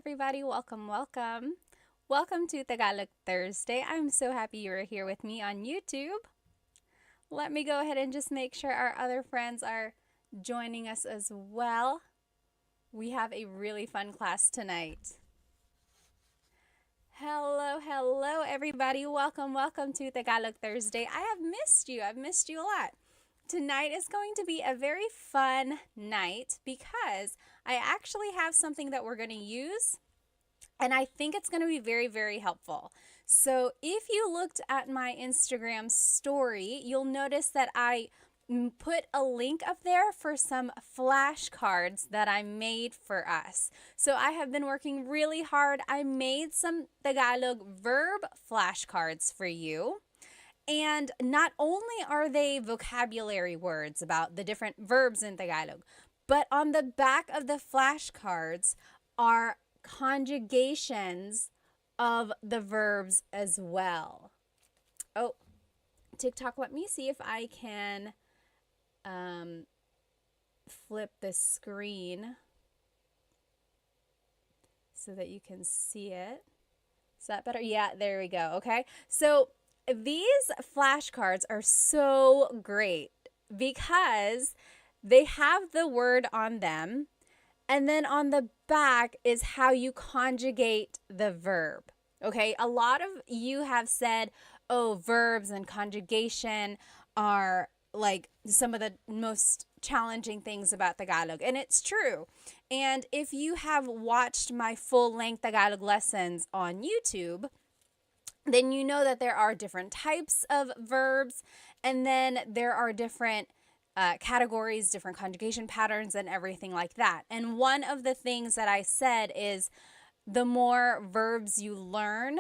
everybody. Welcome, welcome. Welcome to Tagalog Thursday. I'm so happy you're here with me on YouTube. Let me go ahead and just make sure our other friends are joining us as well. We have a really fun class tonight. Hello, everybody. Welcome to Tagalog Thursday. I have missed you. I've missed you a lot. Tonight is going to be a very fun night because I actually have something that we're going to use, and I think it's going to be very helpful. So if you looked at my Instagram story, you'll notice that I put a link up there for some flashcards that I made for us. So I have been working really hard. I made some Tagalog verb flashcards for you. And not only are they vocabulary words about the different verbs in Tagalog, but on the back of the flashcards are conjugations of the verbs as well. Oh, TikTok, let me see if I can flip the screen so that you can see it. Is that better? Yeah, there we go. Okay. So these flashcards are so great because they have the word on them, and then on the back is how you conjugate the verb. Okay, a lot of you have said, oh, verbs and conjugation are like some of the most challenging things about Tagalog, and it's true. And if you have watched my full-length Tagalog lessons on YouTube, then you know that there are different types of verbs, and then there are different categories, different conjugation patterns, and everything like that. And one of the things that I said is the more verbs you learn,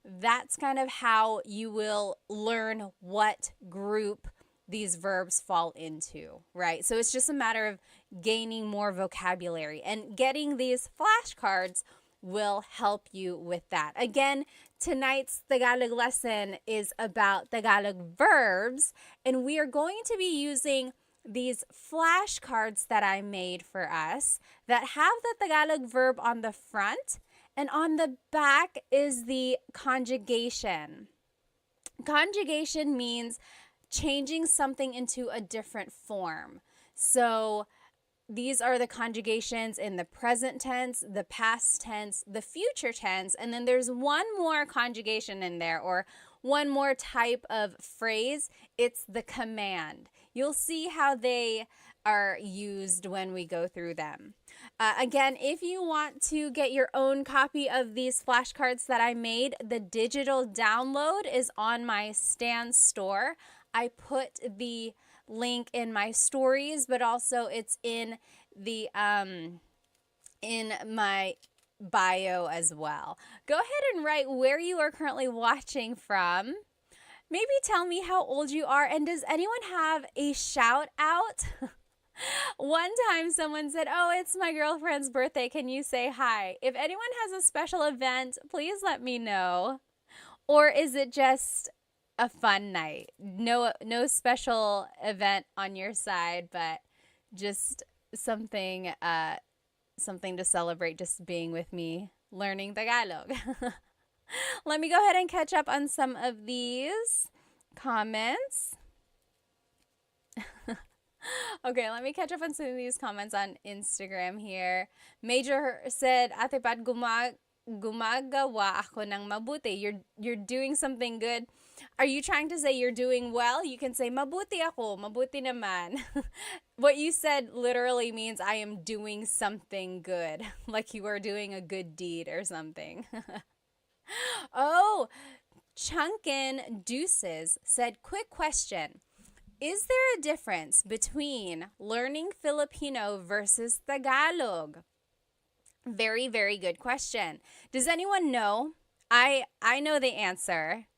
that's kind of how you will learn what group these verbs fall into, right? So it's just a matter of gaining more vocabulary, and getting these flashcards will help you with that. Again, tonight's Tagalog lesson is about Tagalog verbs, and we are going to be using these flashcards that I made for us that have the Tagalog verb on the front, and on the back is the conjugation. Conjugation means changing something into a different form. So these are the conjugations in the present tense, the past tense, the future tense, and then there's one more conjugation in there, or one more type of phrase. It's the command. You'll see how they are used when we go through them. Again, if you want to get your own copy of these flashcards that I made, the digital download is on my Stan store. I put the link in my stories, but also it's in the in my bio as well. Go ahead and write where you are currently watching from. Maybe tell me how old you are, and does anyone have a shout out? One time someone said, oh, it's my girlfriend's birthday. Can you say hi? If anyone has a special event, please let me know. Or is it just a fun night? No special event on your side, but just something to celebrate just being with me learning Tagalog. Let me go ahead and catch up on some of these comments. Okay, let me catch up on some of these comments on Instagram here. Major said, Ate Pat, gumagawa ako ng mabuti. You're doing something good. Are you trying to say you're doing well? You can say, mabuti ako, mabuti naman. What you said literally means I am doing something good, like you are doing a good deed or something. Oh, Chunkin Deuces said, quick question. Is there a difference between learning Filipino versus Tagalog? Very good question. Does anyone know? I know the answer.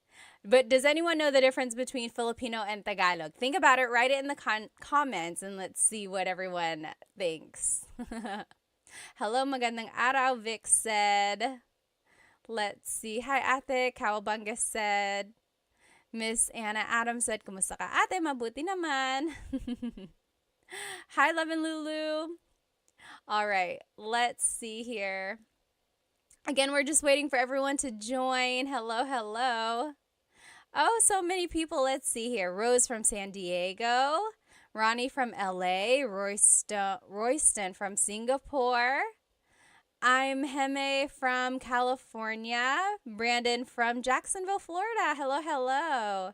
But does anyone know the difference between Filipino and Tagalog? Think about it, write it in the comments, and let's see what everyone thinks. Hello, magandang araw, Vic said. Let's see. Hi, Ate. Kawabanga said. Miss Anna Adams said, kumusta ka, ate? Mabuti naman. Hi, Love and Lulu. All right, let's see here. Again, we're just waiting for everyone to join. Hello, hello. Oh, so many people. Let's see here. Rose from San Diego, Ronnie from LA, Royston from Singapore. I'm Heme from California, Brandon from Jacksonville, Florida. Hello, hello.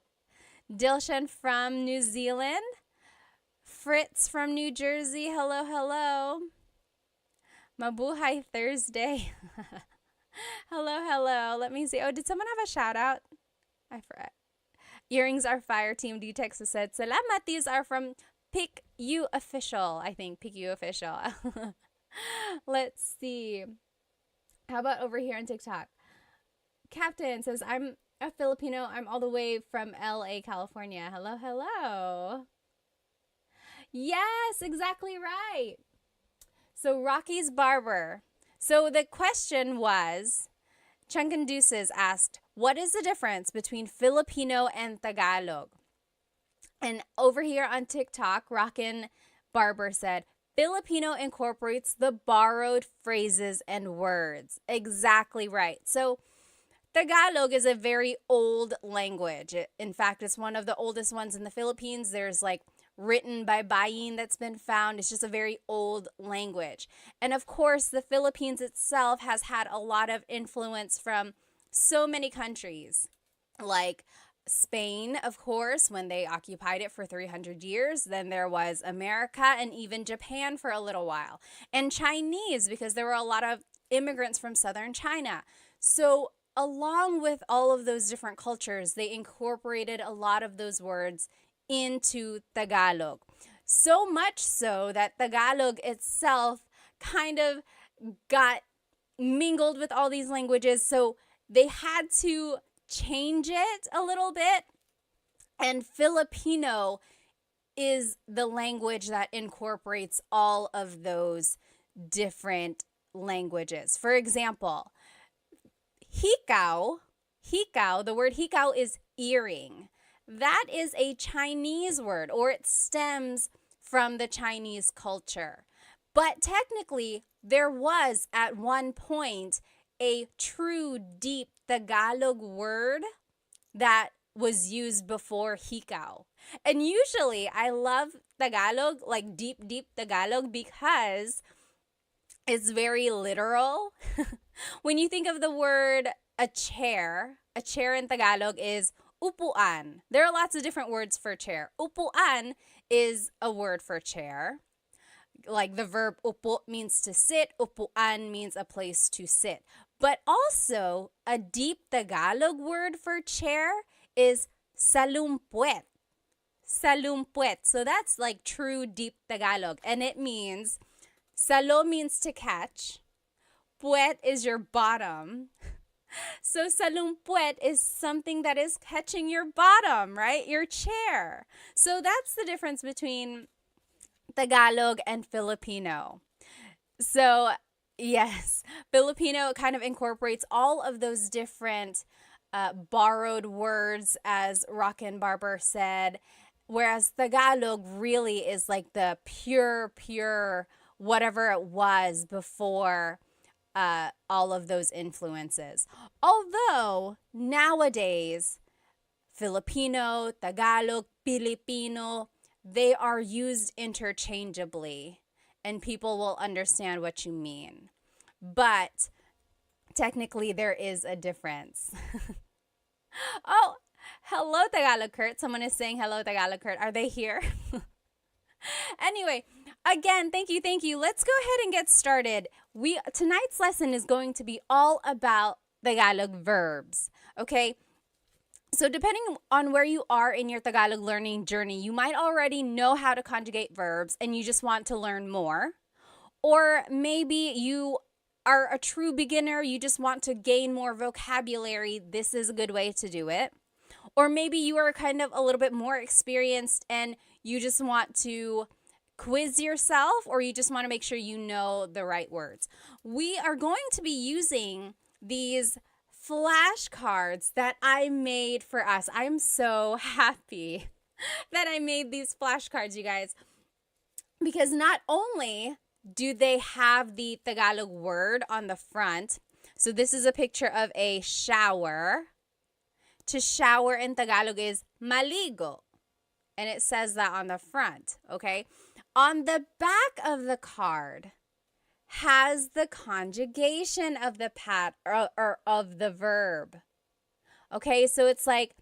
Dilshan from New Zealand, Fritz from New Jersey. Hello, hello. Mabuhay Thursday. Hello, hello. Let me see. Oh, did someone have a shout out? I forgot. Earrings are fire. Team D Texas said, Salamat. These are from Pick You Official. I think Pick You Official. Let's see. How about over here on TikTok? Captain says, I'm a Filipino. I'm all the way from LA, California. Hello, hello. Yes, exactly right. So Rocky's Barber. So the question was, Chunkin Deuces asked, what is the difference between Filipino and Tagalog? And over here on TikTok, Rockin' Barber said, Filipino incorporates the borrowed phrases and words. Exactly right. So Tagalog is a very old language. In fact, it's one of the oldest ones in the Philippines. There's like written by Bayin that's been found. It's just a very old language. And of course, the Philippines itself has had a lot of influence from so many countries, like Spain, of course, when they occupied it for 300 years. Then there was America and even Japan for a little while. And Chinese, because there were a lot of immigrants from southern China. So along with all of those different cultures, they incorporated a lot of those words into Tagalog. So much so that Tagalog itself kind of got mingled with all these languages. So they had to change it a little bit. And Filipino is the language that incorporates all of those different languages. For example, hikaw, the word hikaw is earring. That is a Chinese word, or it stems from the Chinese culture. But technically, there was at one point a true deep Tagalog word that was used before hikaw. And usually, I love Tagalog, like deep, deep Tagalog, because it's very literal. When you think of the word a chair in Tagalog is upuan. There are lots of different words for chair. Upuan is a word for chair. Like the verb upo means to sit, upuan means a place to sit. But also, a deep Tagalog word for chair is salumpuet. Salumpuet. So that's like true deep Tagalog. And it means, salo means to catch. Puet is your bottom. So salumpuet is something that is catching your bottom, right? Your chair. So that's the difference between Tagalog and Filipino. So yes, Filipino kind of incorporates all of those different borrowed words, as Rockin' Barber said, whereas Tagalog really is like the pure whatever it was before all of those influences. Although nowadays, Filipino, Tagalog, Filipino, they are used interchangeably and people will understand what you mean. But technically, there is a difference. Oh, hello, Tagalog Kurt. Someone is saying hello, Tagalog Kurt. Are they here? Anyway, again, thank you. Let's go ahead and get started. Tonight's lesson is going to be all about Tagalog verbs, okay? So depending on where you are in your Tagalog learning journey, you might already know how to conjugate verbs and you just want to learn more. Or maybe you are a true beginner, you just want to gain more vocabulary. This is a good way to do it. Or maybe you are kind of a little bit more experienced and you just want to quiz yourself, or you just want to make sure you know the right words. We are going to be using these flashcards that I made for us. I'm so happy that I made these flashcards, you guys, because not only do they have the Tagalog word on the front, So this is a picture of a shower. To shower in Tagalog is maligo. And it says that on the front, okay? On the back of the card has the conjugation of the or of the verb. Okay, so it's like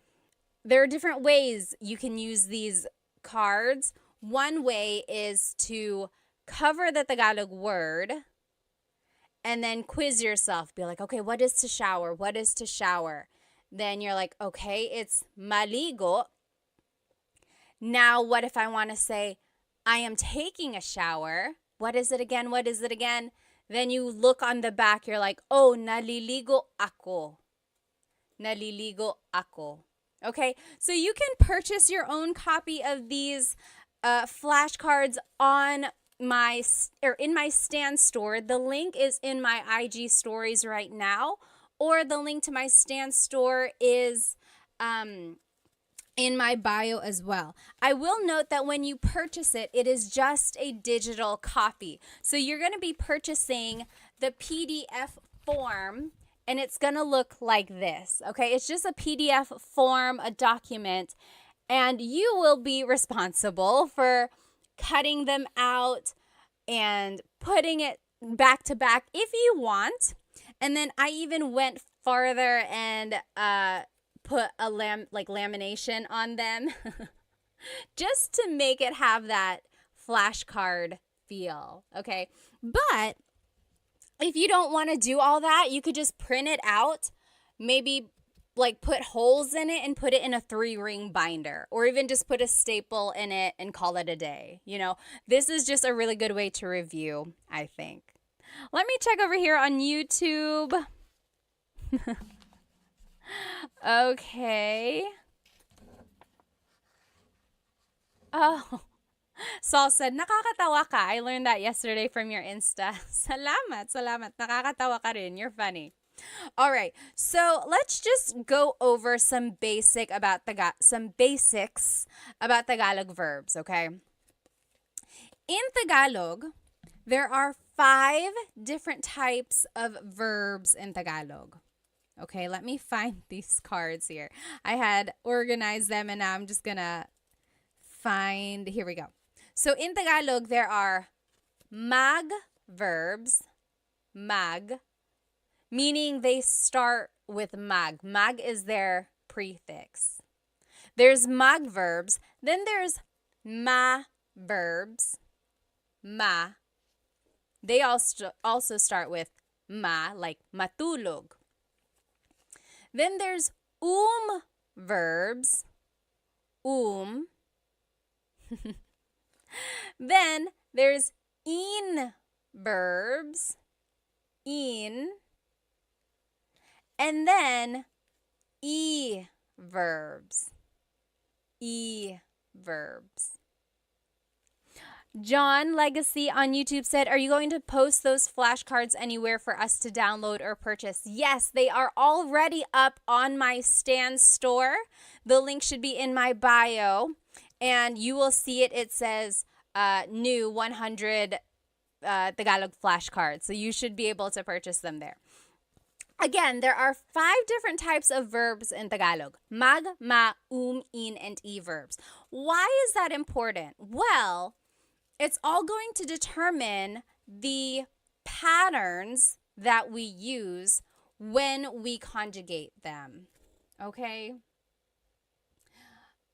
there are different ways you can use these cards. One way is to cover the Tagalog word and then quiz yourself. Be like, okay, what is to shower? What is to shower? Then you're like, okay, it's maligo. Now, what if I want to say, I am taking a shower? What is it again? What is it again? Then you look on the back. You're like, oh, naliligo ako. Naliligo ako. Okay, so you can purchase your own copy of these flashcards on in my Stan store. The link is in my IG stories right now, or the link to my Stan store is in my bio as well. I will note that when you purchase it, it is just a digital copy. So you're going to be purchasing the PDF form, and it's going to look like this, okay? It's just a PDF form, a document, and you will be responsible for cutting them out and putting it back to back if you want. And then I even went farther and put a lamination on them just to make it have that flashcard feel, okay? But if you don't want to do all that, you could just print it out, maybe like put holes in it and put it in a 3-ring binder, or even just put a staple in it and call it a day. You know, this is just a really good way to review, I think. Let me check over here on YouTube. Okay. Oh, Saul said, nakakatawa ka. I learned that yesterday from your Insta. Salamat, salamat. Nakakatawa ka rin. You're funny. All right. So let's just go over some basics about Tagalog verbs, okay? In Tagalog, there are 5 different types of verbs in Tagalog. Okay, let me find these cards here. I had organized them and now I'm just gonna find, here we go. So in Tagalog, there are mag verbs, mag, meaning they start with mag. Mag is their prefix. There's mag verbs, then there's ma verbs, ma. They also start with ma, like matulog. Then there's verbs, Then there's in verbs, in. And then verbs, verbs. John Legacy on YouTube said, are you going to post those flashcards anywhere for us to download or purchase? Yes, they are already up on my Stan store. The link should be in my bio, and you will see it. It says new 100 Tagalog flashcards, so you should be able to purchase them there. Again, there are 5 different types of verbs in Tagalog. Mag, ma, in, and e verbs. Why is that important? Well, it's all going to determine the patterns that we use when we conjugate them, okay?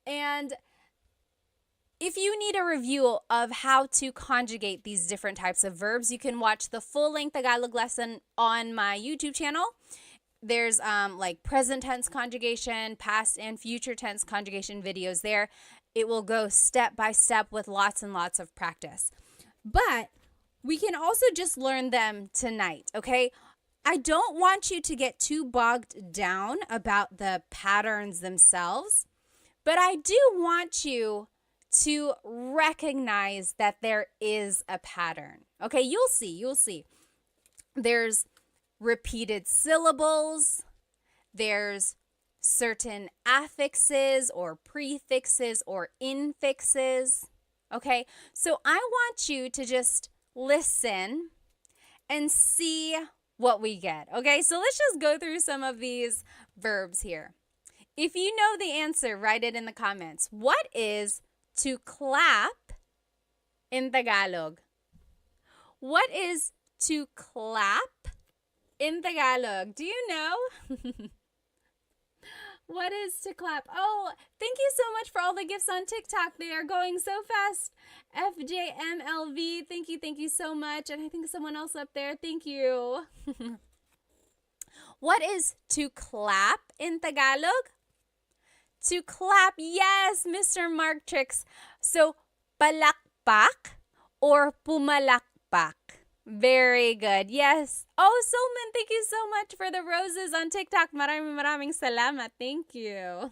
And if you need a review of how to conjugate these different types of verbs, you can watch the full-length Tagalog lesson on my YouTube channel. There's like present tense conjugation, past and future tense conjugation videos there. It will go step by step with lots and lots of practice. But we can also just learn them tonight, okay? I don't want you to get too bogged down about the patterns themselves, but I do want you to recognize that there is a pattern. Okay, you'll see. There's repeated syllables. There's certain affixes or prefixes or infixes. Okay, so I want you to just listen and see what we get. Okay, so let's just go through some of these verbs here. If you know the answer, write it in the comments. What is to clap in Tagalog? What is to clap in Tagalog? Do you know? What is to clap? Oh, thank you so much for all the gifts on TikTok. They are going so fast. FJMLV, thank you so much. And I think someone else up there, thank you. What is to clap in Tagalog? To clap, yes, Mr. Mark Tricks. So, palakpak or pumalakpak? Very good. Yes. Oh, Solman, thank you so much for the roses on TikTok. Maraming salamat. Thank you.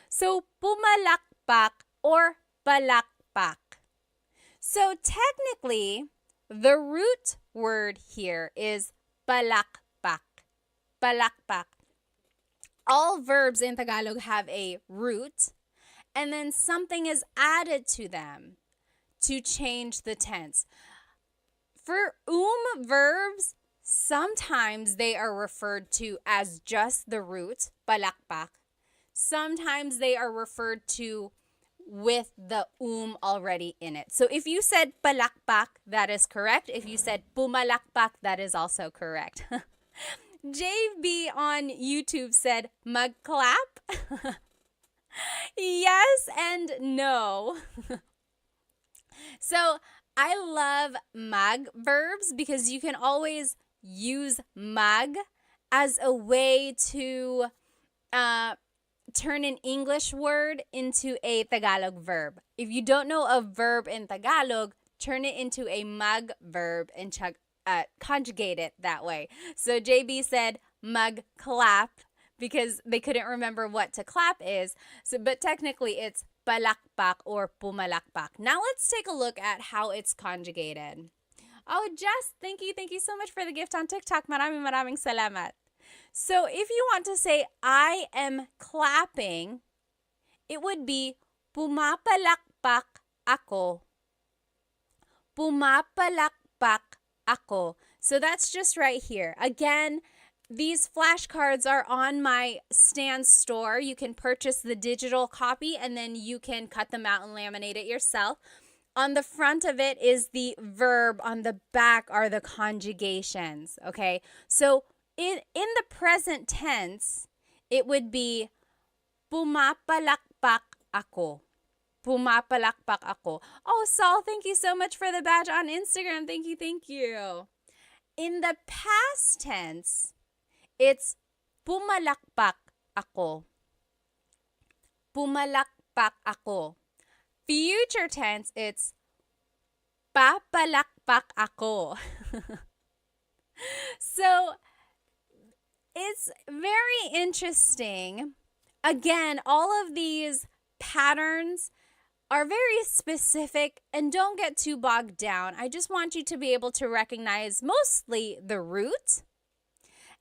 So, pumalakpak or palakpak. So, technically, the root word here is palakpak. Palakpak. All verbs in Tagalog have a root, and then something is added to them to change the tense. For verbs, sometimes they are referred to as just the root, palakpak. Sometimes they are referred to with the already in it. So if you said palakpak, that is correct. If you said pumalakpak, that is also correct. JB on YouTube said magclap. Yes and no. So I love mag verbs because you can always use mag as a way to turn an English word into a Tagalog verb. If you don't know a verb in Tagalog, turn it into a mag verb and conjugate it that way. So JB said magclap because they couldn't remember what to clap is. So, but technically it's palakpak or pumalakpak. Now let's take a look at how it's conjugated. Oh, Jess, thank you so much for the gift on TikTok. Maraming salamat. So if you want to say I am clapping, it would be pumapalakpak ako. Pumapalakpak ako. So that's just right here. Again, these flashcards are on my Stan store. You can purchase the digital copy and then you can cut them out and laminate it yourself. On the front of it is the verb. On the back are the conjugations. Okay, so in the present tense, it would be pumapalakpak ako. Pumapalakpak ako. Oh, Saul, thank you so much for the badge on Instagram. Thank you. In the past tense, it's pumalakpak ako. Pumalakpak ako. Future tense, it's papalakpak ako. So, it's very interesting. Again, all of these patterns are very specific and don't get too bogged down. I just want you to be able to recognize mostly the root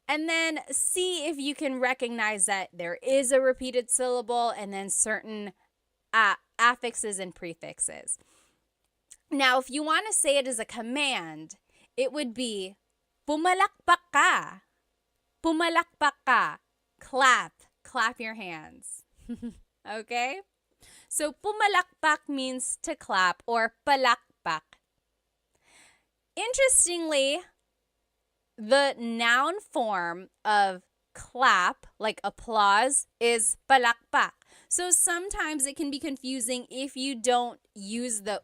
and then see if you can recognize that there is a repeated syllable and then certain affixes and prefixes. Now, if you want to say it as a command, it would be pumalakpak ka. Pumalakpak ka. Clap your hands. Okay? So pumalakpak means to clap or palakpak. Interestingly, the noun form of clap, like applause, is palakpak. So sometimes it can be confusing if you don't use the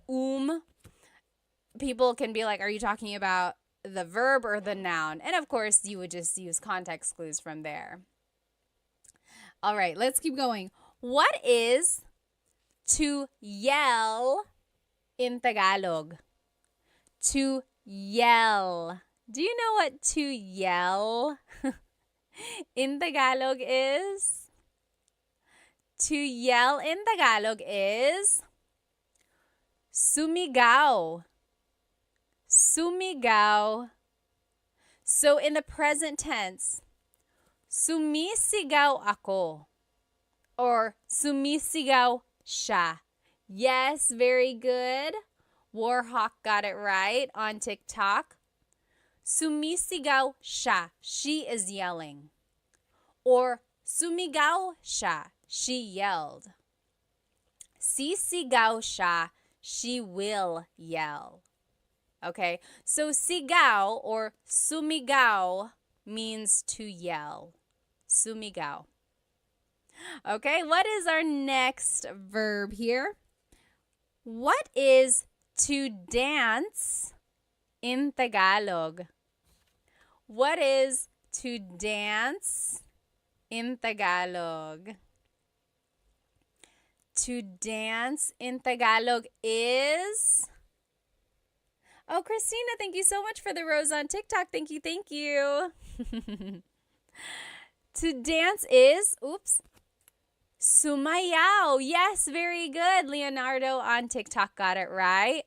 People can be like, are you talking about the verb or the noun? And of course, you would just use context clues from there. All right, let's keep going. What is to yell in Tagalog? To yell. Do you know what to yell in Tagalog is? To yell in Tagalog is sumigaw. Sumigaw. So in the present tense, sumisigaw ako or sumisigaw siya. Yes, very good. Warhawk got it right on TikTok. Sumisigaw siya. She is yelling. Or sumigaw siya. She yelled. Sisigaw siya. She will yell. Okay, so sigaw or sumigaw means to yell. Sumigaw. Okay, what is our next verb here? What is to dance in Tagalog? What is to dance in Tagalog? To dance in Tagalog is... Oh, Christina, thank you so much for the rose on TikTok. Thank you, thank you. To dance is, sumayaw. Yes, very good. Leonardo on TikTok got it right.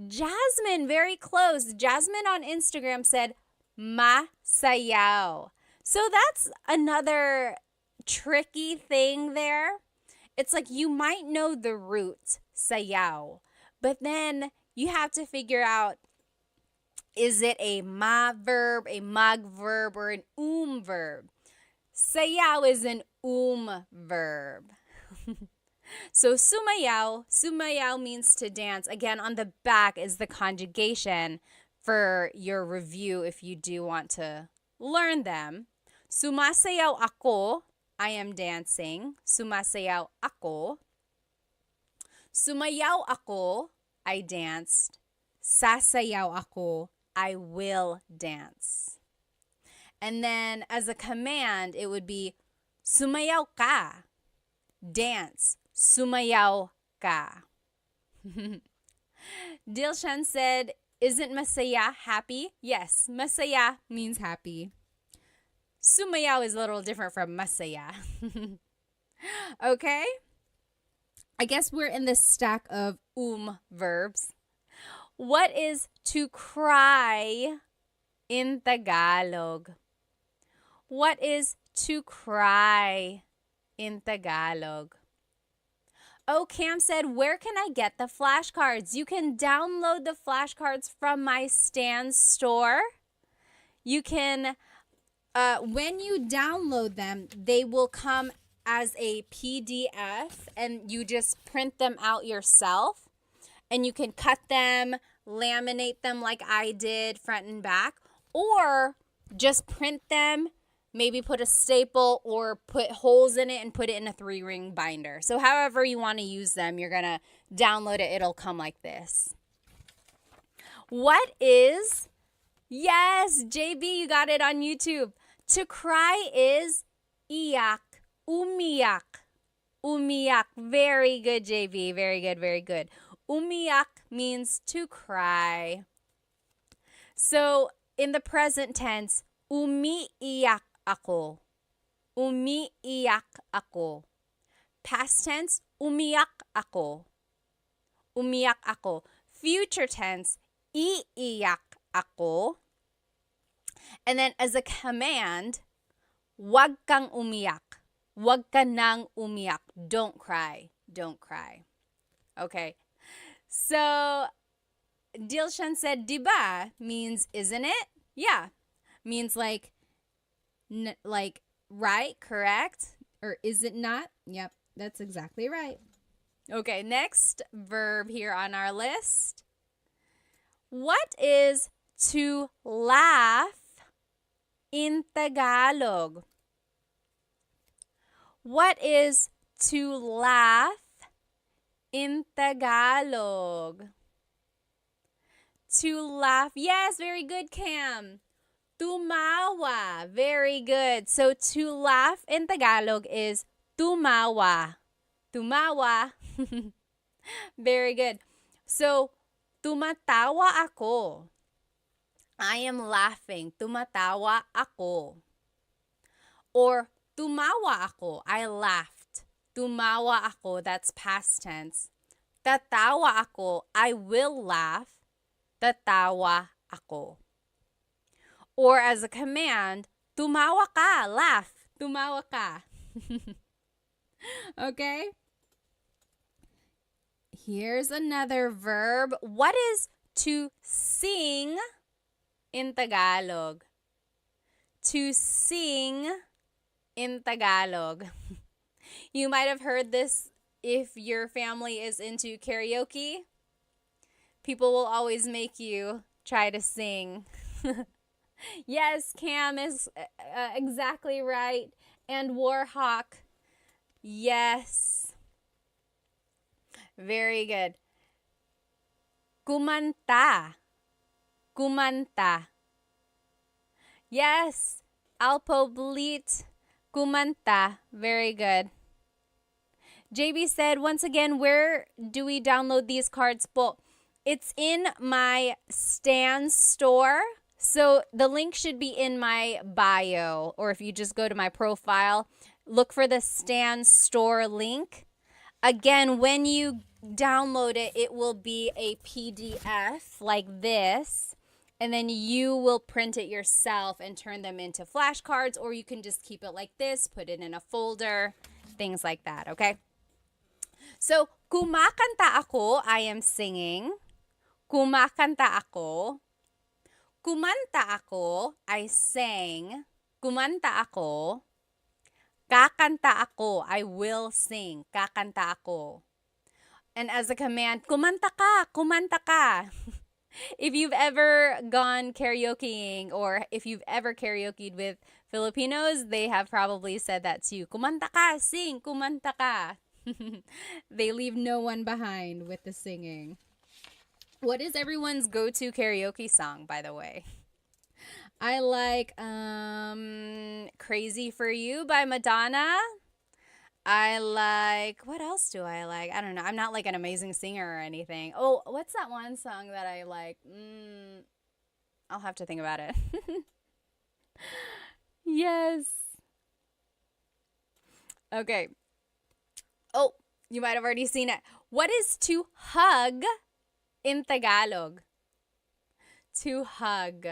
Jasmine, very close. Jasmine on Instagram said, masayaw. So that's another tricky thing there. It's like you might know the root, sayaw, but then you have to figure out, is it a ma verb, a mag verb, or an verb? Sayaw is an verb. So sumayaw means to dance. Again, on the back is the conjugation for your review if you do want to learn them. Sumasayaw ako, I am dancing. Sumasayaw ako. Sumayaw ako, I danced. Sasayaw ako, I will dance. And then as a command, it would be sumayaw ka. Dance. Sumayaw ka. Dilshan said, isn't masaya happy? Yes, masaya means happy. Sumayaw is a little different from masaya. Okay? I guess we're in the stack of verbs. What is to cry in Tagalog? What is to cry in Tagalog? Oh, Cam said, where can I get the flashcards? You can download the flashcards from my Stan store. You can, when you download them, they will come as a PDF and you just print them out yourself. And you can cut them, laminate them like I did, front and back, or just print them, maybe put a staple or put holes in it and put it in a 3-ring binder. So however you want to use them, you're going to download it. It'll come like this. What is, yes, JB, you got it on YouTube. To cry is iyak, umiyak, umiyak. Very good, JB. Very good, very good. Umiyak means to cry. So in the present tense, umiiyak ako. Umiiyak ako. Past tense, umiyak ako. Umiyak ako. Future tense, iiyak ako. And then as a command, wag kang umiyak. Wag ka nang umiyak. Don't cry. Don't cry. Okay. So Dilshan said, diba means isn't it? Yeah. Means like right, correct? Or is it not? Yep, that's exactly right. Okay, next verb here on our list. What is to laugh in Tagalog? What is to laugh in Tagalog? To laugh. Yes, very good, Cam. Tumawa. Very good. So to laugh in Tagalog is tumawa. Tumawa. Very good. So tumatawa ako. I am laughing. Tumatawa ako. Or tumawa ako. I laughed. Tumawa ako. That's past tense. Tatawa ako. I will laugh. Tatawa ako. Or as a command, tumawa ka. Laugh. Tumawa ka. Okay? Here's another verb. What is to sing in Tagalog. To sing in Tagalog. You might have heard this if your family is into karaoke. People will always make you try to sing. Yes, Cam is exactly right. And Warhawk. Yes. Very good. Kumanta. Kumanta. Yes. Alpoblit. Kumanta. Very good. JB said, once again, where do we download these cards po? It's in my Stan store. So the link should be in my bio, or if you just go to my profile, look for the Stan store link. Again, when you download it, it will be a PDF like this, and then you will print it yourself and turn them into flashcards, or you can just keep it like this, put it in a folder, things like that, okay? So, kumakanta ako, I am singing. Kumakanta ako. Kumanta ako, I sang. Kumanta ako. Kakanta ako, I will sing. Kakanta ako. And as a command, kumanta ka, kumanta ka. If you've ever gone karaokeing, or if you've ever karaokeed with Filipinos, they have probably said that to you. Kumanta ka, sing, kumanta ka. They leave no one behind with the singing. What is everyone's go-to karaoke song, by the way? I like Crazy for You by Madonna. I like, what else do I like? I don't know. I'm not like an amazing singer or anything. Oh, what's that one song that I like? I'll have to think about it. Yes. Okay. Oh, you might have already seen it. What is to hug in Tagalog? To hug.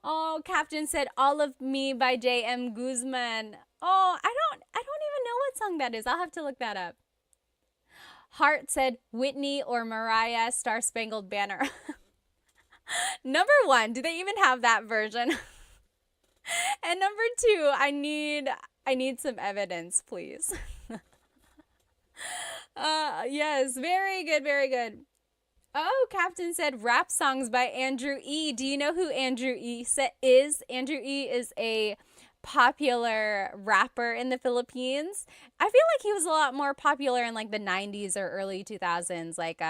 Oh, Captain said All of Me by J.M. Guzman. Oh, I don't even know what song that is. I'll have to look that up. Hart said Whitney or Mariah Star Spangled Banner. Number 1, do they even have that version? And number 2, I need some evidence, please. Yes, very good, very good. Oh, Captain said rap songs by Andrew E. Do you know who Andrew E. is? Andrew E. is a popular rapper in the Philippines. I feel like he was a lot more popular in like the 90s or early 2000s, like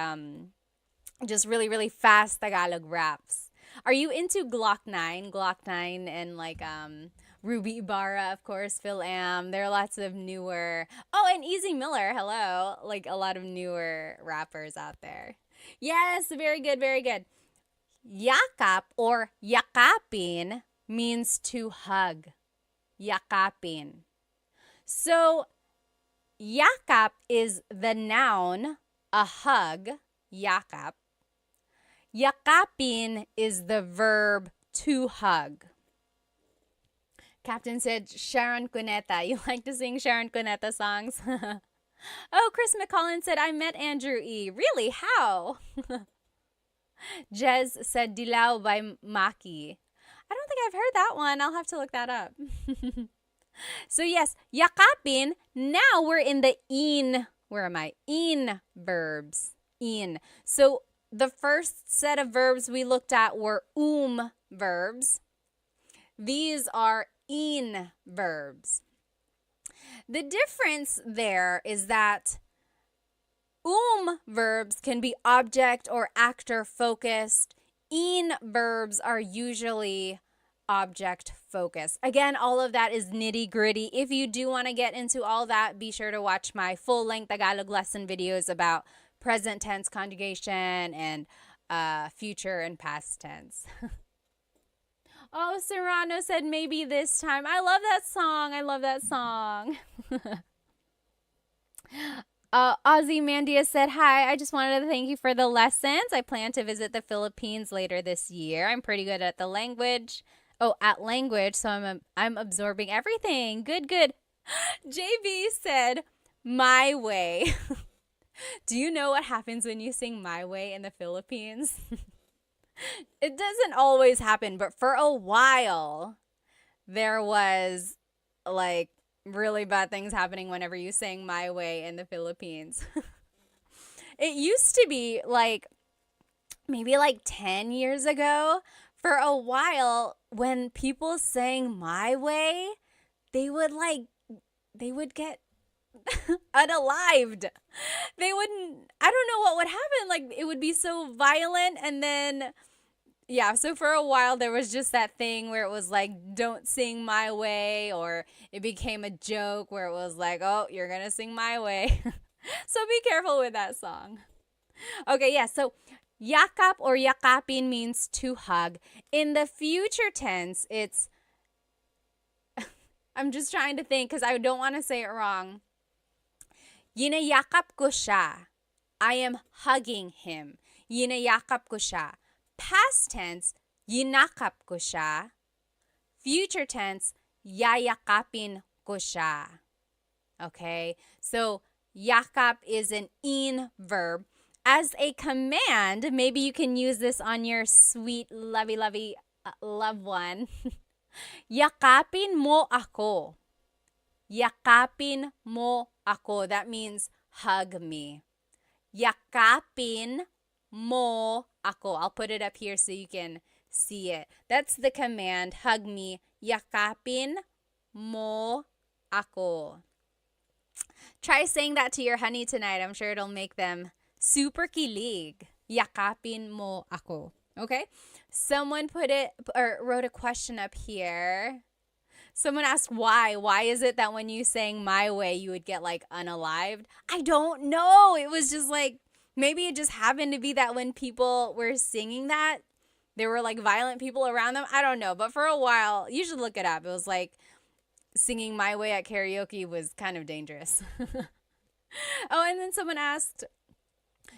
just really, really fast Tagalog raps. Are you into Glock 9? Glock 9 and like Ruby Ibarra, of course, Phil Am. There are lots of newer. Oh, and Easy Miller, hello. Like a lot of newer rappers out there. Yes, very good, very good. Yakap or yakapin means to hug. Yakapin. So, yakap is the noun, a hug, yakap. Yakapin is the verb to hug. Captain said Sharon Cuneta. You like to sing Sharon Cuneta songs? Oh, Chris McCollin said, I met Andrew E. Really? How? Jez said Dilaw by Maki. I don't think I've heard that one. I'll have to look that up. So yes, yakapin. Now we're in the in. Where am I? In verbs. In. So the first set of verbs we looked at were verbs. These are in verbs. The difference there is that verbs can be object or actor focused. In verbs are usually object focused. Again, all of that is nitty gritty. If you do want to get into all that, be sure to watch my full length Tagalog lesson videos about present tense conjugation and future and past tense. Oh, Serrano said maybe this time. I love that song. I love that song. Ozzy Mandia said, hi, I just wanted to thank you for the lessons. I plan to visit the Philippines later this year. I'm pretty good at the language. Oh, at language, so I'm absorbing everything. Good, good. JB said, my way. Do you know what happens when you sing My Way in the Philippines? It doesn't always happen, but for a while, there was like really bad things happening whenever you sang My Way in the Philippines. It used to be like maybe like 10 years ago, for a while, when people sang My Way, they would like, they would get unalived. They wouldn't, I don't know what would happen. Like, it would be so violent. And then, yeah, so for a while, there was just that thing where it was like, don't sing My Way, or it became a joke where it was like, oh, you're going to sing My Way. So be careful with that song. Okay, yeah, so yakap or yakapin means to hug. In the future tense, it's, I'm just trying to think because I don't want to say it wrong. Yinayakap ko siya. I am hugging him. Yinayakap ko siya. Past tense, yinakap ko siya. Future tense, yayakapin ko siya. Okay, so yakap is an in verb. As a command, maybe you can use this on your sweet, lovey, loved one. Yakapin mo ako. Yakapin mo ako. That means hug me. Yakapin mo ako. I'll put it up here so you can see it. That's the command. Hug me. Yakapin mo ako. Try saying that to your honey tonight. I'm sure it'll make them super kilig. Yakapin mo ako. Okay? Someone put it or wrote a question up here. Someone asked why. Why is it that when you sang My Way, you would get like unalived? I don't know. It was just like, maybe it just happened to be that when people were singing that, there were like violent people around them. I don't know. But for a while, you should look it up. It was like singing My Way at karaoke was kind of dangerous. Oh, and then someone asked,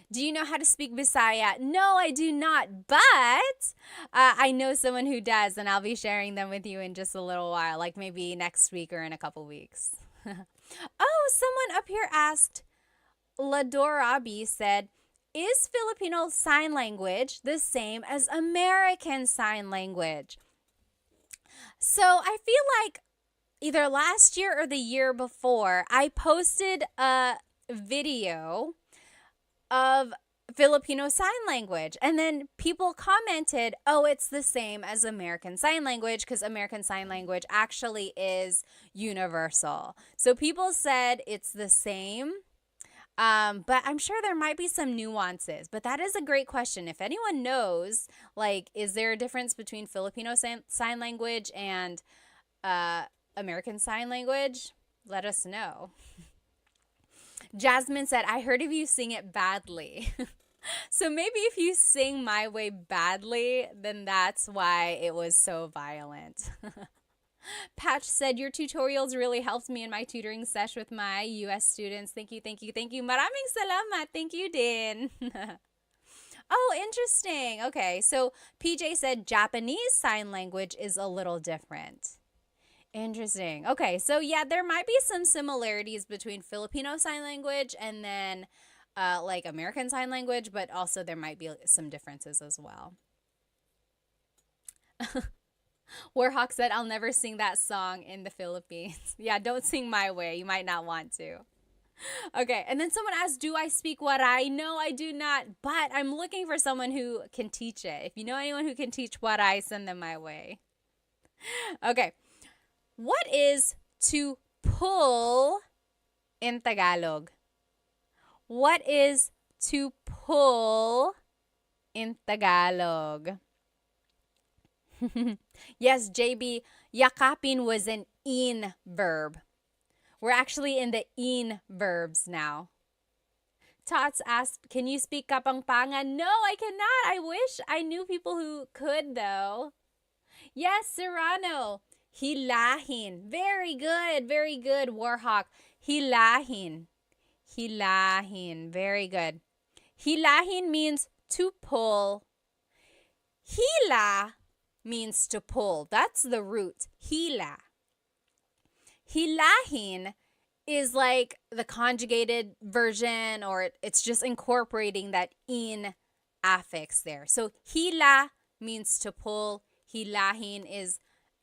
do you know how to speak Bisaya? No, I do not, but I know someone who does, and I'll be sharing them with you in just a little while, like maybe next week or in a couple weeks. Oh, someone up here asked, Ladorabi said, is Filipino Sign Language the same as American Sign Language? So I feel like either last year or the year before, I posted a video of Filipino Sign Language. And then people commented, oh, it's the same as American Sign Language because American Sign Language actually is universal. So people said it's the same. But I'm sure there might be some nuances. But that is a great question. If anyone knows, like, is there a difference between Filipino Sign Language and American Sign Language? Let us know. Jasmine said, I heard of you sing it badly. So maybe if you sing My Way badly, then that's why it was so violent. Patch said, your tutorials really helped me in my tutoring sesh with my US students. Thank you, thank you, thank you. Maraming salamat. Thank you, din. Oh, interesting. Okay, so PJ said Japanese Sign Language is a little different. Interesting. Okay, so yeah, there might be some similarities between Filipino Sign Language and then like American Sign Language, but also there might be some differences as well. Warhawk said, I'll never sing that song in the Philippines. Yeah, don't sing My Way. You might not want to. Okay, and then someone asked, do I speak Waray? No, I do not, but I'm looking for someone who can teach it. If you know anyone who can teach Waray, send them my way. Okay. What is to pull in Tagalog? What is to pull in Tagalog? Yes, JB, yakapin was an in verb. We're actually in the in verbs now. Tots asked, can you speak Kapampangan? No, I cannot. I wish I knew people who could, though. Yes, Serrano. Hilahin. Very good. Very good, Warhawk. Hilahin. Hilahin. Very good. Hilahin means to pull. Hila means to pull. That's the root. Hila. Hilahin is like the conjugated version, or it's just incorporating that in affix there. So hila means to pull. Hilahin is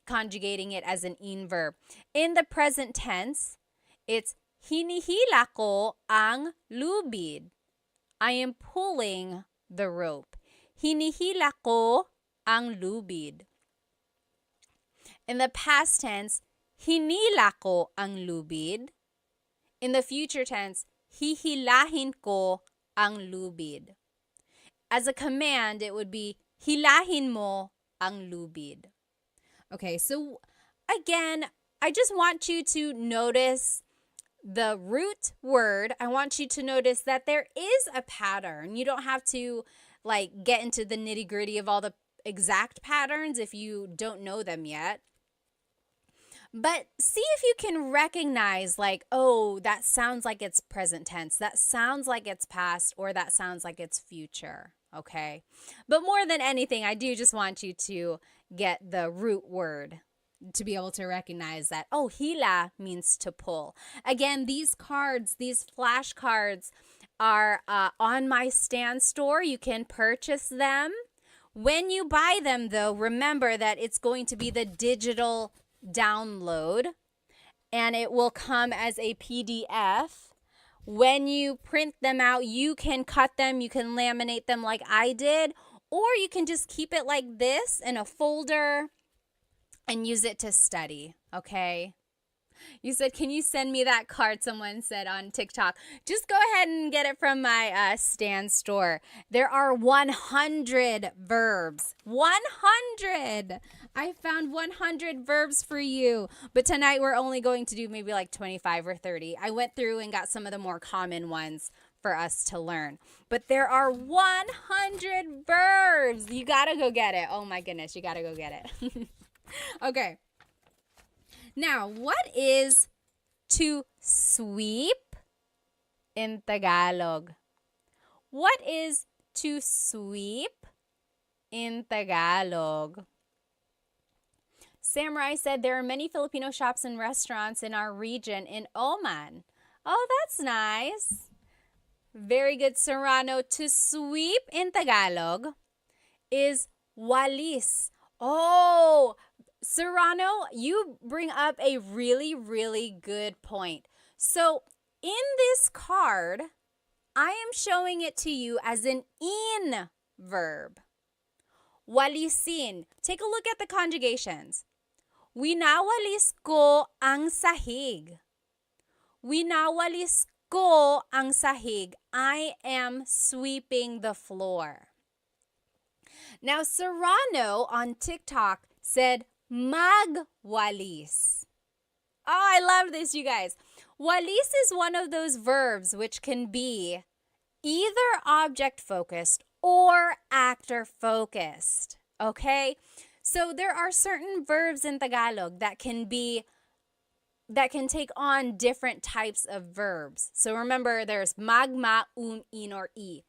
conjugating it as an in verb. In the present tense, it's hinihila ko ang lubid. I am pulling the rope. Hinihila ko ang lubid. In the past tense, hinila ko ang lubid. In the future tense, hihilahin ko ang lubid. As a command, it would be hilahin mo ang lubid. Okay, so again, I just want you to notice the root word. I want you to notice that there is a pattern. You don't have to get into the nitty-gritty of all the exact patterns if you don't know them yet. But see if you can recognize oh, that sounds like it's present tense. That sounds like it's past, or that sounds like it's future. Okay. But more than anything, I do just want you to get the root word to be able to recognize that, oh, hila means to pull. Again, these cards, these flashcards are on my stand store. You can purchase them. When you buy them, though, remember that it's going to be the digital download, and it will come as a PDF. When you print them out, you can cut them, you can laminate them like I did, or you can just keep it like this in a folder and use it to study, okay? You said, can you send me that card? Someone said on TikTok. Just go ahead and get it from my stand store. There are 100 verbs. 100! I found 100 verbs for you. But tonight we're only going to do maybe 25 or 30. I went through and got some of the more common ones for us to learn. But there are 100 verbs. You gotta go get it. Oh my goodness, you gotta go get it. Okay. Now, what is to sweep in Tagalog? What is to sweep in Tagalog? Samurai said there are many Filipino shops and restaurants in our region in Oman. Oh, that's nice. Very good, Serrano. To sweep in Tagalog is walis. Oh, Serrano, you bring up a really, really good point. So in this card, I am showing it to you as an in verb. Walisin. Take a look at the conjugations. Winawalis ko ang sahig. Winawalis ko ang sahig. I am sweeping the floor. Now, Serrano on TikTok said, magwalis. Oh, I love this, you guys. Walis is one of those verbs which can be either object-focused or actor-focused, okay? So there are certain verbs in Tagalog that can take on different types of verbs. So remember, there's magma, in, or i.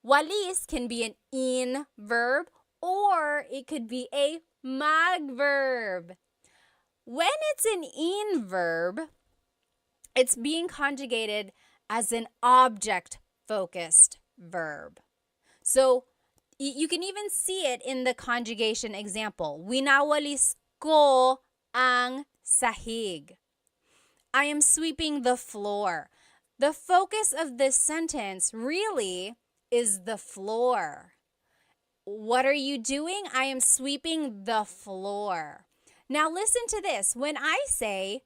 Walis can be an in verb, or it could be a mag verb. When it's an in verb, it's being conjugated as an object-focused verb. So you can even see it in the conjugation example. Winawalis ko ang sahig. I am sweeping the floor. The focus of this sentence really is the floor. What are you doing? I am sweeping the floor. Now listen to this. When I say,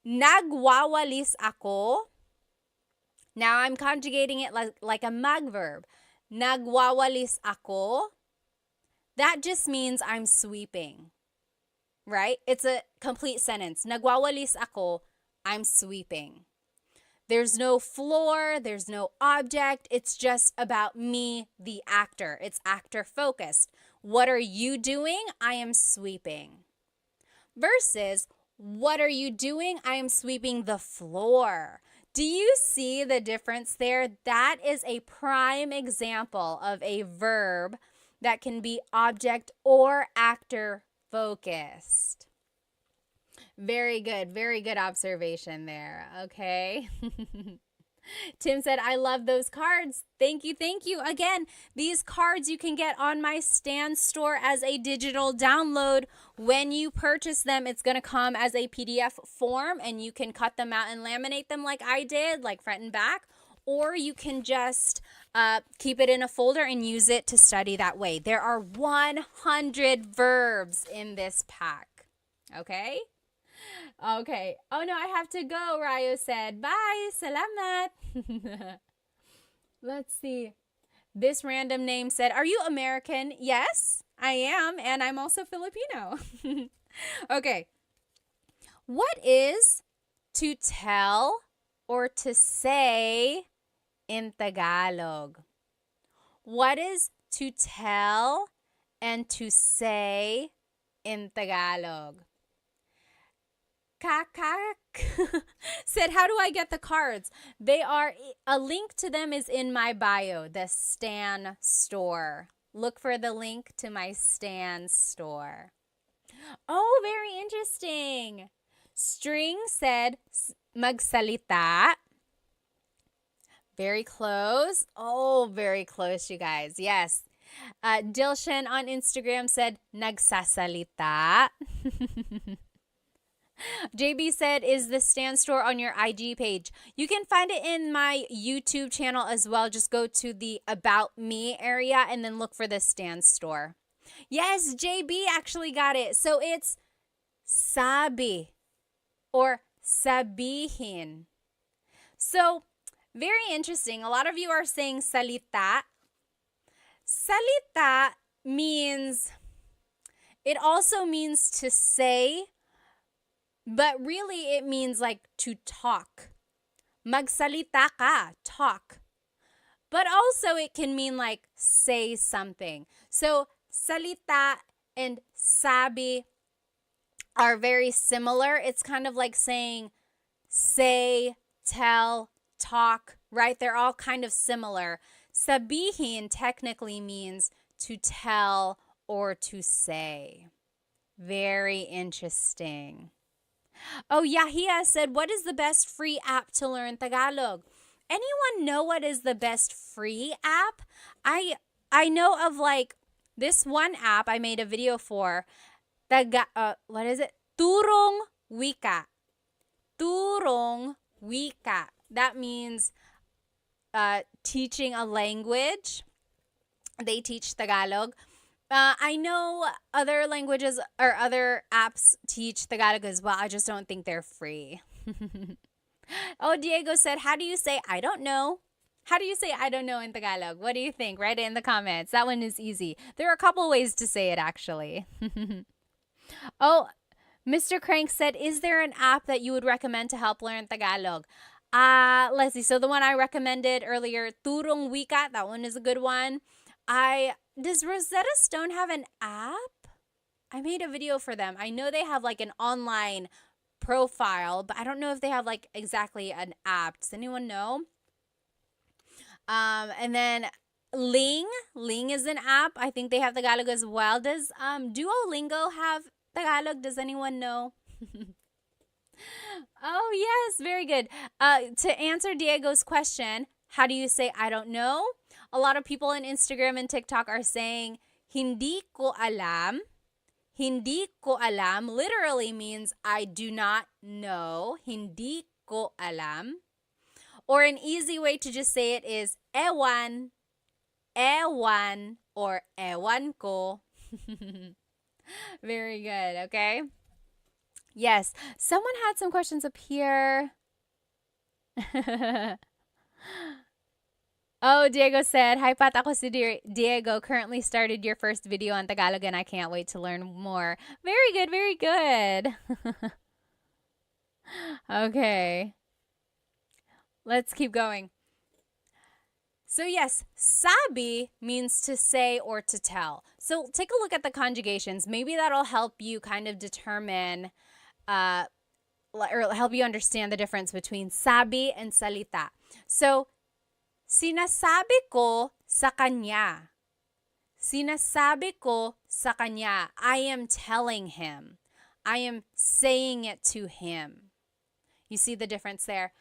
nagwawalis ako, now I'm conjugating it like a mag verb. Nagwawalis ako, that just means I'm sweeping, right? It's a complete sentence. Nagwawalis ako, I'm sweeping. There's no floor, there's no object. It's just about me, the actor. It's actor focused. What are you doing? I am sweeping. Versus, what are you doing? I am sweeping the floor. Do you see the difference there? That is a prime example of a verb that can be object or actor focused. Very good observation there, okay? Tim said, I love those cards. Thank you. Thank you. Again, these cards you can get on my Stan store as a digital download. When you purchase them, it's going to come as a PDF form, and you can cut them out and laminate them like I did, like front and back. Or you can just keep it in a folder and use it to study that way. There are 100 verbs in this pack. Okay? Okay. Oh no, I have to go, Ryo said. Bye. Salamat. Let's see. This random name said, are you American? Yes, I am. And I'm also Filipino. Okay. What is to tell or to say in Tagalog? What is to tell and to say in Tagalog? Kakak said, how do I get the cards? They are, a link to them is in my bio, the Stan store. Look for the link to my Stan store. Oh, very interesting. String said, magsalita. Very close. Oh, very close, you guys. Yes. Dilshan on Instagram said, nagsasalita. JB said, is the Stan store on your IG page? You can find it in my YouTube channel as well. Just go to the About Me area and then look for the Stan store. Yes, JB actually got it. So it's sabi or sabihin. So very interesting. A lot of you are saying salita. Salita means, it also means to say, but really it means like to talk. Magsalita ka, talk. But also it can mean like say something. So salita and sabi are very similar. It's kind of like saying say, tell, talk, right? They're all kind of similar. Sabihin technically means to tell or to say. Very interesting. Oh, Yahia said, what is the best free app to learn Tagalog? Anyone know what is the best free app? I know of like this one app I made a video for. What is it? Turong Wika. Turong Wika. That means teaching a language. They teach Tagalog. I know other languages or other apps teach Tagalog as well. I just don't think they're free. Oh, Diego said, how do you say I don't know? How do you say I don't know in Tagalog? What do you think? Write it in the comments. That one is easy. There are a couple ways to say it actually. Oh, Mr. Crank said, is there an app that you would recommend to help learn Tagalog? Let's see. So the one I recommended earlier, Turong Wika, that one is a good one. Does Rosetta Stone have an app? I made a video for them. I know they have like an online profile, but I don't know if they have like exactly an app. Does anyone know? And then Ling is an app. I think they have Tagalog as well. Does Duolingo have Tagalog? Does anyone know? Oh, yes, very good. To answer Diego's question, how do you say I don't know? A lot of people on Instagram and TikTok are saying hindi ko alam. Hindi ko alam literally means I do not know. Hindi ko alam. Or an easy way to just say it is ewan, ewan, or ewan ko. Very good, okay? Yes, someone had some questions up here. Oh, Diego said, hi Pat, ako si Diego. Currently started your first video on Tagalog and I can't wait to learn more. Very good, very good. Okay. Let's keep going. So yes, sabi means to say or to tell. So take a look at the conjugations. Maybe that'll help you kind of determine or help you understand the difference between sabi and salita. So, sinasabi ko sa kanya. Sinasabi ko sa kanya. I am telling him. I am saying it to him. You see the difference there?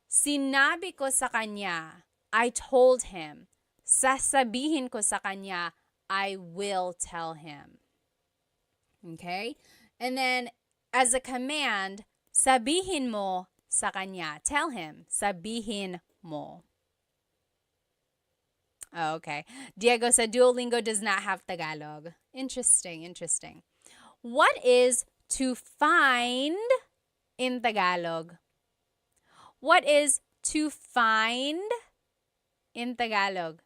Sinabi ko sa kanya. I told him. Sasabihin ko sa kanya. I will tell him. Okay? And then, as a command, sabihin mo sa kanya. Tell him. Sabihin mo. Okay. Diego said Duolingo does not have Tagalog. Interesting, interesting. What is to find in Tagalog? What is to find in Tagalog?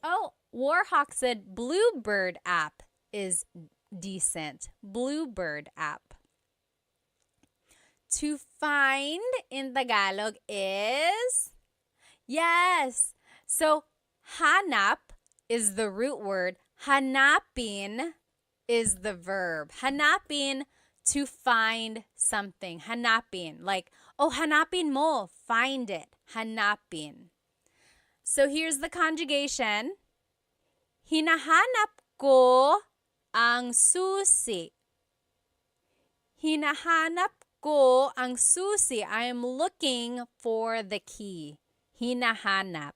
Oh, Warhawk said Bluebird app is decent. Bluebird app. To find in Tagalog is, yes. So, hanap is the root word. Hanapin is the verb. Hanapin, to find something. Hanapin. Like, oh, hanapin mo. Find it. Hanapin. So here's the conjugation. Hinahanap ko ang susi. Hinahanap ko ang susi. I am looking for the key. Hinahanap.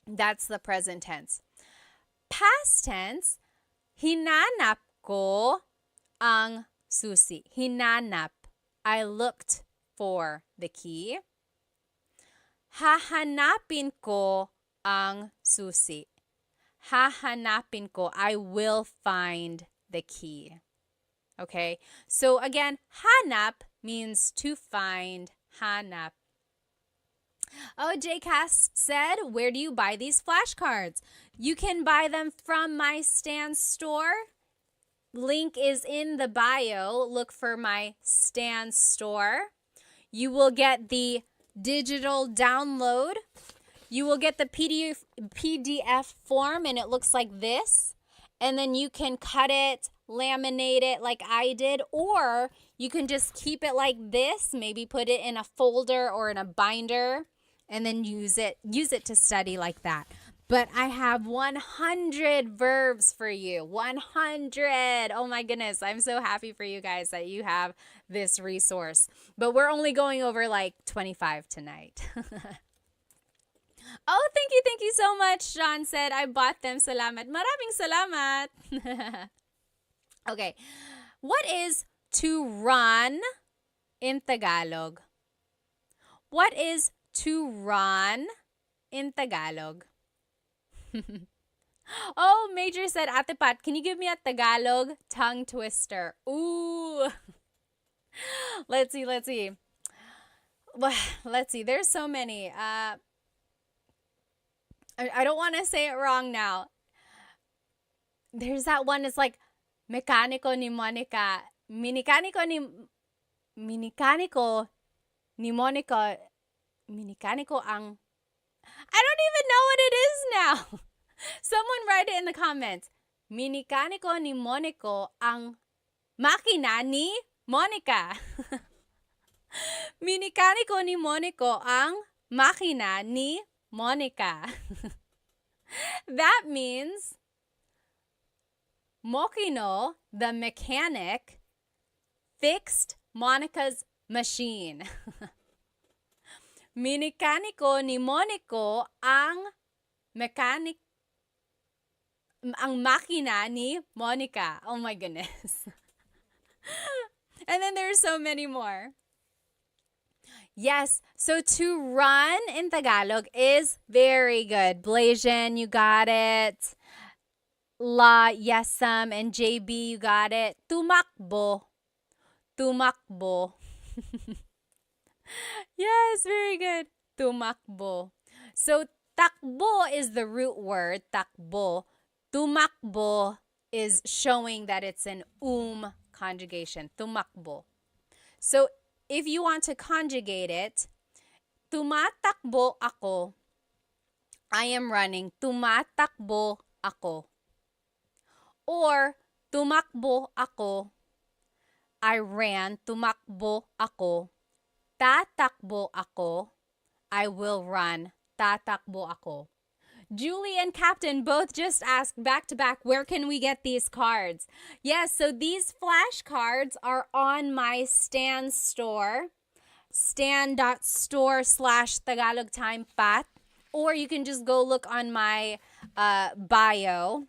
That's the present tense. Past tense, hinanap ko ang susi. Hinanap. I looked for the key. Hahanapin ko ang susi. Hahanapin ko. I will find the key. Okay? So again, hanap means to find. Hanap. Oh, Jcast said, where do you buy these flashcards? You can buy them from my Stan store. Link is in the bio. Look for my Stan store. You will get the digital download. You will get the PDF form, and it looks like this. And then you can cut it, laminate it like I did, or you can just keep it like this, maybe put it in a folder or in a binder, and then use it to study like that. But I have 100 verbs for you. 100. Oh my goodness. I'm so happy for you guys that you have this resource. But we're only going over like 25 tonight. Oh, thank you so much. Sean said, I bought them. Salamat. Maraming salamat. Okay. What is to run in Tagalog? What is to run in Tagalog? Oh, Major said, Ate Pat, can you give me a Tagalog tongue twister? Ooh. Let's see. Well, let's see. There's so many. I don't want to say it wrong now. There's that one. It's like Mecánico ni Monica. Minicánico ni Monica. Minicánico ang... I don't even know what it is now. Someone write it in the comments. Minicánico ni Monico ang makina ni Monica. Minicánico ni Monico ang makina ni Monica. That means Mokino, the mechanic, fixed Monica's machine. Minicánico ni Monico ang makina ni Monica. Oh my goodness. And then there's so many more. Yes, so to run in Tagalog is very good. Blasian, you got it. La, Yesam, and JB, you got it. Tumakbo. Tumakbo. Yes, very good. Tumakbo. So, takbo is the root word, takbo. Tumakbo is showing that it's an conjugation. Tumakbo. So, if you want to conjugate it, tumatakbo ako. I am running. Tumatakbo ako. Or, tumakbo ako. I ran. Tumakbo ako. Tatakbo ako. I will run. Tatakbo ako. Julie and Captain both just asked back to back, where can we get these cards? Yes, so these flashcards are on my Stan store, stan.store/Tagalog Time Pat, or you can just go look on my bio.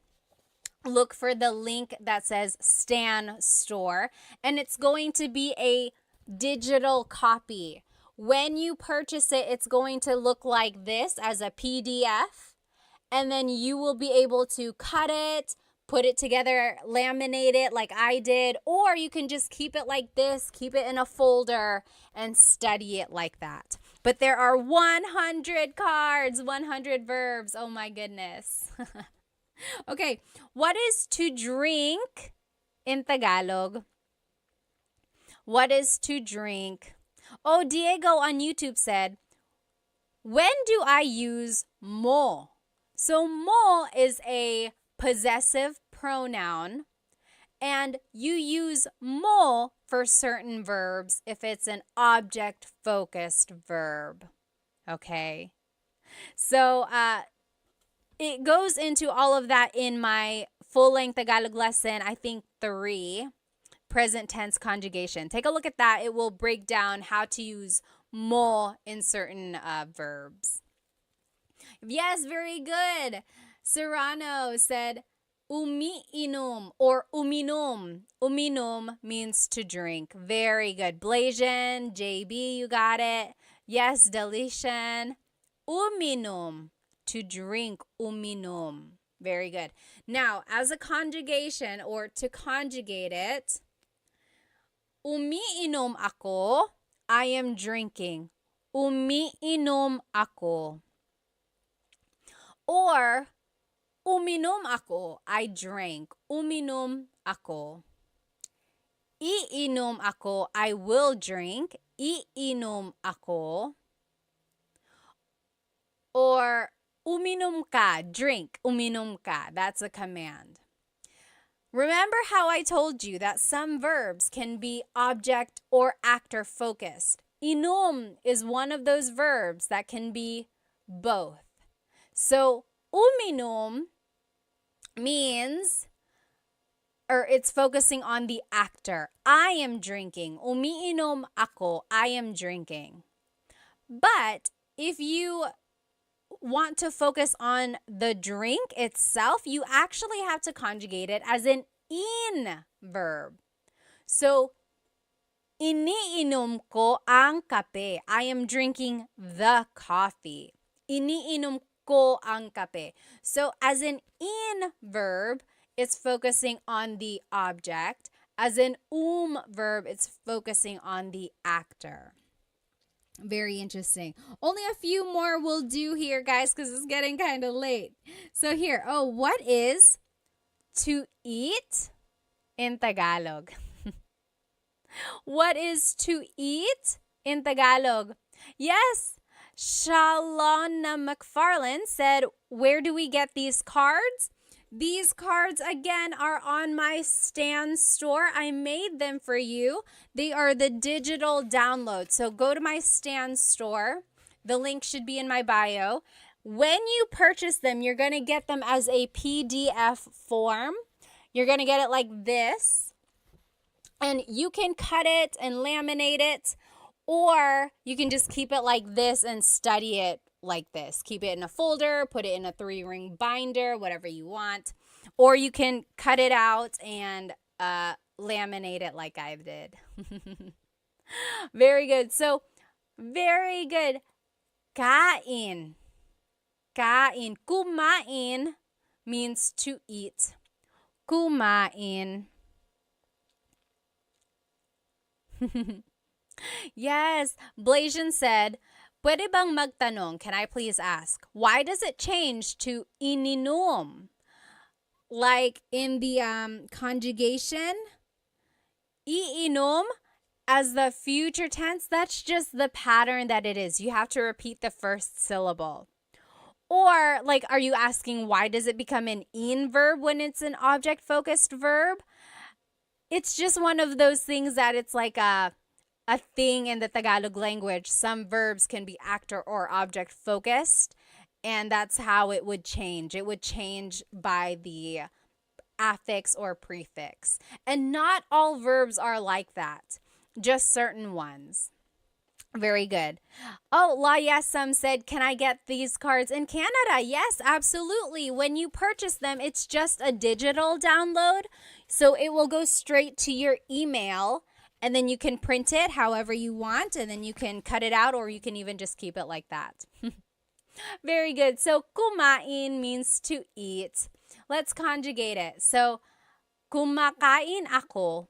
Look for the link that says Stan Store, and it's going to be a digital copy. When you purchase it, it's going to look like this as a PDF, and then you will be able to cut it, put it together, laminate it like I did, or you can just keep it like this, keep it in a folder, and study it like that. But there are 100 cards, 100 verbs. Oh my goodness. Okay, what is to drink in Tagalog? What is to drink? Oh, Diego on YouTube said, when do I use mo? So mo is a possessive pronoun, and you use mo for certain verbs if it's an object-focused verb. Okay? So, it goes into all of that in my full-length Tagalog lesson, I think 3, present tense conjugation. Take a look at that. It will break down how to use mo in certain verbs. Yes, very good. Serrano said, umiinom or uminom. Uminom means to drink. Very good. Blasian, JB, you got it. Yes, Delician. Uminom. To drink, uminom. Very good. Now, as a conjugation or to conjugate it, umiinom ako, I am drinking. Umiinom ako. Or, uminom ako, I drank. Uminom ako. Iinom ako, I will drink. Iinom ako. Or, uminom ka, drink, uminom ka. That's a command. Remember how I told you that some verbs can be object or actor focused. Inom is one of those verbs that can be both. So, uminom means, or it's focusing on the actor. I am drinking. Umiinom ako, I am drinking. But if you want to focus on the drink itself, you actually have to conjugate it as an in verb. So, iniinom ko ang kape. I am drinking the coffee. Iniinom ko ang kape. So, as an in verb, it's focusing on the object. As an verb, it's focusing on the actor. Very interesting. Only a few more will do here, guys, because it's getting kind of late. So here, what is to eat in Tagalog? What is to eat in Tagalog? Yes, Shalona McFarland said, where do we get these cards? These cards, again, are on my Stan store. I made them for you. They are the digital download. So go to my Stan store. The link should be in my bio. When you purchase them, you're going to get them as a PDF form. You're going to get it like this. And you can cut it and laminate it, or you can just keep it like this and study it like this. Keep it in a folder, put it in a 3-ring binder, whatever you want. Or you can cut it out and laminate it like I did. Very good. So, very good. Kain. Kain. Kumain means to eat. Kumain. Yes. Blasian said, pwede bang magtanong? Can I please ask? Why does it change to ininom? Like in the conjugation, iinom as the future tense, that's just the pattern that it is. You have to repeat the first syllable. Or, like, are you asking why does it become an in verb when it's an object-focused verb? It's just one of those things that it's like a thing in the Tagalog language. Some verbs can be actor or object focused, And that's how it would change. It would change by the affix or prefix. And not all verbs are like that, just certain ones. Very good. Oh, La Yesam said, can I get these cards in Canada? Yes, absolutely. When you purchase them, it's just a digital download. So it will go straight to your email, and then you can print it however you want, and then you can cut it out, or you can even just keep it like that. Very good. So kumain means to eat. Let's conjugate it. So kumakain ako.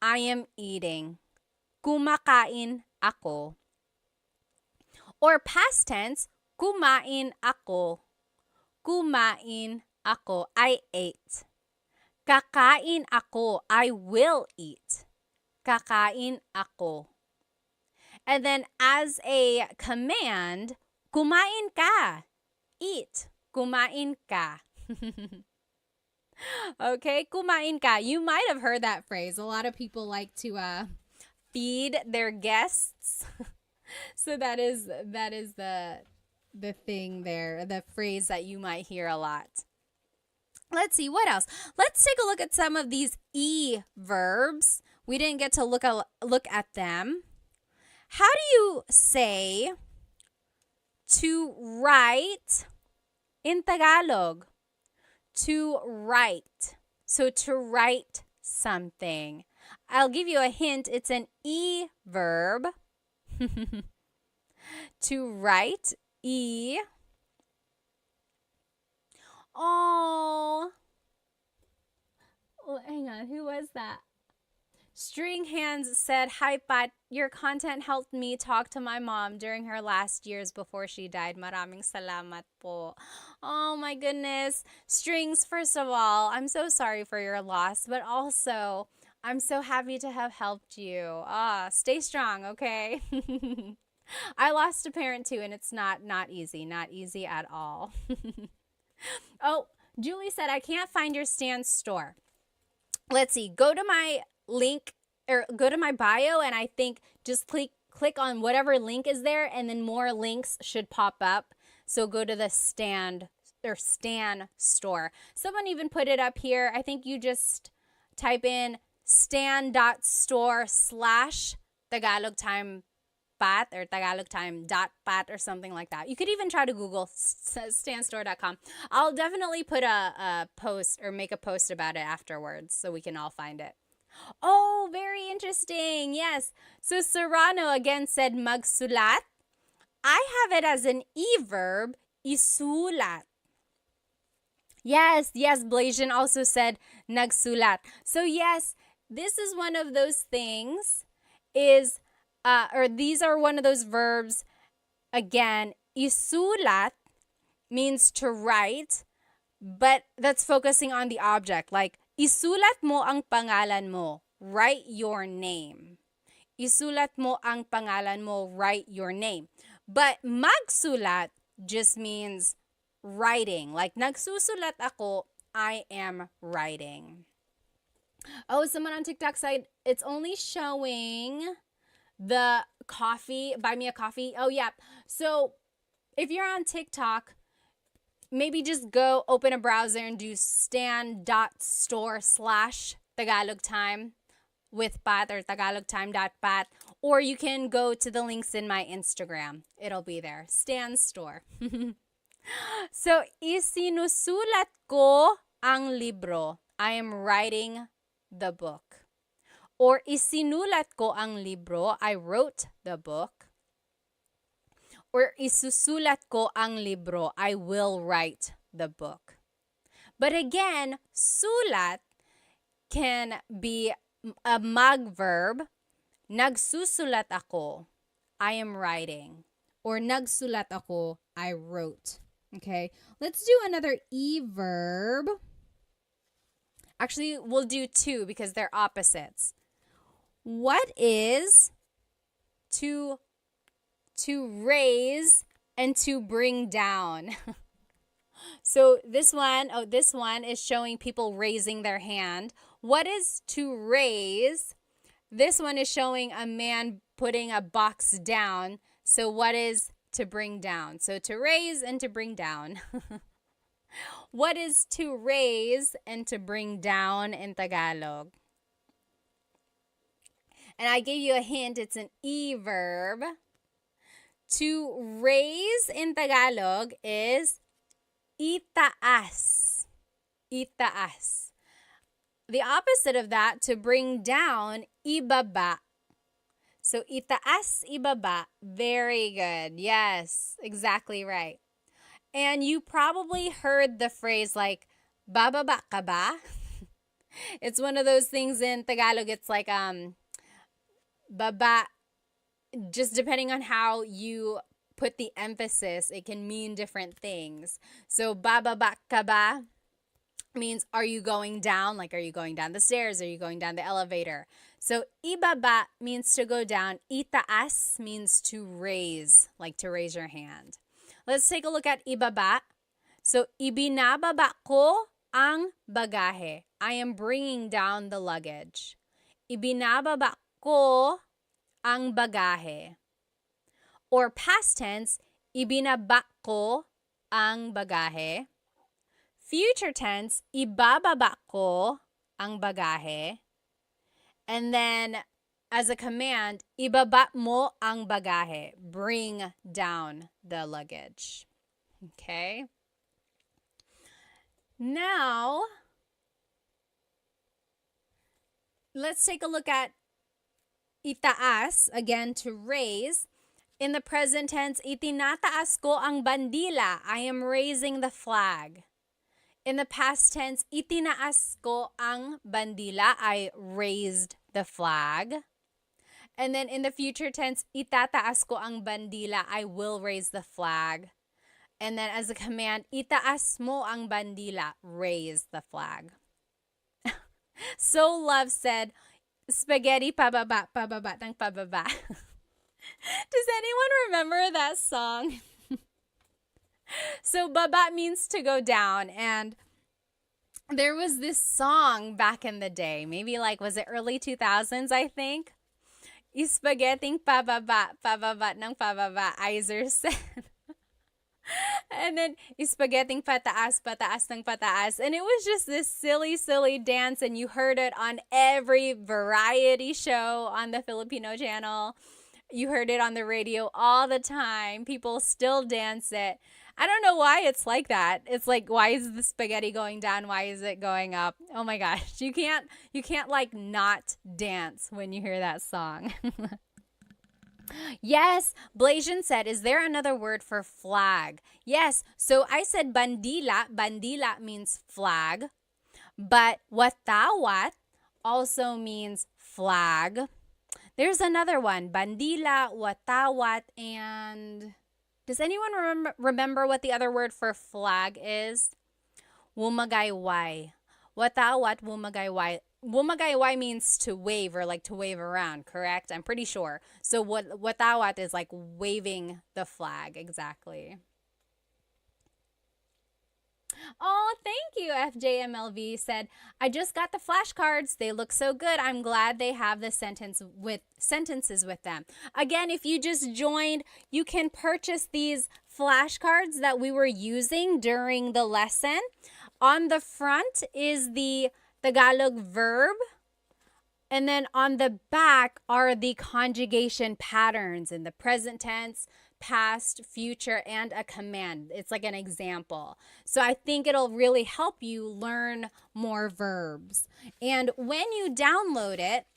I am eating. Kumakain ako. Or past tense, kumain ako. Kumain ako. I ate. Kakain ako. I will eat. Kakain ako. And then as a command, kumain ka. Eat. Kumain ka. Okay, kumain ka. You might have heard that phrase. A lot of people like to feed their guests. So that is the thing there, the phrase that you might hear a lot. Let's see, what else? Let's take a look at some of these verbs. We didn't get to look at them. How do you say to write in Tagalog? To write. So to write something. I'll give you a hint. It's an verb. To write, Oh, hang on. Who was that? String Hands said, hi, Pat. Your content helped me talk to my mom during her last years before she died. Maraming salamat po. Oh, my goodness. Strings, first of all, I'm so sorry for your loss, but also, I'm so happy to have helped you. Stay strong, okay? I lost a parent too, and it's not easy at all. Oh, Julie said, I can't find your Stan store. Let's see, go to my link or go to my bio, and I think just click on whatever link is there, and then more links should pop up. So go to the Stan store. Someone even put it up here. I think you just type in stan.store/Tagalog Time Pat or Tagalog Time.pat or something like that. You could even try to Google stanstore.com. I'll definitely put a post or make a post about it afterwards so we can all find it. Oh, very interesting. Yes. So Serrano again said magsulat. I have it as an verb, isulat. Yes, Blasian also said nagsulat. So yes, this is one of those things these are one of those verbs. Again, isulat means to write, but that's focusing on the object. Like, isulat mo ang pangalan mo. Write your name. Isulat mo ang pangalan mo. Write your name. But magsulat just means writing. Like, nagsusulat ako, I am writing. Oh, someone on TikTok said it's only showing the coffee, buy me a coffee. Oh, yeah. So if you're on TikTok, maybe just go open a browser and do stan.store/Tagalog Time with Pat or tagalogtime.pat, or you can go to the links in my Instagram. It'll be there. Stan Store. So, isinusulat ko ang libro. I am writing the book. Or isinulat ko ang libro. I wrote the book. Or isusulat ko ang libro. I will write the book. But again, sulat can be a mag-verb. Nagsusulat ako. I am writing. Or nagsulat ako. I wrote. Okay, let's do another verb. Actually, we'll do two because they're opposites. What is to raise and to bring down? So this one is showing people raising their hand. What is to raise? This one is showing a man putting a box down. So what is to bring down. So to raise and to bring down. What is to raise and to bring down in Tagalog? And I gave you a hint. It's an e-verb. To raise in Tagalog is itaas. Itaas. The opposite of that, to bring down, ibaba. So itaas, ibaba. Very good. Yes, exactly right. And you probably heard the phrase like, bababa ka ba? It's one of those things in Tagalog. It's like, baba, just depending on how you put the emphasis, it can mean different things. So bababa ka ba means, are you going down? Like, are you going down the stairs? Are you going down the elevator? So ibaba means to go down. Itaas means to raise, like to raise your hand. Let's take a look at ibaba. So ibinababa ko ang bagahe. I am bringing down the luggage. Ibinababa ko ang bagahe. Or past tense, ibinaba ko ang bagahe. Future tense, ibababa ko ang bagahe. And then as a command, ibaba mo ang bagahe. Bring down the luggage. Okay? Now, let's take a look at itaas, again, to raise. In the present tense, itinataas ko ang bandila. I am raising the flag. In the past tense, itinaas ko ang bandila. I raised the flag. And then in the future tense, itataas ko ang bandila. I will raise the flag. And then as a command, itaas mo ang bandila. Raise the flag. So Love said, spaghetti pababa, pababa, ng pababa. Does anyone remember that song? So baba means to go down, and there was this song back in the day, maybe like, was it early 2000s, I think? Spaghetti pababa, pababa ng pababa, Iser said. And then spaghetti pataas, pataas ng pataas. And it was just this silly, silly dance, and you heard it on every variety show on the Filipino channel. You heard it on the radio all the time. People still dance it. I don't know why it's like that. It's like, why is the spaghetti going down? Why is it going up? Oh my gosh. You can't like not dance when you hear that song. Yes, Blasian said, is there another word for flag? Yes, so I said bandila. Bandila means flag. But watawat also means flag. There's another one, bandila, watawat, and does anyone remember what the other word for flag is? Wumagayway. Watawat, wumagayway. Wumagayway means to wave, or like to wave around, correct? I'm pretty sure. So watawat is like waving the flag, exactly. Oh, thank you, FJMLV said, I just got the flashcards. They look so good. I'm glad they have the sentences with them. Again, if you just joined, you can purchase these flashcards that we were using during the lesson. On the front is the Tagalog verb, and then on the back are the conjugation patterns in the present tense, past, future, and a command. It's like an example. So I think it'll really help you learn more verbs. And when you download it,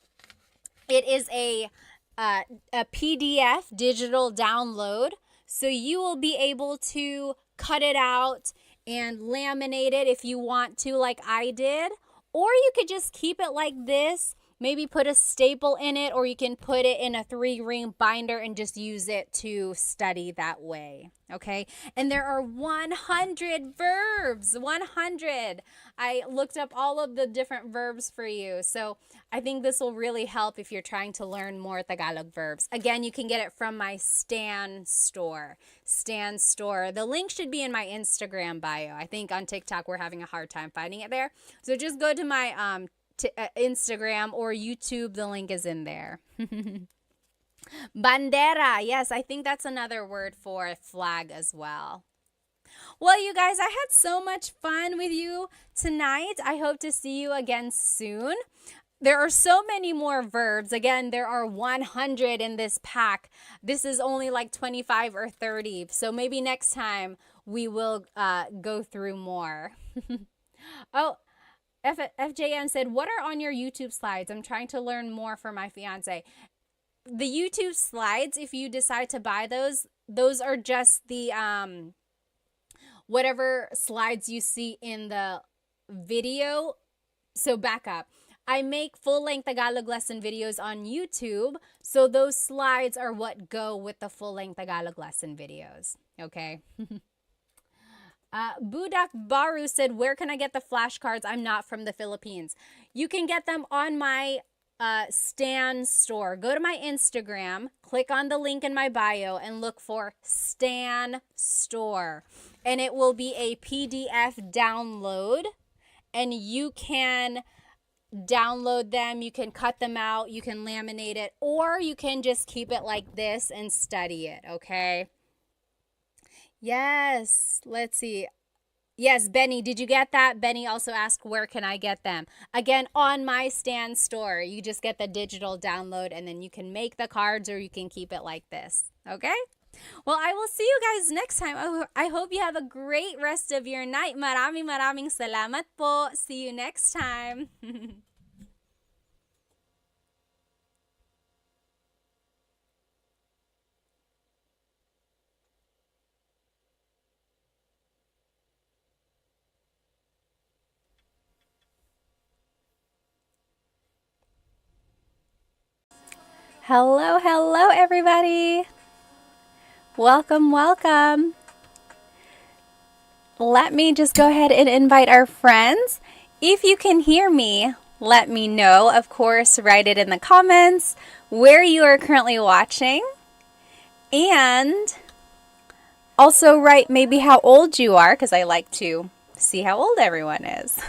it is a PDF digital download. So you will be able to cut it out and laminate it if you want to, like I did. Or you could just keep it like this. Maybe put a staple in it, or you can put it in a 3-ring binder and just use it to study that way, okay? And there are 100 verbs, 100. I looked up all of the different verbs for you, so I think this will really help if you're trying to learn more Tagalog verbs. Again, you can get it from my Stan store. Stan store. The link should be in my Instagram bio. I think on TikTok we're having a hard time finding it there. So just go to my Instagram or YouTube. The link is in there. Bandera. Yes, I think that's another word for flag as well. Well, you guys, I had so much fun with you tonight. I hope to see you again soon. There are so many more verbs. Again, there are 100 in this pack. This is only like 25 or 30. So maybe next time we will go through more. Oh, FJN said, what are on your YouTube slides? I'm trying to learn more for my fiance. The YouTube slides, if you decide to buy those are just the whatever slides you see in the video. So back up. I make full-length Tagalog lesson videos on YouTube, so those slides are what go with the full-length Tagalog lesson videos, okay? Budak Baru said, where can I get the flashcards? I'm not from the Philippines. You can get them on my Stan store. Go to my Instagram, click on the link in my bio, and look for Stan store. And it will be a PDF download, and you can download them, you can cut them out, you can laminate it, or you can just keep it like this and study it, okay? Yes, let's see. Yes, Benny, did you get that? Benny also asked, where can I get them? Again, on my Stan store. You just get the digital download, and then you can make the cards or you can keep it like this, okay? Well, I will see you guys next time. I hope you have a great rest of your night. Maraming salamat po. See you next time. Hello, everybody. Welcome. Let me just go ahead and invite our friends. If you can hear me, let me know. Of course, write it in the comments where you are currently watching. And also write maybe how old you are, because I like to see how old everyone is.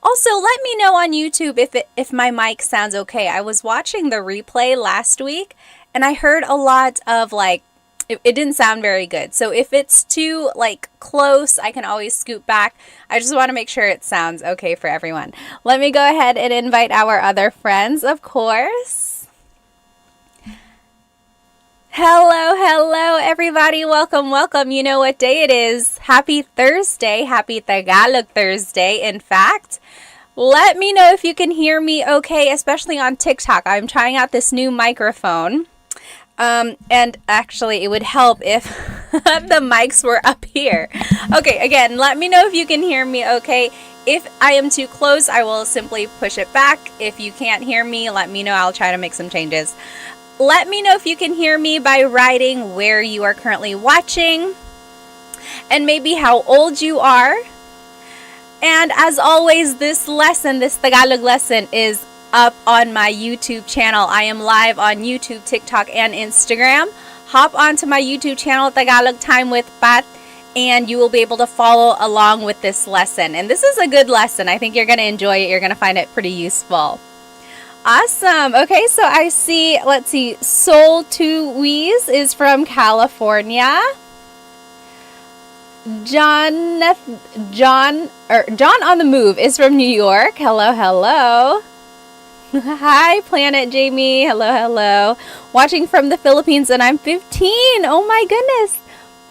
Also, let me know on YouTube if my mic sounds okay. I was watching the replay last week, and I heard a lot of it didn't sound very good. So if it's too close, I can always scoot back. I just want to make sure it sounds okay for everyone. Let me go ahead and invite our other friends, of course. Hello, everybody. Welcome. You know what day it is. Happy Thursday. Happy Tagalog Thursday, in fact. Let me know if you can hear me okay, especially on TikTok. I'm trying out this new microphone. And actually, it would help if the mics were up here. Okay, again, let me know if you can hear me okay. If I am too close, I will simply push it back. If you can't hear me, let me know. I'll try to make some changes. Let me know if you can hear me by writing where you are currently watching and maybe how old you are. And as always, this Tagalog lesson is up on my YouTube channel. I am live on YouTube, TikTok, and Instagram. Hop onto my YouTube channel, Tagalog Time with Pat, and you will be able to follow along with this lesson. And this is a good lesson. I think you're going to enjoy it. You're going to find it pretty useful. Awesome. Okay, so I see, let's see, Soul Tuiz is from California. John on the Move is from New York. Hello. Hi, Planet Jamie. Hello. Watching from the Philippines, and I'm 15. Oh my goodness.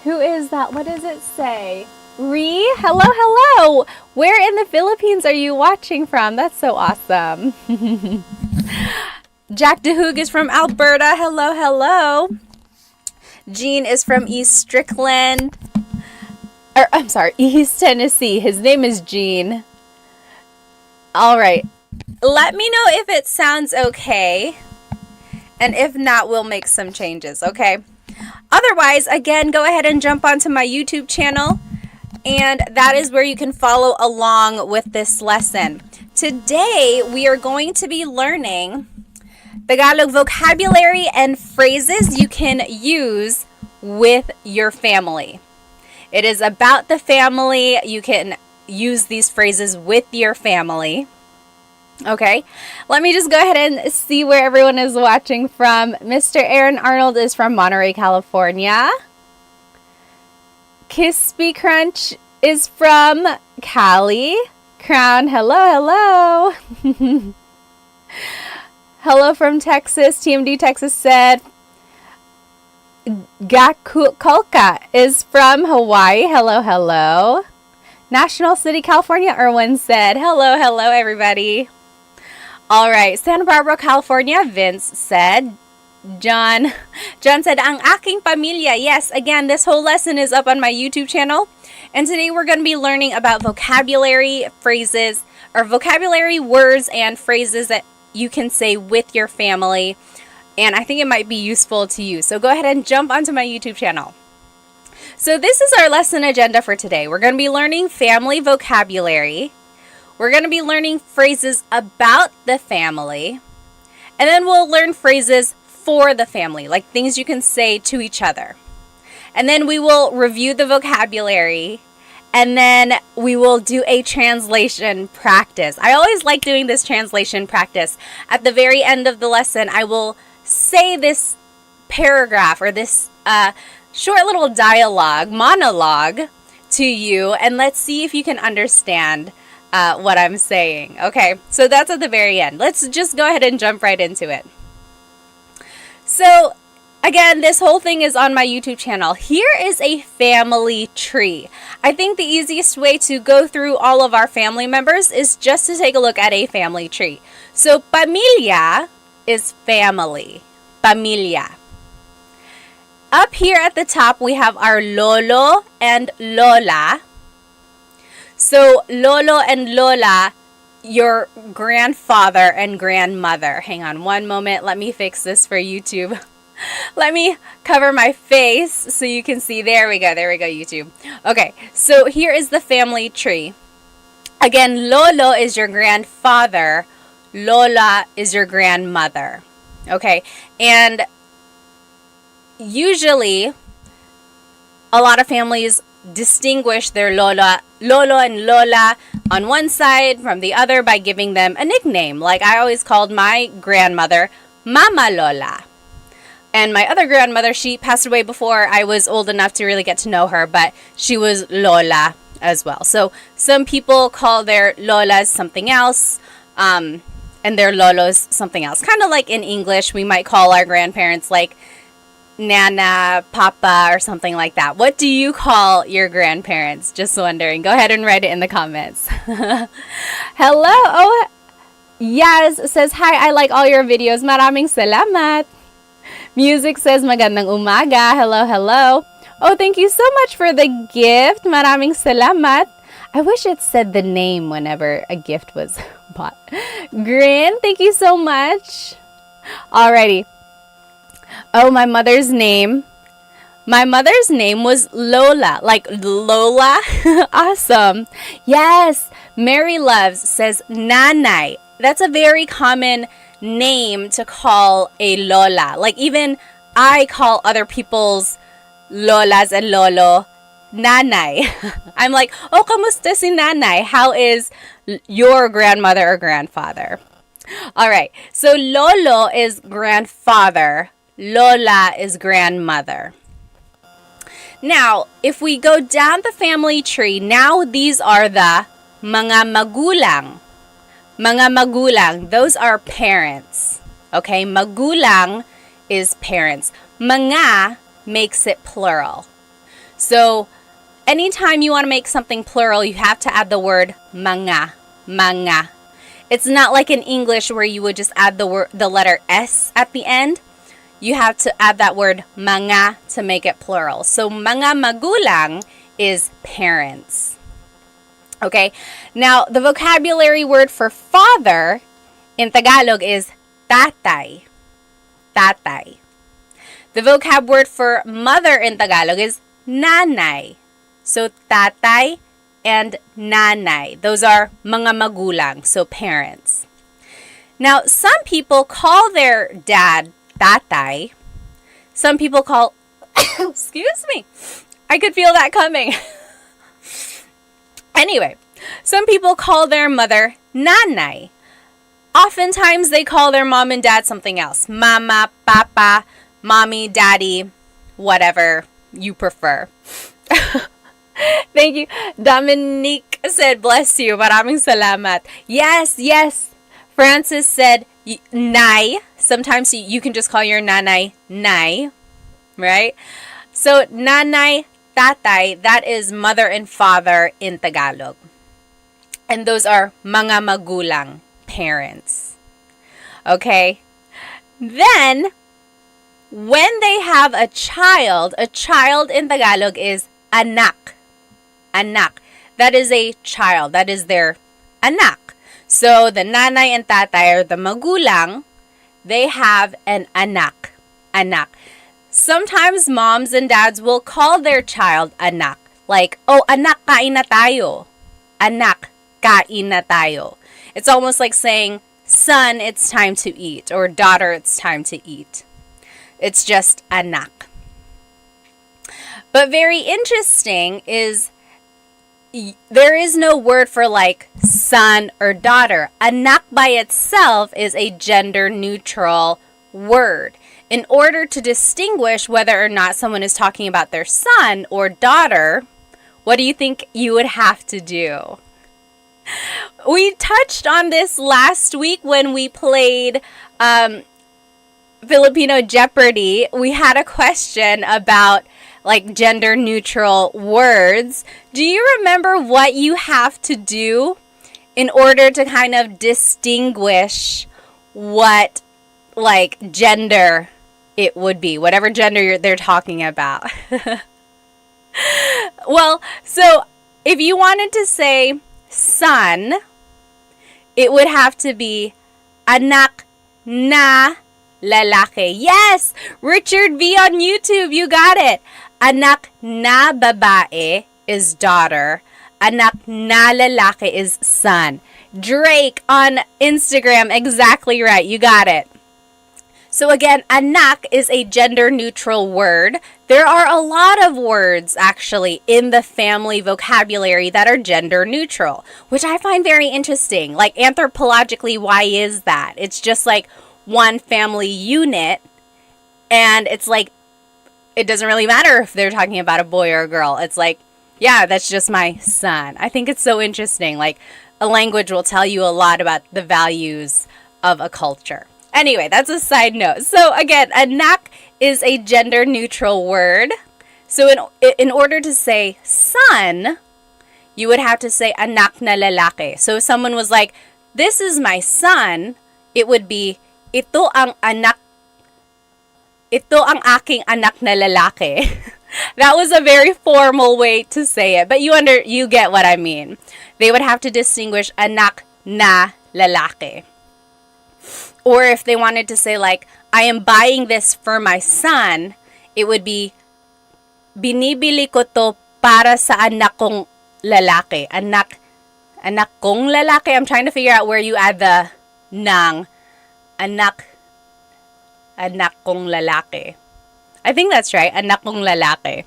Who is that? What does it say? Hello. Where in the Philippines are you watching from? That's so awesome. Jack DeHoog is from Alberta. Hello. Gene is from East Tennessee. His name is Gene. All right. Let me know if it sounds okay. And if not, we'll make some changes, okay? Otherwise, again, go ahead and jump onto my YouTube channel. And that is where you can follow along with this lesson. Today, we are going to be learning Tagalog vocabulary and phrases you can use with your family. It is about the family. You can use these phrases with your family. Okay, let me just go ahead and see where everyone is watching from. Mr. Aaron Arnold is from Monterey, California. Crispy Crunch is from Cali. Crown, hello, hello. Hello from Texas. TMD Texas said. Gakulka is from Hawaii. Hello, hello. National City, California, Erwin said. Hello, hello, everybody. All right, Santa Barbara, California, Vince said. John said, ang aking pamilya. Yes, again, this whole lesson is up on my YouTube channel. And today we're going to be learning about vocabulary phrases, or vocabulary words and phrases that you can say with your family. And I think it might be useful to you. So go ahead and jump onto my YouTube channel. So this is our lesson agenda for today. We're going to be learning family vocabulary. We're going to be learning phrases about the family. And then we'll learn phrases for the family, like things you can say to each other. And then we will review the vocabulary. And then we will do a translation practice. I always like doing this translation practice. At the very end of the lesson, I will say this paragraph or this short little monologue to you, and let's see if you can understand what I'm saying. Okay, so that's at the very end. Let's just go ahead and jump right into it. So again, this whole thing is on my YouTube channel. Here is a family tree. I think the easiest way to go through all of our family members is just to take a look at a family tree. So pamilya is family. Pamilya. Up here at the top, we have our lolo and lola. So lolo and lola, your grandfather and grandmother. Hang on one moment. Let me fix this for YouTube. Let me cover my face so you can see. There we go, YouTube. Okay, so here is the family tree. Again, lolo is your grandfather. Lola is your grandmother. Okay, and usually a lot of families distinguish their lolo and lola on one side from the other by giving them a nickname. Like I always called my grandmother Mama Lola. And my other grandmother, she passed away before I was old enough to really get to know her, but she was Lola as well. So some people call their Lolas something else, and their Lolos something else. Kind of like in English, we might call our grandparents like Nana, Papa, or something like that. What do you call your grandparents? Just wondering. Go ahead and write it in the comments. Hello. Oh, Yaz says, hi, I like all your videos. Maraming salamat. Music says, magandang umaga. Hello, hello. Oh, thank you so much for the gift. Maraming salamat. I wish it said the name whenever a gift was bought. Grin, thank you so much. Alrighty. Oh, my mother's name. My mother's name was Lola. Like Lola? Awesome. Yes. Mary Loves says, Nanay. That's a very common name to call a lola. Like even I call other people's lolas and lolo nanay. I'm like, oh, kamusta si nanay? How is your grandmother or grandfather? All right, so lolo is grandfather, lola is grandmother. Now, if we go down the family tree, now these are the mga magulang. Mga magulang, those are parents. Okay, magulang is parents. Mga makes it plural. So, anytime you want to make something plural, you have to add the word mga. Mga. It's not like in English where you would just add the letter S at the end. You have to add that word mga to make it plural. So, mga magulang is parents. Okay, now the vocabulary word for father in Tagalog is tatay. Tatay. The vocab word for mother in Tagalog is nanay. So tatay and nanay. Those are mga magulang, so parents. Now, some people call their dad tatay. Some people call, excuse me, I could feel that coming. Anyway, some people call their mother nanay. oftentimes they call their mom and dad something else. Mama, papa, mommy, daddy, whatever you prefer. Thank you. Dominique said, bless you. Maraming salamat. Yes, yes. Francis said, nay. Sometimes you can just call your nanay, nay. Right? So, nanay, tatay, that is mother and father in Tagalog. And those are mga magulang, parents. Okay? Then, when they have a child in Tagalog is anak. Anak. That is a child. That is their anak. So, the nanay and tatay are the magulang. They have an anak. Anak. Sometimes moms and dads will call their child anak. Like, oh, anak, kain na tayo. Anak, kain na tayo. It's almost like saying, son, it's time to eat. Or daughter, it's time to eat. It's just anak. But very interesting is there is no word for like son or daughter. Anak by itself is a gender neutral word. In order to distinguish whether or not someone is talking about their son or daughter, what do you think you would have to do? We touched on this last week when we played Filipino Jeopardy. We had a question about like gender neutral words. Do you remember what you have to do in order to kind of distinguish what like gender it would be, whatever gender they're talking about? Well, so if you wanted to say son, it would have to be anak na lalaki. Yes! Richard V on YouTube, you got it. Anak na babae is daughter. Anak na lalaki is son. Drake on Instagram, exactly right. You got it. So again, anak is a gender-neutral word. There are a lot of words, actually, in the family vocabulary that are gender-neutral, which I find very interesting. Like, anthropologically, why is that? It's just like one family unit, and it's like, it doesn't really matter if they're talking about a boy or a girl. It's like, yeah, that's just my son. I think it's so interesting. Like, a language will tell you a lot about the values of a culture. Anyway, that's a side note. So again, anak is a gender-neutral word. So in order to say son, you would have to say anak na lalaki. So if someone was like, this is my son, it would be, ito ang aking anak na lalaki. That was a very formal way to say it, but you get what I mean. They would have to distinguish anak na lalaki. Or if they wanted to say like, I am buying this for my son, it would be, binibili ko to para sa anak kong lalaki. Anak kong lalaki. I'm trying to figure out where you add the nang. Anak kong lalaki. I think that's right. Anak kong lalaki.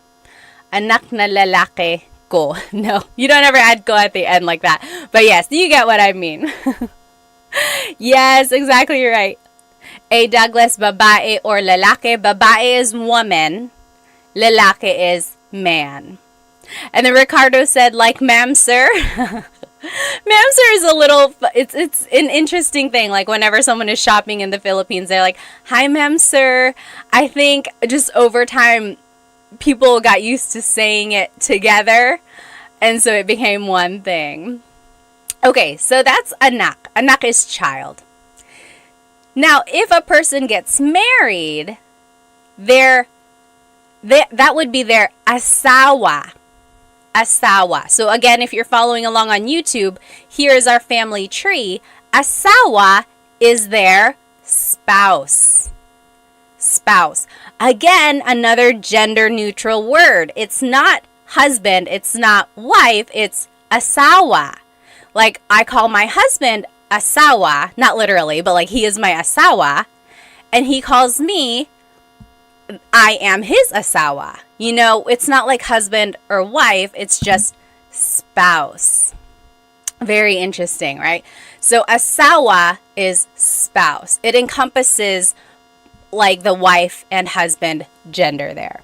Anak na lalaki ko. No, you don't ever add ko at the end like that. But yes, you get what I mean. Yes, exactly right. A Douglas, babae or lalaki. Babae is woman. Lalaki is man. And then Ricardo said, like, ma'am, sir. Ma'am, sir is a little, it's an interesting thing. Like, whenever someone is shopping in the Philippines, they're like, hi, ma'am, sir. I think just over time, people got used to saying it together. And so it became one thing. Okay, so that's anak. Anak is child. Now, if a person gets married, that would be their asawa. Asawa. So again, if you're following along on YouTube, here is our family tree. Asawa is their spouse. Spouse. Again, another gender-neutral word. It's not husband, it's not wife, it's asawa. Like, I call my husband asawa, not literally, but like he is my asawa, and he calls me, I am his asawa. You know, it's not like husband or wife, it's just spouse. Very interesting, right? So asawa is spouse. It encompasses like the wife and husband gender there.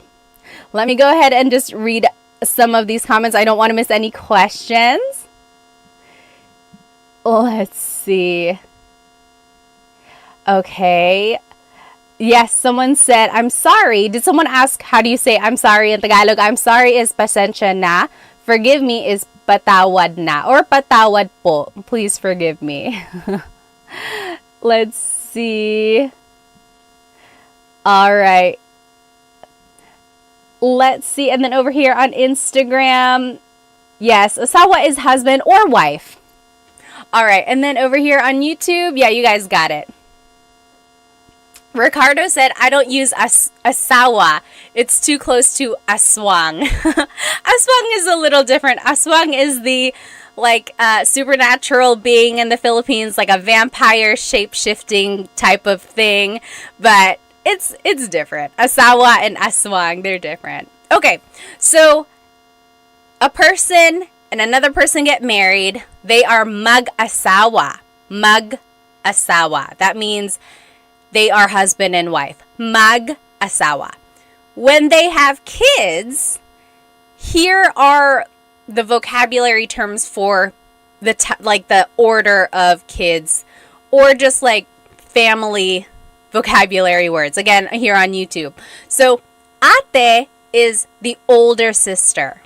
Let me go ahead and just read some of these comments. I don't want to miss any questions. Let's see. Okay. Yes, someone said, I'm sorry. Did someone ask, how do you say I'm sorry in Tagalog? I'm sorry is pasensya na. Forgive me is patawad na or patawad po. Please forgive me. Let's see. All right. Let's see. And then over here on Instagram, yes, asawa is husband or wife. All right. And then over here on YouTube, yeah, you guys got it. Ricardo said, I don't use asawa. It's too close to aswang. Aswang is a little different. Aswang is the supernatural being in the Philippines, like a vampire shape-shifting type of thing. But it's different. Asawa and aswang, they're different. Okay, so a person and another person get married. They are mag-asawa. Mag-asawa. That means they are husband and wife. Mag-asawa. When they have kids, here are the vocabulary terms for the order of kids, or just like family vocabulary words. Again, here on YouTube. So, ate is the older sister.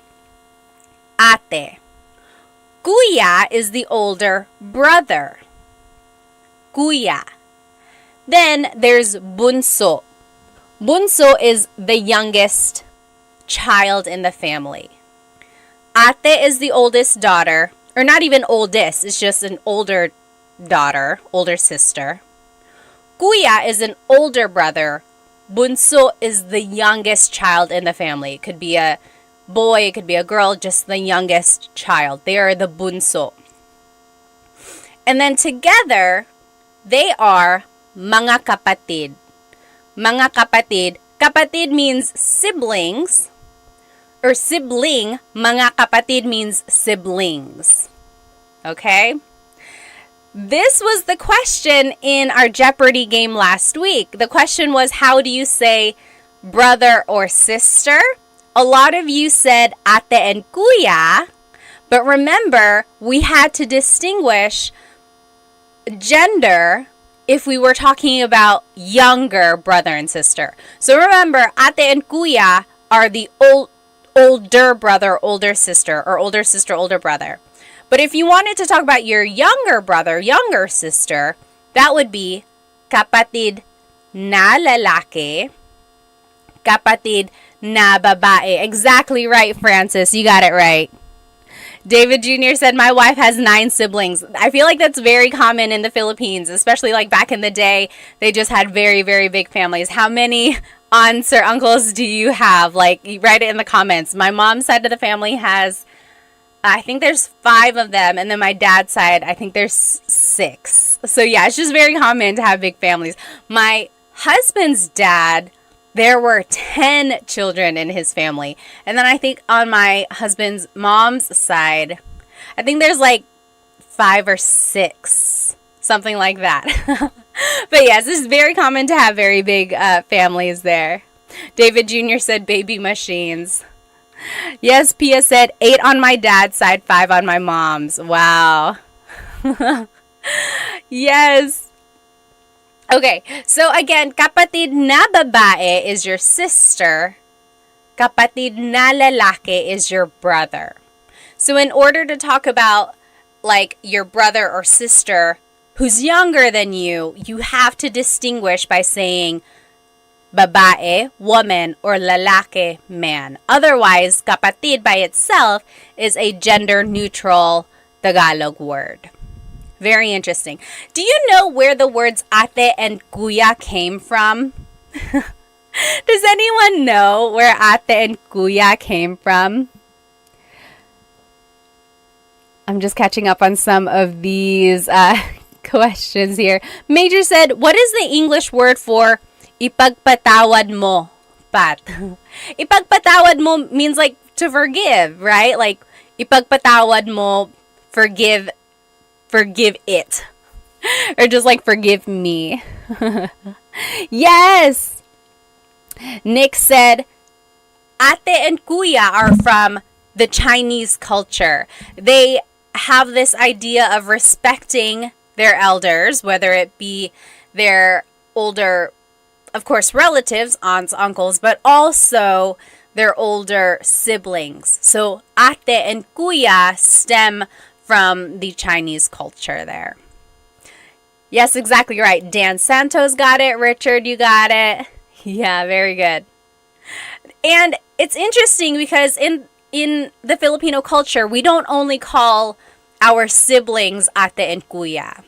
Ate. Kuya is the older brother. Kuya. Then there's bunso. Bunso is the youngest child in the family. Ate is the oldest daughter, or not even oldest, it's just an older daughter, older sister. Kuya is an older brother. Bunso is the youngest child in the family. It could be a boy, it could be a girl, just the youngest child. They are the bunso. And then together, they are mga kapatid. Mga kapatid. Kapatid means siblings. Or sibling. Mga kapatid means siblings. Okay? This was the question in our Jeopardy game last week. The question was, how do you say brother or sister? A lot of you said ate and kuya. But remember, we had to distinguish gender if we were talking about younger brother and sister. So remember, ate and kuya are the older brother, older sister, or older sister, older brother. But if you wanted to talk about your younger brother, younger sister, that would be kapatid na lalaki, kapatid na babae. Exactly right, Francis. You got it right. David Jr. said, my wife has 9 siblings. I feel like that's very common in the Philippines, especially like back in the day. They just had very, very big families. How many aunts or uncles do you have? Like, write it in the comments. My mom's side of the family has, I think there's 5 of them. And then my dad's side, I think there's 6. So yeah, it's just very common to have big families. My husband's dad, there were 10 children in his family. And then I think on my husband's mom's side, I think there's like 5 or 6, something like that. But yes, it's very common to have very big families there. David Jr. said baby machines. Yes, Pia said 8 on my dad's side, 5 on my mom's. Wow. Yes. Okay, so again, kapatid na babae is your sister. Kapatid na lalaki is your brother. So in order to talk about like your brother or sister who's younger than you have to distinguish by saying babae, woman, or lalaki, man. Otherwise, kapatid by itself is a gender-neutral Tagalog word. Very interesting. Do you know where the words ate and kuya came from? Does anyone know where ate and kuya came from? I'm just catching up on some of these questions here. Major said, what is the English word for ipagpatawad mo, Pat? Ipagpatawad mo means like to forgive, right? Like ipagpatawad mo, forgive forgive it. Or just like forgive me. Yes! Nick said, ate and kuya are from the Chinese culture. They have this idea of respecting their elders, whether it be their older, of course, relatives, aunts, uncles, but also their older siblings. So ate and kuya stem from the Chinese culture there. Yes, exactly right. Dan Santos got it. Richard, you got it. Yeah, very good. And it's interesting because in the Filipino culture, we don't only call our siblings ate and kuya.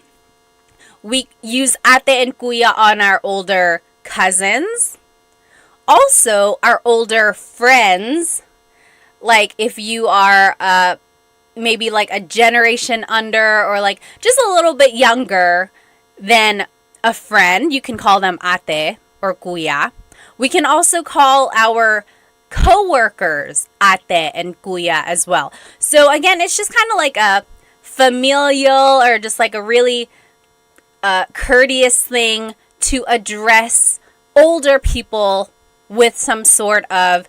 We use ate and kuya on our older cousins. Also, our older friends. Like if you are maybe like a generation under or like just a little bit younger than a friend, you can call them ate or kuya. We can also call our co-workers ate and kuya as well. So again, it's just kind of like a familial or just like a really courteous thing to address older people with some sort of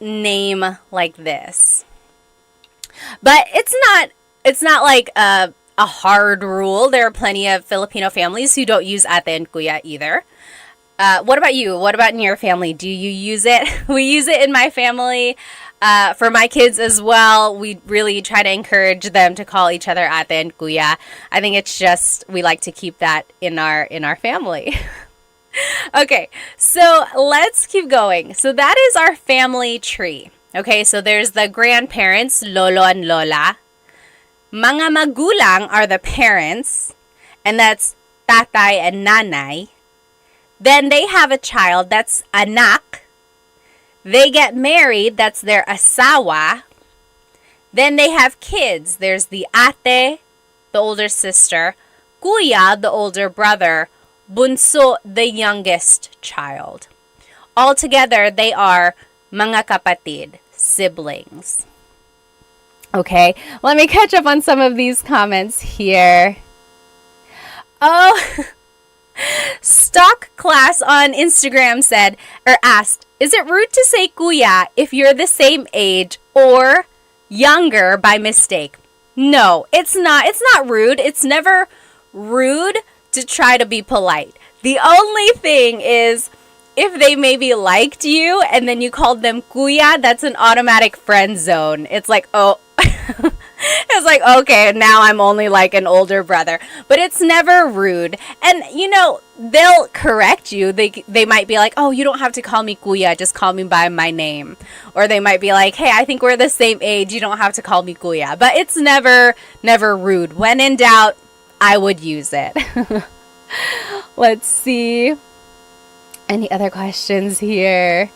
name like this. But it's not like a hard rule. There are plenty of Filipino families who don't use ate and kuya either. What about you? What about in your family? Do you use it? We use it in my family. For my kids as well, we really try to encourage them to call each other ate and kuya. I think it's just we like to keep that in our family. Okay, so let's keep going. So that is our family tree. Okay, so there's the grandparents, lolo and lola. Mga magulang are the parents, and that's tatay and nanay. Then they have a child, that's anak. They get married, that's their asawa. Then they have kids. There's the ate, the older sister, kuya, the older brother, bunso, the youngest child. Altogether, they are mga kapatid, siblings. Okay, let me catch up on some of these comments here. Oh, Stock Class on Instagram said, or asked, is it rude to say kuya if you're the same age or younger by mistake? No, it's not. It's not rude. It's never rude to try to be polite. The only thing is if they maybe liked you and then you called them kuya, that's an automatic friend zone. It's like, oh, it's like, okay, now I'm only like an older brother. But it's never rude. And, you know, they'll correct you. They might be like, oh, you don't have to call me kuya. Just call me by my name. Or they might be like, hey, I think we're the same age. You don't have to call me kuya. But it's never rude. When in doubt, I would use it. Let's see. Any other questions here?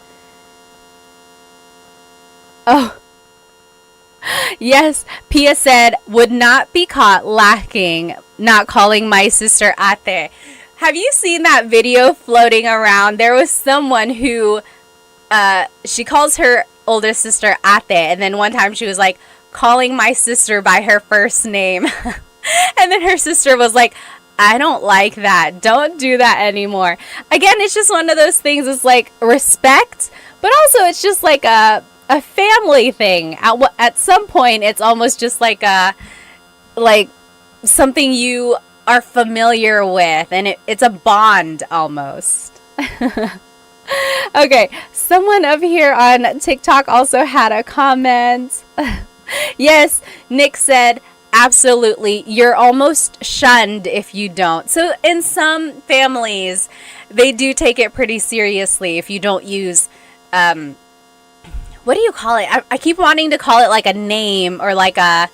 Oh. Yes, Pia said, would not be caught lacking, not calling my sister ate. Have you seen that video floating around? There was someone who, she calls her older sister ate, and then one time she was like, calling my sister by her first name. And then her sister was like, I don't like that. Don't do that anymore. Again, it's just one of those things. It's like respect, but also it's just like a family thing. At some point, it's almost just like something you are familiar with, and it's a bond almost. Okay, someone up here on TikTok also had a comment. Yes, Nick said, absolutely, you're almost shunned if you don't. So in some families, they do take it pretty seriously if you don't use, what do you call it? I keep wanting to call it like a name or like a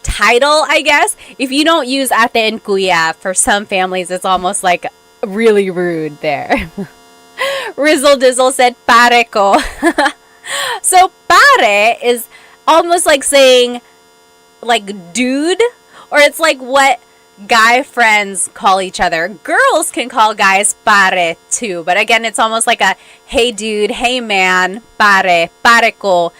title, I guess. If you don't use ate and kuya, for some families, it's almost like really rude there. Rizzle Dizzle said, pare ko. So pare is almost like saying like dude, or it's like what guy friends call each other. Girls can call guys pare too, but again, it's almost like a hey dude, hey man, pare ko.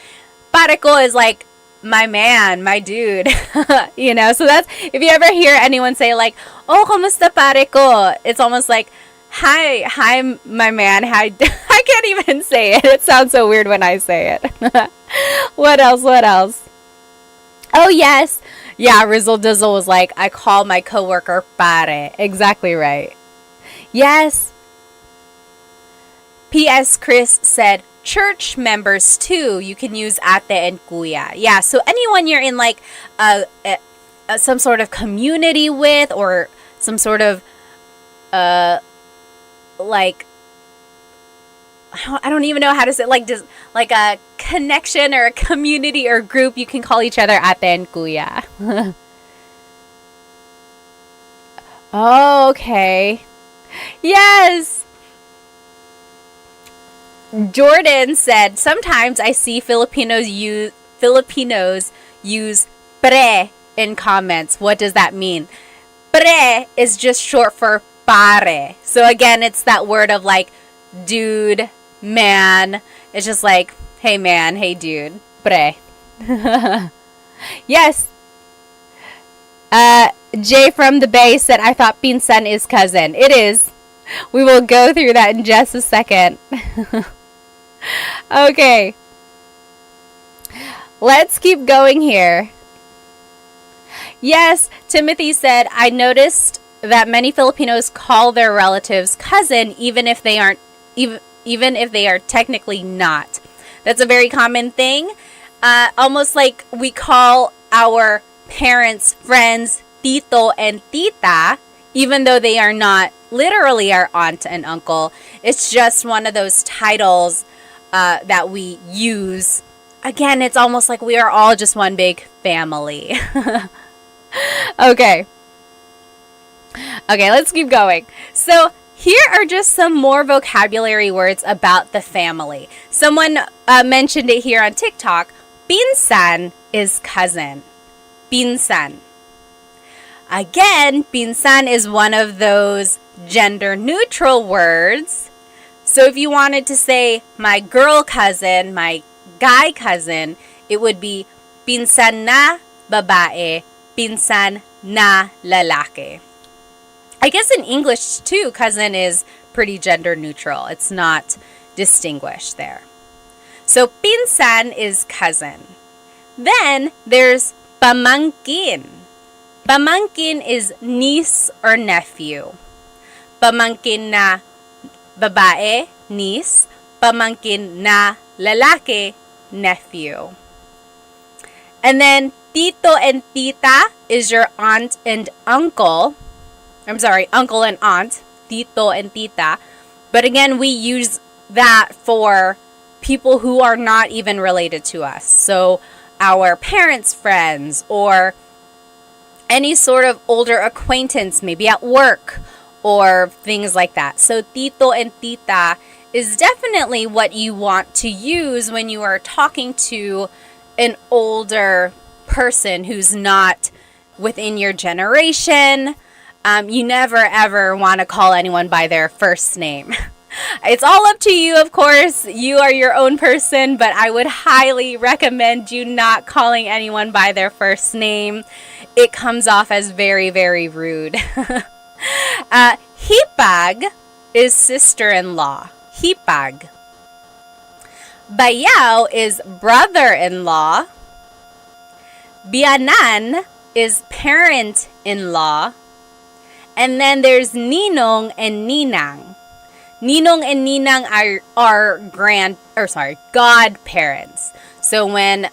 Pare ko is like my man, my dude. So that's, if you ever hear anyone say like, oh, kamusta pare ko? It's almost like, hi, my man. Hi. I can't even say it. It sounds so weird when I say it. What else? Oh, yes. Yeah, Rizzle Dizzle was like, I call my coworker pare. Exactly right. Yes. P.S. Chris said, church members too, you can use ate and kuya. Yeah, so anyone you're in like some sort of community with, or some sort of like, I don't even know how to say it, like just like a connection or a community or group, you can call each other ate and kuya. Oh, okay. Yes. Jordan said, sometimes I see Filipinos use pre in comments. What does that mean? Pre is just short for pare. So again, it's that word of like dude, man. It's just like, hey man, hey dude, pre. Yes. Jay from the Bay said, I thought pinsan is cousin. It is. We will go through that in just a second. Okay. Let's keep going here. Yes, Timothy said, I noticed that many Filipinos call their relatives cousin even if they aren't, even if they are technically not. That's a very common thing. Almost like we call our parents' friends tito and tita, even though they are not literally our aunt and uncle. It's just one of those titles that we use. Again, it's almost like we are all just one big family. Okay, let's keep going. So here are just some more vocabulary words about the family. Someone mentioned it here on TikTok. Pinsan is cousin. Pinsan. Again, pinsan is one of those gender neutral words. So if you wanted to say my girl cousin, my guy cousin, it would be pinsan na babae, pinsan na lalaki. I guess in English too, cousin is pretty gender neutral. It's not distinguished there. So pinsan is cousin. Then there's pamangkin. Pamangkin is niece or nephew. Pamangkin na babae, niece. Pamangkin na lalaki, nephew. And then tito and tita is your aunt and uncle. I'm sorry, uncle and aunt. Tito and tita. But again, we use that for people who are not even related to us. So our parents' friends, or any sort of older acquaintance, maybe at work or things like that. So tito and tita is definitely what you want to use when you are talking to an older person who's not within your generation. You never ever want to call anyone by their first name. It's all up to you, of course. You are your own person, but I would highly recommend you not calling anyone by their first name. It comes off as very, very rude. Hipag is sister-in-law. Hipag. Bayaw is brother-in-law. Bianan is parent-in-law. And then there's ninong and ninang. Ninong and ninang are godparents. So when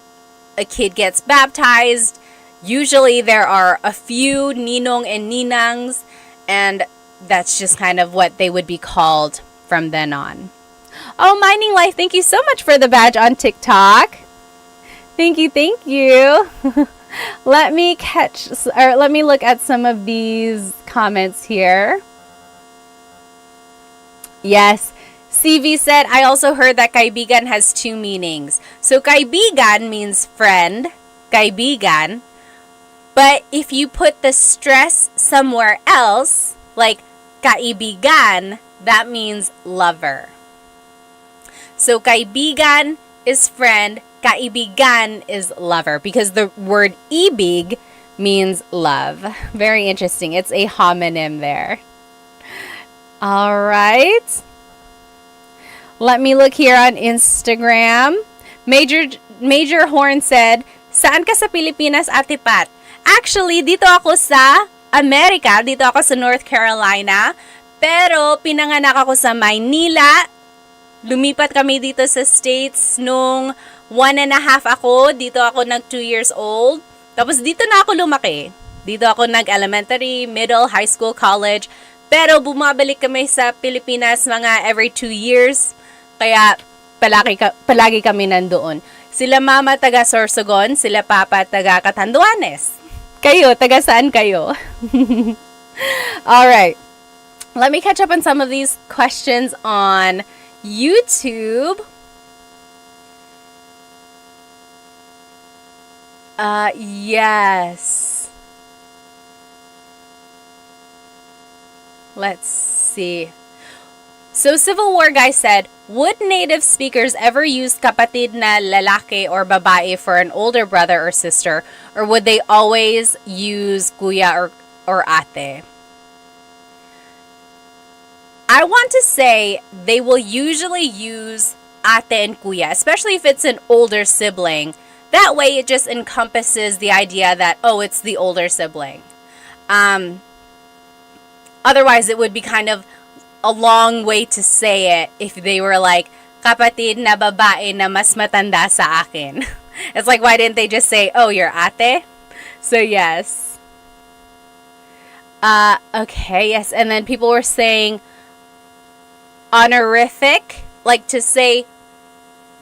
a kid gets baptized, usually there are a few ninong and ninangs, and that's just kind of what they would be called from then on. Oh, Mining Life, thank you so much for the badge on TikTok. Thank you. Let me look at some of these comments here. Yes, CV said, I also heard that kaibigan has two meanings. So kaibigan means friend, kaibigan. But if you put the stress somewhere else, like kaibigan, that means lover. So kaibigan is friend, kaibigan is lover because the word ibig means love. Very interesting. It's a homonym there. All right. Let me look here on Instagram. Major Horn said, "Saan ka sa Pilipinas, Ate Pat?" Actually, dito ako sa Amerika. Dito ako sa North Carolina. Pero pinanganak ako sa Maynila. Lumipat kami dito sa States nung 1.5 ako. Dito ako nag 2 years old. Tapos dito na ako lumaki. Dito ako nag-elementary, middle, high school, college. Pero bumabalik kami sa Pilipinas mga every 2 years. Kaya palagi kami nandoon. Sila mama taga Sorsogon, sila papa taga Catanduanes. Kayo, taga saan kayo? Alright. Let me catch up on some of these questions on YouTube. Yes. Let's see. So Civil War Guy said, would native speakers ever use kapatid na lalaki or babae for an older brother or sister, or would they always use kuya or ate? I want to say they will usually use ate and kuya, especially if it's an older sibling. That way it just encompasses the idea that, oh, it's the older sibling. Otherwise, it would be kind of a long way to say it if they were like, kapatid na babae na mas matanda sa akin. It's like, why didn't they just say, oh, you're ate? So, yes. Okay, yes. And then people were saying honorific, like to say,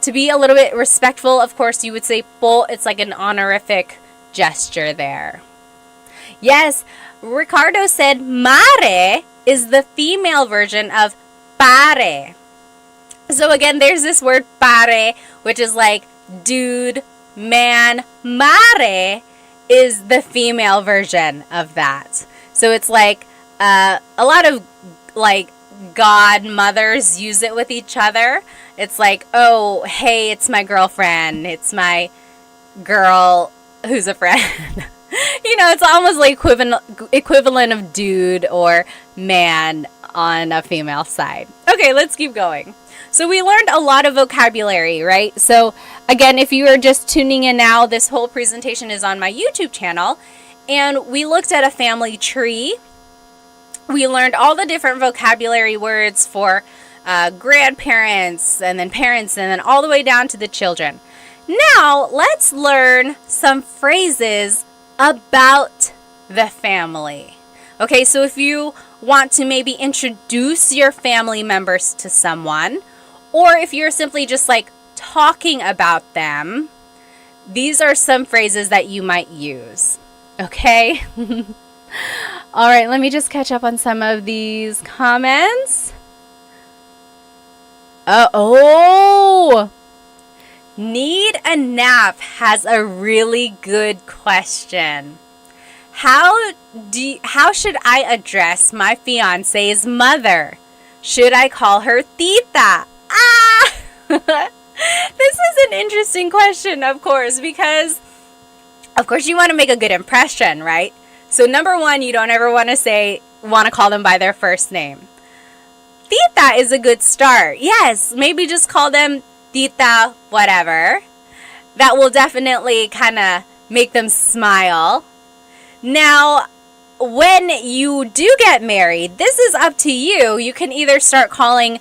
to be a little bit respectful, of course, you would say po. It's like an honorific gesture there. Yes, Ricardo said mare is the female version of pare. So again, there's this word pare, which is like dude, man. Mare is the female version of that. So it's like a lot of like godmothers use it with each other. It's like, oh, hey, it's my girlfriend. It's my girl who's a friend. You know, it's almost like equivalent of dude or man on a female side. Okay, let's keep going. So we learned a lot of vocabulary, right? So again, if you are just tuning in now, this whole presentation is on my YouTube channel. And we looked at a family tree. We learned all the different vocabulary words for grandparents and then parents and then all the way down to the children. Now, let's learn some phrases about the family. Okay, so if you want to maybe introduce your family members to someone, or if you're simply just like talking about them, these are some phrases that you might use. Okay? All right, let me just catch up on some of these comments. Need a Nap has a really good question. How should I address my fiance's mother? Should I call her tita? This is an interesting question, of course, because of course you want to make a good impression, right? So number one, you don't ever want to call them by their first name. Tita is a good start. Yes, maybe just call them tita, whatever. That will definitely kind of make them smile. Now, when you do get married, this is up to you. You can either start calling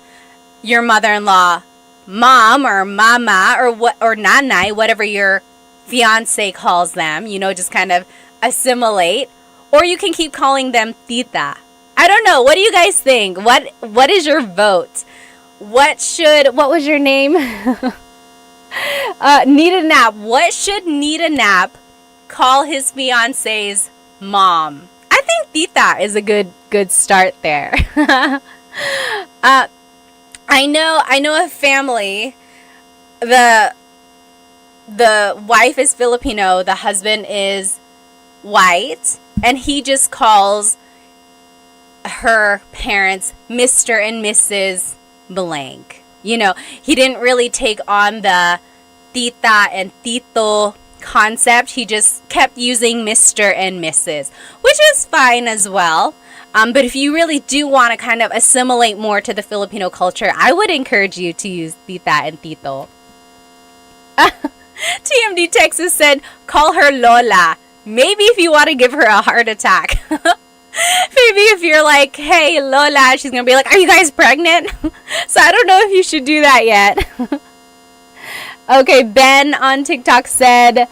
your mother-in-law mom or mama or nanay, whatever your fiance calls them, you know, just kind of assimilate, or you can keep calling them tita. I don't know. What do you guys think? What is your vote? What was your name? Need a Nap. What should Need a Nap call his fiance's mom? I think tita is a good start there. I know a family. The wife is Filipino, the husband is white, and he just calls her parents Mr. and Mrs. blank. You know, he didn't really take on the tita and tito concept. He just kept using Mr. and Mrs., which is fine as well. But if you really do want to kind of assimilate more to the Filipino culture, I would encourage you to use tita and tito. TMD Texas said, call her Lola. Maybe if you want to give her a heart attack. Maybe if you're like, hey, Lola, she's going to be like, are you guys pregnant? So I don't know if you should do that yet. Okay, Ben on TikTok said,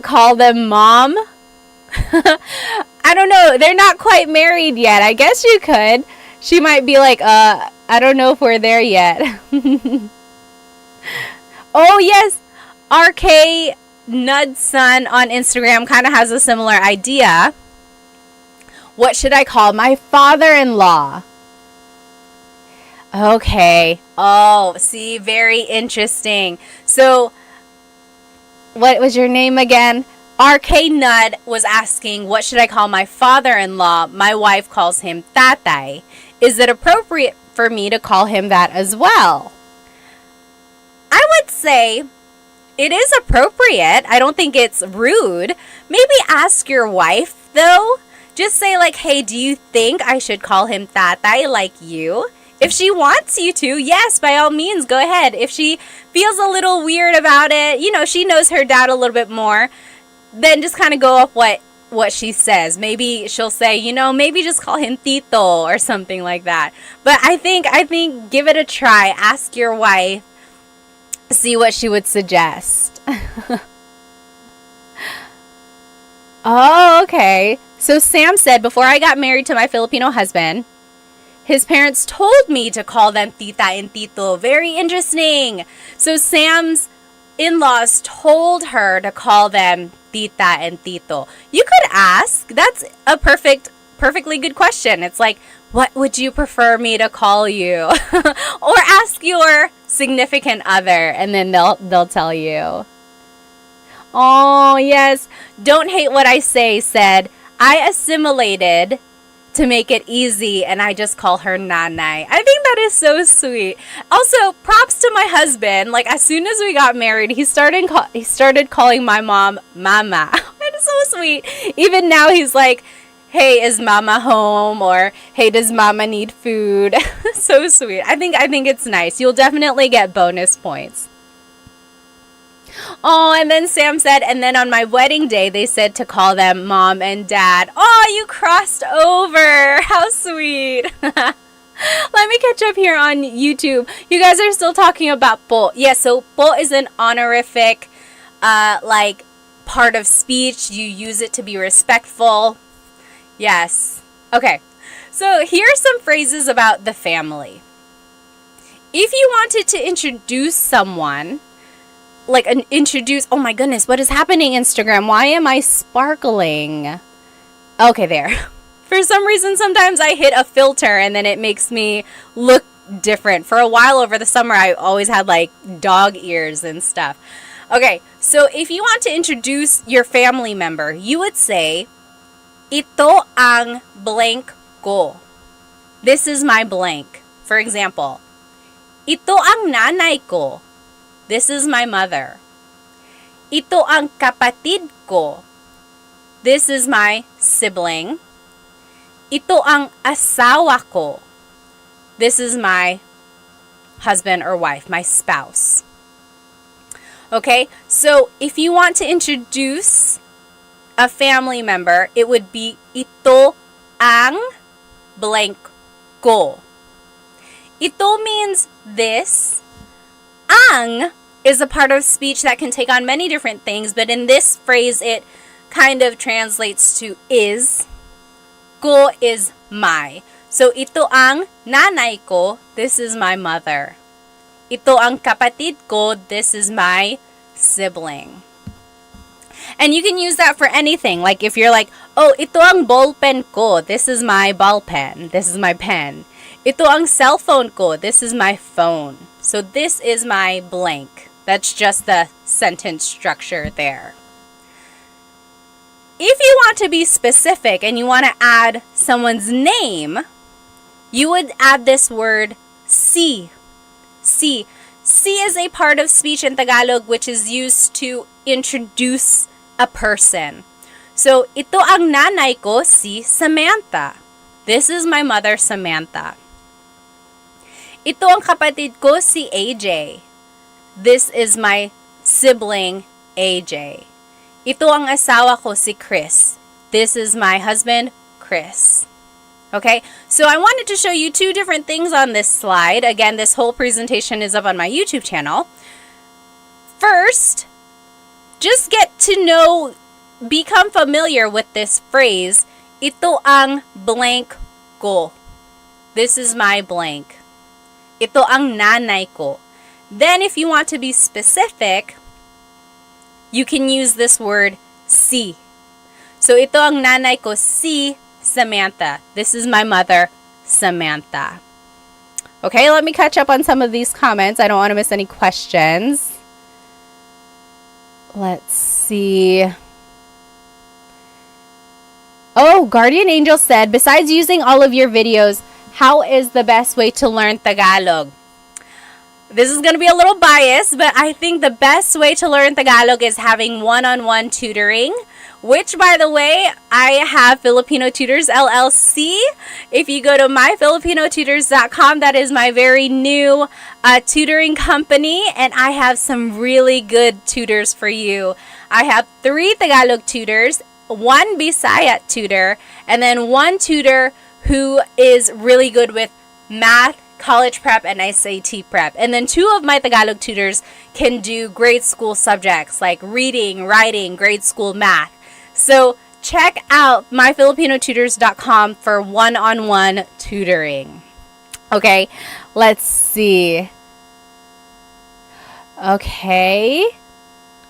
call them mom. I don't know. They're not quite married yet. I guess you could. She might be like, I don't know if we're there yet. Oh, yes. RK Nudson on Instagram kind of has a similar idea. What should I call my father-in-law? Okay. Oh, see, very interesting. So, what was your name again? RK Nud was asking, what should I call my father-in-law? My wife calls him tatay. Is it appropriate for me to call him that as well? I would say it is appropriate. I don't think it's rude. Maybe ask your wife, though. Just say like, hey, do you think I should call him tatay like you? If she wants you to, yes, by all means, go ahead. If she feels a little weird about it, she knows her dad a little bit more, then just kind of go off what she says. Maybe she'll say, maybe just call him Tito or something like that. But I think give it a try. Ask your wife, see what she would suggest. Oh, okay. So Sam said, before I got married to my Filipino husband, his parents told me to call them tita and tito. Very interesting. So Sam's in-laws told her to call them tita and tito. You could ask. That's a perfectly good question. It's like, what would you prefer me to call you? Or ask your significant other, and then they'll tell you. Oh, yes. Don't hate what I say said, I assimilated to make it easy, and I just call her nanay. I think that is so sweet. Also, props to my husband. Like, as soon as we got married, he started calling my mom mama. That is so sweet. Even now, he's like, hey, is mama home? Or, hey, does mama need food? So sweet. I think it's nice. You'll definitely get bonus points. Oh, and then Sam said, and then on my wedding day, they said to call them mom and dad. Oh, you crossed over. How sweet. Let me catch up here on YouTube. You guys are still talking about po. Yeah, so po is an honorific, part of speech. You use it to be respectful. Yes. Okay. So here are some phrases about the family. If you wanted to introduce someone, oh my goodness, what is happening, Instagram? Why am I sparkling? Okay, there. For some reason, sometimes I hit a filter and then it makes me look different. For a while over the summer, I always had dog ears and stuff. Okay, so if you want to introduce your family member, you would say, ito ang blank ko. This is my blank. For example, ito ang nanay ko. This is my mother. Ito ang kapatid ko. This is my sibling. Ito ang asawa ko. This is my husband or wife, my spouse. Okay, so if you want to introduce a family member, it would be ito ang blank ko. Ito means this. Ang is a part of speech that can take on many different things, but in this phrase, it kind of translates to is. Ko is my. So, ito ang nanay ko, this is my mother. Ito ang kapatid ko, this is my sibling. And you can use that for anything. Like if you're like, oh, ito ang ballpen ko, this is my ball pen, this is my pen. Ito ang cell phone ko, this is my phone. So this is my blank. That's just the sentence structure there. If you want to be specific and you want to add someone's name, you would add this word si. Si. Si is a part of speech in Tagalog which is used to introduce a person. So, ito ang nanay ko, si Samantha. This is my mother, Samantha. Ito ang kapatid ko, si AJ. This is my sibling, AJ. Ito ang asawa ko, si Chris. This is my husband, Chris. Okay, so I wanted to show you two different things on this slide. Again, this whole presentation is up on my YouTube channel. First, just get to know, become familiar with this phrase, ito ang blank ko. This is my blank. Ito ang nanay ko. Then, if you want to be specific, you can use this word, si. So, ito ang nanay ko, si Samantha. This is my mother, Samantha. Okay, let me catch up on some of these comments. I don't want to miss any questions. Let's see. Oh, Guardian Angel said, besides using all of your videos, how is the best way to learn Tagalog? This is going to be a little biased, but I think the best way to learn Tagalog is having one-on-one tutoring, which, by the way, I have Filipino Tutors LLC. If you go to myfilipinotutors.com, that is my very new tutoring company, and I have some really good tutors for you. I have 3 Tagalog tutors, 1 Bisaya tutor, and then 1 tutor who is really good with math, college prep, and SAT prep. And then 2 of my Tagalog tutors can do grade school subjects like reading, writing, grade school math. So check out myfilipinotutors.com for one-on-one tutoring. Okay, let's see. Okay.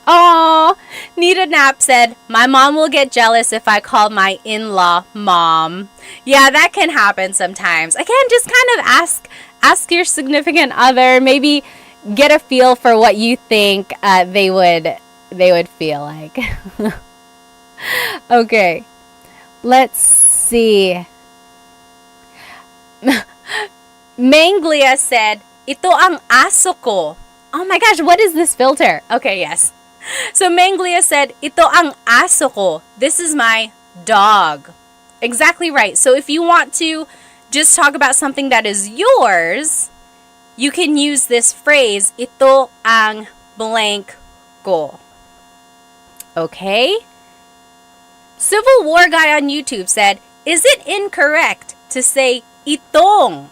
Oh, Nita Knapp said, my mom will get jealous if I call my in-law mom. Yeah, that can happen sometimes. Again, just kind of ask your significant other. Maybe get a feel for what you think they would feel like. Okay, let's see. Manglia said, ito ang aso ko. Oh my gosh, what is this filter? Okay, yes. So Manglia said, ito ang aso ko. This is my dog. Exactly right. So if you want to just talk about something that is yours, you can use this phrase, ito ang blank ko. Okay? Civil War Guy on YouTube said, is it incorrect to say itong?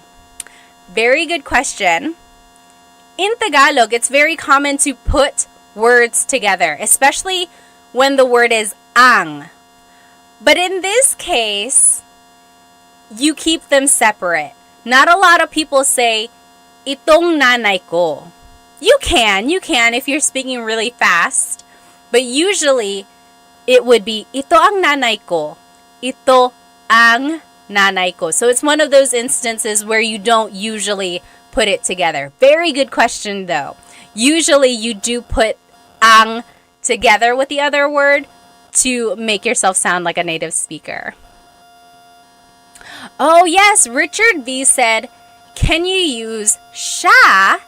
Very good question. In Tagalog, it's very common to put words together, especially when the word is ang. But in this case, you keep them separate. Not a lot of people say, itong nanay ko. You can if you're speaking really fast. But usually, it would be, ito ang nanay ko. Ito ang nanay ko. So it's one of those instances where you don't usually put it together. Very good question, though. Usually, you do put ang together with the other word to make yourself sound like a native speaker. Oh yes, Richard V said, can you use siya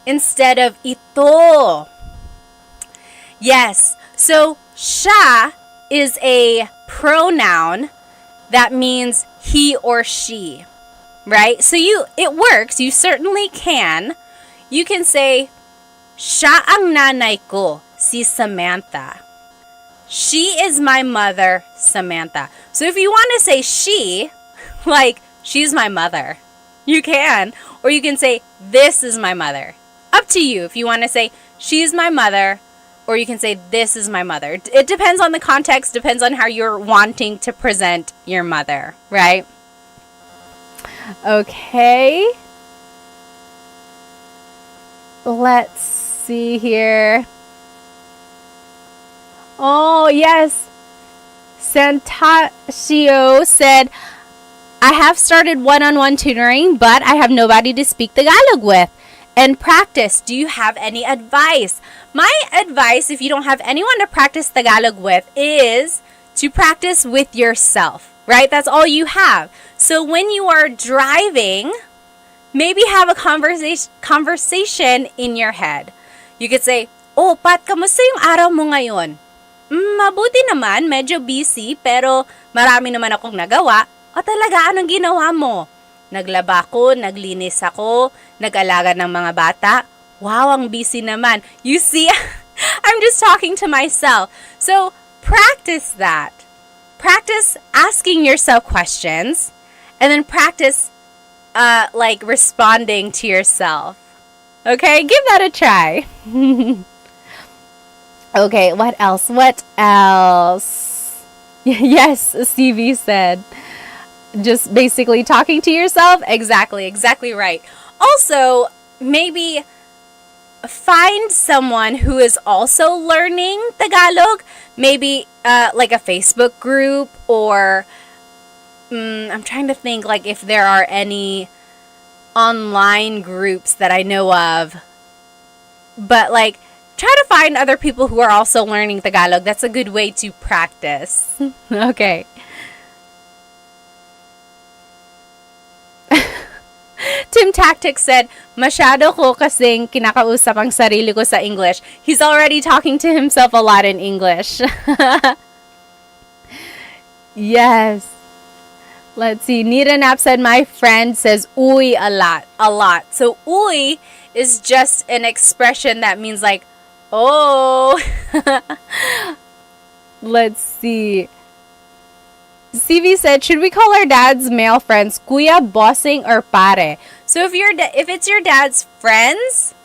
instead of ito? Yes, so siya is a pronoun that means he or she, right? So it works, you certainly can. You can say, siya ang nanay ko, si Samantha. She is my mother, Samantha. So if you want to say she, like, she's my mother, you can. Or you can say, this is my mother. Up to you if you want to say, she's my mother, or you can say, this is my mother. It depends on the context, depends on how you're wanting to present your mother, right? Okay. Let's see here. Oh, yes. Santasio said, I have started one-on-one tutoring, but I have nobody to speak Tagalog with and practice. Do you have any advice? My advice, if you don't have anyone to practice Tagalog with, is to practice with yourself, right? That's all you have. So when you are driving, maybe have a conversation in your head. You could say, "Oh, Pat, kamusta yung araw mo ngayon?" Mabuti naman, medyo busy, pero marami naman akong nagawa. O talaga, anong ginawa mo? Naglaba ko, naglinis ako, nag-alaga ng mga bata. Wow, ang busy naman. You see, I'm just talking to myself. So, practice that. Practice asking yourself questions, and then practice like responding to yourself. Okay, give that a try. Okay, what else? What else? Yes, CV said. Just basically talking to yourself. Exactly right. Also, maybe find someone who is also learning Tagalog. Maybe like a Facebook group, or I'm trying to think like if there are any online groups that I know of. But like, try to find other people who are also learning Tagalog. That's a good way to practice. Okay. Tim Tactics said, masyado ko kasing kinakausap ang sarili ko sa English. He's already talking to himself a lot in English. Yes. Let's see. Nita Nap said, my friend says uy a lot. So uy is just an expression that means like, oh. Let's see. CV said, should we call our dad's male friends kuya, bossing, or pare? So if it's your dad's friends,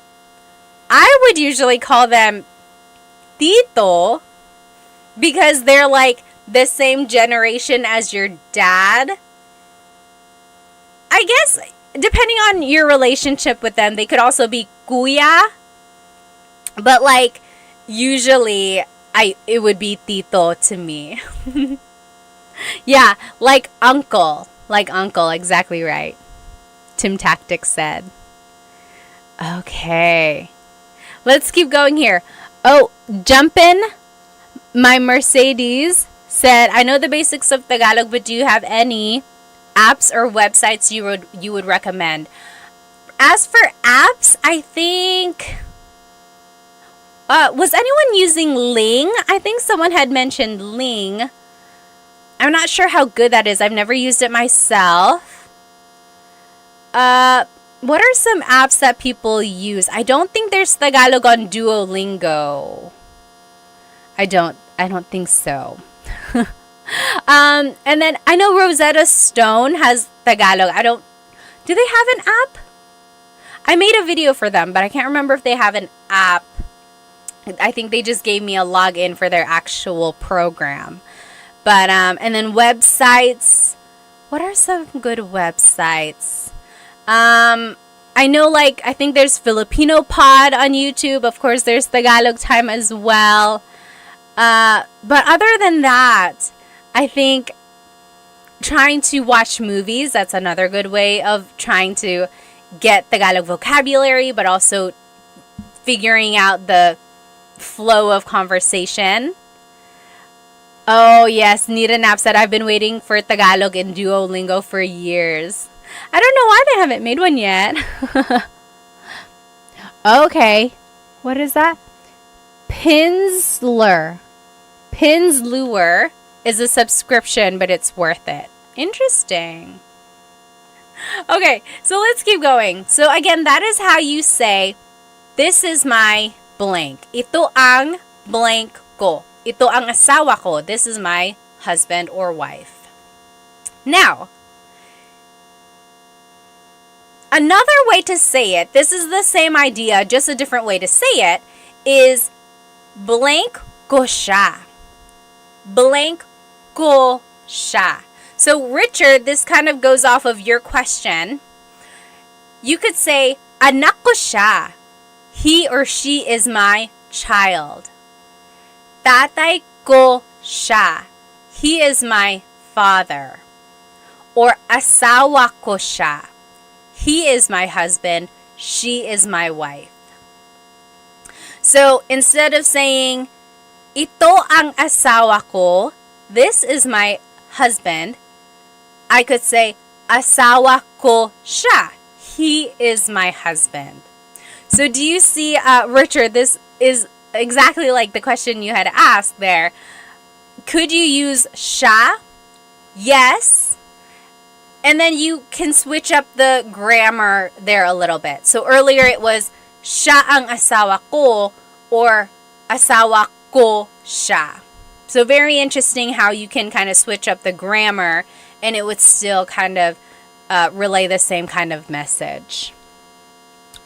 I would usually call them tito, because they're like the same generation as your dad. I guess depending on your relationship with them, they could also be kuya, but like usually it would be tito to me. Yeah, like uncle, exactly right. Tim Tactics said. Okay, let's keep going here. Oh, Jumpin', my Mercedes said, I know the basics of Tagalog, but do you have any apps or websites you would recommend? As for apps, I think was anyone using Ling? I think someone had mentioned Ling. I'm not sure how good that is. I've never used it myself. What are some apps that people use? I don't think there's Tagalog on Duolingo. I don't think so. And then I know Rosetta Stone has Tagalog. Do they have an app? I made a video for them, but I can't remember if they have an app. I think they just gave me a login for their actual program. But, and then websites. What are some good websites? I know, like, I think there's Filipino Pod on YouTube. Of course, there's Tagalog Time as well. But other than that, I think trying to watch movies, that's another good way of trying to get Tagalog vocabulary, but also figuring out the flow of conversation. Oh, yes. Nita Nap said, I've been waiting for Tagalog in Duolingo for years. I don't know why they haven't made one yet. Okay. What is that? Pinsler is a subscription, but it's worth it. Interesting. Okay, so let's keep going. So again, that is how you say, this is my blank. Ito ang blank ko. Ito ang asawa ko. This is my husband or wife. Now, another way to say it, this is the same idea, just a different way to say it, is blank ko siya. Blank ko siya. So, Richard, this kind of goes off of your question. You could say, anak ko siya. He or she is my child. Tatay ko siya. He is my father. Or asawa ko siya. He is my husband. She is my wife. So, instead of saying, ito ang asawa ko, this is my husband, I could say, asawa ko siya. He is my husband. So do you see, Richard, this is exactly like the question you had asked there. Could you use siya? Yes. And then you can switch up the grammar there a little bit. So earlier it was siya ang asawa ko or asawa ko siya. So very interesting how you can kind of switch up the grammar and it would still kind of relay the same kind of message.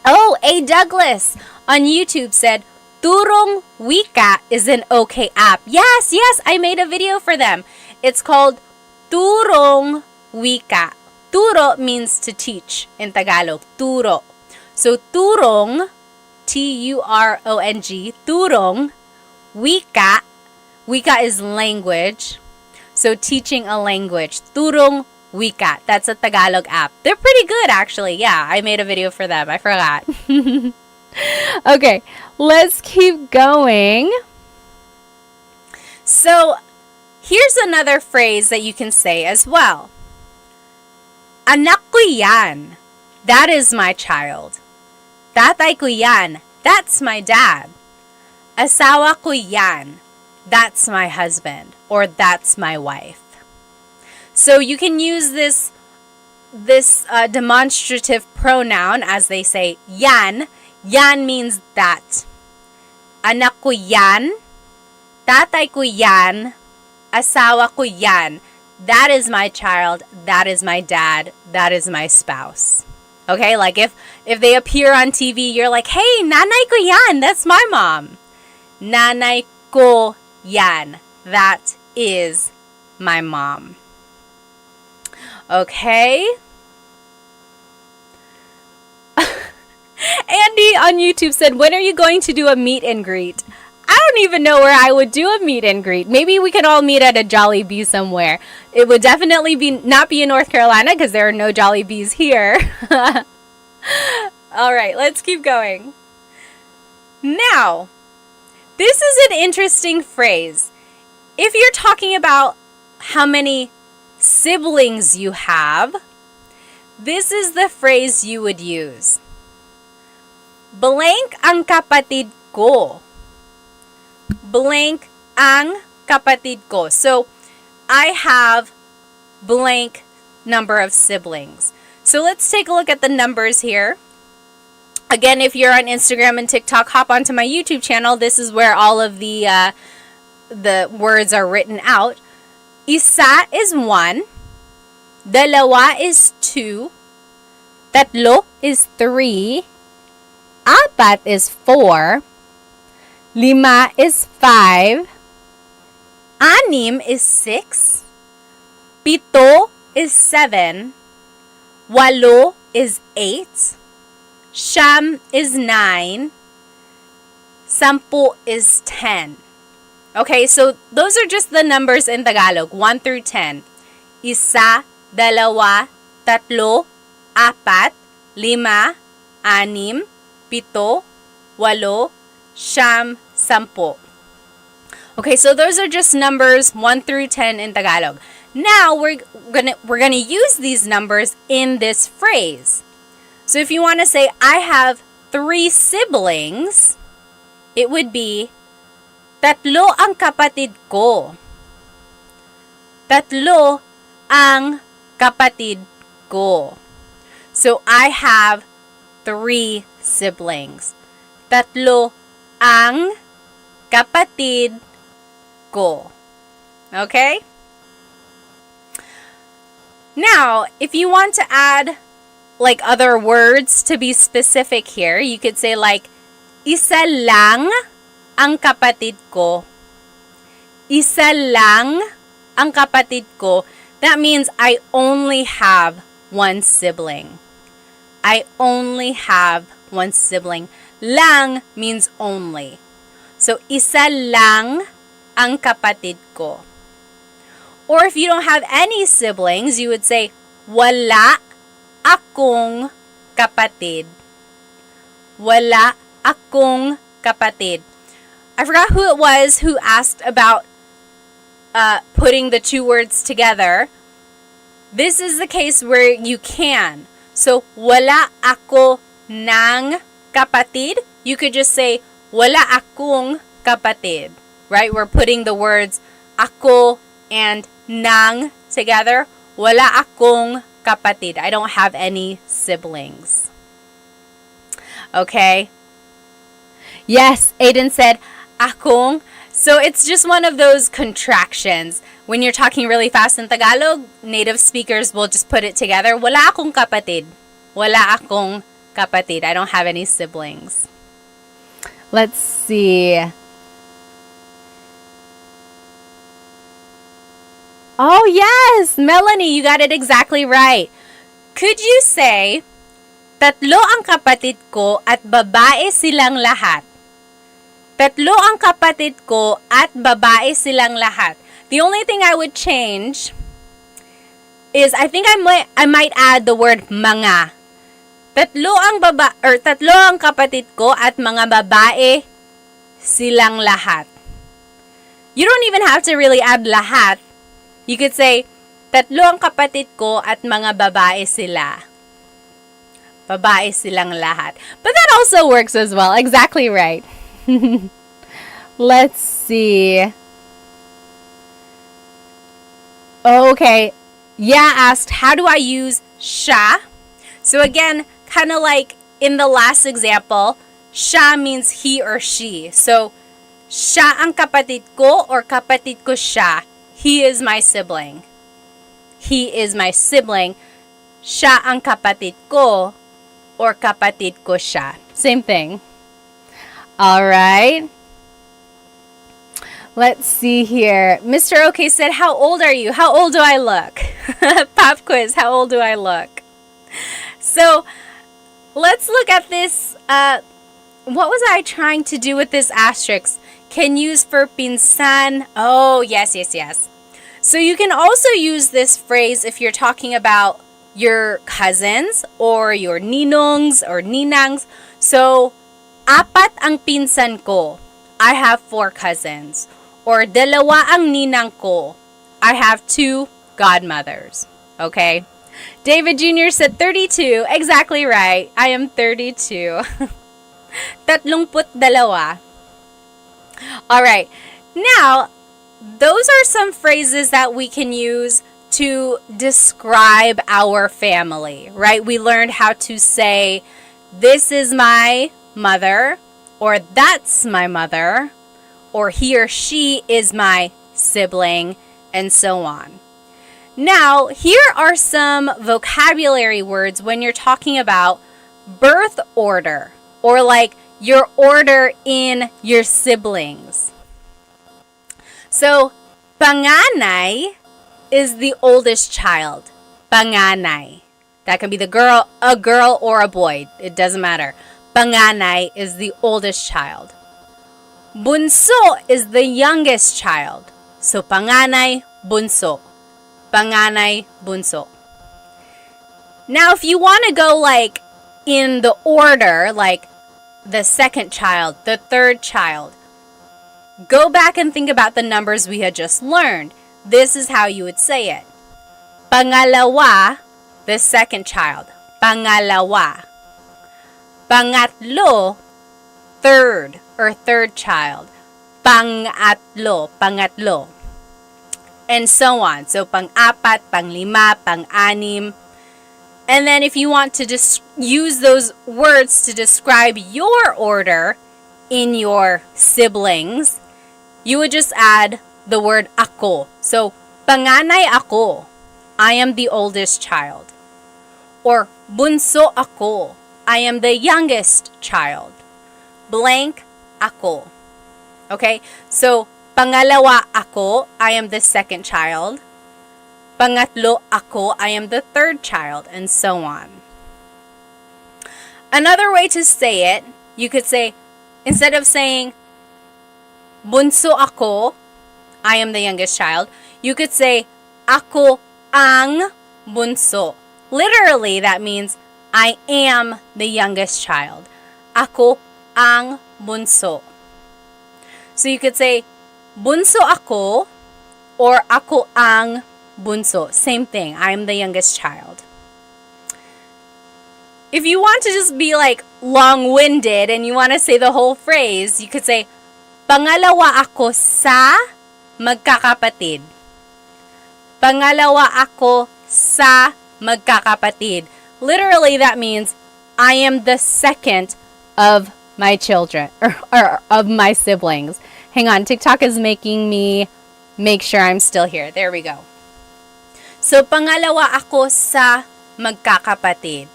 Oh, A. Douglas on YouTube said, Turong Wika is an okay app. Yes, I made a video for them. It's called Turong Wika. Turo means to teach in Tagalog. Turo. So Turong, Turong, Turong, Wika. Wika is language. So teaching a language. Turong Wika. That's a Tagalog app. They're pretty good actually. Yeah, I made a video for them. I forgot. Okay, let's keep going. So here's another phrase that you can say as well. Anak ko yan. That is my child. Tatay ko yan. That's my dad. Asawa ko yan. That's my husband. Or that's my wife. So you can use this demonstrative pronoun as they say yan. Yan means that. Anak ko yan. Tatay ko yan. Asawa ko yan. That is my child. That is my dad. That is my spouse. Okay, like if they appear on TV, you're like, hey, nanay ko yan. That's my mom. Nanay ko yan. That is my mom. Okay. Andy on YouTube said, when are you going to do a meet and greet? I don't even know where I would do a meet and greet. Maybe we can all meet at a Jollibee somewhere. It would definitely not be in North Carolina because there are no Jollibees here. All right, let's keep going. Now, this is an interesting phrase. If you're talking about how many siblings you have, this is the phrase you would use. Blank ang kapatid ko. Blank ang kapatid ko. So, I have blank number of siblings. So, let's take a look at the numbers here. Again, if you're on Instagram and TikTok, hop onto my YouTube channel. This is where all of the words are written out. Isa is 1. Dalawa is 2. Tatlo is 3. Apat is 4. Lima is 5. Anim is 6. Pito is 7. Walo is 8. Siyam is 9. Sampu is 10. Okay, so those are just the numbers in Tagalog, 1 through 10. Isa, dalawa, tatlo, apat, lima, anim, pito, walo, siyam, sampu. Okay, so those are just numbers 1 through 10 in Tagalog. Now we're gonna use these numbers in this phrase. So if you want to say I have 3 siblings, it would be tatlo ang kapatid ko. Tatlo ang kapatid ko. So I have 3 siblings. Tatlo ang kapatid ko. Okay? Now, if you want to add like other words to be specific here, you could say like, isa lang ang kapatid ko. Isa lang ang kapatid ko. That means I only have one sibling. I only have one sibling. Lang means only. So, isa lang ang kapatid ko. Or if you don't have any siblings, you would say, wala akong kapatid. Wala akong kapatid. I forgot who it was who asked about putting the two words together. This is the case where you can. So, wala ako ng kapatid. You could just say, wala akong kapatid. Right? We're putting the words ako and nang together. Wala akong kapatid. I don't have any siblings. Okay? Yes, Aiden said, akong. So it's just one of those contractions. When you're talking really fast in Tagalog, native speakers will just put it together. Wala akong kapatid. Wala akong kapatid. I don't have any siblings. Let's see. Oh, yes! Melanie, you got it exactly right. Could you say, tatlo ang kapatid ko at babae silang lahat? Tatlo ang kapatid ko at babae silang lahat. The only thing I would change is I think I might add the word mga. Tatlo ang kapatid ko at mga babae silang lahat. You don't even have to really add lahat. You could say, tatlo ang kapatid ko at mga babae sila. Babae silang lahat. But that also works as well. Exactly right. Let's see. Okay. Yeah asked, how do I use siya? So again, kind of like in the last example, siya means he or she. So, siya ang kapatid ko or kapatid ko siya. He is my sibling. He is my sibling. Siya ang kapatid ko or kapatid ko siya. Same thing. All right. Let's see here. Mr. OK said, how old are you? How old do I look? Pop quiz, how old do I look? So, let's look at this. What was I trying to do with this asterisk? Can use for pinsan. Oh, yes. So you can also use this phrase if you're talking about your cousins or your ninongs or ninangs. So, apat ang pinsan ko. I have 4 cousins. Or dalawa ang ninang ko. I have 2 godmothers. Okay? David Jr. said 32. Exactly right. I am 32. 32. All right. Now, those are some phrases that we can use to describe our family, right? We learned how to say, this is my mother, or that's my mother, or he or she is my sibling, and so on. Now, here are some vocabulary words when you're talking about birth order, or like your order in your siblings. So, panganay is the oldest child. Panganay. That can be a girl or a boy. It doesn't matter. Panganay is the oldest child. Bunso is the youngest child. So, panganay, bunso. Panganay, bunso. Now, if you want to go like in the order, like the second child, the third child, go back and think about the numbers we had just learned. This is how you would say it. Pangalawa, the second child. Pangalawa. Pangatlo, third or third child. Pangatlo, pangatlo. And so on. So, pang-apat, pang-lima, pang-anim. And then if you want to use those words to describe your order in your siblings, you would just add the word ako. So, panganay ako. I am the oldest child. Or, bunso ako. I am the youngest child. Blank ako. Okay? So, pangalawa ako. I am the second child. Pangatlo ako, I am the third child, and so on. Another way to say it, you could say, instead of saying, bunso ako, I am the youngest child, you could say, ako ang bunso. Literally, that means, I am the youngest child. Ako ang bunso. So you could say, bunso ako, or ako ang bunso. Same thing. I'm the youngest child. if you want to just be like long-winded and you want to say the whole phrase, you could say, pangalawa ako sa magkakapatid. Pangalawa ako sa magkakapatid. Literally, that means I am the second of my children, or of my siblings. Hang on, TikTok is making me make sure I'm still here. There we go. So, pangalawa ako sa magkakapatid.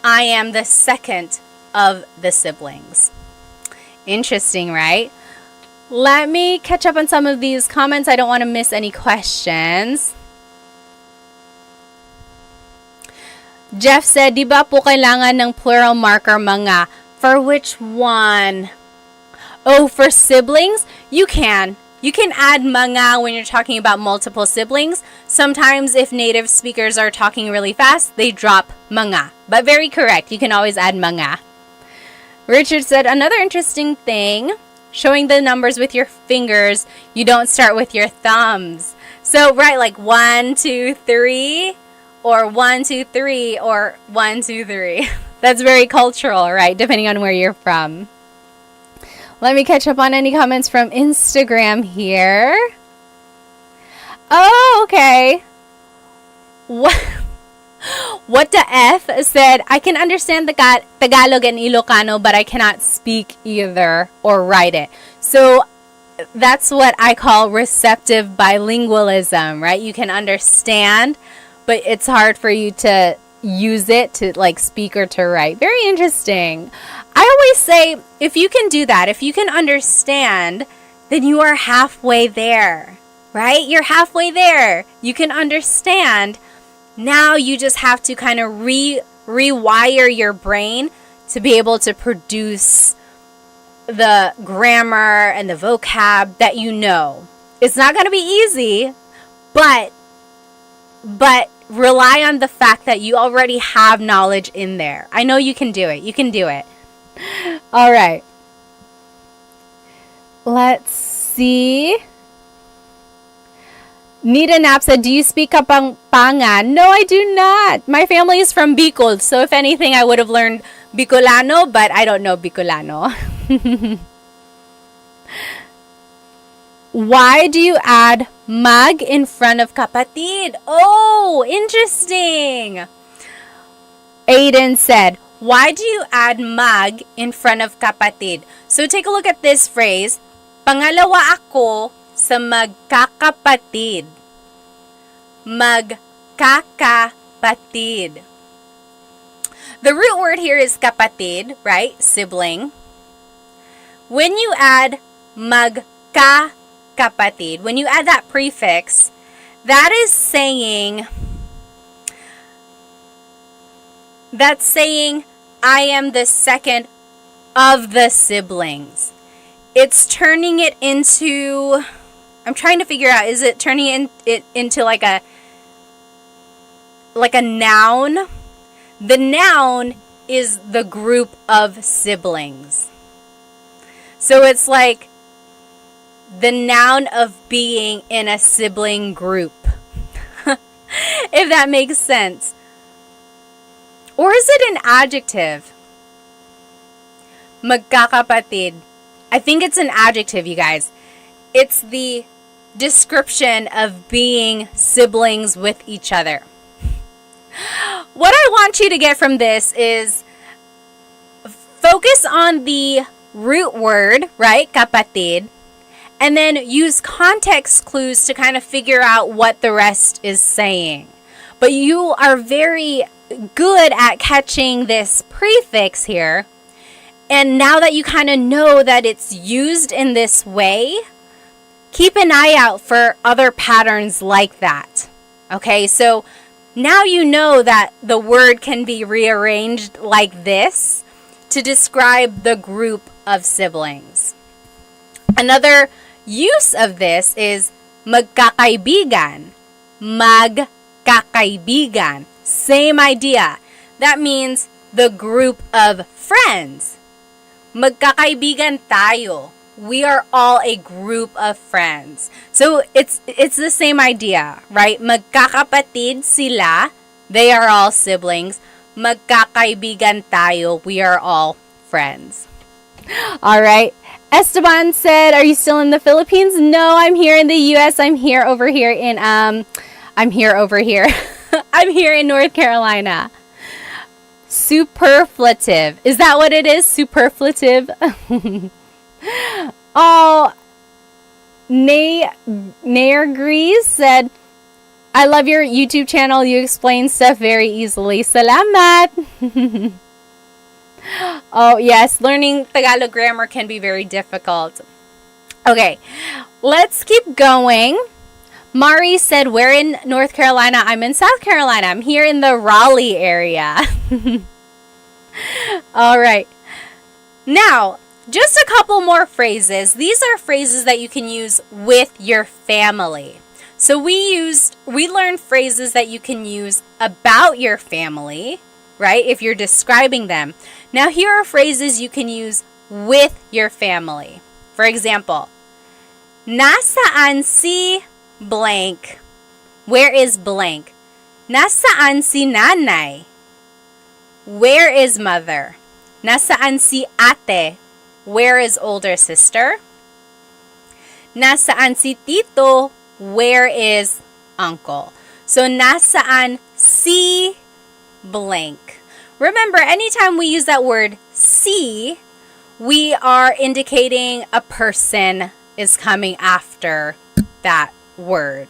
I am the second of the siblings. Interesting, right? Let me catch up on some of these comments. I don't want to miss any questions. Jeff said, di ba po kailangan ng plural marker mga? For which one? Oh, for siblings? You can. You can add mga when you're talking about multiple siblings. Sometimes if native speakers are talking really fast, they drop mga. But very correct. You can always add mga. Richard said, another interesting thing, showing the numbers with your fingers, you don't start with your thumbs. So, right, like 1, 2, 3, or 1, 2, 3, or 1, 2, 3. That's very cultural, right? Depending on where you're from. Let me catch up on any comments from Instagram here. Oh, okay. What the F said, I can understand the Tagalog and Ilocano, but I cannot speak either or write it. So that's what I call receptive bilingualism, right? You can understand, but it's hard for you to use it to like speak or to write. Very interesting. I always say, if you can do that, if you can understand, then you are halfway there, right? You're halfway there. You can understand. Now you just have to kind of rewire your brain to be able to produce the grammar and the vocab that you know. It's not going to be easy, but rely on the fact that you already have knowledge in there. I know you can do it. You can do it. All right. Let's see. Nita Knapp said, do you speak Kapampangan? No, I do not. My family is from Bicol, so if anything, I would have learned Bicolano, but I don't know Bicolano. Why do you add mag in front of kapatid? Oh, interesting. Aiden said, why do you add mag in front of kapatid? So take a look at this phrase. Pangalawa ako sa magkakapatid. Magkakapatid. The root word here is kapatid, right? Sibling. When you add magkakapatid, when you add that prefix, that is saying, I am the second of the siblings. It's turning it into, I'm trying to figure out, is it turning it into like a noun? The noun is the group of siblings. So it's like the noun of being in a sibling group. If that makes sense. Or is it an adjective? Magkakapatid. I think it's an adjective, you guys. It's the description of being siblings with each other. What I want you to get from this is focus on the root word, right? Kapatid. And then use context clues to kind of figure out what the rest is saying. But you are very good at catching this prefix here. And now that you kind of know that it's used in this way, keep an eye out for other patterns like that. Okay, so now you know that the word can be rearranged like this to describe the group of siblings. Another use of this is magkakaibigan. Magkakaibigan. Same idea. That means the group of friends. Magkakaibigan tayo. We are all a group of friends. So it's the same idea, right? Magkakapatid sila. They are all siblings. magkakaibigan tayo. We are all friends. All right. Esteban said, "Are you still in the Philippines?" No, I'm here in the US. I'm here over here in I'm here in North Carolina. Superflative. Is that what it is? Superflative? Oh, Nair Grease said, "I love your YouTube channel. You explain stuff very easily. Salamat." Oh, yes. Learning Tagalog grammar can be very difficult. Okay, let's keep going. Mari said, "Where in North Carolina?" I'm in South Carolina. I'm here in the Raleigh area. All right. Now, just a couple more phrases. These are phrases that you can use with your family. So we learned phrases that you can use about your family, right? If you're describing them. Now here are phrases you can use with your family. For example, nasaan si blank? Where is blank? Nasaan si nanay? Where is mother? Nasaan si ate? Where is older sister? Nasaan si tito? Where is uncle? So nasaan si blank. Remember, anytime we use that word si, we are indicating a person is coming after that word,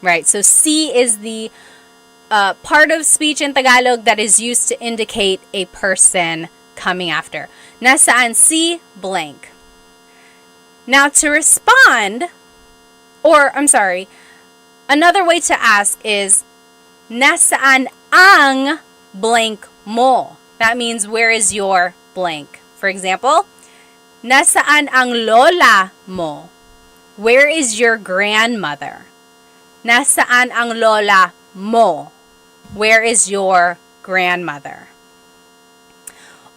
right? So si is the part of speech in Tagalog that is used to indicate a person coming after. Nasaan si blank. Now to respond, another way to ask is, nasaan ang blank mo? That means, where is your blank? For example, nasaan ang lola mo? Where is your grandmother? Nasaan ang lola mo? Where is your grandmother?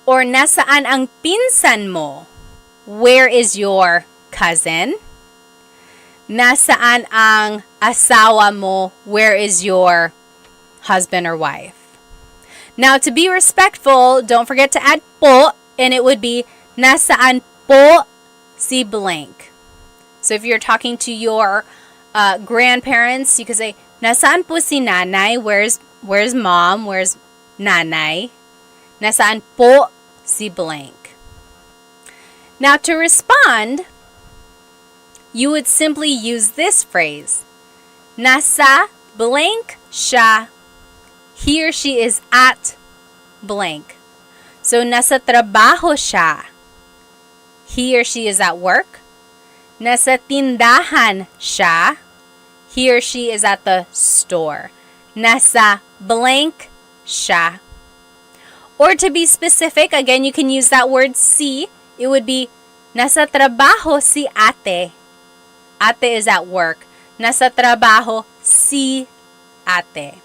Or nasaan ang pinsan mo? Where is your cousin? Nasaan ang asawa mo? Where is your husband or wife? Now, to be respectful, don't forget to add po, and it would be nasaan po si blank. So if you're talking to your grandparents, you could say, nasaan po si nanay? Where's mom? Where's nanay? Nasaan po si blank? Now, to respond, you would simply use this phrase. Nasa blank siya. He or she is at blank. So, nasa trabaho siya. He or she is at work. Nasa tindahan siya. He or she is at the store. Nasa blank siya. Or to be specific, again, you can use that word si. It would be, nasa trabaho si ate. Ate is at work. Nasa trabaho si ate.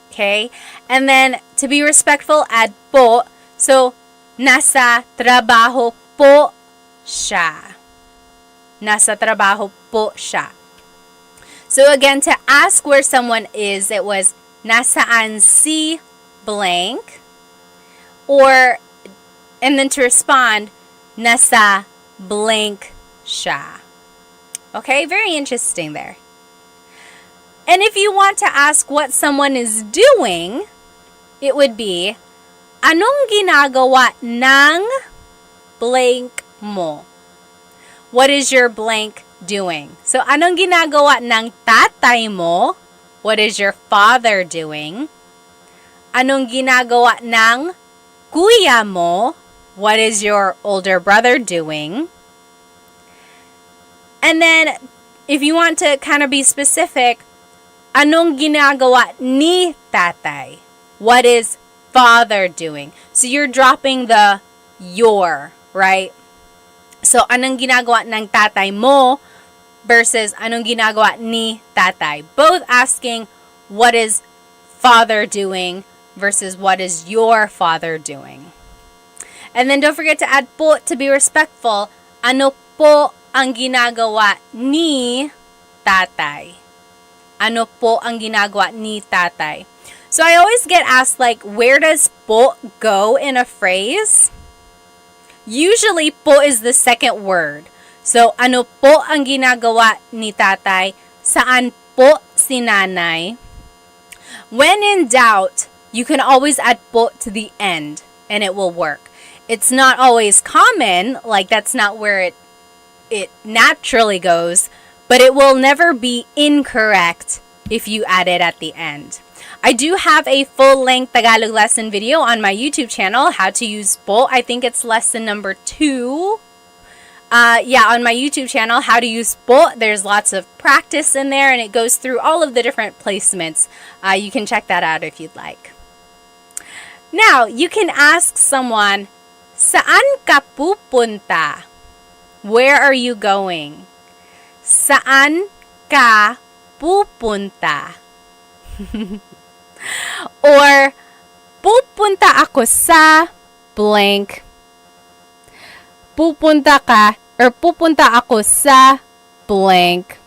Okay? And then, to be respectful, add po. So, nasa trabaho po siya. Nasa trabaho po siya. So, again, to ask where someone is, it was, nasaan si blank. And then to respond, nasa blank siya. Okay? Very interesting there. And if you want to ask what someone is doing, it would be, anong ginagawa ng blank mo? What is your blank doing? So, anong ginagawa ng tatay mo? What is your father doing? Anong ginagawa ng kuya mo? What is your older brother doing? And then, if you want to kind of be specific, anong ginagawa ni tatay? What is father doing? So you're dropping the your, right? So anong ginagawa ng tatay mo versus anong ginagawa ni tatay? Both asking what is father doing versus what is your father doing. And then don't forget to add po to be respectful. Ano po ang ginagawa ni tatay? Ano po ang ginagawa ni tatay? So I always get asked, like, where does po go in a phrase? Usually, po is the second word. So, ano po ang ginagawa ni tatay? Saan po si nanay? When in doubt, you can always add po to the end and it will work. It's not always common, like that's not where it naturally goes, but it will never be incorrect if you add it at the end. I do have a full-length Tagalog lesson video on my YouTube channel, how to use po. I think it's lesson number 2. On my YouTube channel, how to use po. There's lots of practice in there, and it goes through all of the different placements. You can check that out if you'd like. Now, you can ask someone, saan ka pupunta? Where are you going? Saan ka pupunta? Or, pupunta ako sa blank. Pupunta ka or pupunta ako sa blank.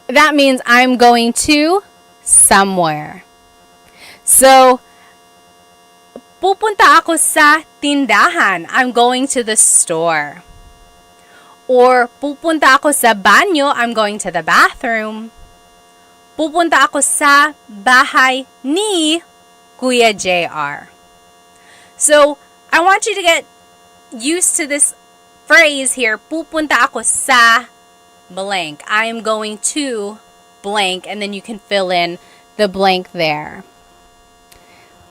That means I'm going to somewhere. So, pupunta ako sa tindahan. I'm going to the store. Or, pupunta ako sa banyo. I'm going to the bathroom. Pupunta ako sa bahay ni Kuya JR. So, I want you to get used to this phrase here. Pupunta ako sa blank. I am going to blank, and then you can fill in the blank there.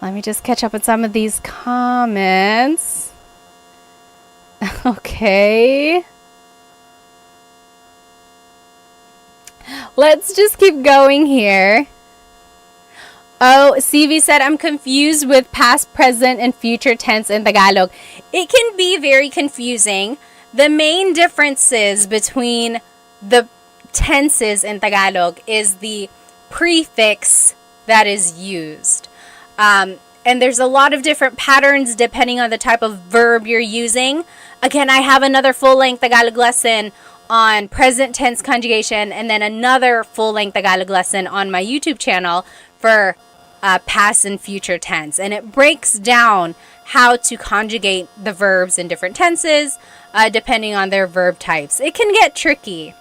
Let me just catch up with some of these comments. Okay. Let's just keep going here. Oh, CV said, I'm confused with past, present, and future tense in Tagalog. It can be very confusing. The main differences between the tenses in Tagalog is the prefix that is used. And there's a lot of different patterns depending on the type of verb you're using. Again, I have another full-length Tagalog lesson on present tense conjugation, and then another full-length Tagalog lesson on my YouTube channel for past and future tense. And it breaks down how to conjugate the verbs in different tenses depending on their verb types. It can get tricky,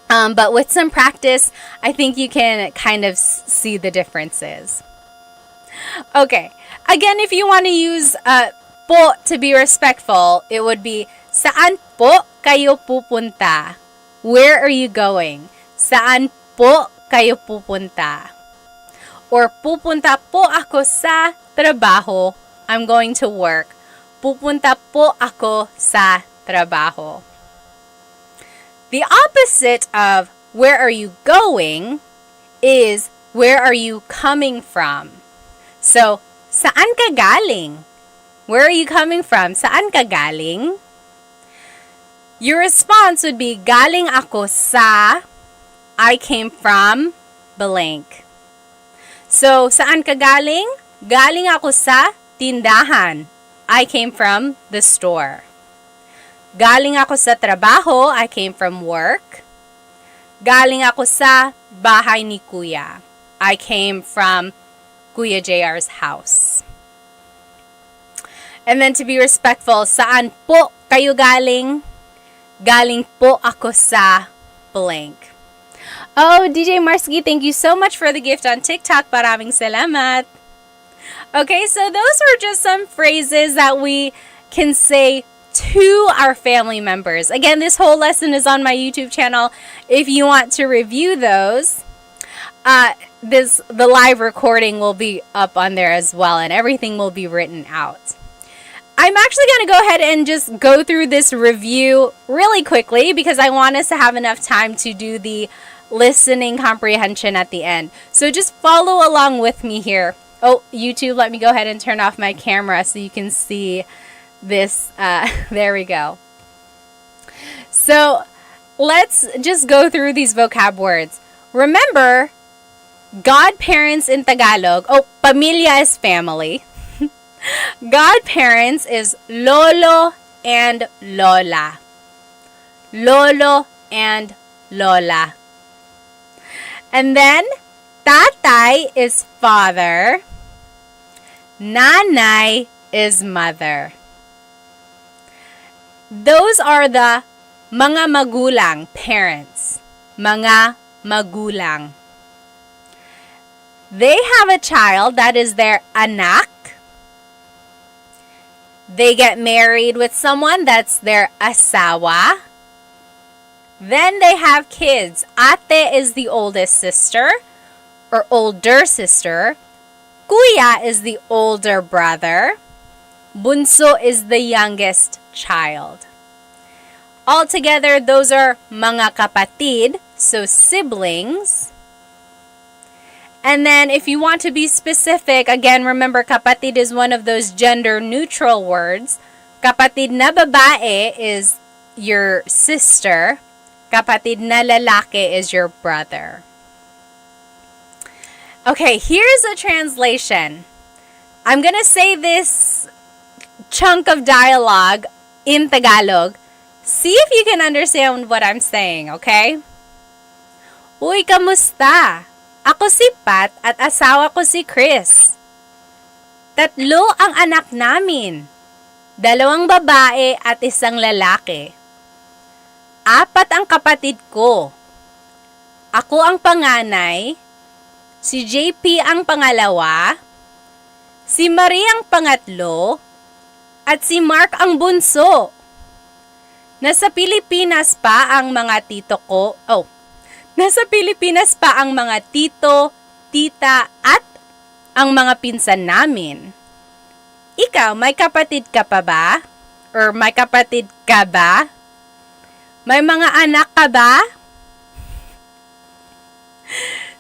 but with some practice, I think you can kind of see the differences. Okay, again, if you want to use po to be respectful, it would be, saan po kayo pupunta? Where are you going? Saan po kayo pupunta? Or pupunta po ako sa trabaho. I'm going to work. Pupunta po ako sa trabaho. The opposite of where are you going is where are you coming from? So, saan ka galing? Where are you coming from? Saan ka galing? Your response would be, galing ako sa, I came from, blank. So, saan ka galing? Galing ako sa tindahan. I came from the store. Galing ako sa trabaho. I came from work. Galing ako sa bahay ni Kuya. I came from Kuya JR's house. And then to be respectful, saan po kayo galing? Galing po ako sa blank. Oh, DJ Marsky, thank you so much for the gift on TikTok. Maraming salamat. Okay, so those were just some phrases that we can say to our family members. Again, this whole lesson is on my YouTube channel if you want to review those. The live recording will be up on there as well, and everything will be written out. I'm actually going to go ahead and just go through this review really quickly because I want us to have enough time to do the listening comprehension at the end. So just follow along with me here. Oh, YouTube, let me go ahead and turn off my camera so you can see this. There we go. So let's just go through these vocab words. Remember, godparents in Tagalog, pamilya is family. Godparents is lolo and lola. Lolo and lola. And then, Tatay is father. Nanay is mother. Those are the mga magulang, parents. Mga magulang. They have a child, that is their anak. They get married with someone, that's their asawa. Then they have kids. Ate is the oldest sister or older sister. Kuya is the older brother. Bunso is the youngest child. Altogether, those are mga kapatid, so siblings. And then if you want to be specific, again, remember kapatid is one of those gender neutral words. Kapatid na babae is your sister. Kapatid na lalaki is your brother. Okay, here's a translation. I'm gonna say this chunk of dialogue in Tagalog. See if you can understand what I'm saying, okay? Uy, kamusta? Ako si Pat at asawa ko si Chris. 3 ang anak namin. 2 babae at 1 lalaki. 4 ang kapatid ko. Ako ang panganay. Si JP ang pangalawa. Si Marie ang pangatlo. At si Mark ang bunso. Nasa Pilipinas pa ang mga tito ko. Nasa Pilipinas pa ang mga tito, tita, at ang mga pinsan namin. Ikaw, may kapatid ka pa ba? Or may kapatid ka ba? May mga anak ka ba?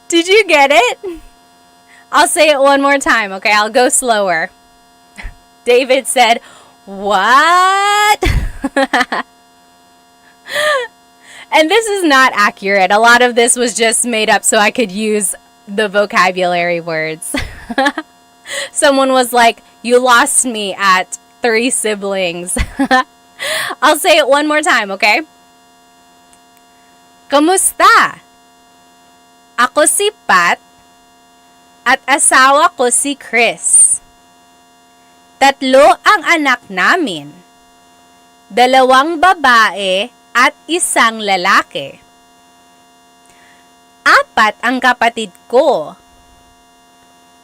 Did you get it? I'll say it one more time, okay? I'll go slower. David said, "What?" And this is not accurate. A lot of this was just made up so I could use the vocabulary words. Someone was like, "You lost me at 3 siblings." I'll say it one more time, okay? Kamusta? Ako si Pat at asawa ko si Chris. 3 ang anak namin. 2 babae at 1 lalaki. 4 ang kapatid ko.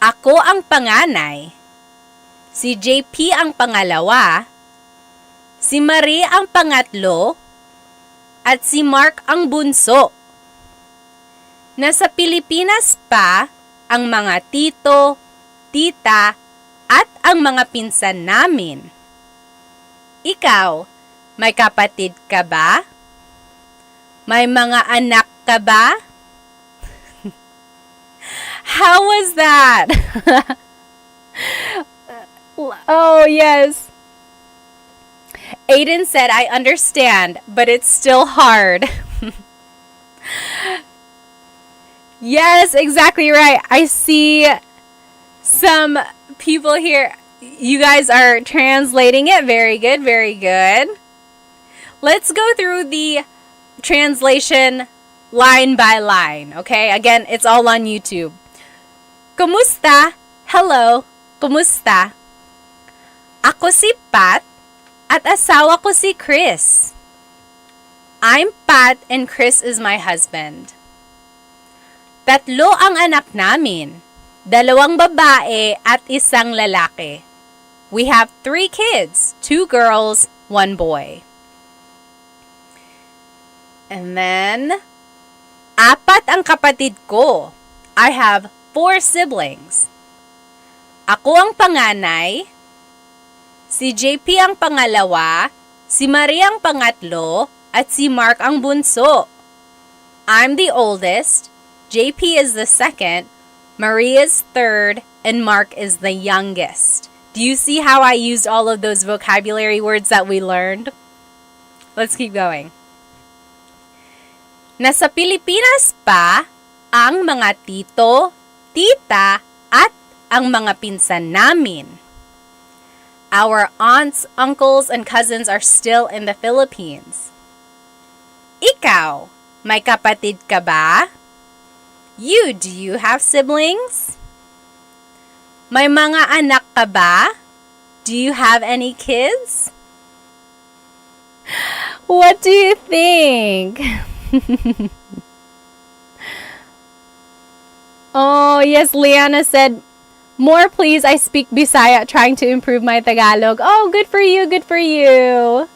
Ako ang panganay. Si JP ang pangalawa. Si Marie ang pangatlo. At si Mark ang bunso. Nasa Pilipinas pa ang mga tito, tita, at ang mga pinsan namin. Ikaw, may kapatid ka ba? May mga anak ka ba? How was that? Oh, yes. Aiden said, "I understand, but it's still hard." Yes, exactly right. I see some people here. You guys are translating it. Very good, very good. Let's go through the translation line by line, okay? Again, it's all on YouTube. Kumusta? Hello. Kumusta? Ako si Pat at asawa ko si Chris. I'm Pat and Chris is my husband. 3 ang anak namin. 2 babae at 1 lalaki. We have 3 kids, 2 girls, 1 boy. And then, 4 ang kapatid ko. I have 4 siblings. Ako ang panganay. Si JP ang pangalawa. Si Marie ang pangatlo. At si Mark ang bunso. I'm the oldest. JP is the second. Marie is third. And Mark is the youngest. Do you see how I used all of those vocabulary words that we learned? Let's keep going. Nasa Pilipinas pa ang mga tito, tita, at ang mga pinsan namin. Our aunts, uncles, and cousins are still in the Philippines. Ikaw, may kapatid ka ba? Do you have siblings? May mga anak ka ba? Do you have any kids? What do you think? Oh, yes, Liana said, more please, I speak Bisaya trying to improve my Tagalog. Oh, good for you, good for you.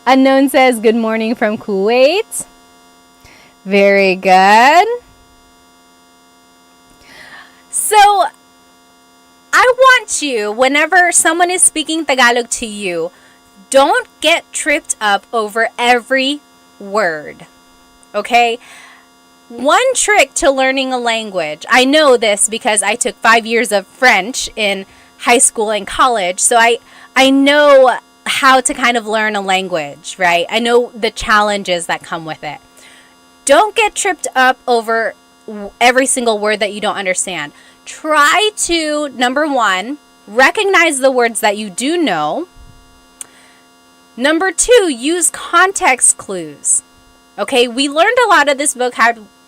Unknown says, good morning from Kuwait. Very good. So, I want you, whenever someone is speaking Tagalog to you, don't get tripped up over every word. Okay? One trick to learning a language, I know this because I took 5 years of French in high school and college, so I know how to kind of learn a language, right? I know the challenges that come with it. Don't get tripped up over every single word that you don't understand. Try to, number one, recognize the words that you do know. Number two, use context clues. Okay, we learned a lot of this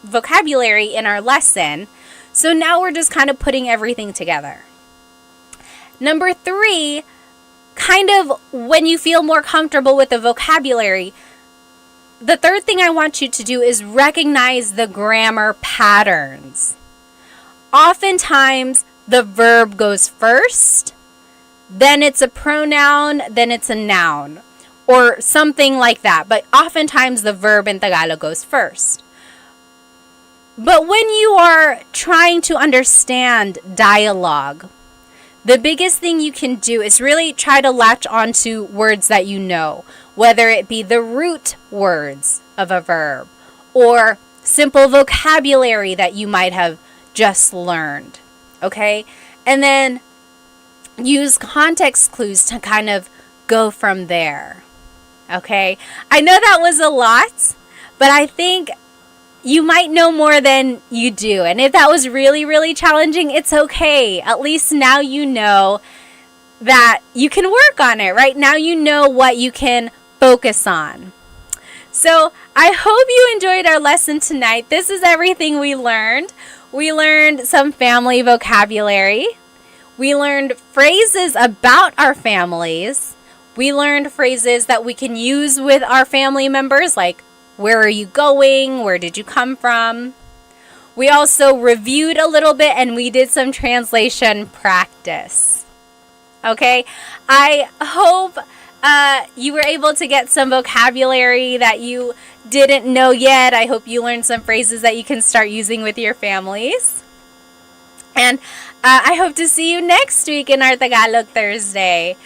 vocabulary in our lesson, so now we're just kind of putting everything together. Number three, kind of when you feel more comfortable with the vocabulary, the third thing I want you to do is recognize the grammar patterns. Oftentimes, the verb goes first, then it's a pronoun, then it's a noun, or something like that. But oftentimes, the verb in Tagalog goes first. But when you are trying to understand dialogue, the biggest thing you can do is really try to latch onto words that you know, whether it be the root words of a verb or simple vocabulary that you might have just learned, okay? And then use context clues to kind of go from there, okay? I know that was a lot, but I think you might know more than you do. And if that was really, really challenging, it's okay. At least now you know that you can work on it, right? Now you know what you can focus on. So I hope you enjoyed our lesson tonight. This is everything we learned. We learned some family vocabulary. We learned phrases about our families. We learned phrases that we can use with our family members, like, where are you going? Where did you come from? We also reviewed a little bit and we did some translation practice. Okay, I hope you were able to get some vocabulary that you didn't know yet. I hope you learned some phrases that you can start using with your families. And I hope to see you next week in our Tagalog Thursday.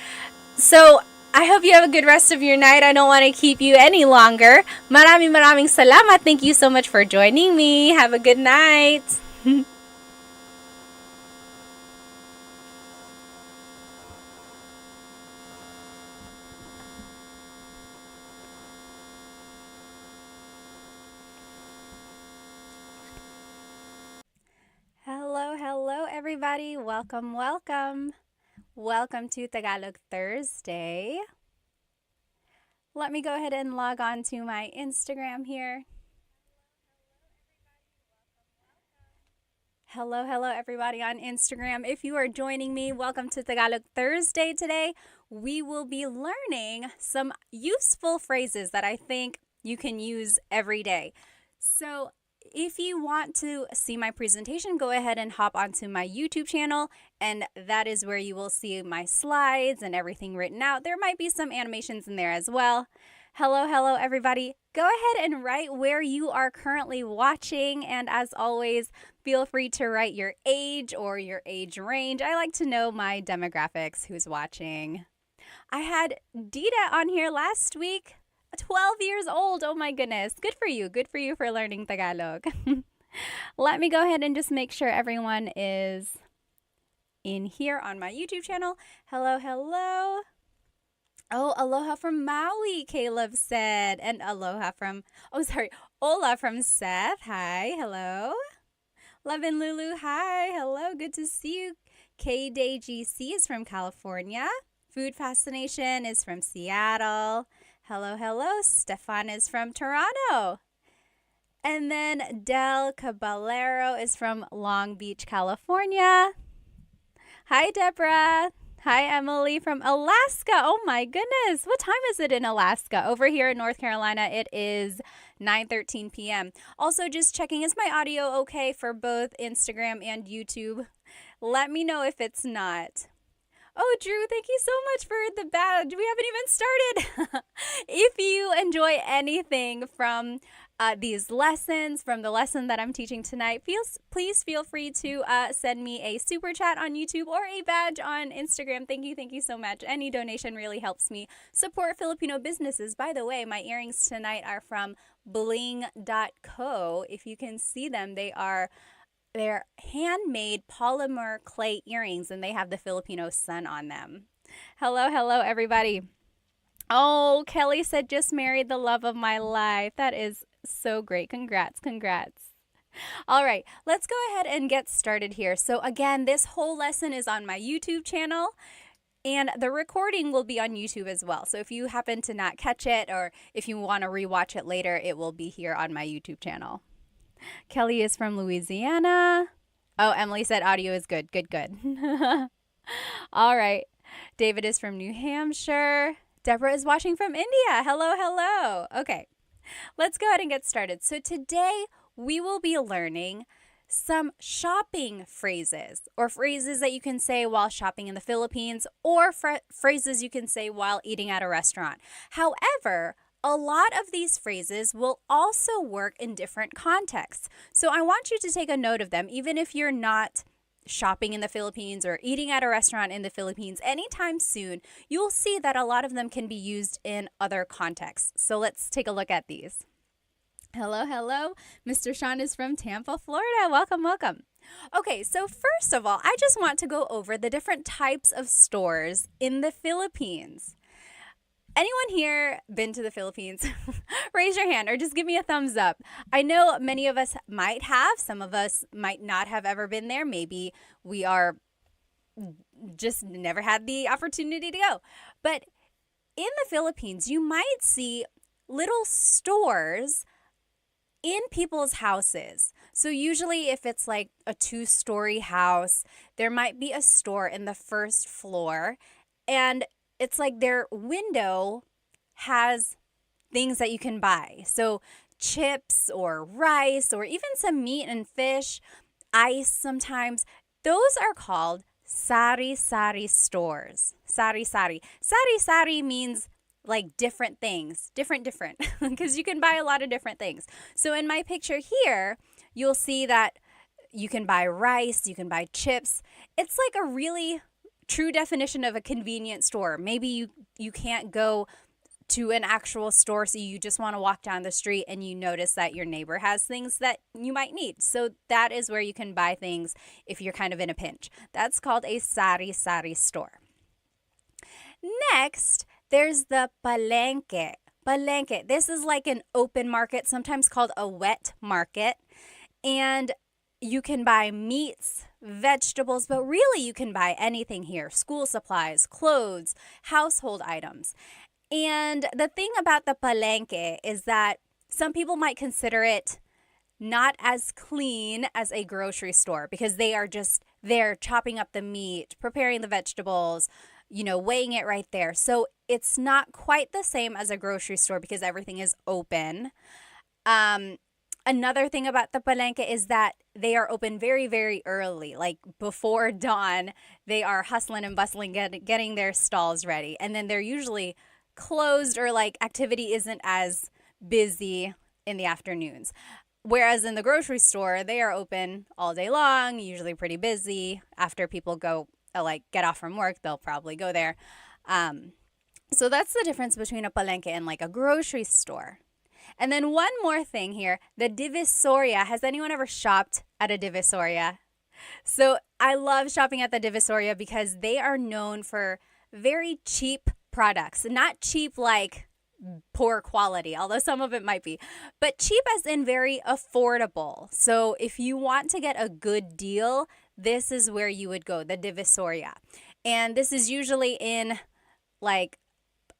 So, I hope you have a good rest of your night. I don't want to keep you any longer. Maraming salamat. Thank you so much for joining me. Have a good night. Hello, everybody. Welcome. Welcome to Tagalog Thursday. Let me go ahead and log on to my Instagram here. Hello, everybody on Instagram. If you are joining me, welcome to Tagalog Thursday today. We will be learning some useful phrases that I think you can use every day. So, if you want to see my presentation, go ahead and hop onto my YouTube channel, and that is where you will see my slides and everything written out. There might be some animations in there as well. Hello, everybody. Go ahead and write where you are currently watching, and as always, feel free to write your age or your age range. I like to know my demographics, who's watching. I had Dita on here last week. 12 years old. Oh my goodness. Good for you. Good for you for learning Tagalog. Let me go ahead and just make sure everyone is in here on my YouTube channel. Hello. Oh, aloha from Maui, Caleb said. And aloha from, Ola from Seth. Hi. Hello. Love and Lulu. Hi. Hello. Good to see you. K-Day GC is from California. Food Fascination is from Seattle. Hello. Stefan is from Toronto. And then Del Caballero is from Long Beach, California. Hi, Deborah. Hi, Emily from Alaska. Oh my goodness. What time is it in Alaska? Over here in North Carolina, it is 9:13 p.m. Also, just checking, is my audio okay for both Instagram and YouTube? Let me know if it's not. Oh, Drew, thank you so much for the badge. We haven't even started. If you enjoy anything from these lessons, from the lesson that I'm teaching tonight, please feel free to send me a super chat on YouTube or a badge on Instagram. Thank you so much. Any donation really helps me support Filipino businesses. By the way, my earrings tonight are from bling.co. If you can see them, they're handmade polymer clay earrings, and they have the Filipino sun on them. Hello, everybody. Oh, Kelly said, just married the love of my life. That is so great. Congrats. All right, let's go ahead and get started here. So again, this whole lesson is on my YouTube channel, and the recording will be on YouTube as well. So if you happen to not catch it, or if you want to rewatch it later, it will be here on my YouTube channel. Kelly is from Louisiana. Oh, Emily said audio is good. Good. All right. David is from New Hampshire. Deborah is watching from India. Hello. Okay, let's go ahead and get started. So today we will be learning some shopping phrases, or phrases that you can say while shopping in the Philippines, or phrases you can say while eating at a restaurant. However, a lot of these phrases will also work in different contexts. So I want you to take a note of them, even if you're not shopping in the Philippines or eating at a restaurant in the Philippines anytime soon. You'll see that a lot of them can be used in other contexts. So let's take a look at these. Hello. Mr. Sean is from Tampa, Florida. Welcome. Okay, so first of all, I just want to go over the different types of stores in the Philippines. Anyone here been to the Philippines? Raise your hand or just give me a thumbs up. I know many of us might have. Some of us might not have ever been there. Maybe we are just never had the opportunity to go. But in the Philippines, you might see little stores in people's houses. So usually if it's like a 2-story house, there might be a store in the first floor, and it's like their window has things that you can buy. So chips or rice or even some meat and fish, ice sometimes. Those are called sari-sari stores. Sari-sari. Sari-sari means like different things. Different. Because you can buy a lot of different things. So in my picture here, you'll see that you can buy rice, you can buy chips. It's like a really true definition of a convenience store. Maybe you can't go to an actual store, so you just want to walk down the street and you notice that your neighbor has things that you might need. So that is where you can buy things if you're kind of in a pinch. That's called a sari-sari store. Next, there's the palengke. Palengke. This is like an open market, sometimes called a wet market. And you can buy meats, vegetables, but really you can buy anything here. School supplies, clothes, household items. And the thing about the palengke is that some people might consider it not as clean as a grocery store, because they are just there chopping up the meat, preparing the vegetables, weighing it right there. So it's not quite the same as a grocery store because everything is open. Another thing about the palengke is that they are open very, very early, like before dawn. They are hustling and bustling, getting their stalls ready. And then they're usually closed, or like activity isn't as busy in the afternoons. Whereas in the grocery store, they are open all day long, usually pretty busy. After people go, get off from work, they'll probably go there. So that's the difference between a palengke and like a grocery store. And then one more thing here, the Divisoria. Has anyone ever shopped at a Divisoria? So I love shopping at the Divisoria because they are known for very cheap products. Not cheap like poor quality, although some of it might be, but cheap as in very affordable. So if you want to get a good deal, this is where you would go, the Divisoria. And this is usually in like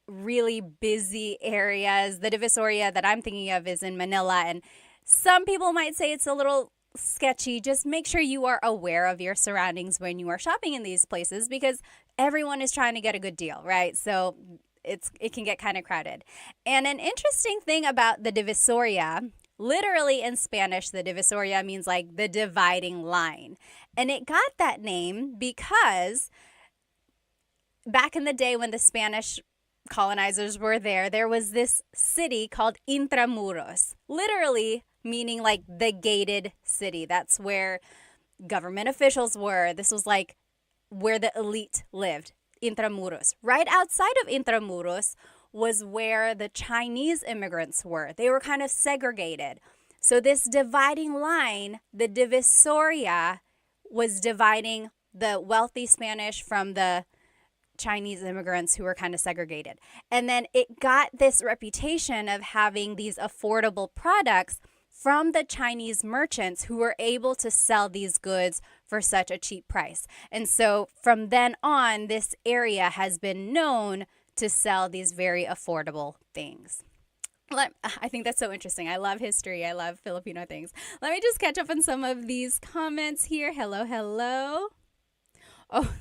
really busy areas. The Divisoria that I'm thinking of is in Manila, and Some people might say it's a little sketchy. Just make sure you are aware of your surroundings when you are shopping in these places because everyone is trying to get a good deal, right? So it can get kind of crowded. And an interesting thing about the divisoria, literally in Spanish, the divisoria means like the dividing line. And it got that name because back in the day when the Spanish colonizers were there, there was this city called Intramuros, literally meaning like the gated city. That's where government officials were. This was like where the elite lived, Intramuros. Right outside of Intramuros was where the Chinese immigrants were. They were kind of segregated. So this dividing line, the divisoria, was dividing the wealthy Spanish from the Chinese immigrants who were kind of segregated. And then it got this reputation of having these affordable products from the Chinese merchants who were able to sell these goods for such a cheap price. And so from then on, this area has been known to sell these very affordable things. I think that's so interesting. I love history. I love Filipino things. Let me just catch up on some of these comments here. Hello, hello. Oh,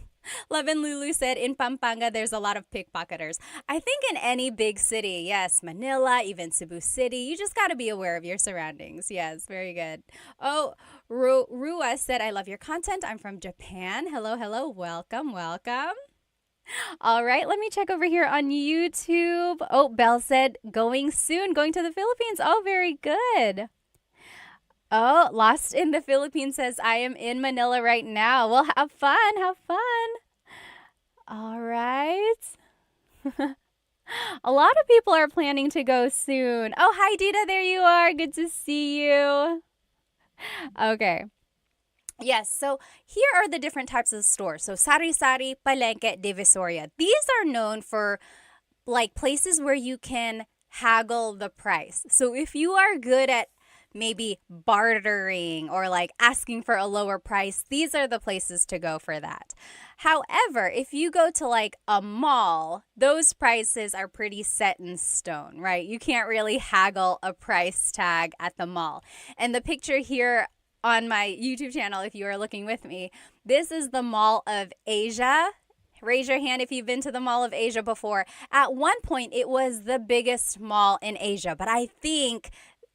Love and Lulu said, in Pampanga, there's a lot of pickpocketers. I think in any big city, yes, Manila, even Cebu City, you just got to be aware of your surroundings. Yes, very good. Oh, Rua said, I love your content. I'm from Japan. Hello, hello. Welcome, welcome. All right, let me check over here on YouTube. Oh, Belle said, going soon, going to the Philippines. Oh, very good. Oh, Lost in the Philippines says, I am in Manila right now. Well, have fun, have fun. All right. A lot of people are planning to go soon. Oh, hi, Dita, there you are. Good to see you. Okay. Yes, so here are the different types of stores. So sari-sari, palengke, divisoria. These are known for like places where you can haggle the price. So if you are good at maybe bartering or like asking for a lower price, these are the places to go for that. However, if you go to like a mall, those prices are pretty set in stone, right? You can't really haggle a price tag at the mall. And the picture here on my YouTube channel, if you are looking with me, this is the Mall of Asia. Raise your hand if you've been to the Mall of Asia before. At one point, it was the biggest mall in Asia, but I think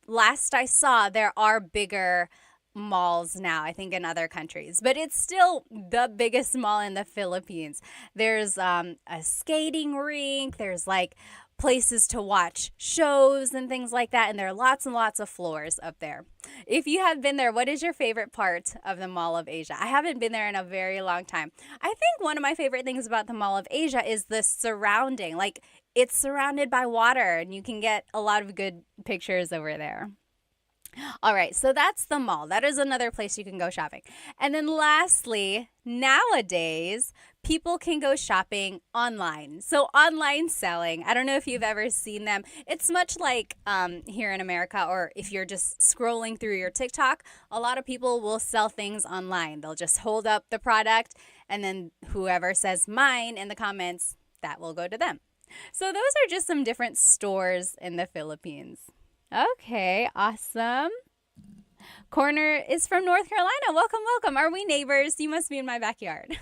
last I saw, there are bigger malls now, I think in other countries, but it's still the biggest mall in the Philippines. There's a skating rink, there's like places to watch shows and things like that, and there are lots and lots of floors up there. If you have been there, what is your favorite part of the Mall of Asia? I haven't been there in a very long time. I think one of my favorite things about the Mall of Asia is the surrounding. Like, it's surrounded by water, and you can get a lot of good pictures over there. All right, so that's the mall. That is another place you can go shopping. And then lastly, nowadays, people can go shopping online. So online selling, I don't know if you've ever seen them. It's much like here in America, or if you're just scrolling through your TikTok, a lot of people will sell things online. They'll just hold up the product, and then whoever says mine in the comments, that will go to them. So those are just some different stores in the Philippines. Okay, awesome. Corner is from North Carolina. Welcome, welcome. Are we neighbors? You must be in my backyard.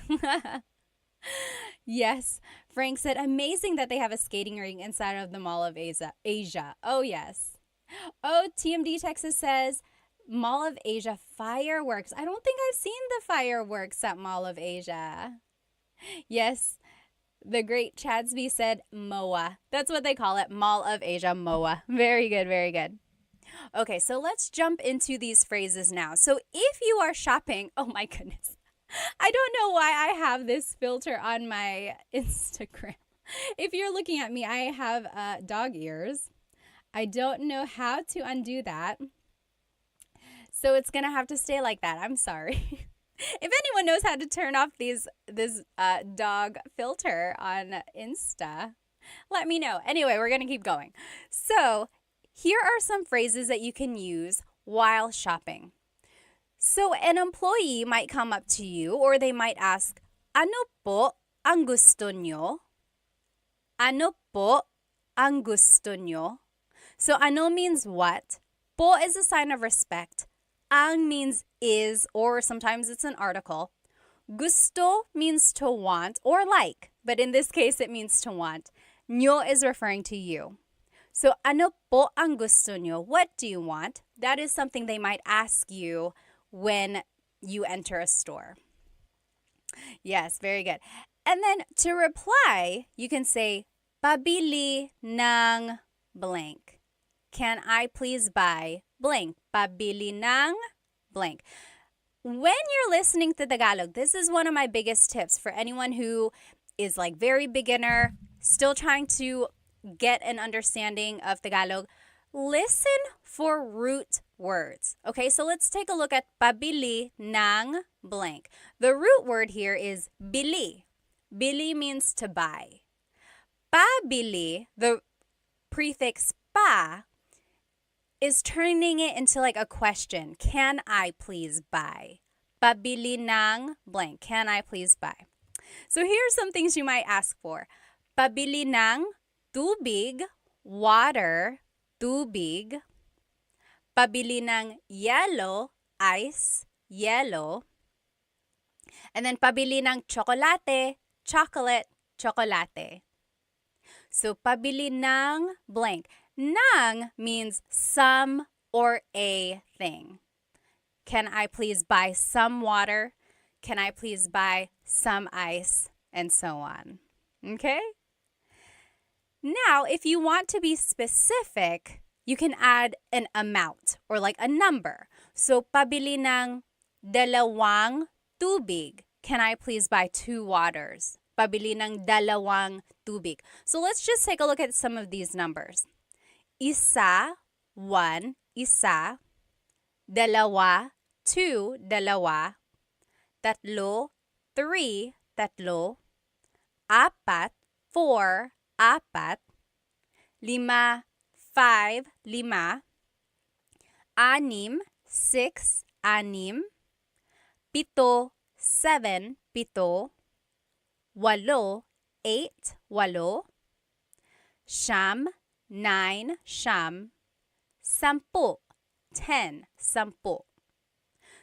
Yes. Frank said, amazing that they have a skating rink inside of the Mall of Asia. Oh, yes. Oh, TMD Texas says, Mall of Asia fireworks. I don't think I've seen the fireworks at Mall of Asia. Yes. The great Chadsby said MOA. That's what they call it, Mall of Asia, MOA. Very good, very good. Okay, so let's jump into these phrases now. So if you are shopping, oh my goodness. I don't know why I have this filter on my Instagram. If you're looking at me, I have dog ears. I don't know how to undo that. So it's going to have to stay like that. I'm sorry. If anyone knows how to turn off this dog filter on Insta, let me know. Anyway, we're going to keep going. So here are some phrases that you can use while shopping. So an employee might come up to you, or they might ask, ano po ang gusto nyo? Ano po ang gusto nyo? So ano means what, Po is a sign of respect. Ang means is, or sometimes it's an article. Gusto means to want or like, but in this case, it means to want. Nyo is referring to you. So, ano po ang gusto nyo? What do you want? That is something they might ask you when you enter a store. Yes, very good. And then to reply, you can say, pabili ng blank. Can I please buy blank? Pabili ng blank. When you're listening to Tagalog, this is one of my biggest tips for anyone who is like very beginner, still trying to get an understanding of Tagalog. Listen for root words. Okay, so let's take a look at pabili ng blank. The root word here is bili. Bili means to buy. Pabili, the prefix pa, is turning it into like a question. Can I please buy? Pabili ng blank. Can I please buy? So here are some things you might ask for. Pabili ng tubig, water, tubig. Pabili ng yellow, ice, yellow. And then pabili ng chocolate, chocolate, chocolate. So pabili ng blank. Ng means some or a thing. Can I please buy some water? Can I please buy some ice? And so on. Okay? Now, if you want to be specific, you can add an amount or like a number. So, pabili ng dalawang tubig. Can I please buy 2 waters? Pabili ng dalawang tubig. So, let's just take a look at some of these numbers. Isa, 1, isa. Dalawa, 2, dalawa. Tatlo, 3, tatlo. Apat, 4, apat. Lima, 5, lima. Anim, 6, anim. Pito, 7, pito. Walo, 8, walo. Siyam, 9, siyam. Sampu, 10, sampu.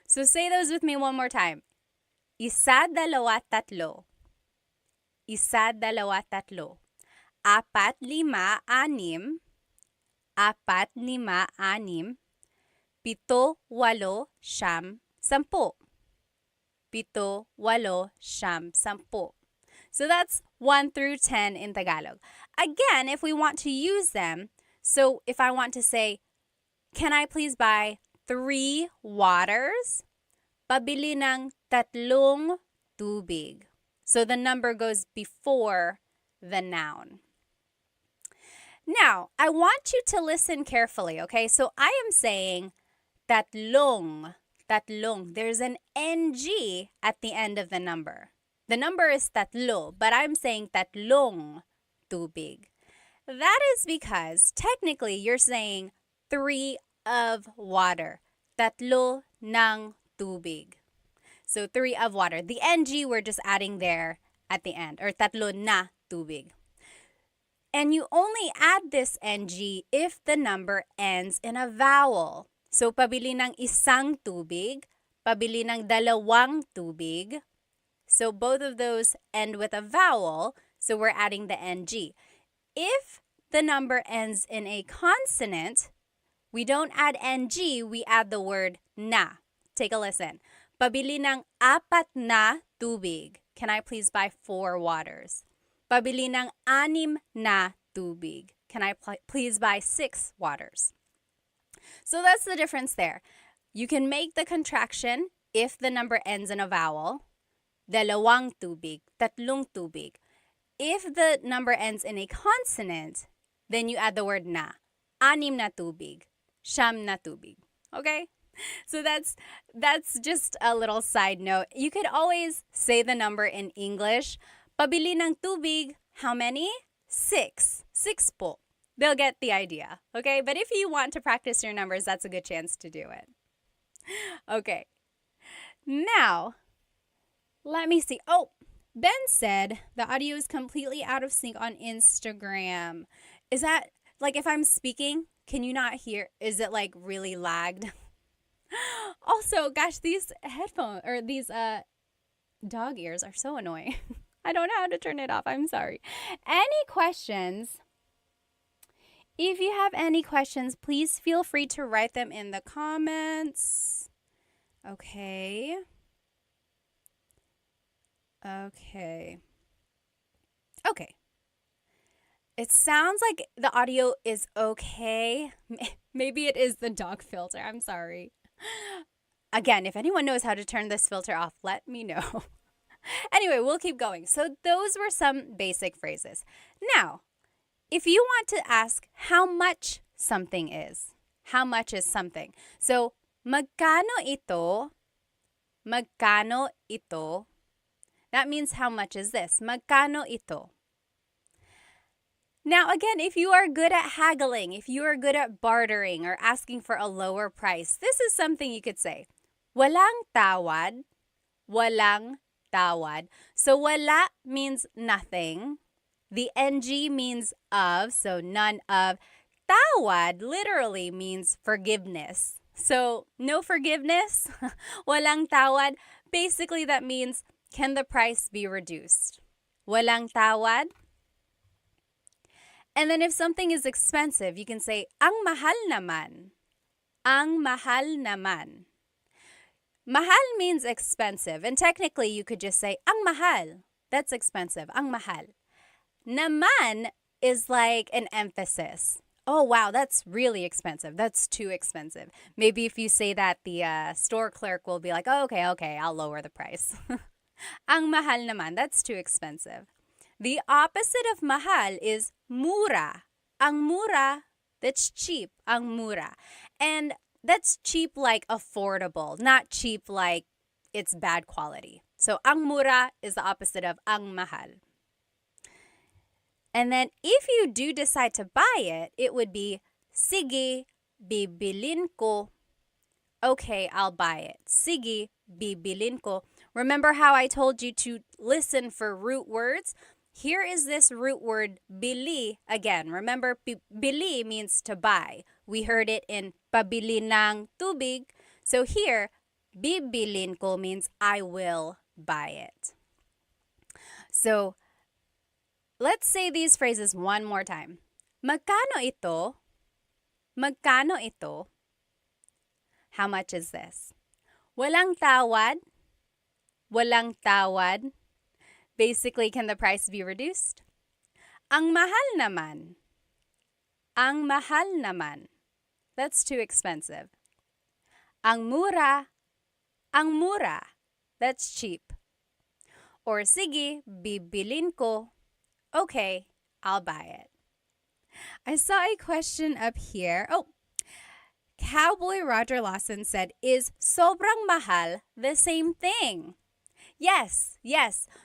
So say those with me one more time. Isa, dalawa, tatlo. Isa, dalawa, tatlo. Apat, lima, anim. Apat, lima, anim. Pito, walo, siyam, sampu. Pito, walo, siyam, sampu. So that's 1 through 10 in Tagalog. Again, if we want to use them, so if I want to say, can I please buy 3 waters? Pabili ng tatlong tubig. So the number goes before the noun. Now, I want you to listen carefully, okay? So I am saying tatlong, tatlong. There's an NG at the end of the number. The number is tatlo, but I'm saying tatlong tubig. That is because technically you're saying 3 of water. Tatlo ng tubig. So 3 of water. The NG we're just adding there at the end, or tatlo na tubig. And you only add this NG if the number ends in a vowel. So pabili ng isang tubig, pabili ng dalawang tubig. So both of those end with a vowel, so we're adding the NG. If the number ends in a consonant, we don't add NG, we add the word na. Take a listen. Pabili ng 4 na tubig. Can I please buy 4 waters? Pabili ng 6 na tubig. Can I please buy 6 waters? So that's the difference there. You can make the contraction if the number ends in a vowel. Dalawang tubig, tatlong tubig. If the number ends in a consonant, then you add the word na. 6 na tubig, siyam na tubig. Okay? So that's just a little side note. You could always say the number in English. Pabili ng tubig, how many? 6. 6 po. They'll get the idea. Okay? But if you want to practice your numbers, that's a good chance to do it. Okay. Now, let me see. Oh, Ben said the audio is completely out of sync on Instagram. Is that like if I'm speaking, can you not hear? Is it like really lagged? Also, gosh, these headphones or these dog ears are so annoying. I don't know how to turn it off. I'm sorry. Any questions? If you have any questions, please feel free to write them in the comments. Okay. Okay. Okay. It sounds like the audio is okay. Maybe it is the dog filter. I'm sorry. Again, if anyone knows how to turn this filter off, let me know. Anyway, we'll keep going. So those were some basic phrases. Now, if you want to ask how much something is, how much is something? So, magkano ito? Magkano ito? That means how much is this? Magkano ito? Now, again, if you are good at haggling, if you are good at bartering or asking for a lower price, this is something you could say. Walang tawad. Walang tawad. So, wala means nothing. The ng means of, so none of. Tawad literally means forgiveness. So, no forgiveness. Walang tawad. Basically, that means, can the price be reduced? Walang tawad. And then if something is expensive, you can say, ang mahal naman. Ang mahal naman. Mahal means expensive. And technically, you could just say, ang mahal. That's expensive. Ang mahal. Naman is like an emphasis. Oh, wow, that's really expensive. That's too expensive. Maybe if you say that, the store clerk will be like, oh, okay, I'll lower the price. Ang mahal naman. That's too expensive. The opposite of mahal is mura. Ang mura, that's cheap. Ang mura. And that's cheap like affordable, not cheap like it's bad quality. So ang mura is the opposite of ang mahal. And then if you do decide to buy it, it would be sige, bibilin ko. Okay, I'll buy it. Sige, bibilin ko. Remember how I told you to listen for root words? Here is this root word, bili. Again, remember, bili means to buy. We heard it in pabili ng tubig. So here, bibilin ko means I will buy it. So, let's say these phrases one more time. Magkano ito? Magkano ito? How much is this? Walang tawad? Walang tawad? Basically, can the price be reduced? Ang mahal naman. Ang mahal naman. That's too expensive. Ang mura. Ang mura. That's cheap. Or sige, bibilin ko. Okay, I'll buy it. I saw a question up here. Oh, Cowboy Roger Lawson said, is sobrang mahal the same thing? Yes.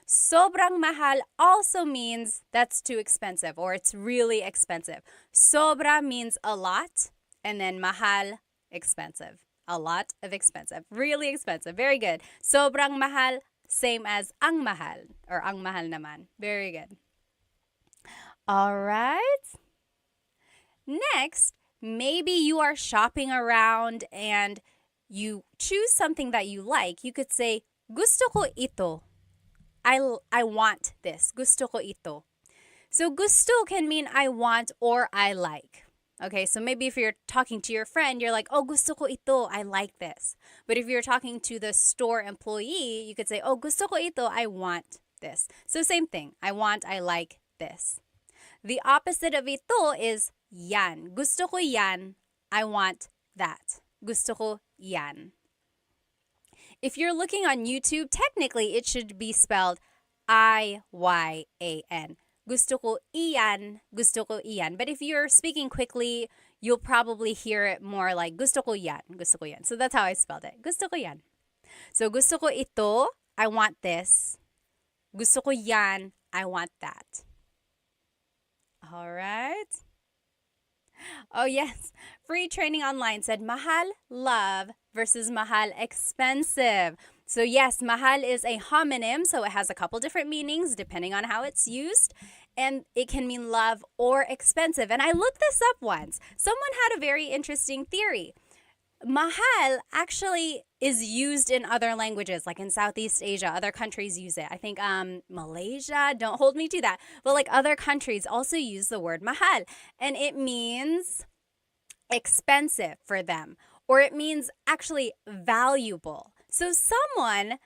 Sobrang mahal also means that's too expensive or it's really expensive. Sobra means a lot and then mahal, expensive. A lot of expensive. Really expensive. Very good. Sobrang mahal, same as ang mahal or ang mahal naman. Very good. All right. Next, maybe you are shopping around and you choose something that you like. You could say, gusto ko ito. I want this. Gusto ko ito. So gusto can mean I want or I like. Okay, so maybe if you're talking to your friend, you're like, oh, gusto ko ito. I like this. But if you're talking to the store employee, you could say, oh, gusto ko ito. I want this. So same thing. I want, I like this. The opposite of ito is yan. Gusto ko yan. I want that. Gusto ko yan. If you're looking on YouTube, technically it should be spelled I-Y-A-N. Gusto ko iyan, gusto ko iyan. But if you're speaking quickly, you'll probably hear it more like gusto ko yan, gusto ko yan. So that's how I spelled it. Gusto ko yan. So gusto ko ito, I want this. Gusto ko yan, I want that. All right. Oh, yes. Free Training Online said mahal, love versus mahal, expensive. So yes, mahal is a homonym, so it has a couple different meanings depending on how it's used. and it can mean love or expensive. And I looked this up once. Someone had a very interesting theory. Mahal actually is used in other languages, like in Southeast Asia. Other countries use it. I think Malaysia, don't hold me to that. But like other countries also use the word mahal. And it means expensive for them. Or it means actually valuable. So someone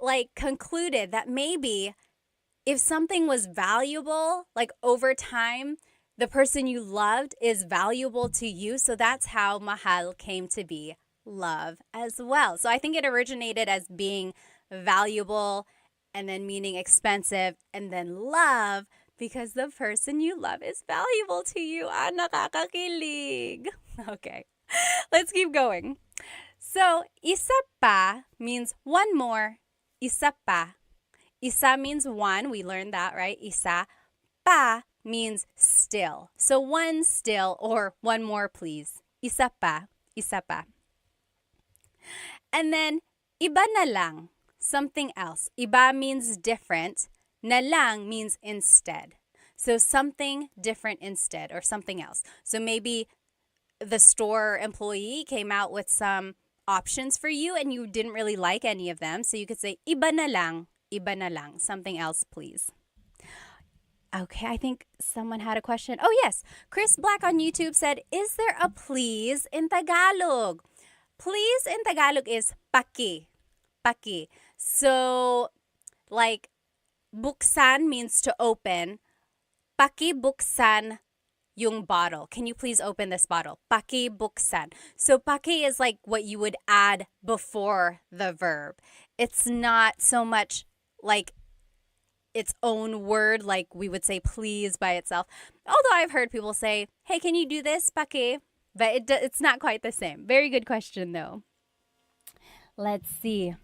like concluded that maybe if something was valuable, like over time, the person you loved is valuable to you. So that's how mahal came to be, love as well. So I think it originated as being valuable and then meaning expensive and then love because the person you love is valuable to you. Ah, nakakakilig. Okay, let's keep going. So, isa pa means one more. Isa pa. Isa means one. We learned that, right? Isa. Pa means still. So one still or one more, please. Isa pa. Isa pa. And then, iba na lang. Something else. Iba means different. Na lang means instead. So something different instead or something else. So maybe the store employee came out with some options for you and you didn't really like any of them. So you could say, iba na lang, something else, please. Okay, I think someone had a question. Oh, yes. Chris Black on YouTube said, is there a please in Tagalog? Please in Tagalog is paki. Paki. So, like, buksan means to open. Paki buksan yung bottle. Can you please open this bottle? Paki buksan. So paki is like what you would add before the verb. It's not so much like its own word like we would say please by itself. Although I've heard people say, hey, can you do this, paki? But it's not quite the same. Very good question though. Let's see.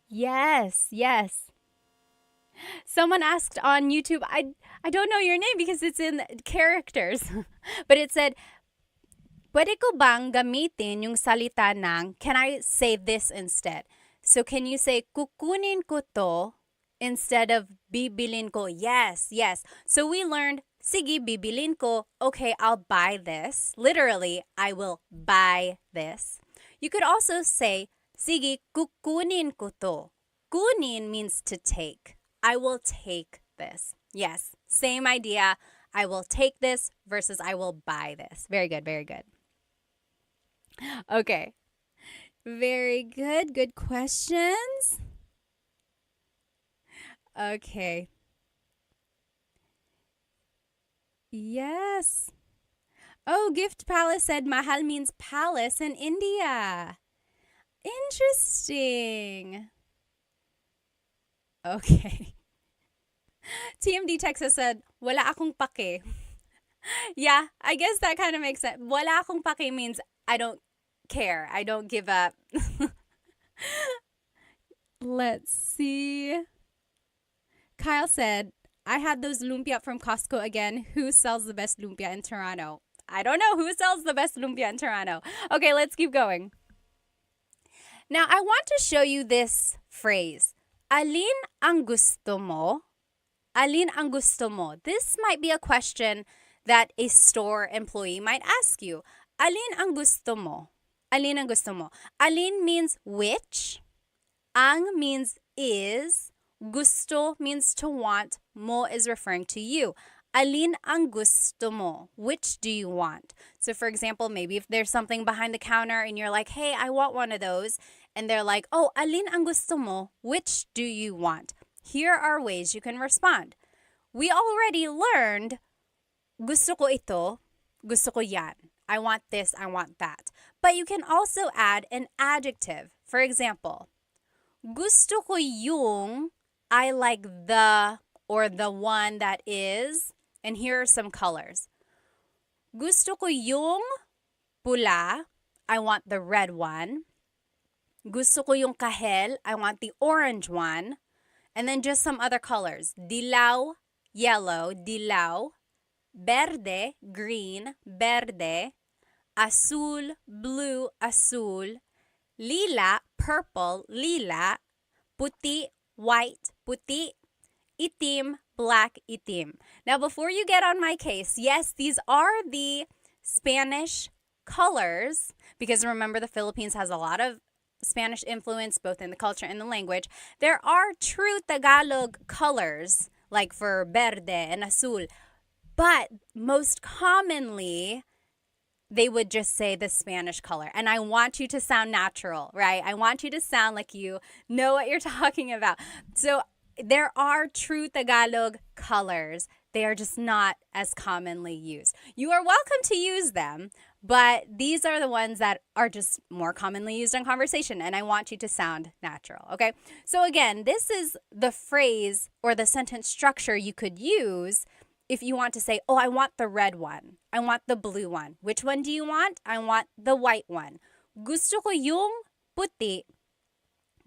Yes. Someone asked on YouTube, I don't know your name because it's in characters. But it said, pwede ko bang gamitin yung salita ng, can I say this instead? So can you say, kukunin ko to instead of bibilin ko? Yes. So we learned, sige, bibilin ko. Okay, I'll buy this. Literally, I will buy this. You could also say, sige, kukunin ko to. Kunin means to take. I will take this. Yes, same idea. I will take this versus I will buy this. Very good. Okay. Very good. Good questions. Okay. Yes. Oh, Gift Palace said mahal means palace in India. Interesting. Okay. TMD Texas said, wala akong pake. Yeah, I guess that kind of makes sense. Wala akong pake means I don't care. I don't give up. Let's see. Kyle said, I had those lumpia from Costco again. Who sells the best lumpia in Toronto? I don't know who sells the best lumpia in Toronto. Okay, let's keep going. Now, I want to show you this phrase. Alin ang gusto mo? Alin ang gusto mo? This might be a question that a store employee might ask you. Alin ang gusto mo? Alin ang gusto mo? Alin means which. Ang means is. Gusto means to want. Mo is referring to you. Alin ang gusto mo? Which do you want? So for example, maybe if there's something behind the counter and you're like, hey, I want one of those. And they're like, oh, alin ang gusto mo? Which do you want? Here are ways you can respond. We already learned, gusto ko ito, gusto ko yan. I want this, I want that. But you can also add an adjective. For example, gusto ko yung, I like the, or the one that is, and here are some colors. Gusto ko yung pula, I want the red one. Gusto ko yung kahel, I want the orange one. And then just some other colors. Dilaw, yellow, dilaw. Verde, green, verde. Azul, blue, azul. Lila, purple, lila. Puti, white, puti, itim, black, itim. Now, before you get on my case, yes, these are the Spanish colors, because remember the Philippines has a lot of Spanish influence both in the culture and the language. There are true Tagalog colors, like for verde and azul, but most commonly, they would just say the Spanish color. And I want you to sound natural, right? I want you to sound like you know what you're talking about. So there are true Tagalog colors. They are just not as commonly used. You are welcome to use them, but these are the ones that are just more commonly used in conversation, and I want you to sound natural, okay? So again, this is the phrase or the sentence structure you could use if you want to say, oh, I want the red one. I want the blue one. Which one do you want? I want the white one. Gusto ko yung puti.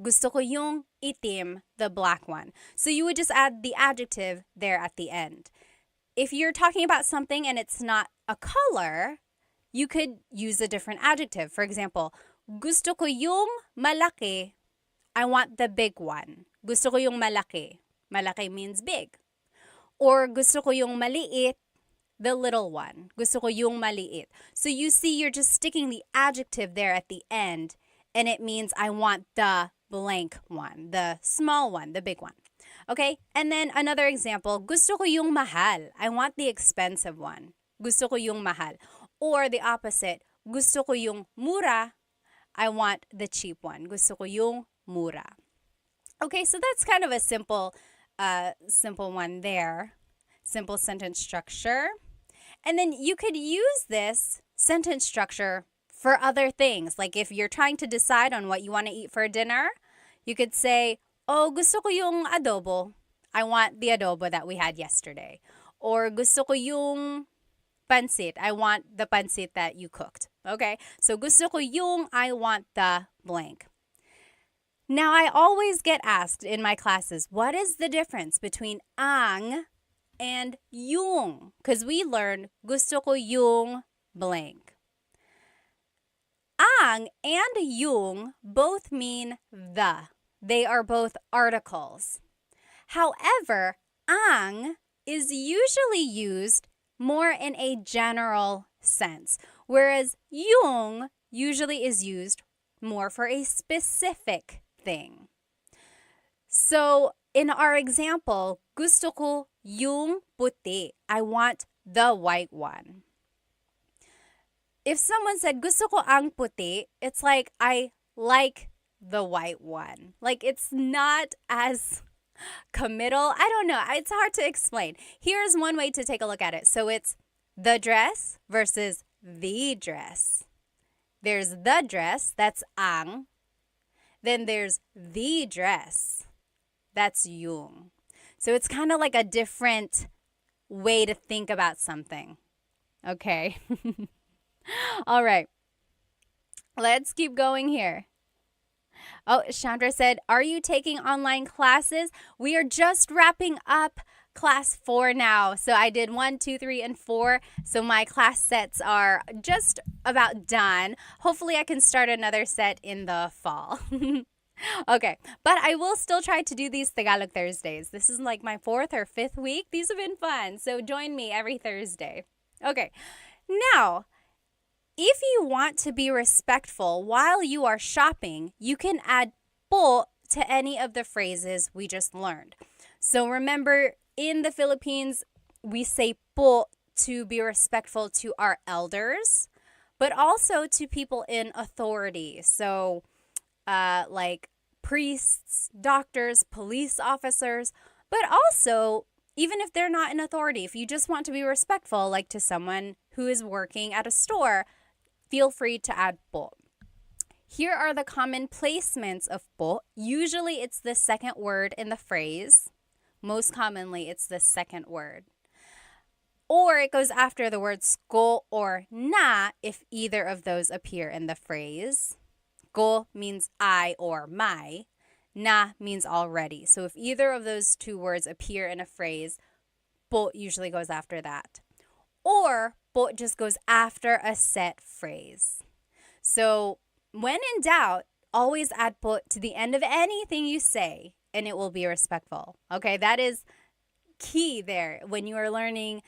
Gusto ko yung itim, the black one. So you would just add the adjective there at the end. If you're talking about something and it's not a color, you could use a different adjective. For example, gusto ko yung malaki. I want the big one. Gusto ko yung malaki. Malaki means big. Or gusto ko yung maliit, the little one. Gusto ko yung maliit. So you see, you're just sticking the adjective there at the end, and it means I want the blank one, the small one, the big one. Okay? And then another example, gusto ko yung mahal. I want the expensive one. Gusto ko yung mahal. Or the opposite, gusto ko yung mura. I want the cheap one. Gusto ko yung mura. Okay, so that's kind of a simple one there. Simple sentence structure. And then you could use this sentence structure for other things. Like if you're trying to decide on what you want to eat for dinner, you could say, oh, gusto ko yung adobo. I want the adobo that we had yesterday. Or gusto ko yung pansit. I want the pansit that you cooked. Okay? So gusto ko yung, I want the blank. Now, I always get asked in my classes, what is the difference between ang and yung? Because we learned gusto ko yung blank. Ang and yung both mean the. They are both articles. However, ang is usually used more in a general sense, whereas yung usually is used more for a specific thing. So, in our example, gusto ko yung puti. I want the white one. If someone said, gusto ko ang puti, it's like, I like the white one. Like, it's not as committal. I don't know. It's hard to explain. Here's one way to take a look at it. So, it's the dress versus the dress. There's the dress, that's ang. Then there's the dress, that's yung. So it's kind of like a different way to think about something. Okay. All right. Let's keep going here. Oh, Chandra said, are you taking online classes? We are just wrapping up class 4 now. So I did 1, 2, 3, and 4. So my class sets are just about done. Hopefully I can start another set in the fall. Okay, but I will still try to do these Tagalog Thursdays. This is like my 4th or 5th week. These have been fun. So join me every Thursday. Okay, now, if you want to be respectful while you are shopping, you can add po to any of the phrases we just learned. So remember, in the Philippines, we say po to be respectful to our elders, but also to people in authority. So, like priests, doctors, police officers, but also, even if they're not in authority, if you just want to be respectful, like to someone who is working at a store, feel free to add po. Here are the common placements of po. Usually, it's the second word in the phrase. Most commonly, it's the second word. Or it goes after the words ko or na if either of those appear in the phrase. Ko means I or my. Na means already. So if either of those two words appear in a phrase, po usually goes after that. Or po just goes after a set phrase. So when in doubt, always add po to the end of anything you say. and it will be respectful. Okay, that is key there. When you are learning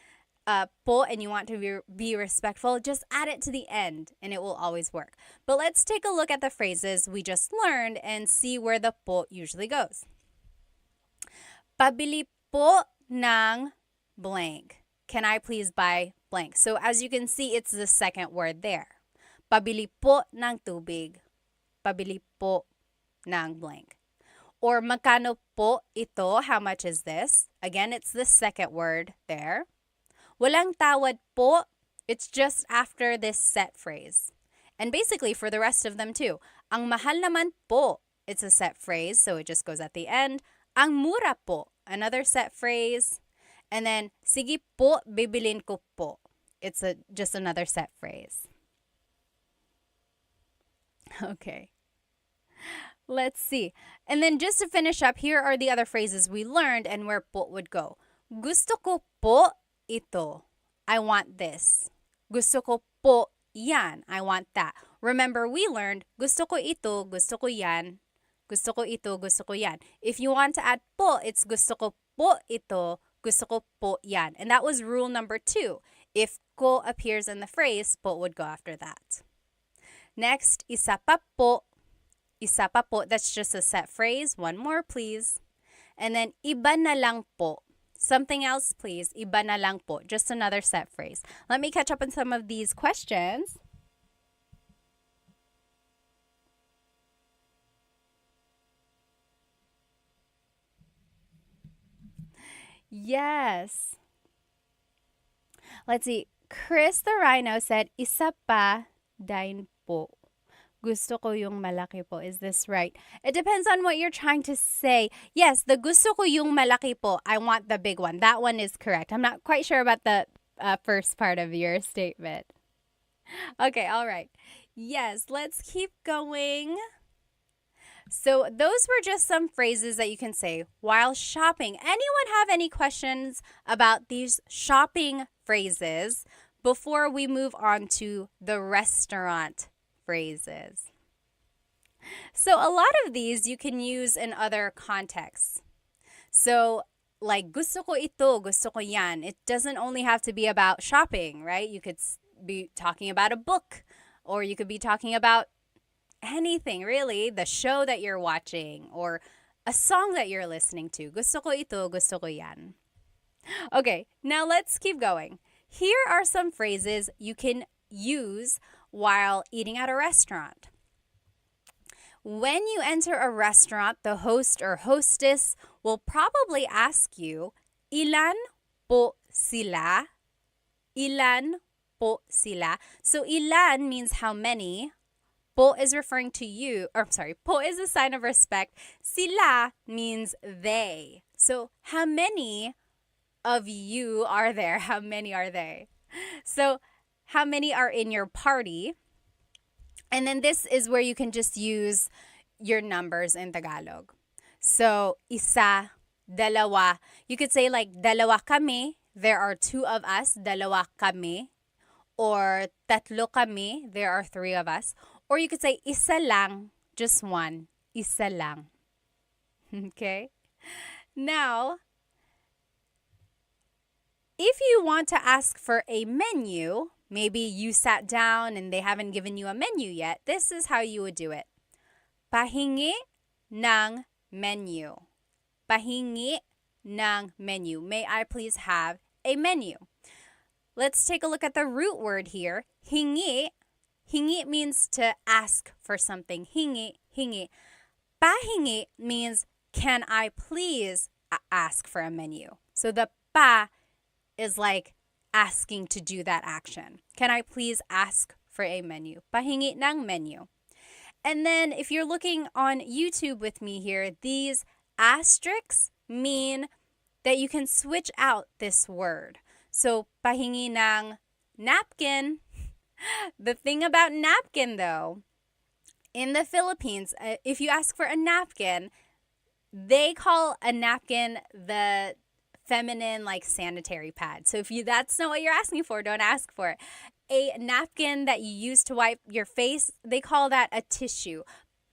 po and you want to be respectful, just add it to the end and it will always work. But let's take a look at the phrases we just learned and see where the po usually goes. Pabili po ng blank. Can I please buy blank? So as you can see, it's the second word there. Pabili po ng tubig. Pabili po ng blank. Or magkano po ito? How much is this? Again, it's the second word there. Walang tawad po. It's just after this set phrase. And basically for the rest of them too. Ang mahal naman po. It's a set phrase, so it just goes at the end. Ang mura po. Another set phrase. And then, sige po, bibilin ko po. It's just another set phrase. Okay. Let's see. And then just to finish up, here are the other phrases we learned and where po would go. Gusto ko po ito. I want this. Gusto ko po yan. I want that. Remember, we learned gusto ko ito, gusto ko yan. Gusto ko ito, gusto ko yan. If you want to add po, it's gusto ko po ito, gusto ko po yan. And that was rule number 2. If ko appears in the phrase, po would go after that. Next, isa pa po. Isa pa po, that's just a set phrase. One more, please. And then, iba na lang po. Something else, please. Iba na lang po. Just another set phrase. Let me catch up on some of these questions. Yes. Let's see. Chris the Rhino said, isa pa din po. Gusto ko yung malaki po. Is this right? It depends on what you're trying to say. Yes, the gusto ko yung malaki po. I want the big one. That one is correct. I'm not quite sure about the first part of your statement. Okay, all right. Yes, let's keep going. So those were just some phrases that you can say while shopping. Anyone have any questions about these shopping phrases before we move on to the restaurant phrases? So a lot of these you can use in other contexts. So like gusto ko ito, gusto ko yan. It doesn't only have to be about shopping, right? You could be talking about a book, or you could be talking about anything, really. The show that you're watching or a song that you're listening to. Gusto ko ito, gusto ko yan. Okay, now let's keep going. Here are some phrases you can use while eating at a restaurant. When you enter a restaurant, the host or hostess will probably ask you, ilan po sila? Ilan po sila? So ilan means how many. Po is referring to you, or po is a sign of respect. Sila means they. So how many of you are there? How many are they? So how many are in your party? And then this is where you can just use your numbers in Tagalog. So isa, dalawa. You could say like dalawa kami. There are 2 of us. Dalawa kami. Or tatlo kami. There are 3 of us. Or you could say, isa lang, just one. Isa lang. Okay? Now, if you want to ask for a menu, maybe you sat down and they haven't given you a menu yet, this is how you would do it. Pahingi ng menu. Pahingi ng menu. May I please have a menu? Let's take a look at the root word here. Hingi. Hingi means to ask for something. Hingi, hingi. Pahingi means, can I please ask for a menu? So the pa is like asking to do that action. Can I please ask for a menu? Pahingi ng menu. And then if you're looking on YouTube with me here, these asterisks mean that you can switch out this word. So pahingi ng napkin. The thing about napkin, though, in the Philippines, if you ask for a napkin, they call a napkin the feminine, like, sanitary pad. So if that's not what you're asking for, don't ask for it. A napkin that you use to wipe your face, they call that a tissue.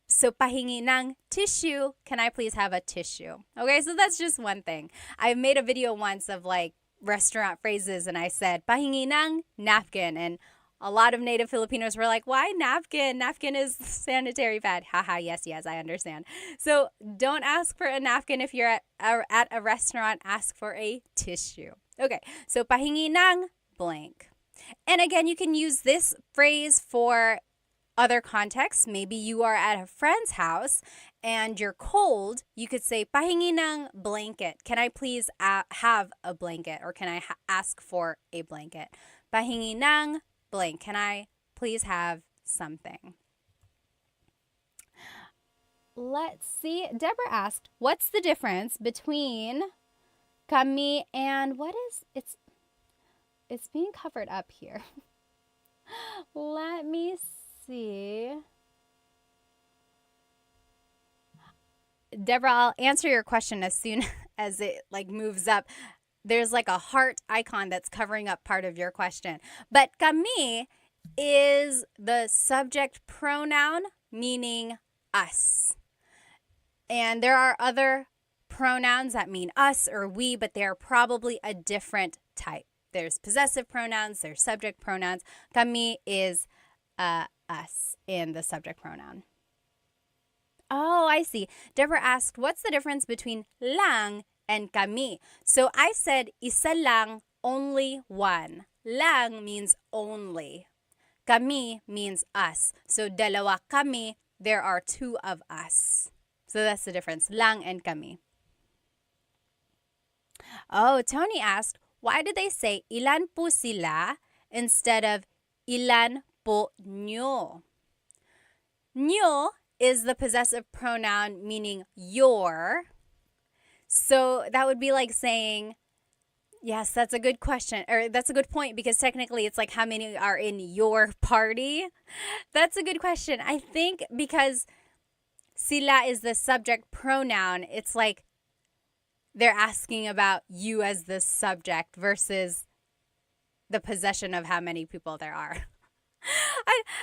So pahingi ng tissue. Can I please have a tissue? Okay, so that's just one thing. I made a video once of like restaurant phrases and I said pahingi ng napkin, and a lot of native Filipinos were like, why napkin? Napkin is sanitary pad. Haha, yes, I understand. So don't ask for a napkin if you're at a restaurant. Ask for a tissue. Okay, so pahingi ng blank. And again, you can use this phrase for other contexts. Maybe you are at a friend's house and you're cold. You could say, pahingi ng blanket. Can I please have a blanket? Or can I ask for a blanket? Pahingi ng blank. Can I please have something? Let's see. Deborah asked, what's the difference between kami and what is it's being covered up here. Let me see. Deborah, I'll answer your question as soon as it like moves up. There's like a heart icon that's covering up part of your question. But kami is the subject pronoun meaning us. And there are other pronouns that mean us or we, but they are probably a different type. There's possessive pronouns, there's subject pronouns. Kami is us in the subject pronoun. Oh, I see. Deborah asked, what's the difference between lang and kami? So I said, isa lang, only one. Lang means only. Kami means us. So dalawa kami, there are two of us. So that's the difference, lang and kami. Oh, Tony asked, why did they say ilan po sila instead of ilan po nyo? Nyo is the possessive pronoun meaning your. So that would be like saying, yes, that's a good question, or that's a good point, because technically it's like how many are in your party? That's a good question. I think because sila is the subject pronoun, it's like they're asking about you as the subject versus the possession of how many people there are.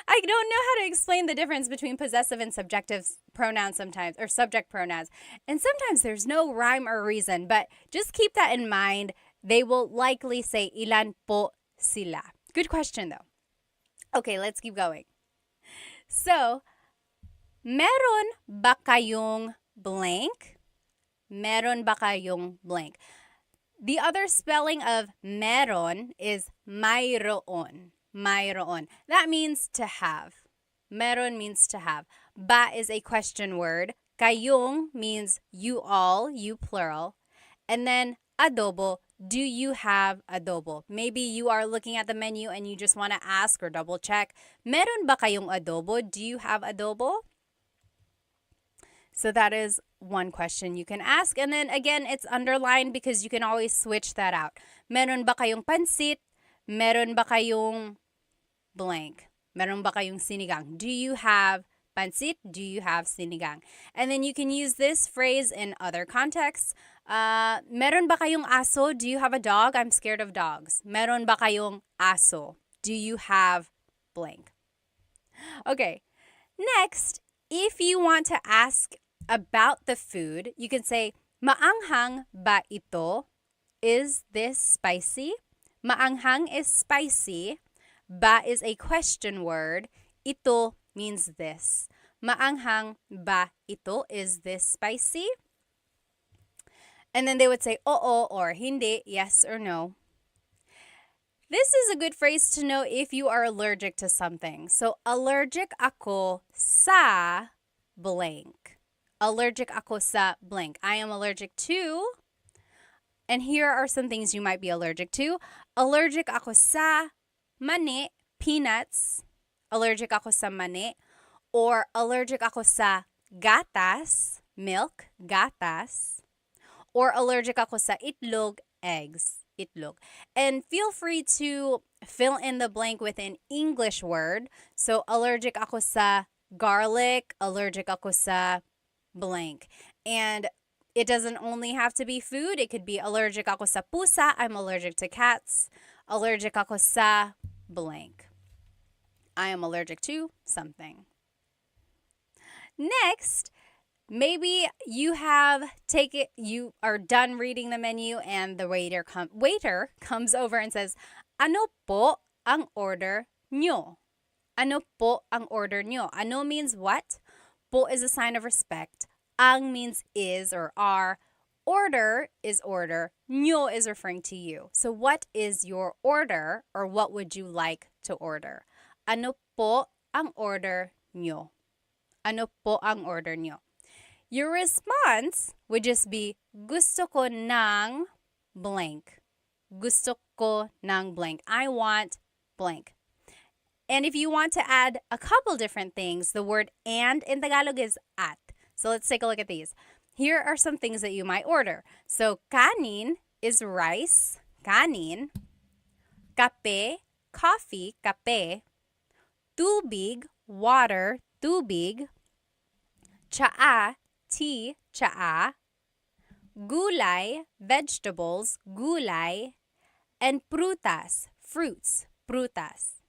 I don't know how to explain the difference between possessive and subjective pronouns sometimes, or subject pronouns. And sometimes there's no rhyme or reason, but just keep that in mind. They will likely say ilan po sila. Good question though. Okay, let's keep going. So, meron ba kayong blank? Meron ba kayong blank? The other spelling of meron is mayroon. Mayroon. That means to have. Meron means to have. Ba is a question word. Kayong means you all, you plural. And then adobo, do you have adobo? Maybe you are looking at the menu and you just want to ask or double check, meron ba kayong adobo? Do you have adobo? So that is one question you can ask. And then again, it's underlined because you can always switch that out. Meron ba kayong pansit? Meron ba kayong blank? Meron ba kayong sinigang? Do you have pansit? Do you have sinigang? And then you can use this phrase in other contexts. Meron ba kayong aso? Do you have a dog? I'm scared of dogs. Meron ba kayong aso? Do you have blank? Okay. Next, if you want to ask about the food, you can say, maanghang ba ito? Is this spicy? Maanghang is spicy. Ba is a question word. Ito means this. Maanghang ba ito? Is this spicy? And then they would say, oo or hindi, yes or no. This is a good phrase to know if you are allergic to something. So, allergic ako sa blank. Allergic ako sa blank. I am allergic to, and here are some things you might be allergic to. Allergic ako sa mani, peanuts. Allergic ako sa mani. Or allergic ako sa gatas, milk, gatas. Or allergic ako sa itlog, eggs, itlog. And feel free to fill in the blank with an English word. So, allergic ako sa garlic, allergic ako sa blank. And it doesn't only have to be food. It could be allergic ako sa pusa. I'm allergic to cats. Allergic ako sa blank. I am allergic to something. Next, maybe you are done reading the menu and the waiter comes over and says, "Ano po ang order nyo?" Ano po ang order nyo? Ano means what? Po is a sign of respect. Ang means is or are. Order is order. Nyo is referring to you. So what is your order, or what would you like to order? Ano po ang order nyo? Ano po ang order nyo? Your response would just be, gusto ko ng blank. Gusto ko ng blank. I want blank. And if you want to add a couple different things, the word and in Tagalog is at. So let's take a look at these. Here are some things that you might order. So kanin is rice, kanin. Kape, coffee, kape. Tubig, water, tubig. Tsaa, tea, tsaa. Gulay, vegetables, gulay. And prutas, fruits, prutas.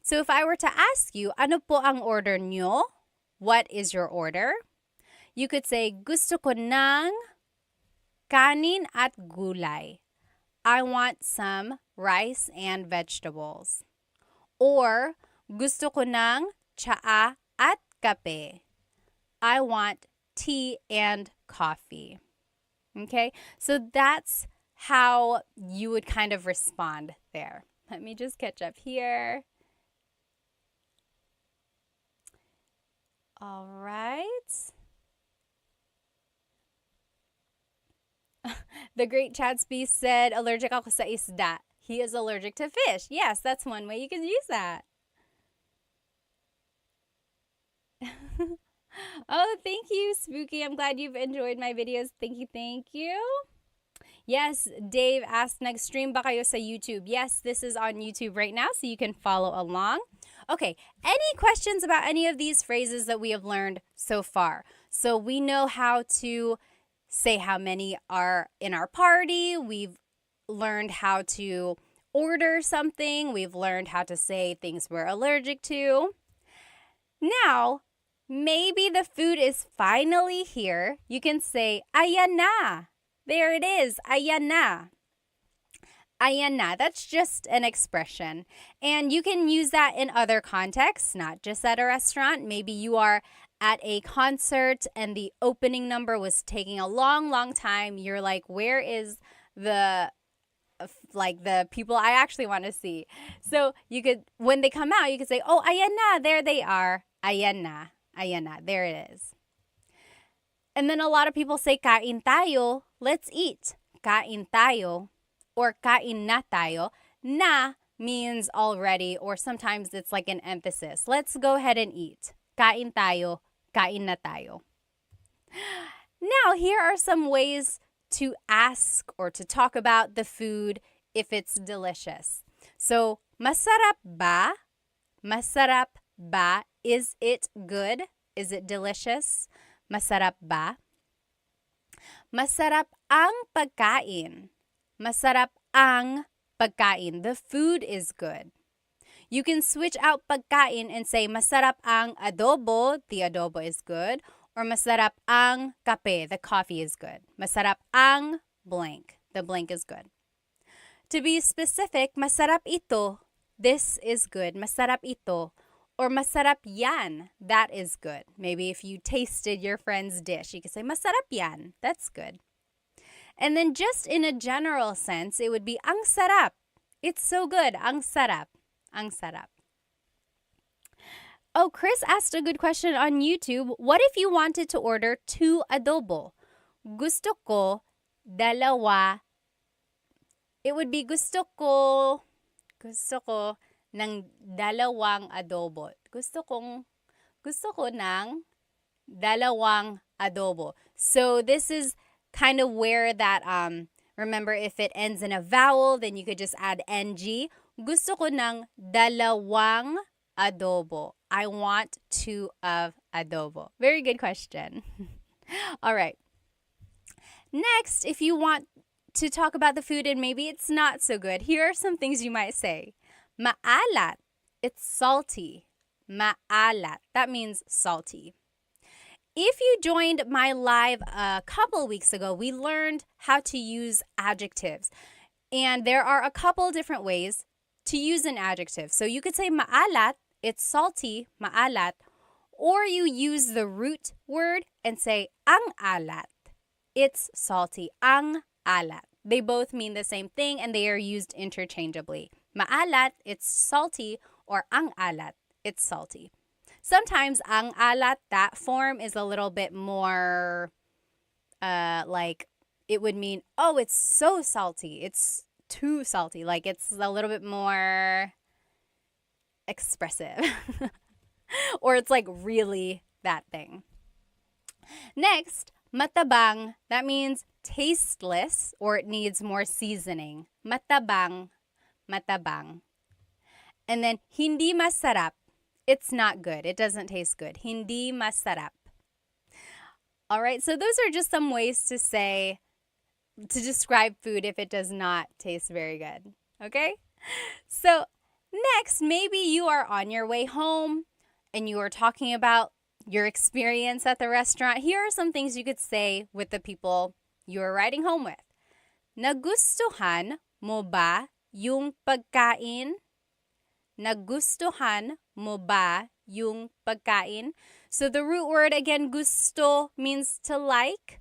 So if I were to ask you, ano po ang order nyo? What is your order? You could say, gusto ko ng kanin at gulay. I want some rice and vegetables. Or, gusto ko ng tsaa at kape. I want tea and coffee. Okay, so that's how you would kind of respond there. Let me just catch up here. All right. The great Chadsby said, allergic ako sa isda. He is allergic to fish. Yes, that's one way you can use that. Oh, thank you, Spooky. I'm glad you've enjoyed my videos. Thank you, thank you. Yes, Dave asked, nag-stream ba kayo sa YouTube? Yes, this is on YouTube right now, so you can follow along. Okay, any questions about any of these phrases that we have learned so far? So we know how to say how many are in our party. We've learned how to order something. We've learned how to say things we're allergic to. Now, maybe the food is finally here. You can say, ayan na. There it is, ayan na. Ayan na, that's just an expression. And you can use that in other contexts, not just at a restaurant. Maybe you are at a concert and the opening number was taking a long, long time. You're like, where is the people I actually want to see? So you could, when they come out, you could say, oh, ayan na, there they are. Ayan na, there it is. And then a lot of people say, kain tayo, let's eat. Kain tayo. Or kain na tayo. Na means already, or sometimes it's like an emphasis. Let's go ahead and eat. Kain tayo, kain na tayo. Now, here are some ways to ask or to talk about the food if it's delicious. So, masarap ba? Masarap ba? Is it good? Is it delicious? Masarap ba? Masarap ang pagkain. Masarap ang pagkain. The food is good. You can switch out pagkain and say masarap ang adobo. The adobo is good. Or masarap ang kape. The coffee is good. Masarap ang blank. The blank is good. To be specific, masarap ito. This is good. Masarap ito. Or masarap yan. That is good. Maybe if you tasted your friend's dish, you could say masarap yan. That's good. And then just in a general sense, it would be ang sarap. It's so good. Ang sarap. Ang sarap. Oh, Chris asked a good question on YouTube. What if you wanted to order 2 adobo? Gusto ko dalawa. It would be gusto ko ng dalawang adobo. Gusto ko ng dalawang adobo. So this is kind of where that, remember, if it ends in a vowel, then you could just add ng. Gusto ko ng dalawang adobo. I want 2 of adobo. Very good question. All right. Next, if you want to talk about the food and maybe it's not so good, here are some things you might say. Maalat. It's salty. Maalat. That means salty. if you joined my live a couple weeks ago, we learned how to use adjectives. And there are a couple different ways to use an adjective. So you could say maalat, it's salty, maalat, or you use the root word and say ang alat, it's salty, ang alat. They both mean the same thing and they are used interchangeably. Maalat, it's salty, or ang alat, it's salty. Sometimes ang alat, that form is a little bit more like it would mean, oh, it's so salty. It's too salty. Like it's a little bit more expressive. Or it's like really that thing. Next, matabang. That means tasteless or it needs more seasoning. Matabang, matabang. And then hindi masarap. It's not good. It doesn't taste good. Hindi masarap. All right, so those are just some ways to say, to describe food if it does not taste very good. Okay? So next, maybe you are on your way home and you are talking about your experience at the restaurant. Here are some things you could say with the people you are riding home with. Nagustuhan mo ba yung pagkain? Nagustuhan mo ba yung pagkain? So the root word again, gusto, means to like.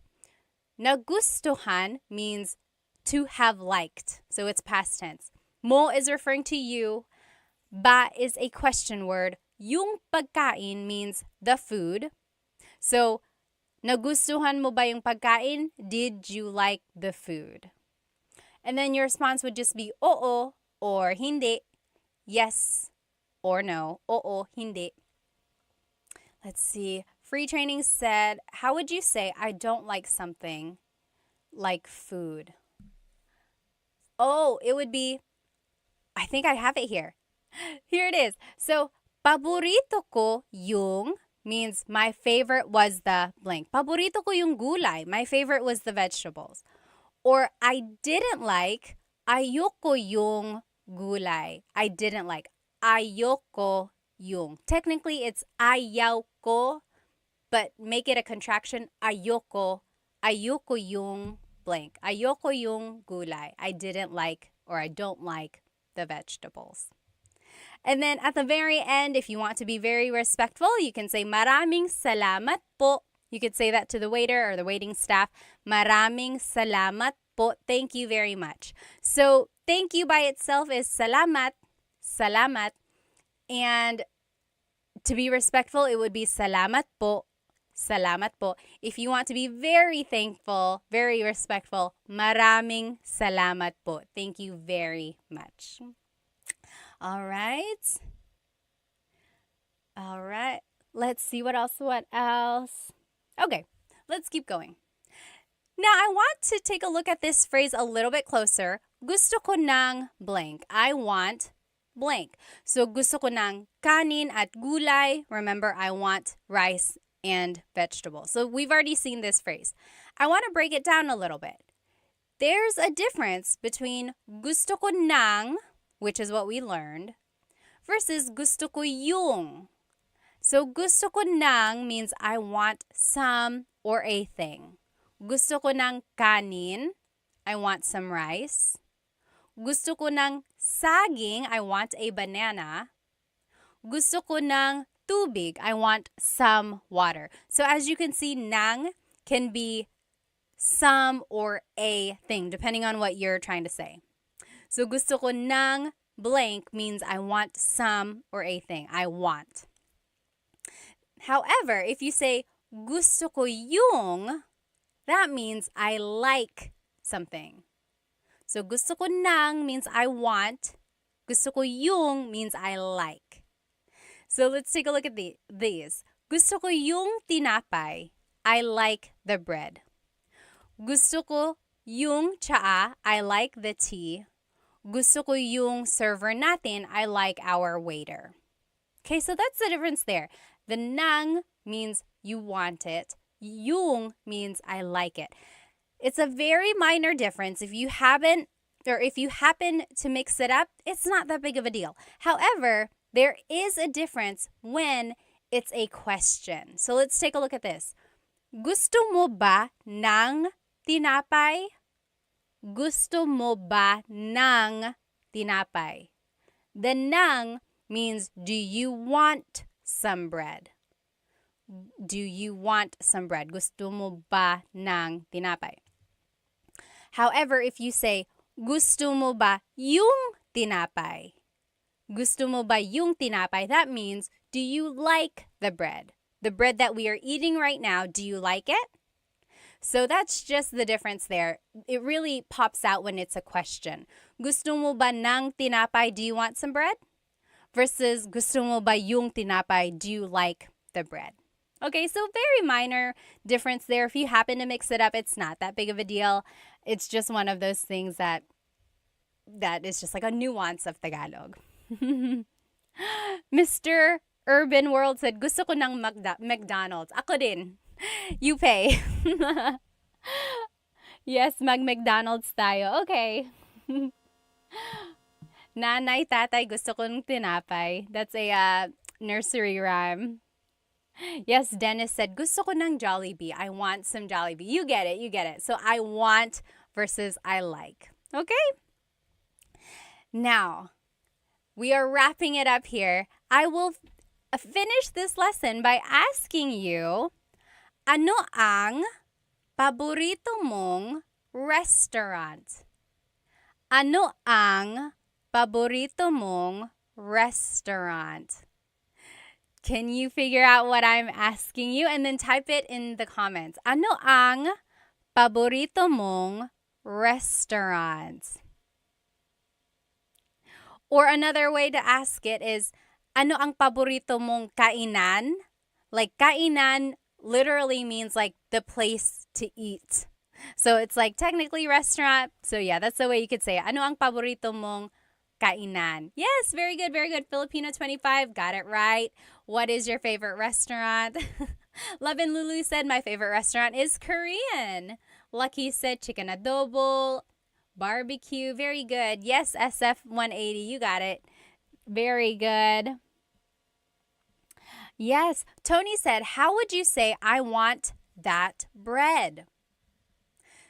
Nagustuhan means to have liked. So it's past tense. Mo is referring to you. Ba is a question word. Yung pagkain means the food. So, nagustuhan mo ba yung pagkain? Did you like the food? And then your response would just be oo or hindi. Yes or no. Oo, hindi. Let's see. Free Training said, how would you say I don't like something like food? Oh, it would be, I think I have it here. Here it is. So, paborito ko yung means my favorite was the blank. Paborito ko yung gulay. My favorite was the vegetables. Or I didn't like, ayoko yung gulay. I didn't like, ayoko yung. Technically, it's ayaw ko, but make it a contraction. Ayoko. Ayoko yung blank. Ayoko yung gulay. I didn't like or I don't like the vegetables. And then at the very end, if you want to be very respectful, you can say maraming salamat po. You could say that to the waiter or the waiting staff. Maraming salamat po. Thank you very much. So thank you by itself is salamat, salamat. And to be respectful, it would be salamat po, salamat po. If you want to be very thankful, very respectful, maraming salamat po. Thank you very much. All right. All right. Let's see what else. Okay, let's keep going. Now, I want to take a look at this phrase a little bit closer. Gusto ko ng blank. I want blank. So, gusto ko ng kanin at gulay. Remember, I want rice and vegetables. So, we've already seen this phrase. I want to break it down a little bit. There's a difference between gusto ko ng, which is what we learned, versus gusto ko yung. So, gusto ko ng means I want some or a thing. Gusto ko ng kanin, I want some rice. Gusto ko ng saging, I want a banana. Gusto ko ng tubig, I want some water. So, as you can see, ng can be some or a thing, depending on what you're trying to say. So, gusto ko ng blank means I want some or a thing. I want. However, if you say gusto ko yung, that means I like something. So, gusto ko ng means I want. Gusto ko yung means I like. So, let's take a look at these. Gusto ko yung tinapay. I like the bread. Gusto ko yung tsaa. I like the tea. Gusto ko yung server natin. I like our waiter. Okay, so that's the difference there. The ng means you want it. Yung means I like it. It's a very minor difference. If you happen to mix it up, it's not that big of a deal. However, there is a difference when it's a question. So let's take a look at this. Gusto mo ba ng tinapay? Gusto mo ba ng tinapay? The ng means do you want some bread? Do you want some bread? Gusto mo ba ng tinapay? However, if you say, gusto mo ba yung tinapay? Gusto mo ba yung tinapay? That means, do you like the bread? The bread that we are eating right now, do you like it? So that's just the difference there. It really pops out when it's a question. Gusto mo ba ng tinapay? Do you want some bread? Versus gusto mo ba yung tinapay? Do you like the bread? Okay, so very minor difference there. If you happen to mix it up, it's not that big of a deal. It's just one of those things that is just like a nuance of Tagalog. Mr. Urban World said, gusto ko ng McDonald's. Ako din. You pay. Yes, McDonald's tayo. Okay. Nanay, tatay, gusto ko ng tinapay. That's a nursery rhyme. Yes, Dennis said, gusto ko ng Jollibee. I want some Jollibee. You get it, you get it. So I want versus I like. Okay? Now, we are wrapping it up here. I will finish this lesson by asking you, ano ang paborito mong restaurant? Ano ang paborito mong restaurant? Can you figure out what I'm asking you? And then type it in the comments. Ano ang paborito mong restaurant? Or another way to ask it is, ano ang paborito mong kainan? Like, kainan literally means like the place to eat. So it's like technically restaurant. So yeah, that's the way you could say it. Ano ang paborito mong kainan? Yes, very good, very good. Filipino 25, got it right. What is your favorite restaurant? Love and Lulu said, my favorite restaurant is Korean. Lucky said chicken adobo, barbecue. Very good. Yes, SF180, you got it. Very good. Yes, Tony said, how would you say I want that bread?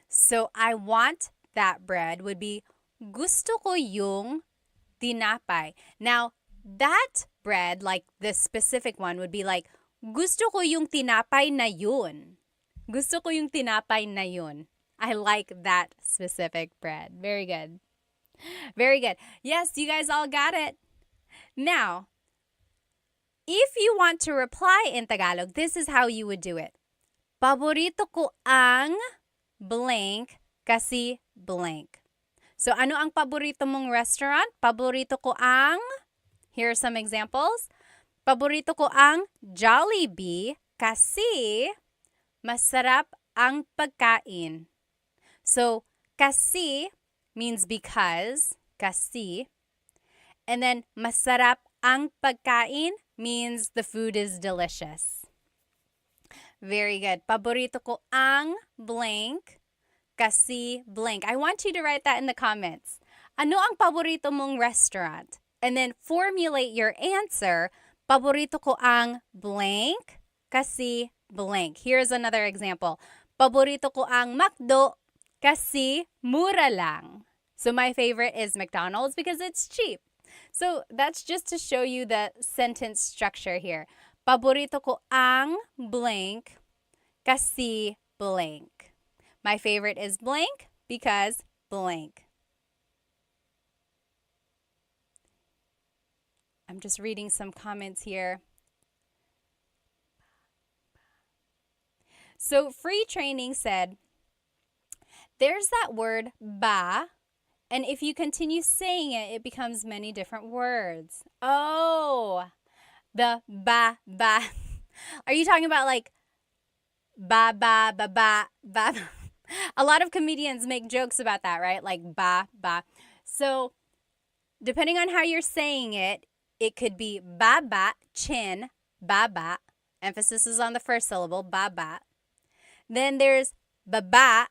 So I want that bread would be gusto ko yung tinapay. Now, that bread, like this specific one, would be like gusto ko yung tinapay na yun. Gusto ko yung tinapay na yun. I like that specific bread. Very good. Very good. Yes, you guys all got it. Now, if you want to reply in Tagalog, this is how you would do it. Paborito ko ang blank kasi blank. So, ano ang paborito mong restaurant? Paborito ko ang, here are some examples. Paborito ko ang Jollibee kasi masarap ang pagkain. So, kasi means because, kasi. And then, masarap ang pagkain means the food is delicious. Very good. Paborito ko ang blank kasi blank. I want you to write that in the comments. Ano ang paborito mong restaurant? And then formulate your answer. Paborito ko ang blank kasi blank. Here's another example. Paborito ko ang McDo kasi mura lang. So my favorite is McDonald's because it's cheap. So that's just to show you the sentence structure here. Paborito ko ang blank kasi blank. My favorite is blank because blank. I'm just reading some comments here. So Free Training said, there's that word ba, and if you continue saying it, it becomes many different words. Oh, the ba. Are you talking about like ba? A lot of comedians make jokes about that, right? Like ba. So depending on how you're saying it, it could be ba, chin, ba. Emphasis is on the first syllable, ba. Then there's ba.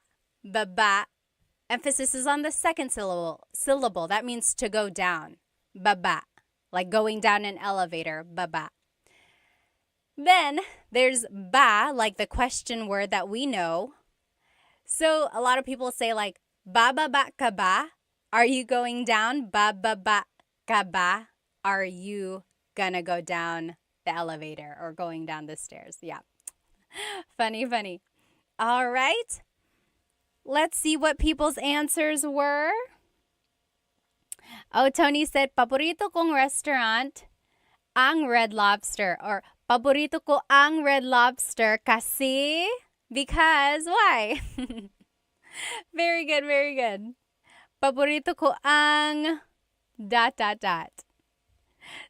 Emphasis is on the second syllable. That means to go down. Baba. Like going down an elevator. Baba. Then there's ba, like the question word that we know. So a lot of people say like, bababa ka ba? Are you going down? Bababa ka ba? Are you gonna go down the elevator or going down the stairs? Yeah. Funny, funny. All right. Let's see what people's answers were. Oh, Tony said, paborito kong restaurant, ang Red Lobster. Or, paborito ko ang Red Lobster kasi, because, why? Very good, very good. Paborito ko ang ...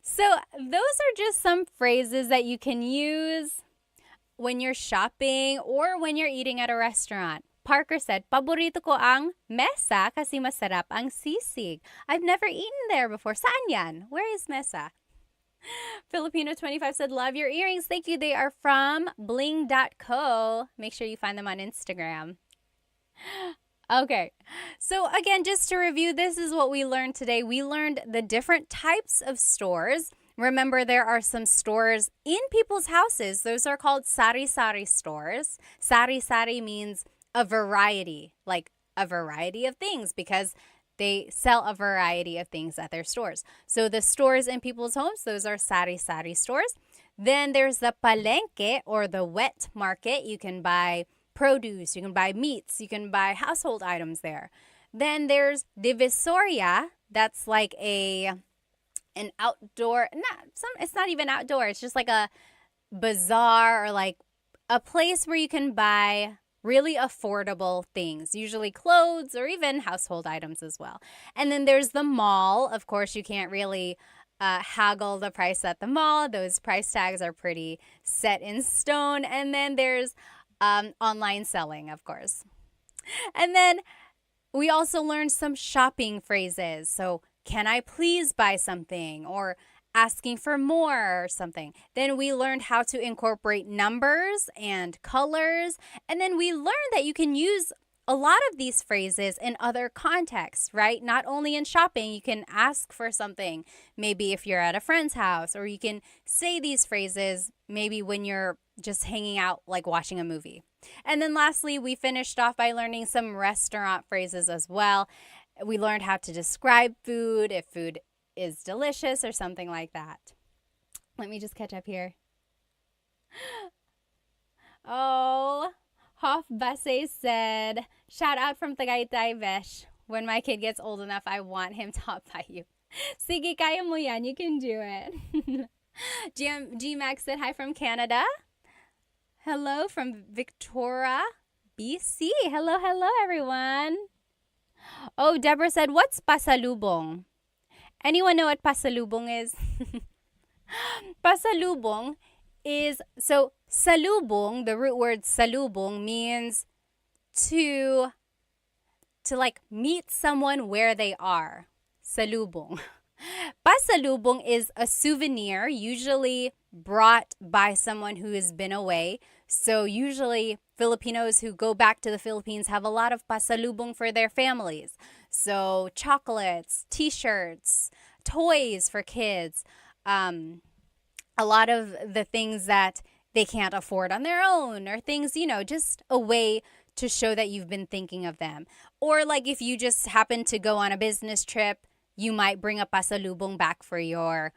So, those are just some phrases that you can use when you're shopping or when you're eating at a restaurant. Parker said, paborito ko ang mesa kasi masarap ang sisig. I've never eaten there before. Saan yan? Where is mesa? Filipino25 said, love your earrings. Thank you. They are from bling.co. Make sure you find them on Instagram. Okay, so again, just to review, this is what we learned today. We learned the different types of stores. Remember, there are some stores in people's houses. Those are called sari-sari stores. Sari-sari means a variety, like a variety of things, because they sell a variety of things at their stores. So the stores in people's homes, those are sari-sari stores. Then there's the palengke, or the wet market. You can buy produce, you can buy meats, you can buy household items there. Then there's divisoria. That's like an outdoor, it's not even outdoor. It's just like a bazaar, or like a place where you can buy really affordable things, usually clothes or even household items as well. And then there's the mall. Of course, you can't really haggle the price at the mall. Those price tags are pretty set in stone. And then there's online selling, of course. And then we also learned some shopping phrases. So, can I please buy something? Or asking for more or something. Then we learned how to incorporate numbers and colors. And then we learned that you can use a lot of these phrases in other contexts, right? Not only in shopping, you can ask for something, maybe if you're at a friend's house, or you can say these phrases maybe when you're just hanging out, like watching a movie. And then lastly, we finished off by learning some restaurant phrases as well. We learned how to describe food, if food is delicious or something like that. Let me just catch up here. Oh, Hoff Basse said, shout out from Tagaytay, Vesh. When my kid gets old enough, I want him taught by you. Sige, kaya mo yan. You can do it. G-Max said, hi from Canada. Hello from Victoria, BC. Hello, hello, everyone. Oh, Deborah said, what's pasalubong? Anyone know what pasalubong is? Pasalubong is, so salubong, the root word salubong means to like meet someone where they are. Salubong. Pasalubong is a souvenir usually brought by someone who has been away. So usually Filipinos who go back to the Philippines have a lot of pasalubong for their families. So chocolates, t-shirts, toys for kids, a lot of the things that they can't afford on their own, or things, just a way to show that you've been thinking of them. Or like if you just happen to go on a business trip, you might bring a pasalubong back for your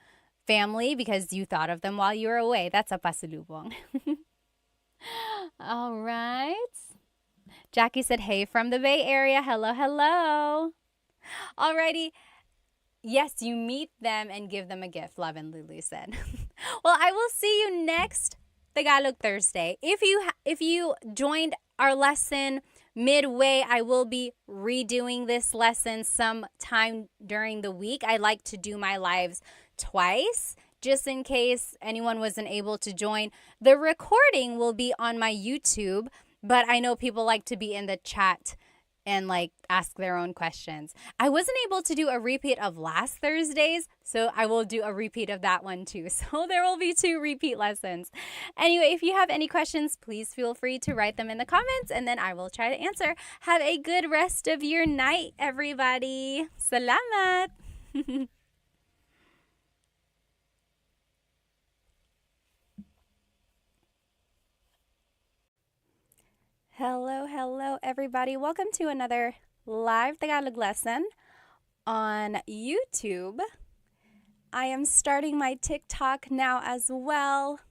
family because you thought of them while you were away. That's a pasalubong. All right. Jackie said, hey from the Bay Area. Hello, hello. Alrighty. Yes, you meet them and give them a gift, Love and Lulu said. Well, I will see you next Tagalog Thursday. If you joined our lesson midway, I will be redoing this lesson sometime during the week. I like to do my lives twice, just in case anyone wasn't able to join. The recording will be on my YouTube, but I know people like to be in the chat and like ask their own questions. I wasn't able to do a repeat of last Thursday's, so I will do a repeat of that one too. So there will be 2 repeat lessons. Anyway, if you have any questions, please feel free to write them in the comments and then I will try to answer. Have a good rest of your night, everybody. Salamat! Hello, everybody. Welcome to another live Tagalog lesson on YouTube. I am starting my TikTok now as well.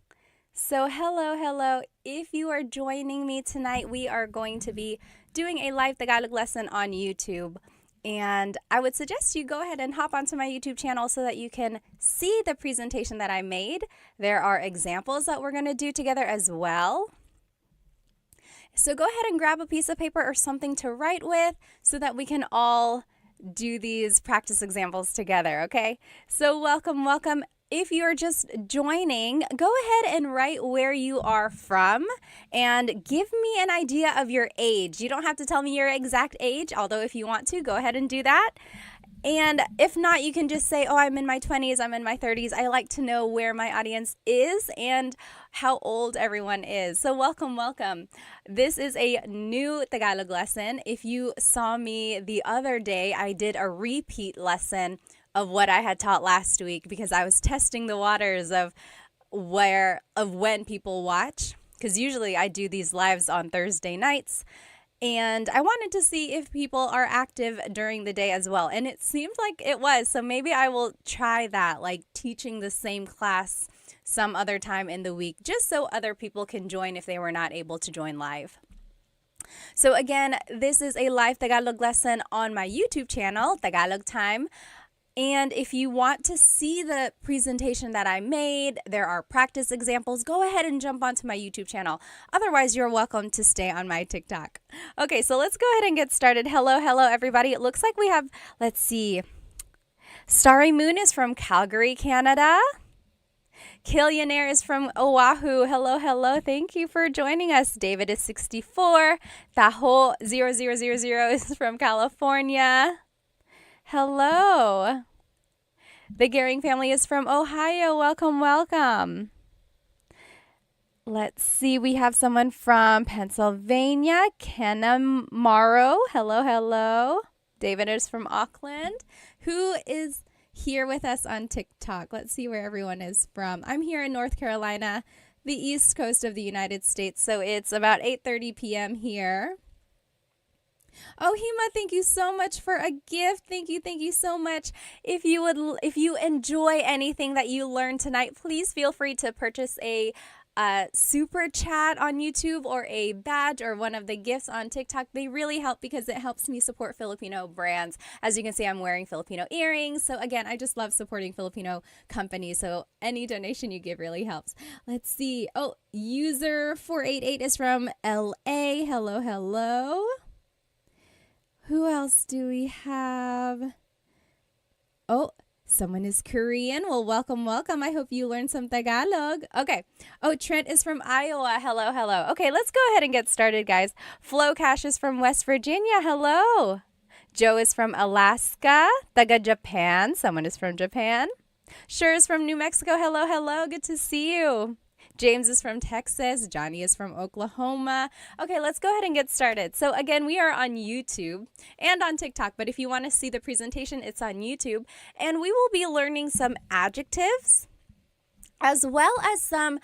So, hello. If you are joining me tonight, we are going to be doing a live Tagalog lesson on YouTube. And I would suggest you go ahead and hop onto my YouTube channel so that you can see the presentation that I made. There are examples that we're going to do together as well. So go ahead and grab a piece of paper or something to write with so that we can all do these practice examples together, okay? So welcome. If you're just joining, go ahead and write where you are from and give me an idea of your age. You don't have to tell me your exact age, although if you want to, go ahead and do that. And if not, you can just say, oh, I'm in my 20s, I'm in my 30s. I like to know where my audience is and how old everyone is. So welcome. This is a new Tagalog lesson. If you saw me the other day, I did a repeat lesson of what I had taught last week because I was testing the waters of when people watch. Because usually I do these lives on Thursday nights. And I wanted to see if people are active during the day as well. And it seemed like it was. So maybe I will try that, like teaching the same class some other time in the week, just so other people can join if they were not able to join live. So again, this is a live Tagalog lesson on my YouTube channel, Tagalog Time. And if you want to see the presentation that I made, there are practice examples, go ahead and jump onto my YouTube channel. Otherwise, you're welcome to stay on my TikTok. Okay, so let's go ahead and get started. Hello, everybody. It looks like we have, let's see, Starry Moon is from Calgary, Canada. Killionaire is from Oahu. Hello. Thank you for joining us. David is 64. Taho 0000 is from California. Hello. The Gehring family is from Ohio. Welcome. Let's see. We have someone from Pennsylvania. Kenna Morrow. Hello. David is from Auckland. Who is here with us on TikTok? Let's see where everyone is from. I'm here in North Carolina, the east coast of the United States. So it's about 8:30 p.m. here. Oh, Hima, thank you so much for a gift. Thank you so much. If you enjoy anything that you learned tonight, please feel free to purchase a super chat on YouTube or a badge or one of the gifts on TikTok. They really help because it helps me support Filipino brands. As you can see, I'm wearing Filipino earrings. So again, I just love supporting Filipino companies. So any donation you give really helps. Let's see. Oh, user 488 is from LA. Hello. Who else do we have? Oh, someone is Korean. Well, welcome. I hope you learned some Tagalog. Okay. Oh, Trent is from Iowa. Hello. Okay, let's go ahead and get started, guys. Flo Cash is from West Virginia. Hello. Joe is from Alaska. Taga Japan. Someone is from Japan. Sure is from New Mexico. Hello. Good to see you. James is from Texas. Johnny is from Oklahoma. Okay, let's go ahead and get started. So again, we are on YouTube and on TikTok, but if you want to see the presentation, it's on YouTube. And we will be learning some adjectives as well as some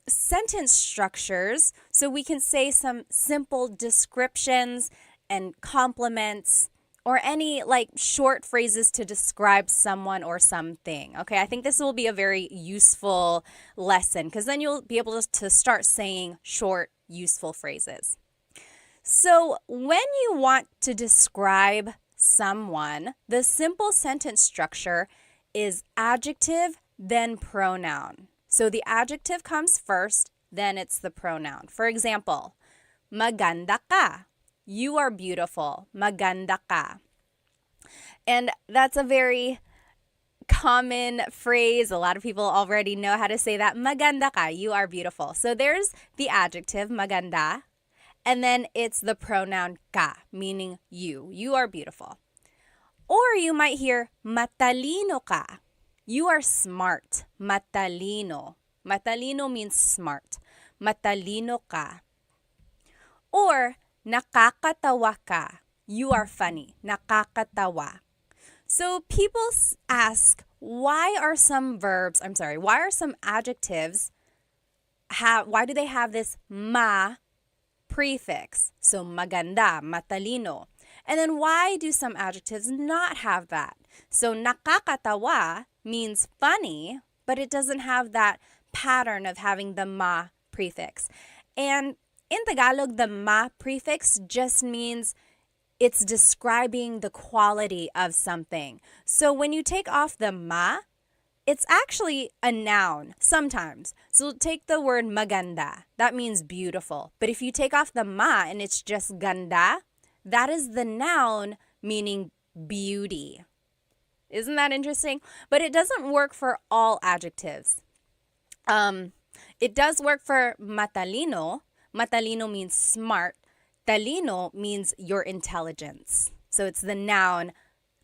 sentence structures so we can say some simple descriptions and compliments or any like short phrases to describe someone or something. Okay, I think this will be a very useful lesson because then you'll be able to start saying short, useful phrases. So when you want to describe someone, the simple sentence structure is adjective, then pronoun. So the adjective comes first, then it's the pronoun. For example, maganda ka. You are beautiful. Maganda ka. And that's a very common phrase. A lot of people already know how to say that. Maganda ka. You are beautiful. So there's the adjective, maganda. And then it's the pronoun ka, meaning you. You are beautiful. Or you might hear matalino ka. You are smart. Matalino. Matalino means smart. Matalino ka. Or nakakatawa ka. You are funny. Nakakatawa. So people ask, why are some adjectives why do they have this ma prefix. So maganda, matalino. And then why do some adjectives not have that? So nakakatawa means funny, but it doesn't have that pattern of having the ma prefix. And in Tagalog, the ma prefix just means it's describing the quality of something. So when you take off the ma, it's actually a noun sometimes. So take the word maganda. That means beautiful. But if you take off the ma and it's just ganda, that is the noun meaning beauty. Isn't that interesting? But it doesn't work for all adjectives. It does work for matalino. Matalino means smart. Talino means your intelligence. So it's the noun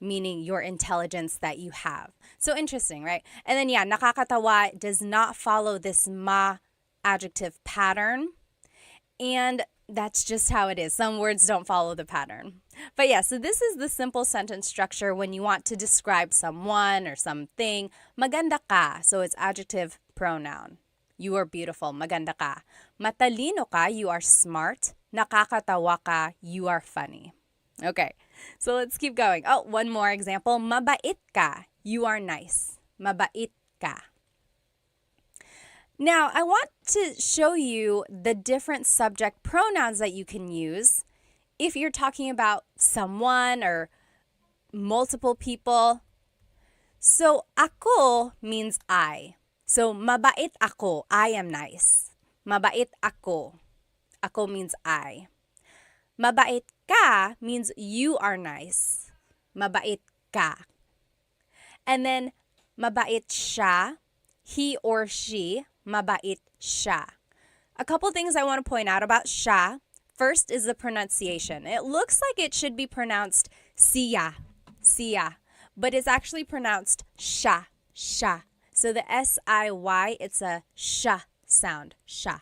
meaning your intelligence that you have. So interesting, right? And then nakakatawa does not follow this ma adjective pattern. And that's just how it is. Some words don't follow the pattern. But so this is the simple sentence structure when you want to describe someone or something. Maganda ka. So it's adjective pronoun. You are beautiful. Maganda ka. Matalino ka. You are smart. Nakakatawa ka. You are funny. Okay, so let's keep going. Oh, one more example. Mabait ka. You are nice. Mabait ka. Now, I want to show you the different subject pronouns that you can use if you're talking about someone or multiple people. So, ako means I. So, mabait ako. I am nice. Mabait ako. Ako means I. Mabait ka means you are nice. Mabait ka. And then, mabait siya. He or she. Mabait siya. A couple things I want to point out about siya. First is the pronunciation. It looks like it should be pronounced siya, siya, but it's actually pronounced sha, sha. So the S-I-Y, it's a sha sound, sha.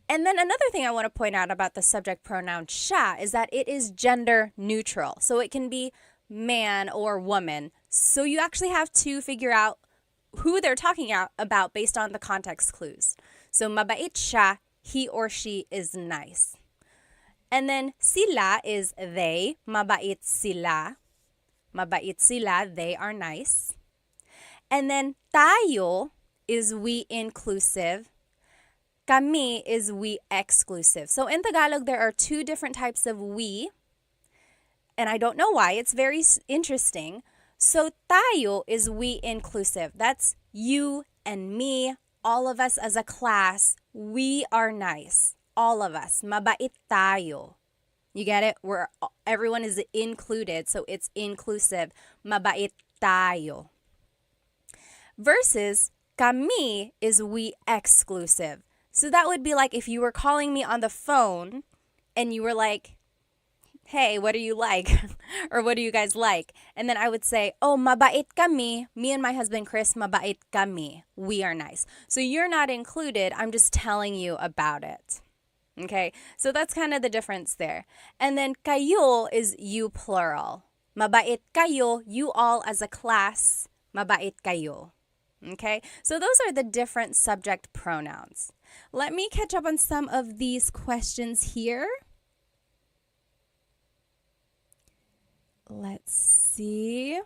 And then another thing I want to point out about the subject pronoun sha is that it is gender neutral. So it can be man or woman. So you actually have to figure out who they're talking about based on the context clues. So mabait siya, he or she is nice. And then sila is they, mabait sila. Mabait sila, they are nice. And then tayo is we inclusive. Kami is we exclusive. So in Tagalog, there are two different types of we. And I don't know why. It's very interesting. So tayo is we inclusive. That's you and me, all of us as a class. We are nice. All of us. Mabait tayo. You get it? Everyone is included, so it's inclusive. Mabait tayo. Versus kami is we exclusive. So that would be like if you were calling me on the phone and you were like, hey, what do you like? Or what do you guys like? And then I would say, oh, mabait kami. Me and my husband, Chris, mabait kami. We are nice. So you're not included. I'm just telling you about it. Okay, so that's kind of the difference there. And then kayo is you plural. Mabait kayo, you all as a class, mabait kayo. Okay, so those are the different subject pronouns. Let me catch up on some of these questions here. Let's see.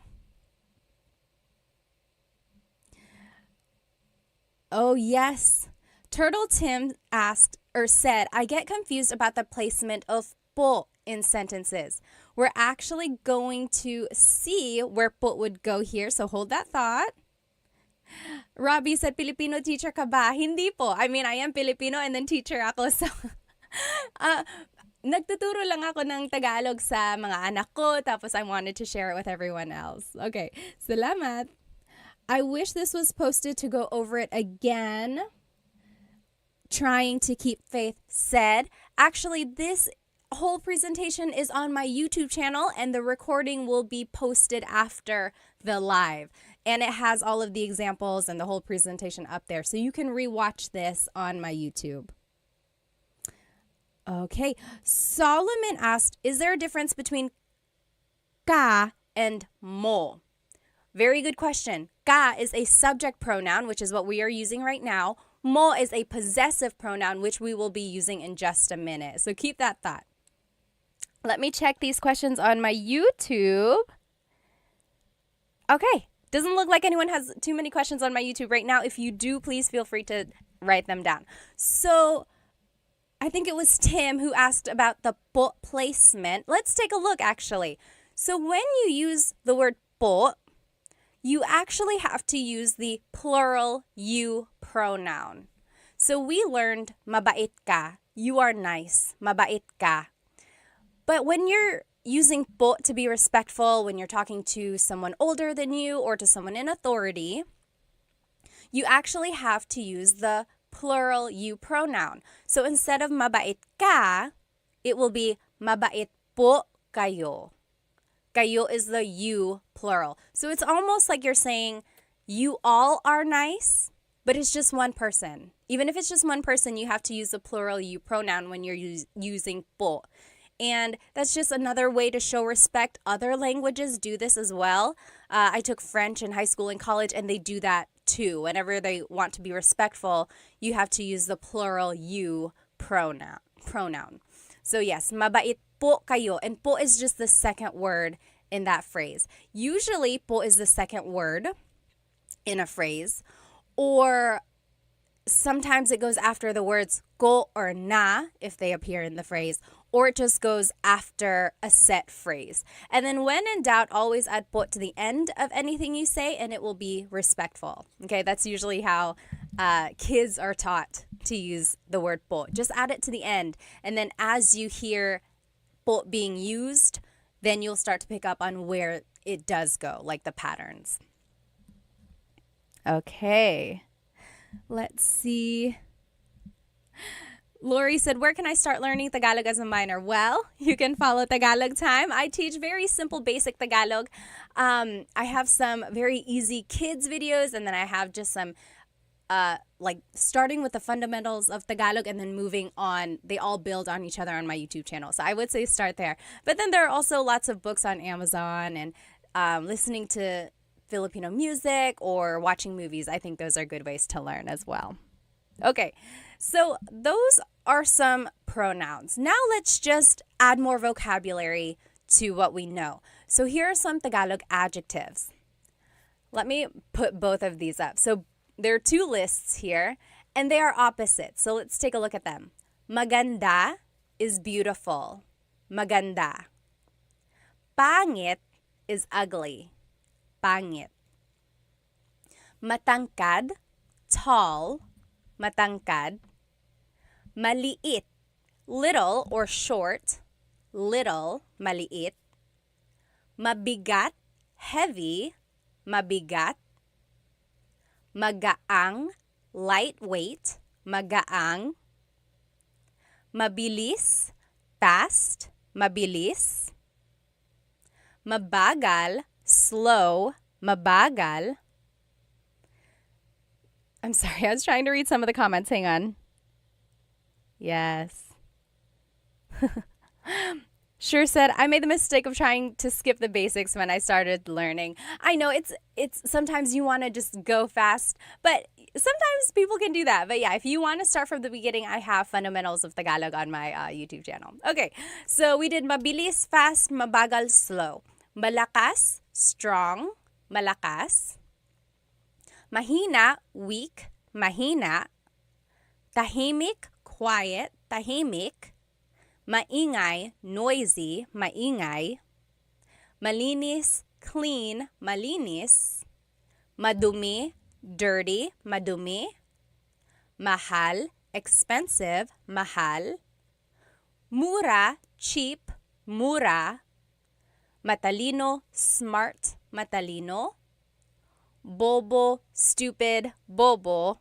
Oh, yes. Turtle Tim asked or said, I get confused about the placement of po in sentences. We're actually going to see where po would go here, so hold that thought. Robbie said, Filipino teacher ka ba? Hindi po. I mean, I am Filipino and then teacher ako. So, nagtuturo lang ako ng Tagalog sa mga anak ko, tapos I wanted to share it with everyone else. Okay, salamat. I wish this was posted to go over it again. Trying to keep faith said. Actually, this whole presentation is on my YouTube channel and the recording will be posted after the live. And it has all of the examples and the whole presentation up there. So you can rewatch this on my YouTube. Okay, Solomon asked, is there a difference between ka and mo? Very good question. Ka is a subject pronoun, which is what we are using right now. Mo is a possessive pronoun, which we will be using in just a minute. So keep that thought. Let me check these questions on my YouTube. Okay. Doesn't look like anyone has too many questions on my YouTube right now. If you do, please feel free to write them down. So I think it was Tim who asked about the po placement. Let's take a look, actually. So when you use the word po, you actually have to use the plural you pronoun. So we learned mabait ka. You are nice. Mabait ka. But when you're using po to be respectful, when you're talking to someone older than you or to someone in authority, you actually have to use the plural you pronoun. So instead of mabait ka, it will be mabait po kayo. Kayo is the you plural. So it's almost like you're saying you all are nice, but it's just one person. Even if it's just one person, you have to use the plural you pronoun when you're using po. And that's just another way to show respect. Other languages do this as well. I took French in high school and college, and they do that too. Whenever they want to be respectful, you have to use the plural you pronoun. So yes, mabait po kayo. And po is just the second word in that phrase. Usually, po is the second word in a phrase. Or sometimes it goes after the words ko or na if they appear in the phrase, or it just goes after a set phrase. And then when in doubt, always add po to the end of anything you say and it will be respectful. Okay, that's usually how kids are taught to use the word po. Just add it to the end. And then as you hear po being used, then you'll start to pick up on where it does go, like the patterns. Okay. Let's see. Lori said, where can I start learning Tagalog as a minor? Well, you can follow Tagalog Time. I teach very simple, basic Tagalog. I have some very easy kids videos, and then I have just some like starting with the fundamentals of Tagalog and then moving on. They all build on each other on my YouTube channel. So I would say start there. But then there are also lots of books on Amazon and listening to Filipino music or watching movies. I think those are good ways to learn as well. Okay, so those are some pronouns. Now let's just add more vocabulary to what we know. So here are some Tagalog adjectives. Let me put both of these up. So there are two lists here, and they are opposites. So let's take a look at them. Maganda is beautiful. Maganda. Pangit is ugly. Pangit. Matangkad, tall. Matangkad. Maliit, little or short. Little, maliit. Mabigat, heavy. Mabigat. Magaang, lightweight. Magaang. Mabilis, fast. Mabilis. Mabagal, slow. Mabagal. I'm sorry, I was trying to read some of the comments. Hang on. Yes. Sure said, I made the mistake of trying to skip the basics when I started learning. I know it's sometimes you want to just go fast, but sometimes people can do that. But yeah, if you want to start from the beginning, I have fundamentals of Tagalog on my YouTube channel. Okay, so we did mabilis, fast, mabagal, slow. Malakas, strong, malakas. Mahina, weak, mahina. Tahimik, quiet, tahimik. Maingay, noisy, maingay. Malinis, clean, malinis. Madumi, dirty, madumi. Mahal, expensive, mahal. Mura, cheap, mura. Matalino, smart, matalino. Bobo, stupid, bobo.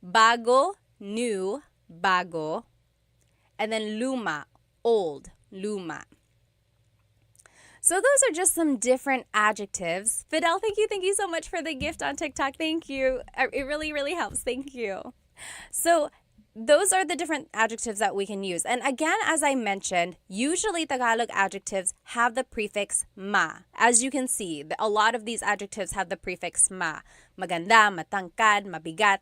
Bago, new, bago. And then luma, old, luma. So those are just some different adjectives. Fidel, thank you so much for the gift on TikTok. Thank you. It really, really helps. Thank you. So those are the different adjectives that we can use. And again, as I mentioned, usually Tagalog adjectives have the prefix ma. As you can see, a lot of these adjectives have the prefix ma. Maganda, matangkad, mabigat.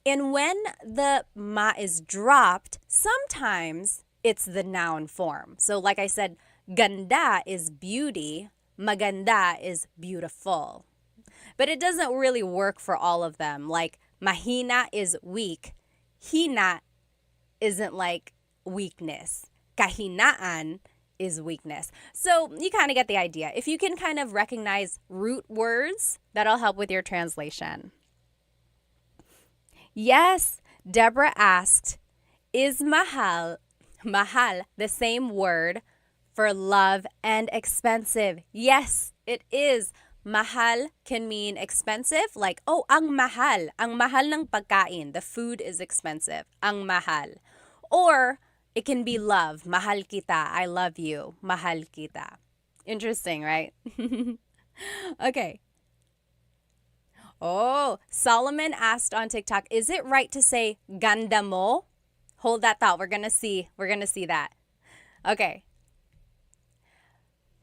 And when the ma is dropped, sometimes it's the noun form. So like I said, ganda is beauty, maganda is beautiful. But it doesn't really work for all of them. Like mahina is weak, hina isn't like weakness. Kahinaan is weakness. So you kind of get the idea. If you can kind of recognize root words, that'll help with your translation. Yes, Deborah asked, is mahal the same word for love and expensive? Yes, it is. Mahal can mean expensive, like, oh, ang mahal ng pagkain. The food is expensive. Ang mahal. Or it can be love. Mahal kita. I love you. Mahal kita. Interesting, right? Okay. Oh, Solomon asked on TikTok, is it right to say ganda mo? Hold that thought. We're going to see that. Okay.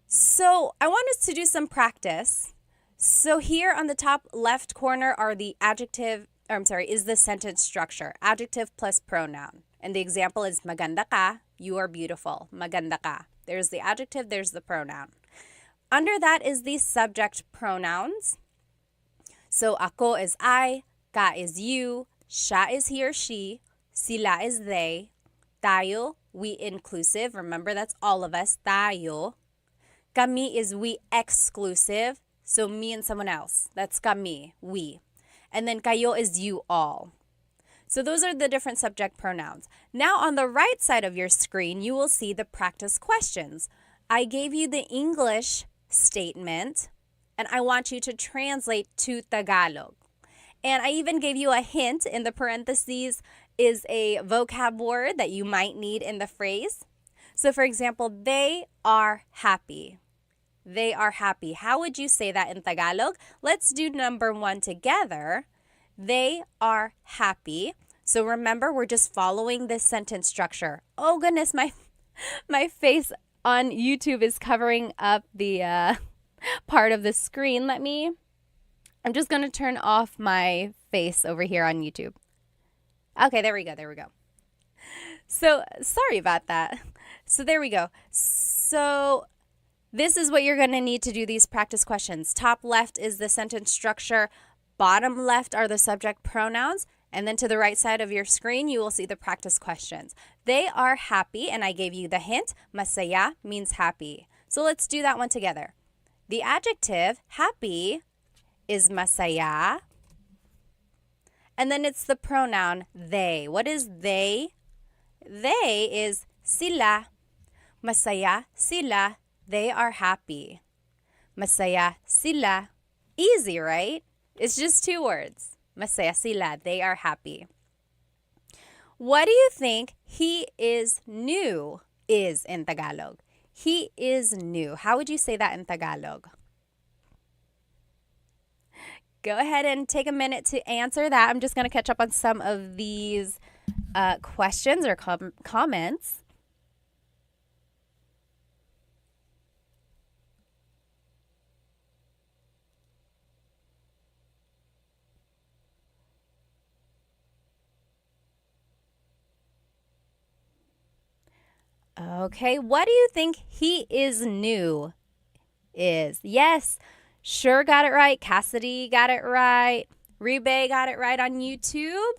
So I want us to do some practice. So here on the top left corner are the is the sentence structure. Adjective plus pronoun. And the example is maganda ka, you are beautiful. Maganda ka. There's the adjective, there's the pronoun. Under that is the subject pronouns. So ako is I, ka is you, siya is he or she, sila is they, tayo, we inclusive. Remember, that's all of us, tayo. Kami is we exclusive. So me and someone else. That's kami, we. And then kayo is you all. So those are the different subject pronouns. Now on the right side of your screen, you will see the practice questions. I gave you the English statement, and I want you to translate to Tagalog. And I even gave you a hint. In the parentheses is a vocab word that you might need in the phrase. So for example, they are happy. They are happy. How would you say that in Tagalog? Let's do number 1 together. They are happy. So remember, we're just following this sentence structure. Oh goodness, my face on YouTube is covering up the part of the screen. I'm just going to turn off my face over here on YouTube. Okay, there we go. So sorry about that. So there we go. So this is what you're going to need to do these practice questions. Top left is the sentence structure. Bottom left are the subject pronouns. And then to the right side of your screen, you will see the practice questions. They are happy, and I gave you the hint. Masaya means happy. So let's do that one together. The adjective happy is masaya. And then it's the pronoun they. What is they? They is sila. Masaya sila. They are happy. Masaya sila. Easy, right? It's just 2 words. Masaya sila. They are happy. What do you think he is new is in Tagalog? He is new. How would you say that in Tagalog? Go ahead and take a minute to answer that. I'm just going to catch up on some of these questions or comments. Okay, what do you think he is new is? Yes, Sure got it right. Cassidy got it right. Rebe got it right on YouTube.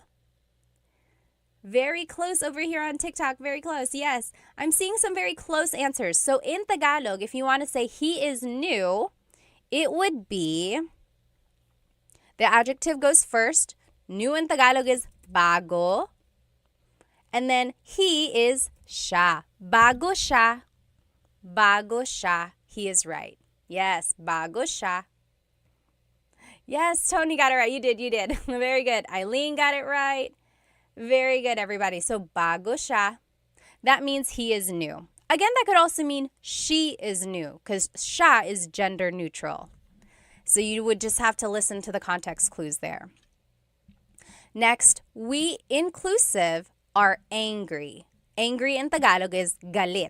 Very close over here on TikTok. Very close. Yes, I'm seeing some very close answers. So in Tagalog, if you want to say he is new, it would be, the adjective goes first. New in Tagalog is bago. And then he is siya. Bago siya. Bago siya. He is right. Yes, bago siya. Yes, Tony got it right. You did. Very good. Eileen got it right. Very good, everybody. So bago siya. That means he is new. Again, that could also mean she is new because siya is gender neutral. So you would just have to listen to the context clues there. Next, we inclusive are angry. Angry in Tagalog is galit.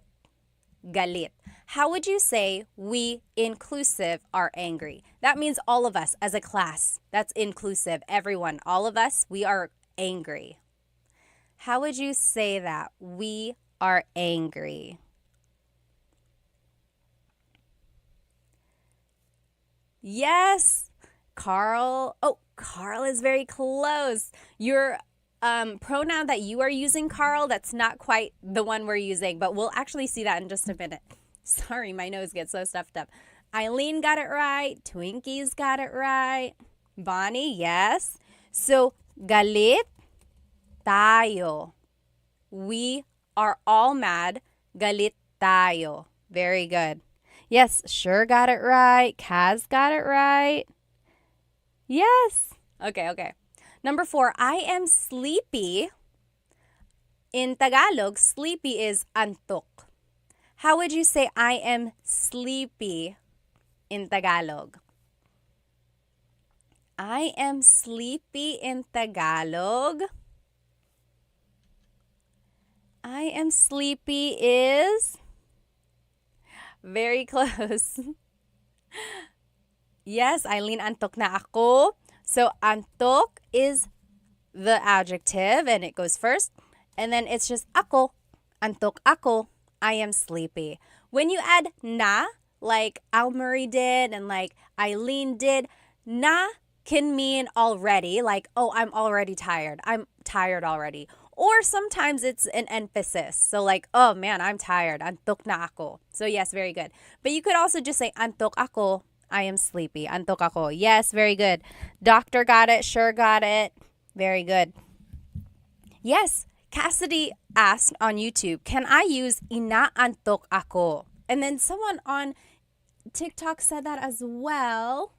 Galit. How would you say we inclusive are angry? That means all of us as a class. That's inclusive. Everyone, all of us, we are angry. How would you say that? We are angry. Yes, Carl. Oh, Carl is very close. Your pronoun that you are using, Carl, that's not quite the one we're using, but we'll actually see that in just a minute. Sorry, my nose gets so stuffed up. Eileen got it right. Twinkie's got it right. Bonnie, yes. So, galit tayo. We are all mad. Galit tayo. Very good. Yes, sure got it right. Kaz got it right. Yes. Okay. Number 4, I am sleepy. In Tagalog, sleepy is antok. How would you say I am sleepy in Tagalog? I am sleepy in Tagalog. I am sleepy is very close. Yes, Eileen, antok na ako. So, antok is the adjective and it goes first. And then it's just ako. Antok ako. I am sleepy. When you add na, like Almarie did and like Eileen did, na can mean already, like, oh, I'm already tired. I'm tired already. Or sometimes it's an emphasis. So like, oh man, I'm tired. Antok na ako. So yes, very good. But you could also just say, antok ako. I am sleepy. Antok ako. Yes, very good. Doctor got it. Sure got it. Very good. Yes, Cassidy asked on YouTube, can I use inaantok ako? And then someone on TikTok said that as well.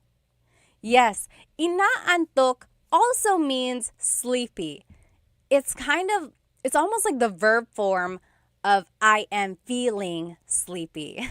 Yes, inaantok also means sleepy. It's almost like the verb form of I am feeling sleepy,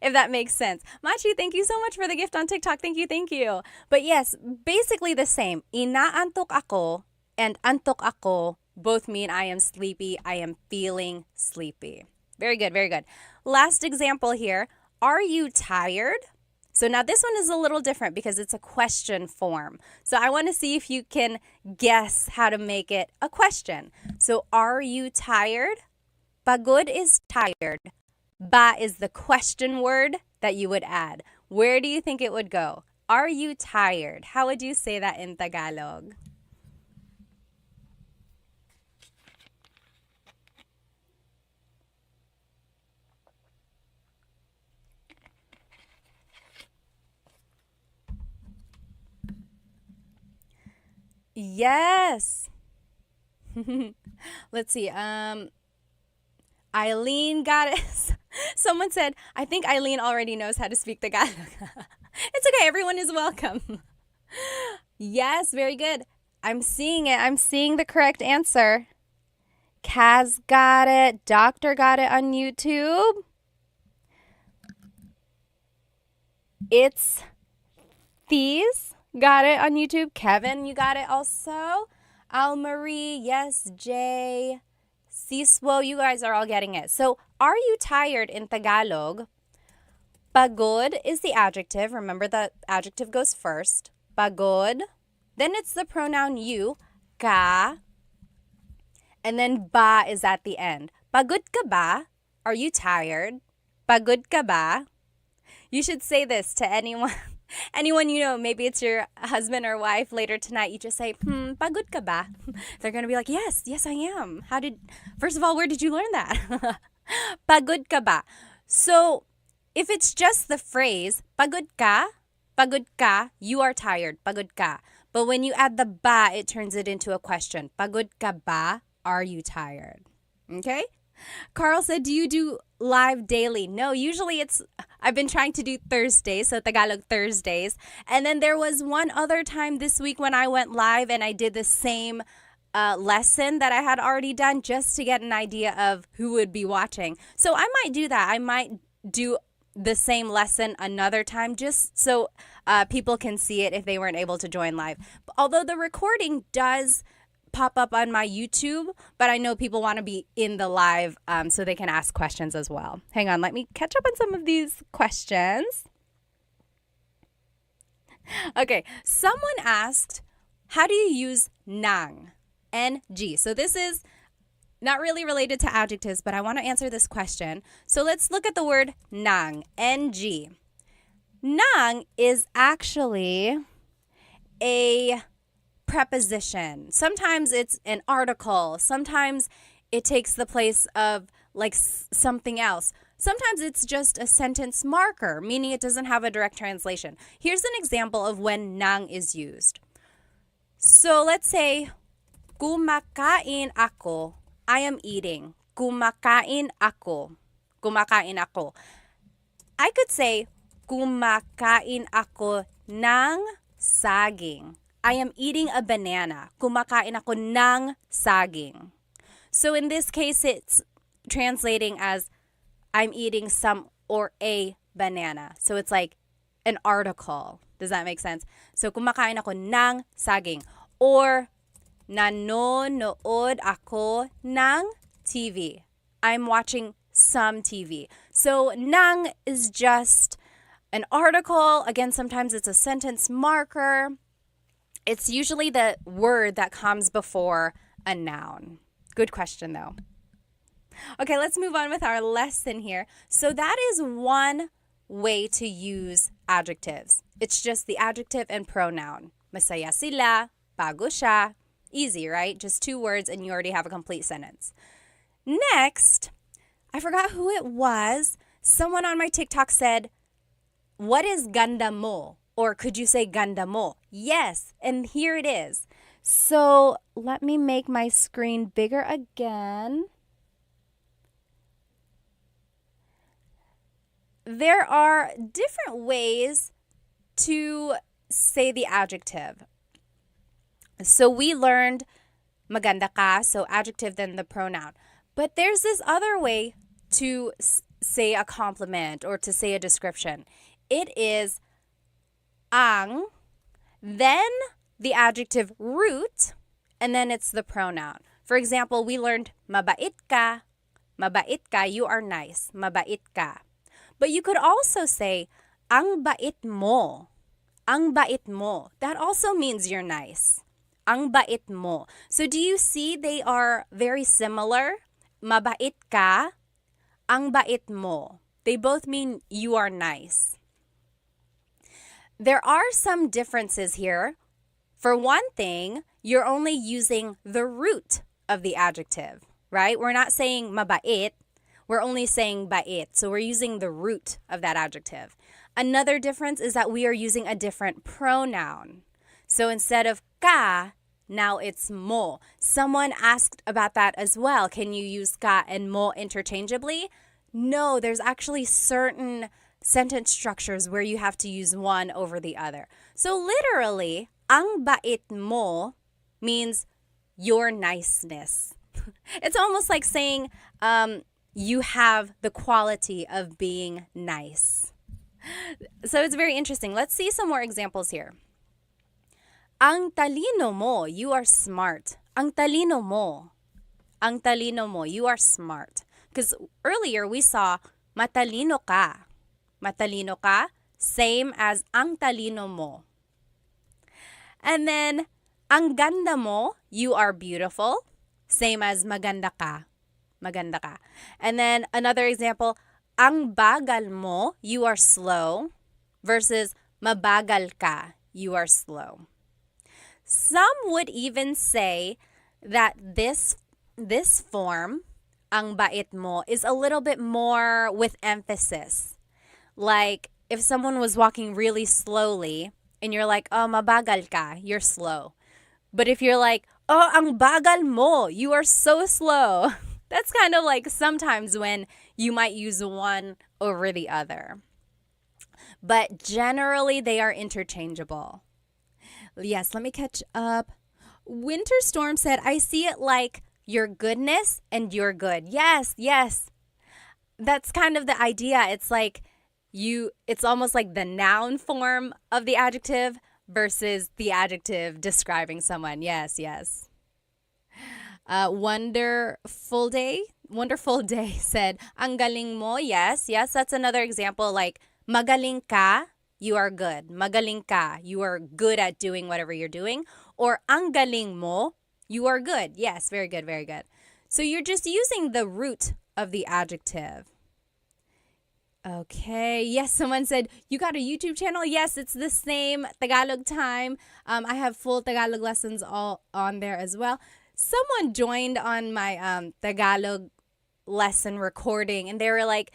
if that makes sense. Machi, thank you so much for the gift on TikTok. Thank you. But yes, basically the same. Inaantok ako and antok ako both mean I am sleepy, I am feeling sleepy. Very good. Last example here. Are you tired? So now this one is a little different because it's a question form. So I want to see if you can guess how to make it a question. So are you tired? Pagod is tired. Ba is the question word that you would add. Where do you think it would go? Are you tired? How would you say that in Tagalog? Yes. Let's see. Eileen got it. Someone said, I think Eileen already knows how to speak Tagalog. It's okay. Everyone is welcome. Yes, very good. I'm seeing it. I'm seeing the correct answer. Kaz got it. Doctor got it on YouTube. It's These got it on YouTube. Kevin, you got it also. Almarie, yes, Jay, Siswo, you guys are all getting it. So, are you tired in Tagalog? Pagod is the adjective. Remember the adjective goes first. Pagod. Then it's the pronoun you, ka. And then ba is at the end. Pagod ka ba? Are you tired? Pagod ka ba? You should say this to anyone you know. Maybe it's your husband or wife later tonight. You just say, pagod ka ba? They're going to be like, yes, I am. First of all, where did you learn that? Pagod ka ba? So, if it's just the phrase, pagod ka, you are tired, pagod ka. But when you add the ba, it turns it into a question. Pagod ka ba? Are you tired? Okay? Carl said, do you do live daily? No, usually I've been trying to do Thursdays, so Tagalog Thursdays. And then there was one other time this week when I went live and I did the same lesson that I had already done just to get an idea of who would be watching. So I might do that. I might do the same lesson another time just so people can see it if they weren't able to join live. Although the recording does pop up on my YouTube, but I know people want to be in the live so they can ask questions as well. Hang on, let me catch up on some of these questions. Okay, someone asked, how do you use nang? N-G. So this is not really related to adjectives, but I want to answer this question. So let's look at the word nang, N-G. Nang is actually a preposition. Sometimes it's an article. Sometimes it takes the place of like something else. Sometimes it's just a sentence marker, meaning it doesn't have a direct translation. Here's an example of when nang is used. So let's say, kumakain ako. I am eating. Kumakain ako. Kumakain ako. I could say, kumakain ako ng saging. I am eating a banana. Kumakain ako ng saging. So in this case, it's translating as I'm eating some or a banana. So it's like an article. Does that make sense? So kumakain ako ng saging. Or nanonood ako ng TV. I'm watching some TV. So nang is just an article. Again, sometimes it's a sentence marker. It's usually the word that comes before a noun. Good question, though. Okay, let's move on with our lesson here. So that is one way to use adjectives. It's just the adjective and pronoun. Masaya sila, bago siya. Easy, right? Just 2 words and you already have a complete sentence. Next, I forgot who it was. Someone on my TikTok said, what is ganda mo? Or could you say ganda mo? Yes, and here it is. So let me make my screen bigger again. There are different ways to say the adjective. So we learned maganda ka, so adjective then the pronoun. But there's this other way to say a compliment or to say a description. It is ang, then the adjective root, and then it's the pronoun. For example, we learned mabait ka, you are nice, mabait ka. But you could also say ang bait mo, that also means you're nice. Ang bait mo. So do you see they are very similar? Mabait ka, ang bait mo. They both mean you are nice. There are some differences here. For one thing, you're only using the root of the adjective, right? We're not saying mabait. We're only saying bait. So we're using the root of that adjective. Another difference is that we are using a different pronoun. So instead of ka, now it's mo. Someone asked about that as well. Can you use ka and mo interchangeably? No, there's actually certain sentence structures where you have to use one over the other. So literally, ang bait mo means your niceness. It's almost like saying you have the quality of being nice. So it's very interesting. Let's see some more examples here. Ang talino mo, you are smart. Ang talino mo, you are smart. Because earlier we saw matalino ka. Matalino ka, same as ang talino mo. And then, ang ganda mo, you are beautiful, same as maganda ka. Maganda ka. And then another example, ang bagal mo, you are slow, versus mabagal ka, you are slow. Some would even say that this form, ang bait mo, is a little bit more with emphasis. Like if someone was walking really slowly and you're like, oh, mabagal ka, you're slow. But if you're like, oh, ang bagal mo, you are so slow. That's kind of like sometimes when you might use one over the other. But generally, they are interchangeable. Yes, let me catch up. Winter Storm said, I see it like your goodness and you're good. Yes. That's kind of the idea. It's like it's almost like the noun form of the adjective versus the adjective describing someone. Yes. Wonderful Day said, ang galing mo. Yes, that's another example. Like, magaling ka, you are good. Magaling ka, you are good at doing whatever you're doing. Or ang galing mo, You are good. Yes, very good, very good. So you're just using the root of the adjective. Okay. Yes, someone said, you got a YouTube channel? Yes, it's the same, Tagalog Time. I have full Tagalog lessons all on there as well. Someone joined on my Tagalog lesson recording, and they were like,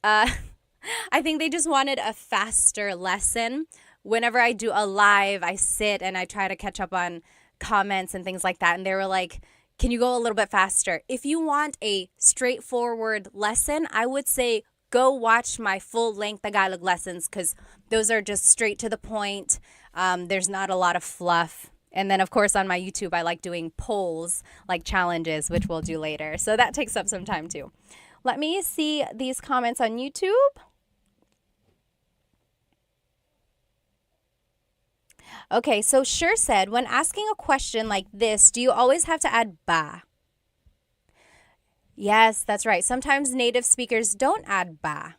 I think they just wanted a faster lesson. Whenever I do a live, I sit and I try to catch up on comments and things like that. And they were like, can you go a little bit faster? If you want a straightforward lesson, I would say go watch my full-length Tagalog lessons because those are just straight to the point. There's not a lot of fluff. And then, of course, on my YouTube, I like doing polls, like challenges, which we'll do later. So that takes up some time, too. Let me see these comments on YouTube. Okay, so Sure said, when asking a question like this, do you always have to add ba? Yes, that's right. Sometimes native speakers don't add ba.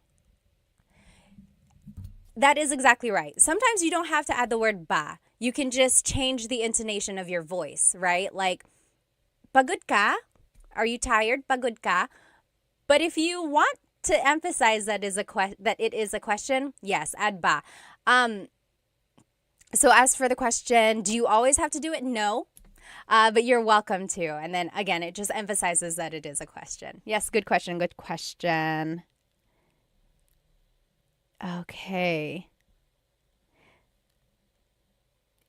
That is exactly right. Sometimes you don't have to add the word ba. You can just change the intonation of your voice, right? Like, pagod ka? Are you tired? Pagod ka? But if you want to emphasize that it is a question, yes, add ba. So as for the question, do you always have to do it? No, but you're welcome to. And then again, it just emphasizes that it is a question. Yes, good question, good question. Okay.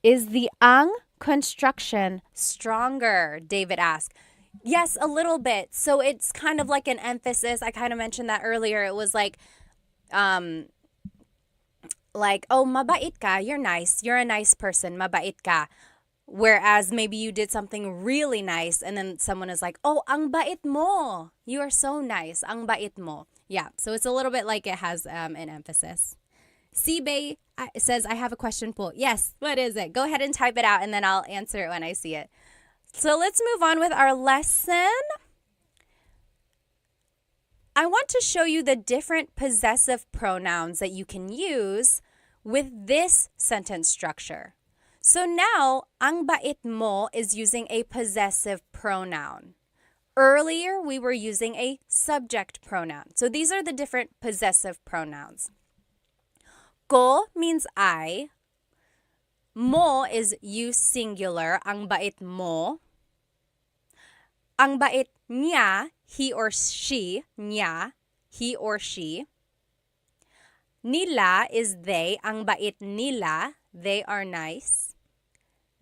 Is the ang construction stronger? David asked. Yes, a little bit. So it's kind of like an emphasis. I kind of mentioned that earlier. It was like, oh, mabait ka, you're nice. You're a nice person, mabait ka. Whereas maybe you did something really nice and then someone is like, oh, ang bait mo. You are so nice, ang bait mo. Yeah, so it's a little bit like it has an emphasis. Sibay says, I have a question po. Yes, what is it? Go ahead and type it out and then I'll answer it when I see it. So let's move on with our lesson. I want to show you the different possessive pronouns that you can use with this sentence structure. So now, ang bait mo is using a possessive pronoun. Earlier, we were using a subject pronoun. So these are the different possessive pronouns. Ko means I. Mo is you singular, ang bait mo. Ang bait niya, he or she, niya, he or she. Nila is they, ang bait nila, they are nice.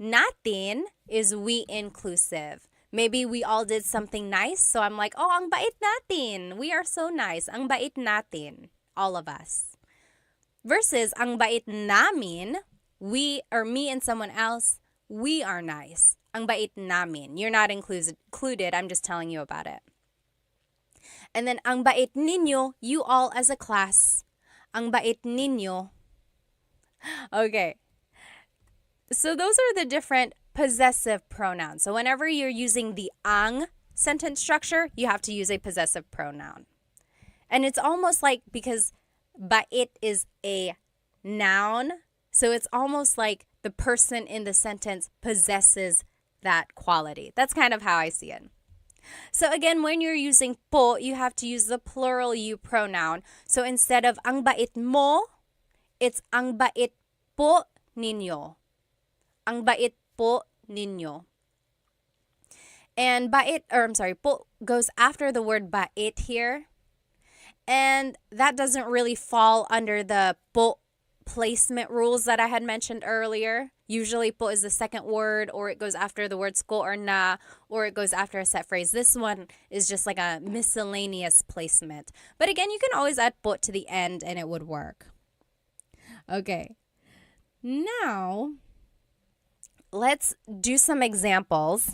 Natin is we inclusive. Maybe we all did something nice, so I'm like, oh, ang bait natin. We are so nice. Ang bait natin, all of us. Versus ang bait namin, we or me and someone else, we are nice. Ang bait namin. You're not included. I'm just telling you about it. And then ang bait ninyo, you all as a class. Ang bait ninyo. Okay. So those are the different possessive pronouns. So whenever you're using the ang sentence structure, you have to use a possessive pronoun. And it's almost like, because bait is a noun, so it's almost like the person in the sentence possesses that quality. That's kind of how I see it. So again, when you're using po, you have to use the plural you pronoun. So instead of ang bait mo, it's ang bait po ninyo. Ang bait po ninyo. And po goes after the word bait here. And that doesn't really fall under the po placement rules that I had mentioned earlier. Usually po is the second word, or it goes after the words ko or na, or it goes after a set phrase. This one is just like a miscellaneous placement. But again, you can always add po to the end and it would work. Okay. Now, let's do some examples.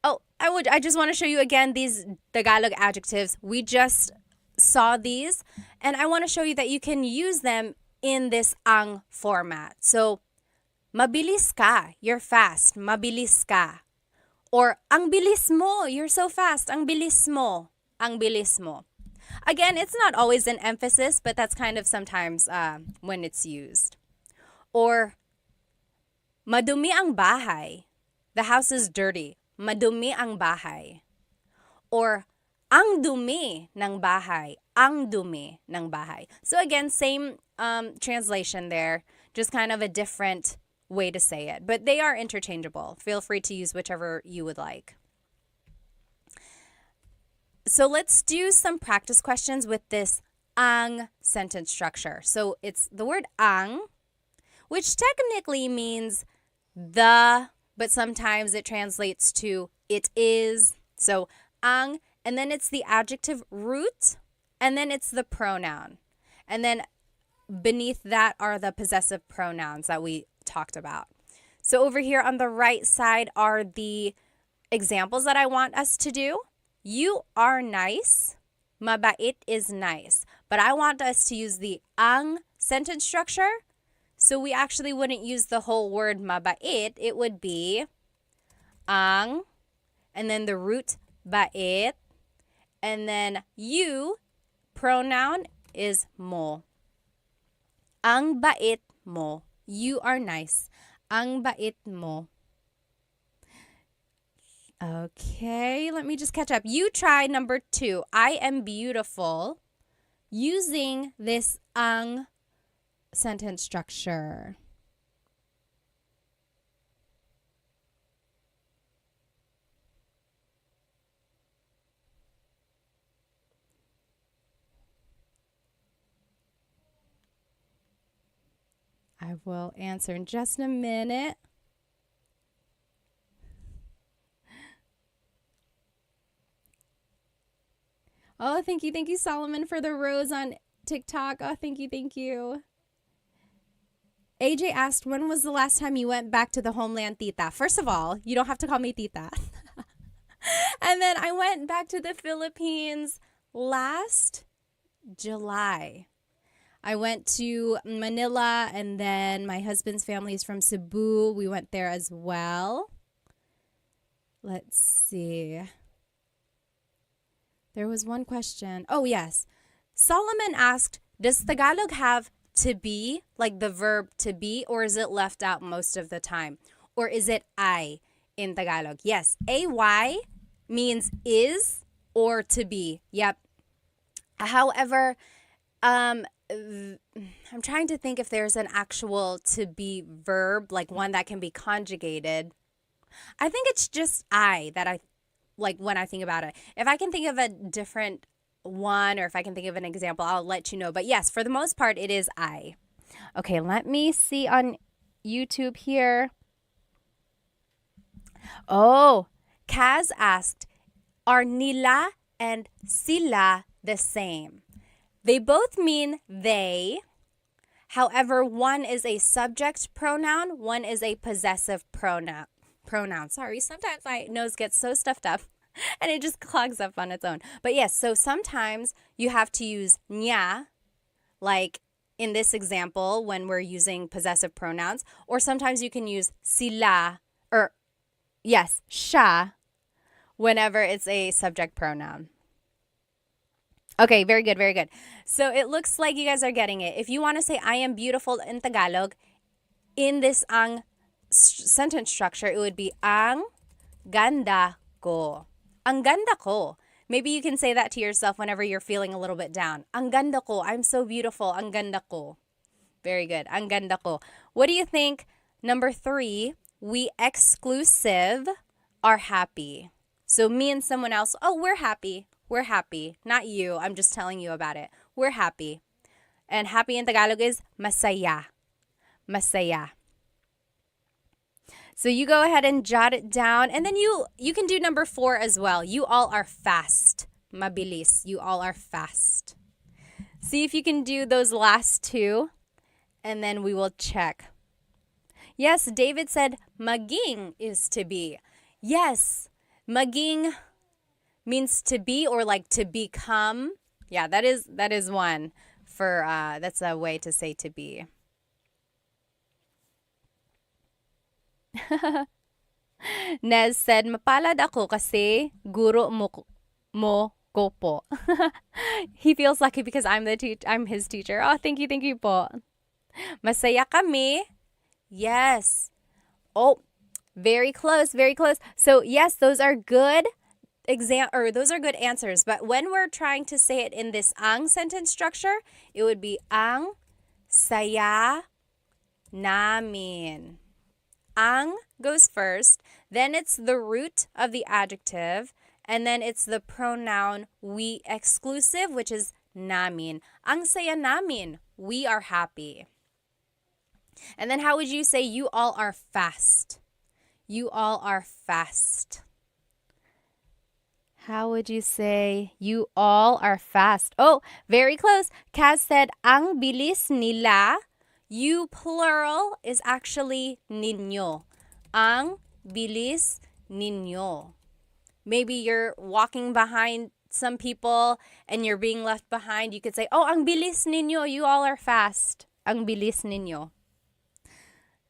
Oh, I just want to show you again these Tagalog adjectives. We just saw these, and I want to show you that you can use them in this ang format. So, mabilis ka, you're fast, mabilis ka. Or, ang bilis mo, you're so fast, ang bilis mo, ang bilis mo. Again, it's not always an emphasis, but that's kind of sometimes when it's used. Or, madumi ang bahay, the house is dirty. Madumi ang bahay. Or ang dumi ng bahay. Ang dumi ng bahay. So again, same translation there, just kind of a different way to say it. But they are interchangeable. Feel free to use whichever you would like. So let's do some practice questions with this ang sentence structure. So it's the word ang, which technically means the, but sometimes it translates to it is. So ang, and then it's the adjective root, and then it's the pronoun. And then beneath that are the possessive pronouns that we talked about. So over here on the right side are the examples that I want us to do. You are nice. Mabait is nice. But I want us to use the ang sentence structure. So we actually wouldn't use the whole word mabait. It would be ang, and then the root bait, and then you, pronoun is mo. Ang bait mo. You are nice. Ang bait mo. Okay, let me just catch up. You try number 2. I am beautiful using this ang sentence structure. I will answer in just a minute. Oh, thank you. Thank you, Solomon, for the rose on TikTok. Oh, thank you. Thank you. AJ asked, when was the last time you went back to the homeland, tita? First of all, you don't have to call me tita. And then I went back to the Philippines last July. I went to Manila, and then my husband's family is from Cebu. We went there as well. Let's see. There was one question. Oh, yes. Solomon asked, does Tagalog have to be, like the verb to be, or is it left out most of the time? Or is it I in Tagalog? Yes, AY means is or to be. Yep. However, I'm trying to think if there's an actual to be verb, like one that can be conjugated. I think it's just I that I like when I think about it. If I can think of a different one, or if I can think of an example, I'll let you know. But yes, for the most part, it is I. Okay, let me see on YouTube here. Oh, Kaz asked, are nila and sila the same? They both mean they. However, one is a subject pronoun, one is a possessive pronoun. Sorry, sometimes my nose gets so stuffed up and it just clogs up on its own. But yes, so sometimes you have to use niya, like in this example when we're using possessive pronouns, or sometimes you can use sila, or yes, siya, whenever it's a subject pronoun. Okay, very good, very good. So it looks like you guys are getting it. If you want to say I am beautiful in Tagalog, in this ang sentence structure, it would be ang ganda ko. Ang ganda ko. Maybe you can say that to yourself whenever you're feeling a little bit down. Ang ganda ko. I'm so beautiful. Ang ganda ko. Very good. Ang ganda ko. What do you think? Number 3, we exclusive are happy. So me and someone else, oh, we're happy. We're happy. Not you. I'm just telling you about it. We're happy. And happy in Tagalog is masaya. Masaya. So you go ahead and jot it down. And then you can do number 4 as well. You all are fast. Mabilis. You all are fast. See if you can do those last 2. And then we will check. Yes, David said maging is to be. Yes, maging means to be, or like to become. Yeah, that is one for that's a way to say to be. Nez said, mapalad ako kasi guro mo ko po. He feels lucky because I'm his teacher. Oh, thank you po. Masaya kami. Yes. Oh, Very close, very close. So yes, those are good those are good answers. But when we're trying to say it in this ang sentence structure, it would be ang saya namin. Ang goes first, then it's the root of the adjective, and then it's the pronoun we exclusive, which is namin. Ang saya namin. We are happy. And then how would you say you all are fast? You all are fast. How would you say you all are fast? Oh, very close. Kaz said, ang bilis nila. You plural is actually ninyo. Ang bilis ninyo. Maybe you're walking behind some people and you're being left behind. You could say, oh, ang bilis ninyo. You all are fast. Ang bilis ninyo.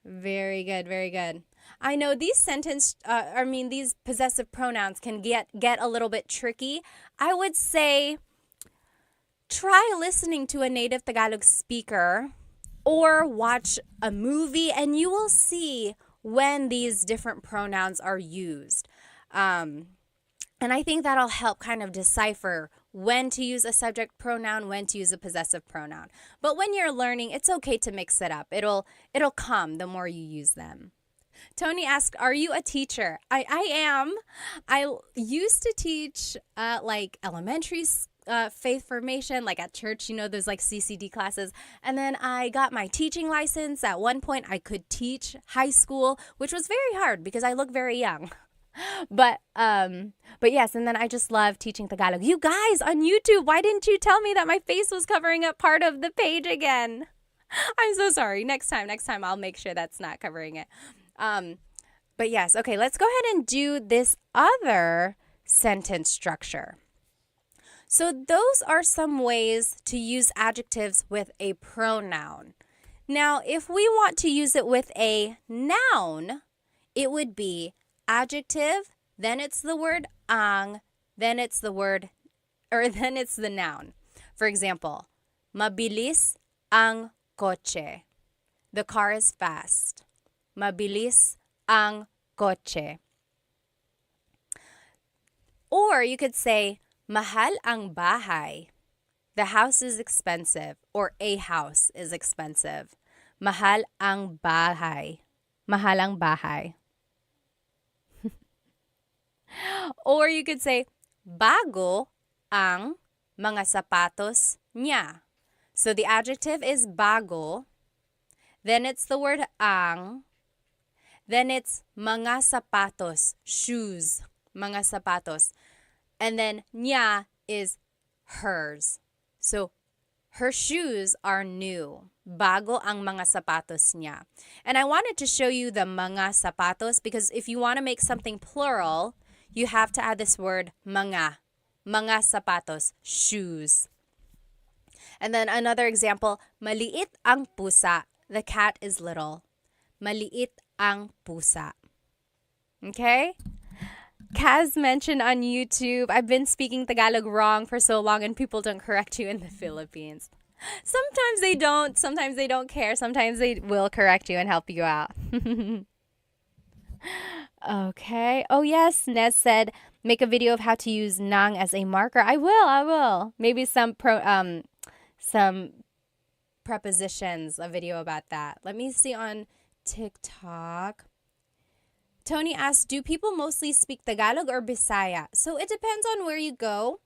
Very good, very good. I know these these possessive pronouns can get a little bit tricky. I would say try listening to a native Tagalog speaker or watch a movie and you will see when these different pronouns are used. And I think that'll help kind of decipher when to use a subject pronoun, when to use a possessive pronoun. But when you're learning, it's okay to mix it up. It'll come the more you use them. Tony asked, are you a teacher? I am. I used to teach like elementary faith formation, like at church, there's like CCD classes. And then I got my teaching license. At one point, I could teach high school, which was very hard because I look very young. But yes, and then I just love teaching Tagalog. You guys on YouTube, why didn't you tell me that my face was covering up part of the page again? I'm so sorry. Next time I'll make sure that's not covering it. But yes, okay, let's go ahead and do this other sentence structure. So those are some ways to use adjectives with a pronoun. Now, if we want to use it with a noun, it would be adjective, then it's the word ang, then it's the noun. For example, mabilis ang kotse. The car is fast. Mabilis ang kotse. Or you could say, mahal ang bahay. The house is expensive, or a house is expensive. Mahal ang bahay. Mahal ang bahay. Or you could say, bago ang mga sapatos niya. So the adjective is bago. Then it's the word ang. Then it's mga sapatos, shoes, mga sapatos. And then niya is hers. So her shoes are new. Bago ang mga sapatos niya. And I wanted to show you the mga sapatos because if you want to make something plural, you have to add this word mga. Mga sapatos, shoes. And then another example, maliit ang pusa. The cat is little. Maliit ang pusa. Okay? Kaz mentioned on YouTube, I've been speaking Tagalog wrong for so long and people don't correct you in the Philippines. Sometimes they don't care. Sometimes they will correct you and help you out. Okay. Oh yes, Nez said make a video of how to use nang as a marker. I will. Maybe some prepositions, a video about that. Let me see on TikTok. Tony asked, do people mostly speak Tagalog or Bisaya? So it depends on where you go.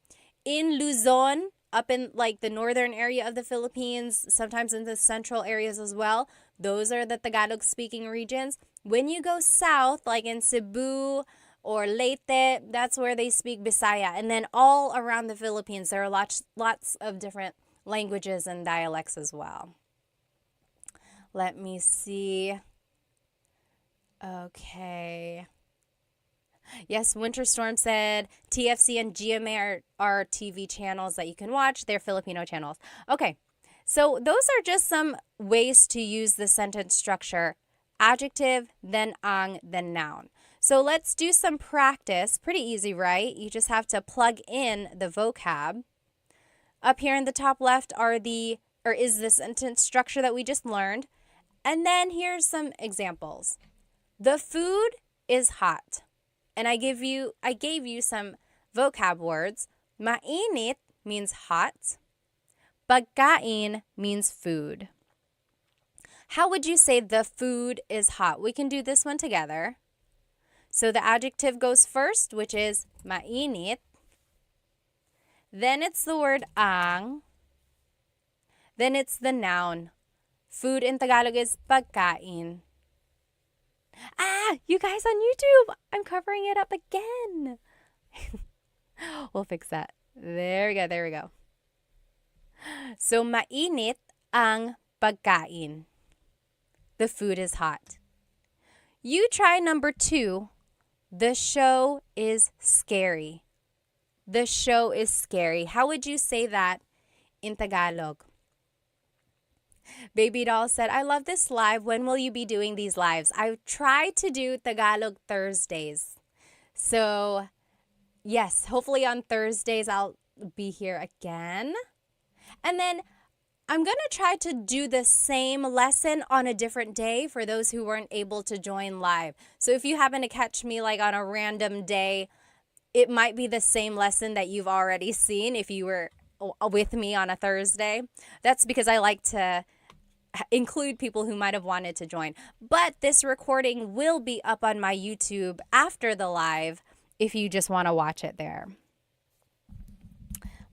In Luzon, up in like the northern area of the Philippines, sometimes in the central areas as well, those are the Tagalog speaking regions. When you go south, like in Cebu or Leyte, that's where they speak Bisaya. And then all around the Philippines, there are lots of different languages and dialects as well. Let me see. Okay. Yes, Winter Storm said TFC and GMA are TV channels that you can watch. They're Filipino channels. Okay, so those are just some ways to use the sentence structure. Adjective, then ang, then noun. So let's do some practice. Pretty easy, right? You just have to plug in the vocab. Up here in the top left is the sentence structure that we just learned. And then here's some examples. The food is hot. And I gave you some vocab words. Mainit means hot. Pagkain means food. How would you say the food is hot? We can do this one together. So the adjective goes first, which is mainit. Then it's the word ang. Then it's the noun. Food in Tagalog is pagkain. You guys on YouTube, I'm covering it up again. We'll fix that. There we go. So mainit ang pagkain. The food is hot. You try number 2. The show is scary. The show is scary. How would you say that in Tagalog? Baby Doll said, I love this live. When will you be doing these lives? I try to do Tagalog Thursdays. So, yes, hopefully on Thursdays I'll be here again. And then I'm going to try to do the same lesson on a different day for those who weren't able to join live. So if you happen to catch me like on a random day, it might be the same lesson that you've already seen if you were with me on a Thursday. That's because I like to include people who might have wanted to join. But this recording will be up on my YouTube after the live if you just want to watch it there.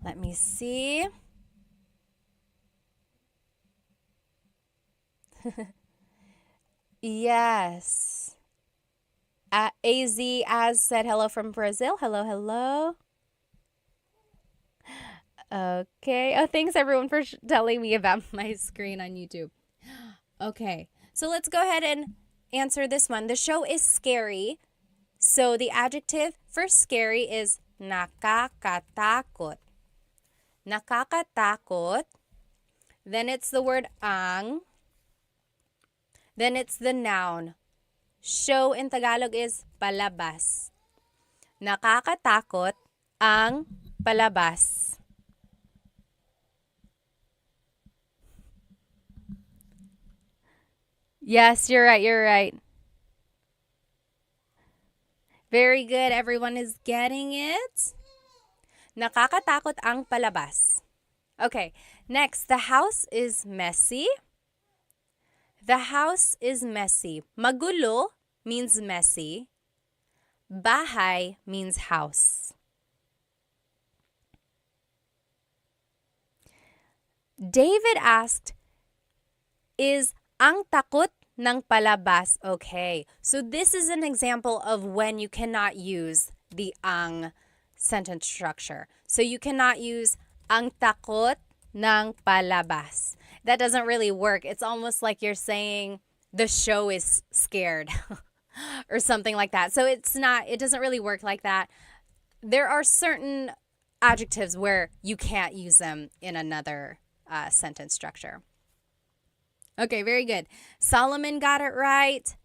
Let me see. Yes. Az said hello from Brazil. Hello. Okay. Oh, thanks everyone for telling me about my screen on YouTube. Okay. So let's go ahead and answer this one. The show is scary. So the adjective for scary is nakakatakot. Nakakatakot. Then it's the word ang. Then it's the noun. Show in Tagalog is palabas. Nakakatakot ang palabas. Yes, you're right. Very good. Everyone is getting it. Nakakatakot ang palabas. Okay, next. The house is messy. The house is messy. Magulo means messy. Bahay means house. David asked, is ang takot ng palabas okay? So this is an example of when you cannot use the ang sentence structure. So you cannot use ang takot ng palabas. That doesn't really work. It's almost like you're saying the show is scared or something like that. So it doesn't really work like that. There are certain adjectives where you can't use them in another sentence structure. Okay, very good. Solomon got it right.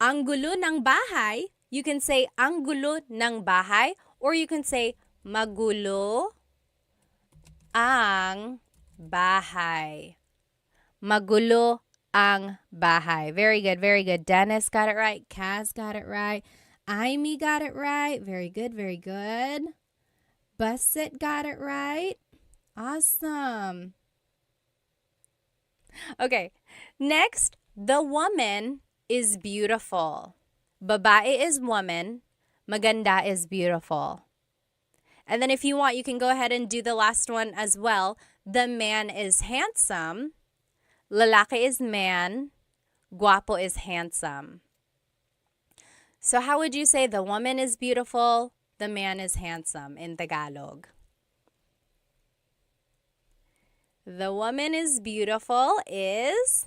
Ang gulo ng bahay, you can say ang gulo ng bahay, or you can say magulo ang bahay. Magulo ang bahay. Very good. Dennis got it right. Kaz got it right. Amy got it right. Very good. Busset got it right. Awesome. Okay, next, the woman is beautiful. Babae is woman. Maganda is beautiful. And then if you want, you can go ahead and do the last one as well. The man is handsome. Lalaki is man. Guapo is handsome. So how would you say the woman is beautiful, the man is handsome in Tagalog? The woman is beautiful is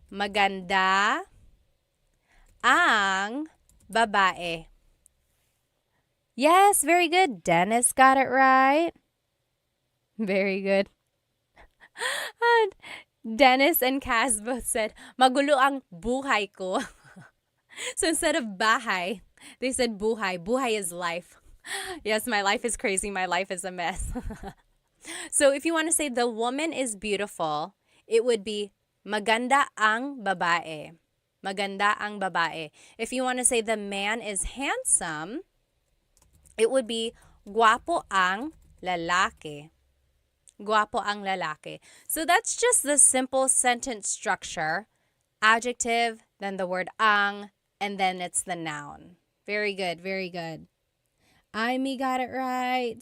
maganda ang babae. Yes, very good. Dennis got it right. Very good. And Dennis and Kaz both said, magulo ang buhay ko. So instead of bahay, they said buhay. Buhay is life. Yes, my life is crazy. My life is a mess. So if you want to say the woman is beautiful, it would be maganda ang babae. Maganda ang babae. If you want to say the man is handsome, it would be guwapo ang lalaki. Guwapo ang lalaki. So that's just the simple sentence structure. Adjective, then the word ang, and then it's the noun. Very good, very good. Amy got it right.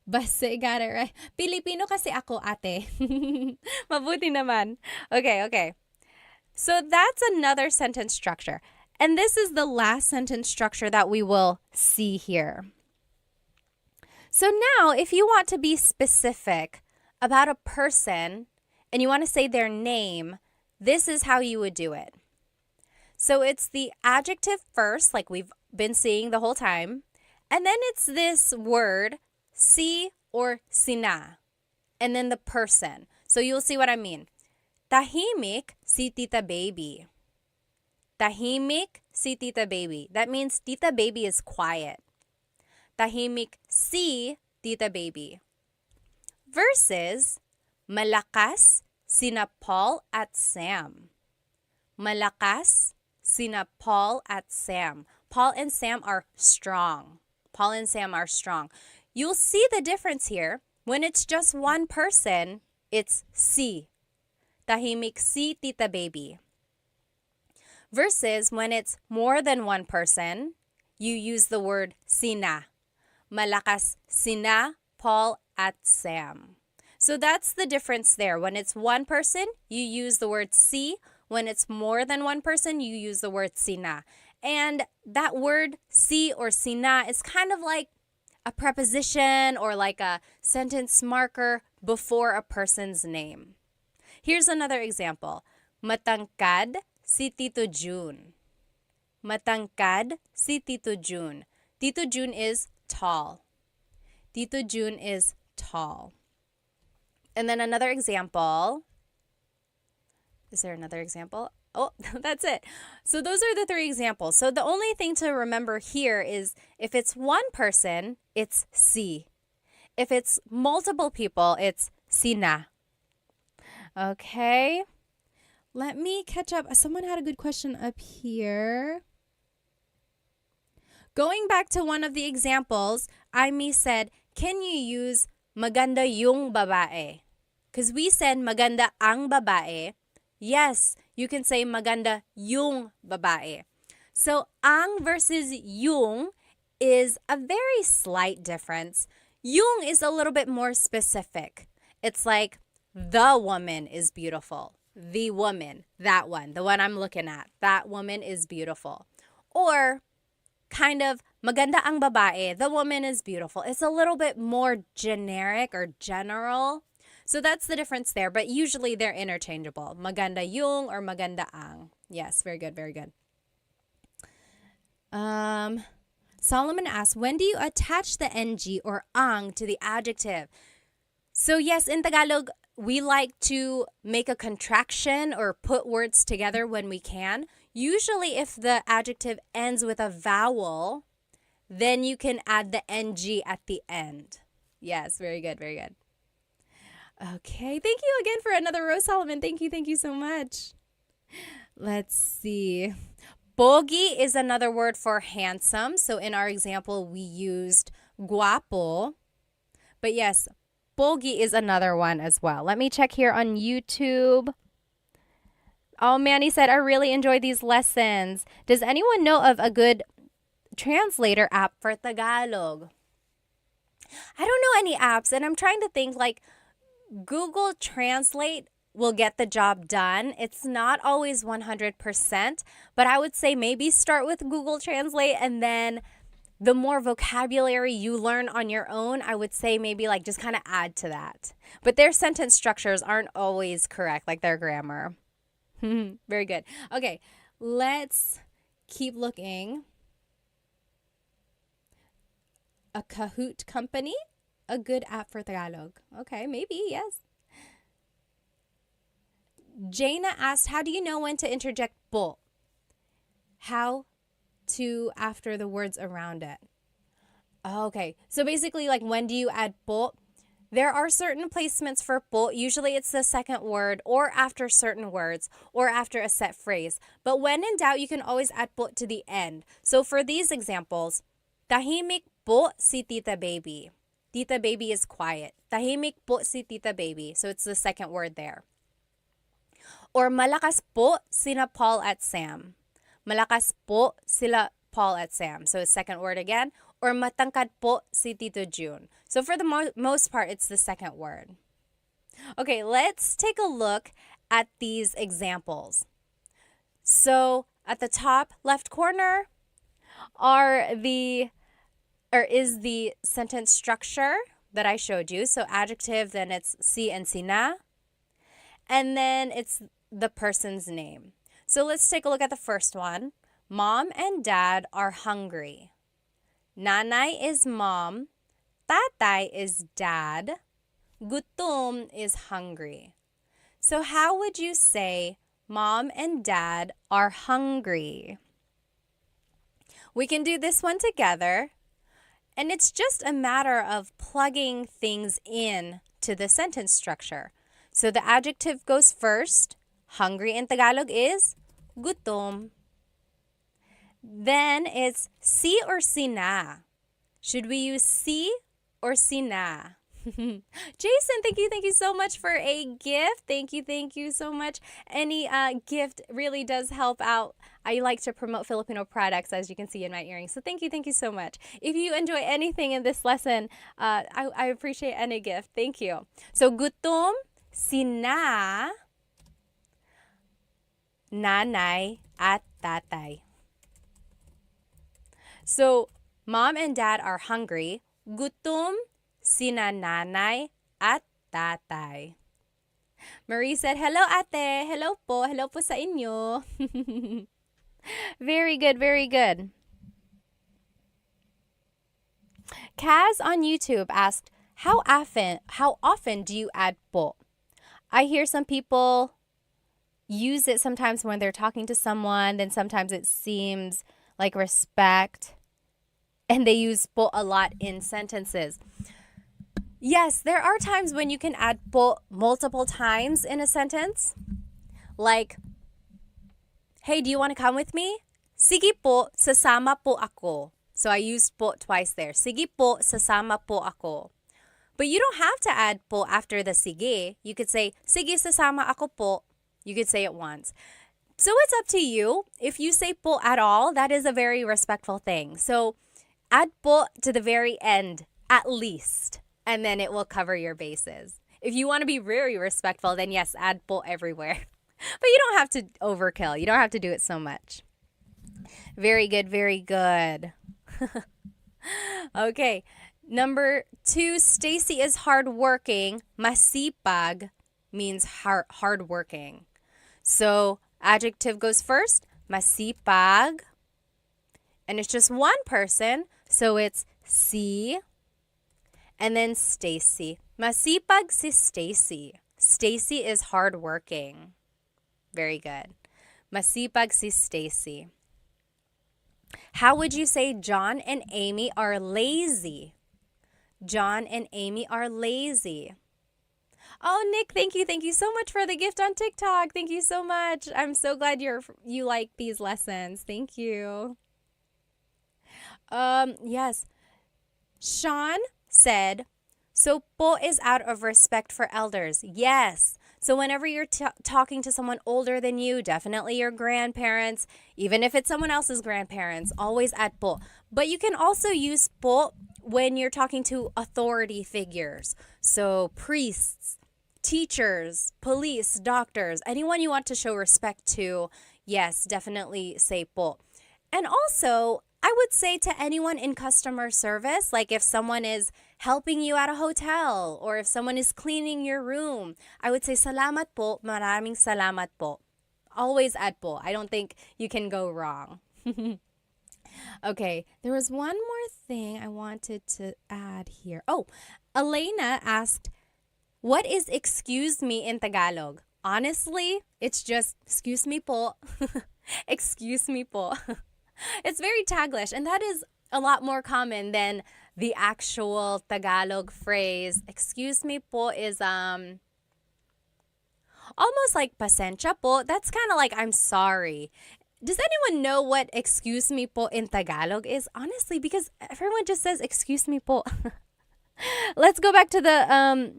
Base got it right. Filipino kasi ako, ate. Mabuti naman. Okay. So that's another sentence structure. And this is the last sentence structure that we will see here. So now, if you want to be specific about a person and you want to say their name, this is how you would do it. So it's the adjective first, like we've been seeing the whole time. And then it's this word, si or sina. And then the person. So you'll see what I mean. Tahimik si Tita Baby. Tahimik si Tita Baby. That means Tita Baby is quiet. Tahimik si Tita Baby. Versus malakas sina Paul at Sam. Malakas sina Paul at Sam. Paul and Sam are strong. Paul and Sam are strong. You'll see the difference here. When it's just one person, it's si. Tahimik si Tita Baby. Versus when it's more than one person, you use the word sina. Malakas sina Paul at Sam. So that's the difference there. When it's one person, you use the word si. When it's more than one person, you use the word sina. And that word si or sina is kind of like a preposition or like a sentence marker before a person's name. Here's another example. Matangkad si Tito June. Matangkad si Tito June. Tito June is tall. Tito June is tall. And then another example. Is there another example? Oh, that's it. So those are the 3 examples. So the only thing to remember here is if it's one person, it's si. If it's multiple people, it's sina. Okay. Let me catch up. Someone had a good question up here. Going back to one of the examples, Amy said, can you use maganda yung babae? Because we said maganda ang babae. Yes, you can say maganda yung babae. So, ang versus yung is a very slight difference. Yung is a little bit more specific. It's like, the woman is beautiful. The woman, that one, the one I'm looking at, that woman is beautiful. Or, kind of, maganda ang babae, the woman is beautiful. It's a little bit more generic or general. So that's the difference there, but usually they're interchangeable. Maganda yung or maganda ang. Yes, very good, very good. Solomon asks, when do you attach the ng or ang to the adjective? So yes, in Tagalog, we like to make a contraction or put words together when we can. Usually if the adjective ends with a vowel, then you can add the ng at the end. Yes, very good, very good. Okay, thank you again for another Rose Solomon. Thank you so much. Let's see. Pogi is another word for handsome. So in our example, we used guapo. But yes, pogi is another one as well. Let me check here on YouTube. Oh, Manny said, I really enjoy these lessons. Does anyone know of a good translator app for Tagalog? I don't know any apps, and I'm trying to think like Google Translate will get the job done. It's not always 100%, but I would say maybe start with Google Translate, and then the more vocabulary you learn on your own, I would say maybe like just kind of add to that. But their sentence structures aren't always correct, like their grammar. Very good. Okay, let's keep looking. A Kahoot company? A good app for Tagalog. Okay, maybe, yes. Jaina asked, how do you know when to interject po? How to after the words around it? Okay, so basically like when do you add po? There are certain placements for po. Usually it's the second word or after certain words or after a set phrase. But when in doubt, you can always add po to the end. So for these examples, tahimik po si Tita Baby. Tita Baby is quiet. Tahimik po si Tita Baby. So it's the second word there. Or malakas po sina Paul at Sam. Malakas po sila Paul at Sam. So second word again. Or matangkad po si Tito June. So for the most part, it's the second word. Okay, let's take a look at these examples. So at the top left corner is the sentence structure that I showed you. So adjective, then it's si and sina. And then it's the person's name. So let's take a look at the first one. Mom and dad are hungry. Nanay is mom. Tatay is dad. Gutom is hungry. So how would you say mom and dad are hungry? We can do this one together. And it's just a matter of plugging things in to the sentence structure. So the adjective goes first. Hungry in Tagalog is gutom. Then it's si or sina. Should we use si or sina? Jason, thank you so much for a gift. Thank you so much. Any gift really does help out. I like to promote Filipino products, as you can see in my earrings. So thank you so much. If you enjoy anything in this lesson, I appreciate any gift. Thank you. So gutom, sina, nanay, at tatay. So mom and dad are hungry. Gutom sina nanay at tatay. Marie said, hello ate. Hello po. Hello po sa inyo. Very good, very good. Kaz on YouTube asked, how often do you add po? I hear some people use it sometimes when they're talking to someone, then sometimes it seems like respect, and they use po a lot in sentences. Yes, there are times when you can add po multiple times in a sentence. Like, hey, do you want to come with me? Sige po, sasama po ako. So I used po twice there. Sige po, sasama po ako. But you don't have to add po after the sige. You could say, sige, sasama ako po. You could say it once. So it's up to you. If you say po at all, that is a very respectful thing. So add po to the very end, at least, and then it will cover your bases. If you want to be very respectful, then yes, add po everywhere. But you don't have to overkill. You don't have to do it so much. Very good, very good. Okay, number 2, Stacy is hardworking. Masipag means hardworking. So adjective goes first, masipag. And it's just one person, so it's si, and then Stacy. Masipag si Stacy. Stacy is hardworking. Very good. Masipag si Stacy. How would you say John and Amy are lazy? John and Amy are lazy. Oh, Nick, thank you so much for the gift on TikTok. Thank you so much. I'm so glad you like these lessons. Thank you. Yes. Sean said, so po is out of respect for elders. Yes. So whenever you're talking to someone older than you, definitely your grandparents, even if it's someone else's grandparents, always add po. But you can also use po when you're talking to authority figures. So priests, teachers, police, doctors, anyone you want to show respect to, yes, definitely say po. And also, I would say to anyone in customer service, like if someone is helping you at a hotel or if someone is cleaning your room, I would say salamat po, maraming salamat po. Always add po. I don't think you can go wrong. Okay, there was one more thing I wanted to add here. Oh, Elena asked, what is excuse me in Tagalog? Honestly, it's just excuse me po. Excuse me po. It's very Taglish, and that is a lot more common than the actual Tagalog phrase, excuse me po, is almost like pasensya po. That's kind of like I'm sorry. Does anyone know what excuse me po in Tagalog is? Honestly, because everyone just says excuse me po. Let's go back to the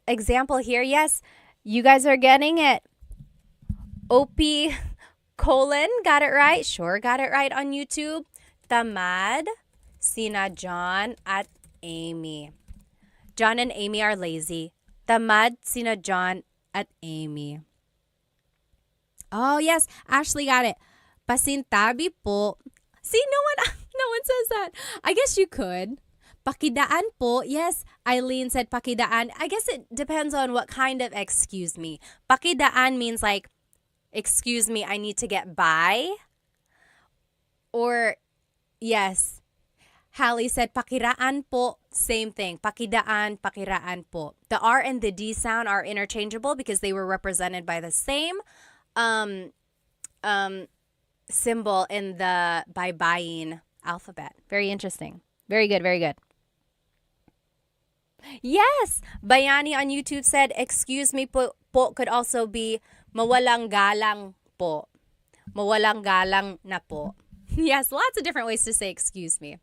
example here. Yes, you guys are getting it. OP colon got it right. Sure, got it right on YouTube. Tamad sina John at Amy. John and Amy are lazy. Tamad sina John at Amy. Oh, yes. Ashley got it. Pasintabi po. See, no one says that. I guess you could. Pakidaan po. Yes, Eileen said pakidaan. I guess it depends on what kind of excuse me. Pakidaan means like, excuse me, I need to get by. Or, yes, Hallie said pakiraan po. Same thing. Pakidaan, pakiraan po. The R and the D sound are interchangeable because they were represented by the same symbol in the baybayin alphabet. Very interesting. Very good, very good. Yes, Bayani on YouTube said, excuse me po could also be mawalang galang po. Mawalang galang na po. Yes, lots of different ways to say excuse me.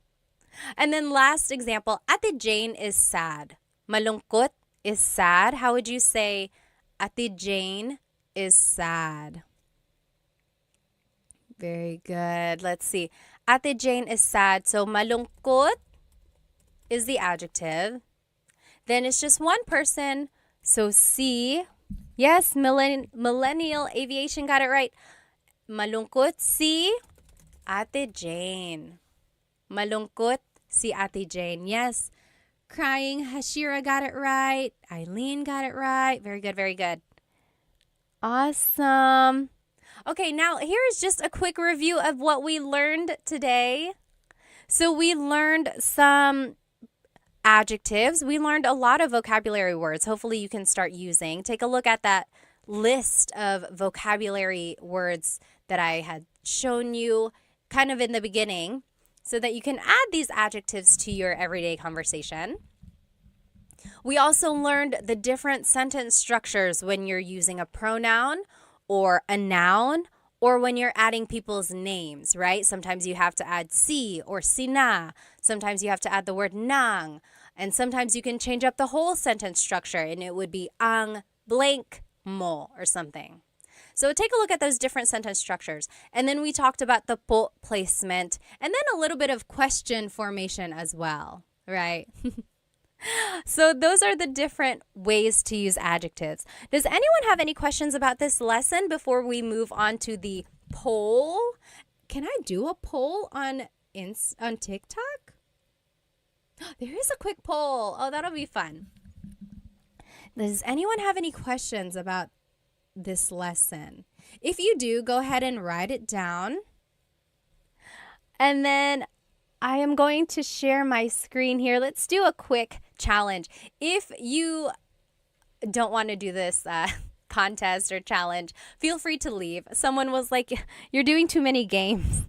And then last example, Ate Jane is sad. Malungkot is sad. How would you say Ate Jane is sad? Very good. Let's see. Ate Jane is sad. So malungkot is the adjective. Then it's just one person. So si. Yes, Millennial Aviation got it right. Malungkot si Ate Jane. Malungkot si Ate Jane. Yes. Crying, Hashira got it right. Eileen got it right. Very good, very good. Awesome. Okay, now here is just a quick review of what we learned today. So we learned some adjectives. We learned a lot of vocabulary words. Hopefully you can start using. Take a look at that list of vocabulary words that I had shown you kind of in the beginning so that you can add these adjectives to your everyday conversation. We also learned the different sentence structures when you're using a pronoun or a noun or when you're adding people's names, right? Sometimes you have to add si or sina. Sometimes you have to add the word nang. And sometimes you can change up the whole sentence structure and it would be ang blank mo or something. So take a look at those different sentence structures. And then we talked about the po placement and then a little bit of question formation as well, right? So those are the different ways to use adjectives. Does anyone have any questions about this lesson before we move on to the poll? Can I do a poll on TikTok? There is a quick poll. Oh, that'll be fun. Does anyone have any questions about this lesson? If you do, go ahead and write it down. And then I am going to share my screen here. Let's do a quick challenge. If you don't want to do this contest or challenge, feel free to leave. Someone was like, you're doing too many games.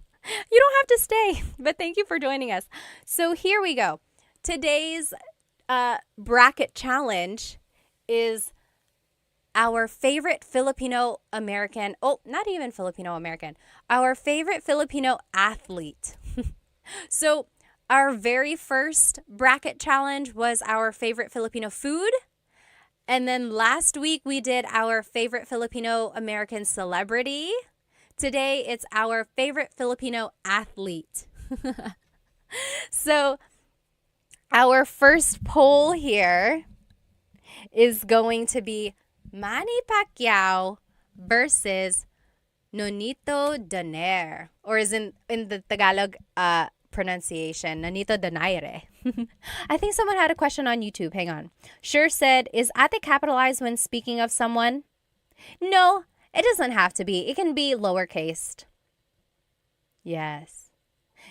You don't have to stay, but thank you for joining us. So here we go. Today's bracket challenge is our favorite Filipino American, not even Filipino American, our favorite Filipino athlete. So our very first bracket challenge was our favorite Filipino food. And then last week we did our favorite Filipino American celebrity. Today it's our favorite Filipino athlete. So our first poll here is going to be Manny Pacquiao versus Nonito Donaire, or is in the Tagalog pronunciation, Nonito Donaire. I think someone had a question on YouTube. Hang on. Sure said, is ate capitalized when speaking of someone? No, it doesn't have to be. It can be lowercased. Yes.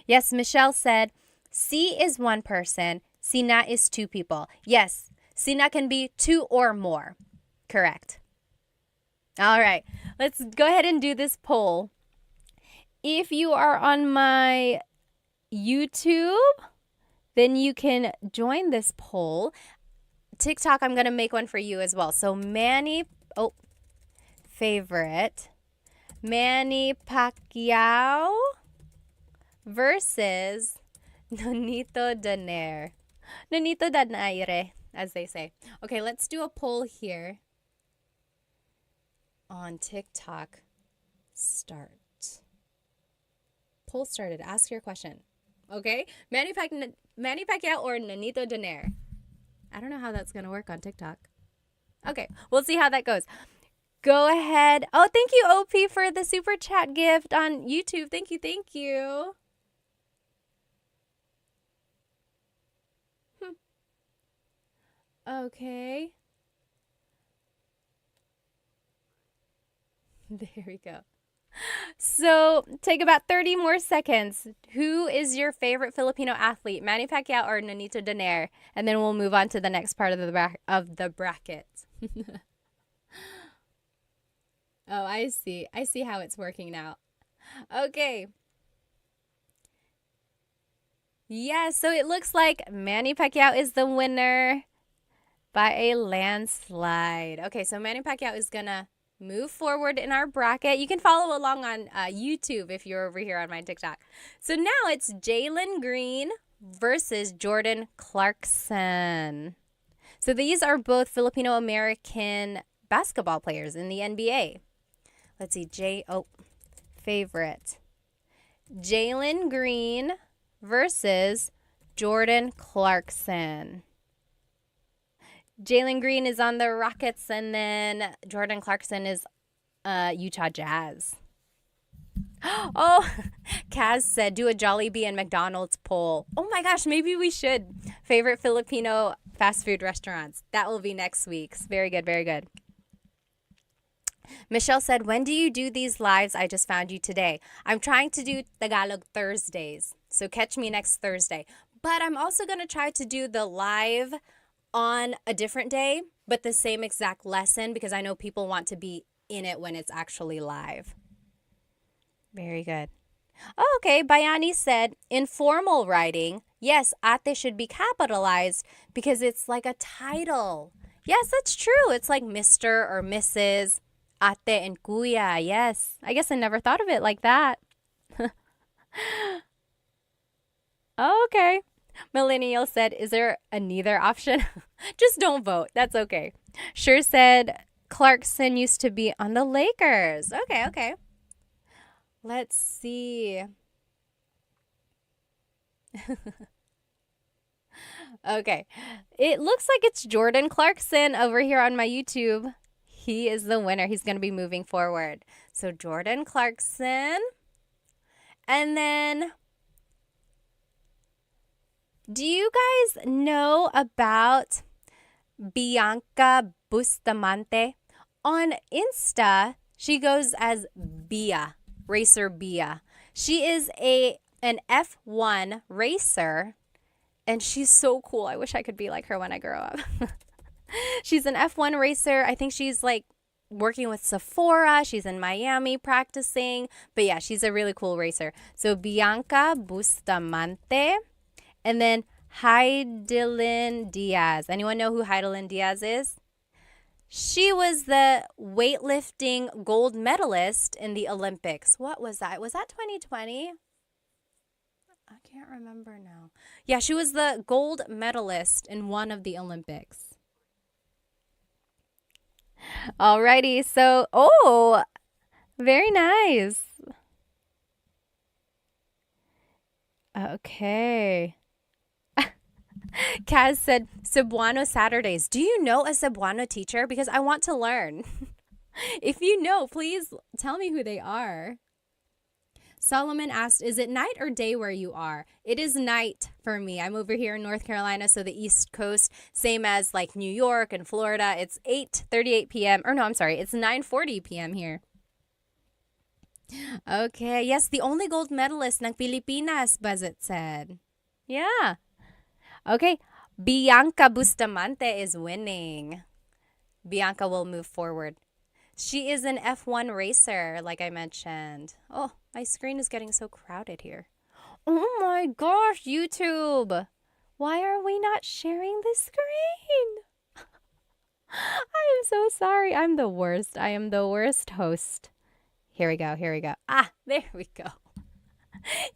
Yes, Michelle said, si is one person, sina is two people. Yes, sina can be two or more. Correct. All right, let's go ahead and do this poll. If you are on my YouTube, then you can join this poll. TikTok, I'm going to make one for you as well. So favorite, Manny Pacquiao versus Nonito Donaire. Nonito Donaire, as they say. Okay, let's do a poll here on TikTok. Start. Poll started. Ask your question. Okay? Manny Pacquiao or Nonito Donaire? I don't know how that's going to work on TikTok. Okay, we'll see how that goes. Go ahead. Oh, thank you, OP, for the super chat gift on YouTube. Thank you, thank you. Okay. There we go. So take about 30 more seconds. Who is your favorite Filipino athlete, Manny Pacquiao or Nonito Donaire? And then we'll move on to the next part of the bracket. Oh, I see. I see how it's working now. Okay. Yeah, so it looks like Manny Pacquiao is the winner by a landslide. Okay, so Manny Pacquiao is going to move forward in our bracket. You can follow along on YouTube if you're over here on my TikTok. So now it's Jalen Green versus Jordan Clarkson. So these are both Filipino-American basketball players in the NBA. Let's see, favorite. Jalen Green versus Jordan Clarkson. Jalen Green is on the Rockets, and then Jordan Clarkson is Utah Jazz. Oh, Kaz said, do a Jollibee and McDonald's poll. Oh my gosh, maybe we should. Favorite Filipino fast food restaurants. That will be next week's. Very good, very good. Michelle said, when do you do these lives? I just found you today. I'm trying to do Tagalog Thursdays, so catch me next Thursday. But I'm also going to try to do the live on a different day, but the same exact lesson, because I know people want to be in it when it's actually live. Very good. Oh, okay, Bayani said, informal writing, yes, ate should be capitalized because it's like a title. Yes, that's true. It's like Mr. or Mrs. Ate and kuya, yes. I guess I never thought of it like that. Oh, okay. Millennial said, is there a neither option? Just don't vote. That's okay. Sure said, Clarkson used to be on the Lakers. Okay, okay. Let's see. Okay. It looks like it's Jordan Clarkson over here on my YouTube. He is the winner. He's going to be moving forward. So Jordan Clarkson. And then, do you guys know about Bianca Bustamante? On Insta, she goes as Bia, Racer Bia. She is an F1 racer, and she's so cool. I wish I could be like her when I grow up. She's an F1 racer. I think she's like working with Sephora. She's in Miami practicing. But yeah, she's a really cool racer. So Bianca Bustamante. And then Heidelin Diaz. Anyone know who Heidelin Diaz is? She was the weightlifting gold medalist in the Olympics. What was that? Was that 2020? I can't remember now. Yeah, she was the gold medalist in one of the Olympics. Alrighty, so, very nice. Okay. Kaz said, Cebuano Saturdays. Do you know a Cebuano teacher? Because I want to learn. If you know, please tell me who they are. Solomon asked, is it night or day where you are? It is night for me. I'm over here in North Carolina, so the East Coast, same as like New York and Florida. It's 8:38 p.m. Or no, I'm sorry. It's 9:40 p.m. here. Okay. Yes, the only gold medalist ng Pilipinas, Buzzet said. Yeah. Okay. Bianca Bustamante is winning. Bianca will move forward. She is an F1 racer, like I mentioned. Oh, my screen is getting so crowded here. Oh my gosh, YouTube. Why are we not sharing the screen? I am so sorry. I'm the worst. I am the worst host. Here we go. Here we go. Ah, there we go.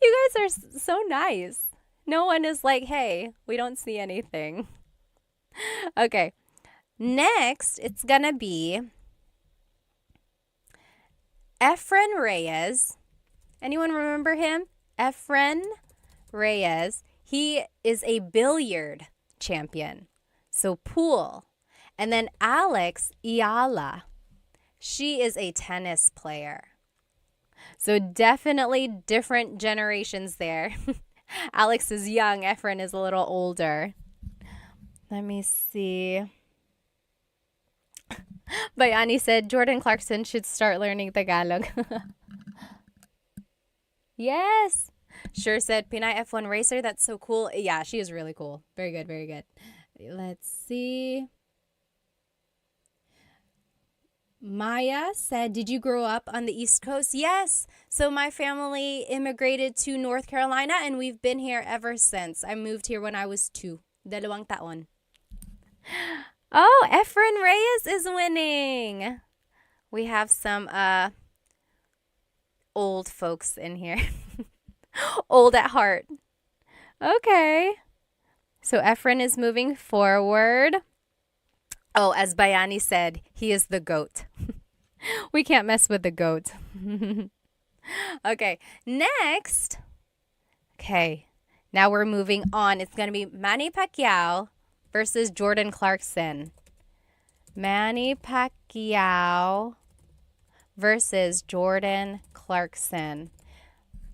You guys are so nice. No one is like, hey, we don't see anything. Okay. Next, it's going to be Efren Reyes. Anyone remember him? Efren Reyes. He is a billiard champion. So pool. And then Alex Iala. She is a tennis player. So definitely different generations there. Alex is young. Efren is a little older. Let me see. Bayani said Jordan Clarkson should start learning Tagalog. Yes. Sure said Pinay F1 racer. That's so cool. Yeah, she is really cool. Very good. Very good. Let's see. Maya said, did you grow up on the East Coast? Yes. So my family immigrated to North Carolina and we've been here ever since. I moved here when I was 2. Dalawang taon. Oh, Efren Reyes is winning. We have some old folks in here. Old at heart. Okay. So Efren is moving forward. Oh, as Bayani said, he is the goat. We can't mess with the goat. Okay, next. Okay, now we're moving on. It's going to be Manny Pacquiao versus Jordan Clarkson. Manny Pacquiao versus Jordan Clarkson.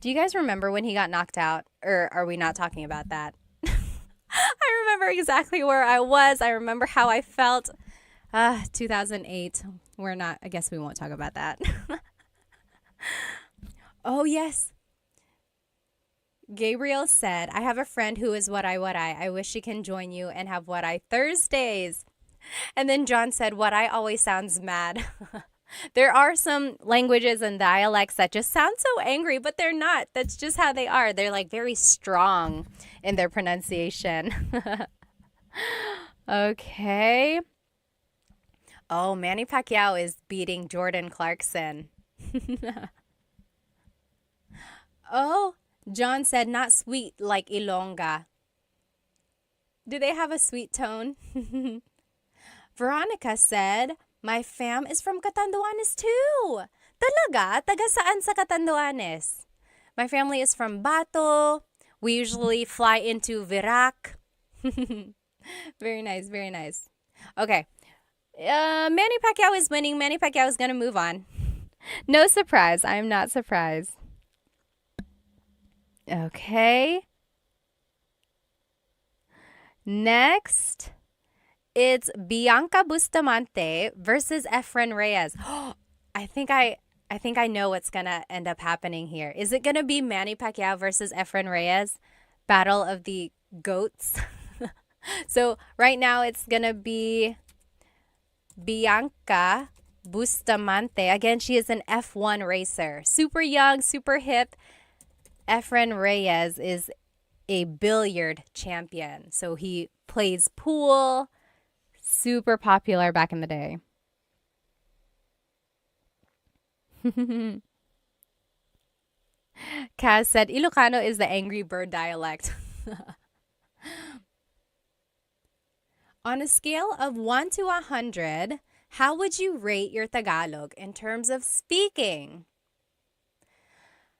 Do you guys remember when he got knocked out? Or are we not talking about that? I remember exactly where I was. I remember how I felt. 2008. I guess we won't talk about that. Oh, yes. Gabriel said, I have a friend who is what I. I wish she can join you and have what I Thursdays. And then John said, what I always sounds mad. There are some languages and dialects that just sound so angry, but they're not. That's just how they are. They're like very strong in their pronunciation. Okay. Oh, Manny Pacquiao is beating Jordan Clarkson. Oh, John said not sweet like Ilongga. Do they have a sweet tone? Veronica said, my fam is from Catanduanes too. Talaga? Taga saan sa Catanduanes? My family is from Bato. We usually fly into Virac. Very nice, very nice. Okay. Manny Pacquiao is winning. Manny Pacquiao is going to move on. No surprise. I am not surprised. Okay. Next, it's Bianca Bustamante versus Efren Reyes. I think I know what's going to end up happening here. Is it going to be Manny Pacquiao versus Efren Reyes? Battle of the GOATs. So right now it's going to be Bianca Bustamante. Again, she is an F1 racer. Super young, super hip. Efren Reyes is a billiard champion. So he plays pool. Super popular back in the day. Kaz said, Ilocano is the Angry Bird dialect. On a scale of 1 to 100, how would you rate your Tagalog in terms of speaking?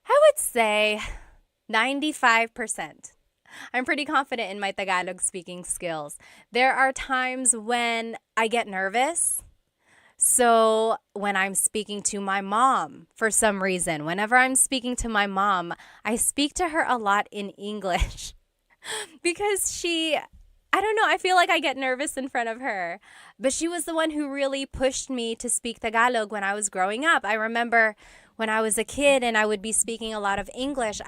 I would say 95%. I'm pretty confident in my Tagalog speaking skills. There are times when I get nervous. So when I'm speaking to my mom, for some reason, whenever I'm speaking to my mom, I speak to her a lot in English because I don't know, I feel like I get nervous in front of her. But she was the one who really pushed me to speak Tagalog when I was growing up. I remember when I was a kid and I would be speaking a lot of English,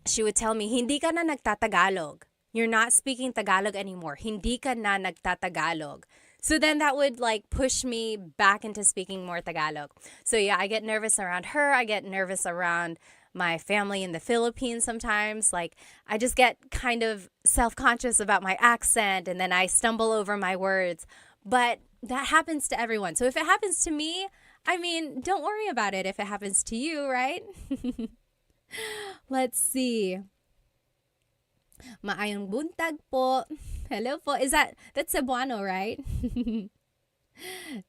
she would tell me, hindi ka na nagtatagalog. You're not speaking Tagalog anymore. Hindi ka na nagtatagalog. So then that would like push me back into speaking more Tagalog. So yeah, I get nervous around her. I get nervous around my family in the Philippines sometimes. Like, I just get kind of self-conscious about my accent and then I stumble over my words. But that happens to everyone. So if it happens to me, I mean, don't worry about it if it happens to you, right? Let's see. Maayong buntag po. Hello po. That's Cebuano, right?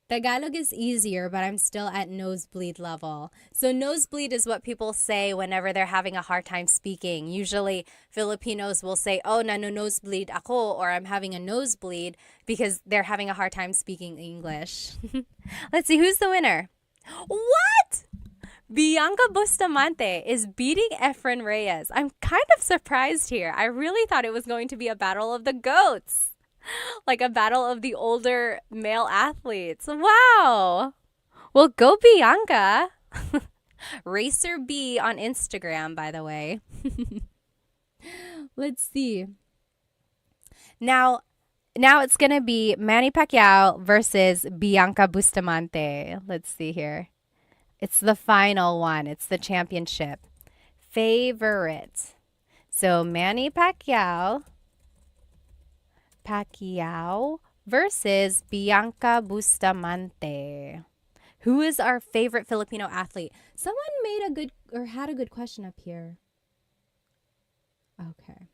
Tagalog is easier, but I'm still at nosebleed level. So nosebleed is what people say whenever they're having a hard time speaking. Usually Filipinos will say, "Oh, nosebleed ako," or "I'm having a nosebleed," because they're having a hard time speaking English. Let's see, who's the winner? What? Bianca Bustamante is beating Efren Reyes. I'm kind of surprised here. I really thought it was going to be a battle of the goats. Like a battle of the older male athletes. Wow. Well, go Bianca. Racer B on Instagram, by the way. Let's see. Now it's going to be Manny Pacquiao versus Bianca Bustamante. Let's see here. It's the final one. It's the championship. Favorite. So Manny Pacquiao versus Bianca Bustamante. Who is our favorite Filipino athlete? Someone had a good question up here. Okay.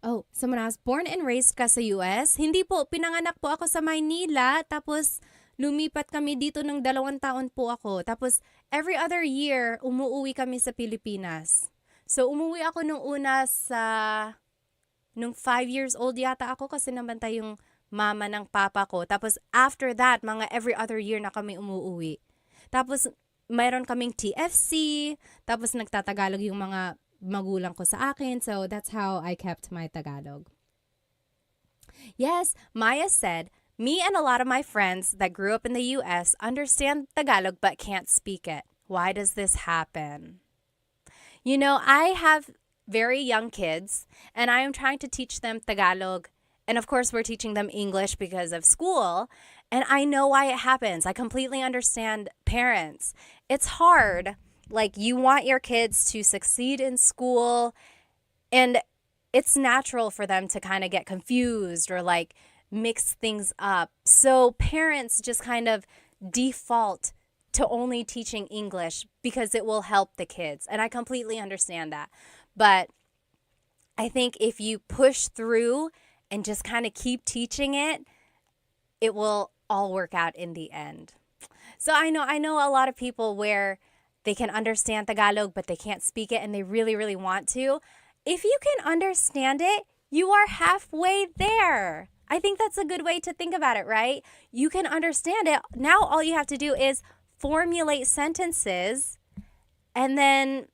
Oh, someone asked, born and raised ka sa US? Hindi po, pinanganak po ako sa Maynila, tapos lumipat kami dito ng 2 taon po ako. Tapos every other year, umuwi kami sa Pilipinas. So umuwi ako nung 5 years old yata ako kasi nabantay yung mama ng papa ko. Tapos after that, mga every other year na kami umuwi. Tapos mayroon kaming TFC, tapos nagtatagalog yung mga magulang ko sa akin. So that's how I kept my Tagalog. Yes, Maya said, me and a lot of my friends that grew up in the US understand Tagalog but can't speak it. Why does this happen? You know, I have very young kids and I am trying to teach them Tagalog. And of course, we're teaching them English because of school. And I know why it happens. I completely understand parents. It's hard. Like, you want your kids to succeed in school, and it's natural for them to kind of get confused or like mix things up. So parents just kind of default to only teaching English because it will help the kids. And I completely understand that. But I think if you push through and just kind of keep teaching it, it will all work out in the end. So I know a lot of people where they can understand Tagalog, but they can't speak it, and they really, really want to. If you can understand it, you are halfway there. I think that's a good way to think about it, right? You can understand it. Now all you have to do is formulate sentences and then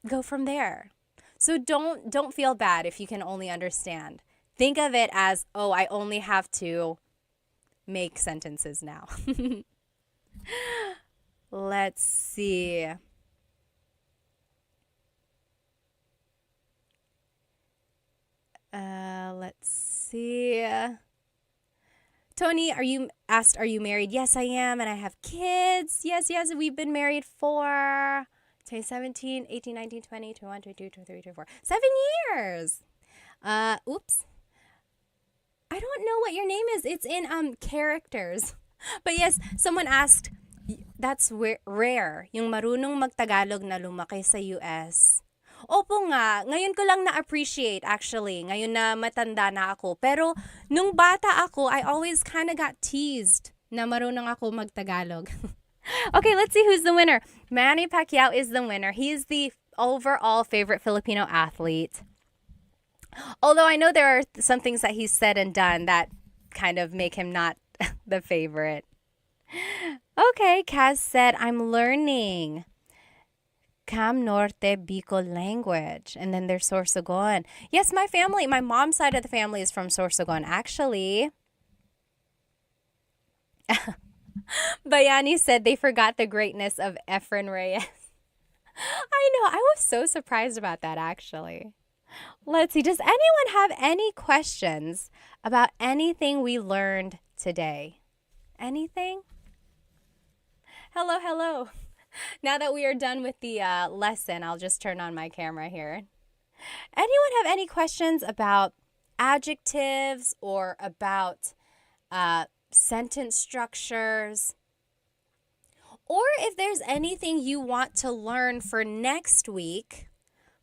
go from there. So don't feel bad if you can only understand. Think of it as, oh, I only have to make sentences now. Let's see. Let's see. Tony, are you married? Yes, I am, and I have kids. Yes, we've been married for 2017, 18, 19, 20, 21, 22, 23, 24. 7 years. Oops. I don't know what your name is. It's in characters. But yes, someone asked, that's rare, yung marunong magtagalog na lumaki sa US. Opo nga, ngayon ko lang na-appreciate actually, ngayon na matanda na ako. Pero nung bata ako, I always kind of got teased na marunong ako magtagalog. Okay, let's see who's the winner. Manny Pacquiao is the winner. He is the overall favorite Filipino athlete. Although I know there are some things that he's said and done that kind of make him not the favorite. Okay, Kaz said, I'm learning Cam Norte Bicol language. And then there's Sorsogon. Yes, my mom's side of the family is from Sorsogon, actually. Bayani said they forgot the greatness of Efren Reyes. I know, I was so surprised about that, actually. Let's see, does anyone have any questions about anything we learned today? Anything? Hello. Now that we are done with the lesson, I'll just turn on my camera here. Anyone have any questions about adjectives or about sentence structures? Or if there's anything you want to learn for next week,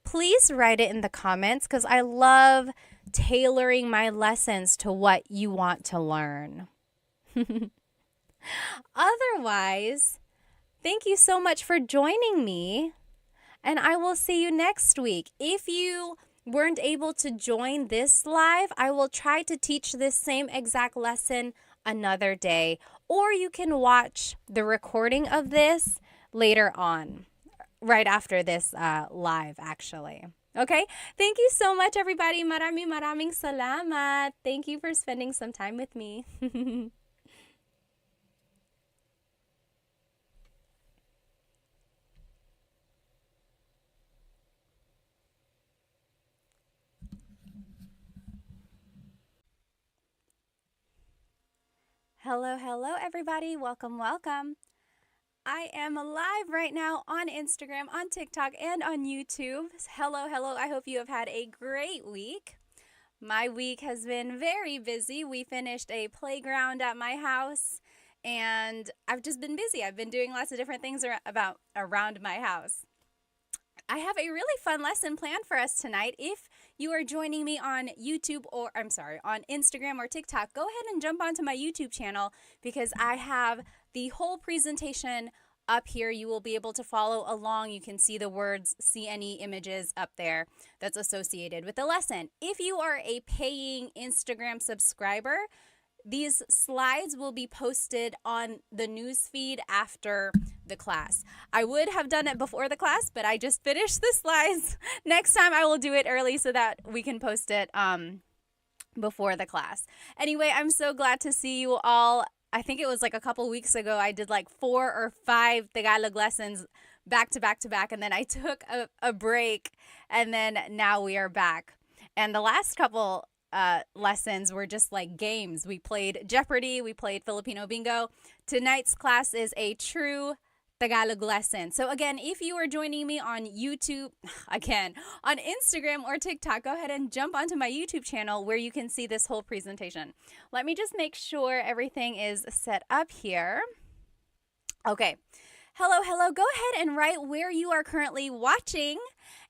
please write it in the comments because I love tailoring my lessons to what you want to learn. Otherwise, thank you so much for joining me, and I will see you next week. If you weren't able to join this live, I will try to teach this same exact lesson another day, or you can watch the recording of this later on, right after this live, actually. Okay? Thank you so much, everybody. Maraming salamat. Thank you for spending some time with me. Hello, hello, everybody. Welcome, welcome. I am live right now on Instagram, on TikTok, and on YouTube. Hello, hello. I hope you have had a great week. My week has been very busy. We finished a playground at my house, and I've just been busy. I've been doing lots of different things around my house. I have a really fun lesson planned for us tonight. If you are joining me on YouTube on Instagram or TikTok, go ahead and jump onto my YouTube channel because I have the whole presentation up here. You will be able to follow along. You can see the words, see any images up there that's associated with the lesson. If you are a paying Instagram subscriber, these slides will be posted on the news feed after the class. I would have done it before the class, but I just finished the slides. Next time I will do it early so that we can post it before the class. Anyway, I'm so glad to see you all. I think it was like a couple weeks ago, I did like 4 or 5 Tagalog lessons back to back to back, and then I took a break, and then now we are back. And the last couple lessons were just like games. We played Jeopardy, we played Filipino bingo. Tonight's class is a true Tagalog lesson. So again, if you are joining me on YouTube, again, on Instagram or TikTok, go ahead and jump onto my YouTube channel where you can see this whole presentation. Let me just make sure everything is set up here. Okay. Hello, hello. Go ahead and write where you are currently watching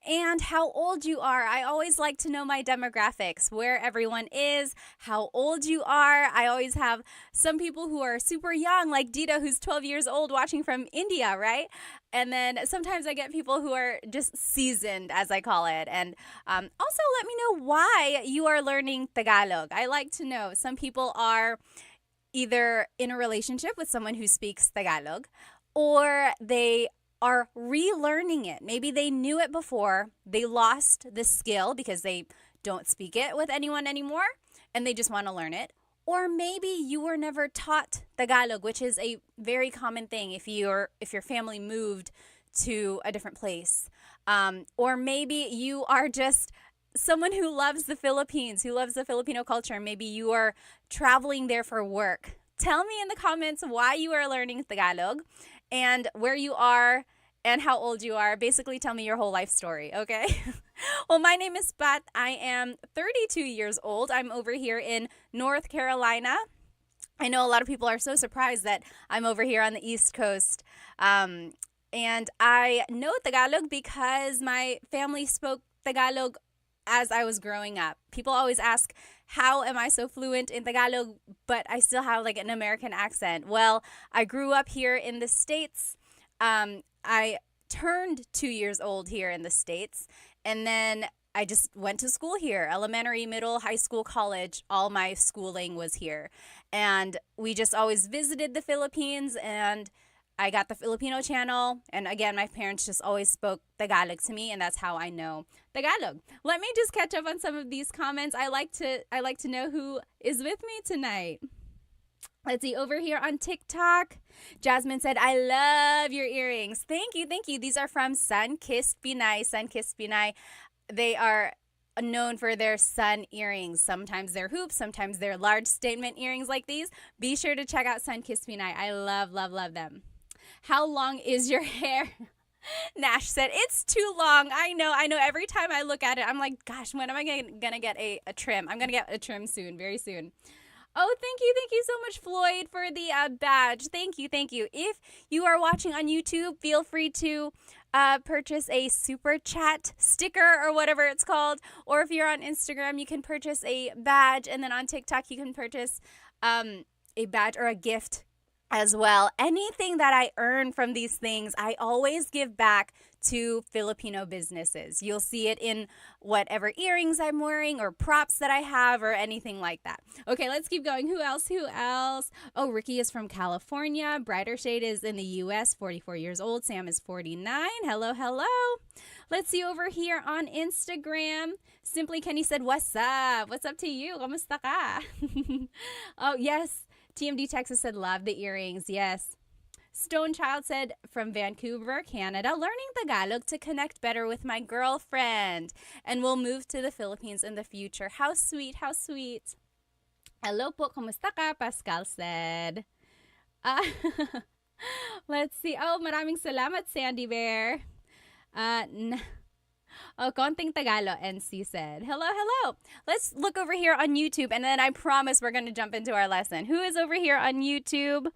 and how old you are. I always like to know my demographics, where everyone is, how old you are. I always have some people who are super young, like Dita, who's 12 years old, watching from India, right? And then sometimes I get people who are just seasoned, as I call it. And also let me know why you are learning Tagalog. I like to know. Some people are either in a relationship with someone who speaks Tagalog, or they are relearning it. Maybe they knew it before, they lost the skill because they don't speak it with anyone anymore, and they just want to learn it. Or maybe you were never taught Tagalog, which is a very common thing if your family moved to a different place. Or maybe you are just someone who loves the Philippines, who loves the Filipino culture. Maybe you are traveling there for work. Tell me in the comments why you are learning Tagalog and where you are and how old you are. Basically, tell me your whole life story, okay? Well, my name is Pat. I am 32 years old. I'm over here in North Carolina. I know a lot of people are so surprised that I'm over here on the East Coast. And I know Tagalog because my family spoke Tagalog as I was growing up. People always ask, how am I so fluent in Tagalog, but I still have like an American accent? Well, I grew up here in the States. I turned 2 years old here in the States, and then I just went to school here, elementary, middle, high school, college. All my schooling was here. And we just always visited the Philippines, and I got the Filipino channel. And again, my parents just always spoke Tagalog to me, and that's how I know Tagalog. Let me just catch up on some of these comments. I like to know who is with me tonight. Let's see, over here on TikTok, Jasmine said, I love your earrings. Thank you, thank you. These are from Sunkissed Pinay. Sunkissed Pinay. They are known for their sun earrings. Sometimes they're hoops, sometimes they're large statement earrings like these. Be sure to check out Sunkissed Pinay. I love, love, love them. How long is your hair? Nash said, it's too long. I know. Every time I look at it, I'm like, gosh, when am I going to get a trim? I'm going to get a trim soon, very soon. Oh, thank you. Thank you so much, Floyd, for the badge. Thank you. Thank you. If you are watching on YouTube, feel free to purchase a super chat sticker or whatever it's called. Or if you're on Instagram, you can purchase a badge. And then on TikTok, you can purchase a badge or a gift as well. Anything that I earn from these things, I always give back to Filipino businesses. You'll see it in whatever earrings I'm wearing or props that I have or anything like that. Okay, let's keep going. Who else? Oh, Ricky is from California. Brighter Shade is in the US, 44 years old. Sam is 49. Hello. Let's see over here on Instagram. Simply Kenny said, what's up? What's up to you? Kamusta ka? Oh, yes. TMD Texas said, love the earrings. Yes. Stone Child said, from Vancouver, Canada, learning Tagalog to connect better with my girlfriend. And we'll move to the Philippines in the future. How sweet, how sweet. Hello po, kumusta ka? Pascal said. Let's see. Oh, maraming salamat, Sandy Bear. Konting Tagalog, NC said. Hello. Let's look over here on YouTube, and then I promise we're going to jump into our lesson. Who is over here on YouTube?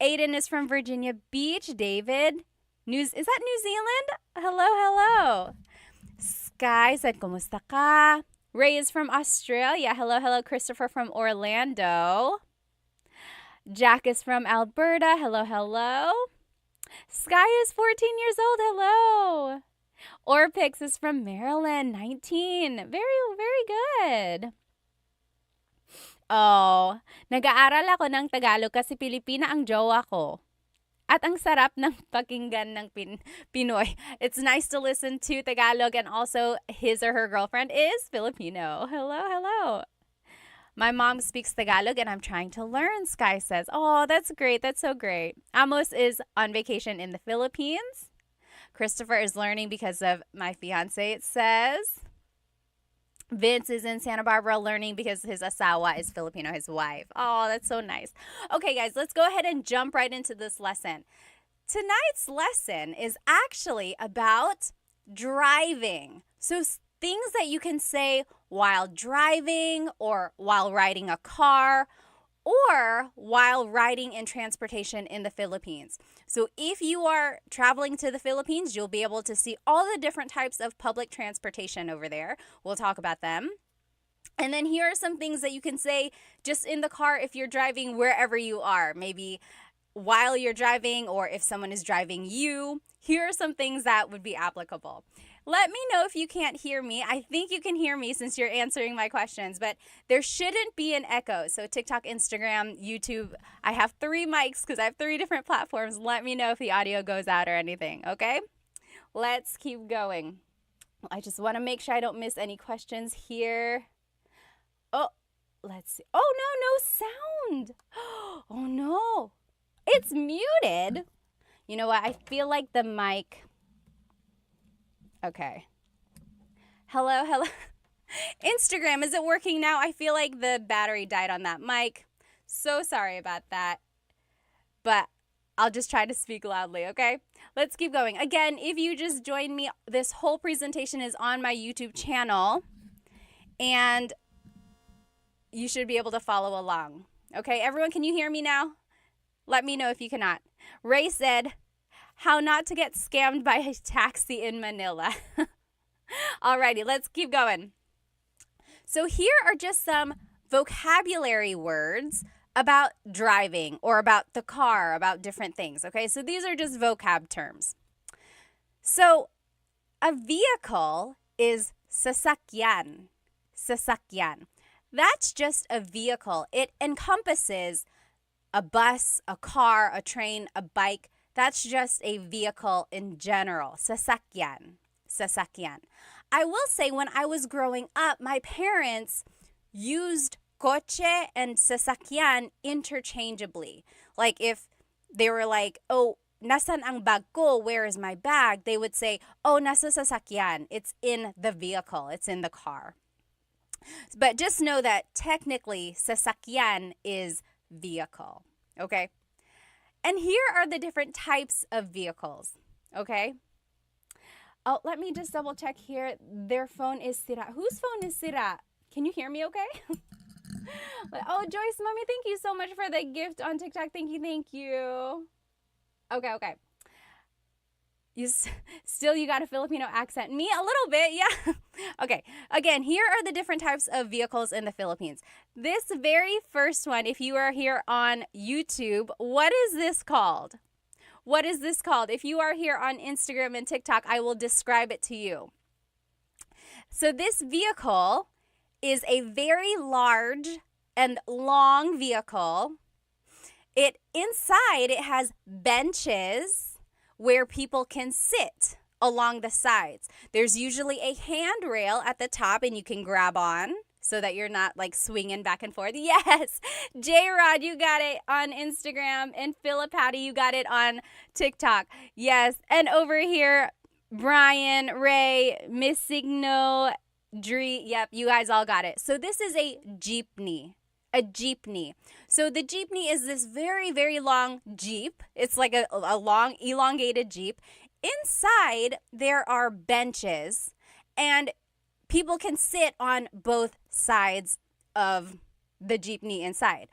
Aiden is from Virginia Beach. David, is that New Zealand? Hello. Sky said, kumusta ka? Ray is from Australia. Hello. Christopher from Orlando. Jack is from Alberta. Hello. Sky is 14 years old. Hello. Orpix is from Maryland, 19. Very good. Oh, nag-aaral ako ng Tagalog kasi Pilipina ang jowa ko. At ang sarap ng pakinggan ng Pinoy. It's nice to listen to Tagalog, and also his or her girlfriend is Filipino. Hello. My mom speaks Tagalog and I'm trying to learn, Sky says. Oh, that's great. That's so great. Amos is on vacation in the Philippines. Christopher is learning because of my fiance, it says. Vince is in Santa Barbara learning because his asawa is Filipino, his wife. Oh, that's so nice. Okay, guys, let's go ahead and jump right into this lesson. Tonight's lesson is actually about driving. So things that you can say while driving or while riding a car or while riding in transportation in the Philippines. So if you are traveling to the Philippines, you'll be able to see all the different types of public transportation over there. We'll talk about them. And then here are some things that you can say just in the car if you're driving wherever you are. Maybe while you're driving or if someone is driving you. Here are some things that would be applicable. Let me know if you can't hear me. I think you can hear me since you're answering my questions, but there shouldn't be an echo. So TikTok, Instagram, YouTube, I have 3 mics because I have 3 different platforms. Let me know if the audio goes out or anything, okay? Let's keep going. I just want to make sure I don't miss any questions here. Oh, let's see. Oh, no sound. Oh, no. It's muted. You know what? I feel like the mic... Okay. Hello. Instagram, is it working now? I feel like the battery died on that mic. So sorry about that. But I'll just try to speak loudly, okay? Let's keep going. Again, if you just joined me, this whole presentation is on my YouTube channel. And you should be able to follow along. Okay, everyone, can you hear me now? Let me know if you cannot. Ray said, how not to get scammed by a taxi in Manila. Alrighty, let's keep going. So here are just some vocabulary words about driving or about the car, about different things, okay? So these are just vocab terms. So a vehicle is sasakyan. Sasakyan. That's just a vehicle. It encompasses a bus, a car, a train, a bike. That's just a vehicle in general. Sasakyan. Sasakyan. I will say when I was growing up, my parents used coche and sasakyan interchangeably. Like if they were like, oh, nasan ang bag ko? Where is my bag? They would say, oh, nasa sasakyan. It's in the vehicle. It's in the car. But just know that technically sasakyan is vehicle. Okay? And here are the different types of vehicles, okay? Oh, let me just double check here. Their phone is sira. Whose phone is sira? Can you hear me okay? Oh, Joyce, Mommy, thank you so much for the gift on TikTok. Thank you, thank you. Okay. You got a Filipino accent. Me, a little bit, yeah. Okay, again, here are the different types of vehicles in the Philippines. This very first one, if you are here on YouTube, what is this called? What is this called? If you are here on Instagram and TikTok, I will describe it to you. So this vehicle is a very large and long vehicle. Inside it has benches where people can sit along the sides. There's usually a handrail at the top and you can grab on so that you're not like swinging back and forth. Yes, J-Rod, you got it on Instagram, and Philip Patty, you got it on TikTok. Yes, and over here, Brian, Ray, Miss Signo, Dree, yep, you guys all got it. So this is a jeepney. A jeepney. So the jeepney is this very, very long jeep. It's like a long, elongated jeep. Inside, there are benches, and people can sit on both sides of the jeepney inside.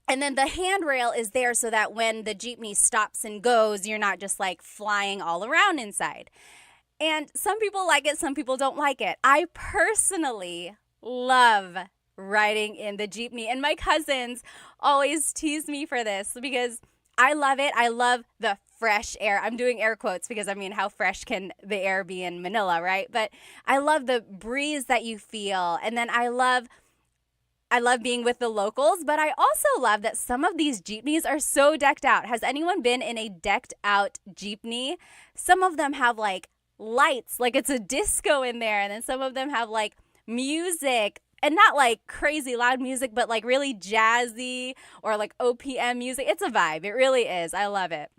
And then the handrail is there so that when the jeepney stops and goes, you're not just like flying all around inside. And some people like it, some people don't like it. I personally love riding in the jeepney, and my cousins always tease me for this because I love it. I love the fresh air. I'm doing air quotes because, I mean, how fresh can the air be in Manila, right? But I love the breeze that you feel, and then I love being with the locals, but I also love that some of these jeepneys are so decked out. Has anyone been in a decked out jeepney? Some of them have like lights, like it's a disco in there, and then some of them have like music. And not like crazy loud music, but like really jazzy or like OPM music. It's a vibe. It really is. I love it.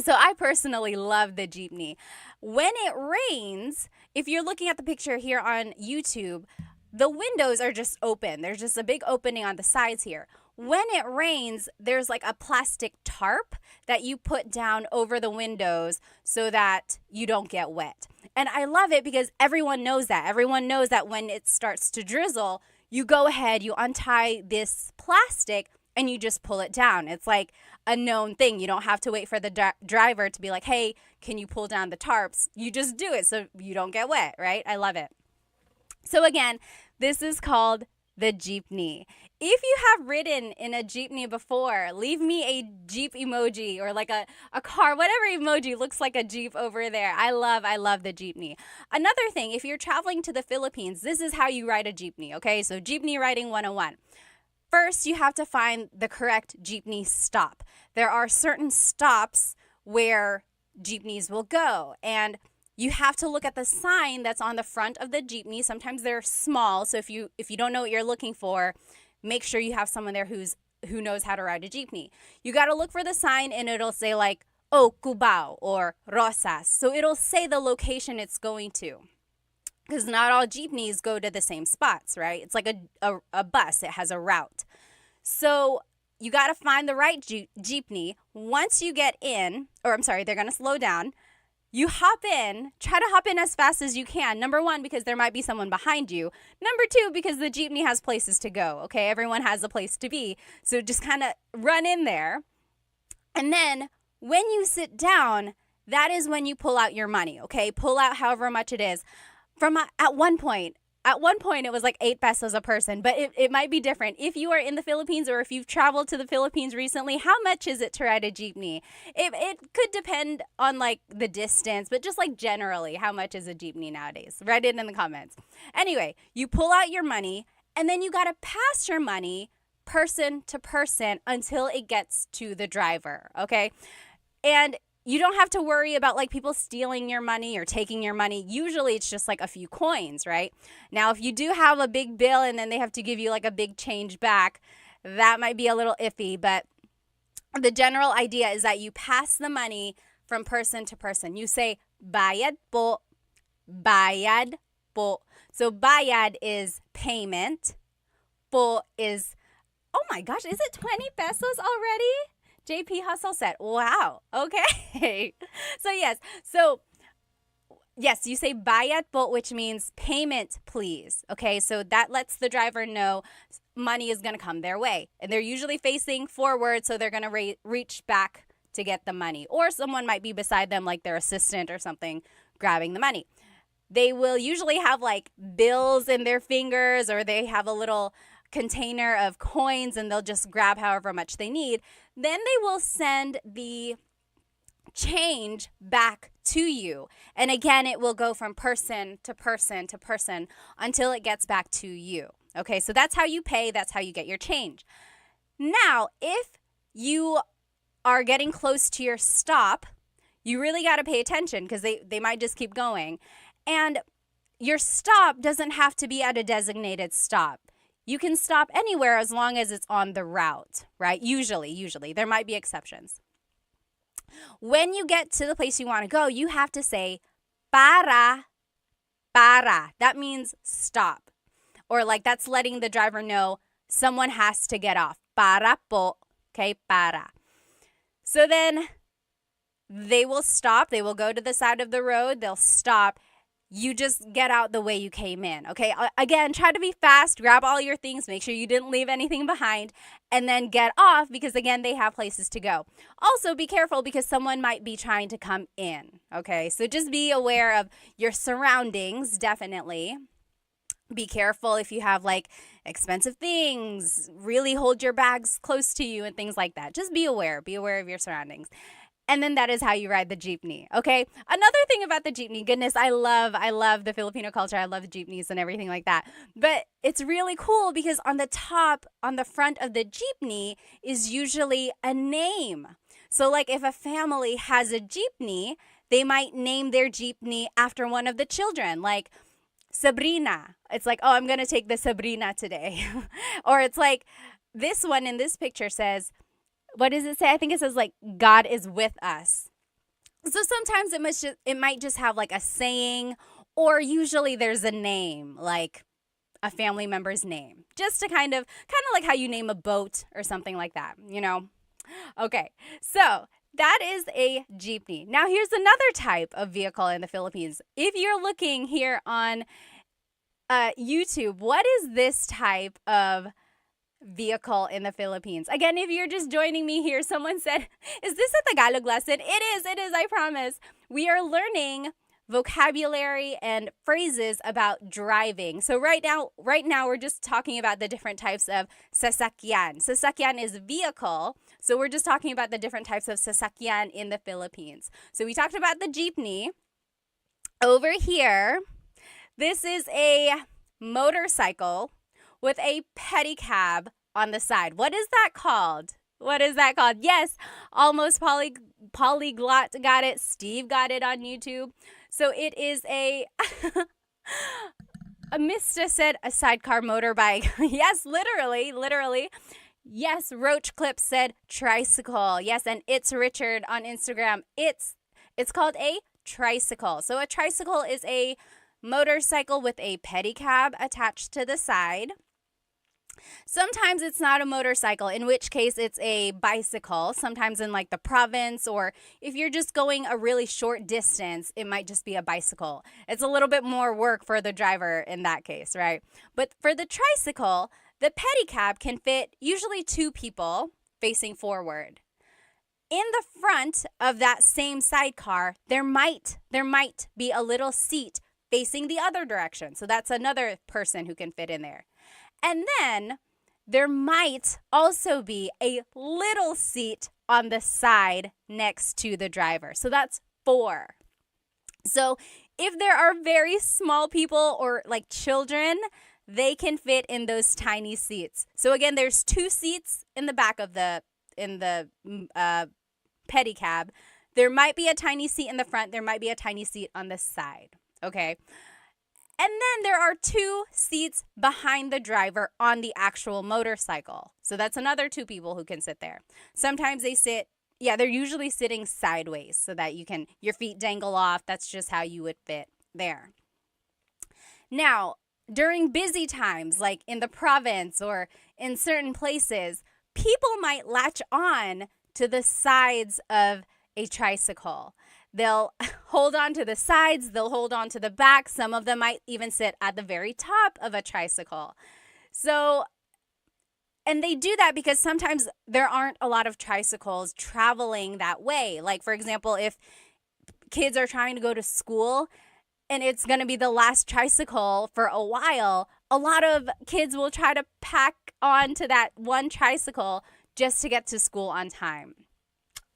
So I personally love the jeepney. When it rains, if you're looking at the picture here on YouTube, the windows are just open. There's just a big opening on the sides here. When it rains, there's like a plastic tarp that you put down over the windows so that you don't get wet. And I love it because everyone knows that. Everyone knows that when it starts to drizzle, you go ahead, you untie this plastic, and you just pull it down. It's like a known thing. You don't have to wait for the driver to be like, hey, can you pull down the tarps? You just do it so you don't get wet, right? I love it. So again, this is called the jeepney. If you have ridden in a jeepney before, leave me a Jeep emoji or like a car, whatever emoji looks like a Jeep over there. I love the jeepney. Another thing, if you're traveling to the Philippines, this is how you ride a jeepney, okay? So jeepney riding 101. First, you have to find the correct jeepney stop. There are certain stops where jeepneys will go, and you have to look at the sign that's on the front of the jeepney. Sometimes they're small, so if you don't know what you're looking for, make sure you have someone there who knows how to ride a jeepney. You got to look for the sign, and it'll say like, oh, Cubao or Rosas. So it'll say the location it's going to, because not all jeepneys go to the same spots, right? It's like a bus. It has a route. So you got to find the right jeepney. Once you get in, they're going to slow down. You hop in, try to hop in as fast as you can. Number one, because there might be someone behind you. Number two, because the jeepney has places to go, okay? Everyone has a place to be. So just kind of run in there. And then when you sit down, that is when you pull out your money, okay? Pull out however much it is. At one point, it was like 8 pesos a person, but it might be different. If you are in the Philippines or if you've traveled to the Philippines recently, how much is it to ride a jeepney? It could depend on like the distance, but just like generally, how much is a jeepney nowadays? Write it in the comments. Anyway, you pull out your money and then you got to pass your money person to person until it gets to the driver, okay? And you don't have to worry about like people stealing your money or taking your money. Usually it's just like a few coins, right? Now, if you do have a big bill and then they have to give you like a big change back, that might be a little iffy. But the general idea is that you pass the money from person to person. You say, bayad po, bayad po. So bayad is payment. Po is, oh my gosh, is it 20 pesos already? JP Hustle said, wow, okay. So yes, so yes, you say bayad po, which means payment, please. Okay, so that lets the driver know money is going to come their way. And they're usually facing forward, so they're going to reach back to get the money. Or someone might be beside them, like their assistant or something, grabbing the money. They will usually have like bills in their fingers, or they have a little container of coins and they'll just grab however much they need. Then they will send the change back to you. And again, it will go from person to person to person until it gets back to you. Okay, so that's how you pay. That's how you get your change. Now, if you are getting close to your stop, you really got to pay attention because they might just keep going. And your stop doesn't have to be at a designated stop. You can stop anywhere as long as it's on the route, right? Usually. There might be exceptions. When you get to the place you want to go, you have to say para. That means stop. Or like that's letting the driver know someone has to get off. Para po. Okay, para. So then they will stop. They will go to the side of the road. They'll stop. You just get out the way you came in, okay? Again, try to be fast, grab all your things, make sure you didn't leave anything behind, and then get off because, again, they have places to go. Also, be careful because someone might be trying to come in, okay? So just be aware of your surroundings, definitely. Be careful if you have, like, expensive things. Really hold your bags close to you and things like that. Just be aware. Be aware of your surroundings. And then that is how you ride the jeepney, okay? Another thing about the jeepney, goodness, I love the Filipino culture. I love jeepneys and everything like that. But it's really cool because on the top, on the front of the jeepney is usually a name. So like if a family has a jeepney, they might name their jeepney after one of the children, like Sabrina. It's like, oh, I'm going to take the Sabrina today. Or it's like this one in this picture says, what does it say? I think it says like God is with us. So sometimes it might just have like a saying, or usually there's a name, like a family member's name, just to kind of like how you name a boat or something like that, you know? Okay, so that is a jeepney. Now here's another type of vehicle in the Philippines. If you're looking here on YouTube, what is this type of vehicle in the Philippines? Again, if you're just joining me here, someone said, is this a Tagalog lesson? It is, I promise. We are learning vocabulary and phrases about driving. So right now we're just talking about the different types of sasakyan. Sasakyan is vehicle. So we're just talking about the different types of sasakyan in the Philippines. So we talked about the jeepney. Over here, this is a motorcycle with a pedicab on the side. What is that called? Yes, almost polyglot got it. Steve got it on YouTube. So it is a Mista said a sidecar motorbike. Yes, literally. Yes, Roach Clip said tricycle. Yes, and it's Richard on Instagram. It's called a tricycle. So a tricycle is a motorcycle with a pedicab attached to the side. Sometimes it's not a motorcycle, in which case it's a bicycle. Sometimes in like the province, or if you're just going a really short distance, it might just be a bicycle. It's a little bit more work for the driver in that case, right? But for the tricycle, the pedicab can fit usually 2 people facing forward. In the front of that same sidecar, there might be a little seat facing the other direction. So that's another person who can fit in there. And then there might also be a little seat on the side next to the driver. So that's 4. So if there are very small people or like children, they can fit in those tiny seats. So again, there's 2 seats in the back of the pedicab. There might be a tiny seat in the front. There might be a tiny seat on the side. Okay. And then there are 2 seats behind the driver on the actual motorcycle. So that's another 2 people who can sit there. Sometimes they're usually sitting sideways so that your feet dangle off. That's just how you would fit there. Now, during busy times, like in the province or in certain places, people might latch on to the sides of a tricycle. They'll hold on to the sides, they'll hold on to the back. Some of them might even sit at the very top of a tricycle. So, and they do that because sometimes there aren't a lot of tricycles traveling that way. Like, for example, if kids are trying to go to school and it's going to be the last tricycle for a while, a lot of kids will try to pack onto that one tricycle just to get to school on time.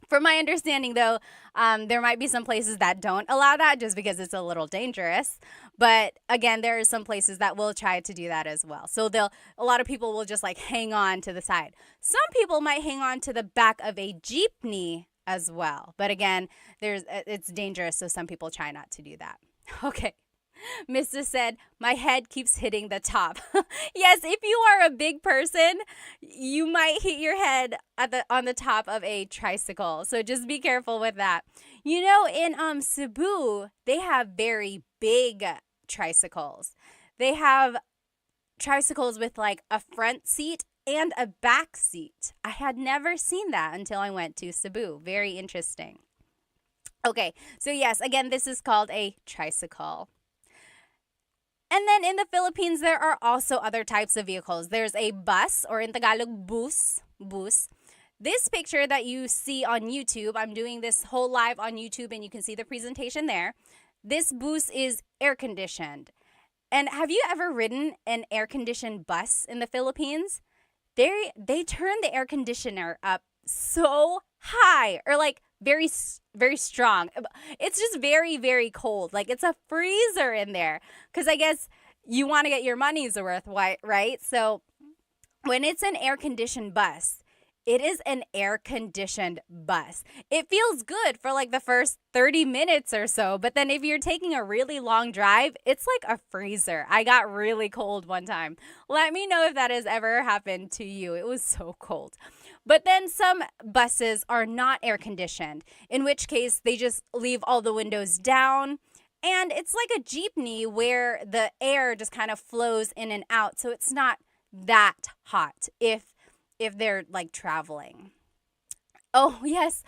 From my understanding, though, there might be some places that don't allow that just because it's a little dangerous. But again, there are some places that will try to do that as well. So a lot of people will just like hang on to the side. Some people might hang on to the back of a jeepney as well. But again, it's dangerous, so some people try not to do that. Okay. Mr. said, my head keeps hitting the top. Yes, if you are a big person, you might hit your head on the top of a tricycle. So just be careful with that. You know, in Cebu, they have very big tricycles. They have tricycles with like a front seat and a back seat. I had never seen that until I went to Cebu. Very interesting. Okay, so yes, again, this is called a tricycle. And then in the Philippines, there are also other types of vehicles. There's a bus, or in Tagalog, bus. This picture that you see on YouTube, I'm doing this whole live on YouTube and you can see the presentation there. This bus is air conditioned. And have you ever ridden an air conditioned bus in the Philippines? They turn the air conditioner up so high, or like very, very strong. It's just very, very cold. Like it's a freezer in there because I guess you want to get your money's worth, right? So when it's an air-conditioned bus, it is an air-conditioned bus. It feels good for like the first 30 minutes or so, but then if you're taking a really long drive, it's like a freezer. I got really cold one time. Let me know if that has ever happened to you. It was so cold. But then some buses are not air-conditioned, in which case they just leave all the windows down. And it's like a jeepney where the air just kind of flows in and out. So it's not that hot if they're like traveling. Oh, yes.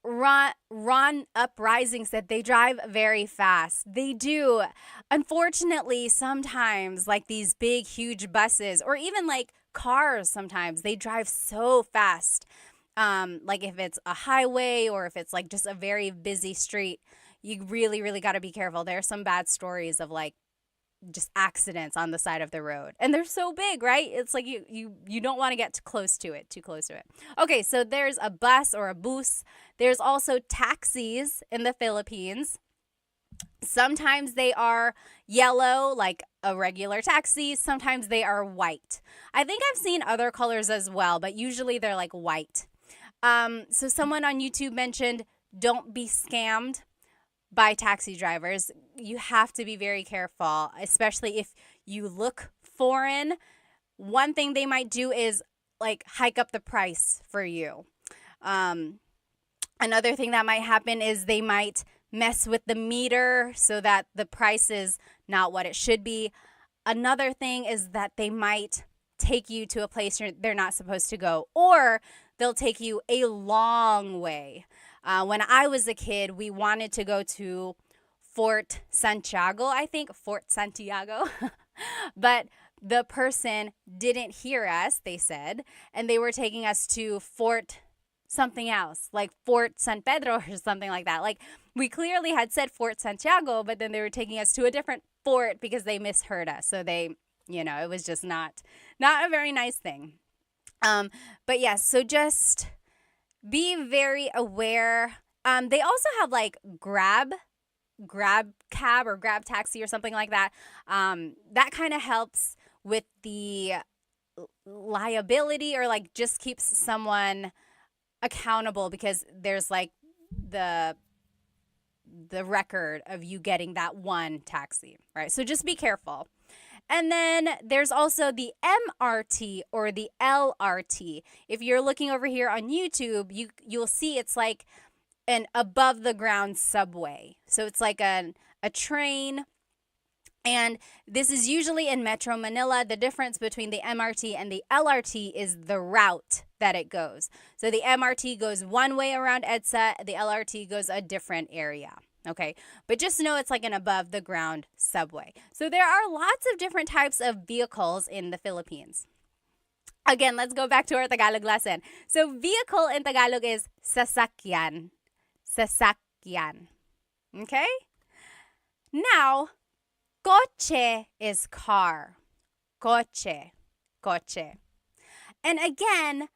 Ron Uprising said they drive very fast. They do. Unfortunately, sometimes like these big, huge buses or even like cars, sometimes they drive so fast. Like if it's a highway or if it's like just a very busy street, you really, really got to be careful. There are some bad stories of like just accidents on the side of the road. And they're so big, right? It's like you don't want to get too close to it. Okay, so there's a bus or a bus. There's also taxis in the Philippines. Sometimes they are yellow, like a regular taxi. Sometimes they are white. I think I've seen other colors as well, but usually they're like white. So someone on YouTube mentioned, don't be scammed by taxi drivers. You have to be very careful, especially if you look foreign. One thing they might do is like hike up the price for you. Another thing that might happen is they might mess with the meter so that the price is not what it should be. Another thing is that they might take you to a place they're not supposed to go, or they'll take you a long way. When I was a kid, we wanted to go to Fort Santiago, but the person didn't hear us, they said, and they were taking us to Fort something else, like Fort San Pedro or something like that. Like we clearly had said Fort Santiago, but then they were taking us to a different fort because they misheard us. So they, it was just not a very nice thing. But yes, so just be very aware. They also have like grab cab or grab taxi or something like that. That kind of helps with the liability, or like just keeps someone accountable because there's like the record of you getting that one taxi, right? So just be careful. And then there's also the MRT or the LRT. If you're looking over here on YouTube, you'll see it's like an above the ground subway. So it's like a train. And this is usually in Metro Manila. The difference between the MRT and the LRT is the route that it goes. So the MRT goes one way around EDSA, the LRT goes a different area. Okay, but just know it's like an above the ground subway. So there are lots of different types of vehicles in the Philippines. Again, let's go back to our Tagalog lesson. So vehicle in Tagalog is sasakyan. Sasakyan. Okay? Now, coche is car. Coche. Coche. And again,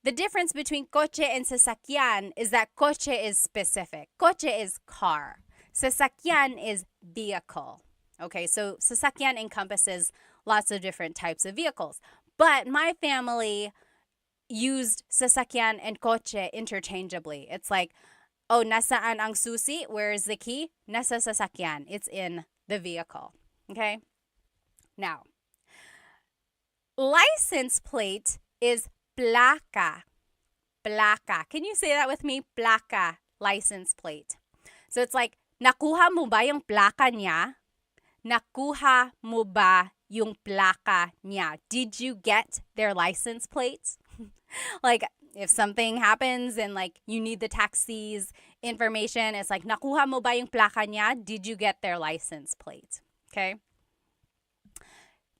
the difference between coche and sasakyan is that coche is specific. Coche is car. Sasakyan is vehicle. Okay, so sasakyan encompasses lots of different types of vehicles. But my family used sasakyan and coche interchangeably. It's like, oh, nasaan ang susi? Where is the key? Nasa sasakyan. It's in the vehicle. Okay? Now, license plate is placa. Placa. Can you say that with me? Placa. License plate. So it's like, nakuha mo ba yung placa niya? Nakuha mo ba yung placa niya? Did you get their license plates? Like, if something happens and like you need the taxi's information, it's like, nakuha mo ba yung placa niya? Did you get their license plate? Okay?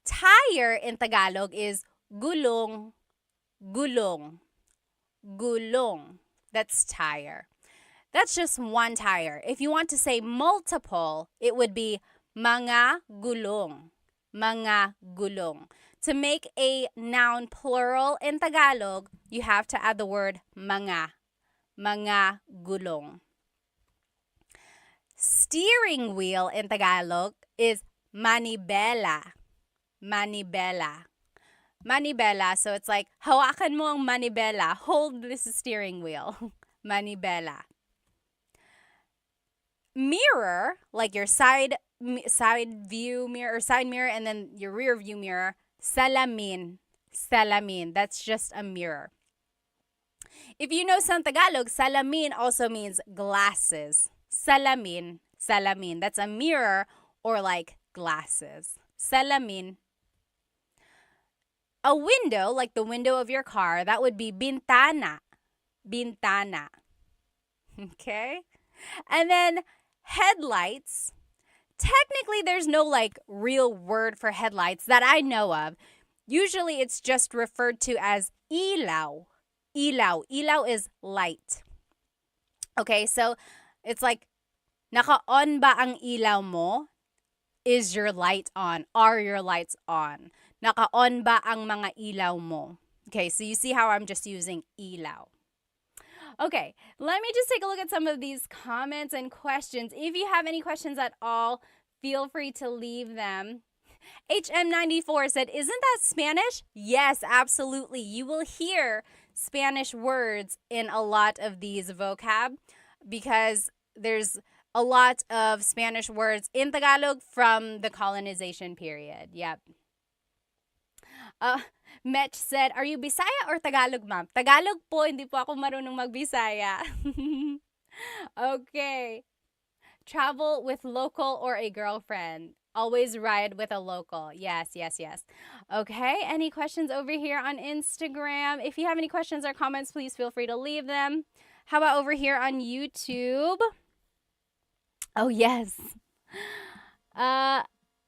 Tire in Tagalog is gulong. Gulong. Gulong. That's tire. That's just one tire. If you want to say multiple, it would be mga gulong. Mga gulong. To make a noun plural in Tagalog, you have to add the word mga. Mga gulong. Steering wheel in Tagalog is manibela. Manibela. Manibela. So it's like, hawakan mo ang manibela. Hold this steering wheel. Manibela. Mirror, like your side view mirror or side mirror and then your rear view mirror, salamin. Salamin. That's just a mirror. If you know some Tagalog, salamin also means glasses. Salamin. Salamin. That's a mirror or like glasses. Salamin. A window, like the window of your car, that would be bintana. Bintana. Okay? And then headlights. Technically, there's no like real word for headlights that I know of. Usually, it's just referred to as ilaw. Ilaw. Ilaw is light. Okay, so it's like, naka-on ba ang ilaw mo? Is your light on? Are your lights on? Naka-on ba ang mga ilaw mo? Okay, so you see how I'm just using ilaw. Okay, let me just take a look at some of these comments and questions. If you have any questions at all, feel free to leave them. HM94 said, isn't that Spanish? Yes, absolutely. You will hear Spanish words in a lot of these vocab because there's a lot of Spanish words in Tagalog from the colonization period. Yep. Metch said, are you Bisaya or Tagalog, ma'am? Tagalog po, hindi po ako marunong mag-Bisaya. Okay. Travel with local or a girlfriend. Always ride with a local. Yes, yes, yes. Okay, any questions over here on Instagram? If you have any questions or comments, please feel free to leave them. How about over here on YouTube? Oh, yes.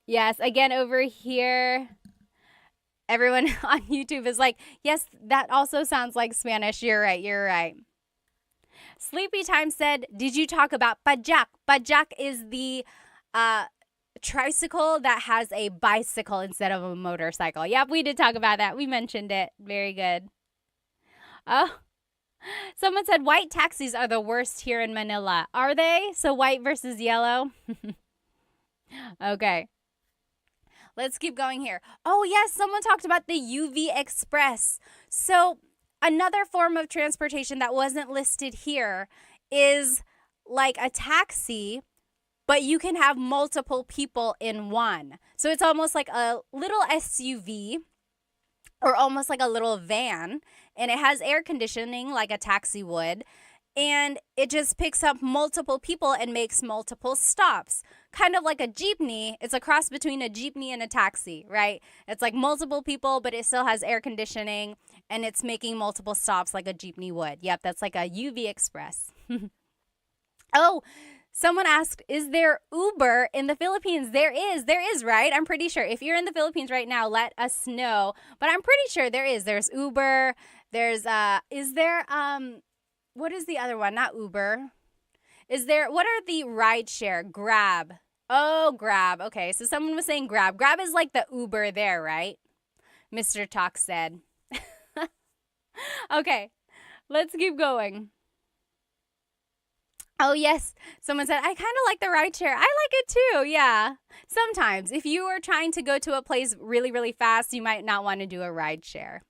Yes, again, over here. Everyone on YouTube is like, yes, that also sounds like Spanish. You're right, you're right. Sleepy Time said, did you talk about pajak? Pajak is the tricycle that has a bicycle instead of a motorcycle. Yep, we did talk about that. We mentioned it. Very good. Oh, someone said white taxis are the worst here in Manila. Are they? So white versus yellow? Okay. Let's keep going here. Oh, yes, someone talked about the UV Express. So another form of transportation that wasn't listed here is like a taxi, but you can have multiple people in one. So it's almost like a little SUV or almost like a little van, and it has air conditioning like a taxi would. and it just picks up multiple people and makes multiple stops. Kind of like a jeepney. It's a cross between a jeepney and a taxi, right? It's like multiple people, but it still has air conditioning, and it's making multiple stops like a jeepney would. Yep, that's like a UV Express. Oh, someone asked, is there Uber in the Philippines? There is, right? I'm pretty sure. If you're in the Philippines right now, let us know. But I'm pretty sure there is. There's Uber. There's, what is the other one? Not Uber. What are the rideshare? Grab. Oh, Grab. Okay, so someone was saying Grab. Grab is like the Uber there, right? Mr. Talk said. Okay, let's keep going. Oh, yes. Someone said, I kind of like the rideshare. I like it too. Yeah. Sometimes if you are trying to go to a place really, really fast, you might not want to do a rideshare.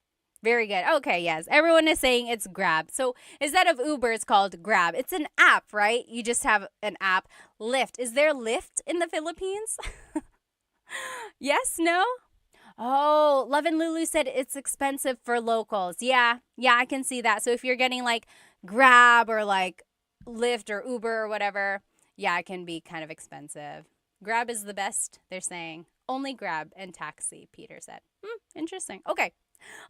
Very good. Okay, yes. Everyone is saying it's Grab. So instead of Uber, it's called Grab. It's an app, right? You just have an app. Lyft. Is there Lyft in the Philippines? Yes? No? Oh, Love and Lulu said it's expensive for locals. Yeah, I can see that. So if you're getting like Grab or like Lyft or Uber or whatever, yeah, it can be kind of expensive. Grab is the best, they're saying. Only Grab and taxi, Peter said. Interesting. Okay,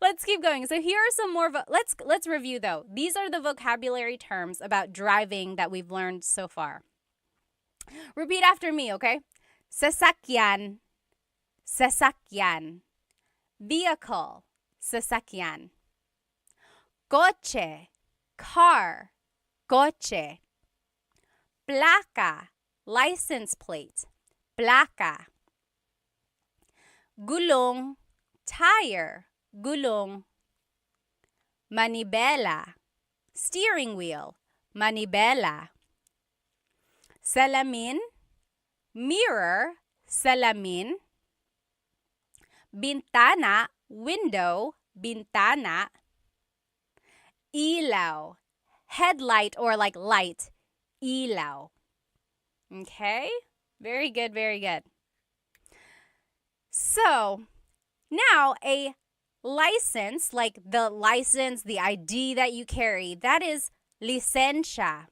let's keep going. So here are some more. Let's review though. These are the vocabulary terms about driving that we've learned so far. Repeat after me, okay? Sasakyan, sasakyan. Vehicle, sasakyan. Coche, car, coche. Placa, license plate, placa. Gulong, tire, gulong. Manibela, steering wheel, manibela. Salamin, mirror, salamin. Bintana, window, bintana. Ilaw, headlight or like light, ilaw. Okay? Very good, very good. So, now a license, like the license, the ID that you carry, that is lisensya.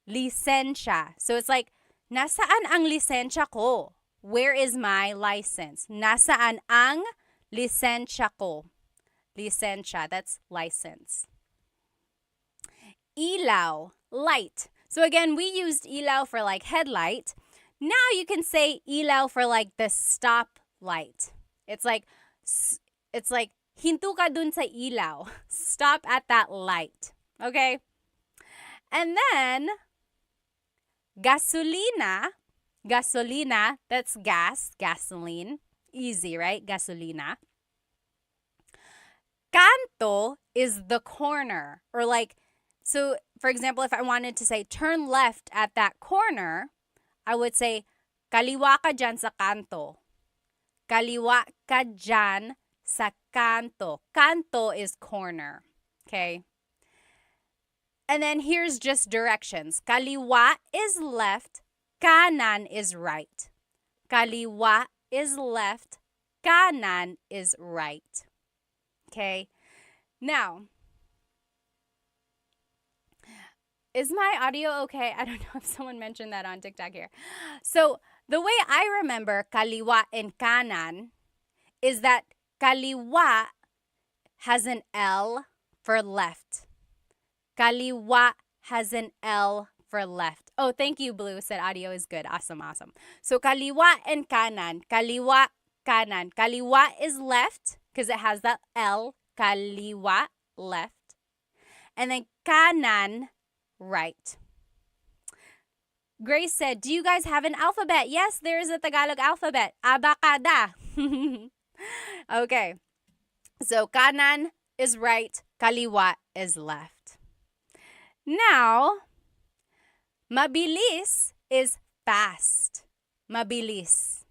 Lisensya. So it's like, nasaan ang lisensya ko? Where is my license? Nasaan ang lisensya ko? Lisensya, that's license. Ilaw, light. So again, we used ilaw for like headlight. Now you can say ilaw for like the stop light. It's like hinto ka dun sa ilaw. Stop at that light. Okay? And then gasolina, that's gas, gasoline. Easy, right? Gasolina. Kanto is the corner, or like, so for example, if I wanted to say turn left at that corner, I would say kaliwa ka dyan sa kanto. Kaliwa ka dyan sa kanto. Kanto is corner. Okay? And then here's just directions. Kaliwa is left, kanan is right. Kaliwa is left, kanan is right. Okay? Now, is my audio okay? I don't know if someone mentioned that on TikTok here. So, the way I remember kaliwa and kanan is that kaliwa has an L for left. Kaliwa has an L for left. Oh, thank you, Blue. Said audio is good. Awesome. So, kaliwa and kanan. Kaliwa, kanan. Kaliwa is left because it has that L. Kaliwa, left. And then kanan, right. Grace said, do you guys have an alphabet? Yes, there is a Tagalog alphabet. Abacada. Okay. So, kanan is right. Kaliwa is left. Now, mabilis is fast. Mabilis.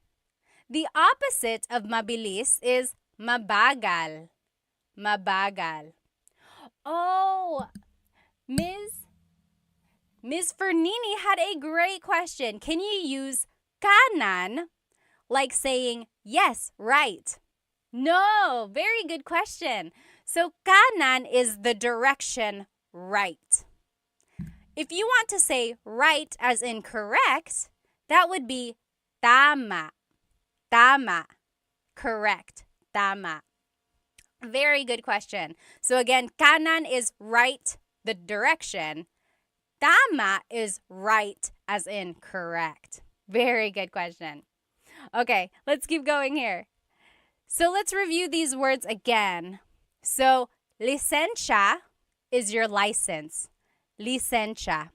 The opposite of mabilis is mabagal. Mabagal. Oh, Ms. Fernini had a great question. Can you use kanan like saying, yes, right? No, very good question. So kanan is the direction right. if you want to say right as in correct, that would be tama. Tama. Correct. Tama. Very good question. So again, kanan is right, the direction. Tama is right as in correct. Very good question. Okay, let's keep going here. So let's review these words again. So, lisensya is your license. Lisensya.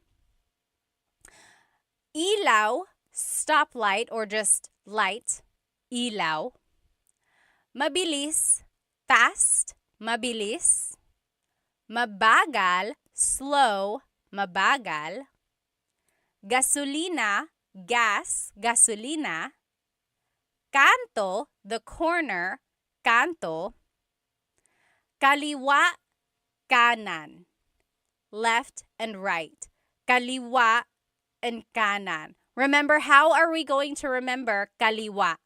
Ilaw, stoplight or just light. Ilaw. Mabilis, fast. Mabilis. Mabagal, slow. Mabagal. Gasolina, gas. Gasolina. Kanto, the corner. Kanto. Kaliwa, kanan. Left and right. Kaliwa and kanan. Remember, how are we going to remember kaliwa?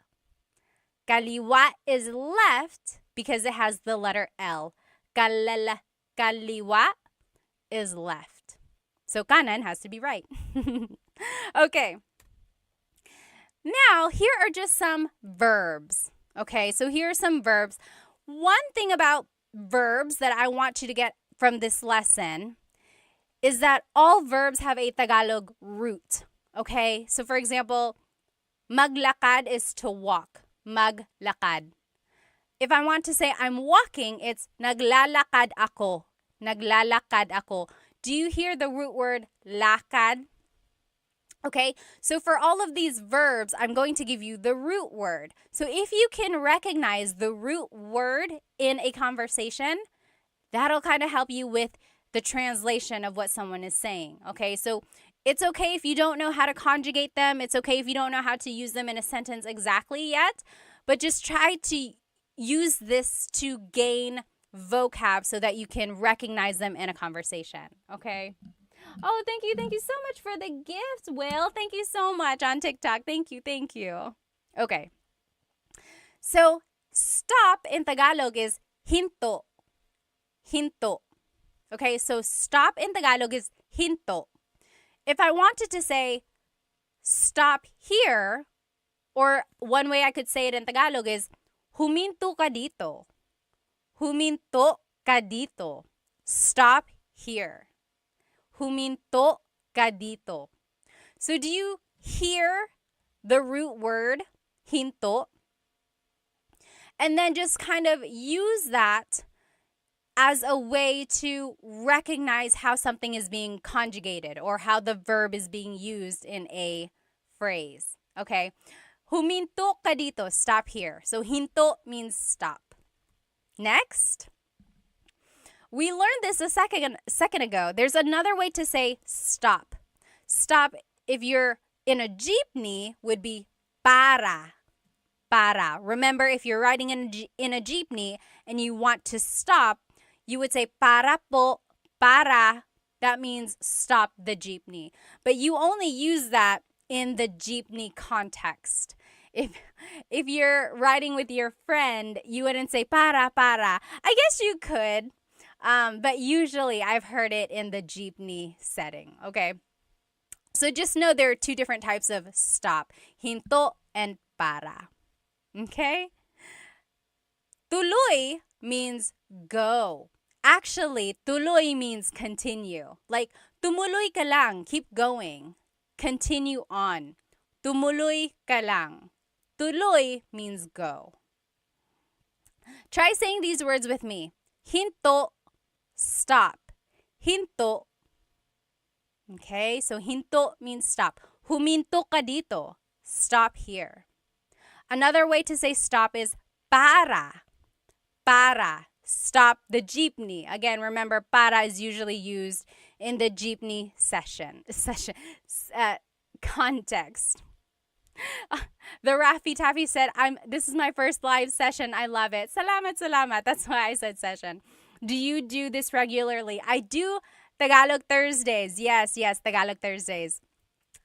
Kaliwa is left because it has the letter L. Kaliwa is left. So kanan has to be right. Okay. Now, here are just some verbs. Okay, so here are some verbs. One thing about verbs that I want you to get from this lesson is that all verbs have a Tagalog root. Okay, so for example, maglakad is to walk. Maglakad. If I want to say I'm walking, it's naglalakad ako. Naglalakad ako. Do you hear the root word lakad? Okay, so for all of these verbs, I'm going to give you the root word. So if you can recognize the root word in a conversation, that'll kind of help you with the translation of what someone is saying. Okay, so it's okay if you don't know how to conjugate them. It's okay if you don't know how to use them in a sentence exactly yet, but just try to use this to gain vocab so that you can recognize them in a conversation. Okay. Oh, thank you. Thank you so much for the gift, Will. Thank you so much on TikTok. Thank you. Thank you. Okay. So, stop in Tagalog is hinto. Hinto. Okay, so stop in Tagalog is hinto. If I wanted to say stop here, or one way I could say it in Tagalog is huminto ka dito. Huminto ka dito. Stop here. Huminto ka dito. So do you hear the root word hinto? And then just kind of use that as a way to recognize how something is being conjugated or how the verb is being used in a phrase. Okay? Huminto ka dito. Stop here. So hinto means stop. Next. We learned this a second ago. There's another way to say stop. Stop, if you're in a jeepney, would be para. Para. Remember, if you're riding in a jeepney and you want to stop, you would say para po, para. That means stop the jeepney. But you only use that in the jeepney context. If you're riding with your friend, you wouldn't say para. I guess you could. But usually I've heard it in the jeepney setting, okay? So just know there are two different types of stop, hinto and para, okay? Tuloy means go. Actually, tuloy means continue. Like, tumuloy ka lang, keep going. Continue on. Tumuloy ka lang. Tuloy means go. Try saying these words with me. Hinto, stop. Hinto. Okay, so hinto means stop. Huminto ka dito. Stop here. Another way to say stop is para. Para. Stop the jeepney. Again, remember, para is usually used in the jeepney context. The Raffy Taffy said, this is my first live session. I love it. Salamat. That's why I said session. Do you do this regularly? I do Tagalog Thursdays. Yes, Tagalog Thursdays.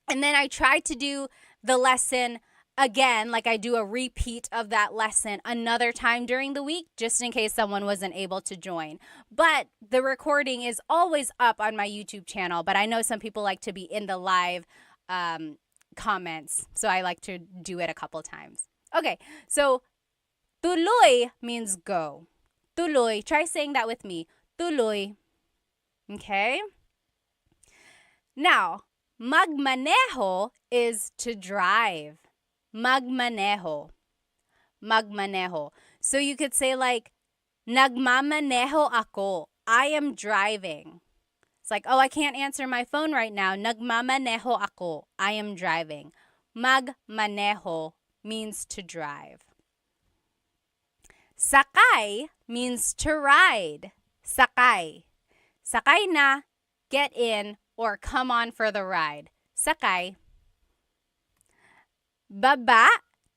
And then I try to do the lesson again, like I do a repeat of that lesson another time during the week, just in case someone wasn't able to join. But the recording is always up on my YouTube channel, but I know some people like to be in the live comments, so I like to do it a couple times. Okay, so tuloy means go. Tuloy. Try saying that with me. Tuloy. Okay? Now, magmaneho is to drive. Magmaneho. Magmaneho. So you could say like, nagmamaneho ako. I am driving. It's like, oh, I can't answer my phone right now. Nagmamaneho ako. I am driving. Magmaneho means to drive. Sakay means to ride. Sakay. Sakay na, get in, or come on for the ride. Sakay. Baba,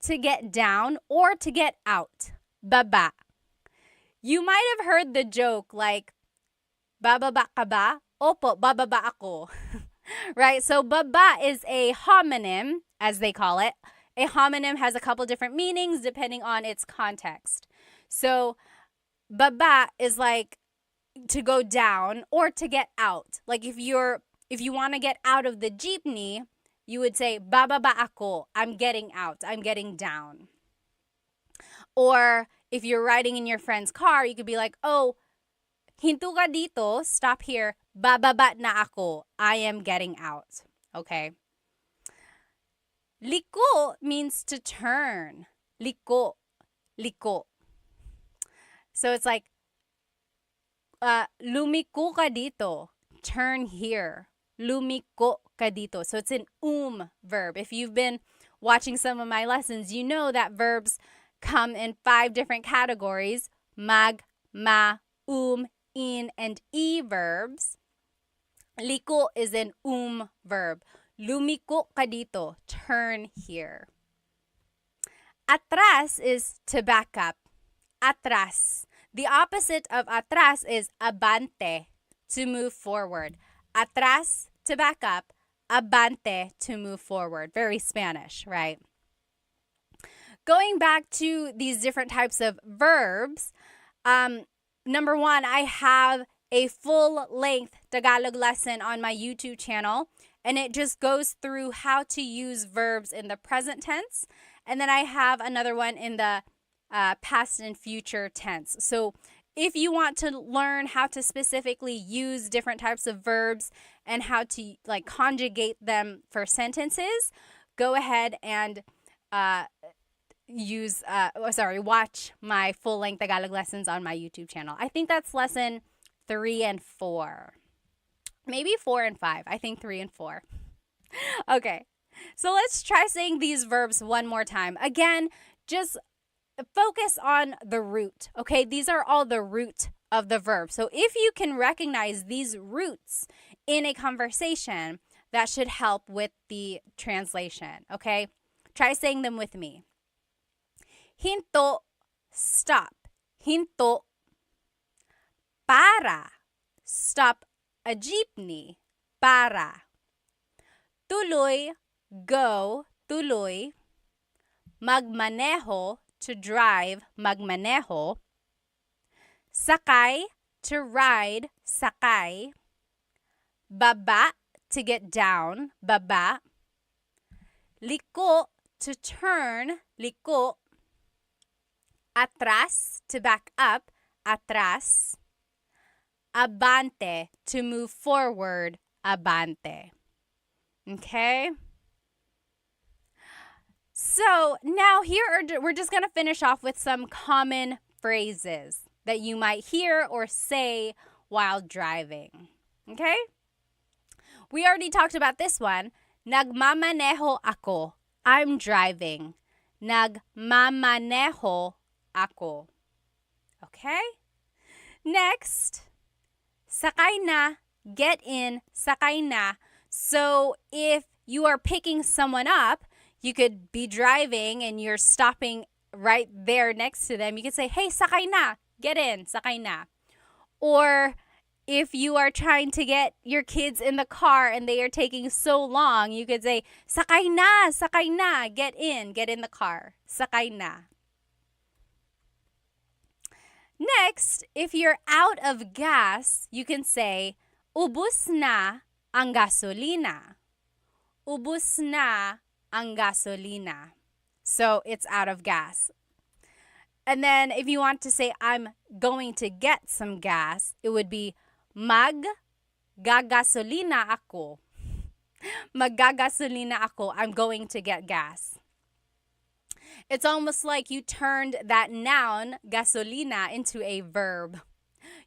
to get down or to get out. Baba. You might have heard the joke like, bababa ka ba? Opo, bababa ako. Right? So baba is a homonym, as they call it. A homonym has a couple different meanings depending on its context. So baba is like to go down or to get out. Like if you want to get out of the jeepney, you would say, bababa ako, I'm getting out, I'm getting down. Or if you're riding in your friend's car, you could be like, oh, hinto ka dito, stop here, bababa na ako, I am getting out. Okay? Liko means to turn. Liko. Liko. So it's like, lumiko ka dito, turn here. Lumiko ka dito. So it's an verb. If you've been watching some of my lessons, you know that verbs come in 5 different categories: mag, ma, in, and e verbs. Liko is an verb. Lumiko ka dito, turn here. Atras is to back up. Atras. The opposite of atras is abante, to move forward. Atras, to back up. Abante, to move forward. Very Spanish, right? Going back to these different types of verbs, number 1, I have a full-length Tagalog lesson on my YouTube channel, and it just goes through how to use verbs in the present tense. And then I have another one in the past and future tense. So if you want to learn how to specifically use different types of verbs and how to like conjugate them for sentences, go ahead and watch my full-length Tagalog lessons on my YouTube channel. I think that's lesson 3 and 4. Maybe 4 and 5. I think 3 and 4. Okay. So let's try saying these verbs one more time. Again, just focus on the root, okay? These are all the root of the verb. So if you can recognize these roots in a conversation, that should help with the translation, okay? Try saying them with me. Hinto, stop. Hinto. Para, stop a jeepney. Para. Tuloy, go. Tuloy. Magmaneho, to drive. Magmaneho. Sakay, to ride. Sakay. Baba, to get down. Baba. Liko, to turn. Liko. Atras, to back up. Atras. Abante, to move forward. Abante. Okay? So now we're just going to finish off with some common phrases that you might hear or say while driving. Okay? We already talked about this one. Nagmamaneho ako. I'm driving. Nagmamaneho ako. Okay? Next, sakay na, get in, sakay na. So if you are picking someone up, you could be driving and you're stopping right there next to them. You could say, hey, sakay na, get in, sakay na. Or if you are trying to get your kids in the car and they are taking so long, you could say, sakay na, get in the car, sakay na. Next, if you're out of gas, you can say, ubus na ang gasolina. Ubus na ang gasolina. So it's out of gas. And then if you want to say, I'm going to get some gas, it would be, Maggagasolina ako. Maggagasolina ako. I'm going to get gas. It's almost like you turned that noun, gasolina, into a verb.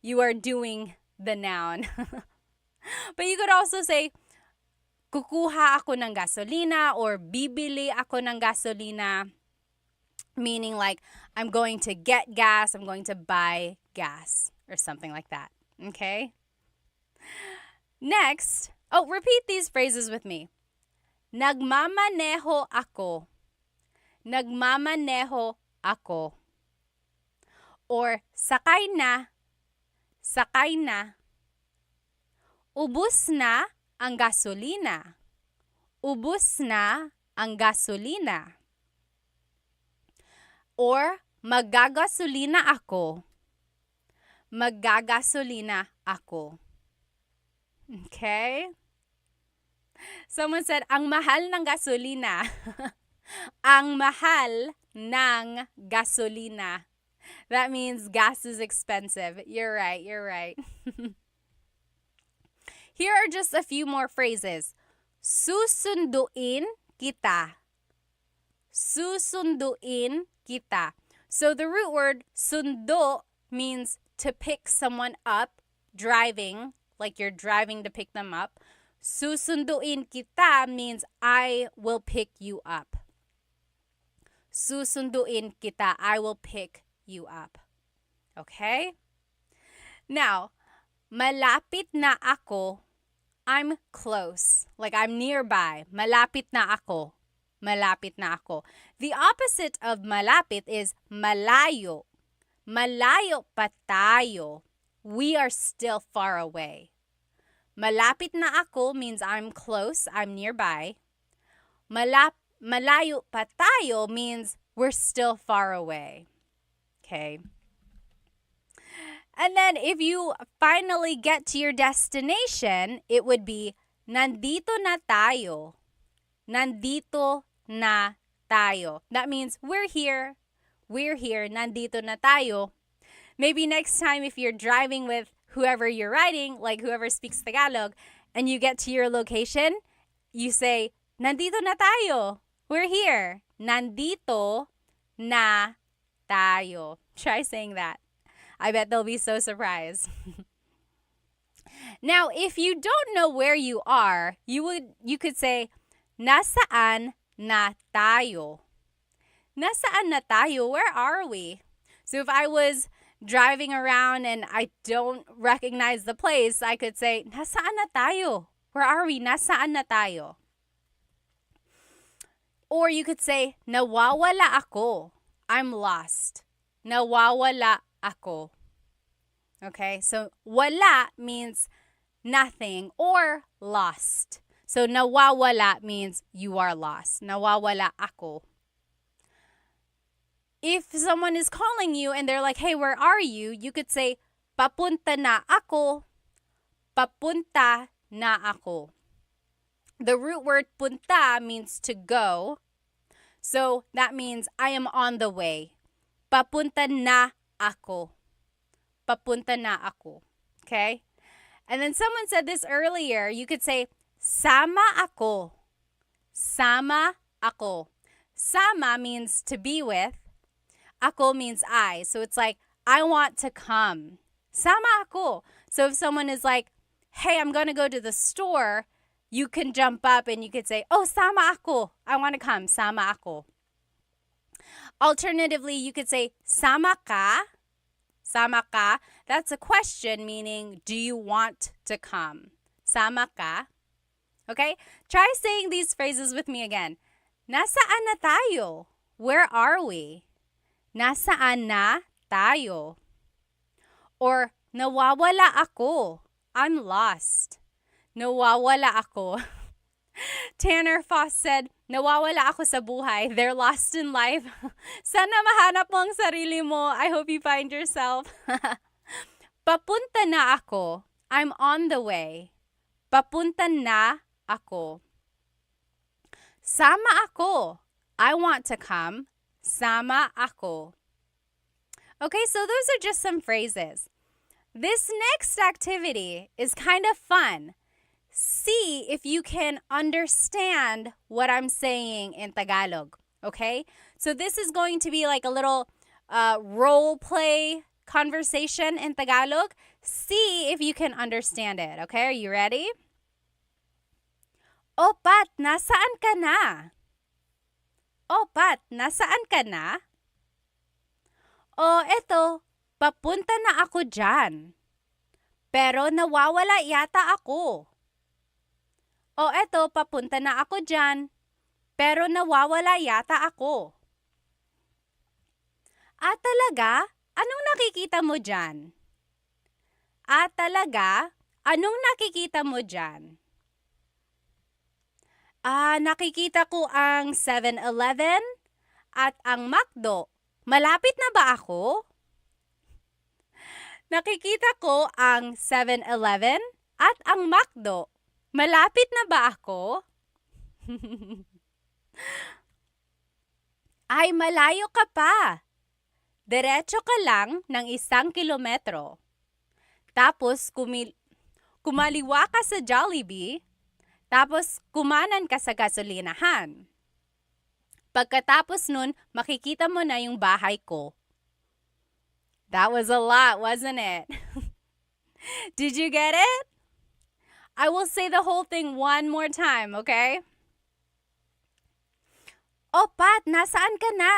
You are doing the noun. But you could also say, kukuha ako ng gasolina or bibili ako ng gasolina, meaning like I'm going to get gas, I'm going to buy gas or something like that. Okay? Next, repeat these phrases with me. Nagmamaneho ako. Nagmamaneho ako. Or sakay na. Sakay na. Ubus na ang gasolina. Ubus na ang gasolina. Or maggagasolina ako. Maggagasolina ako. Okay? Someone said, ang mahal ng gasolina. Ang mahal ng gasolina. That means gas is expensive. You're right, you're right. Here are just a few more phrases. Susunduin kita. Susunduin kita. So the root word sundo means to pick someone up, driving, like you're driving to pick them up. Susunduin kita means I will pick you up. Susunduin kita, I will pick you up. Okay? Now, malapit na ako, I'm close. Like I'm nearby. Malapit na ako. Malapit na ako. The opposite of malapit is malayo. Malayo pa tayo. We are still far away. Malapit na ako means I'm close, I'm nearby. Malayo pa tayo means we're still far away. Okay. And then if you finally get to your destination, it would be nandito na tayo. Nandito na tayo. That means we're here. We're here. Nandito na tayo. Maybe next time if you're driving with whoever you're riding, like whoever speaks Tagalog, and you get to your location, you say, nandito na tayo. We're here. Nandito na tayo. Try saying that. I bet they'll be so surprised. Now, if you don't know where you are, you could say, nasaan na tayo? Nasaan na tayo? Where are we? So if I was driving around and I don't recognize the place, I could say, nasaan na tayo? Where are we? Nasaan na tayo? Or you could say, nawawala ako. I'm lost. Nawawala ako. Okay, so wala means nothing or lost. So nawawala means you are lost. Nawawala ako. If someone is calling you and they're like, hey, where are you? You could say, papunta na ako. Papunta na ako. The root word punta means to go. So that means I am on the way. Papunta na ako. Papunta na ako. Okay? And then someone said this earlier. You could say, sama ako. Sama ako. Sama means to be with. Ako means I. So it's like, I want to come. Sama ako. So if someone is like, hey, I'm going to go to the store, you can jump up and you could say, oh, sama ako. I want to come. Sama ako. Alternatively, you could say, sama ka. Sama ka. That's a question, meaning, do you want to come? Sama ka. Okay? Try saying these phrases with me again. Nasaan na tayo? Where are we? Nasaan na tayo? Or, nawawala ako. I'm lost. Nawawala ako. Tanner Foss said, nawawala ako sa buhay. They're lost in life. Sana mahanap mo ang sarili mo. I hope you find yourself. Papunta na ako. I'm on the way. Papunta na ako. Sama ako. I want to come. Sama ako. Okay, so those are just some phrases. This next activity is kind of fun. See if you can understand what I'm saying in Tagalog, okay? So this is going to be like a little role play conversation in Tagalog. See if you can understand it, okay? Are you ready? O Pat, nasaan ka na? O Pat, nasaan ka na? O eto, papunta na ako dyan. Pero nawawala yata ako. O eto, papunta na ako dyan. Pero nawawala yata ako. Talaga? Anong nakikita mo dyan? Talaga? Anong nakikita mo dyan? Nakikita ko ang 7-Eleven at ang McDo. Malapit na ba ako? Nakikita ko ang 7-Eleven at ang McDo. Malapit na ba ako? Ay, malayo ka pa. Diretso ka lang ng 1 kilometro. Tapos kumaliwa ka sa Jollibee. Tapos kumanan ka sa gasolinahan. Pagkatapos nun, makikita mo na yung bahay ko. That was a lot, wasn't it? Did you get it? I will say the whole thing one more time, okay? O Pat, nasaan ka na?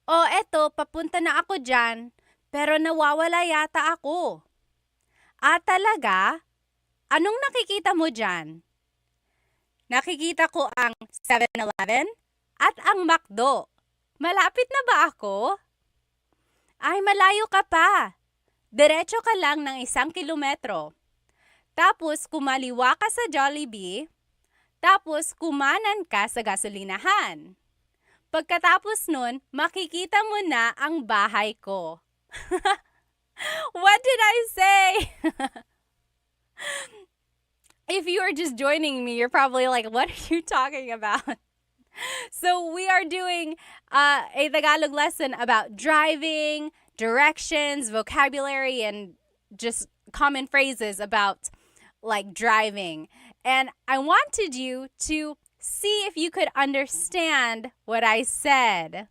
O eto, papunta na ako dyan, pero nawawala yata ako. Talaga? Anong nakikita mo dyan? Nakikita ko ang 7-Eleven at ang McDo. Malapit na ba ako? Ay, malayo ka pa. Diretso ka lang ng 1 kilometro. Tapos kumaliwa ka sa Jollibee. Tapos kumanan ka sa gasolinahan. Pagkatapos nun, makikita mo na ang bahay ko. What did I say? If you are just joining me, you're probably like, what are you talking about? So we are doing a Tagalog lesson about driving, directions, vocabulary, and just common phrases about like driving. And I wanted you to see if you could understand what I said.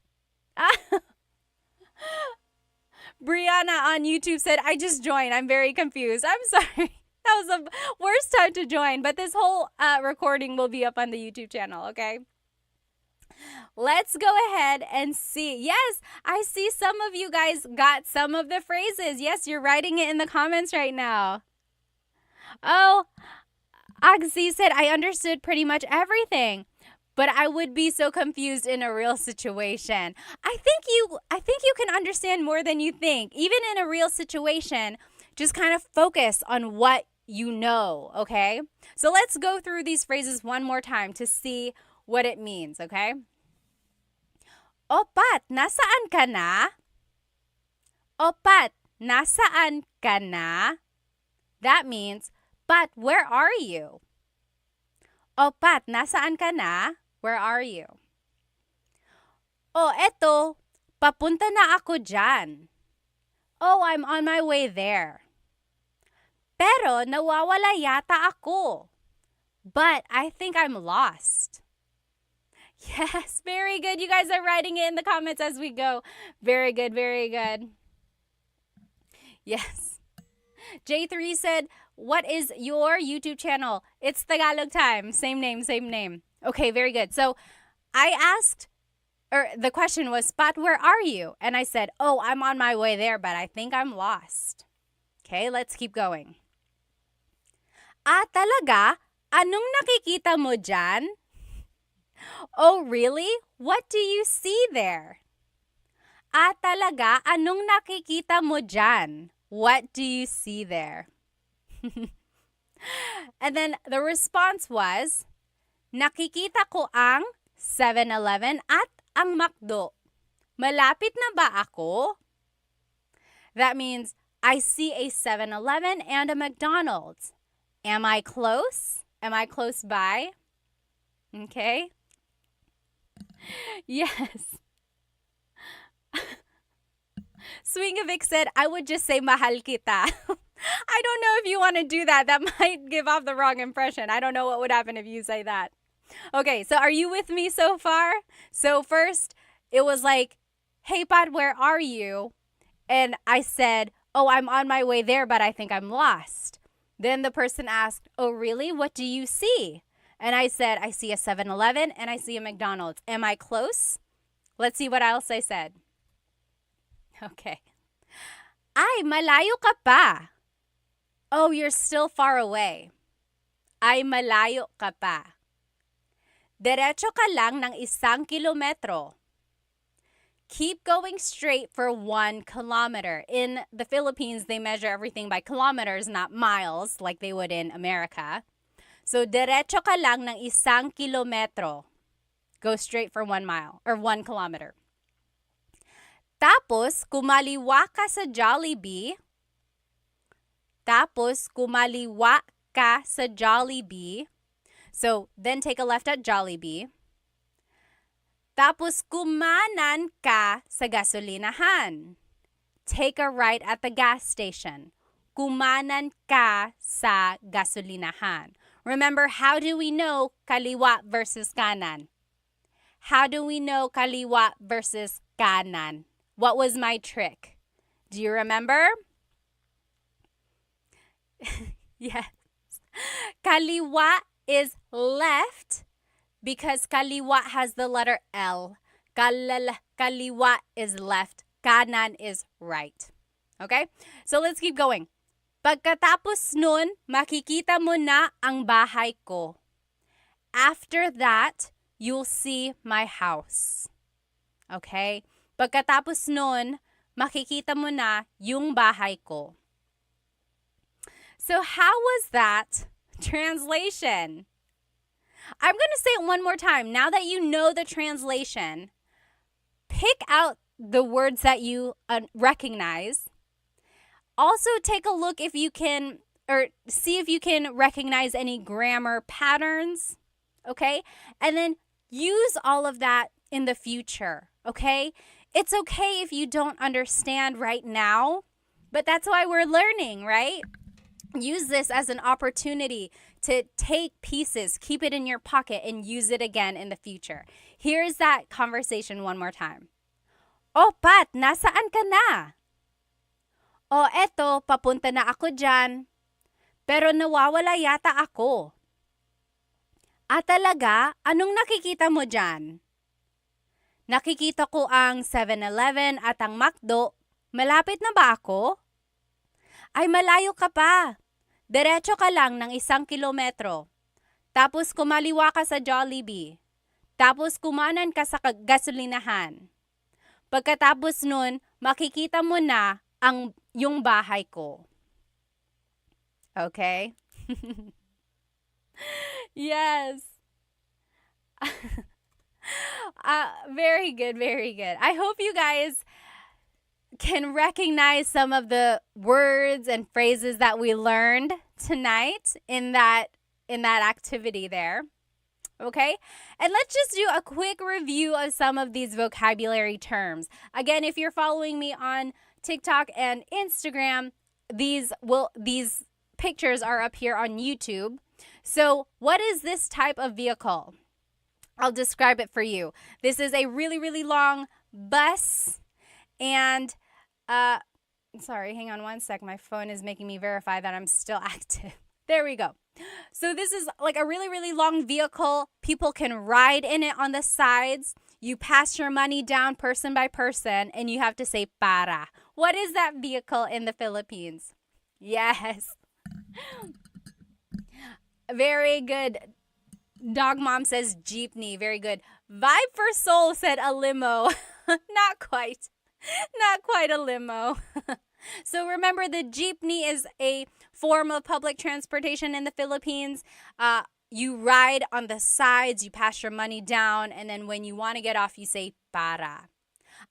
Brianna on YouTube said, I just joined. I'm very confused. I'm sorry. That was the worst time to join. But this whole recording will be up on the YouTube channel, okay? Let's go ahead and see. Yes, I see some of you guys got some of the phrases. Yes, you're writing it in the comments right now. Oh, Agzi said, I understood pretty much everything, but I would be so confused in a real situation. I think you can understand more than you think. Even in a real situation, just kind of focus on what you know, okay? So let's go through these phrases one more time to see what it means, okay? O Pat, nasaan ka na? O Pat, nasaan ka na? That means, Pat, where are you? O Pat, nasaan ka na? Where are you? O eto, papunta na ako dyan. Oh, I'm on my way there. Pero nawawala yata ako. But I think I'm lost. Yes, very good. You guys are writing it in the comments as we go. Very good, very good. Yes. J3 said, what is your YouTube channel? It's Tagalog Time. Same name, same name. Okay, very good. So I asked, or the question was, Pat, where are you? And I said, oh, I'm on my way there, but I think I'm lost. Okay, let's keep going. Talaga? Anong nakikita mo dyan? Oh, really? What do you see there? Talaga? Anong nakikita mo dyan? What do you see there? And then the response was, nakikita ko ang 7-Eleven at ang McDo. Malapit na ba ako? That means, I see a 7-Eleven and a McDonald's. Am I close? Am I close by? Okay. Yes. Swingovic said, I would just say mahal kita. I don't know if you want to do that. That might give off the wrong impression. I don't know what would happen if you say that. Okay, so are you with me so far? So first, it was like, hey, Pod, where are you? And I said, oh, I'm on my way there, but I think I'm lost. Then the person asked, oh, really? What do you see? And I said, I see a 7-Eleven and I see a McDonald's. Am I close? Let's see what else I said. Okay. Ay, malayo ka pa. Oh, you're still far away. Ay, malayo ka pa. Diretso ka lang ng 1 kilometro. Keep going straight for 1 kilometer. In the Philippines, they measure everything by kilometers, not miles, like they would in America. So, diretso ka lang ng 1 kilometro. Go straight for 1 mile or 1 kilometer. Tapos, kumaliwa ka sa Jollibee. So, then take a left at Jollibee. Tapos, kumanan ka sa gasolinahan. Take a right at the gas station. Kumanan ka sa gasolinahan. Remember, how do we know kaliwa versus kanan? How do we know kaliwa versus kanan? What was my trick? Do you remember? Yes. Kaliwa is left because kaliwa has the letter L. Kaliwa is left. Kanan is right. Okay? So let's keep going. Pagkatapos nun, makikita mo na ang bahay ko. After that, you'll see my house. Okay? Pagkatapos nun, makikita mo na yung bahay ko. So how was that translation? I'm going to say it one more time. Now that you know the translation, pick out the words that you recognize. Also take a look if you can, or see if you can recognize any grammar patterns, okay? And then use all of that in the future, okay? It's okay if you don't understand right now, but that's why we're learning, right? Use this as an opportunity to take pieces, keep it in your pocket, and use it again in the future. Here's that conversation one more time. Oh, Pat, nasaan ka na? Oh, eto, papunta na ako dyan. Pero nawawala yata ako. Talaga? Anong nakikita mo dyan? Nakikita ko ang 7-Eleven at ang McDo. Malapit na ba ako? Ay, malayo ka pa. Diretso ka lang ng 1 kilometro. Tapos kumaliwa ka sa Jollibee. Tapos kumanan ka sa gasolinahan. Pagkatapos nun, makikita mo na yung bahay ko. Okay? Yes. Very good, very good. I hope you guys can recognize some of the words and phrases that we learned tonight in that activity there. Okay? And let's just do a quick review of some of these vocabulary terms. Again, if you're following me on TikTok and Instagram, these pictures are up here on YouTube. So, what is this type of vehicle? I'll describe it for you. This is a really, really long bus. And, sorry, hang on one sec. My phone is making me verify that I'm still active. There we go. So this is like a really, really long vehicle. People can ride in it on the sides. You pass your money down person by person, and you have to say para. What is that vehicle in the Philippines? Yes. Very good. Dog Mom says jeepney. Very good. Vibe for Soul said a limo. Not quite. Not quite a limo. So remember, the jeepney is a form of public transportation in the Philippines. You ride on the sides, you pass your money down, and then when you want to get off, you say para.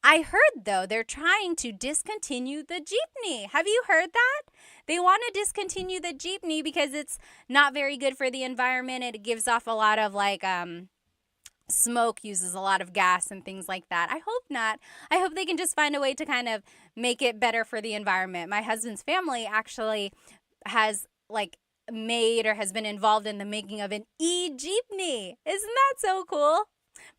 I heard, though, they're trying to discontinue the jeepney. Have you heard that? They want to discontinue the jeepney because it's not very good for the environment. It gives off a lot of smoke, uses a lot of gas and things like that. I hope not. I hope they can just find a way to kind of make it better for the environment. My husband's family actually has made or has been involved in the making of an e-jeepney. Isn't that so cool?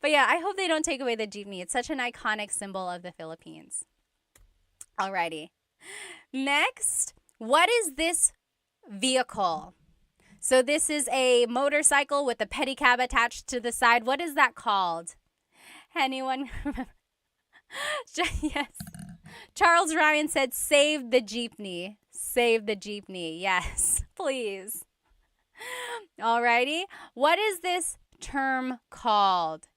But yeah, I hope they don't take away the jeepney. It's such an iconic symbol of the Philippines. Alrighty. Next, what is this vehicle? So this is a motorcycle with a pedicab attached to the side. What is that called? Anyone? Yes. Charles Ryan said, save the jeepney. Save the jeepney. Yes, please. Alrighty. What is this term called?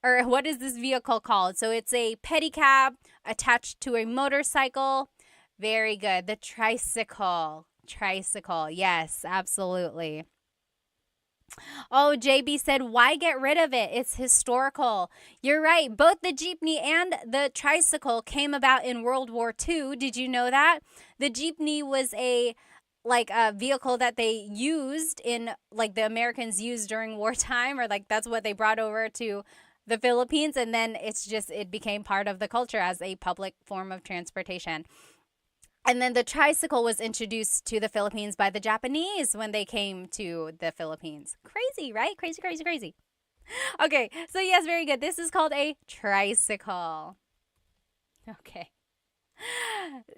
Or what is this vehicle called? So it's a pedicab attached to a motorcycle. Very good. The tricycle. Tricycle. Yes, absolutely. Oh, JB said, why get rid of it? It's historical. You're right. Both the jeepney and the tricycle came about in World War II. Did you know that? The jeepney was a vehicle that they used in, the Americans used during wartime, or that's what they brought over to the Philippines. And then it became part of the culture as a public form of transportation. And then the tricycle was introduced to the Philippines by the Japanese when they came to the Philippines. Crazy, right? Crazy, crazy, crazy. Okay, so yes, very good. This is called a tricycle. Okay.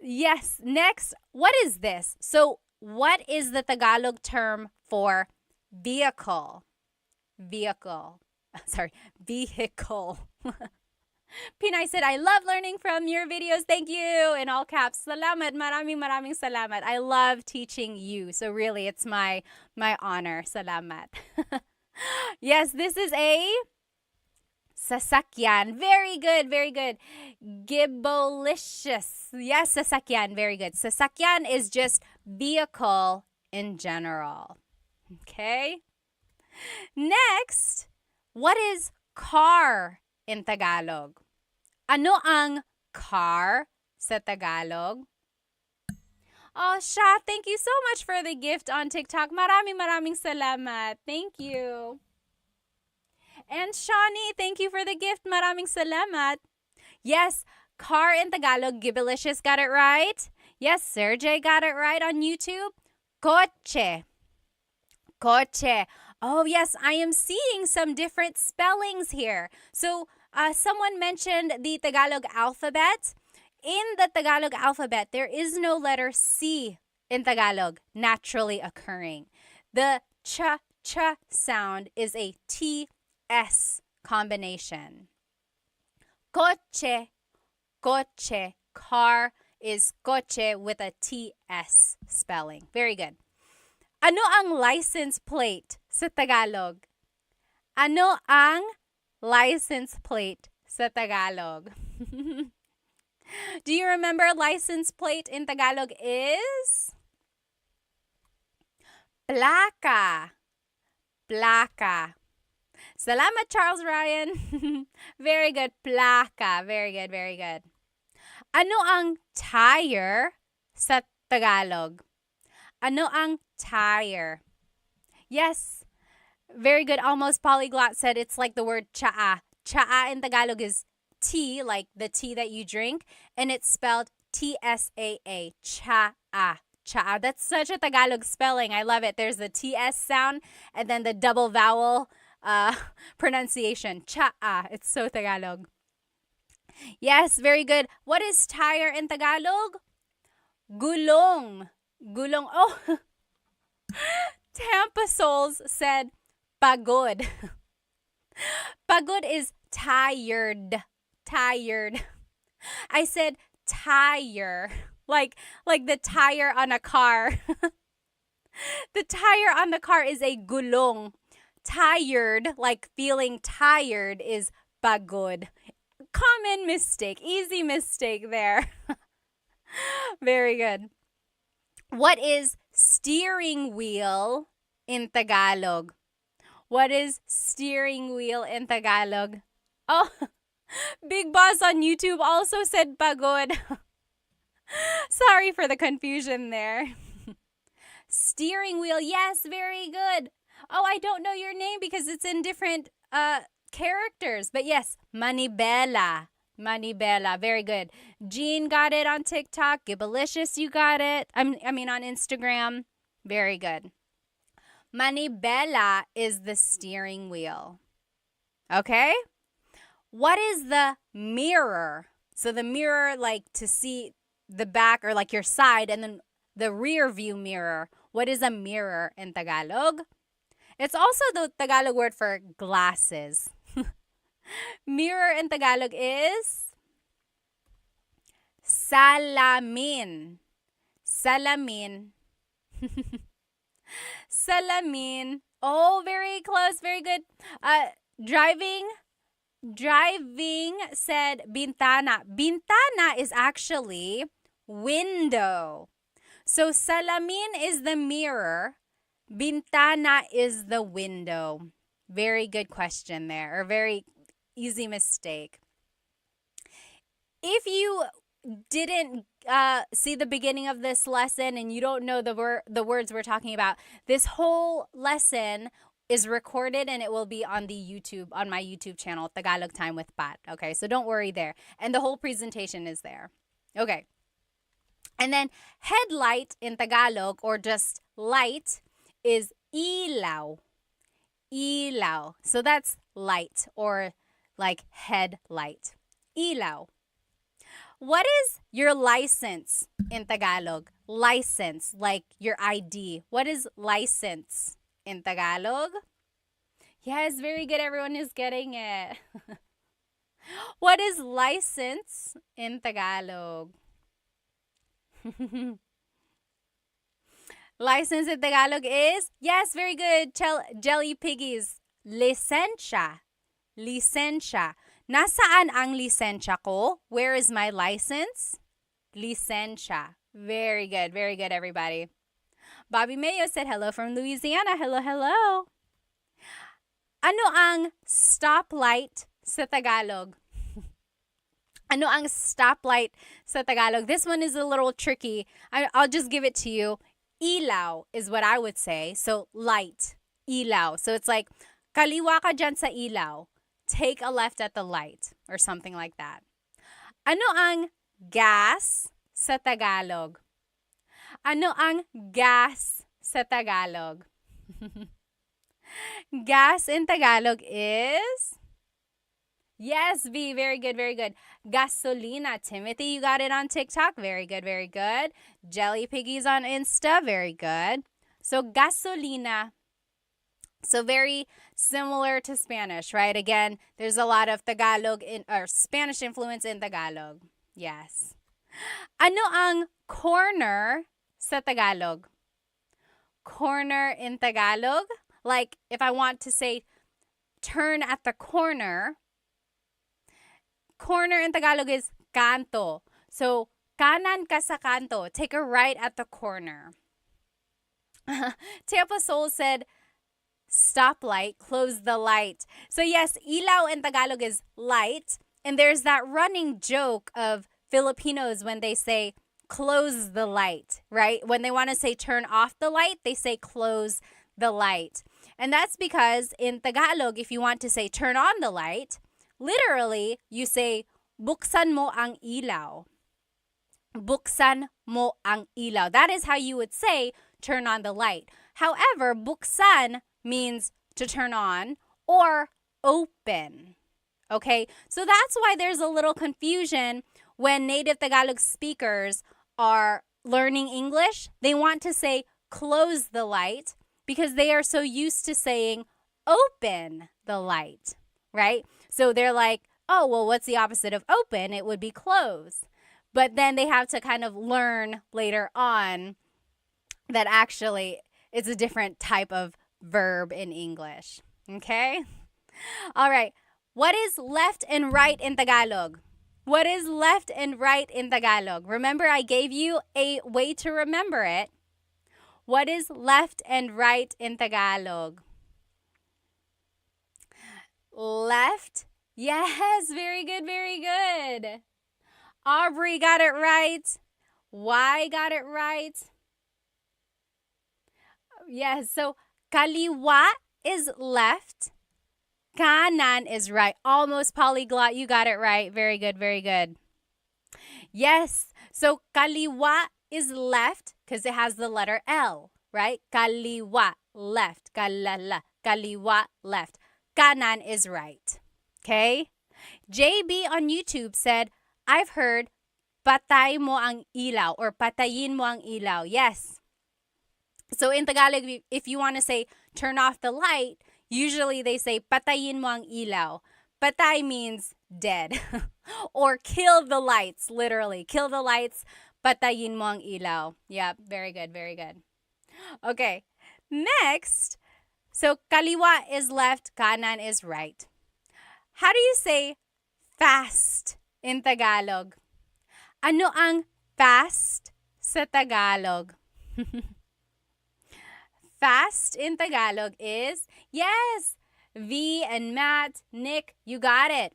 Yes, next, what is this? So what is the Tagalog term for vehicle? Vehicle. Sorry, vehicle. Pinay said, I love learning from your videos. Thank you. In all caps. Salamat. Maraming salamat. I love teaching you. So really, it's my honor. Salamat. Yes, this is a sasakyan. Very good. Very good. Gibolicious. Yes, sasakyan. Very good. Sasakyan is just vehicle in general. Okay. Next, what is car in Tagalog? Ano ang car sa Tagalog? Oh, Sha, thank you so much for the gift on TikTok. Maraming salamat. Thank you. And Shawnee, thank you for the gift. Maraming salamat. Yes, car in Tagalog. Gibilicious got it right. Yes, Sergey got it right on YouTube. Coche. Coche. Oh, yes, I am seeing some different spellings here. So, someone mentioned the Tagalog alphabet. In the Tagalog alphabet, there is no letter C in Tagalog naturally occurring. The ch sound is a TS combination. Coche, coche, car is coche with a TS spelling. Very good. Ano ang license plate sa Tagalog? Ano ang license plate sa Tagalog? Do you remember license plate in Tagalog is? Placa. Placa. Salamat, Charles Ryan. Very good. Placa. Very good, very good. Ano ang tire sa Tagalog? Ano ang tire? Yes. Very good. Almost polyglot said it's like the word chaa. Chaa in Tagalog is tea, like the tea that you drink, and it's spelled T-S-A-A. Chaa. Chaa. That's such a Tagalog spelling. I love it. There's the T-S sound and then the double vowel pronunciation. Chaa. It's so Tagalog. Yes, very good. What is tire in Tagalog? Gulong. Gulong. Oh, Tampa Souls said pagod. Pagod is tired. Tired. I said tire. Like the tire on a car. The tire on the car is a gulong. Tired, like feeling tired, is pagod. Common mistake. Easy mistake there. Very good. What is steering wheel in Tagalog? What is steering wheel in Tagalog? Oh, Big Boss on YouTube also said pagod. Sorry for the confusion there. Steering wheel, yes, very good. Oh, I don't know your name because it's in different characters. But yes, Manibela. Manibela, very good. Jean got it on TikTok. Gibalicious, you got it. I mean on Instagram. Very good. Manibela is the steering wheel. Okay? What is the mirror? So the mirror, like to see the back or like your side, and then the rear view mirror. What is a mirror in Tagalog? It's also the Tagalog word for glasses. Mirror in Tagalog is salamin. Salamin. Salamin. Oh, very close. Very good. Driving said bintana. Bintana is actually window. So salamin is the mirror. Bintana is the window. Very good question there, or very easy mistake. If you didn't see the beginning of this lesson and you don't know the words we're talking about, this whole lesson is recorded and it will be on my YouTube channel, Tagalog Time with Pat. Okay, so don't worry there. And the whole presentation is there. Okay. And then headlight in Tagalog, or just light, is ilaw. Ilaw. So that's light, or like headlight. Ilaw. What is your license in Tagalog? License, like your ID. What is license in Tagalog? Yes, very good. Everyone is getting it. What is license in Tagalog? License in Tagalog is, yes, very good. Jelly Piggies. Lisensya. Lisensya. Nasaan ang lisensya ko? Where is my license? Lisensya. Very good, everybody. Bobby Mayo said hello from Louisiana. Hello, hello. Ano ang stoplight sa Tagalog? Ano ang stoplight sa Tagalog? This one is a little tricky. I'll just give it to you. Ilaw is what I would say. So light, ilaw. So it's like, kaliwa ka dyan sa ilaw. Take a left at the light, or something like that. Ano ang gas sa Tagalog? Ano ang gas sa Tagalog? Gas in Tagalog is, yes, V, very good, very good. Gasolina. Timothy, you got it on TikTok. Very good, very good. Jelly Piggies on Insta. Very good. So gasolina. So very similar to Spanish, right? Again, there's a lot of Tagalog or Spanish influence in Tagalog. Yes. Ano ang corner sa Tagalog? Corner in Tagalog? Like if I want to say turn at the corner, corner in Tagalog is kanto. So kanan ka sa kanto. Take a right at the corner. Tiapa Soul said, stoplight, close the light. So yes, ilaw in Tagalog is light. And there's that running joke of Filipinos when they say close the light, right? When they want to say turn off the light, they say close the light. And that's because in Tagalog, if you want to say turn on the light, literally you say buksan mo ang ilaw. Buksan mo ang ilaw. That is how you would say turn on the light. However, buksan means to turn on or open. Okay, so that's why there's a little confusion when native Tagalog speakers are learning English. They want to say close the light because they are so used to saying open the light, right? So they're like, oh, well, what's the opposite of open? It would be close. But then they have to kind of learn later on that actually it's a different type of verb in English. Okay? All right. What is left and right in Tagalog? What is left and right in Tagalog? Remember, I gave you a way to remember it. What is left and right in Tagalog? Left. Yes, very good, very good. Aubrey got it right. Y got it right. Yes, so kaliwa is left. Kanan is right. Almost polyglot. You got it right. Very good, very good. Yes, so kaliwa is left because it has the letter L, right? Kaliwa, left. Kalala, kaliwa, left. Kanan is right. Okay? JB on YouTube said, I've heard, patay mo ang ilaw or patayin mo ang ilaw. Yes. So in Tagalog, if you want to say turn off the light, usually they say patayin mo ang ilaw. Patay means dead or kill the lights, literally. Kill the lights, patayin mo ang ilaw. Yeah, very good, very good. Okay, next. So kaliwa is left, kanan is right. How do you say fast in Tagalog? Ano ang fast sa Tagalog? Fast in Tagalog is, yes, V and Matt, Nick, you got it.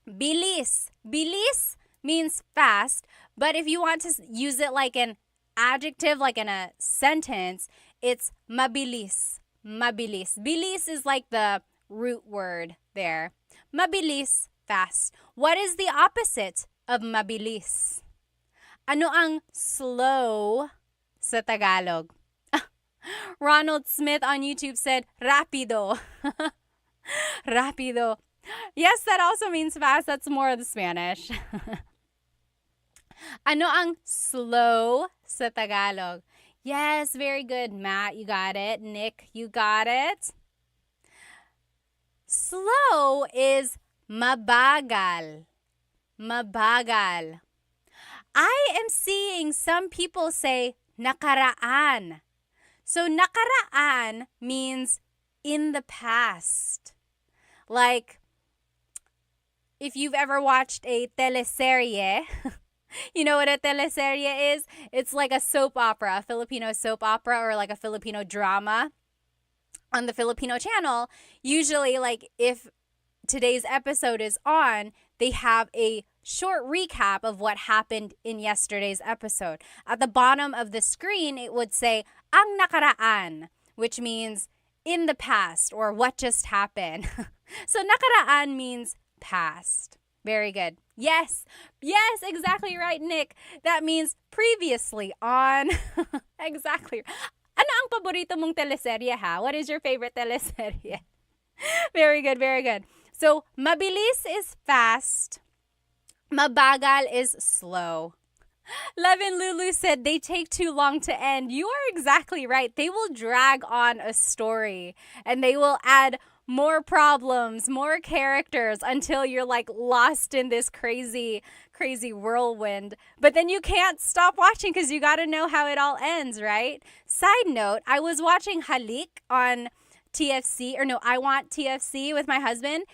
Bilis. Bilis means fast, but if you want to use it like an adjective, like in a sentence, it's mabilis. Mabilis. Bilis is like the root word there. Mabilis, fast. What is the opposite of mabilis? Ano ang slow sa Tagalog? Ronald Smith on YouTube said, rapido. Rapido. Yes, that also means fast. That's more of the Spanish. Ano ang slow sa Tagalog? Yes, very good. Matt, you got it. Nick, you got it. Slow is mabagal. Mabagal. I am seeing some people say nakaraan. So nakaraan means in the past. Like, if you've ever watched a teleserye, you know what a teleserye is? It's like a soap opera, a Filipino soap opera, or like a Filipino drama on the Filipino channel. Usually, like, if today's episode is on, they have a short recap of what happened in yesterday's episode. At the bottom of the screen, it would say, ang nakaraan, which means in the past or what just happened. So nakaraan means past. Very good. Yes. Yes, exactly right, Nick. That means previously on. Exactly. Ano ang paborito mong teleserye, ha? What is your favorite teleserye? Very good, very good. So, mabilis is fast. Mabagal is slow. Levin Lulu said they take too long to end. You are exactly right. They will drag on a story and they will add more problems, more characters until you're like lost in this crazy whirlwind. But then you can't stop watching because you got to know how it all ends, right? Side note, I was watching Halik on TFC, or no, I Want TFC with my husband,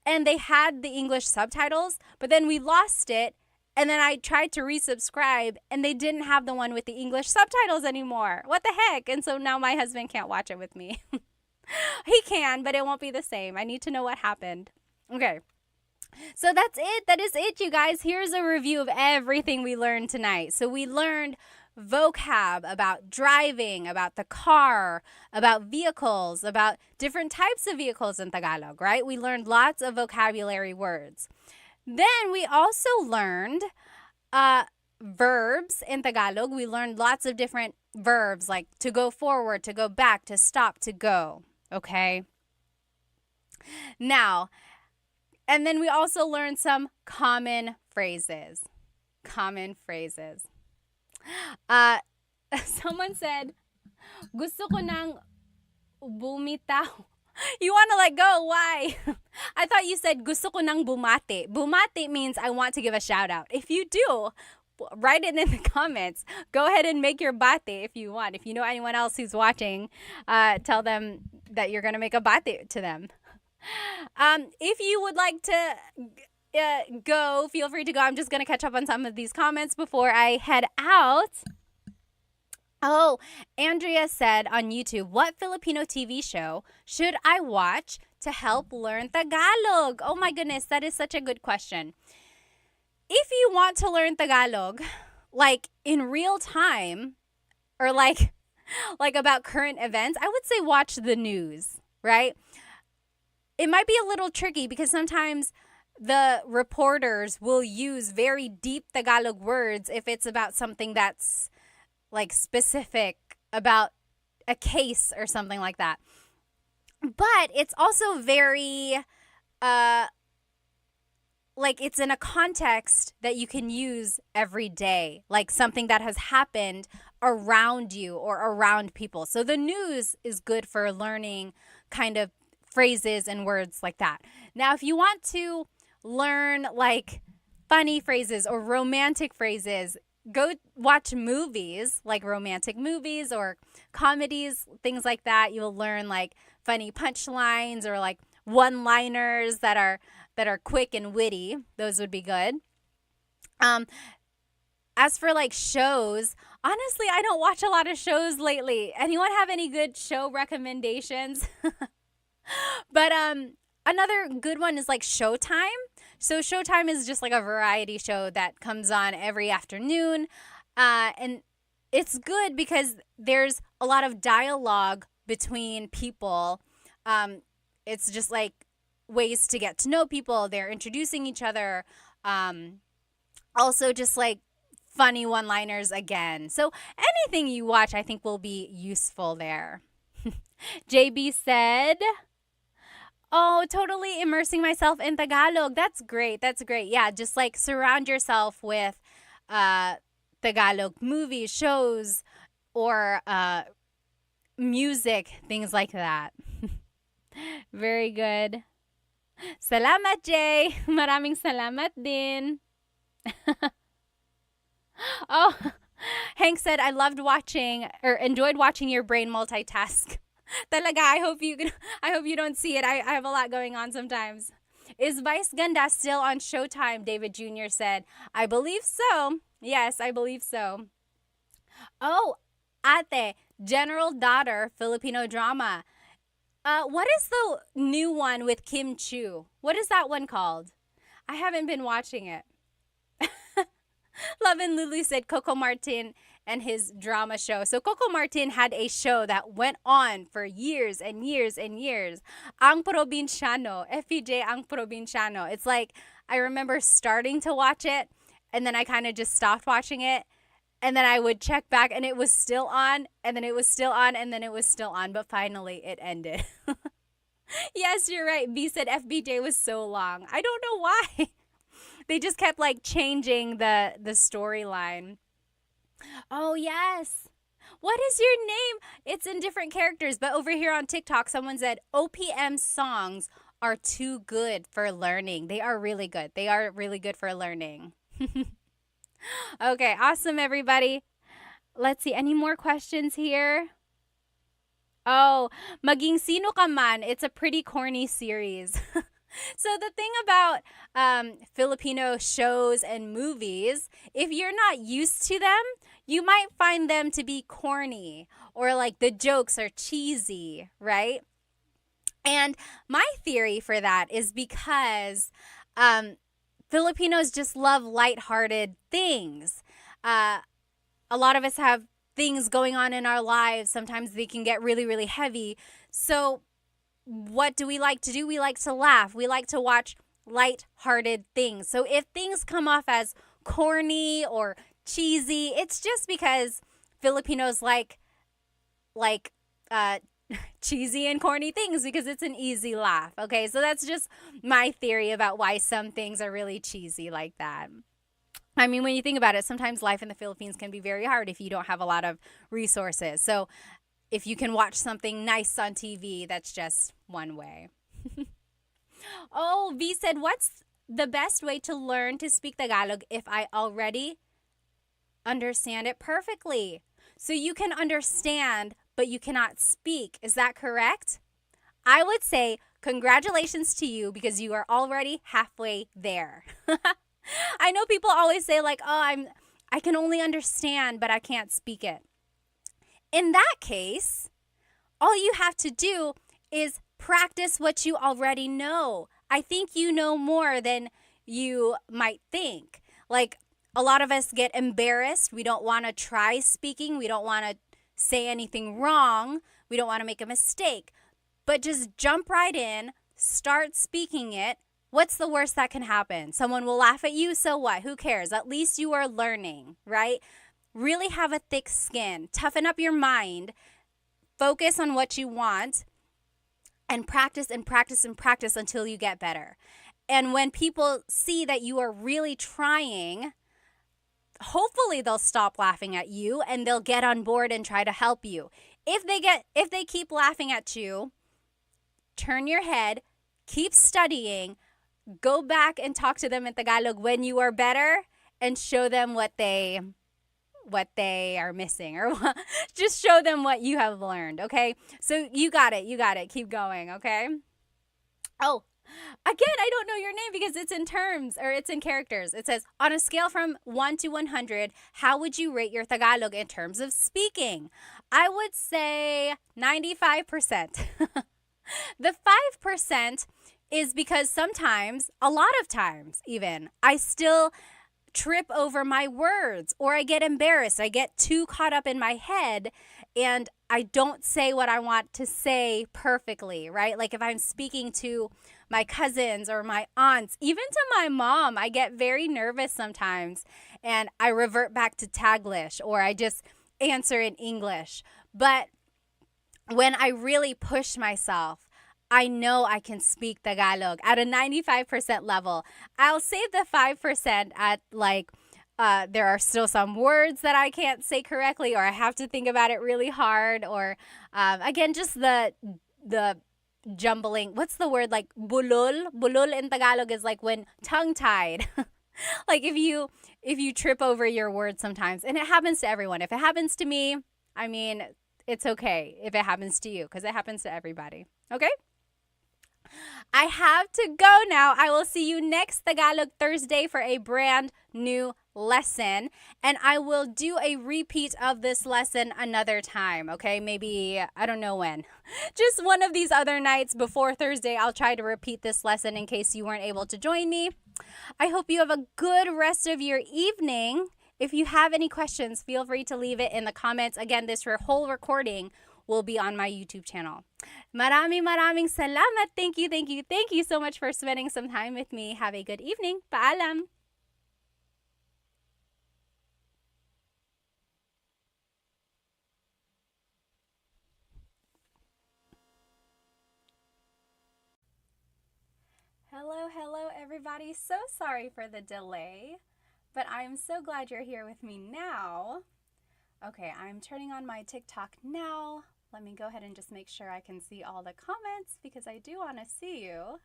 and they had the English subtitles, but then we lost it. And then I tried to resubscribe, and they didn't have the one with the English subtitles anymore. What the heck? And so now my husband can't watch it with me. He can, but it won't be the same. I need to know what happened. Okay. So that's it. That is it, you guys. Here's a review of everything we learned tonight. So we learned vocab about driving, about the car, about vehicles, about different types of vehicles in Tagalog, right? We learned lots of vocabulary words. Then we also learned verbs in Tagalog. We learned lots of different verbs like to go forward, to go back, to stop, to go. Okay? Now, and then we also learned some common phrases. Common phrases. Someone said, gusto ko nang bumitaw. You want to let go? Why? I thought you said gusto ko nang bumati. Bumati means I want to give a shout out. If you do, write it in the comments. Go ahead and make your bate if you want. If you know anyone else who's watching, tell them that you're going to make a bate to them. If you would like to go, feel free to go. I'm just going to catch up on some of these comments before I head out. Oh, Andrea said on YouTube, what Filipino TV show should I watch to help learn Tagalog? Oh my goodness, that is such a good question. If you want to learn Tagalog, like in real time, or like about current events, I would say watch the news, right? It might be a little tricky because sometimes the reporters will use very deep Tagalog words if it's about something that's like specific about a case or something like that. But it's also very uh like it's in a context that you can use every day, like something that has happened around you or around people. So the news is good for learning kind of phrases and words like that. Now, if you want to learn like funny phrases or romantic phrases, go watch movies, like romantic movies or comedies, things like that. You'll learn like funny punchlines or like one-liners that are quick and witty. Those would be good. Um, as for like shows, honestly, I don't watch a lot of shows lately. Anyone have any good show recommendations? But another good one is like Showtime. So Showtime is just like a variety show that comes on every afternoon. And it's good because there's a lot of dialogue between people. It's just like ways to get to know people. They're introducing each other. Also, just like funny one liners again. So anything you watch, I think, will be useful there. JB said, oh, totally immersing myself in Tagalog. That's great. That's great. Yeah, just like surround yourself with uh, Tagalog movies, shows, or music, things like that. Very good. Salamat, Jay. Maraming salamat din. Oh, Hank said, I loved watching or enjoyed watching your brain multitask. Talaga, I hope you don't see it. I have a lot going on sometimes. Is Vice Ganda still on Showtime? David Jr. said. I believe so. Yes, I believe so. Oh, Ate, General Daughter, Filipino drama. What is the new one with Kim Chu? What is that one called? I haven't been watching it. Love and Lulu said Coco Martin and his drama show. So Coco Martin had a show that went on for years and years and years. Ang Provinciano, FPJ Ang Provinciano. It's like I remember starting to watch it and then I kind of just stopped watching it. And then I would check back and it was still on, and then it was still on, and then it was still on, but finally it ended. Yes, you're right. B said FBJ was so long. I don't know why. They just kept like changing the storyline. Oh, yes. What is your name? It's in different characters, but over here on TikTok, someone said OPM songs are too good for learning. They are really good. They are really good for learning. Okay, awesome, everybody. Let's see. Any more questions here? Oh, Maging Sino Ka Man. It's a pretty corny series. So the thing about Filipino shows and movies, if you're not used to them, you might find them to be corny or like the jokes are cheesy, right? And my theory for that is because Filipinos just love lighthearted things. A lot of us have things going on in our lives. Sometimes they can get really, really heavy. So what do we like to do? We like to laugh. We like to watch light-hearted things. So if things come off as corny or cheesy, it's just because Filipinos like cheesy and corny things because it's an easy laugh. Okay, so that's just my theory about why some things are really cheesy like that. I mean, when you think about it, sometimes life in the Philippines can be very hard if you don't have a lot of resources. So if you can watch something nice on TV, that's just one way. Oh, V said, what's the best way to learn to speak Tagalog if I already understand it perfectly? So you can understand, but you cannot speak. Is that correct? I would say congratulations to you because you are already halfway there. I know people always say like, "Oh, I can only understand, but I can't speak it." In that case, all you have to do is practice what you already know. I think you know more than you might think. Like, a lot of us get embarrassed. We don't want to try speaking. We don't want to say anything wrong. We don't want to make a mistake. But just jump right in, start speaking it. What's the worst that can happen? Someone will laugh at you, so what? Who cares? At least you are learning, right? Really have a thick skin. Toughen up your mind. Focus on what you want and practice and practice and practice until you get better. And when people see that you are really trying, hopefully they'll stop laughing at you and they'll get on board and try to help you. If they keep laughing at you, turn your head, keep studying, go back and talk to them in Tagalog when you are better and show them what they are missing, or just show them what you have learned, okay? So you got it. Keep going, okay? Oh, again, I don't know your name because it's in terms, or it's in characters. It says, on a scale from 1 to 100, how would you rate your Tagalog in terms of speaking? I would say 95%. The 5% is because sometimes, a lot of times even, I still trip over my words, or I get embarrassed. I get too caught up in my head and I don't say what I want to say perfectly, right? Like if I'm speaking to my cousins or my aunts, even to my mom, I get very nervous sometimes and I revert back to Taglish, or I just answer in English. But when I really push myself, I know I can speak Tagalog at a 95% level. I'll save the 5% at there are still some words that I can't say correctly, or I have to think about it really hard, or again, just the jumbling. What's the word? Like bulol? Bulol in Tagalog is like when tongue-tied. Like if you trip over your words sometimes, and it happens to everyone. If it happens to me, I mean, it's okay if it happens to you, because it happens to everybody. Okay? I have to go now. I will see you next Tagalog Thursday for a brand new lesson. And I will do a repeat of this lesson another time, okay? Maybe, I don't know when. Just one of these other nights before Thursday, I'll try to repeat this lesson in case you weren't able to join me. I hope you have a good rest of your evening. If you have any questions, feel free to leave it in the comments. Again, this whole recording will be on my YouTube channel. Maraming salamat. Thank you so much for spending some time with me. Have a good evening. Paalam. Hello, everybody. So sorry for the delay, but I'm so glad you're here with me now. Okay, I'm turning on my TikTok now. Let me go ahead and just make sure I can see all the comments because I do want to see you.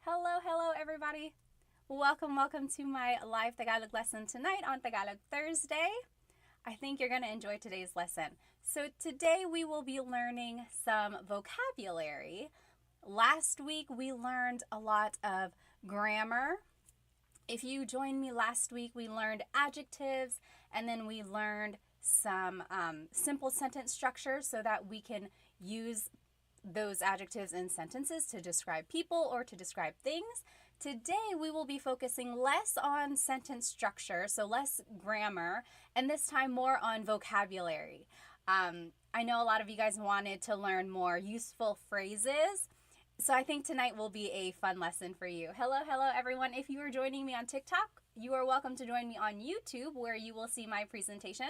Hello, everybody. Welcome to my live Tagalog lesson tonight on Tagalog Thursday. I think you're going to enjoy today's lesson. So today we will be learning some vocabulary. Last week we learned a lot of grammar. If you joined me last week, we learned adjectives, and then we learned some simple sentence structures so that we can use those adjectives in sentences to describe people or to describe things. Today we will be focusing less on sentence structure, so less grammar, and this time more on vocabulary. I know a lot of you guys wanted to learn more useful phrases, so I think tonight will be a fun lesson for you. Hello everyone. If you are joining me on TikTok, you are welcome to join me on YouTube where you will see my presentation.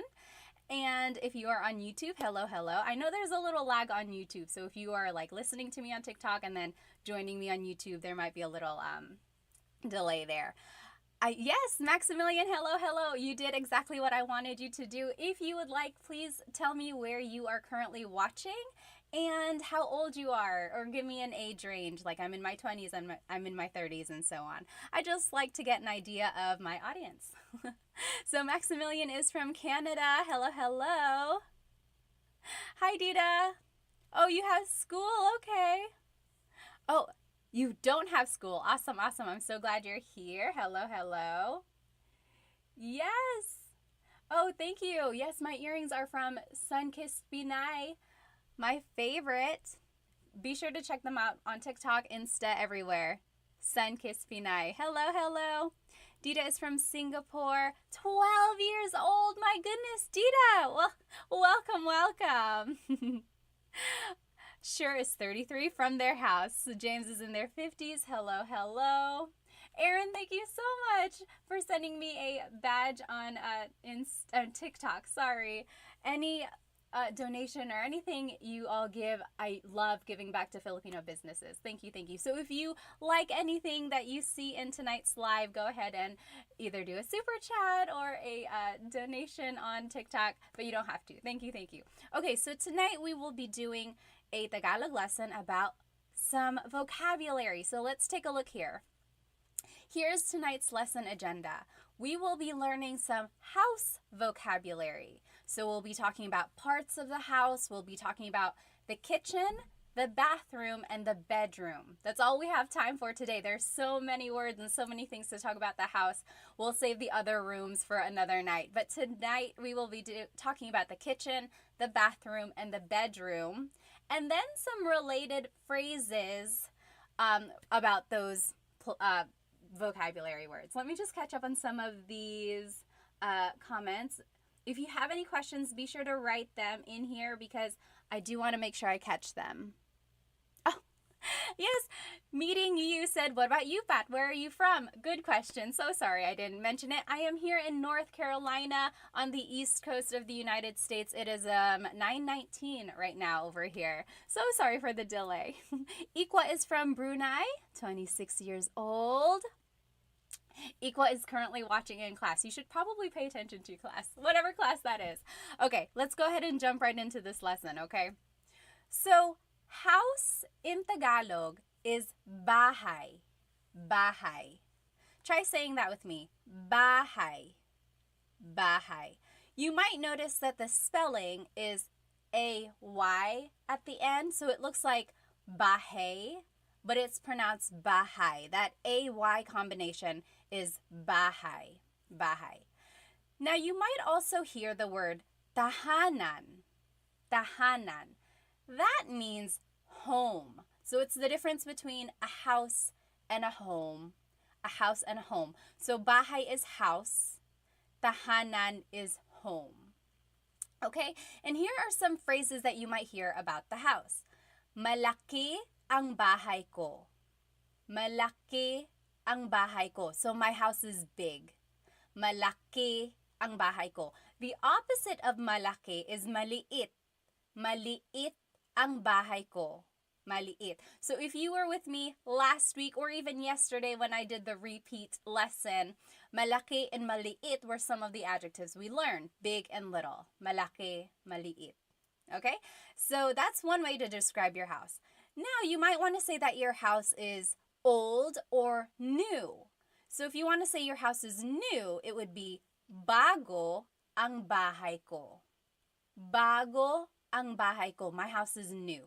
And if you are on YouTube, hello. I know there's a little lag on YouTube, so if you are like listening to me on TikTok and then joining me on YouTube, there might be a little delay there. Yes, Maximilian, hello. You did exactly what I wanted you to do. If you would like, please tell me where you are currently watching and how old you are, or give me an age range. Like I'm in my 20s, I'm in my 30s, and so on. I just like to get an idea of my audience. So Maximilian is from Canada. Hello. Hi, Dita. Oh, you have school? Okay. Oh, you don't have school. Awesome. I'm so glad you're here. Hello. Yes. Oh, thank you. Yes, my earrings are from Sunkissed Pinay, my favorite. Be sure to check them out on TikTok, Insta, everywhere. Sunkissed Pinay. Hello, hello. Dita is from Singapore, 12 years old. My goodness, Dita. Well, welcome, welcome. Sure is 33 from their house. James is in their 50s. Hello, hello. Aaron, thank you so much for sending me a badge on TikTok. Sorry. Any donation or anything you all give, I love giving back to Filipino businesses. Thank you, thank you. So if you like anything that you see in tonight's live, go ahead and either do a super chat or a donation on TikTok, but you don't have to. Thank you, thank you. Okay, so tonight we will be doing a Tagalog lesson about some vocabulary. So let's take a look here. Here's tonight's lesson agenda. We will be learning some house vocabulary. So we'll be talking about parts of the house. We'll be talking about the kitchen, the bathroom, and the bedroom. That's all we have time for today. There's so many words and so many things to talk about the house. We'll save the other rooms for another night. But tonight we will be talking about the kitchen, the bathroom, and the bedroom. And then some related phrases about those vocabulary words. Let me just catch up on some of these comments. If you have any questions, be sure to write them in here because I do want to make sure I catch them. Oh, yes, meeting you said, what about you, Pat? Where are you from? Good question. So sorry I didn't mention it. I am here in North Carolina on the east coast of the United States. It is 9:19 right now over here. So sorry for the delay. Ikwa is from Brunei, 26 years old. Ikwa is currently watching in class. You should probably pay attention to class, whatever class that is. Okay, let's go ahead and jump right into this lesson, okay? So, house in Tagalog is bahay. Bahay. Try saying that with me. Bahay. Bahay. You might notice that the spelling is A-Y at the end, so it looks like bahay, but it's pronounced bahay. That A-Y combination is bahay. Bahay. Now, you might also hear the word tahanan. Tahanan. That means home. So it's the difference between a house and a home. A house and a home. So bahay is house. Tahanan is home. Okay? And here are some phrases that you might hear about the house. Malaki ang bahay ko. Malaki ang bahay ko. So my house is big. Malaki ang bahay ko. The opposite of malaki is maliit. Maliit ang bahay ko. Maliit. So if you were with me last week or even yesterday when I did the repeat lesson, malaki and maliit were some of the adjectives we learned. Big and little. Malaki, maliit. Okay? So that's one way to describe your house. Now, you might want to say that your house is old or new. So if you want to say your house is new, it would be bago ang bahay ko. Bago ang bahay ko. My house is new.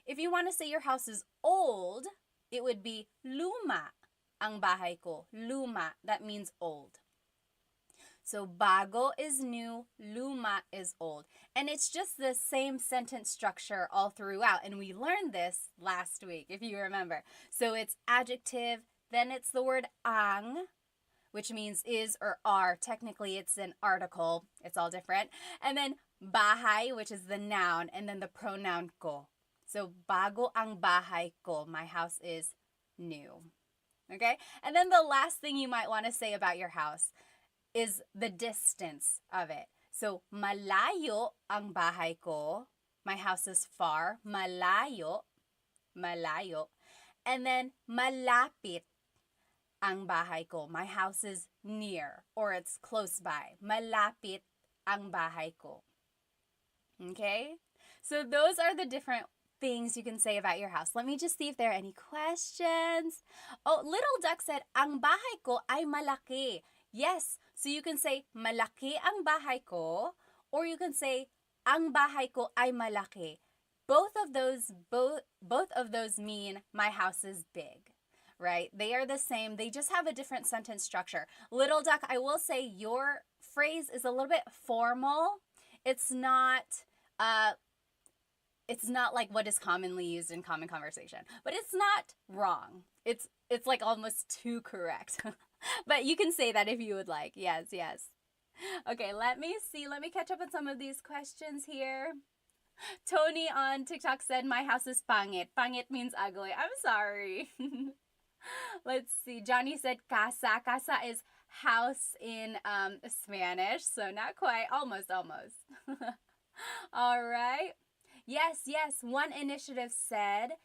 If you want to say your house is old, it would be luma ang bahay ko. Luma, that means old. So bago is new, luma is old. And it's just the same sentence structure all throughout. And we learned this last week, if you remember. So it's adjective, then it's the word ang, which means is or are. Technically, it's an article. It's all different. And then bahay, which is the noun, and then the pronoun ko. So bago ang bahay ko. My house is new. Okay? And then the last thing you might want to say about your house is the distance of it. So, malayo ang bahay ko. My house is far. Malayo. Malayo. And then, malapit ang bahay ko. My house is near or it's close by. Malapit ang bahay ko. Okay? So, those are the different things you can say about your house. Let me just see if there are any questions. Oh, Little Duck said, ang bahay ko ay malaki. Yes, so you can say, malaki ang bahay ko, or you can say, ang bahay ko ay malaki. Both of those mean my house is big, right? They are the same. They just have a different sentence structure. Little Duck, I will say your phrase is a little bit formal. It's not uh it's not like what is commonly used in common conversation, but it's not wrong. It's like almost too correct. But you can say that if you would like. Yes, yes. Okay, let me see. Let me catch up on some of these questions here. Tony on TikTok said, my house is pangit. Pangit means ugly. I'm sorry. Let's see. Johnny said casa. Casa is house in Spanish. So not quite. Almost, almost. All right. Yes, yes. One initiative said,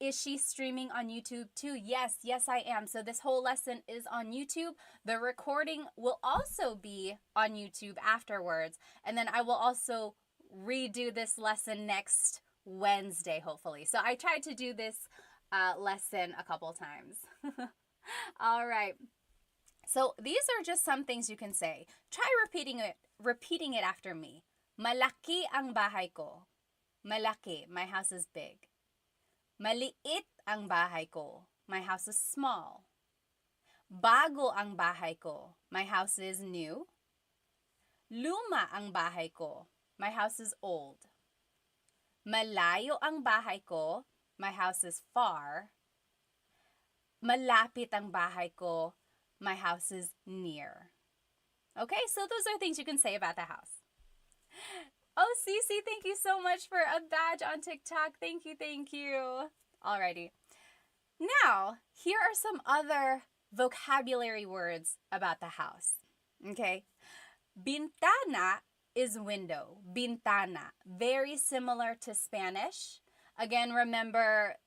is she streaming on YouTube too? Yes, yes, I am. So this whole lesson is on YouTube. The recording will also be on YouTube afterwards. And then I will also redo this lesson next Wednesday, hopefully. So I tried to do this lesson a couple times. All right. So these are just some things you can say. Try repeating it after me. Malaki ang bahay ko. Malaki, my house is big. Maliit ang bahay ko. My house is small. Bago ang bahay ko. My house is new. Luma ang bahay ko. My house is old. Malayo ang bahay ko. My house is far. Malapit ang bahay ko. My house is near. Okay, so those are things you can say about the house. Oh, Cece, thank you so much for a badge on TikTok. Thank you, thank you. Alrighty. Now, here are some other vocabulary words about the house. Okay. Bintana is window. Bintana. Very similar to Spanish. Again, remember,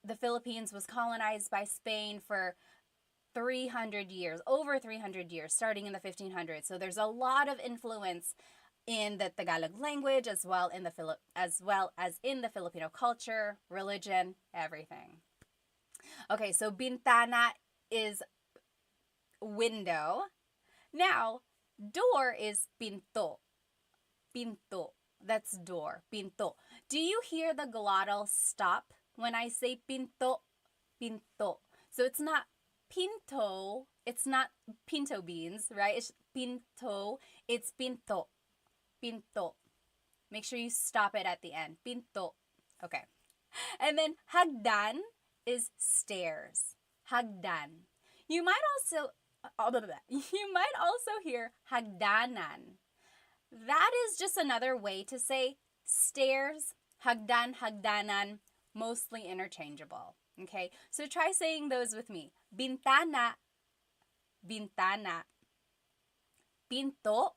the Philippines was colonized by Spain for 300 years, over 300 years, starting in the 1500s. So there's a lot of influence in the Tagalog language as well as in the Filipino culture, religion, everything. Okay, so bintana is window. Now, door is pinto. Pinto. That's door. Pinto. Do you hear the glottal stop when I say pinto? Pinto. So it's not pinto. It's not pinto beans, right? It's pinto. It's pinto. Pinto. Make sure you stop it at the end. Pinto. Okay. And then hagdan is stairs. Hagdan. You might also hear hagdanan. That is just another way to say stairs, hagdan, hagdanan, mostly interchangeable. Okay? So try saying those with me. Bintana, bintana. Pinto,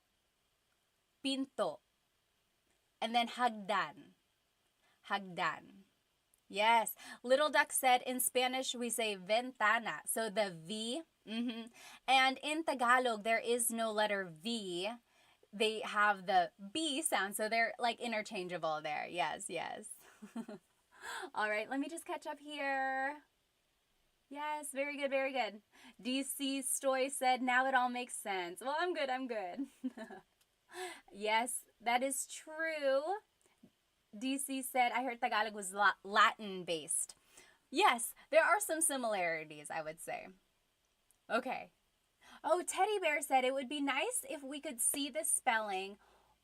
pinto. And then hagdan, hagdan. Yes. Little Duck said in Spanish we say ventana. So the V. And in Tagalog there is no letter V. They have the B sound. So they're like interchangeable there. Yes, yes. All right. Let me just catch up here. Yes, very good, very good. DC Stoy said, now it all makes sense. Well, I'm good, I'm good. Yes, that is true. DC said, I heard Tagalog was Latin-based. Yes, there are some similarities, I would say. Okay. Oh, Teddy Bear said, it would be nice if we could see the spelling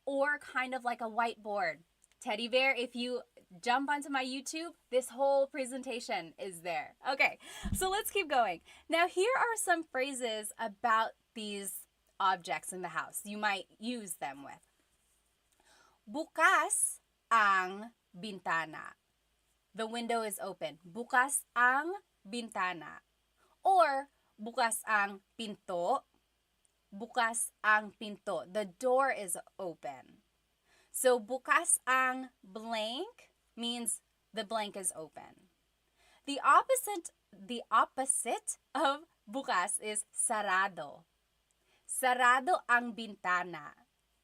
or kind of like a whiteboard. Teddy Bear, if you jump onto my YouTube, this whole presentation is there. Okay, so let's keep going. Now, here are some phrases about these objects in the house you might use them with. Bukas ang bintana. The window is open. Bukas ang bintana. Or bukas ang pinto. Bukas ang pinto. The door is open. So bukas ang blank means the blank is open. The opposite of bukas is sarado. Sarado ang bintana.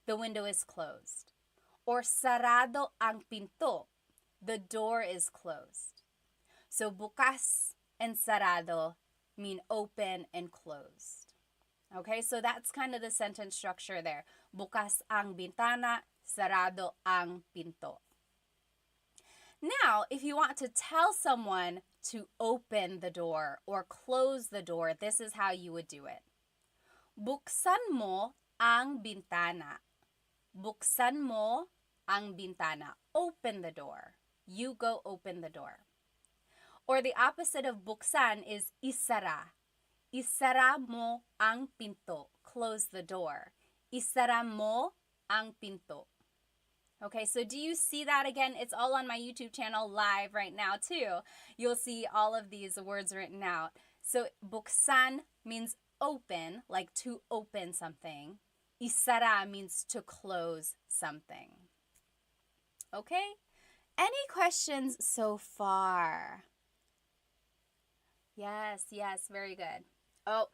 The window is closed. Or sarado ang pinto. The door is closed. So bukas and sarado mean open and closed. Okay, so that's kind of the sentence structure there. Bukas ang bintana, sarado ang pinto. Now, if you want to tell someone to open the door or close the door, this is how you would do it. Buksan mo ang bintana. Buksan mo ang bintana. Open the door. You go open the door. Or the opposite of buksan is isara. Isara mo ang pinto. Close the door. Isara mo ang pinto. Okay, so do you see that again? It's all on my YouTube channel live right now too. You'll see all of these words written out. So buksan means open, like to open something. Isara means to close something. Okay? Any questions so far? Yes, very good. Oh,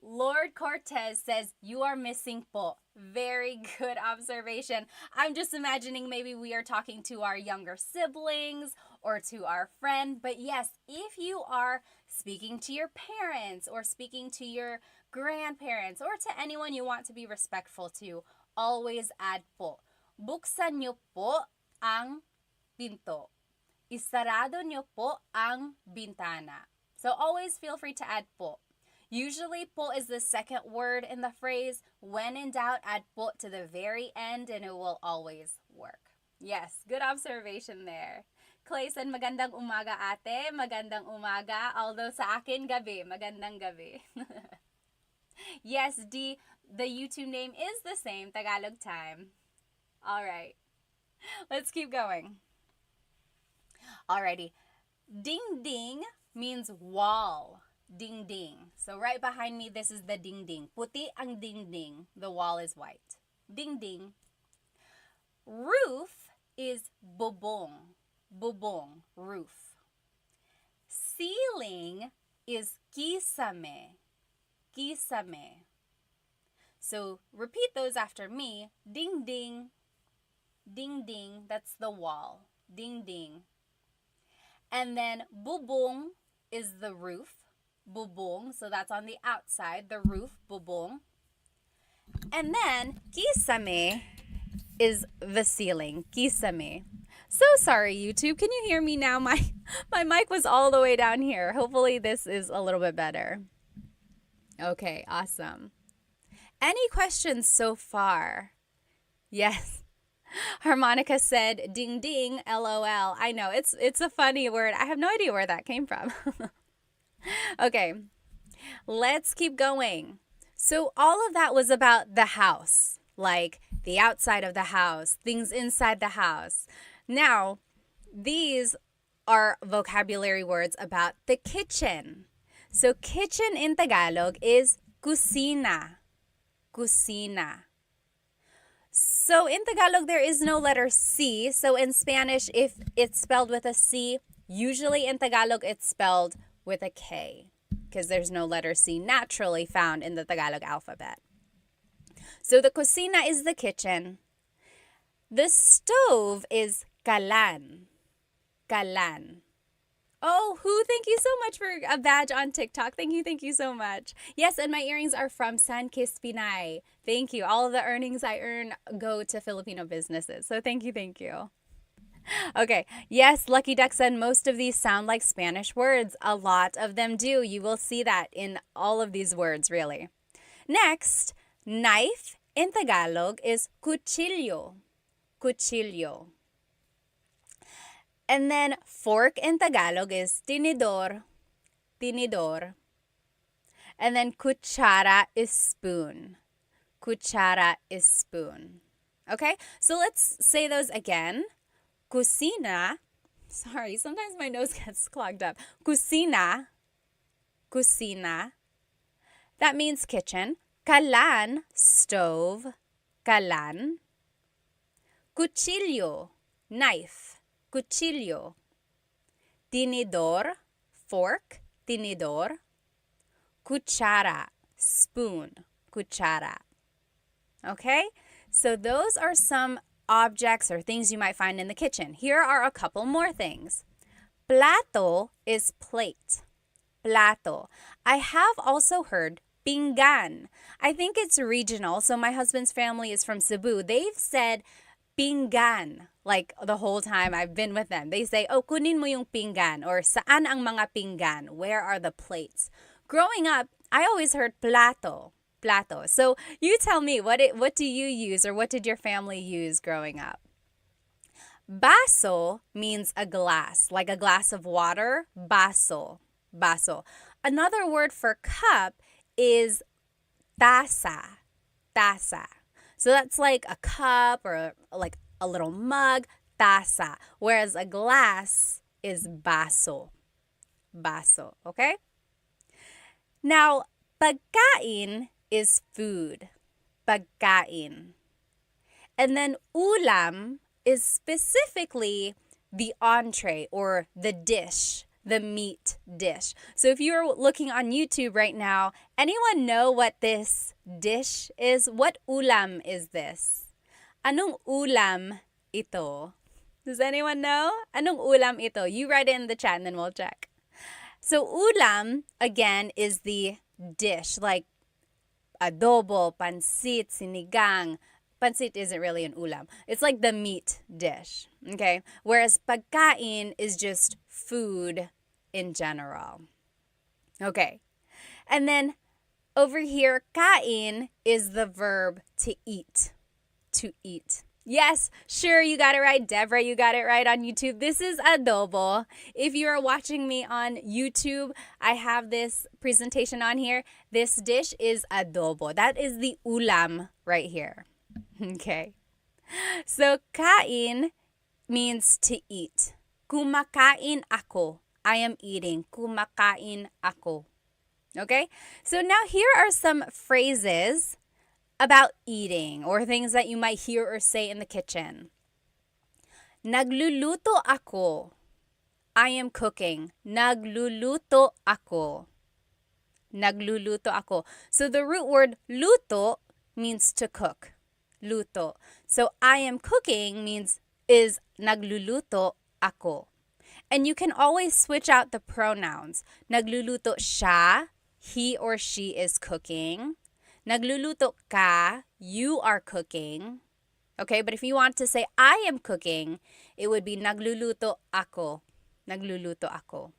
Lord Cortez says, you are missing po. Very good observation. I'm just imagining maybe we are talking to our younger siblings or to our friend. But yes, if you are speaking to your parents or speaking to your grandparents or to anyone you want to be respectful to, always add po. Buksan niyo po ang pinto. Isarado niyo po ang bintana. So always feel free to add po. Usually, po is the second word in the phrase. When in doubt, add po to the very end and it will always work. Yes, good observation there. Clay said, magandang umaga ate, magandang umaga. Although sa akin, gabi, magandang gabi. Yes, D, the YouTube name is the same, Tagalog Time. All right, let's keep going. Alrighty, ding ding means wall. Ding ding. So right behind me, this is the ding ding. Puti ang ding ding. The wall is white. Ding ding. Roof is bubong. Bubong, roof. Ceiling is kisame. Kisame. So repeat those after me. Ding ding. Ding ding. That's the wall. Ding ding. And then bubong is the roof. Bubong, so that's on the outside, the roof, bubong. And then kisame is the ceiling, kisame. So sorry, YouTube. Can you hear me now? My mic was all the way down here. Hopefully this is a little bit better. Okay, awesome. Any questions so far? Yes. Harmonica said, ding ding, LOL. I know, it's a funny word. I have no idea where that came from. Okay, let's keep going. So all of that was about the house, like the outside of the house, things inside the house. Now, these are vocabulary words about the kitchen. So kitchen in Tagalog is kusina. Kusina. So in Tagalog, there is no letter C. So in Spanish, if it's spelled with a C, usually in Tagalog, it's spelled with a K because there's no letter C naturally found in the Tagalog alphabet. So the kusina is the kitchen. The stove is kalan. Kalan. Oh, thank you so much for a badge on TikTok. Thank you so much. Yes, and my earrings are from San Kispinay. Thank you. All of the earnings I earn go to Filipino businesses. So thank you. Okay, yes, Lucky Duck said most of these sound like Spanish words. A lot of them do. You will see that in all of these words, really. Next, knife in Tagalog is cuchillo. Cuchillo. And then fork in Tagalog is tinidor. Tinidor. And then kutsara is spoon. Kutsara is spoon. Okay, so let's say those again. Kusina, sorry, sometimes my nose gets clogged up. Kusina, kusina, that means kitchen. Kalan, stove, kalan. Cuchillo, knife, cuchillo. Tinidor, fork, tinidor. Cuchara, spoon, cuchara. Okay, so those are some objects or things you might find in the kitchen. Here are a couple more things. Plato is plate. Plato. I have also heard pinggan. I think it's regional. So my husband's family is from Cebu. They've said pinggan like the whole time I've been with them. They say, oh, kunin mo yung pinggan, or saan ang mga pinggan? Where are the plates? Growing up, I always heard plato. plato. So you tell me, what do you use or what did your family use growing up? Baso means a glass, like a glass of water. Baso. Baso. Another word for cup is taza. Taza. So that's like a cup or like a little mug. Taza. Whereas a glass is baso. Baso. Okay? Now, pagkain is food. Pagkain. And then ulam is specifically the entree or the dish, the meat dish. So if you're looking on YouTube right now, anyone know what this dish is? What ulam is this? Anong ulam ito? Does anyone know? Anong ulam ito? You write it in the chat and then we'll check. So ulam, again, is the dish, like adobo, pansit, sinigang. Pansit isn't really an ulam. It's like the meat dish, okay? Whereas pagkain is just food in general. Okay. And then over here, kain is the verb to eat. To eat. Yes, sure, you got it right. Deborah, you got it right on YouTube. This is adobo. If you are watching me on YouTube, I have this presentation on here. This dish is adobo. That is the ulam right here. Okay. So, kain means to eat. Kumakain ako. I am eating. Kumakain ako. Okay? So now here are some phrases about eating or things that you might hear or say in the kitchen. Nagluluto ako. I am cooking. Nagluluto ako. Nagluluto ako. So the root word luto means to cook. Luto. So I am cooking is nagluluto ako. And you can always switch out the pronouns. Nagluluto siya, he or she is cooking. Nagluluto ka, you are cooking. Okay, but if you want to say I am cooking, it would be nagluluto ako. Nagluluto ako.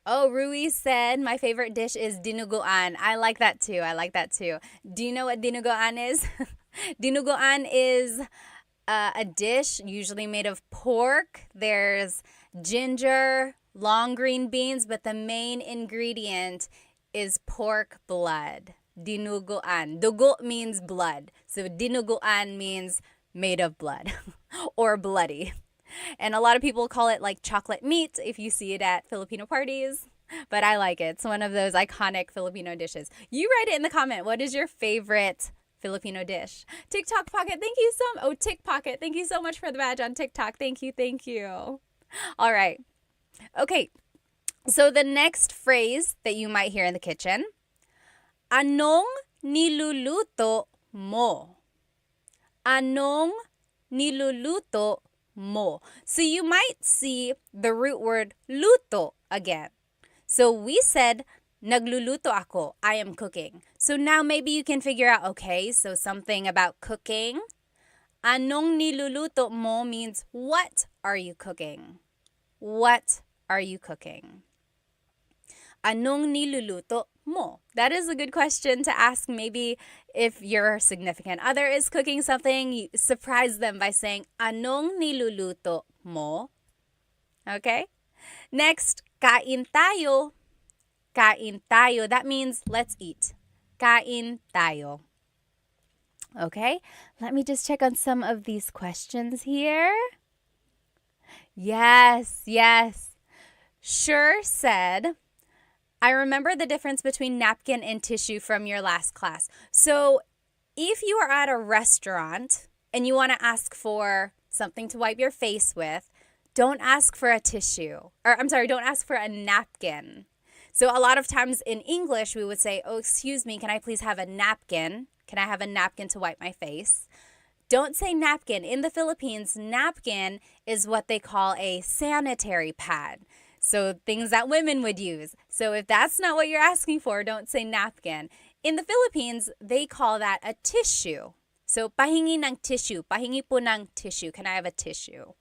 Oh, Rui said my favorite dish is dinuguan. I like that too. Do you know what dinuguan is? Dinuguan is a dish usually made of pork. There's ginger, long green beans, but the main ingredient is pork blood. Dinuguan. Dugo means blood. So dinuguan means made of blood or bloody. And a lot of people call it like chocolate meat if you see it at Filipino parties. But I like it. It's one of those iconic Filipino dishes. You write it in the comment. What is your favorite Filipino dish? TikTok Pocket, thank you so much. Oh, Tick Pocket, thank you so much for the badge on TikTok. Thank you. All right. Okay. So the next phrase that you might hear in the kitchen, anong niluluto mo? Anong niluluto mo? So you might see the root word luto again. So we said, nagluluto ako, I am cooking. So now maybe you can figure out, okay, so something about cooking. Anong niluluto mo means what are you cooking? What are you cooking? Anong niluluto mo? That is a good question to ask. Maybe if your significant other is cooking something, you surprise them by saying, anong niluluto mo? Okay? Next, kain tayo. Kain tayo. That means let's eat. Kain tayo. Okay? Let me just check on some of these questions here. Yes. Sure said, I remember the difference between napkin and tissue from your last class. So if you are at a restaurant and you want to ask for something to wipe your face with, don't ask for a tissue. Don't ask for a napkin. So a lot of times in English, we would say, oh, excuse me, can I please have a napkin? Can I have a napkin to wipe my face? Don't say napkin. In the Philippines, napkin is what they call a sanitary pad. So things that women would use. So if that's not what you're asking for, don't say napkin. In the Philippines, they call that a tissue. So pahingi ng tissue. Pahingi po ng tissue. Can I have a tissue?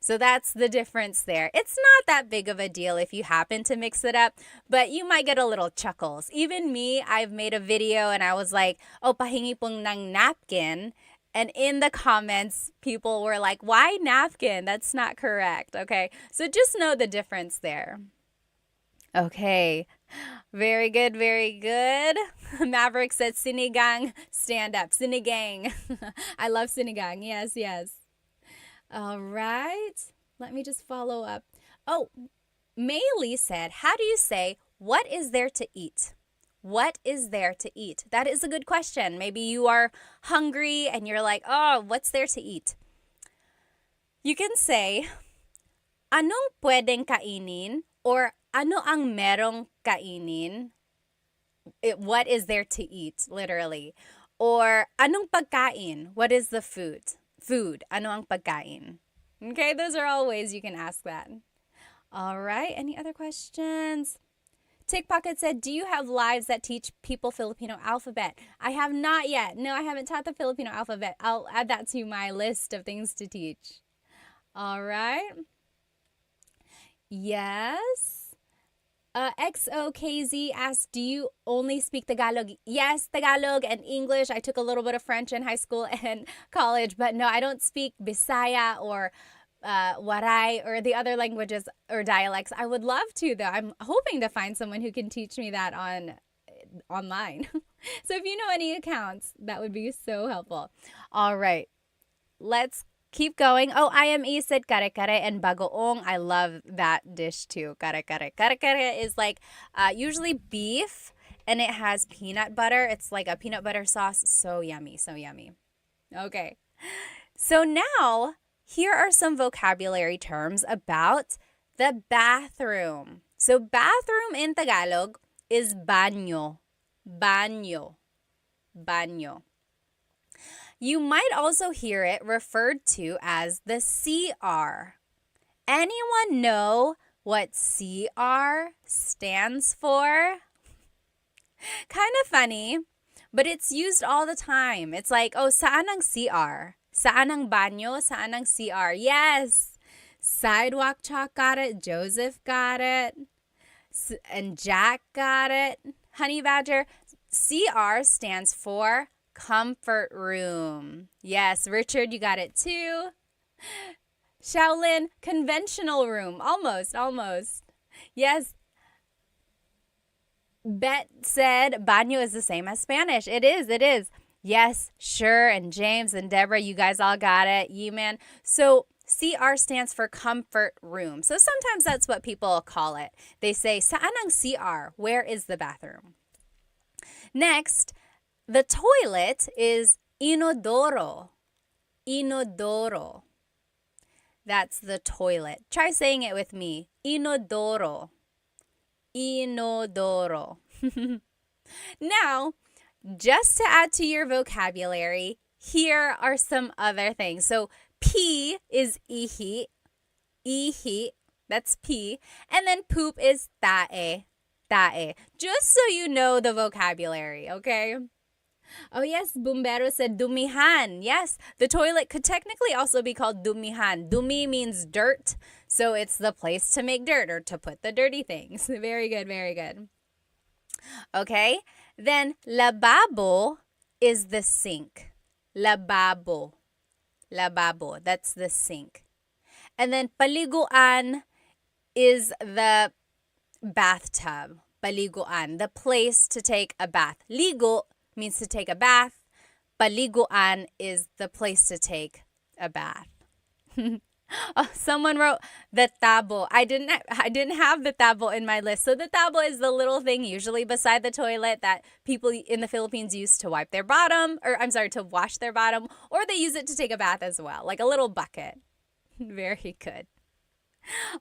So that's the difference there. It's not that big of a deal if you happen to mix it up, but you might get a little chuckles. Even me, I've made a video and I was like, oh, pahingi pong ng napkin. And in the comments, people were like, why napkin? That's not correct. Okay. So just know the difference there. Okay. Very good. Very good. Maverick said sinigang, stand up. Sinigang. I love sinigang. Yes, yes. All right. Let me just follow up. Oh, Maylee said, how do you say, what is there to eat? What is there to eat? That is a good question. Maybe you are hungry and you're like, oh, what's there to eat? You can say, anong pwedeng kainin? Or ano ang merong kainin? What is there to eat, literally. Or anong pagkain? What is the food? Food. Ano ang pagkain? Okay, those are all ways you can ask that. All right, any other questions? Tick Pocket said, do you have lives that teach people Filipino alphabet? I have not yet. No, I haven't taught the Filipino alphabet. I'll add that to my list of things to teach. All right. Yes. XOKZ asked, do you only speak Tagalog? Yes, Tagalog and English. I took a little bit of French in high school and college, but no, I don't speak Bisaya or Waray or the other languages or dialects. I would love to, though. I'm hoping to find someone who can teach me that online. So if you know any accounts, that would be so helpful. All right, let's keep going. Oh, IME said kare-kare and bagoong. I love that dish too. Kare-kare. Kare-kare is like usually beef and it has peanut butter. It's like a peanut butter sauce. So yummy, so yummy. Okay. So now, here are some vocabulary terms about the bathroom. So bathroom in Tagalog is baño. Baño. Baño. You might also hear it referred to as the CR. Anyone know what CR stands for? Kind of funny, but it's used all the time. It's like, oh, saan ang CR? Saan ang banyo? Saan ang CR? Yes! Sidewalk Chalk got it. Joseph got it. And Jack got it. Honey Badger. CR stands for comfort room. Yes, Richard, you got it too. Shaolin, conventional room. Almost. Yes. Bet said baño is the same as Spanish. It is. Yes, sure. And James and Deborah, you guys all got it. Man. So CR stands for comfort room. So sometimes that's what people call it. They say, saan ang CR? Where is the bathroom? Next, the toilet is inodoro. Inodoro. That's the toilet. Try saying it with me. Inodoro. Inodoro. Now, just to add to your vocabulary, here are some other things. So, pee is ihi. Ihi. That's pee. And then poop is tae. Tae. Just so you know the vocabulary, okay? Oh yes, Bumbero said dumihan. Yes, the toilet could technically also be called dumihan. Dumi means dirt, so it's the place to make dirt or to put the dirty things. Very good, very good. Okay, then lababo is the sink. Lababo. Lababo, that's the sink. And then paliguan is the bathtub. Paliguan, the place to take a bath. Ligo means to take a bath. Paliguan is the place to take a bath. Oh, someone wrote the tabo. I didn't have the tabo in my list. So the tabo is the little thing usually beside the toilet that people in the Philippines use to wipe their bottom, to wash their bottom, or they use it to take a bath as well, like a little bucket. Very good.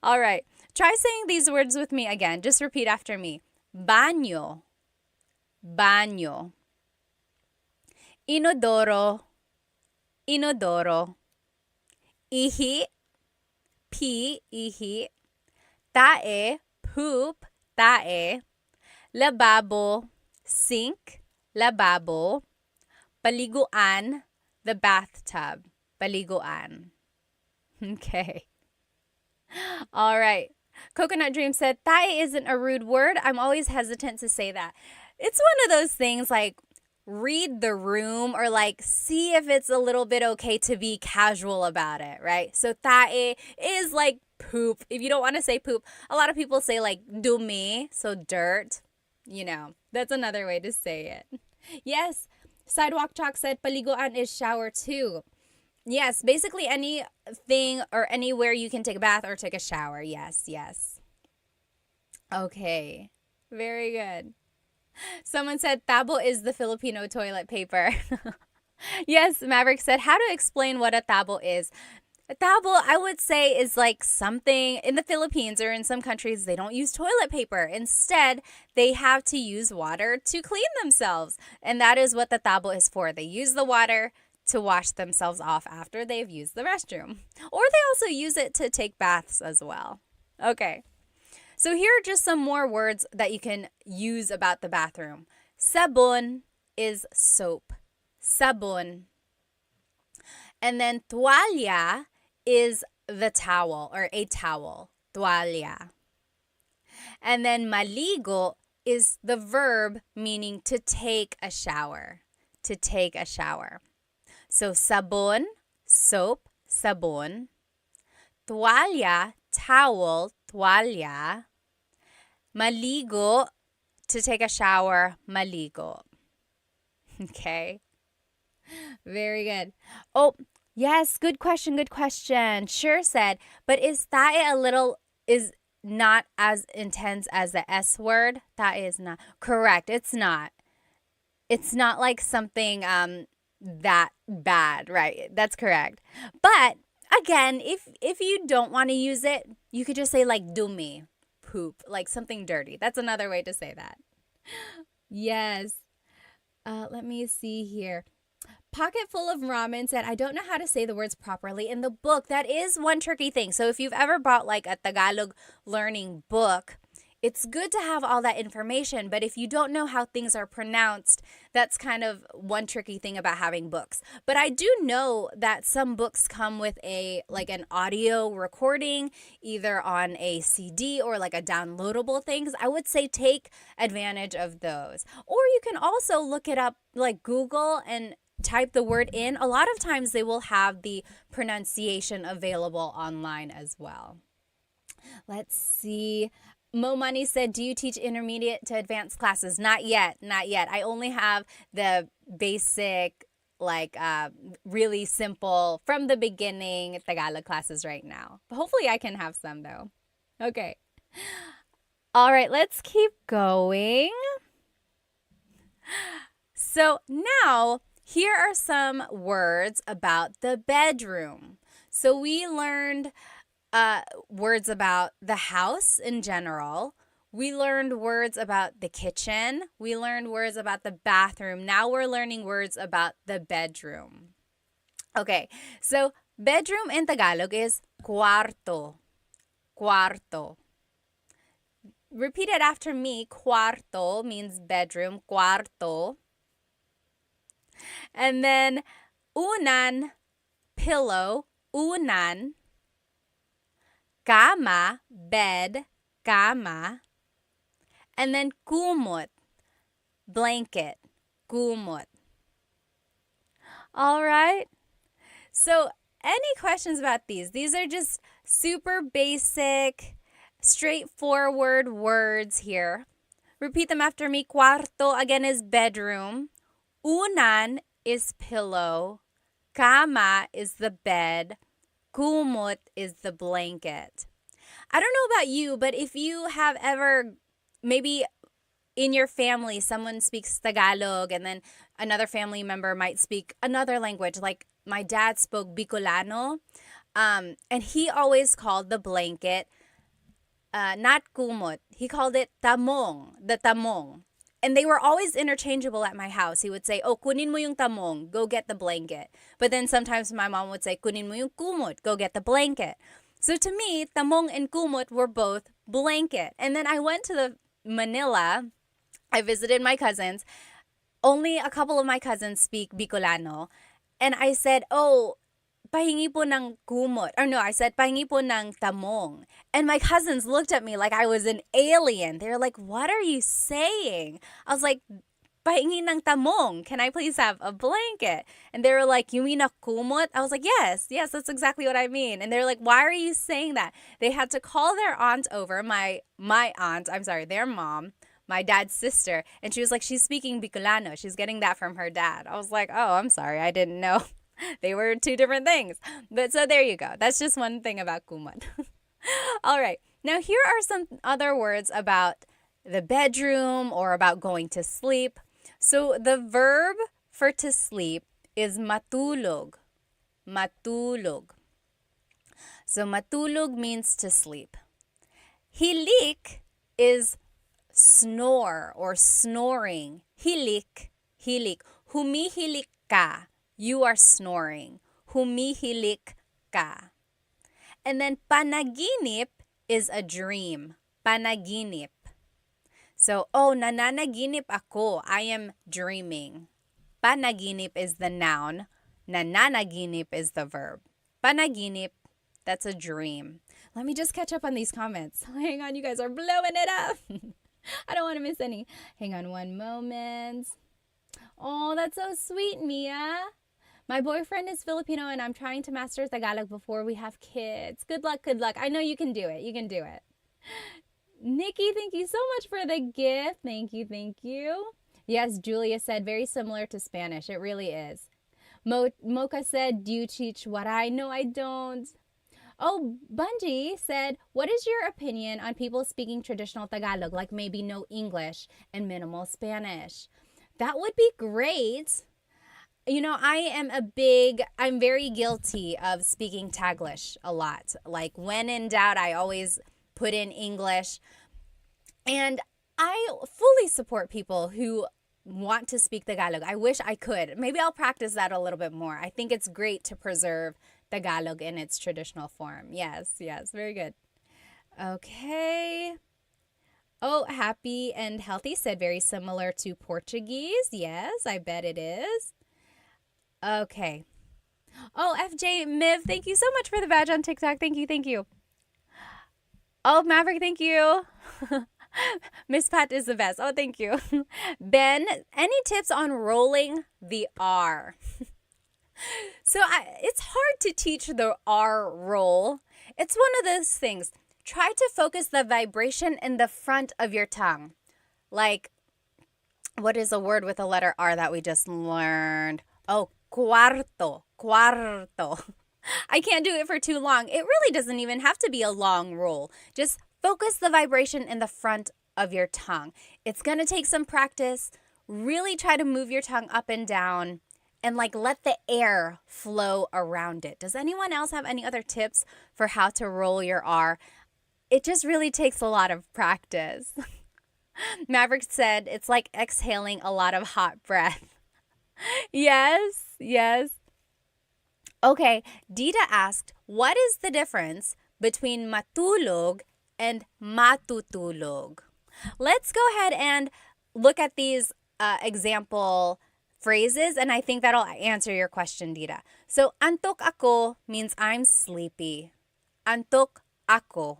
All right. Try saying these words with me again. Just repeat after me. Baño. Baño. Inodoro. Inodoro. Ihi. Pee. Ihi. Tae. Poop. Tae. Lababo. Sink. Lababo. Paliguan. The bathtub. Paliguan. Okay. All right. Coconut Dream said, tae isn't a rude word. I'm always hesitant to say that. It's one of those things like read the room or like see if it's a little bit okay to be casual about it, right? So tae is like poop. If you don't want to say poop, a lot of people say like dumi, so dirt. That's another way to say it. Yes, Sidewalk Chalk said paliguan is shower too. Yes, basically anything or anywhere you can take a bath or take a shower. Yes, yes. Okay. Very good. Someone said tabo is the Filipino toilet paper. Yes, Maverick said how to explain what a tabo is. A tabo, I would say, is like something in the Philippines or in some countries, they don't use toilet paper. Instead, they have to use water to clean themselves. And that is what the tabo is for. They use the water to wash themselves off after they've used the restroom. Or they also use it to take baths as well. Okay. So here are just some more words that you can use about the bathroom. Sabon is soap. Sabon. And then tuwalya is the towel or a towel. Tuwalya. And then maligo is the verb meaning to take a shower. To take a shower. So sabon, soap, sabon. Tuwalya, towel, tuwalya. Maligo, to take a shower, maligo. Okay. Very good. Oh, yes, good question, good question. Sure said, but is tae is not as intense as the S word? Tae is not. Correct, it's not. It's not like something that bad, right? That's correct. But again, if you don't want to use it, you could just say like dumi, poop, like something dirty. That's another way to say that. Yes. Let me see here. Pocket Full of Ramen said, I don't know how to say the words properly in the book. That is one tricky thing. So if you've ever bought like a Tagalog learning book, it's good to have all that information. But if you don't know how things are pronounced, that's kind of one tricky thing about having books. But I do know that some books come with an audio recording, either on a CD or like a downloadable thing. I would say take advantage of those. Or you can also look it up like Google and type the word in. A lot of times they will have the pronunciation available online as well. Let's see. Mo Money said, do you teach intermediate to advanced classes? Not yet. Not yet. I only have the basic, really simple, from the beginning Tagalog classes right now. But hopefully I can have some though. Okay. All right, let's keep going. So now, here are some words about the bedroom. So we learned words about the house in general. We learned words about the kitchen. We learned words about the bathroom. Now we're learning words about the bedroom. Okay, so bedroom in Tagalog is cuarto. Cuarto. Repeat it after me. Cuarto means bedroom. Cuarto. And then unan, pillow. Unan. Cama, bed, cama. And then kumot, blanket, kumot. All right. So any questions about these? These are just super basic, straightforward words here. Repeat them after me. Cuarto, again, is bedroom. Unan is pillow. Cama is the bed. Kumot is the blanket. I don't know about you, but if you have ever, maybe in your family, someone speaks Tagalog and then another family member might speak another language, like my dad spoke Bicolano, and he always called the blanket not kumot. He called it tamong, the tamong. And they were always interchangeable at my house. He would say, oh, kunin mo yung tamong, go get the blanket. But then sometimes my mom would say, kunin mo yung kumot, go get the blanket. So to me, tamong and kumot were both blanket. And then I went to the Manila. I visited my cousins. Only a couple of my cousins speak Bicolano. And I said, oh, pahingi po ng kumot. Or no, I said, pahingi po ng tamong. And my cousins looked at me like I was an alien. They were like, what are you saying? I was like, pahingi ng tamong. Can I please have a blanket? And they were like, you mean a kumot? I was like, yes, that's exactly what I mean. And they're like, why are you saying that? They had to call their aunt over, their mom, my dad's sister. And she was like, she's speaking Bicolano. She's getting that from her dad. I was like, oh, I'm sorry. I didn't know. They were two different things. But so there you go. That's just one thing about kumot. All right. Now here are some other words about the bedroom or about going to sleep. So the verb for to sleep is matulog. Matulog. So matulog means to sleep. Hilik is snore or snoring. Hilik. Humihilik ka. You are snoring. Humihilik ka. And then panaginip is a dream. Panaginip. So, nananaginip ako. I am dreaming. Panaginip is the noun. Nananaginip is the verb. Panaginip, that's a dream. Let me just catch up on these comments. Hang on, you guys are blowing it up. I don't want to miss any. Hang on one moment. Oh, that's so sweet, Mia. My boyfriend is Filipino and I'm trying to master Tagalog before we have kids. Good luck. I know you can do it. Nikki, thank you so much for the gift. Thank you. Yes, Julia said very similar to Spanish. It really is. Mocha said, do you teach Waray? No, I don't. Oh, Bungie said, what is your opinion on people speaking traditional Tagalog, like maybe no English and minimal Spanish? That would be great. You know, I'm very guilty of speaking Taglish a lot. Like when in doubt, I always put in English. And I fully support people who want to speak Tagalog. I wish I could. Maybe I'll practice that a little bit more. I think it's great to preserve Tagalog in its traditional form. Yes, very good. Okay. Oh, happy and healthy said very similar to Portuguese. Yes, I bet it is. Okay. Oh, FJ Miv, thank you so much for the badge on TikTok. Thank you. Oh, Maverick, thank you. Miss Pat is the best. Oh, thank you. Ben, any tips on rolling the R? So it's hard to teach the R roll. It's one of those things. Try to focus the vibration in the front of your tongue. Like, what is a word with a letter R that we just learned? Oh, cuarto. I can't do it for too long. It really doesn't even have to be a long roll. Just focus the vibration in the front of your tongue. It's going to take some practice. Really try to move your tongue up and down and let the air flow around it. Does anyone else have any other tips for how to roll your R? It just really takes a lot of practice. Maverick said it's like exhaling a lot of hot breath. Yes. Okay, Dita asked, what is the difference between matulog and matutulog? Let's go ahead and look at these example phrases, and I think that'll answer your question, Dita. So, antok ako means I'm sleepy. Antok ako.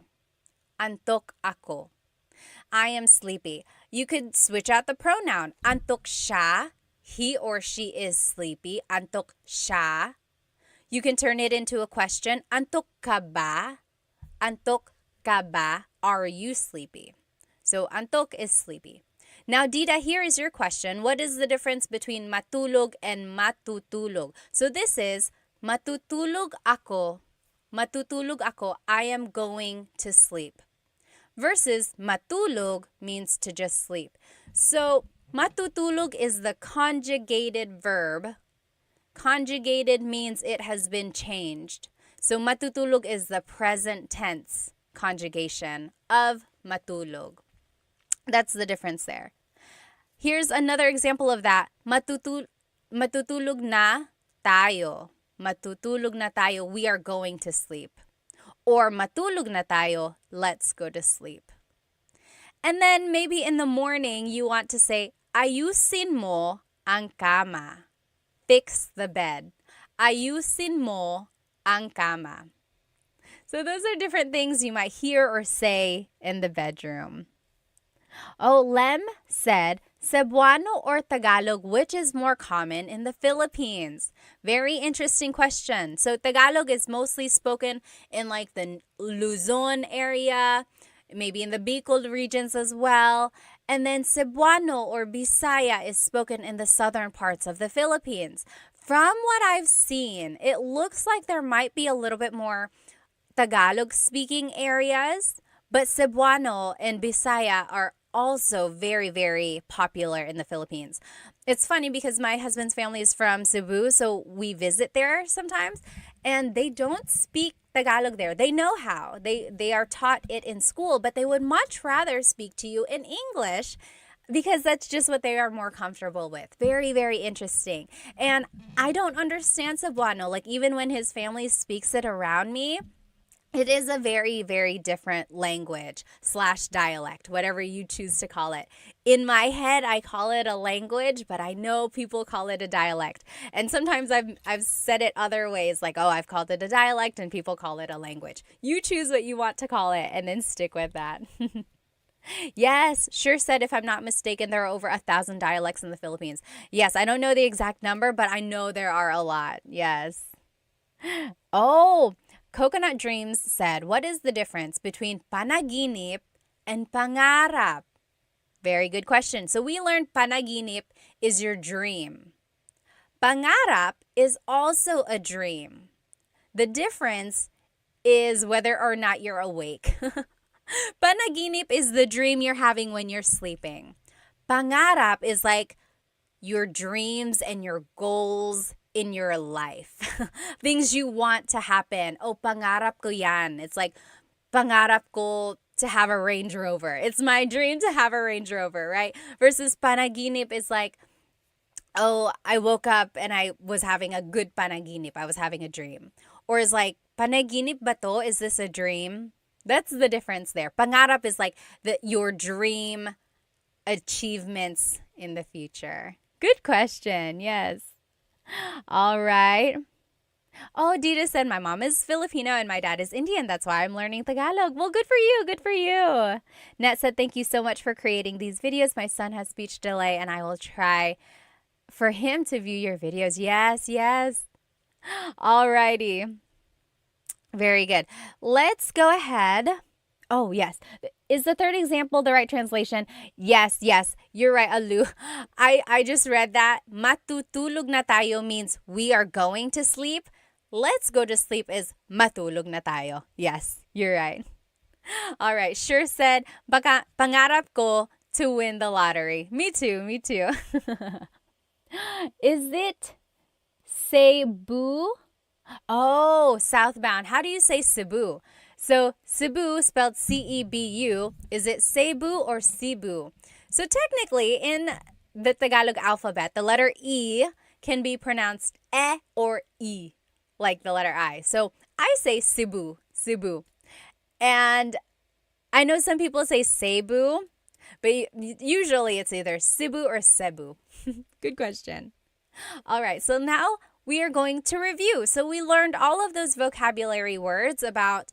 I am sleepy. You could switch out the pronoun. Antok siya. He or she is sleepy. Antok siya. You can turn it into a question. Antok ka ba? Antok ka ba? Are you sleepy? So, antok is sleepy. Now, Dita, here is your question. What is the difference between matulog and matutulog? So, this is matutulog ako. I am going to sleep. Versus matulog means to just sleep. So, matutulog is the conjugated verb. Conjugated means it has been changed. So, matutulog is the present tense conjugation of matulog. That's the difference there. Here's another example of that. Matutulog na tayo. Matutulog na tayo. We are going to sleep. Or matulog na tayo. Let's go to sleep. And then maybe in the morning you want to say, ayusin mo ang kama. Fix the bed. Ayusin mo ang kama. So those are different things you might hear or say in the bedroom. Oh, Lem said, Cebuano or Tagalog, which is more common in the Philippines? Very interesting question. So Tagalog is mostly spoken in like the Luzon area, maybe in the Bicol regions as well. And then Cebuano or Bisaya is spoken in the southern parts of the Philippines. From what I've seen, it looks like there might be a little bit more Tagalog speaking areas, but Cebuano and Bisaya are also very, very popular in the Philippines. It's funny because my husband's family is from Cebu, so we visit there sometimes, and they don't speak Tagalog there. They know how. They are taught it in school, but they would much rather speak to you in English because that's just what they are more comfortable with. Very, very interesting. And I don't understand Cebuano. Like, even when his family speaks it around me, it is a very, very different language / dialect, whatever you choose to call it. In my head, I call it a language, but I know people call it a dialect. And sometimes I've said it other ways, like, oh, I've called it a dialect, and people call it a language. You choose what you want to call it, and then stick with that. Yes, sure said, if I'm not mistaken, there are over 1,000 dialects in the Philippines. Yes, I don't know the exact number, but I know there are a lot. Yes. Oh, Coconut Dreams said, what is the difference between panaginip and pangarap? Very good question. So we learned panaginip is your dream. Pangarap is also a dream. The difference is whether or not you're awake. Panaginip is the dream you're having when you're sleeping. Pangarap is like your dreams and your goals in your life. Things you want to happen. Oh, pangarap ko yan. It's like, pangarap ko to have a Range Rover. It's my dream to have a Range Rover, right? Versus panaginip is like, oh, I woke up and I was having a good panaginip. I was having a dream. Or is like, panaginip ba to? Is this a dream? That's the difference there. Pangarap is like your dream achievements in the future. Good question. Yes. All right. Oh, Dita said, my mom is Filipino and my dad is Indian. That's why I'm learning Tagalog. Well, good for you. Good for you. Net said, thank you so much for creating these videos. My son has speech delay and I will try for him to view your videos. Yes, yes. All righty. Very good. Let's go ahead. Oh, yes. Is the third example the right translation? Yes, yes. You're right, Alu. I just read that. Matutulog na tayo means we are going to sleep. Let's go to sleep is matulog na tayo. Yes, you're right. All right. Sure said, baka pangarap ko to win the lottery. Me too, me too. Is it Cebu? Oh, southbound. How do you say Cebu? So Cebu, spelled C-E-B-U, is it Cebu or Cebu? So technically, in the Tagalog alphabet, the letter E can be pronounced E or E, like the letter I. So I say Cebu, Cebu. And I know some people say Cebu, but usually it's either Cebu or Cebu. Good question. All right, so now we are going to review. So we learned all of those vocabulary words about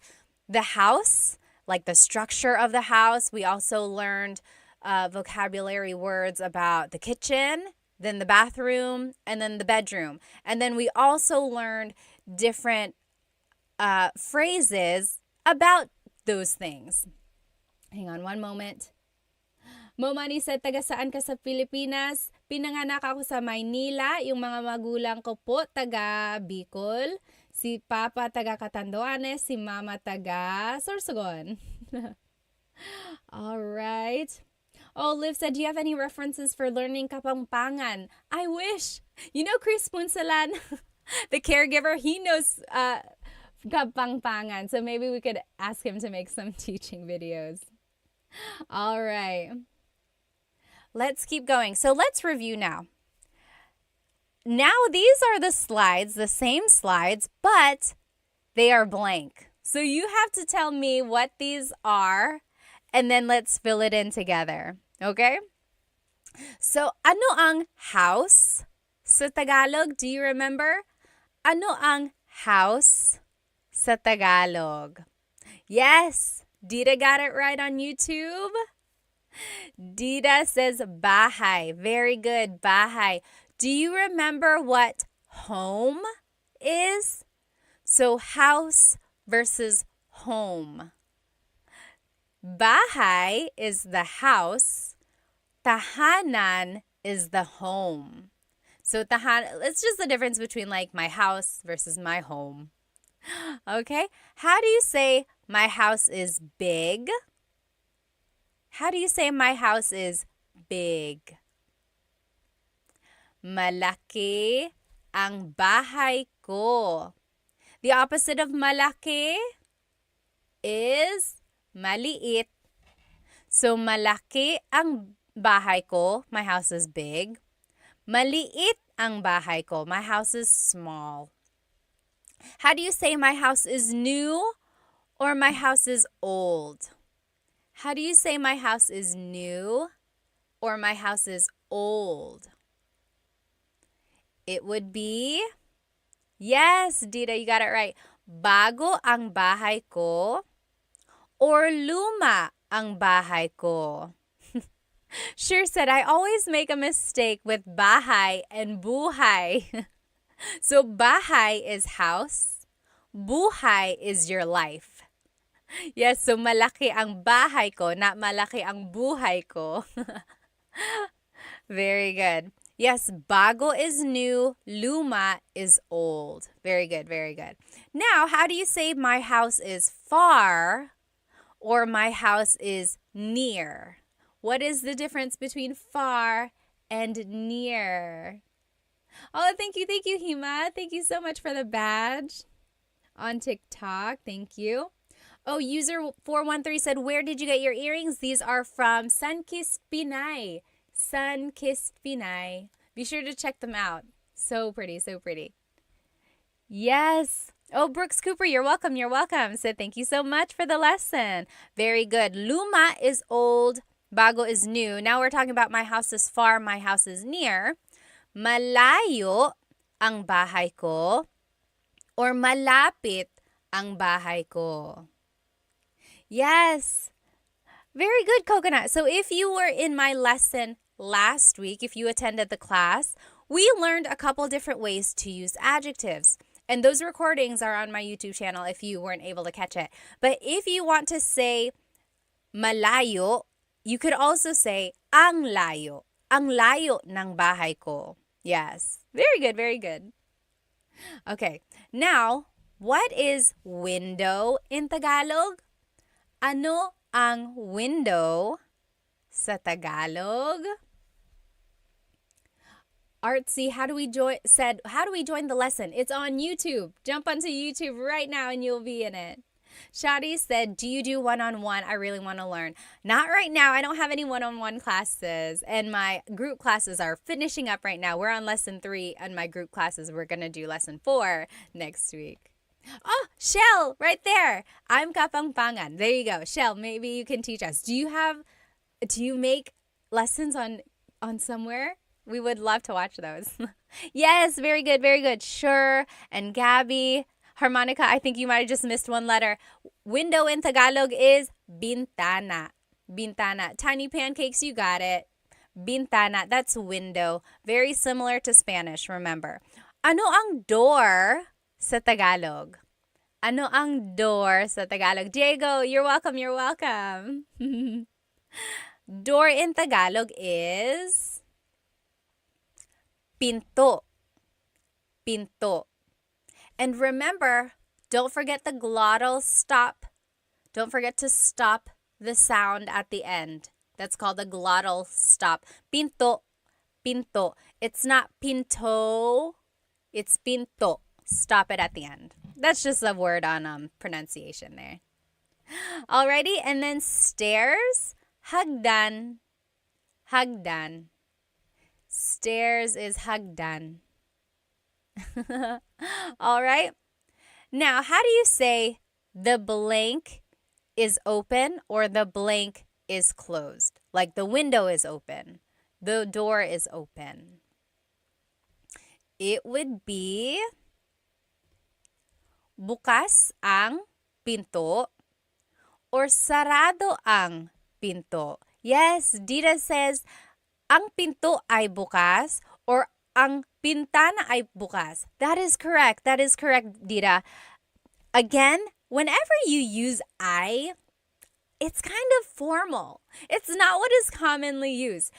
the house, like the structure of the house. We also learned vocabulary words about the kitchen, then the bathroom, and then the bedroom. And then we also learned different phrases about those things. Hang on one moment. Momani said, taga saan ka sa Pilipinas? Pinanganak ako sa Maynila. Yung mga magulang ko po, taga Bicol. Si Papa, taga Catanduanes. Si Mama, taga Sorsogon. All right. Oh, Liv said, do you have any references for learning Kapampangan? I wish. You know Chris Punsalan, the caregiver, he knows Kapampangan. So maybe we could ask him to make some teaching videos. All right. Let's keep going. So let's review now. Now these are the slides, the same slides, but they are blank. So you have to tell me what these are, and then let's fill it in together. Okay? So ano ang house? Sa Tagalog, do you remember? Ano ang house sa Tagalog? Yes, Dita got it right on YouTube. Dita says bahay. Very good, bahay. Do you remember what home is? So house versus home. Bahay is the house. Tahanan is the home. So it's just the difference between like my house versus my home. Okay? How do you say my house is big? How do you say my house is big? Malaki ang bahay ko. The opposite of malaki is maliit. So malaki ang bahay ko, my house is big. Maliit ang bahay ko, my house is small. How do you say my house is new or my house is old? How do you say my house is new or my house is old? It would be, yes, Dita, you got it right. Bago ang bahay ko or luma ang bahay ko? Sure said, I always make a mistake with bahay and buhay. So bahay is house, buhay is your life. Yes, so malaki ang bahay ko, not malaki ang buhay ko. Very good. Yes, bago is new, luma is old. Very good, very good. Now, how do you say my house is far or my house is near? What is the difference between far and near? Oh, thank you, Hima. Thank you so much for the badge on TikTok. Thank you. Oh, user 413 said, where did you get your earrings? These are from Sunkissed Pinay. Sunkissed Pinay. Be sure to check them out. So pretty, so pretty. Yes. Oh, Brooks Cooper, you're welcome. You're welcome. So thank you so much for the lesson. Very good. Luma is old. Bago is new. Now we're talking about my house is far, my house is near. Malayo ang bahay ko or malapit ang bahay ko. Yes. Very good, Coconut. So if you were in my lesson last week, if you attended the class, we learned a couple different ways to use adjectives. And those recordings are on my YouTube channel if you weren't able to catch it. But if you want to say malayo, you could also say ang layo. Ang layo ng bahay ko. Yes. Very good, very good. Okay. Now, what is window in Tagalog? Ano ang window sa Tagalog? Artsy, how do we join the lesson? It's on YouTube. Jump onto YouTube right now and you'll be in it. Shadi said, do you do one-on-one? I really want to learn. Not right now. I don't have any one-on-one classes. And my group classes are finishing up right now. We're on lesson 3 and my group classes. We're going to do lesson 4 next week. Oh, Shell, right there. I'm Kapangpangan. There you go. Shell, maybe you can teach us. Do you make lessons on somewhere? We would love to watch those. Yes, very good, very good. Sure. And Gabby, Harmonica, I think you might have just missed one letter. Window in Tagalog is bintana. Bintana. Tiny Pancakes, you got it. Bintana, that's window. Very similar to Spanish, remember. Ano ang door sa Tagalog? Ano ang door sa Tagalog? Diego, you're welcome, you're welcome. Door in Tagalog is pinto. Pinto. And remember, don't forget the glottal stop. Don't forget to stop the sound at the end. That's called a glottal stop. Pinto. Pinto. It's not pinto. It's pinto. Stop it at the end. That's just a word on pronunciation there. Alrighty, and then stairs. Hagdan. Hagdan. Stairs is hagdan. All right. Now, how do you say the blank is open or the blank is closed? Like the window is open. The door is open. It would be bukas ang pinto or sarado ang pinto? Yes, Dita says, ang pinto ay bukas or ang pintana ay bukas. That is correct. That is correct, Dita. Again, whenever you use I, it's kind of formal. It's not what is commonly used.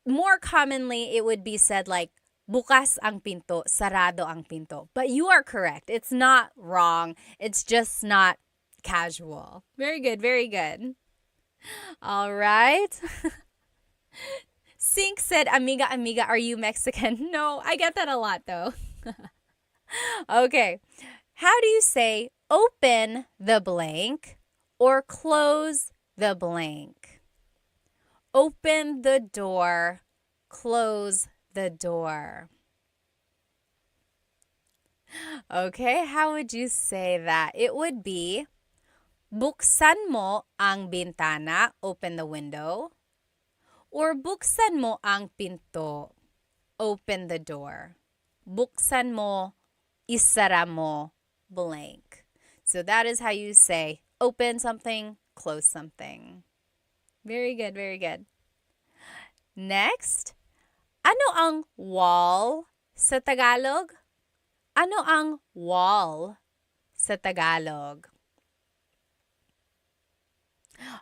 More commonly, it would be said like, bukas ang pinto, sarado ang pinto. But you are correct. It's not wrong. It's just not casual. Very good, very good. All right. Sink said, amiga, amiga, are you Mexican? No, I get that a lot though. Okay. How do you say open the blank or close the blank? Open the door, close the door. Okay, how would you say that? It would be, buksan mo ang bintana, open the window. Or buksan mo ang pinto, open the door. Buksan mo, isara mo, blank. So that is how you say open something, close something. Very good, very good. Next, ano ang wall sa Tagalog? Ano ang wall sa Tagalog?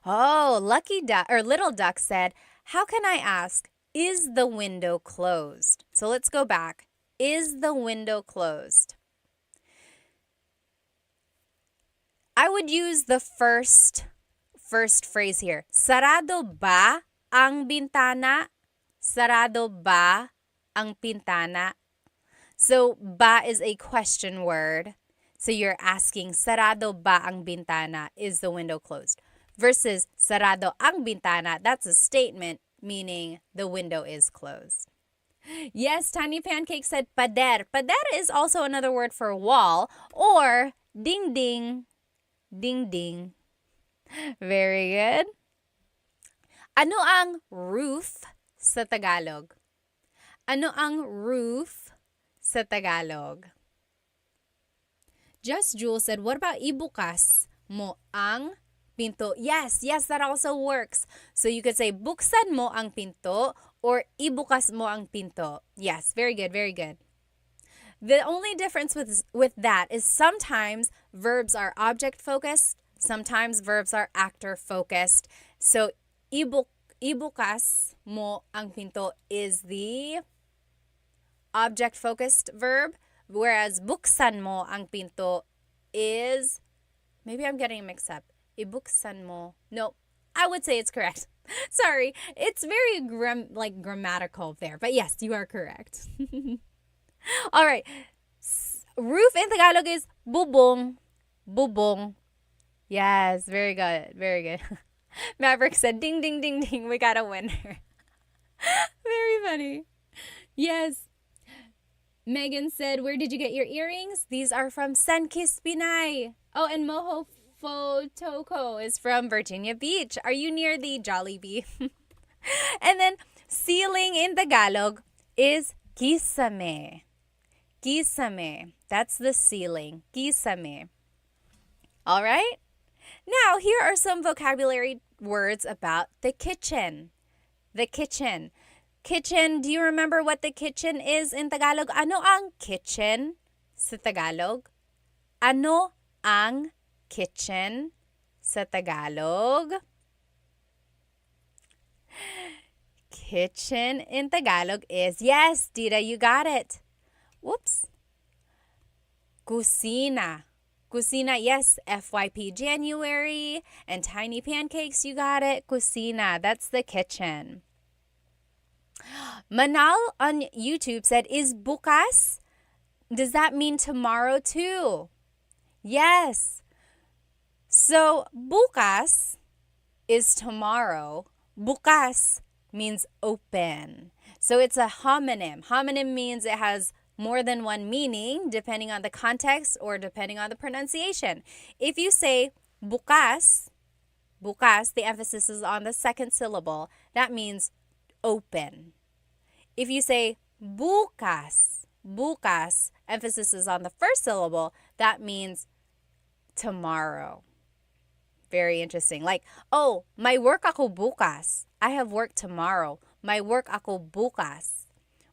Oh, Lucky Duck or Little Duck said, how can I ask, is the window closed? So let's go back. Is the window closed? I would use the first phrase here. Sarado ba ang bintana? Sarado ba ang pintana? So, ba is a question word. So you're asking, sarado ba ang bintana? Is the window closed? Versus sarado ang bintana, that's a statement meaning the window is closed. Yes, Tiny Pancake said pader. Pader is also another word for wall or ding ding. Ding ding. Very good. Ano ang roof sa Tagalog? Ano ang roof sa Tagalog? Just Jules said, what about ibukas mo ang pinto? Yes, that also works. So you could say, buksan mo ang pinto or ibukas mo ang pinto. Yes, very good, very good. The only difference with that is sometimes verbs are object-focused, sometimes verbs are actor-focused. So ibukas mo ang pinto is the object-focused verb, whereas buksan mo ang pinto is, maybe I'm getting mixed up. Ibuksan mo. No, I would say it's correct. Sorry, it's very grammatical there. But yes, you are correct. All right. Roof in Tagalog is bubong. Bubong. Yes, very good. Very good. Maverick said, ding, ding, ding, ding. We got a winner. Very funny. Yes. Megan said, where did you get your earrings? These are from Sunkist Pinay. Oh, and Moho Fotoko is from Virginia Beach. Are you near the Jollibee? And then ceiling in Tagalog is kisame. Kisame. That's the ceiling. Kisame. All right? Now, here are some vocabulary words about the kitchen. The kitchen. Kitchen, do you remember what the kitchen is in Tagalog? Ano ang kitchen sa Tagalog? Ano ang kitchen sa Tagalog? Kitchen in Tagalog is, yes, Dita, you got it. Whoops. Kusina. Kusina, yes, FYP January. And Tiny Pancakes, you got it. Kusina, that's the kitchen. Manal on YouTube said, is bukas? Does that mean tomorrow too? Yes. So, bukas is tomorrow. Bukas means open. So, it's a homonym. Homonym means it has more than one meaning depending on the context or depending on the pronunciation. If you say bukas, bukas, the emphasis is on the second syllable. That means open. If you say bukas, bukas, emphasis is on the first syllable. that means tomorrow. Very interesting. Like, oh, may work ako bukas. I have work tomorrow. May work ako bukas.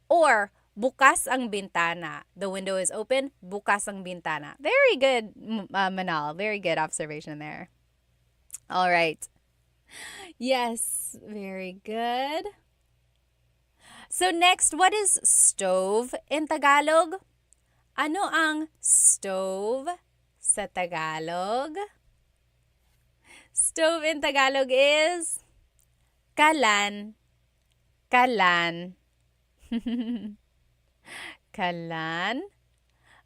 Or, bukas ang bintana. The window is open. Bukas ang bintana. Very good, Manal. Very good observation there. All right. Yes, very good. So next, what is stove in Tagalog? Ano ang stove sa Tagalog? Stove in Tagalog is kalan. Kalan. Kalan.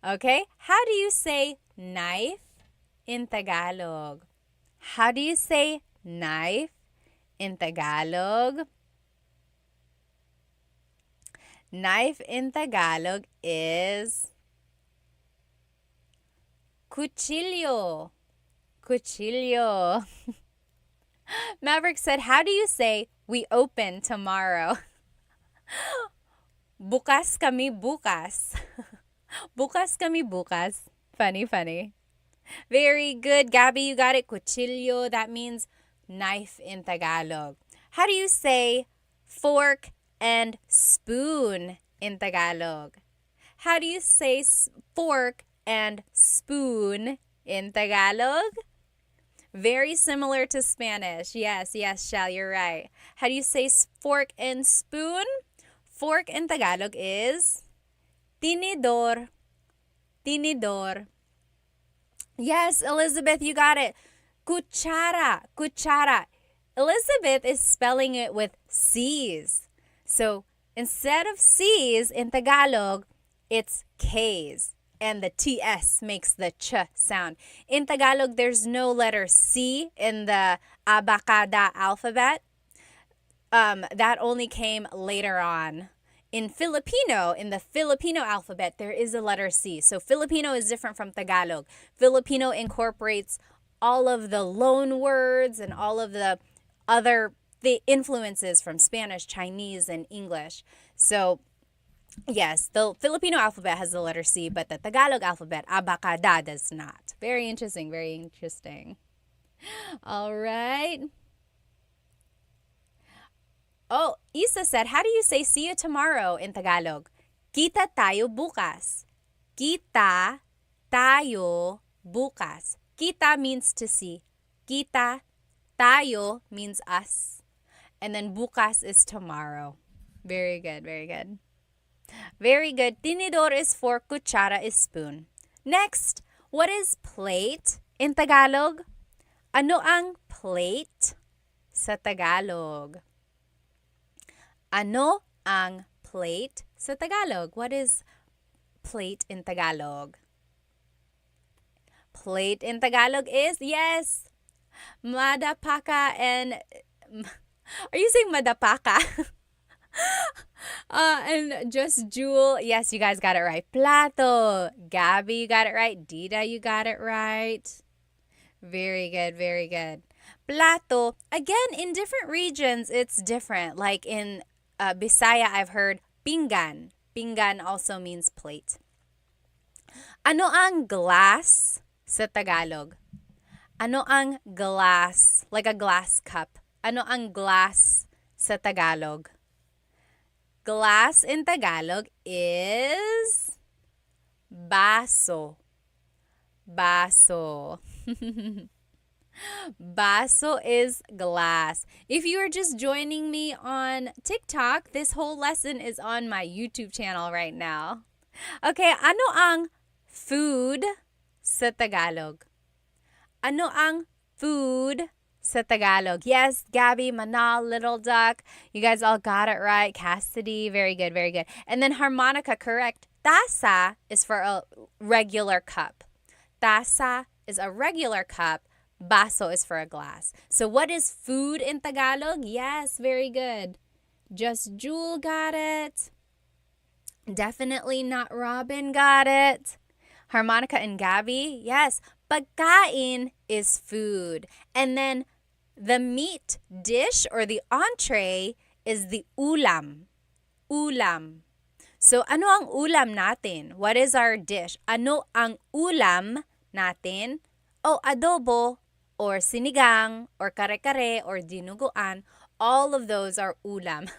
Okay, how do you say knife in Tagalog? How do you say knife in Tagalog? Knife in Tagalog is cuchillo. Cuchillo. Maverick said, how do you say we open tomorrow? Bukas kami bukas. Bukas kami bukas. Funny, funny. Very good, Gabby, you got it. Cuchillo, that means knife in Tagalog. How do you say fork and spoon in Tagalog? How do you say fork and spoon in Tagalog? Very similar to Spanish. Yes, Shell, you're right. How do you say fork and spoon? Fork in Tagalog is tinidor. Tinidor. Yes, Elizabeth, you got it. Cuchara. Cuchara. Elizabeth is spelling it with C's. So instead of C's in Tagalog, it's K's. And the TS makes the ch sound. In Tagalog, there's no letter C in the abacada alphabet. That only came later on. In Filipino, in the Filipino alphabet, there is a letter C. So Filipino is different from Tagalog. Filipino incorporates all of the loan words and all of the other influences from Spanish, Chinese, and English. So yes, the Filipino alphabet has the letter C, but the Tagalog alphabet, abacada, does not. Very interesting, very interesting. All right. Oh, Isa said, how do you say see you tomorrow in Tagalog? Kita tayo bukas. Kita tayo bukas. Kita means to see. Kita tayo means us. And then bukas is tomorrow. Very good, very good. Very good. Tinidor is fork, kutsara is spoon. Next, what is plate in Tagalog? Ano ang plate sa Tagalog? Ano ang plate sa Tagalog? What is plate in Tagalog? Plate in Tagalog is, yes, madapaka and, are you saying madapaka? And just Jewel, yes, you guys got it right. Plato, Gabby, you got it right. Dida, you got it right. Very good, very good. Plato, again, in different regions, it's different. Like in Bisaya, I've heard pinggan. Pinggan also means plate. Ano ang glass sa Tagalog? Ano ang glass? Like a glass cup. Ano ang glass sa Tagalog? Glass in Tagalog is baso. Baso. Baso is glass. If you are just joining me on TikTok, this whole lesson is on my YouTube channel right now. Okay, ano ang food sa Tagalog? Ano ang food sa Tagalog? Yes, Gabby, Manal, Little Duck, you guys all got it right. Cassidy, very good, very good. And then harmonica, correct. Taza is for a regular cup. Taza is a regular cup. Baso is for a glass. So what is food in Tagalog? Yes, very good. Just Jewel got it. Definitely not Robin got it. Harmonica and Gabby, yes. Pagkain is food. And then the meat dish or the entree is the ulam. Ulam. So, ano ang ulam natin? What is our dish? Ano ang ulam natin? Oh, adobo, or sinigang, or kare-kare, or dinuguan. All of those are ulam.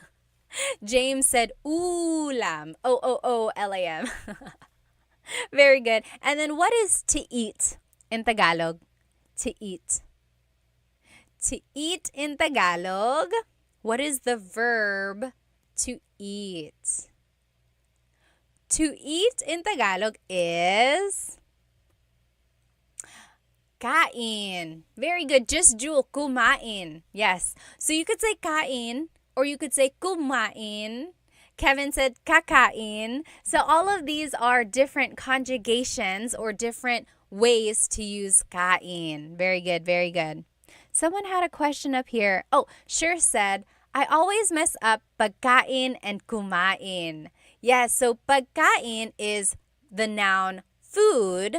James said ulam. O-O-O-L-A-M. Very good. And then what is to eat in Tagalog? To eat. To eat in Tagalog, what is the verb to eat? To eat in Tagalog is kain. Very good. Just Jewel, kumain. Yes. So you could say kain or you could say kumain. Kevin said kakain. So all of these are different conjugations or different ways to use kain. Very good. Very good. Someone had a question up here. Oh, Sure said, I always mess up pagkain and kumain. Yes, so pagkain is the noun food.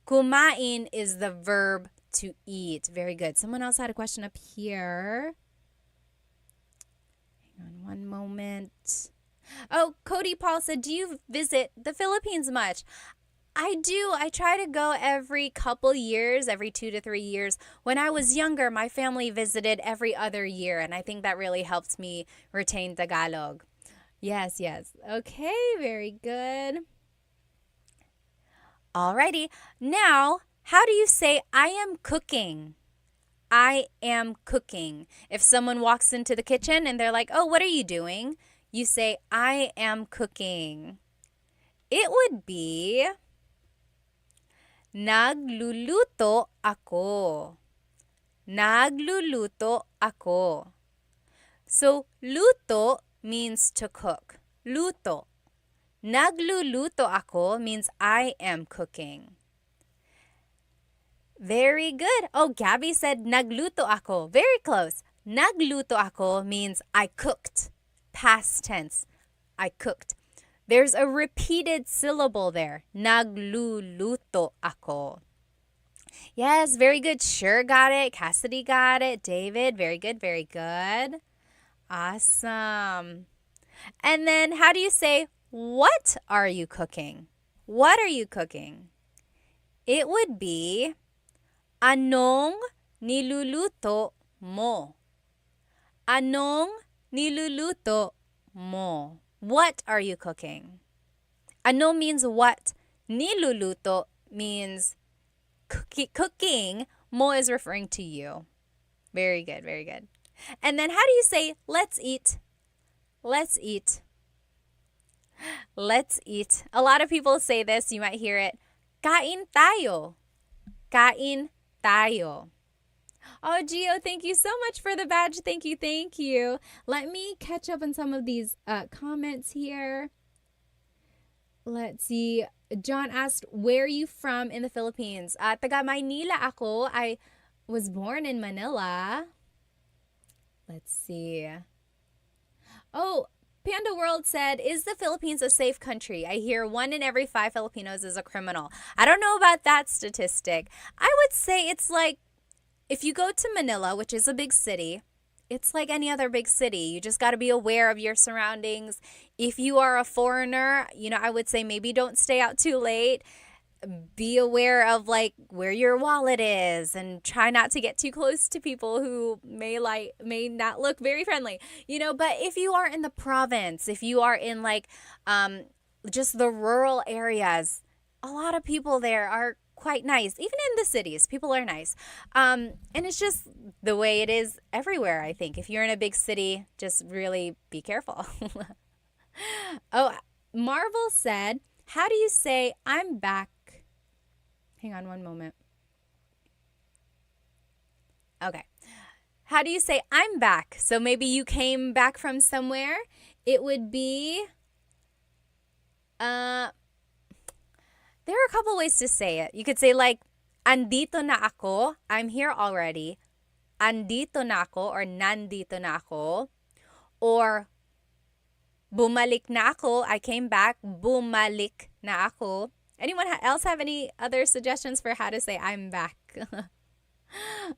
Kumain is the verb to eat. Very good. Someone else had a question up here. Hang on one moment. Oh, Cody Paul said, do you visit the Philippines much? I do. I try to go every couple years, every 2 to 3 years. When I was younger, my family visited every other year, and I think that really helped me retain Tagalog. Yes, yes. Okay, very good. Alrighty. Now, how do you say I am cooking? I am cooking. If someone walks into the kitchen and they're like, oh, what are you doing? You say, I am cooking. It would be nagluluto ako. Nagluluto ako. So, luto means to cook. Luto. Nagluluto ako means I am cooking. Very good. Oh, Gabby said nagluto ako. Very close. Nagluto ako means I cooked. Past tense. I cooked. There's a repeated syllable there. Nagluluto ako. Yes, very good. Sure got it. Cassidy got it. David, very good, very good. Awesome. And then how do you say, what are you cooking? What are you cooking? It would be, anong niluluto mo? Anong niluluto mo? What are you cooking? Ano means what. Niluluto means cooking. Mo is referring to you. Very good, very good. And then how do you say, let's eat? Let's eat. Let's eat. A lot of people say this. You might hear it. Kain tayo. Kain tayo. Oh, Gio, thank you so much for the badge. Thank you, thank you. Let me catch up on some of these comments here. Let's see. John asked, where are you from in the Philippines? Taga Maynila ako. I was born in Manila. Let's see. Oh, Panda World said, is the Philippines a safe country? I hear 1 in every 5 Filipinos is a criminal. I don't know about that statistic. I would say it's like, if you go to Manila, which is a big city, it's like any other big city. You just got to be aware of your surroundings. If you are a foreigner, I would say maybe don't stay out too late. Be aware of like where your wallet is and try not to get too close to people who may not look very friendly. But if you are in the province, if you are in like just the rural areas, a lot of people there are quite nice. Even in the cities, people are nice. And it's just the way it is everywhere, I think. If you're in a big city, just really be careful. Oh, Marvel said, how do you say I'm back? Hang on one moment. Okay. How do you say I'm back? So maybe you came back from somewhere. It would be, there are a couple ways to say it. You could say like, andito na ako. I'm here already. Andito na ako or nandito na ako. Or bumalik na ako. I came back. Bumalik na ako. Anyone else have any other suggestions for how to say I'm back?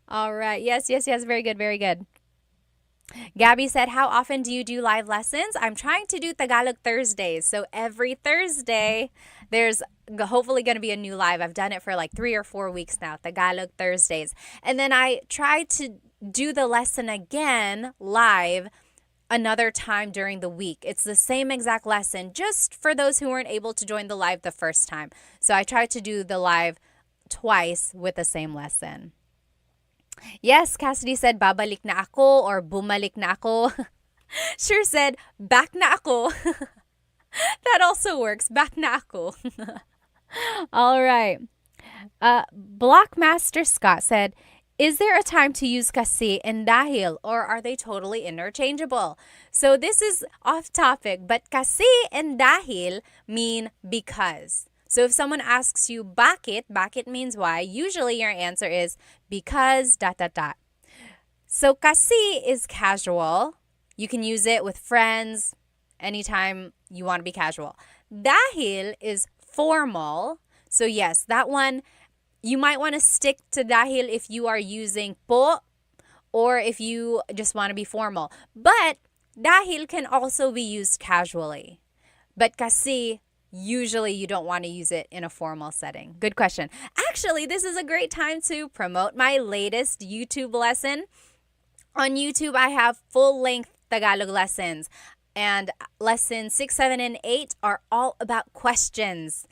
All right. Yes. Very good. Very good. Gabby said, how often do you do live lessons? I'm trying to do Tagalog Thursdays. So every Thursday, there's hopefully going to be a new live. I've done it for like 3 or 4 weeks now, Tagalog Thursdays. And then I try to do the lesson again live another time during the week. It's the same exact lesson, just for those who weren't able to join the live the first time. So I try to do the live twice with the same lesson. Yes, Cassidy said, babalik na ako or bumalik na ako. Sure said, back na ako. That also works. Back na ako. All right. Blockmaster Scott said, is there a time to use kasi and dahil, or are they totally interchangeable? So this is off topic, but kasi and dahil mean because. So if someone asks you bakit means why, usually your answer is because ... So kasi is casual. You can use it with friends anytime you want to be casual. Dahil is formal. So yes, that one, you might want to stick to dahil if you are using po or if you just want to be formal. But dahil can also be used casually. But kasi, usually you don't want to use it in a formal setting. Good question. Actually, this is a great time to promote my latest YouTube lesson. On YouTube, I have full-length Tagalog lessons. And lessons 6, 7, and 8 are all about questions.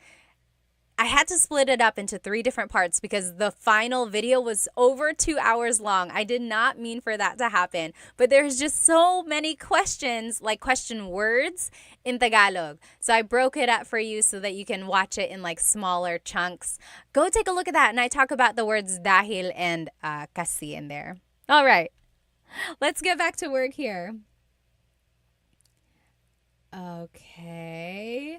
I had to split it up into 3 different parts because the final video was over 2 hours long. I did not mean for that to happen. But there's just so many questions, like question words in Tagalog. So I broke it up for you so that you can watch it in like smaller chunks. Go take a look at that. And I talk about the words dahil and kasi in there. All right. Let's get back to work here. Okay.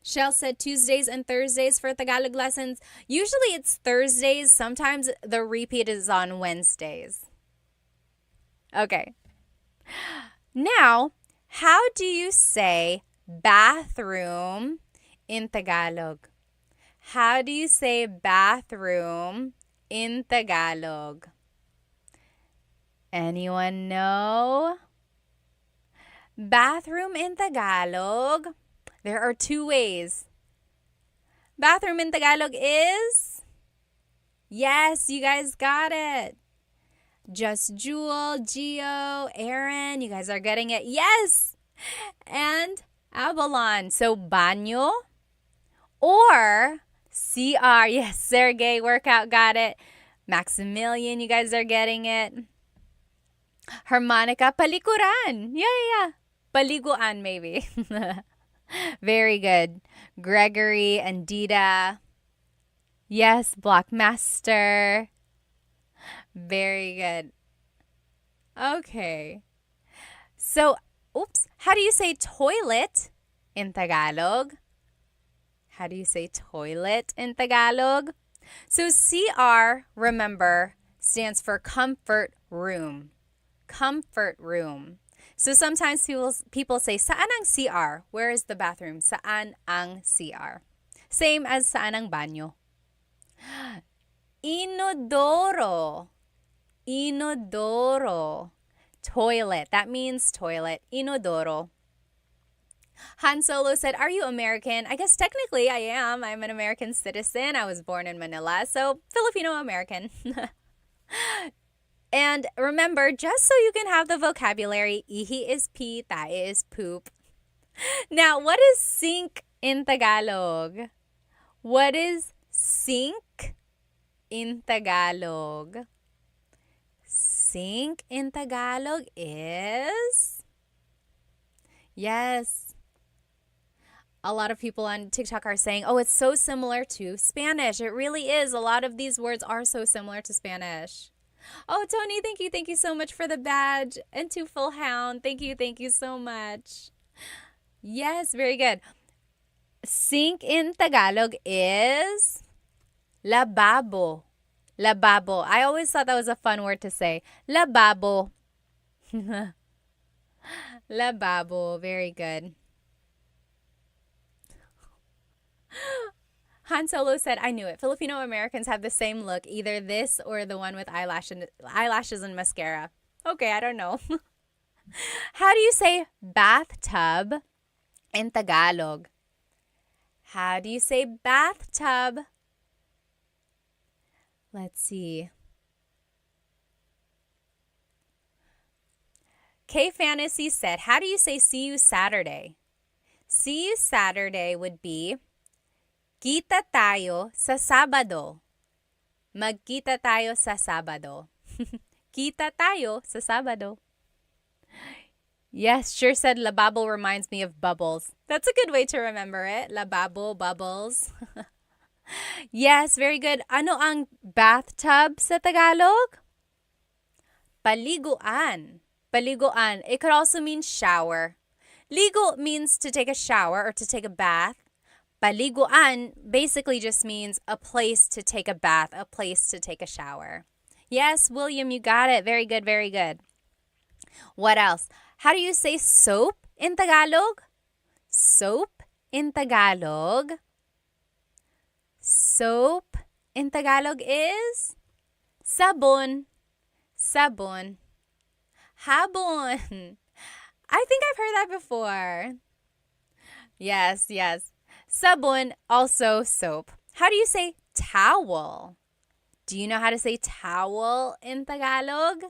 Shell said Tuesdays and Thursdays for Tagalog lessons. Usually it's Thursdays. Sometimes the repeat is on Wednesdays. Okay. Now, how do you say bathroom in Tagalog? How do you say bathroom in Tagalog? Anyone know? Bathroom in Tagalog. There are 2 ways. Bathroom in Tagalog is? Yes, you guys got it. Just Jewel, Gio, Aaron, you guys are getting it. Yes! And Avalon. So, banyo or CR. Yes, Sergey, workout, got it. Maximilian, you guys are getting it. Harmonica, palikuran. Yeah. Paliguan, maybe. Very good. Gregory and Dita. Yes, Blockmaster. Very good. Okay. So, how do you say toilet in Tagalog? How do you say toilet in Tagalog? So, CR, remember, stands for comfort room. Comfort room. So sometimes people say, saan ang CR? Where is the bathroom? Saan ang CR? Same as saan ang banyo. Inodoro. Inodoro. Toilet. That means toilet. Inodoro. Han Solo said, are you American? I guess technically I am. I'm an American citizen. I was born in Manila, so Filipino-American. And remember, just so you can have the vocabulary, ihi is pee, tae is poop. Now, what is sink in Tagalog? What is sink in Tagalog? Sink in Tagalog is? Yes. A lot of people on TikTok are saying, oh, it's so similar to Spanish. It really is. A lot of these words are so similar to Spanish. Oh, Tony, thank you. Thank you so much for the badge. And to Full Hound, thank you. Thank you so much. Yes, very good. Sink in Tagalog is lababo. Lababo. I always thought that was a fun word to say. Lababo. Lababo. Very good. Han Solo said, I knew it. Filipino Americans have the same look, either this or the one with eyelashes and mascara. Okay, I don't know. How do you say bathtub in Tagalog? How do you say bathtub? Let's see. K Fantasy said, how do you say see you Saturday? See you Saturday would be kita tayo sa Sabado. Magkita tayo sa Sabado. Kita tayo sa Sabado. Yes, sure said lababo reminds me of bubbles. That's a good way to remember it. Lababo, bubbles. Yes, very good. Ano ang bathtub sa Tagalog? Paliguan. Paliguan. It could also mean shower. Ligo means to take a shower or to take a bath. Paliguan basically just means a place to take a bath, a place to take a shower. Yes, William, you got it. Very good, very good. What else? How do you say soap in Tagalog? Soap in Tagalog. Soap in Tagalog is sabon. Sabon. Habon. I think I've heard that before. Yes, yes. Sabon, also soap. How do you say towel? Do you know how to say towel in Tagalog?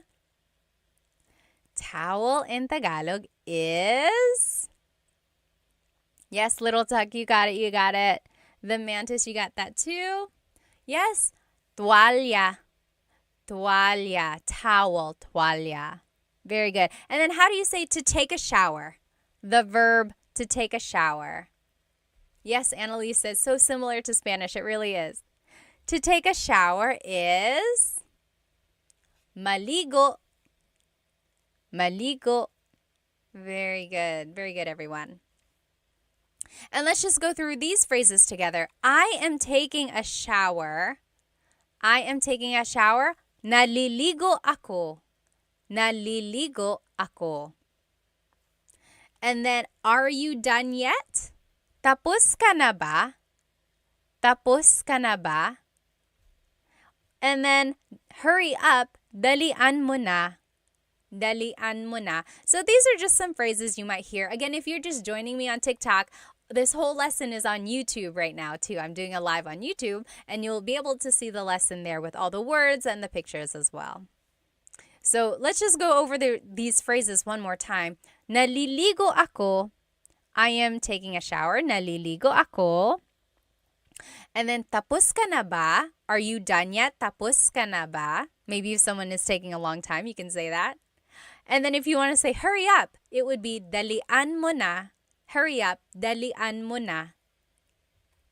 Towel in Tagalog is... Yes, Little Tuck, you got it, you got it. The Mantis, you got that too. Yes, toalla. Toalla, towel, toalla. Very good. And then how do you say to take a shower? The verb to take a shower. Yes, Annalise says, so similar to Spanish. It really is. To take a shower is maligo. Maligo. Very good. Very good, everyone. And let's just go through these phrases together. I am taking a shower. I am taking a shower. Naliligo ako. Naliligo ako. And then, are you done yet? Tapos ka na ba? Tapos ka na ba? And then, hurry up. Dalian mo na. Dalian mo na. So these are just some phrases you might hear. Again, if you're just joining me on TikTok, this whole lesson is on YouTube right now too. I'm doing a live on YouTube and you'll be able to see the lesson there with all the words and the pictures as well. So let's just go over these phrases one more time. Naliligo ako. I am taking a shower. Naliligo ako. And then, tapos ka na ba? Are you done yet? Tapos ka na ba? Maybe if someone is taking a long time, you can say that. And then if you want to say hurry up, it would be dalian mo na. Hurry up, dalian mo na.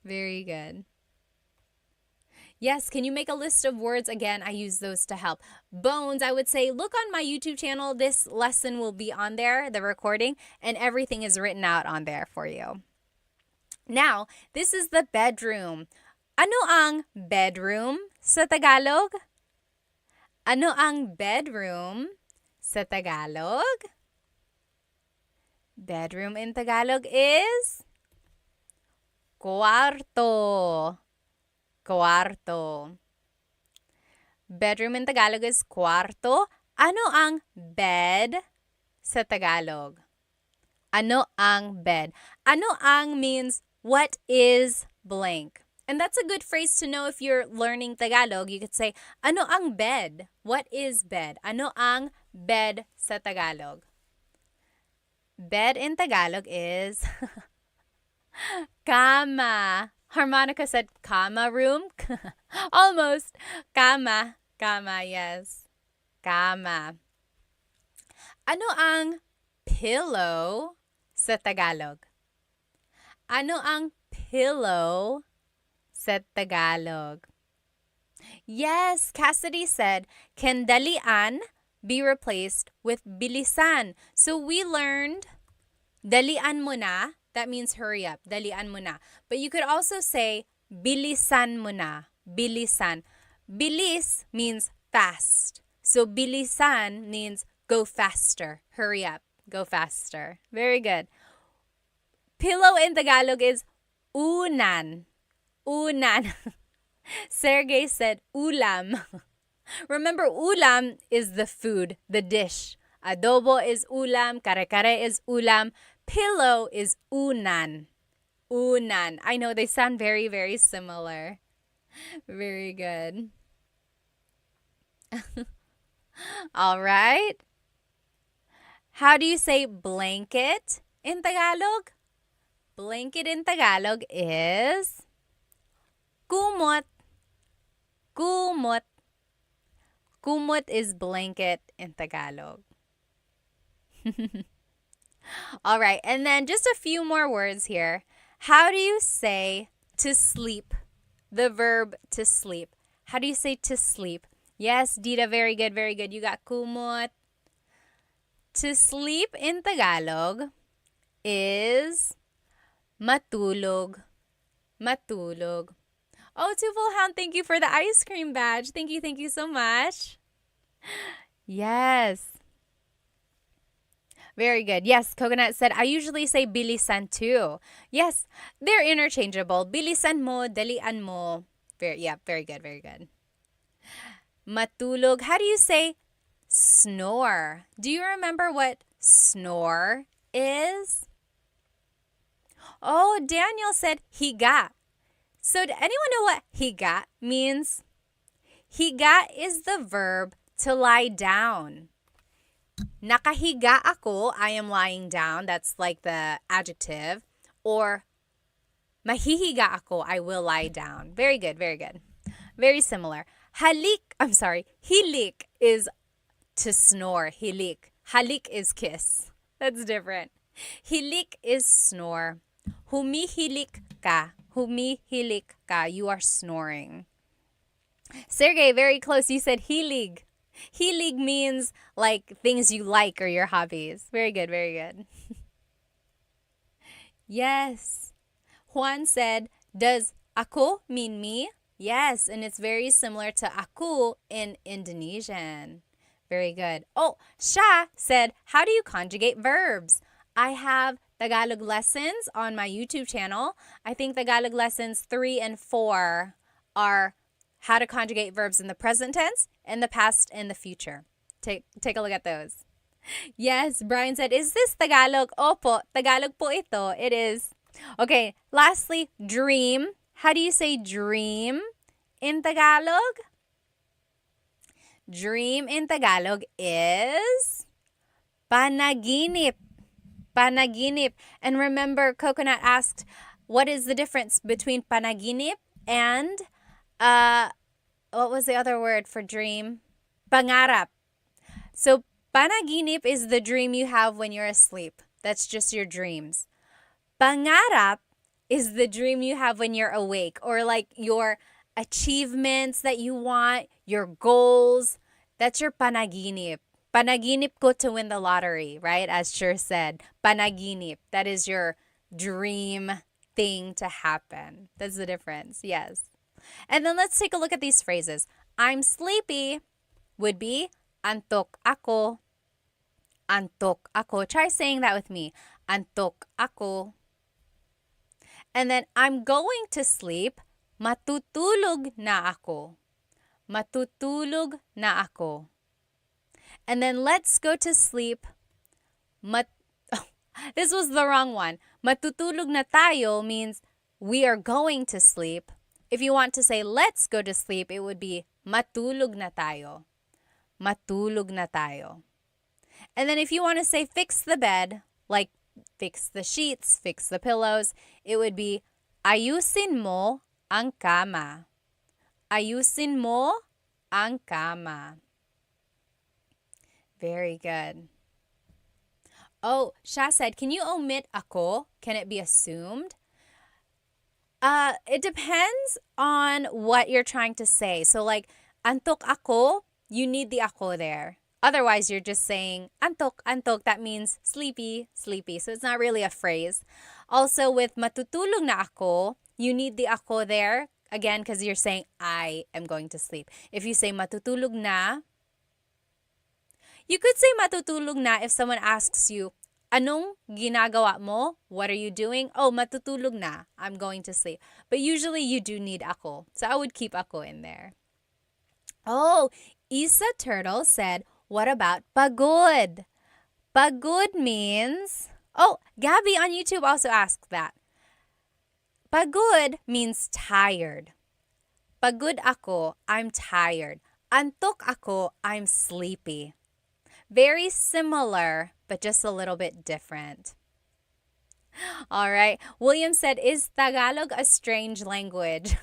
Very good. Yes, can you make a list of words? Again, I use those to help. Bones, I would say, look on my YouTube channel. This lesson will be on there, the recording, and everything is written out on there for you. Now, this is the bedroom. Ano ang bedroom sa Tagalog? Ano ang bedroom sa Tagalog? Bedroom in Tagalog is cuarto. Cuarto. Bedroom in Tagalog is cuarto. Ano ang bed sa Tagalog? Ano ang bed? Ano ang means what is blank. And that's a good phrase to know if you're learning Tagalog. You could say, ano ang bed? What is bed? Ano ang bed sa Tagalog? Bed in Tagalog is kama. Harmonica said kama room. Almost. Kama. Kama, yes. Kama. Ano ang pillow sa Tagalog? Ano ang pillow sa Tagalog? Yes, Cassidy said, can dalian be replaced with bilisan? So we learned dalian mo na. That means hurry up. Dalian mo na. But you could also say bilisan mo na. Bilisan. Bilis means fast. So bilisan means go faster. Hurry up. Go faster. Very good. Pillow in Tagalog is unan. Unan. Sergey said ulam. Remember, ulam is the food, the dish. Adobo is ulam, kare-kare is ulam, pillow is unan. Unan. I know they sound very, very similar. Very good. All right. How do you say blanket in Tagalog? Blanket in Tagalog is kumot. Kumot. Kumot is blanket in Tagalog. All right, and then just a few more words here. How do you say to sleep? The verb to sleep. How do you say to sleep? Yes, Dita, very good, very good. You got kumot. To sleep in Tagalog is matulog. Matulog. Oh, Twofold Hound, thank you for the ice cream badge. Thank you so much. Yes. Very good. Yes, Coconut said, I usually say bilisan too. Yes, they're interchangeable. Bilisan mo, dalian mo. Very good, very good. Matulog. How do you say snore? Do you remember what snore is? Oh, Daniel said higa. So, does anyone know what higa means? Higa is the verb to lie down. Nakahiga ako, I am lying down. That's like the adjective. Or mahihiga ako, I will lie down. Very good, very good. Very similar. Hilik is to snore. Hilik. Halik is kiss. That's different. Hilik is snore. Humihilik ka. Humihilik ka. You are snoring. Sergey, very close. You said hilig. Hilig means like things you like or your hobbies. Very good, very good. Yes. Juan said, does ako mean me? Yes, and it's very similar to aku in Indonesian. Very good. Oh, Sha said, how do you conjugate verbs? I have Tagalog lessons on my YouTube channel. I think Tagalog lessons 3 and 4 are how to conjugate verbs in the present tense, in the past, and the future. Take a look at those. Yes, Brian said, is this Tagalog? Opo, Tagalog po ito. It is. Okay, lastly, dream. How do you say dream in Tagalog? Dream in Tagalog is panaginip. Panaginip. And remember, Coconut asked, what is the difference between panaginip and what was the other word for dream? Pangarap. So panaginip is the dream you have when you're asleep. That's just your dreams. Pangarap is the dream you have when you're awake, or like your achievements that you want, your goals. That's your panaginip. Panaginip ko to win the lottery, right? As Sher said, panaginip. That is your dream thing to happen. That's the difference. Yes. And then let's take a look at these phrases. I'm sleepy would be antok ako. Antok ako. Try saying that with me. Antok ako. And then I'm going to sleep. Matutulog na ako. Matutulog na ako. And then let's go to sleep. This was the wrong one. Matutulog na tayo means we are going to sleep. If you want to say let's go to sleep, it would be matulog na tayo. Matulog na tayo. And then if you want to say fix the bed, like fix the sheets, fix the pillows, it would be ayusin mo ang kama. Ayusin mo ang kama. Very good. Oh, Sha said, can you omit ako? Can it be assumed? It depends on what you're trying to say. So like, antok ako, you need the ako there. Otherwise, you're just saying antok, antok. That means sleepy, sleepy. So it's not really a phrase. Also, with matutulog na ako, you need the ako there. Again, because you're saying, I am going to sleep. If you say matutulog na, you could say matutulog na if someone asks you, Anong ginagawa mo? What are you doing? Oh, matutulog na. I'm going to sleep. But usually you do need ako. So I would keep ako in there. Oh, Isa Turtle said, what about pagod? Pagod means... Oh, Gabby on YouTube also asked that. Pagod means tired. Pagod ako, I'm tired. Antok ako, I'm sleepy. Very similar, but just a little bit different. All right. William said, is Tagalog a strange language?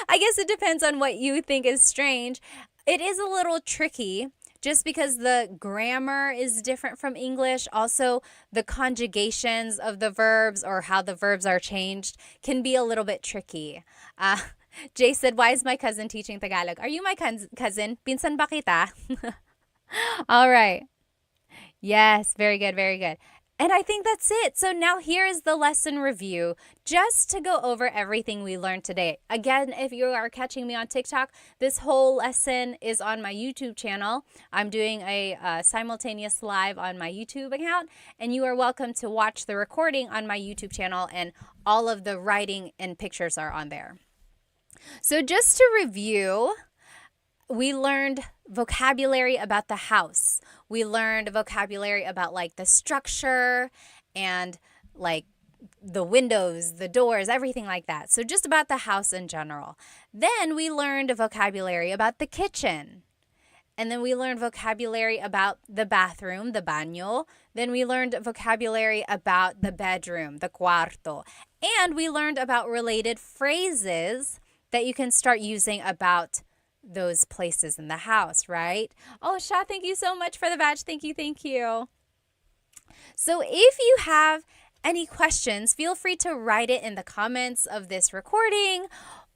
I guess it depends on what you think is strange. It is a little tricky just because the grammar is different from English. Also, the conjugations of the verbs or how the verbs are changed can be a little bit tricky. Jay said, why is my cousin teaching Tagalog? Are you my cousin? Pinsan ba kita? All right. Yes, very good, very good. And I think that's it. So now here is the lesson review, just to go over everything we learned today. Again, if you are catching me on TikTok, this whole lesson is on my YouTube channel. I'm doing a simultaneous live on my YouTube account, and you are welcome to watch the recording on my YouTube channel, and all of the writing and pictures are on there. So just to review, we learned vocabulary about the house. We learned vocabulary about like the structure and like the windows, the doors, everything like that. So just about the house in general. Then we learned vocabulary about the kitchen. And then we learned vocabulary about the bathroom, the baño. Then we learned vocabulary about the bedroom, the cuarto. And we learned about related phrases that you can start using about those places in the house, right? Oh, Sha, thank you so much for the badge. Thank you, thank you. So if you have any questions, feel free to write it in the comments of this recording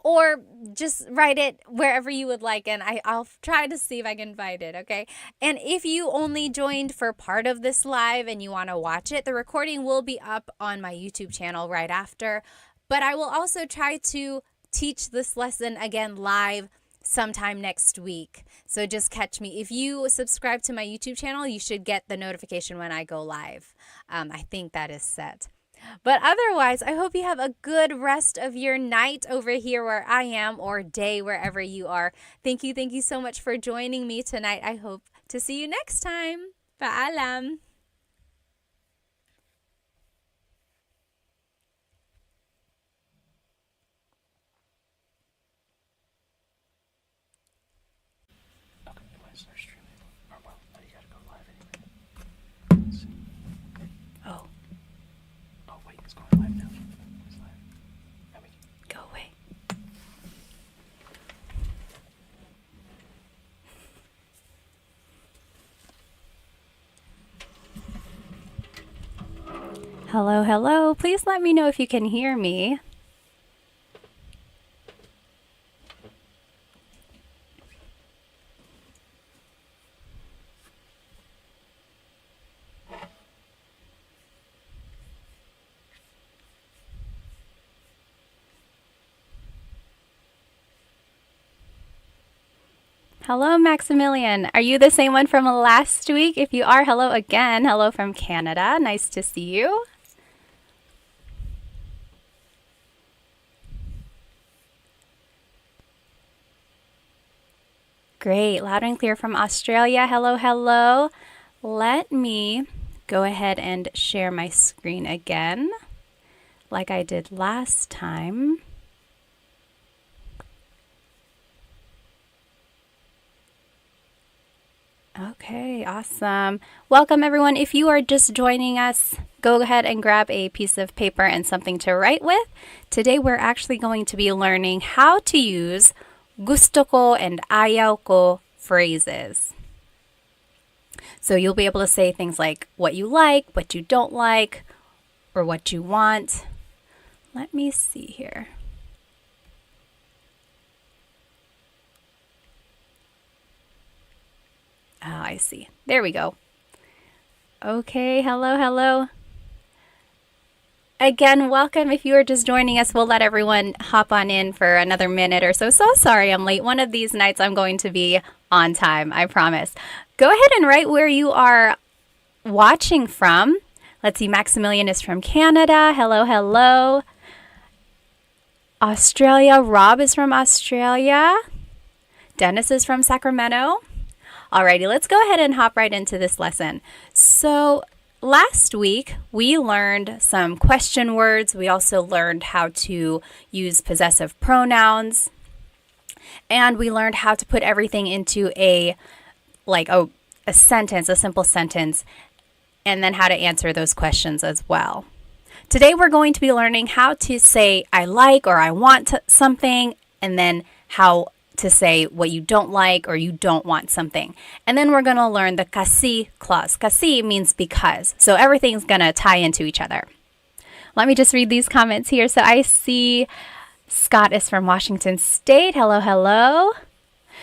or just write it wherever you would like, and I'll try to see if I can find it, okay? And if you only joined for part of this live and you want to watch it, the recording will be up on my YouTube channel right after. But I will also try to teach this lesson again live sometime next week. So just catch me. If you subscribe to my YouTube channel, you should get the notification when I go live. I think that is set. But otherwise, I hope you have a good rest of your night over here where I am, or day wherever you are. Thank you so much for joining me tonight. I hope to see you next time. Paalam. Oh. Oh, wait, it's going live now. It's live. Go away. Hello, hello. Please let me know if you can hear me. Hello, Maximilian. Are you the same one from last week? If you are, hello again. Hello from Canada. Nice to see you. Great. Loud and clear from Australia. Hello, hello. Let me go ahead and share my screen again, like I did last time. Okay, awesome. Welcome, everyone. If you are just joining us, go ahead and grab a piece of paper and something to write with. Today, we're actually going to be learning how to use gusto ko and ayaw ko phrases. So you'll be able to say things like what you like, what you don't like, or what you want. Let me see here. Oh, I see. There we go. Okay, hello, hello. Again, welcome. If you are just joining us, we'll let everyone hop on in for another minute or so. So sorry I'm late. One of these nights I'm going to be on time, I promise. Go ahead and write where you are watching from. Let's see, Maximilian is from Canada. Hello, hello. Australia, Rob is from Australia. Dennis is from Sacramento. Alrighty, let's go ahead and hop right into this lesson. So last week, we learned some question words. We also learned how to use possessive pronouns. And we learned how to put everything into a sentence, a simple sentence, and then how to answer those questions as well. Today, we're going to be learning how to say I like or I want something, and then how to say what you don't like or you don't want something. And then we're going to learn the kasi clause. Kasi means because. So everything's going to tie into each other. Let me just read these comments here. So I see Scott is from Washington State. Hello, hello.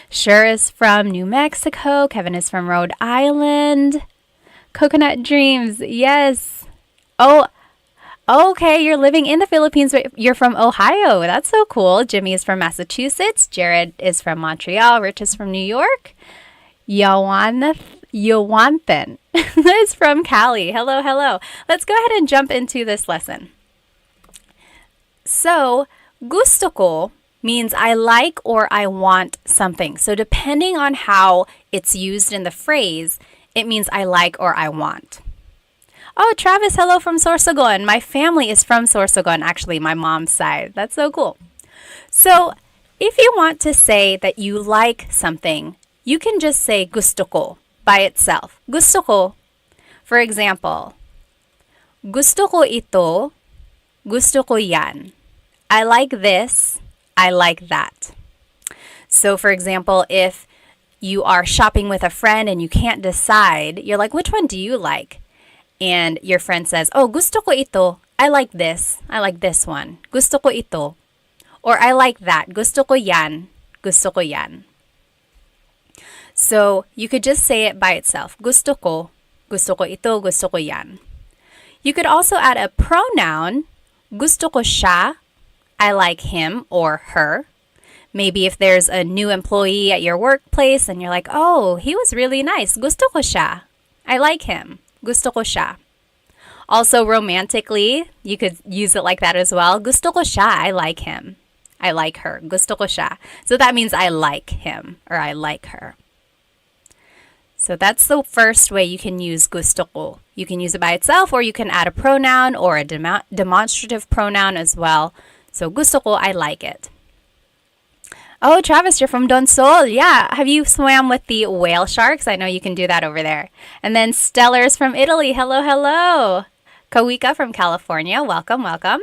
Sher is from New Mexico. Kevin is from Rhode Island. Coconut Dreams. Yes. Oh, okay, you're living in the Philippines, but you're from Ohio. That's so cool. Jimmy is from Massachusetts. Jared is from Montreal. Rich is from New York. Yawanthan is from Cali. Hello, hello. Let's go ahead and jump into this lesson. So, gusto ko means I like or I want something. So, depending on how it's used in the phrase, it means I like or I want. Oh, Travis, hello from Sorsogon. My family is from Sorsogon, actually, my mom's side. That's so cool. So, if you want to say that you like something, you can just say gusto ko by itself. Gusto ko. For example, gusto ko ito, gusto ko yan. I like this, I like that. So, for example, if you are shopping with a friend and you can't decide, you're like, which one do you like? And your friend says, oh, gusto ko ito. I like this one. Gusto ko ito. Or I like that. Gusto ko yan. Gusto ko yan. So you could just say it by itself. Gusto ko ito, gusto ko yan. You could also add a pronoun. Gusto ko siya. I like him or her. Maybe if there's a new employee at your workplace and you're like, oh, he was really nice. Gusto ko siya. I like him. Gusto ko siya. Also, romantically, you could use it like that as well. Gusto ko siya. I like him. I like her. Gusto ko siya. So that means I like him or I like her. So that's the first way you can use gusto ko. You can use it by itself or you can add a pronoun or a demonstrative pronoun as well. So gusto ko, I like it. Oh, Travis, you're from Donsol. Yeah. Have you swam with the whale sharks? I know you can do that over there. And then Stellar's from Italy. Hello, hello. Kawika from California. Welcome, welcome.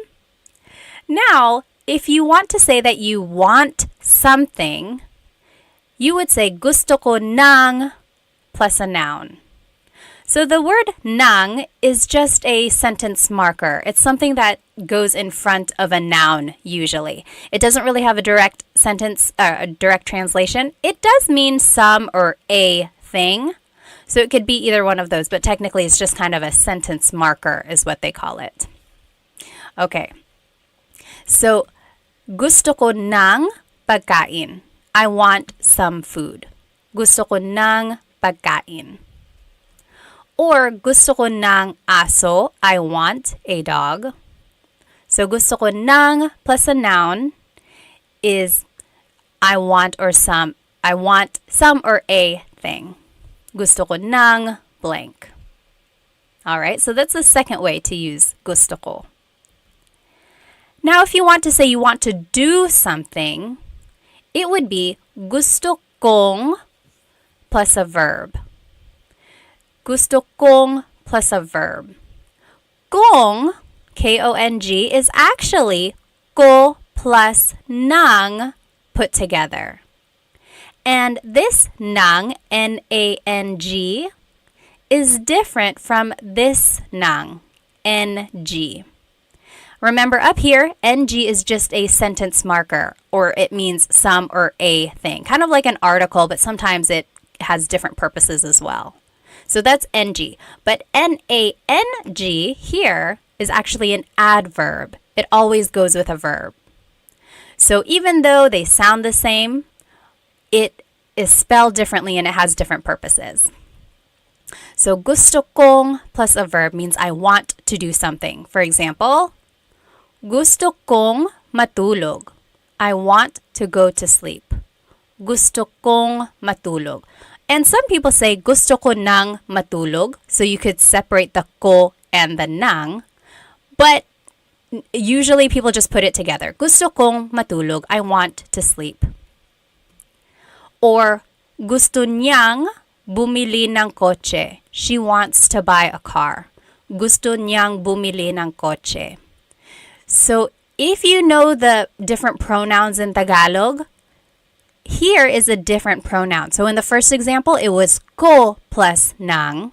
Now, if you want to say that you want something, you would say gusto ko ng plus a noun. So the word ng is just a sentence marker. It's something that goes in front of a noun usually. It doesn't really have a direct sentence, a direct translation. It does mean some or a thing. So it could be either one of those, but technically it's just kind of a sentence marker is what they call it. Okay. So gusto ko ng pagkain. I want some food. Gusto ko ng pagkain. Or gusto ko ng aso. I want a dog. So gusto ko ng plus a noun is I want some or a thing. Gusto ko ng blank. All right, so that's the second way to use gusto ko. Now, if you want to say you want to do something, it would be gusto kong plus a verb. Gusto kong plus a verb. Kong, K-O-N-G, is actually ko plus ng put together. And this ng, N-A-N-G, is different from this ng, N-G. Remember up here, NG is just a sentence marker, or it means some or a thing. Kind of like an article, but sometimes it has different purposes as well. So that's NG. But N-A-N-G here is actually an adverb. It always goes with a verb. So even though they sound the same, it is spelled differently and it has different purposes. So gusto kong plus a verb means I want to do something. For example, gusto kong matulog. I want to go to sleep. Gusto kong matulog. And some people say gusto ko nang matulog. So you could separate the ko and the nang. But usually people just put it together. Gusto kong matulog. I want to sleep. Or gusto niyang bumili ng kotse. She wants to buy a car. Gusto niyang bumili ng kotse. So if you know the different pronouns in Tagalog, here is a different pronoun. So in the first example, it was ko plus nang.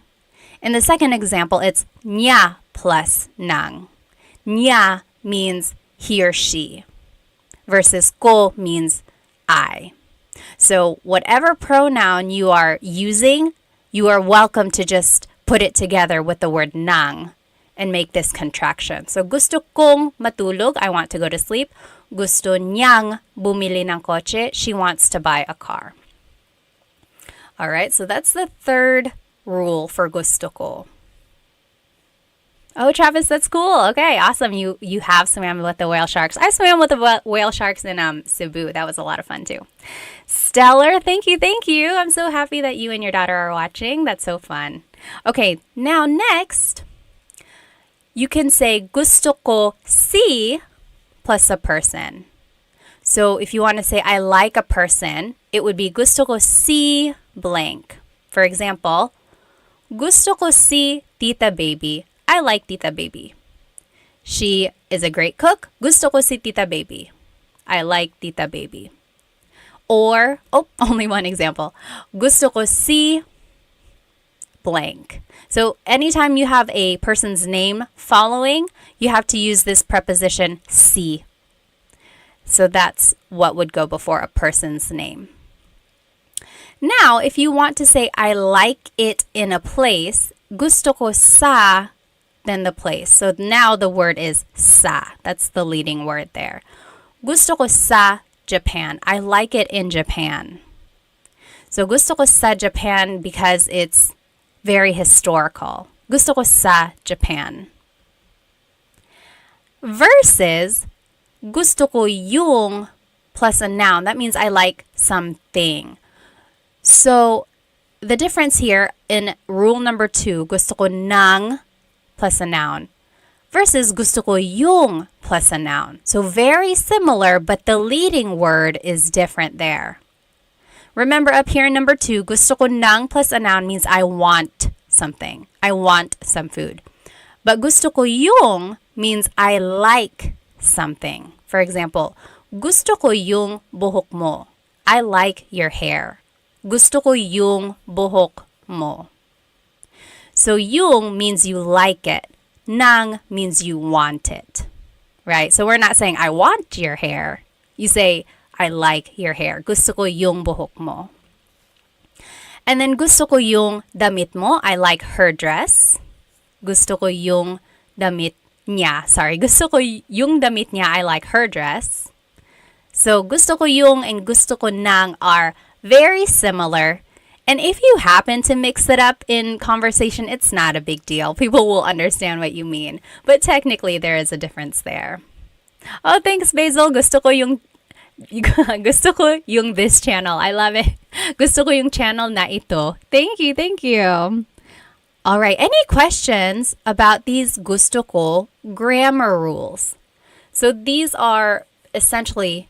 In the second example, it's niya plus nang. Niya means he or she versus ko means I. So whatever pronoun you are using, you are welcome to just put it together with the word nang and make this contraction. So gusto kong matulog, I want to go to sleep. Gusto niyang bumili ng kotse, she wants to buy a car. All right, so that's the third rule for gusto ko. Oh, Travis, that's cool. Okay, awesome. You have swam with the whale sharks. I swam with the whale sharks in Cebu. That was a lot of fun too. Stellar, thank you. I'm so happy that you and your daughter are watching. That's so fun. Okay, now next, you can say gusto ko si plus a person. So if you want to say I like a person, it would be gusto ko si blank. For example, gusto ko si Tita Baby. I like Tita Baby. She is a great cook. Gusto ko si Tita Baby. I like Tita Baby. Or, only one example. Gusto ko si blank. So anytime you have a person's name following, you have to use this preposition si. So that's what would go before a person's name. Now, if you want to say I like it in a place, gusto ko sa, then the place. So now the word is sa. That's the leading word there. Gusto ko sa Japan. I like it in Japan. So gusto ko sa Japan because it's very historical. Gusto ko sa Japan. Versus gusto ko yung plus a noun. That means I like something. So the difference here in rule number 2, gusto ko ng plus a noun versus gusto ko yung plus a noun. So very similar, but the leading word is different there. Remember up here in number 2, gusto ko ng plus a noun means I want something. I want some food. But gusto ko yung means I like something. For example, gusto ko yung buhok mo. I like your hair. Gusto ko yung buhok mo. So yung means you like it. Nang means you want it. Right? So we're not saying I want your hair. You say I like your hair. Gusto ko yung buhok mo. And then gusto ko yung damit mo. I like her dress. Gusto ko yung damit niya. Gusto ko yung damit niya. I like her dress. So gusto ko yung and gusto ko nang are very similar. And if you happen to mix it up in conversation, it's not a big deal. People will understand what you mean. But technically, there is a difference there. Oh, thanks, Basil. Gusto ko yung this channel. I love it. Gusto ko yung channel na ito. Thank you. All right. Any questions about these gusto ko grammar rules? So these are essentially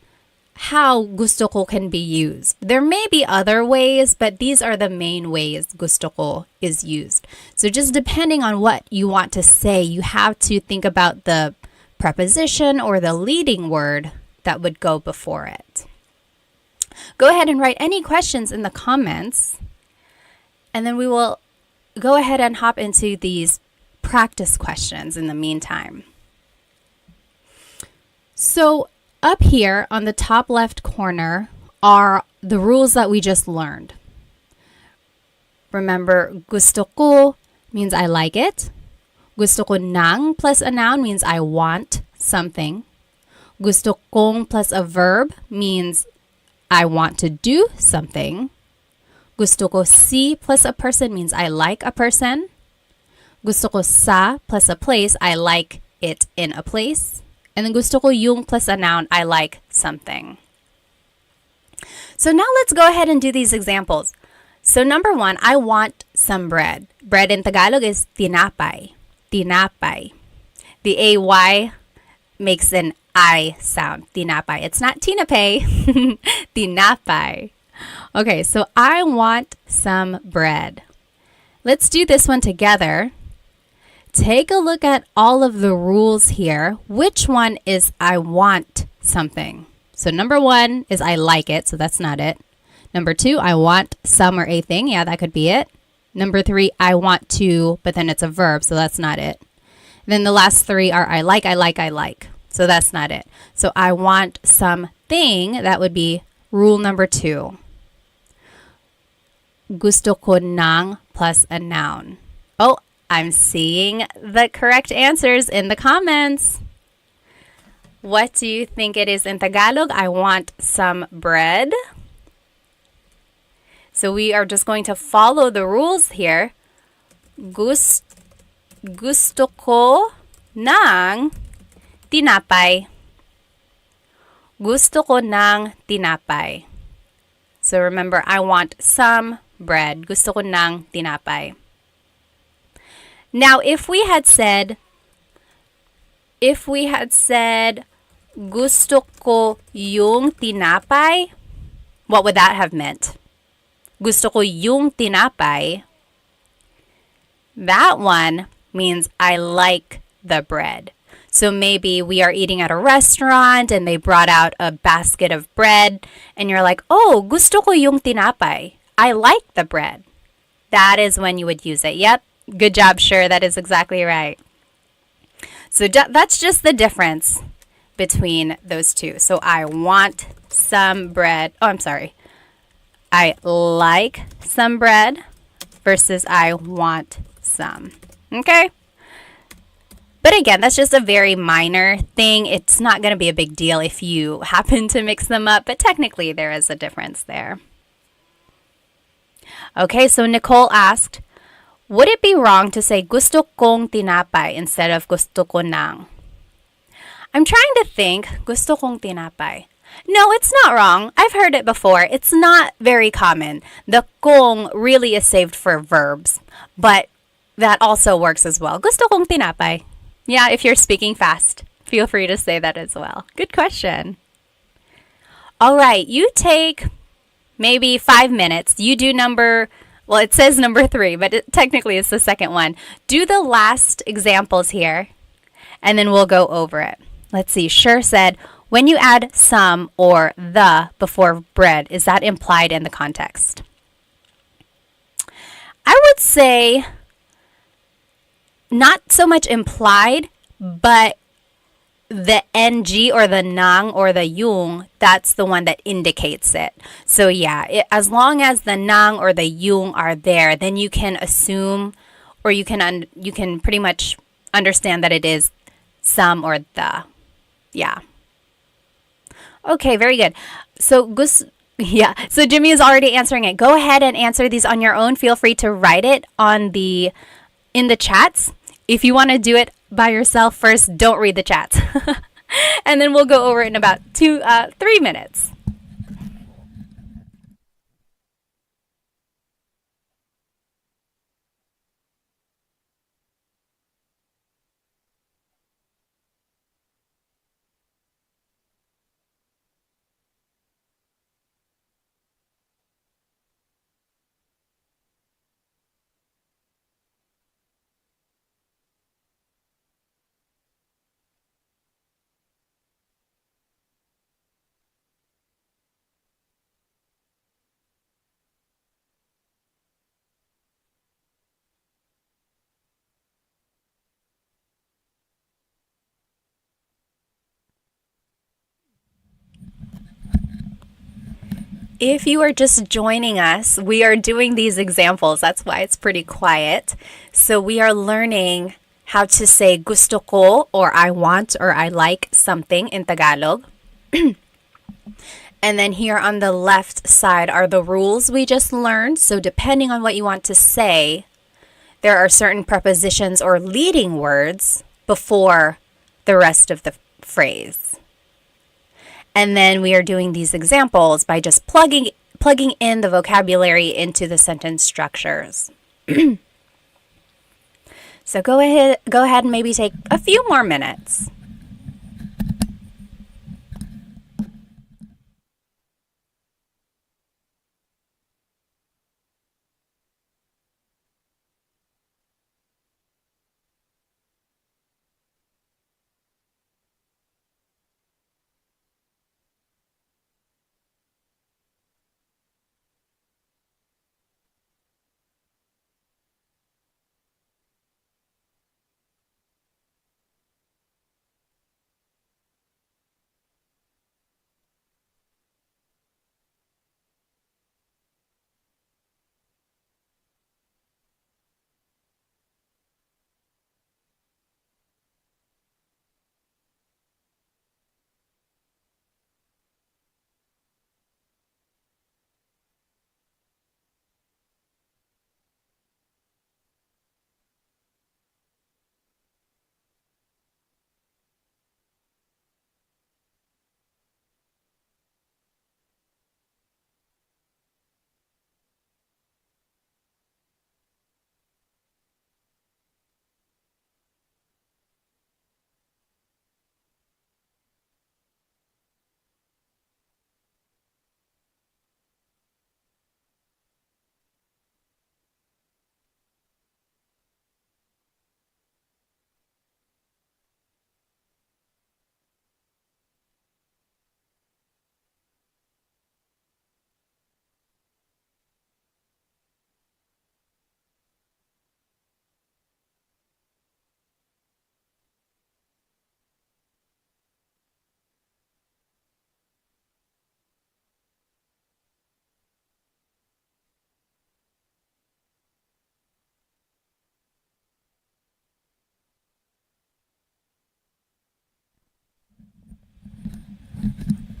how gusto ko can be used. There may be other ways, but these are the main ways gusto ko is used. So just depending on what you want to say, you have to think about the preposition or the leading word that would go before it. Go ahead and write any questions in the comments, and then we will go ahead and hop into these practice questions in the meantime. So up here on the top left corner are the rules that we just learned. Remember, gusto ko means I like it. Gusto ko ng plus a noun means I want something. Gusto kong plus a verb means I want to do something. Gusto ko si plus a person means I like a person. Gusto ko sa plus a place, I like it in a place. And then gusto ko yung plus a noun, I like something. So now let's go ahead and do these examples. So number one, I want some bread. Bread in Tagalog is tinapay. Tinapay. The AY makes an I sound. Tinapay. It's not tinapay. Tinapay. Okay, so I want some bread. Let's do this one together. Take a look at all of the rules here. Which one is I want something? So number one is I like it, so that's not it. Number two, I want some or a thing. Yeah, that could be it. Number three, I want to, but then it's a verb, so that's not it. Then the last three are I like, I like, I like. So that's not it. So I want something, that would be rule number two. Gusto ko ng plus a noun. Oh, I'm seeing the correct answers in the comments. What do you think it is in Tagalog? I want some bread. So we are just going to follow the rules here. Gusto ko ng tinapay. Gusto ko ng tinapay. So remember, I want some bread. Gusto ko ng tinapay. Now, if we had said, gusto ko yung tinapay, what would that have meant? Gusto ko yung tinapay. That one means I like the bread. So maybe we are eating at a restaurant and they brought out a basket of bread and you're like, oh, gusto ko yung tinapay. I like the bread. That is when you would use it. Yep. Good job, sure. That is exactly right. So that's just the difference between those two. So I want some bread. Oh, I'm sorry. I like some bread versus I want some. Okay? But again, that's just a very minor thing. It's not going to be a big deal if you happen to mix them up, but technically there is a difference there. Okay, so Nicole asked, would it be wrong to say gusto kong tinapay instead of gusto ko ng? I'm trying to think, gusto kong tinapay. No, it's not wrong. I've heard it before. It's not very common. The kong really is saved for verbs, but that also works as well. Gusto kong tinapay. Yeah, if you're speaking fast, feel free to say that as well. Good question. All right, you take maybe 5 minutes. You do well, it says number 3, but technically it's the second one. Do the last examples here, and then we'll go over it. Let's see. Sure said, when you add some or the before bread, is that implied in the context? I would say not so much implied, but the ng or the nang or the yung, that's the one that indicates it. So yeah, as long as the nang or the yung are there, then you can assume or you can pretty much understand that it is some or the. Yeah. Okay, very good. So so Jimmy is already answering it. Go ahead and answer these on your own. Feel free to write it in the chats. If you want to do it by yourself first, don't read the chats. And then we'll go over it in about 3 minutes. If you are just joining us, we are doing these examples. That's why it's pretty quiet. So we are learning how to say gusto ko or I want or I like something in Tagalog. And then here on the left side are the rules we just learned. So depending on what you want to say, there are certain prepositions or leading words before the rest of the phrase. And then we are doing these examples by just plugging in the vocabulary into the sentence structures. So go ahead and maybe take a few more minutes.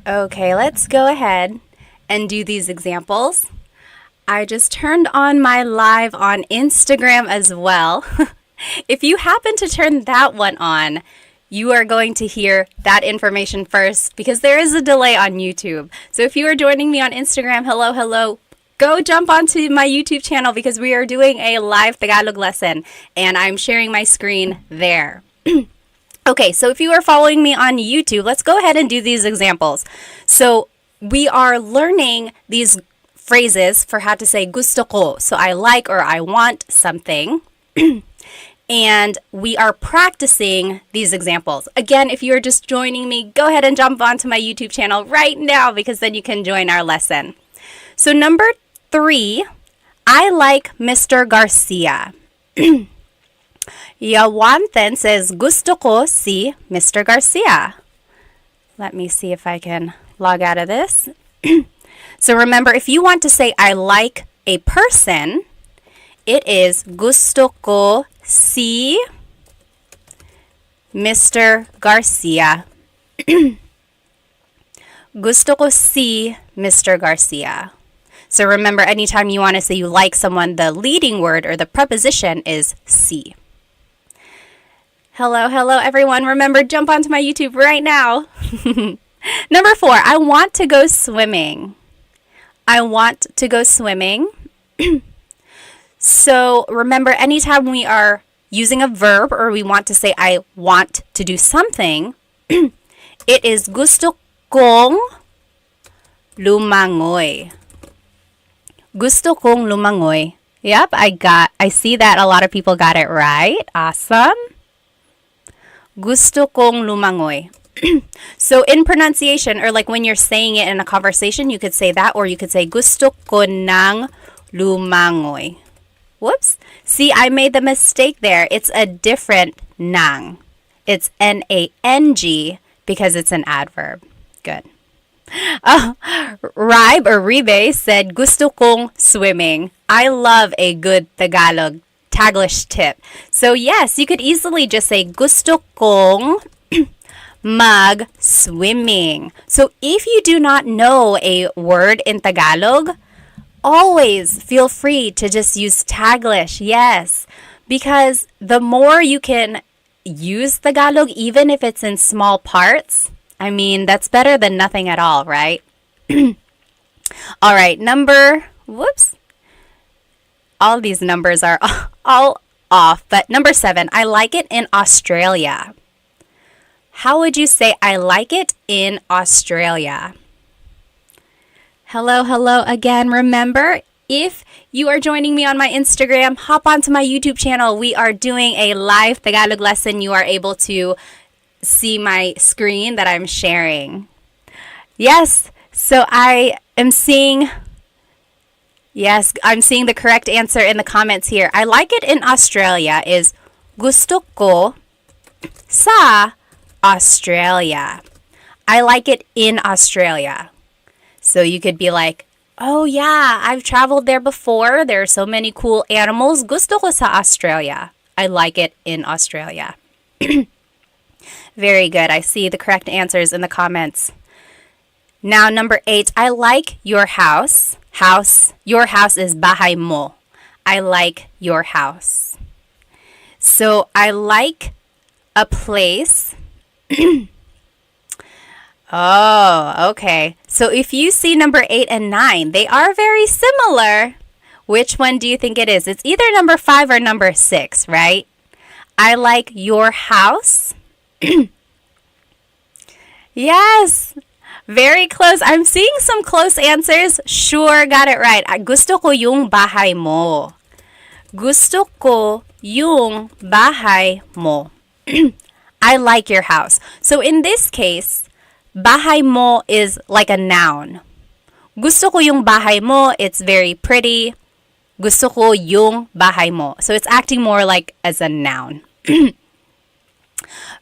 Okay, let's go ahead and do these examples. I just turned on my live on Instagram as well. If you happen to turn that one on, you are going to hear that information first because there is a delay on YouTube. So if you are joining me on Instagram, hello, go jump onto my YouTube channel because we are doing a live Tagalog lesson and I'm sharing my screen there. Okay, so if you are following me on YouTube, let's go ahead and do these examples. So we are learning these phrases for how to say gusto ko. So I like or I want something. And we are practicing these examples. Again, if you're just joining me, go ahead and jump onto my YouTube channel right now because then you can join our lesson. So number 3, I like Mr. Garcia. Yawanten says, gusto ko si Mr. Garcia. Let me see if I can log out of this. So remember, if you want to say I like a person, it is gusto ko si Mr. Garcia. Gusto ko si Mr. Garcia. So remember, anytime you want to say you like someone, the leading word or the preposition is si. Hello everyone. Remember, jump onto my YouTube right now. Number 4, I want to go swimming. I want to go swimming. So remember, anytime we are using a verb or we want to say I want to do something, it is gusto kong lumangoy. Gusto kong lumangoy. Yep, I see that a lot of people got it right. Awesome. Gusto kong lumangoy. So in pronunciation, or like when you're saying it in a conversation, you could say that, or you could say gusto ko nang lumangoy. Whoops. See, I made the mistake there. It's a different nang. It's N-A-N-G because it's an adverb. Good. Ribe said, gusto kong swimming. I love a good Taglish tip. So yes, you could easily just say gusto kong mag-swimming. So if you do not know a word in Tagalog, always feel free to just use Taglish. Yes, because the more you can use Tagalog, even if it's in small parts, I mean, that's better than nothing at all, right? All right, all these numbers are all off, but number 7, I like it in Australia. How would you say I like it in Australia? Hello again. Remember, if you are joining me on my Instagram, hop onto my YouTube channel. We are doing a live Tagalog lesson. You are able to see my screen that I'm sharing. Yes, so I'm seeing the correct answer in the comments here. I like it in Australia is gusto ko sa Australia. I like it in Australia. So you could be like, oh yeah, I've traveled there before. There are so many cool animals. Gusto ko sa Australia. I like it in Australia. Very good. I see the correct answers in the comments. Now, number 8, I like your house. Your house is bahay mo. I like your house. So I like a place. Oh, okay. So if you see number 8 and 9, they are very similar. Which one do you think it is? It's either number 5 or number 6, right? I like your house. Yes, very close. I'm seeing some close answers. Sure, got it right. Gusto ko yung bahay mo. Gusto ko yung bahay mo. I like your house. So in this case, bahay mo is like a noun. Gusto ko yung bahay mo, it's very pretty. Gusto ko yung bahay mo. So it's acting more like as a noun.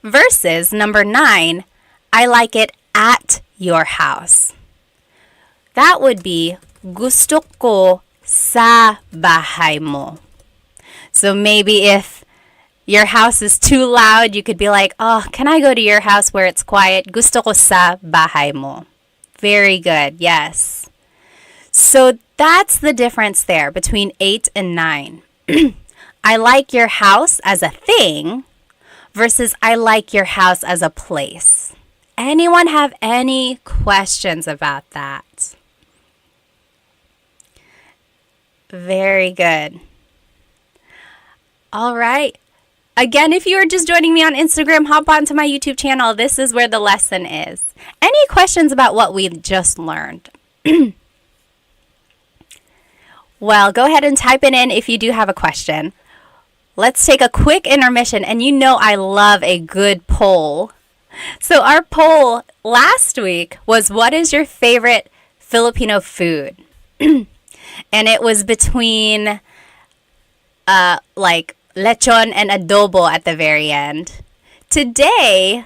Versus number 9, I like it at your house. That would be gusto ko sa bahay mo. So maybe if your house is too loud, you could be like, oh, can I go to your house where it's quiet? Gusto ko sa bahay mo. Very good, yes. So that's the difference there between 8 and 9. I like your house as a thing versus I like your house as a place. Anyone have any questions about that? Very good. All right. Again, if you are just joining me on Instagram, hop onto my YouTube channel. This is where the lesson is. Any questions about what we just learned? Well, go ahead and type it in if you do have a question. Let's take a quick intermission, and you know I love a good poll. So our poll last week was, what is your favorite Filipino food? And it was between like lechon and adobo at the very end. Today,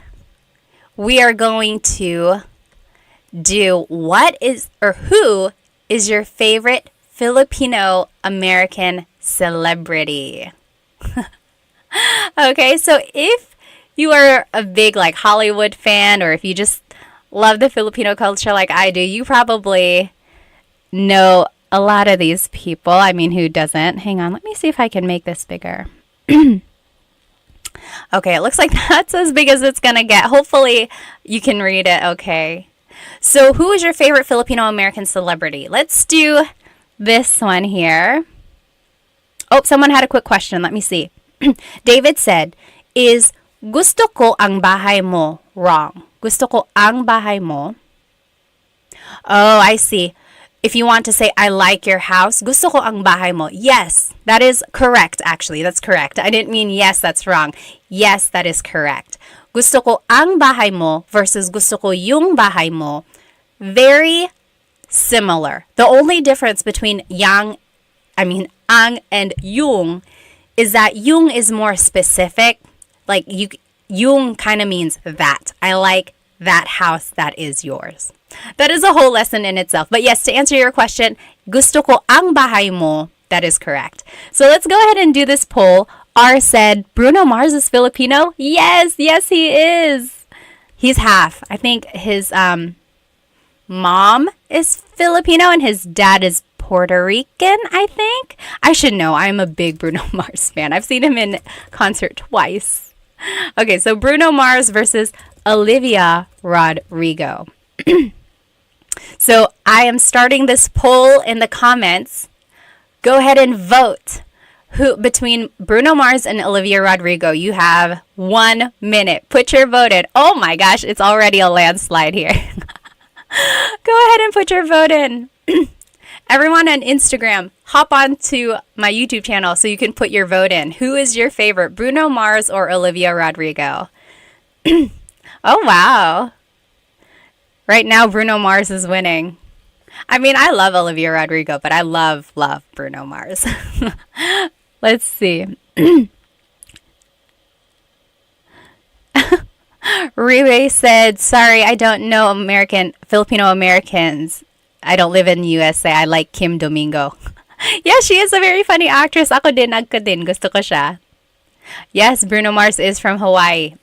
we are going to do who is your favorite Filipino American celebrity? Okay, so if you are a big like Hollywood fan, or if you just love the Filipino culture like I do, you probably know a lot of these people. I mean, who doesn't? Hang on, let me see if I can make this bigger. Okay, it looks like that's as big as it's gonna get. Hopefully you can read it okay. So who is your favorite Filipino American celebrity? Let's do this one here. Oh, someone had a quick question. Let me see. David said, is gusto ko ang bahay mo wrong? Gusto ko ang bahay mo. Oh, I see. If you want to say, I like your house, gusto ko ang bahay mo. Yes, that is correct, actually. That's correct. I didn't mean yes, that's wrong. Yes, that is correct. Gusto ko ang bahay mo versus gusto ko yung bahay mo. Very similar. The only difference between ang and yung is that yung is more specific. Like yung kind of means that. I like that house that is yours. That is a whole lesson in itself. But yes, to answer your question, gusto ko ang bahay mo. That is correct. So let's go ahead and do this poll. R said, Bruno Mars is Filipino? Yes, he is. He's half. I think his mom is Filipino and his dad is Puerto Rican, I think. I should know. I'm a big Bruno Mars fan. I've seen him in concert twice. Okay, so Bruno Mars versus Olivia Rodrigo. So I am starting this poll in the comments. Go ahead and vote. Who between Bruno Mars and Olivia Rodrigo? You have 1 minute. Put your vote in. Oh my gosh, it's already a landslide here. Go ahead and put your vote in. Everyone on Instagram, hop on to my YouTube channel so you can put your vote in. Who is your favorite, Bruno Mars or Olivia Rodrigo? Oh, wow. Right now, Bruno Mars is winning. I mean, I love Olivia Rodrigo, but I love Bruno Mars. Let's see. Riwe said, sorry, I don't know Filipino Americans. I don't live in the USA. I like Kim Domingo. Yeah, she is a very funny actress. Ako din. Gusto ko siya. Yes, Bruno Mars is from Hawaii.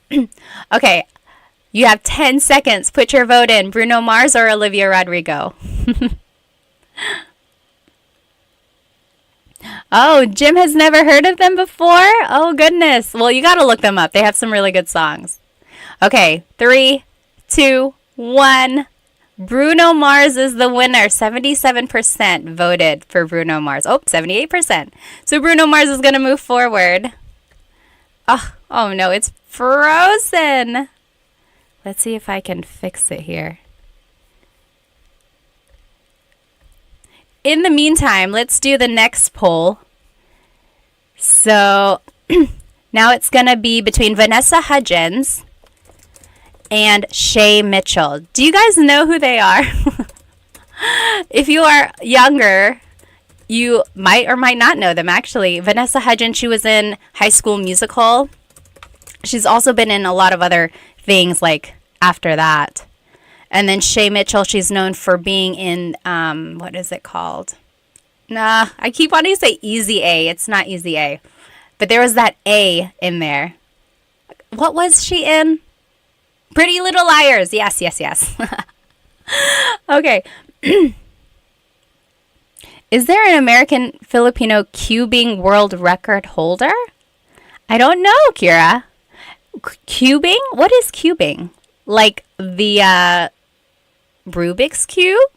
Okay, you have 10 seconds. Put your vote in. Bruno Mars or Olivia Rodrigo? Oh, Jim has never heard of them before? Oh, goodness. Well, you got to look them up. They have some really good songs. Okay, 3, 2, 1. Bruno Mars is the winner. 77% voted for Bruno Mars. Oh, 78%. So Bruno Mars is going to move forward. Oh no, it's frozen. Let's see if I can fix it here. In the meantime, let's do the next poll. So now it's going to be between Vanessa Hudgens and Shay Mitchell. Do you guys know who they are? If you are younger, you might or might not know them, actually. Vanessa Hudgens, she was in High School Musical. She's also been in a lot of other things like after that. And then Shay Mitchell, she's known for being in, what is it called? Nah, I keep wanting to say Easy A. It's not Easy A. But there was that A in there. What was she in? Pretty Little Liars. Yes. Okay. Is there an American Filipino cubing world record holder? I don't know, Kira. Cubing? What is cubing? Like the Rubik's Cube?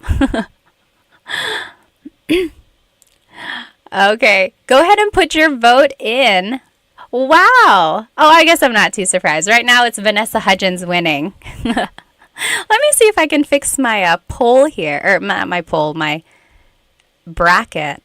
Okay. Go ahead and put your vote in. Wow. Oh, I guess I'm not too surprised. Right now, it's Vanessa Hudgens winning. Let me see if I can fix my poll here. Or my bracket.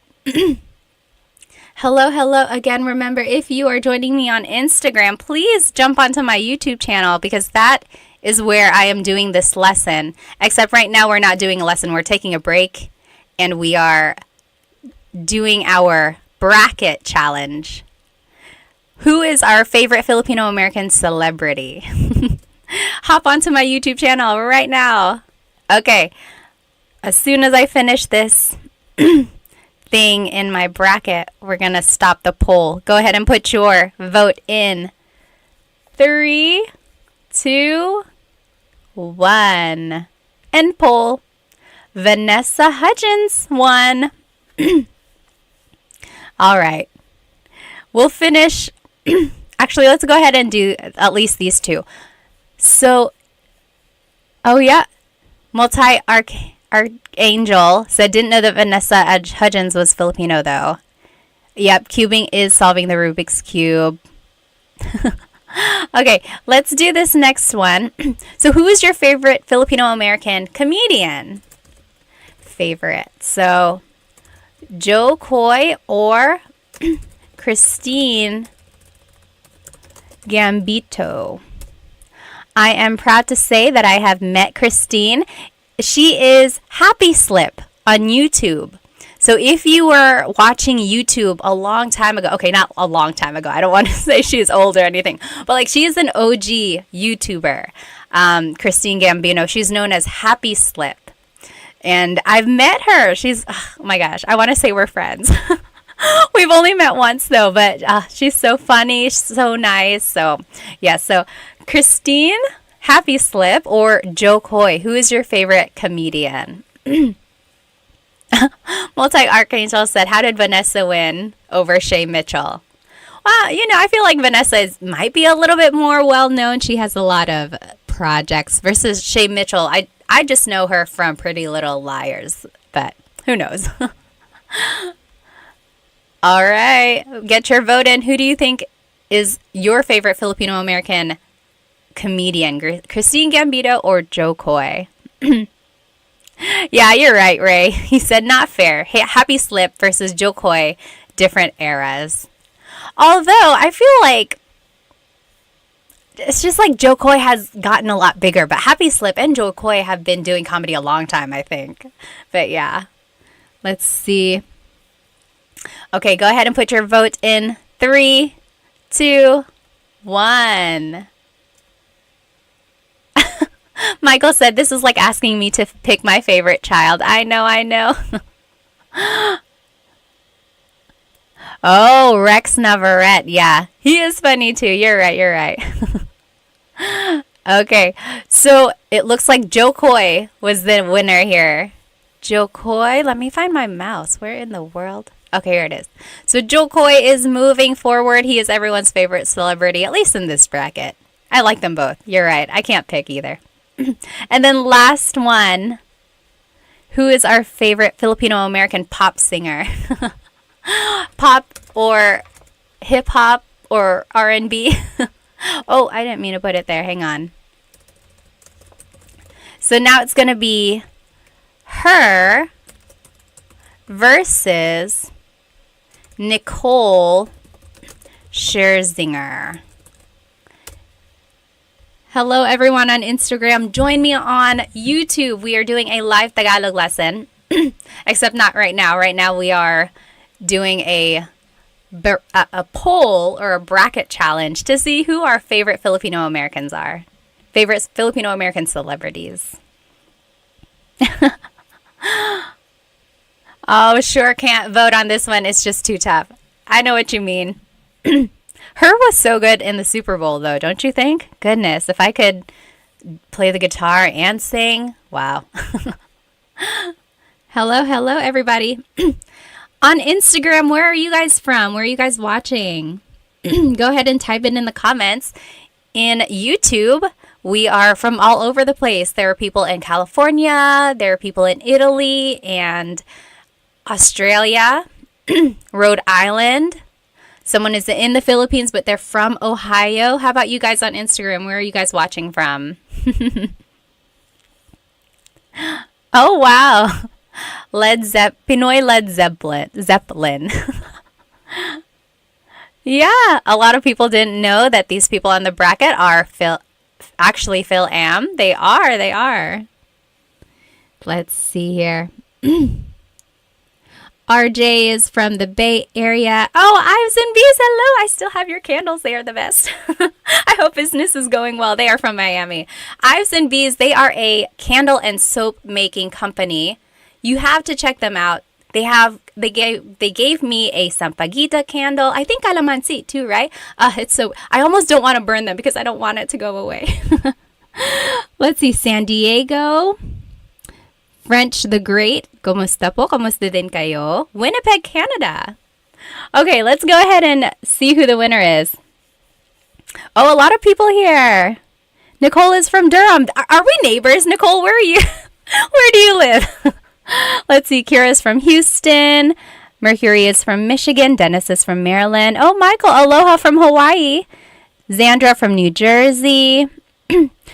Hello again. Remember, if you are joining me on Instagram, please jump onto my YouTube channel because that is where I am doing this lesson. Except right now, we're not doing a lesson. We're taking a break, and we are doing our bracket challenge. Who is our favorite Filipino American celebrity? Hop onto my YouTube channel right now. Okay. As soon as I finish this thing in my bracket, we're going to stop the poll. Go ahead and put your vote in. 3, 2, 1. End poll. Vanessa Hudgens won. All right. We'll finish. Actually, let's go ahead and do at least these two. So, oh yeah, Multi-Archangel said, didn't know that Vanessa Hudgens was Filipino though. Yep, cubing is solving the Rubik's Cube. Okay, let's do this next one. So who is your favorite Filipino-American comedian? Favorite. So, Joe Coy or Christine Gambito. I am proud to say that I have met Christine. She is Happy Slip on YouTube. So if you were watching YouTube a long time ago, okay, not a long time ago, I don't want to say she's old or anything, but like she is an OG YouTuber, Christine Gambino. She's known as Happy Slip. And I've met her. She's, oh my gosh, I want to say we're friends. We've only met once though, but she's so funny, so nice. So yeah, so Christine, Happy Slip or Joe Coy? Who is your favorite comedian? Multi-Archangel said, how did Vanessa win over Shay Mitchell? Well, I feel like Vanessa might be a little bit more well-known. She has a lot of projects versus Shay Mitchell. I just know her from Pretty Little Liars, but who knows? All right, get your vote in. Who do you think is your favorite Filipino-American comedian? Christine Gambito or Joe Coy? Yeah, you're right, Ray. He said not fair. Happy Slip versus Joe Coy, different eras. Although I feel like it's just like Joe Coy has gotten a lot bigger, but Happy Slip and Joe Coy have been doing comedy a long time, I think. But yeah, let's see. Okay, go ahead and put your vote in. 3, 2, 1. Michael said, this is like asking me to pick my favorite child. I know. Oh, Rex Navarrete. Yeah, he is funny too. You're right. Okay, so it looks like Joe Coy was the winner here. Joe Coy, let me find my mouse. Where in the world? Okay, here it is. So Joe Coy is moving forward. He is everyone's favorite celebrity, at least in this bracket. I like them both. You're right. I can't pick either. And then last one. Who is our favorite Filipino-American pop singer? Pop or hip-hop or R&B? Oh, I didn't mean to put it there. Hang on. So now it's going to be her versus Nicole Scherzinger. Hello, everyone on Instagram. Join me on YouTube. We are doing a live Tagalog lesson, except not right now. Right now we are doing a poll or a bracket challenge to see who our favorite Filipino Americans are. Favorite Filipino American celebrities. Oh, sure can't vote on this one. It's just too tough. I know what you mean. Her was so good in the Super Bowl, though, don't you think? Goodness, if I could play the guitar and sing, wow. Hello, everybody. On Instagram, where are you guys from? Where are you guys watching? Go ahead and type it in the comments. In YouTube, we are from all over the place. There are people in California, there are people in Italy and Australia, Rhode Island. Someone is in the Philippines, but they're from Ohio. How about you guys on Instagram? Where are you guys watching from? Oh, wow. Pinoy Led Zeppelin. Yeah, a lot of people didn't know that these people on the bracket are Phil Am. They are. Let's see here. RJ is from the Bay Area. Oh, Ives and Bees, hello. I still have your candles. They are the best. I hope business is going well. They are from Miami. Ives and Bees, they are a candle and soap making company. You have to check them out. They gave me a Sampaguita candle. I think calamansi too, right? I almost don't want to burn them because I don't want it to go away. Let's see, San Diego. French the Great, kumusta po? Kumusta din kayo? Winnipeg, Canada. Okay, let's go ahead and see who the winner is. Oh, a lot of people here. Nicole is from Durham. Are we neighbors? Nicole, where are you? Where do you live? Let's see, Kira's from Houston. Mercury is from Michigan. Dennis is from Maryland. Oh, Michael, aloha from Hawaii. Zandra from New Jersey.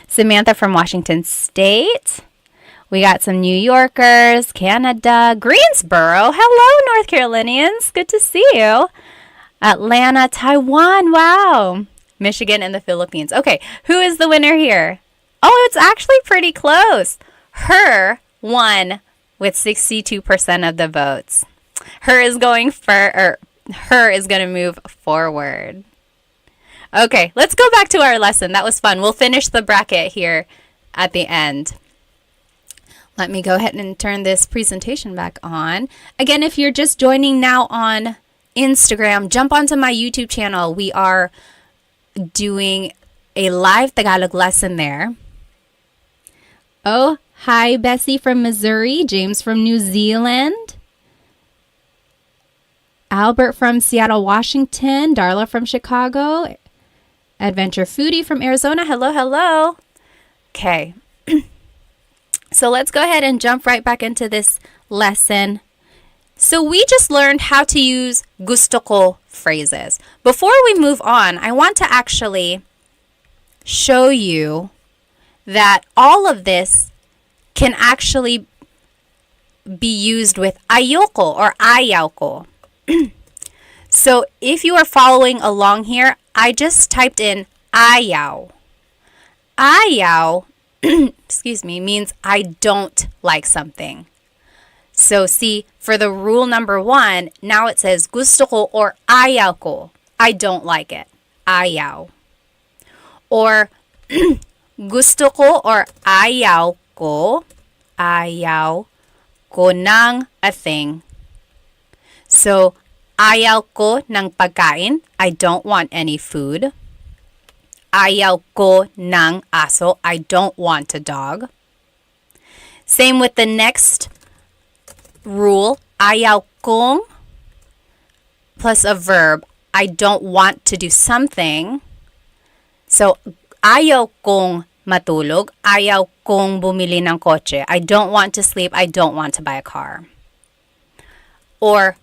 Samantha from Washington State. We got some New Yorkers, Canada, Greensboro. Hello, North Carolinians. Good to see you. Atlanta, Taiwan. Wow. Michigan and the Philippines. Okay, who is the winner here? Oh, it's actually pretty close. Her won with 62% of the votes. Her is going to move forward. Okay, let's go back to our lesson. That was fun. We'll finish the bracket here at the end. Let me go ahead and turn this presentation back on. Again, if you're just joining now on Instagram, jump onto my YouTube channel. We are doing a live Tagalog lesson there. Oh, hi, Bessie from Missouri, James from New Zealand, Albert from Seattle, Washington, Darla from Chicago, Adventure Foodie from Arizona. Hello, hello. Okay. So let's go ahead and jump right back into this lesson. So we just learned how to use gusto ko phrases. Before we move on, I want to actually show you that all of this can actually be used with ayoko or ayaw ko. So if you are following along here, I just typed in ayaw. Ayaw, excuse me, means I don't like something. So see, for the rule number 1, now it says gusto ko or ayaw ko. I don't like it. Ayaw. Or gusto ko or ayaw ko ng a thing. So, ayaw ko ng pagkain. I don't want any food. Ayaw ko ng aso. I don't want a dog. Same with the next rule. Ayaw kong plus a verb. I don't want to do something. So, ayaw kong matulog. Ayaw kong bumili ng kotse. I don't want to sleep. I don't want to buy a car. Or,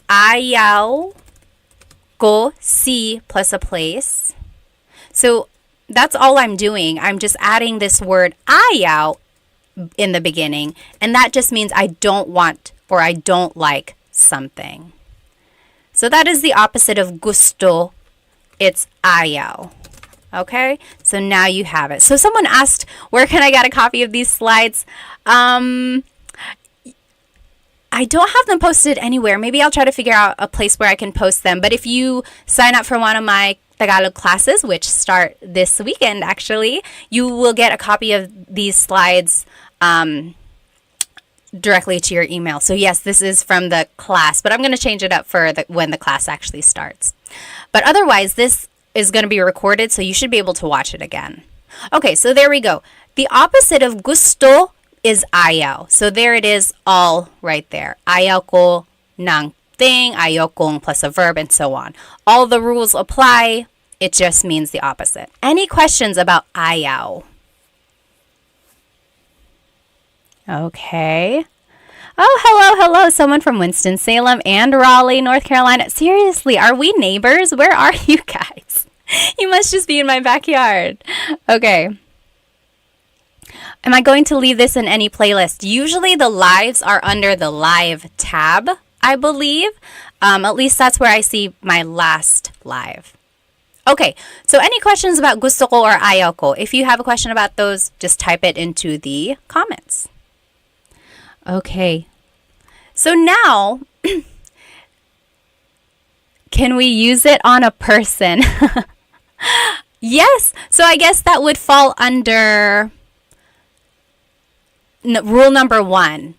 ayaw ko see plus a place. So, that's all I'm doing. I'm just adding this word ayaw in the beginning. And that just means I don't want or I don't like something. So, that is the opposite of gusto. It's ayaw. Okay, so now you have it. So someone asked, where can I get a copy of these slides? I don't have them posted anywhere. Maybe I'll try to figure out a place where I can post them. But if you sign up for one of my Tagalog classes, which start this weekend actually, you will get a copy of these slides directly to your email. So yes, this is from the class, but I'm going to change it up for when the class actually starts. But otherwise, this is going to be recorded, so you should be able to watch it again. Okay, so there we go. The opposite of gusto is ayaw. So there it is all right there. Ayaw ko ng thing, ayaw kong plus a verb, and so on. All the rules apply. It just means the opposite. Any questions about ayaw? Okay. Oh, hello. Someone from Winston-Salem and Raleigh, North Carolina. Seriously, are we neighbors? Where are you guys? You must just be in my backyard. Okay. Am I going to leave this in any playlist? Usually the lives are under the live tab, I believe. At least that's where I see my last live. Okay, so any questions about gusto ko or ayaw ko? If you have a question about those, just type it into the comments. Okay, so now, can we use it on a person? Yes, so I guess that would fall under rule number 1.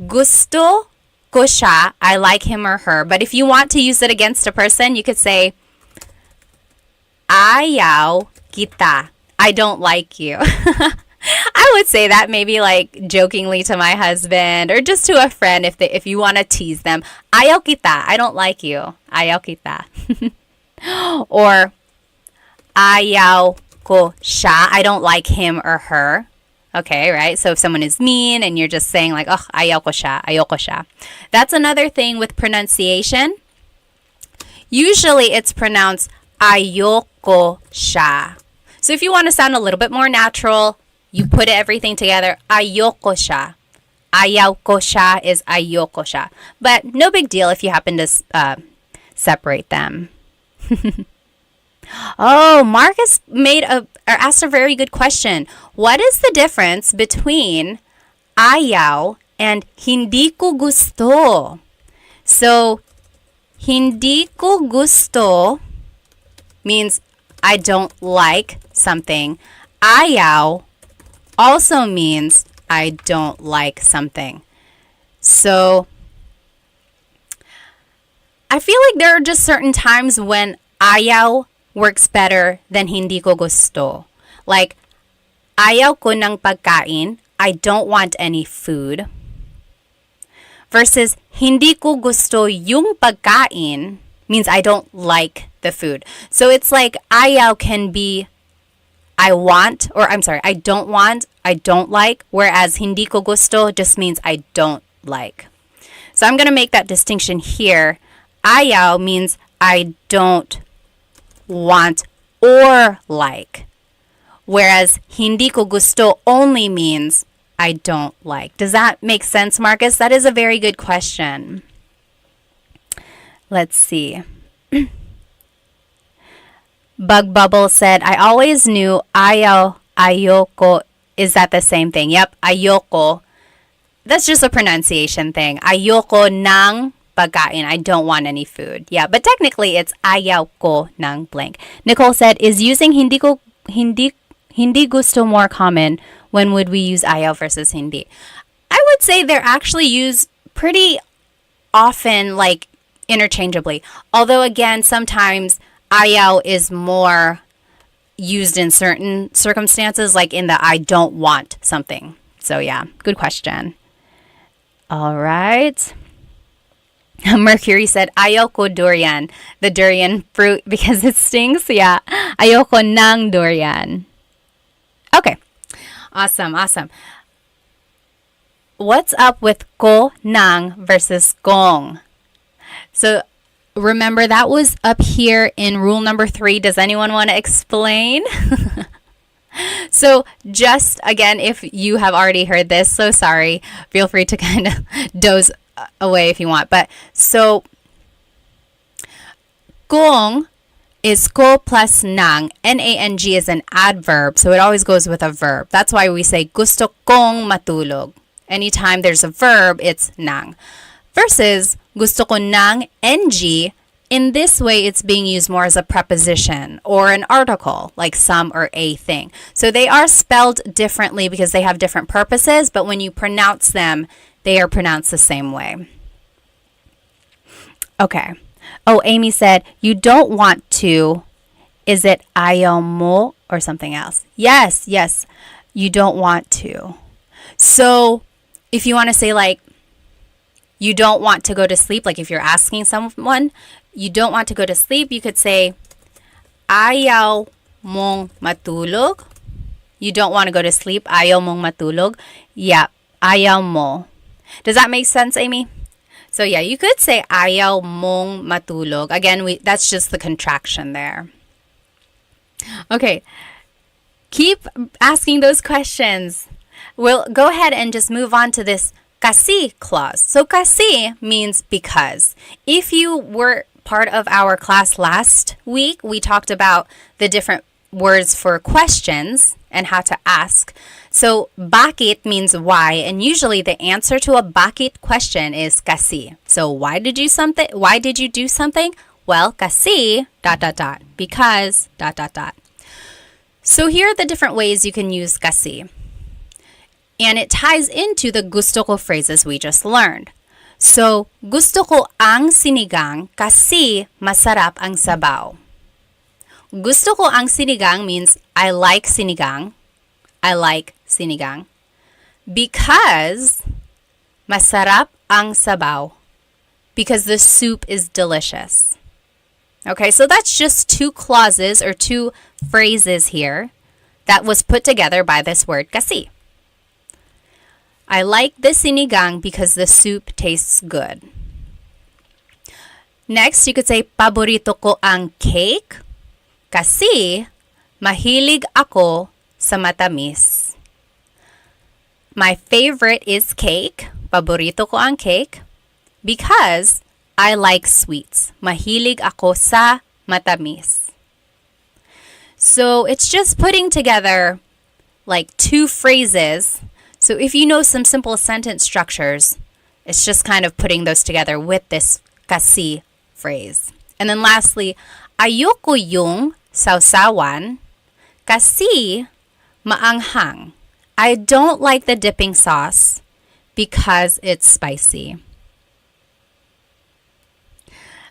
Gusto ko siya, I like him or her. But if you want to use it against a person, you could say, ayaw kita, I don't like you. I would say that maybe like jokingly to my husband or just to a friend if you want to tease them. Ayaw kita, I don't like you. Ayaw kita. Or ayaw ko siya, I don't like him or her. Okay, right? So if someone is mean and you're just saying like, oh, ayaw ko siya. That's another thing with pronunciation. Usually it's pronounced ayoko siya. So if you want to sound a little bit more natural, you put everything together, ayoko siya. Ayaw ko siya is ayoko siya. But no big deal if you happen to separate them. Oh, Marcus asked a very good question. What is the difference between ayaw and hindi ko gusto? So, hindi ko gusto means I don't like something. Ayaw also means I don't like something. So, I feel like there are just certain times when ayaw works better than hindi ko gusto. Like, ayaw ko ng pagkain. I don't want any food. Versus, hindi ko gusto yung pagkain means I don't like the food. So it's like ayaw can be I want, or I'm sorry, I don't want, I don't like, whereas hindi ko gusto just means I don't like. So I'm going to make that distinction here. Ayaw means I don't want or like, whereas hindi ko gusto only means I don't like. Does that make sense, Marcus? That is a very good question. Let's see. Bug Bubble said, I always knew ayaw, ayoko. Is that the same thing? Yep, ayoko. That's just a pronunciation thing. Ayoko ng pagkain. I don't want any food. Yeah, but technically it's ayaw ko ng blank. Nicole said, is using hindi gusto more common? When would we use ayaw versus hindi? I would say they're actually used pretty often, like interchangeably. Although again, sometimes ayaw is more used in certain circumstances, like in the I don't want something. So yeah, good question. All right. Mercury said, ayoko durian, the durian fruit because it stings. Yeah, ayoko ng durian. Okay, awesome. What's up with ko, nang versus gong? So remember, that was up here in rule number 3. Does anyone want to explain? So just again, if you have already heard this, so sorry, feel free to kind of doze away if you want. But so gong is ko plus nang. N-A-N-G is an adverb, so it always goes with a verb. That's why we say gusto kong matulog. Anytime there's a verb, it's nang. Versus gusto ko ng ng, in this way it's being used more as a preposition or an article, like some or a thing. So they are spelled differently because they have different purposes, but when you pronounce them, they are pronounced the same way. Okay. Oh, Amy said, you don't want to. Is it ayaw mo or something else? Yes. You don't want to. So if you want to say like, you don't want to go to sleep, like if you're asking someone, you don't want to go to sleep, you could say, ayaw mong matulog. You don't want to go to sleep, ayaw mong matulog. Yeah, ayaw mo. Does that make sense, Amy? So yeah, you could say ayaw mong matulog. Again, that's just the contraction there. Okay, keep asking those questions. We'll go ahead and just move on to this kasi clause. So kasi means because. If you were part of our class last week, we talked about the different words for questions and how to ask. So bakit means why, and usually the answer to a bakit question is kasi. So why did you do something? Well, kasi ... because ... So here are the different ways you can use kasi. And it ties into the gusto ko phrases we just learned. So, gusto ko ang sinigang kasi masarap ang sabaw. Gusto ko ang sinigang means I like sinigang. Because masarap ang sabaw. Because the soup is delicious. Okay, so that's just 2 clauses or 2 phrases here that was put together by this word kasi. I like the sinigang because the soup tastes good. Next, you could say, paborito ko ang cake kasi mahilig ako sa matamis. My favorite is cake. Paborito ko ang cake because I like sweets. Mahilig ako sa matamis. So it's just putting together like 2 phrases. So if you know some simple sentence structures, it's just kind of putting those together with this kasi phrase. And then lastly, ayoko yung sausawan kasi maanghang. I don't like the dipping sauce because it's spicy.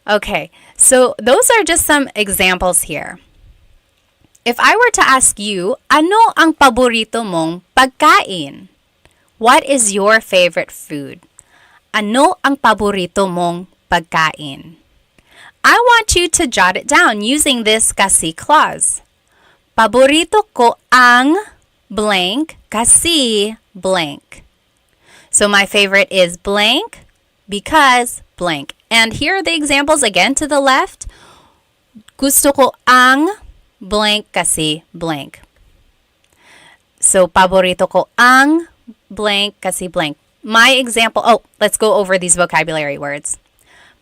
Okay, so those are just some examples here. If I were to ask you, ano ang paborito mong pagkain? What is your favorite food? Ano ang paborito mong pagkain? I want you to jot it down using this kasi clause. Paborito ko ang blank kasi blank. So my favorite is blank because blank. And here are the examples again to the left. Gusto ko ang blank kasi blank. So paborito ko ang blank kasi blank. My example, let's go over these vocabulary words.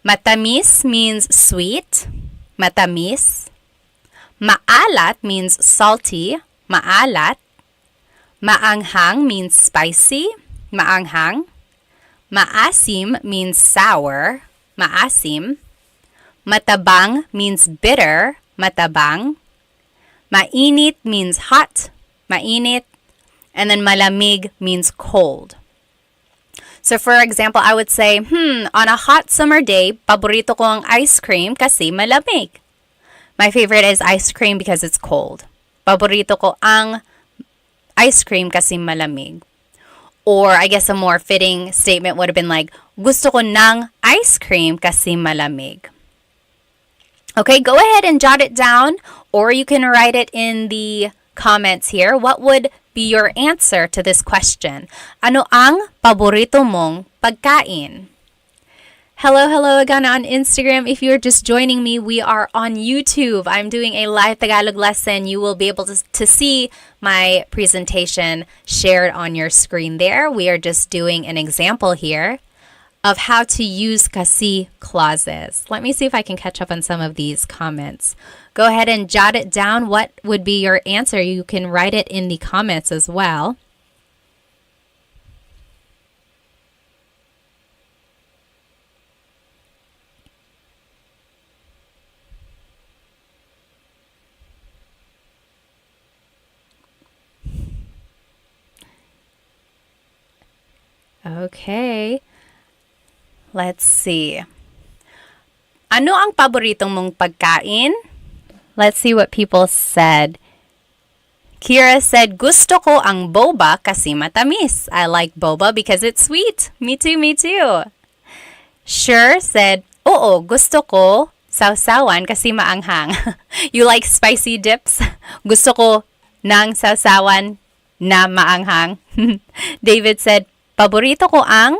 Matamis means sweet. Matamis. Maalat means salty. Maalat. Maanghang means spicy. Maanghang. Maasim means sour. Maasim. Matabang means bitter. Matabang. Mainit means hot. Mainit. And then malamig means cold. So for example, I would say, on a hot summer day, paborito ko ang ice cream kasi malamig. My favorite is ice cream because it's cold. Paborito ko ang ice cream kasi malamig. Or I guess a more fitting statement would have been like, gusto ko ng ice cream kasi malamig. Okay, go ahead and jot it down, or you can write it in the comments here. What would be your answer to this question? Ano ang paborito mong pagkain? Hello again on Instagram. If you're just joining me, we are on YouTube. I'm doing a live Tagalog lesson. You will be able to see my presentation shared on your screen there. We are just doing an example here of how to use kasi clauses. Let me see if I can catch up on some of these comments. Go ahead and jot it down. What would be your answer? You can write it in the comments as well. Okay. Let's see. Ano ang paboritong mong pagkain? Let's see what people said. Kira said, gusto ko ang boba kasi matamis. I like boba because it's sweet. Me too, me too. Sure said, oo, gusto ko sawsawan kasi maanghang. You like spicy dips? Gusto ko ng sawsawan na maanghang. David said, paborito ko ang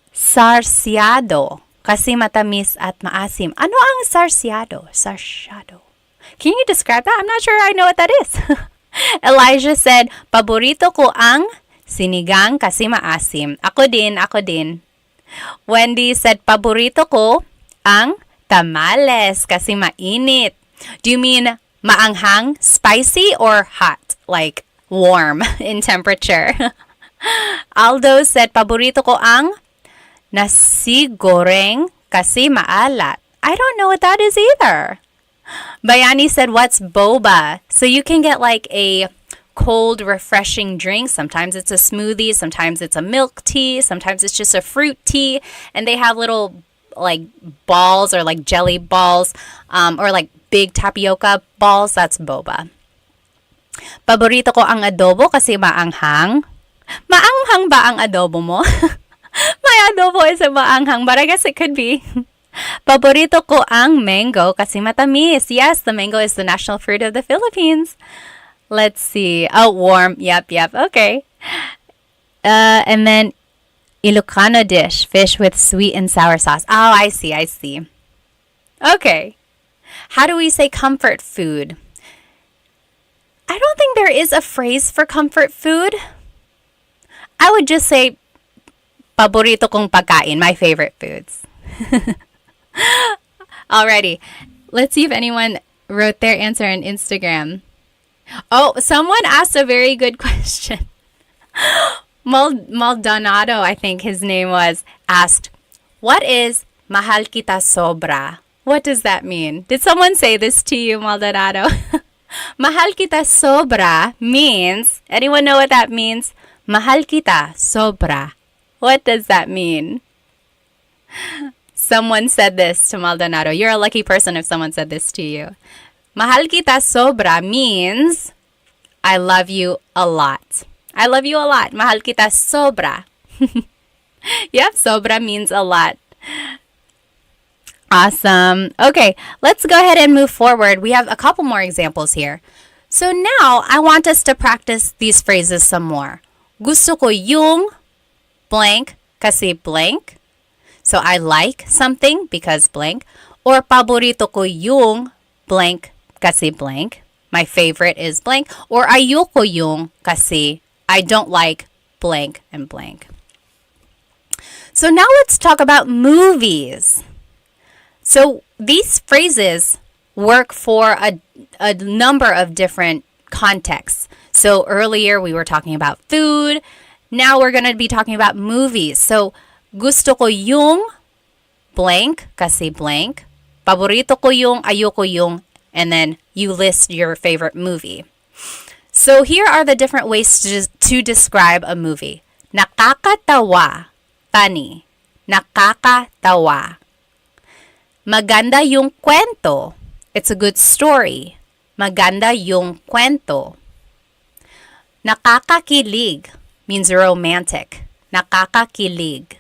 sarsyado kasi matamis at maasim. Ano ang sarsyado? Sarsyado. Can you describe that? I'm not sure I know what that is. Elijah said, paborito ko ang sinigang kasi maasim. Ako din. Wendy said, paborito ko ang tamales kasi mainit. Do you mean maanghang, spicy, or hot? Like warm in temperature? Aldo said, paborito ko ang nasi goreng kasi maalat. I don't know what that is either. Bayani said, what's boba? So you can get like a cold, refreshing drink. Sometimes it's a smoothie. Sometimes it's a milk tea. Sometimes it's just a fruit tea. And they have little like balls or like jelly balls or like big tapioca balls. That's boba. Paborito ko ang adobo kasi maanghang. Maanghang ba ang adobo mo? My adobo isn't maanghang, but I guess it could be. Paborito ko ang mango kasi matamis. Yes, the mango is the national fruit of the Philippines. Let's see. Oh, warm. Yep. Okay. And then Ilocano dish, fish with sweet and sour sauce. Oh, I see. Okay. How do we say comfort food? I don't think there is a phrase for comfort food. I would just say paborito kong pagkain, my favorite foods. Alrighty. Let's see if anyone wrote their answer on Instagram. Oh, someone asked a very good question. Maldonado, I think his name was, asked, what is mahal kita sobra? What does that mean? Did someone say this to you, Maldonado? Mahal kita sobra means, anyone know what that means? Mahal kita sobra. What does that mean? Someone said this to Maldonado. You're a lucky person if someone said this to you. Mahal kita sobra means I love you a lot. I love you a lot. Mahal kita sobra. Yep, sobra means a lot. Awesome. Okay, let's go ahead and move forward. We have a couple more examples here. So now I want us to practice these phrases some more. Gusto ko yung blank kasi blank. So I like something because blank. Or paborito ko yung blank kasi blank. My favorite is blank. Or ayoko yung kasi I don't like blank and blank. So now let's talk about movies. So these phrases work for a number of different contexts. So earlier we were talking about food. Now we're going to be talking about movies. So gusto ko yung blank kasi blank. Paborito ko yung, ayoko yung, and then you list your favorite movie. So here are the different ways to describe a movie. Nakakatawa. Funny. Nakakatawa. Maganda yung kwento. It's a good story. Maganda yung kwento. Nakakakilig means romantic. Nakakakilig.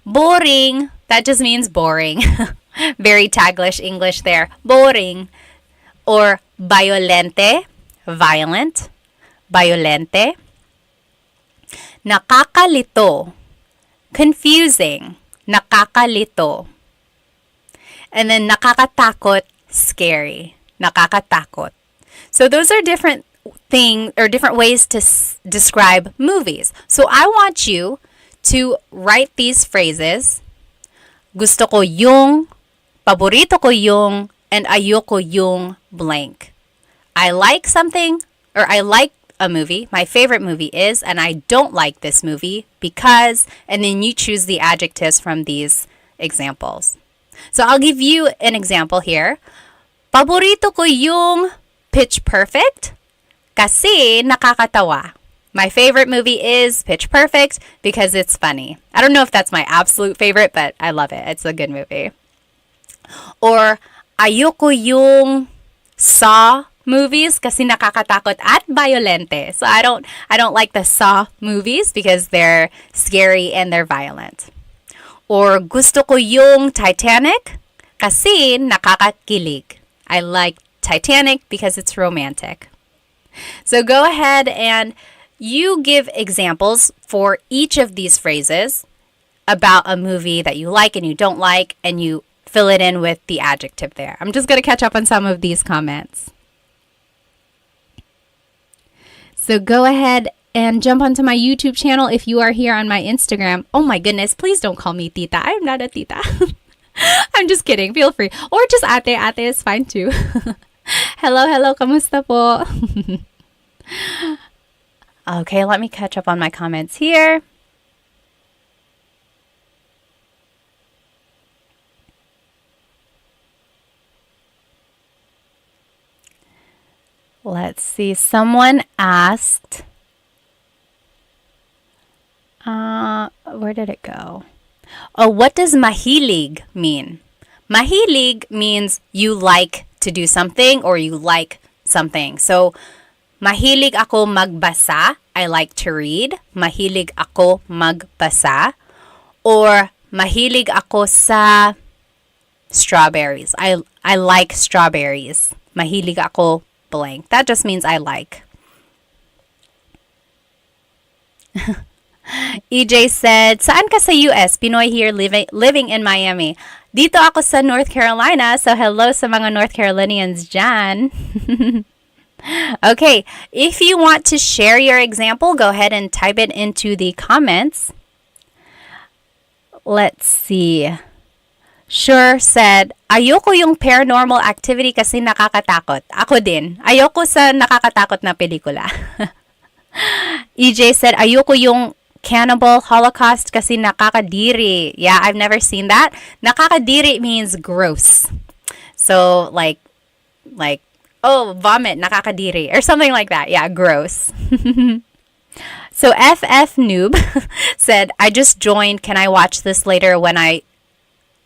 Boring. That just means boring. Very Taglish English there. Boring. Or violente. Violent. Violente. Nakakalito. Confusing. Nakakalito. And then nakakatakot, scary. Nakakatakot. So those are different things or different ways to describe movies. So I want you to write these phrases. Gusto ko yung, paborito ko yung, and ayoko yung blank. I like something, or I like a movie. My favorite movie is, and I don't like this movie because, and then you choose the adjectives from these examples. So I'll give you an example here. Paborito ko yung Pitch Perfect kasi nakakatawa. My favorite movie is Pitch Perfect because it's funny. I don't know if that's my absolute favorite, but I love it. It's a good movie. Or ayoko yung Saw movies kasi nakakatakot at violente. So I don't like the Saw movies because they're scary and they're violent. Or gusto ko yung Titanic kasi nakakakilig. I like Titanic because it's romantic. So go ahead and you give examples for each of these phrases about a movie that you like and you don't like, and you fill it in with the adjective there. I'm just going to catch up on some of these comments. So go ahead and jump onto my YouTube channel if you are here on my Instagram. Oh my goodness, please don't call me tita. I'm not a tita. I'm just kidding. Feel free. Or just ate. Ate is fine too. Hello. Kamusta po? Okay, let me catch up on my comments here. Let's see. Someone asked, where did it go? Oh, what does mahilig mean? Mahilig means you like to do something or you like something. So, mahilig ako magbasa. I like to read. Mahilig ako magbasa. Or mahilig ako sa strawberries. I like strawberries. Mahilig ako blank. That just means I like. EJ said, saan ka sa US? Pinoy here living in Miami. Dito ako sa North Carolina. So hello sa mga North Carolinians dyan. Okay, if you want to share your example, go ahead and type it into the comments. Let's see. Sure said, ayoko yung paranormal activity kasi nakakatakot. Ako din. Ayoko sa nakakatakot na pelikula. EJ said, ayoko yung Cannibal Holocaust kasi nakakadiri. Yeah, I've never seen that. Nakakadiri means gross. So, like, oh, vomit, nakakadiri, or something like that. Yeah, gross. So FF Noob said, I just joined. Can I watch this later when I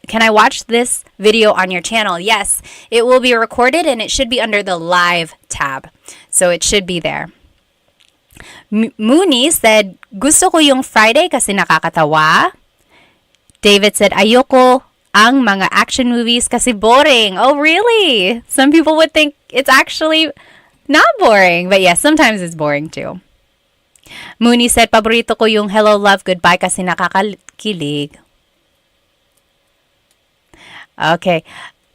Can I watch this video on your channel? Yes, it will be recorded and it should be under the live tab. So it should be there. Mooney said, gusto ko yung Friday kasi nakakatawa. David said, ayoko ang mga action movies kasi boring. Oh, really? Some people would think it's actually not boring. But yes, sometimes it's boring too. Mooney said, paborito ko yung hello, love, goodbye kasi nakakakilig. Okay.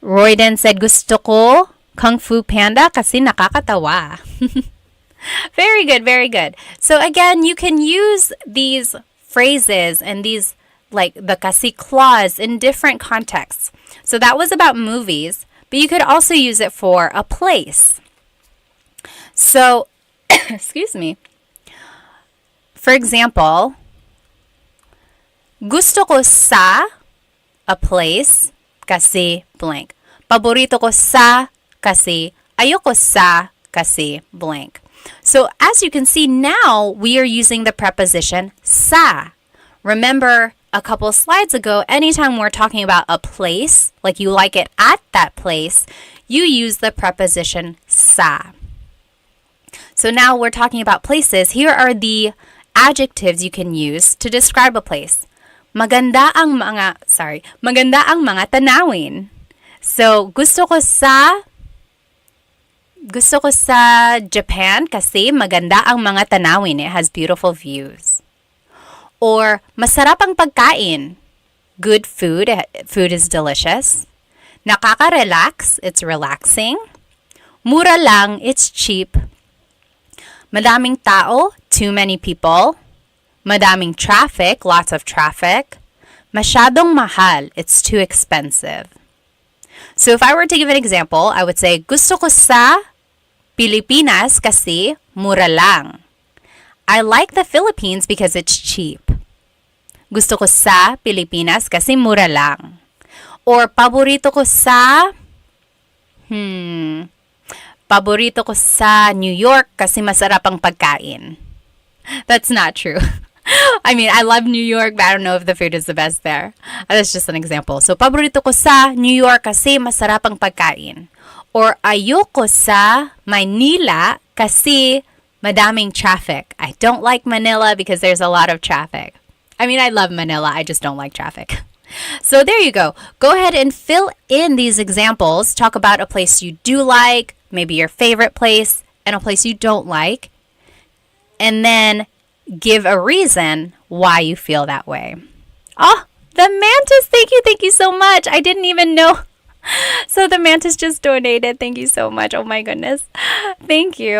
Royden said, gusto ko Kung Fu Panda kasi nakakatawa. Very good, very good. So again, you can use these phrases and these, like the kasi clause, in different contexts. So that was about movies, but you could also use it for a place. So, excuse me. For example, gusto ko sa a place kasi blank. Paborito ko sa kasi ayoko sa kasi blank. So as you can see now, we are using the preposition sa. Remember a couple slides ago, anytime we're talking about a place, like you like it at that place, you use the preposition sa. So now we're talking about places. Here are the adjectives you can use to describe a place. Maganda ang mga tanawin. So gusto ko sa Japan kasi maganda ang mga tanawin. It has beautiful views. Or masarap ang pagkain. Good food. Food is delicious. Nakaka-relax. It's relaxing. Mura lang. It's cheap. Madaming tao. Too many people. Madaming traffic. Lots of traffic. Masyadong mahal. It's too expensive. So if I were to give an example, I would say, gusto ko sa Pilipinas kasi mura lang. I like the Philippines because it's cheap. Gusto ko sa Pilipinas kasi mura lang. Or paborito ko sa New York kasi masarap ang pagkain. That's not true. I mean, I love New York, but I don't know if the food is the best there. That's just an example. So, paborito ko sa New York kasi masarap ang pagkain. Or ayoko sa Maynila kasi madaming traffic. I don't like Manila because there's a lot of traffic. I mean, I love Manila. I just don't like traffic. So there you go. Go ahead and fill in these examples. Talk about a place you do like, maybe your favorite place, and a place you don't like. And then give a reason why you feel that way. Oh, the mantis. Thank you so much. I didn't even know. So the mantis just donated. Thank you so much. Oh my goodness. Thank you.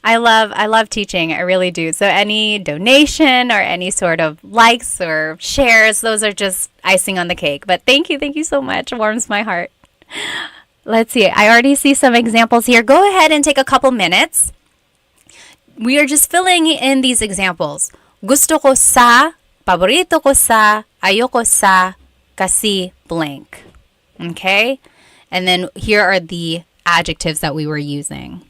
I love teaching. I really do. So any donation or any sort of likes or shares, those are just icing on the cake. But thank you so much. It warms my heart. Let's see. I already see some examples here. Go ahead and take a couple minutes. We are just filling in these examples. Gusto ko sa, paborito ko sa, ayoko sa, kasi blank. Okay? And then here are the adjectives that we were using.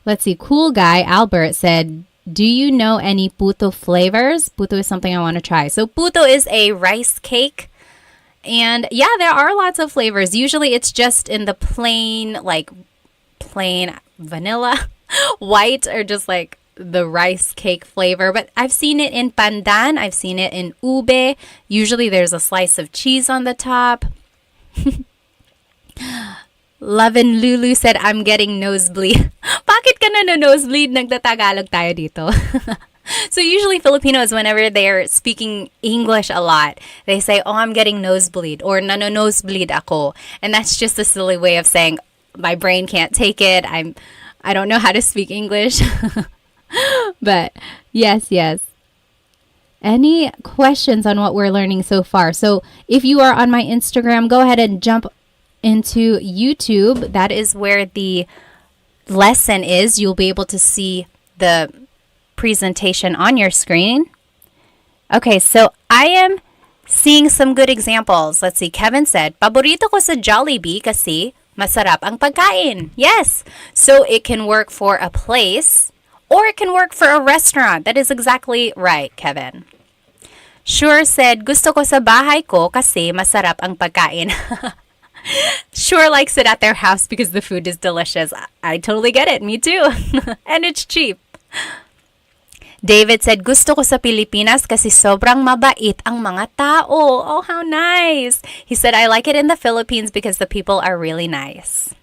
Let's see. Cool guy Albert said, do you know any puto flavors? Puto is something I want to try. So puto is a rice cake. And yeah, there are lots of flavors. Usually it's just in the plain vanilla, white, or just like the rice cake flavor. But I've seen it in pandan. I've seen it in ube. Usually there's a slice of cheese on the top. Love and Lulu said, I'm getting nosebleed. Bakit ka na nosebleed? Nagtatagalog tayo dito. So usually Filipinos, whenever they're speaking English a lot, they say, oh, I'm getting nosebleed, or nosebleed ako. And that's just a silly way of saying, my brain can't take it. I don't know how to speak English. But yes. Any questions on what we're learning so far? So if you are on my Instagram, go ahead and jump into YouTube. That is where the lesson is. You'll be able to see the presentation on your screen. Okay, so I am seeing some good examples. Let's see. Kevin said, paborito ko sa Jollibee kasi masarap ang pagkain. Yes. So it can work for a place or it can work for a restaurant. That is exactly right, Kevin. Sure said, gusto ko sa bahay ko kasi masarap ang pagkain. Sure likes it at their house because the food is delicious. I totally get it. Me too. And it's cheap. David said, gusto ko sa Pilipinas kasi sobrang mabait ang mga tao. Oh, how nice. He said, I like it in the Philippines because the people are really nice.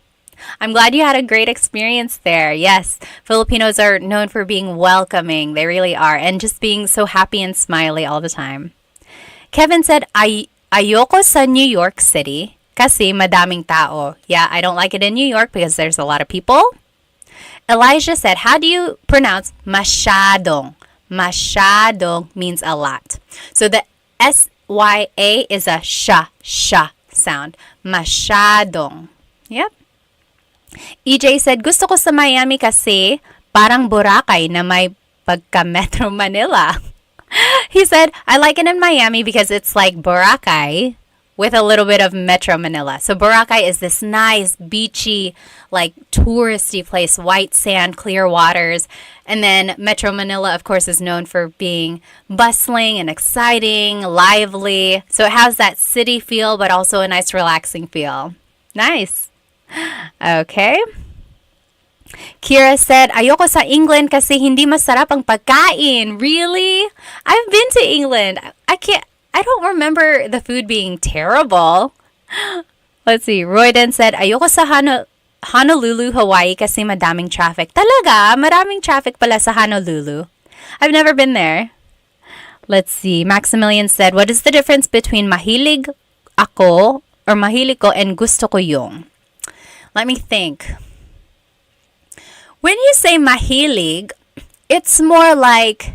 I'm glad you had a great experience there. Yes, Filipinos are known for being welcoming. They really are. And just being so happy and smiley all the time. Kevin said, ayoko sa New York City kasi madaming tao. Yeah, I don't like it in New York because there's a lot of people. Elijah said, how do you pronounce masyadong? Masyadong means a lot. So the S-Y-A is a sh sound. Masyadong. Yep. EJ said, gusto ko sa Miami kasi parang Boracay na may pagka-Metro Manila. He said, I like it in Miami because it's like Boracay with a little bit of Metro Manila. So Boracay is this nice, beachy, like touristy place, white sand, clear waters. And then Metro Manila, of course, is known for being bustling and exciting, lively. So it has that city feel, but also a nice, relaxing feel. Nice. Okay. Kira said, ayoko sa England kasi hindi masarap ang pagkain. Really? I've been to England. I don't remember the food being terrible. Let's see. Royden said, ayoko sa Honolulu, Hawaii kasi madaming traffic. Talaga? Maraming traffic pala sa Honolulu. I've never been there. Let's see. Maximilian said, what is the difference between mahilig ako or mahilig ko and gusto ko yung? Let me think. When you say mahilig, it's more like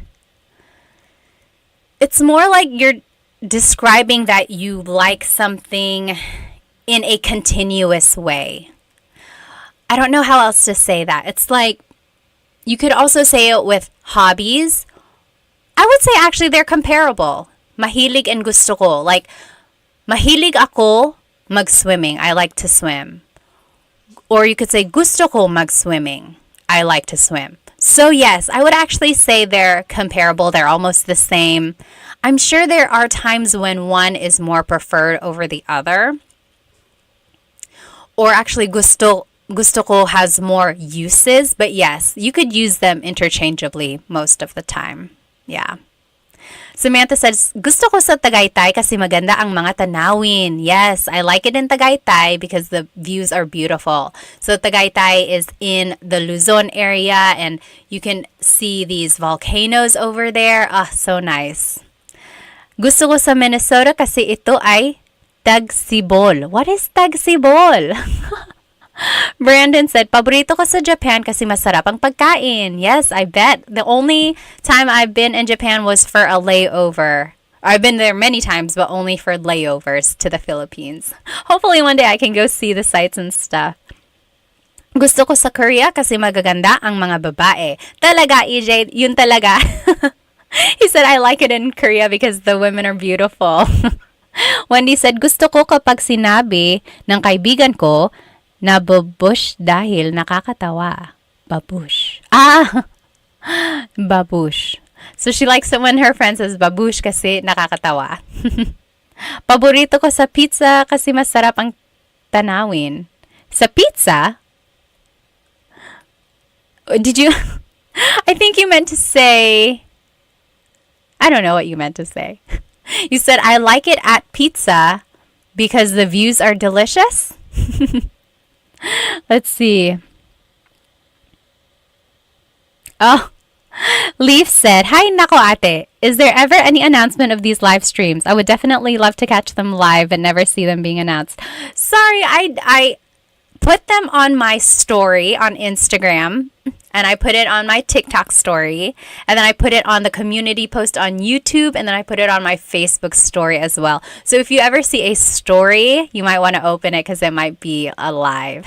you're describing that you like something in a continuous way. I don't know how else to say that. It's like you could also say it with hobbies. I would say actually they're comparable. Mahilig and gusto ko. Like, mahilig ako mag-swimming. I like to swim. Or you could say gusto ko mag-swimming. I like to swim. So yes, I would actually say they're comparable. They're almost the same. I'm sure there are times when one is more preferred over the other. Or actually gusto ko has more uses. But yes, you could use them interchangeably most of the time. Yeah. Samantha says, gusto ko sa Tagaytay kasi maganda ang mga tanawin. Yes, I like it in Tagaytay because the views are beautiful. So Tagaytay is in the Luzon area and you can see these volcanoes over there. Ah, so nice. Gusto ko sa Minnesota kasi ito ay tagsibol. What is tagsibol? Brandon said, paborito ko sa Japan kasi masarap ang pagkain. Yes, I bet. The only time I've been in Japan was for a layover. I've been there many times, but only for layovers to the Philippines. Hopefully one day I can go see the sights and stuff. Gusto ko sa Korea kasi magaganda ang mga babae. Talaga, EJ, yun talaga. He said, I like it in Korea because the women are beautiful. Wendy said, gusto ko kapag sinabi ng kaibigan ko, na babush dahil nakakatawa. Babush. Ah! Babush. So she likes it when her friend says babush kasi nakakatawa. Paborito ko sa pizza kasi masarap ang tanawin. Sa pizza? Did you... I think you meant to say... I don't know what you meant to say. You said, I like it at pizza because the views are delicious? Let's see. Oh, Leaf said, hi, nako ate. Is there ever any announcement of these live streams? I would definitely love to catch them live and never see them being announced. Sorry, I put them on my story on Instagram, and I put it on my TikTok story, and then I put it on the community post on YouTube, and then I put it on my Facebook story as well. So if you ever see a story, you might want to open it because it might be alive.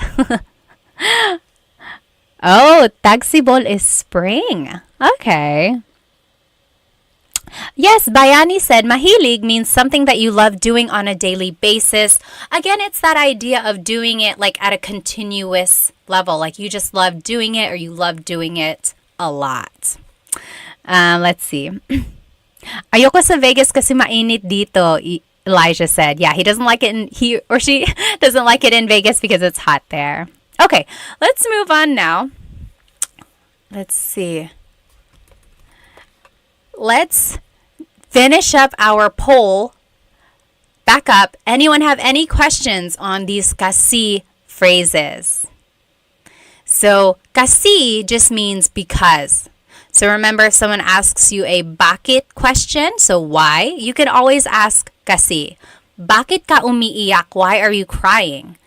Oh, tagsibol is spring. Okay. Yes, Bayani said, mahilig means something that you love doing on a daily basis. Again, it's that idea of doing it like at a continuous level. Like you just love doing it or you love doing it a lot. Let's see. Ayoko sa Vegas kasi mainit dito, Elijah said. Yeah, he doesn't like it he or she doesn't like it in Vegas because it's hot there. Okay, let's move on now. Let's see. Let's finish up our poll. Back up. Anyone have any questions on these kasi phrases? So, kasi just means because. So remember, if someone asks you a bakit question, so why, you can always ask kasi. Bakit ka umiiyak? Why are you crying?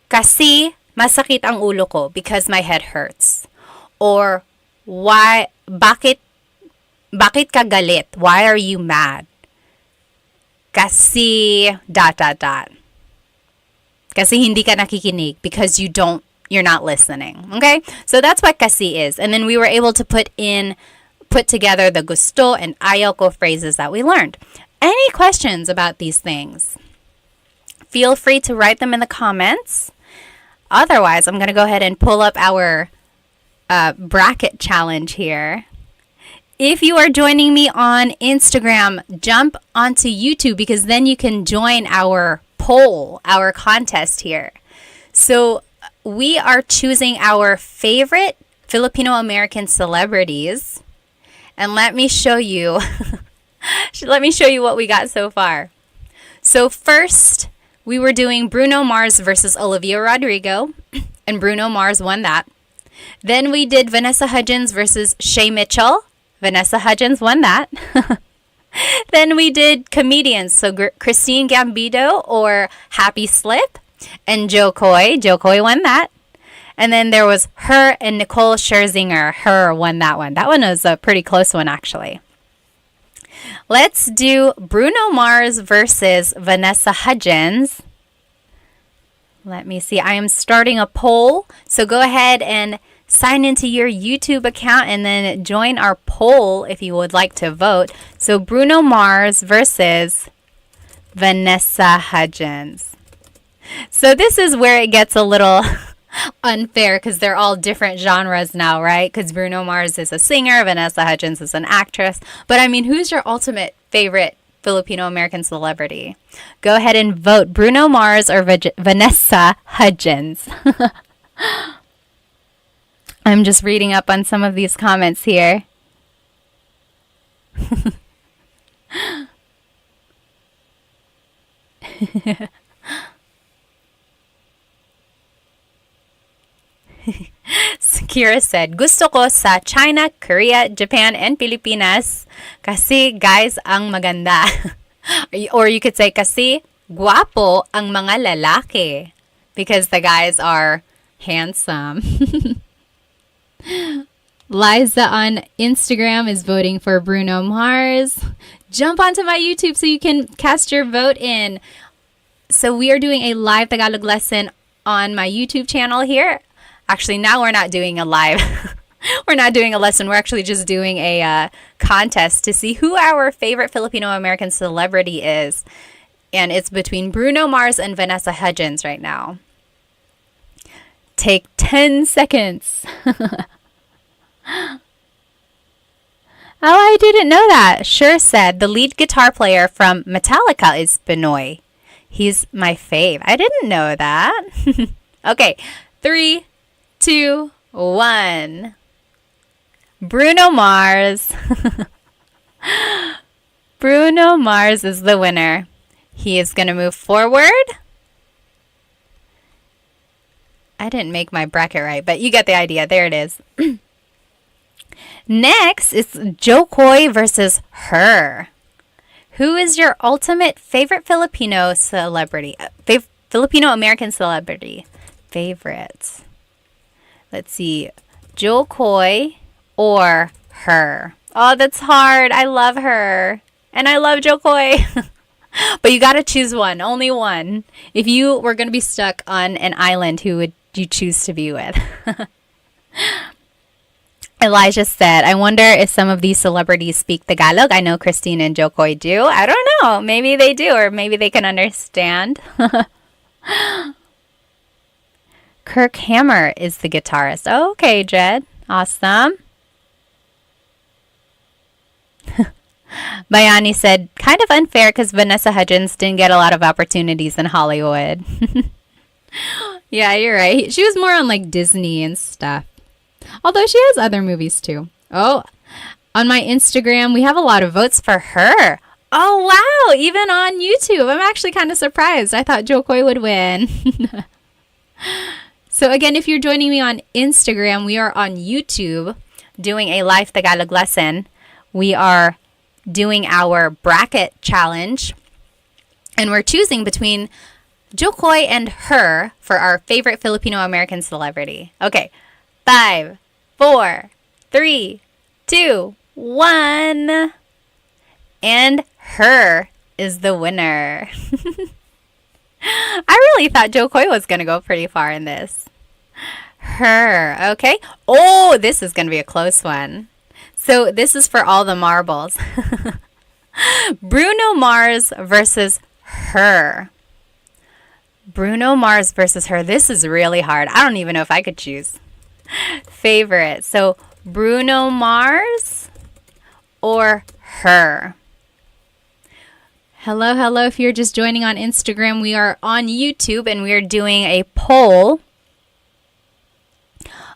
Kasi masakit ang ulo ko because my head hurts. Or why bakit ka galit? Why are you mad? Kasi dot dot dot. Kasi hindi ka nakikinig because you're not listening. Okay? So that's what kasi is. And then we were able to put together the gusto and ayoko phrases that we learned. Any questions about these things? Feel free to write them in the comments. Otherwise, I'm going to go ahead and pull up our bracket challenge here. If you are joining me on Instagram, jump onto YouTube because then you can join our poll, our contest here. So we are choosing our favorite Filipino American celebrities. And let me show you what we got so far. So first, we were doing Bruno Mars versus Olivia Rodrigo, and Bruno Mars won that. Then we did Vanessa Hudgens versus Shay Mitchell. Vanessa Hudgens won that. Then we did comedians, so Christine Gambino or Happy Slip, and Joe Coy. Joe Coy won that. And then there was her and Nicole Scherzinger. Her won that one. That one was a pretty close one, actually. Let's do Bruno Mars versus Vanessa Hudgens. Let me see. I am starting a poll. So go ahead and sign into your YouTube account and then join our poll if you would like to vote. So Bruno Mars versus Vanessa Hudgens. So this is where it gets a little unfair because they're all different genres now, right? Because Bruno Mars is a singer, Vanessa Hudgens is an actress. But I mean, who's your ultimate favorite Filipino American celebrity? Go ahead and vote Bruno Mars or Vanessa Hudgens. I'm just reading up on some of these comments here. Kira said, gusto ko sa China, Korea, Japan, and Pilipinas kasi guys ang maganda. Or you could say kasi guwapo ang mga lalaki because the guys are handsome. Liza on Instagram is voting for Bruno Mars. Jump onto my YouTube so you can cast your vote in. So we are doing a live Tagalog lesson on my YouTube channel here. Actually, now we're not doing a live. We're not doing a lesson. We're actually just doing a contest to see who our favorite Filipino American celebrity is. And it's between Bruno Mars and Vanessa Hudgens right now. Take 10 seconds. Oh, I didn't know that. Sure said the lead guitar player from Metallica is Benoy. He's my fave. I didn't know that. Okay, 3, 2, 1. Bruno Mars. Bruno Mars is the winner. He is going to move forward. I didn't make my bracket right, but you get the idea. There it is. Next is Joe Coy versus her. Who is your ultimate favorite Filipino celebrity? Filipino American celebrity. Favorites. Let's see. Joe Coy or her. Oh, that's hard. I love her. And I love Joe Coy. But you got to choose one. Only one. If you were going to be stuck on an island, who would you choose to be with? Elijah said, I wonder if some of these celebrities speak Tagalog. I know Christine and Joe Coy do. I don't know. Maybe they do, or maybe they can understand. Kirk Hammer is the guitarist. Oh, okay, Jed. Awesome. Bayani said, kind of unfair because Vanessa Hudgens didn't get a lot of opportunities in Hollywood. Yeah, you're right. She was more on like Disney and stuff. Although she has other movies too. Oh, on my Instagram, we have a lot of votes for her. Oh, wow. Even on YouTube. I'm actually kind of surprised. I thought Jo Koy would win. So again, if you're joining me on Instagram, we are on YouTube doing a live Tagalog lesson. We are doing our bracket challenge. And we're choosing between Jo Koy and her for our favorite Filipino-American celebrity. Okay. 5, 4, 3, 2, 1. And her is the winner. I really thought Jo Koy was going to go pretty far in this. Her. Okay. Oh, this is going to be a close one. So this is for all the marbles. Bruno Mars versus her. Bruno Mars versus her. This is really hard. I don't even know if I could choose. Favorite. So Bruno Mars or her. Hello, hello. If you're just joining on Instagram, we are on YouTube and we are doing a poll.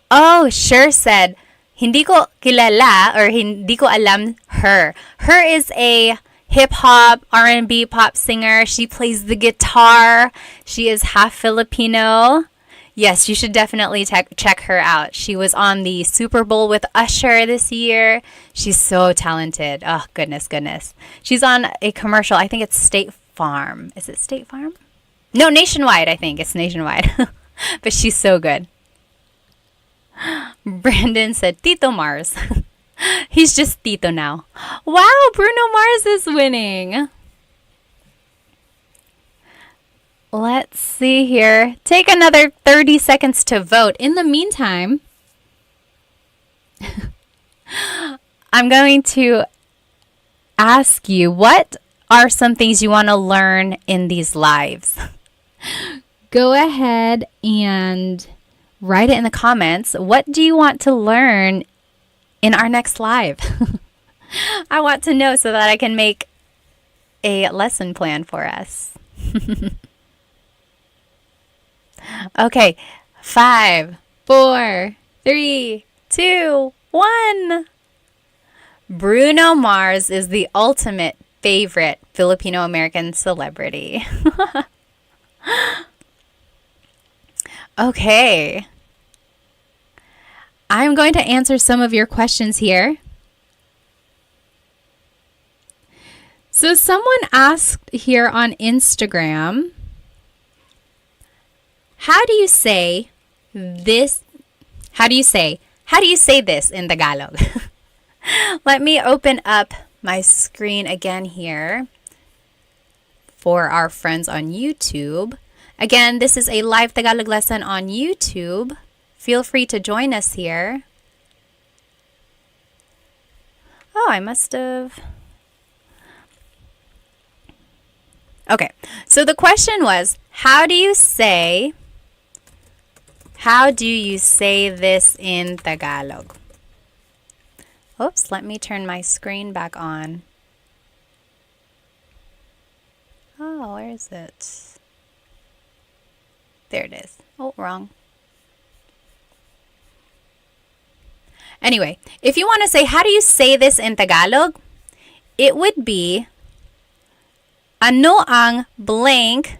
Oh, sure said, hindi ko kilala or hindi ko alam her. Her is a hip-hop, R&B pop singer. She plays the guitar. She is half Filipino. Yes, you should definitely check her out. She was on the Super Bowl with Usher this year. She's so talented. Oh, goodness, goodness. She's on a commercial. I think it's State Farm. Is it State Farm? No, Nationwide, I think. It's Nationwide. But she's so good. Brandon said, Tito Mars. He's just Tito now. Wow, Bruno Mars is winning. Let's see here. Take another 30 seconds to vote. In the meantime, I'm going to ask you, what are some things you want to learn in these lives? Go ahead and write it in the comments. What do you want to learn in our next live? I want to know so that I can make a lesson plan for us. Okay, 5, 4, 3, 2, 1. Bruno Mars is the ultimate favorite Filipino-American celebrity. Okay. I'm going to answer some of your questions here. So someone asked here on Instagram, how do you say this? How do you say this in Tagalog? Let me open up my screen again here for our friends on YouTube. Again, this is a live Tagalog lesson on YouTube. Feel free to join us here. Oh, I must have... Okay, so the question was, how do you say this in Tagalog? Oops, let me turn my screen back on. Oh, where is it? There it is. Oh, wrong. Anyway, if you want to say, how do you say this in Tagalog? It would be, ano ang blank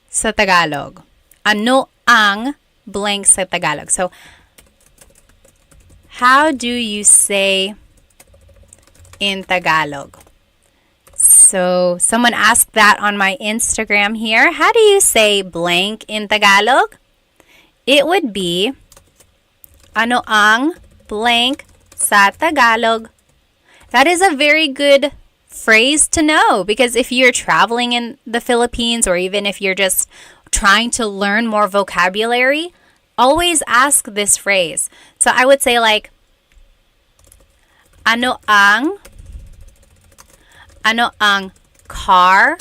sa Tagalog? Ano ang blank sa Tagalog? So, how do you say in Tagalog? So, someone asked that on my Instagram here. How do you say blank in Tagalog? It would be, ano ang blank sa Tagalog? That is a very good phrase to know, because if you're traveling in the Philippines or even if you're just trying to learn more vocabulary, always ask this phrase. So I would say like, ano ang car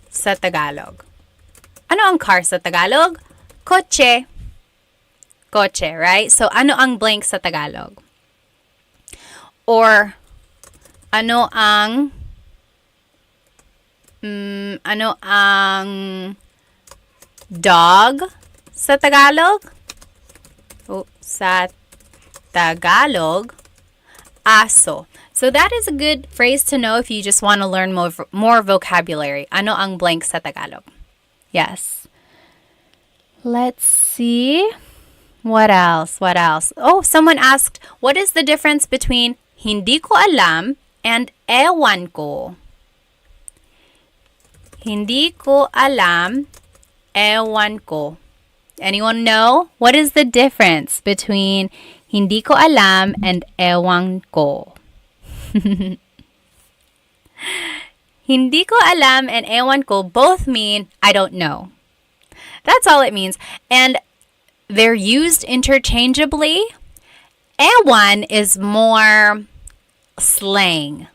sa Tagalog? Ano ang car sa Tagalog? Kotse. Kotse, right? So ano ang blank sa Tagalog? Or ano ang Ano ang dog sa Tagalog? Oh, sa Tagalog, aso. So that is a good phrase to know if you just want to learn more vocabulary. Ano ang blank sa Tagalog? Yes. Let's see. What else? What else? Oh, someone asked, what is the difference between hindi ko alam and ewan ko? Hindi ko alam, ewan ko. Anyone know? What is the difference between hindi ko alam and ewan ko? Hindi ko alam and ewan ko both mean I don't know. That's all it means. And they're used interchangeably. Ewan is more slang.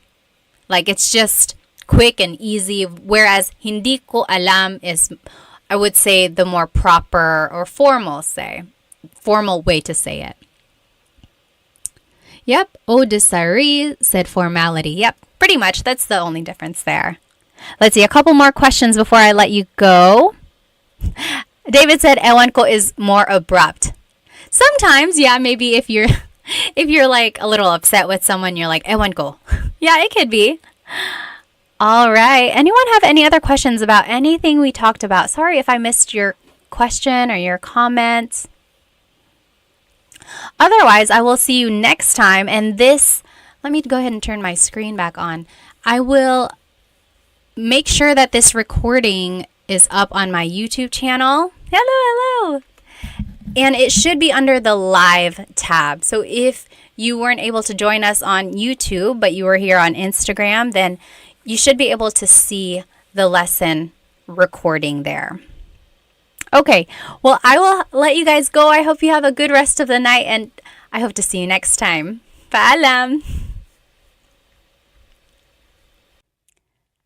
Like it's just quick and easy, whereas hindi ko alam is, I would say, the more proper or formal way to say it. Yep, Odisari said formality. Yep, pretty much. That's the only difference there. Let's see, a couple more questions before I let you go. David said ewan ko is more abrupt. Sometimes, yeah, maybe if you're like a little upset with someone, you're like ewan ko. Yeah, it could be. All right. Anyone have any other questions about anything we talked about? Sorry if I missed your question or your comment. Otherwise, I will see you next time. And let me go ahead and turn my screen back on. I will make sure that this recording is up on my YouTube channel. Hello. And it should be under the live tab. So if you weren't able to join us on YouTube, but you were here on Instagram, then you should be able to see the lesson recording there. Okay, well, I will let you guys go. I hope you have a good rest of the night, and I hope to see you next time. Paalam!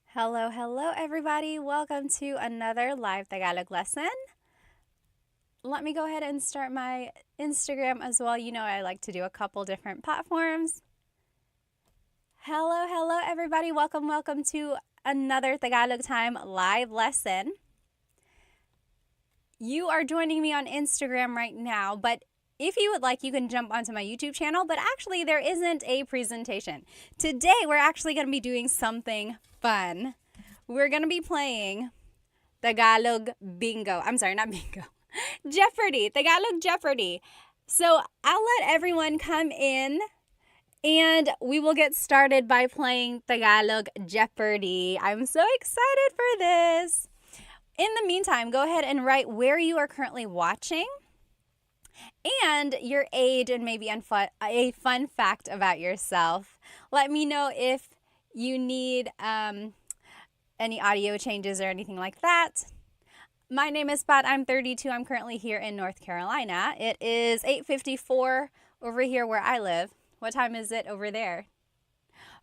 Hello, everybody. Welcome to another live Tagalog lesson. Let me go ahead and start my Instagram as well. You know I like to do a couple different platforms. Hello, everybody. Welcome to another Tagalog Time live lesson. You are joining me on Instagram right now, but if you would like, you can jump onto my YouTube channel, but actually there isn't a presentation. Today, we're actually going to be doing something fun. We're going to be playing Tagalog Bingo. I'm sorry, not Bingo. Jeopardy, Tagalog Jeopardy. So I'll let everyone come in and we will get started by playing Tagalog Jeopardy. I'm so excited for this. In the meantime, go ahead and write where you are currently watching and your age and maybe a fun fact about yourself. Let me know if you need any audio changes or anything like that. My name is Pat. I'm 32. I'm currently here in North Carolina. It is 8:54 over here where I live. What time is it over there?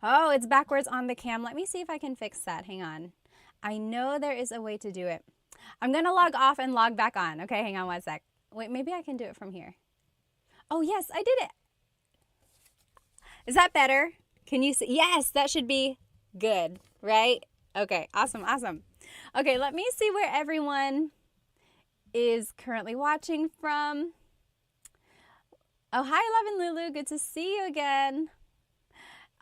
Oh, it's backwards on the cam. Let me see if I can fix that. Hang on. I know there is a way to do it. I'm going to log off and log back on. Okay, hang on one sec. Wait, maybe I can do it from here. Oh, yes, I did it. Is that better? Can you see? Yes, that should be good, right? Okay, awesome. Okay, let me see where everyone is currently watching from. Oh, hi, Love and Lulu. Good to see you again.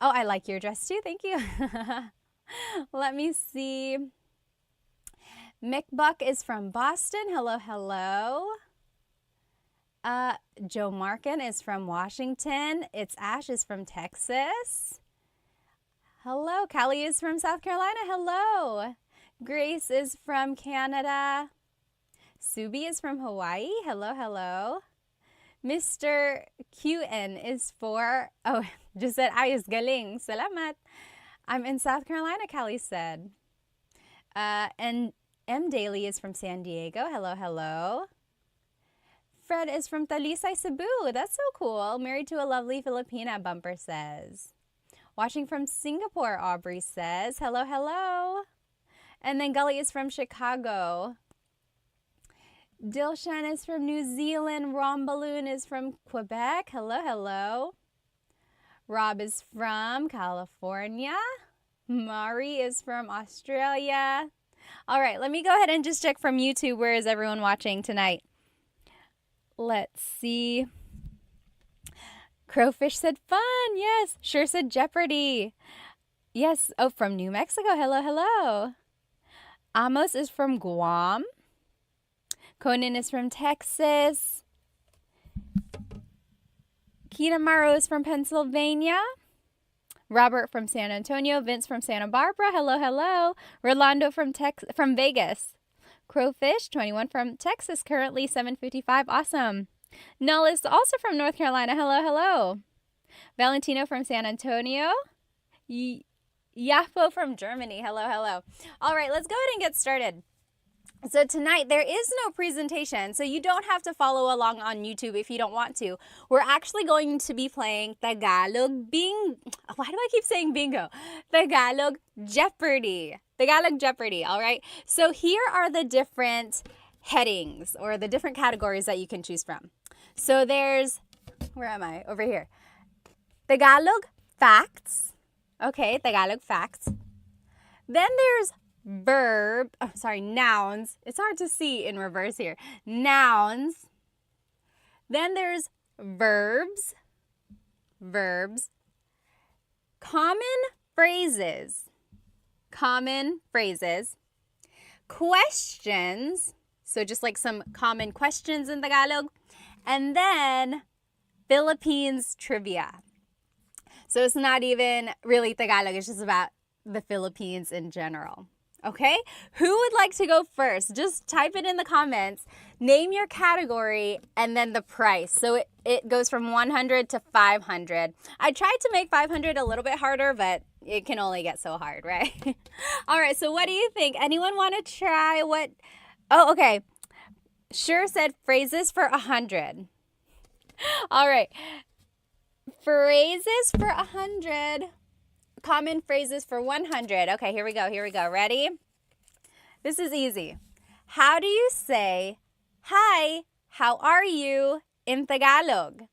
Oh, I like your dress too. Thank you. Let me see. Mick Buck is from Boston. Hello. Joe Markin is from Washington. It's Ash is from Texas. Hello. Callie is from South Carolina. Hello. Grace is from Canada. Subi is from Hawaii. Hello. Mr. QN is just said, ayos galing. Salamat. I'm in South Carolina, Callie said. And M. Daly is from San Diego. Hello. Fred is from Talisay, Cebu. That's so cool. Married to a lovely Filipina, Bumper says. Watching from Singapore, Aubrey says. Hello. And then Gully is from Chicago. Dilshan is from New Zealand. Rombaloon is from Quebec. Hello. Rob is from California. Mari is from Australia. All right, let me go ahead and just check from YouTube. Where is everyone watching tonight? Let's see. Crowfish said fun. Yes. Sure said Jeopardy. Yes. Oh, from New Mexico. Hello, hello. Amos is from Guam. Conan is from Texas. Kinamaro is from Pennsylvania. Robert from San Antonio. Vince from Santa Barbara. Hello, hello. Rolando from Vegas. Crowfish, 21 from Texas. Currently 7:55. Awesome. Null is also from North Carolina. Hello, hello. Valentino from San Antonio. Yafo from Germany. Hello, hello. All right, let's go ahead and get started. So tonight there is no presentation, so you don't have to follow along on YouTube if you don't want to. We're actually going to be playing Tagalog Why do I keep saying bingo? Tagalog Jeopardy. Tagalog Jeopardy, all right? So here are the different headings or the different categories that you can choose from. So there's, where am I? Over here. Tagalog facts. Okay, Tagalog facts. Then there's nouns. It's hard to see in reverse here. Nouns. Then there's verbs. Common phrases. Questions. So just like some common questions in Tagalog. And then Philippines trivia. So it's not even really Tagalog. It's just about the Philippines in general. Okay? Who would like to go first? Just type it in the comments. Name your category and then the price. So it goes from 100 to 500. I tried to make 500 a little bit harder, but it can only get so hard, right? All right, so what do you think? Anyone want to try what? Oh, okay. Sure said phrases for 100. All right. Phrases for 100. Common phrases for 100. Okay, here we go. Ready? This is easy. How do you say, hi, how are you in Tagalog?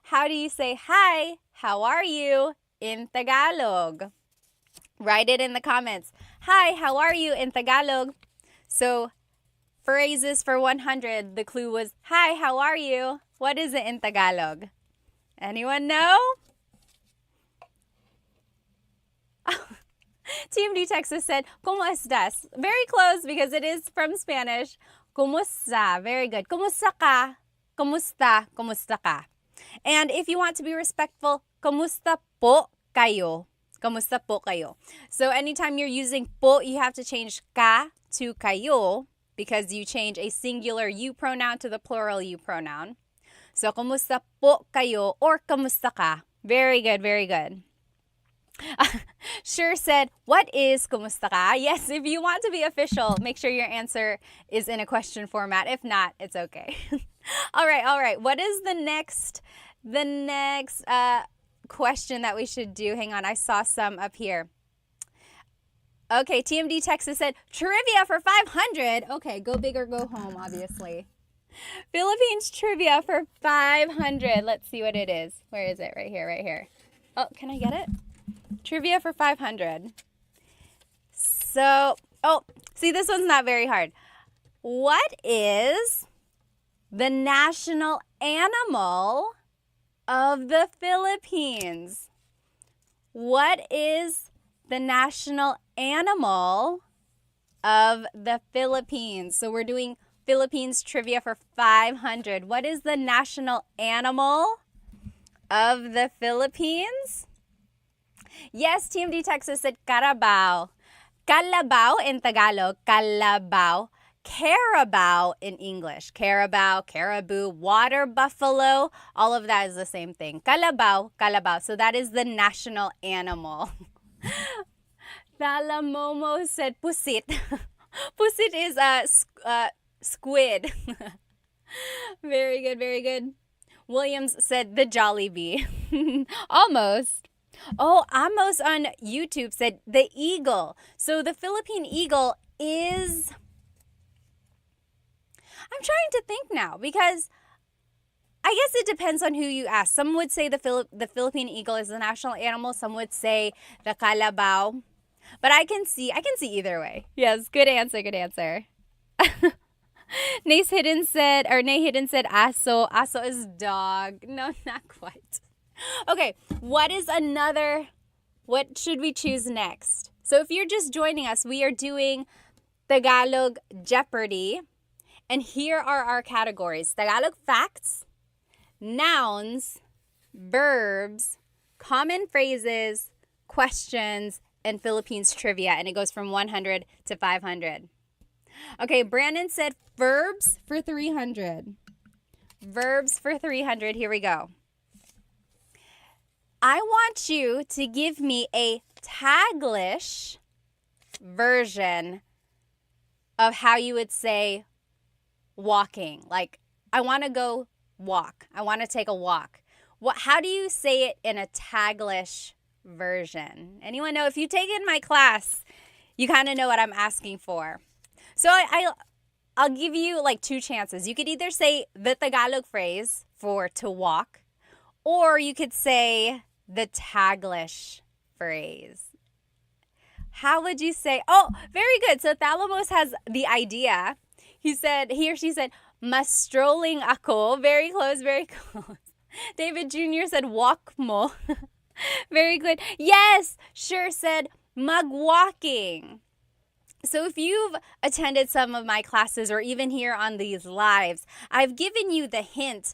How do you say, hi, how are you in Tagalog? Write it in the comments. Hi, how are you in Tagalog? So, phrases for 100. The clue was, hi, how are you? What is it in Tagalog? Anyone know? TMD Texas said, ¿Cómo estás? Very close because it is from Spanish. ¿Cómo Very good. ¿Cómo ka? ¿Cómo ka? And if you want to be respectful, ¿Cómo po kayo? ¿Cómo po kayo? So anytime you're using po, you have to change ka to kayo because you change a singular you pronoun to the plural you pronoun. So, ¿Cómo po kayo or ¿Cómo ka? Very good. Sure said, what is "Kumusta ka?" Yes, if you want to be official, make sure your answer is in a question format. If not, it's okay. All right. What is the next question that we should do? Hang on, I saw some up here. Okay, TMD Texas said, trivia for 500. Okay, go big or go home, obviously. Philippines trivia for 500. Let's see what it is. Where is it? Right here. Oh, can I get it? Trivia for 500. So, see, this one's not very hard. What is the national animal of the Philippines? What is the national animal of the Philippines? So we're doing Philippines trivia for 500. What is the national animal of the Philippines? Yes, TMD Texas said carabao. Calabao in Tagalog, calabao. Carabao in English. Carabao, caribou, water buffalo, all of that is the same thing. Calabao. So that is the national animal. Talamomo said pusit. Pusit is squid. Very good. Williams said the Jollibee. Almost. Oh, Amos on YouTube said the eagle. So the Philippine eagle is... I'm trying to think now because I guess it depends on who you ask. Some would say the Philippine eagle is the national animal. Some would say the kalabaw. But I can see either way. Yes, good answer, good answer. Nay Hidden said aso. Aso is dog. No, not quite. Okay, what should we choose next? So if you're just joining us, we are doing Tagalog Jeopardy. And here are our categories: Tagalog facts, nouns, verbs, common phrases, questions, and Philippines trivia. And it goes from 100 to 500. Okay, Brandon said verbs for 300. Verbs for 300. Here we go. I want you to give me a Taglish version of how you would say walking. Like, I want to go walk. I want to take a walk. How do you say it in a Taglish version? Anyone know? If you've taken my class, you kind of know what I'm asking for. So I'll give you like two chances. You could either say the Tagalog phrase for to walk, or you could say the Taglish phrase. How would you say? Oh, very good. So Thalamos has the idea. He or she said, mas strolling ako. Very close, very close. David Jr. said, walk mo. Very good. Yes, sure said, magwalking. So if you've attended some of my classes or even here on these lives, I've given you the hint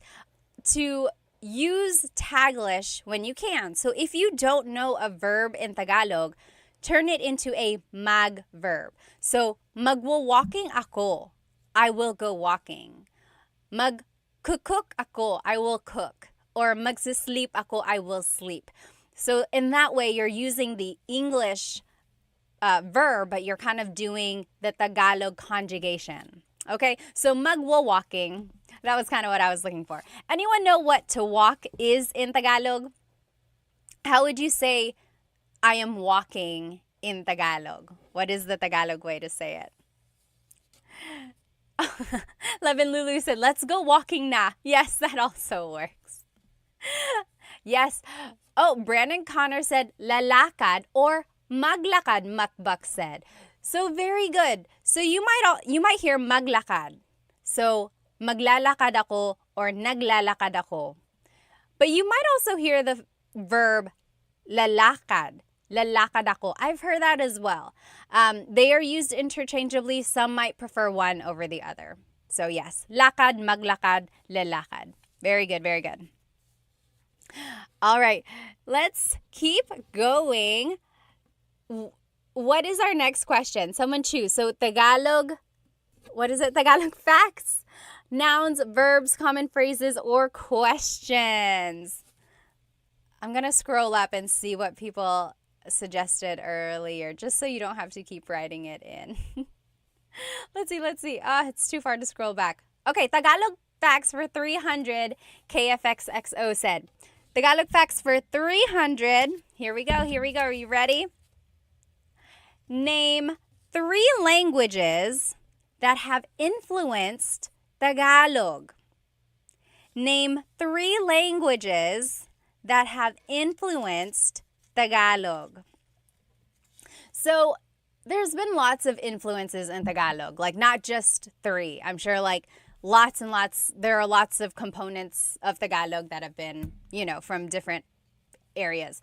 to use Taglish when you can. So if you don't know a verb in Tagalog, turn it into a mag verb. So magwo-walking ako. I will go walking. Mag-cook ako. I will cook. Or magsisleep ako. I will sleep. So in that way, you're using the English verb, but you're kind of doing the Tagalog conjugation. Okay, so magwo-walking. That was kind of what I was looking for. Anyone know what to walk is in Tagalog? How would you say I am walking in Tagalog? What is the Tagalog way to say it? Levin Lulu said, let's go walking na. Yes, that also works. Yes. Oh, Brandon Connor said, lalakad or maglakad, Makbak said. So very good. So you might hear maglakad. So maglalakad ako or naglalakad ako. But you might also hear the verb lalakad. Lalakad ako. I've heard that as well. They are used interchangeably. Some might prefer one over the other. So yes, lakad, maglakad, lalakad. Very good, very good. All right, let's keep going. What is our next question? Someone choose. So Tagalog, what is it? Tagalog facts, nouns, verbs, common phrases, or questions. I'm going to scroll up and see what people suggested earlier, just so you don't have to keep writing it in. Let's see. It's too far to scroll back. Okay, Tagalog facts for 300, KFXXO said. Tagalog facts for 300. Here we go. Are you ready? Name 3 languages that have influenced Tagalog. Name 3 languages that have influenced Tagalog. So there's been lots of influences in Tagalog, like not just 3. I'm sure like lots and lots, there are lots of components of Tagalog that have been, from different areas.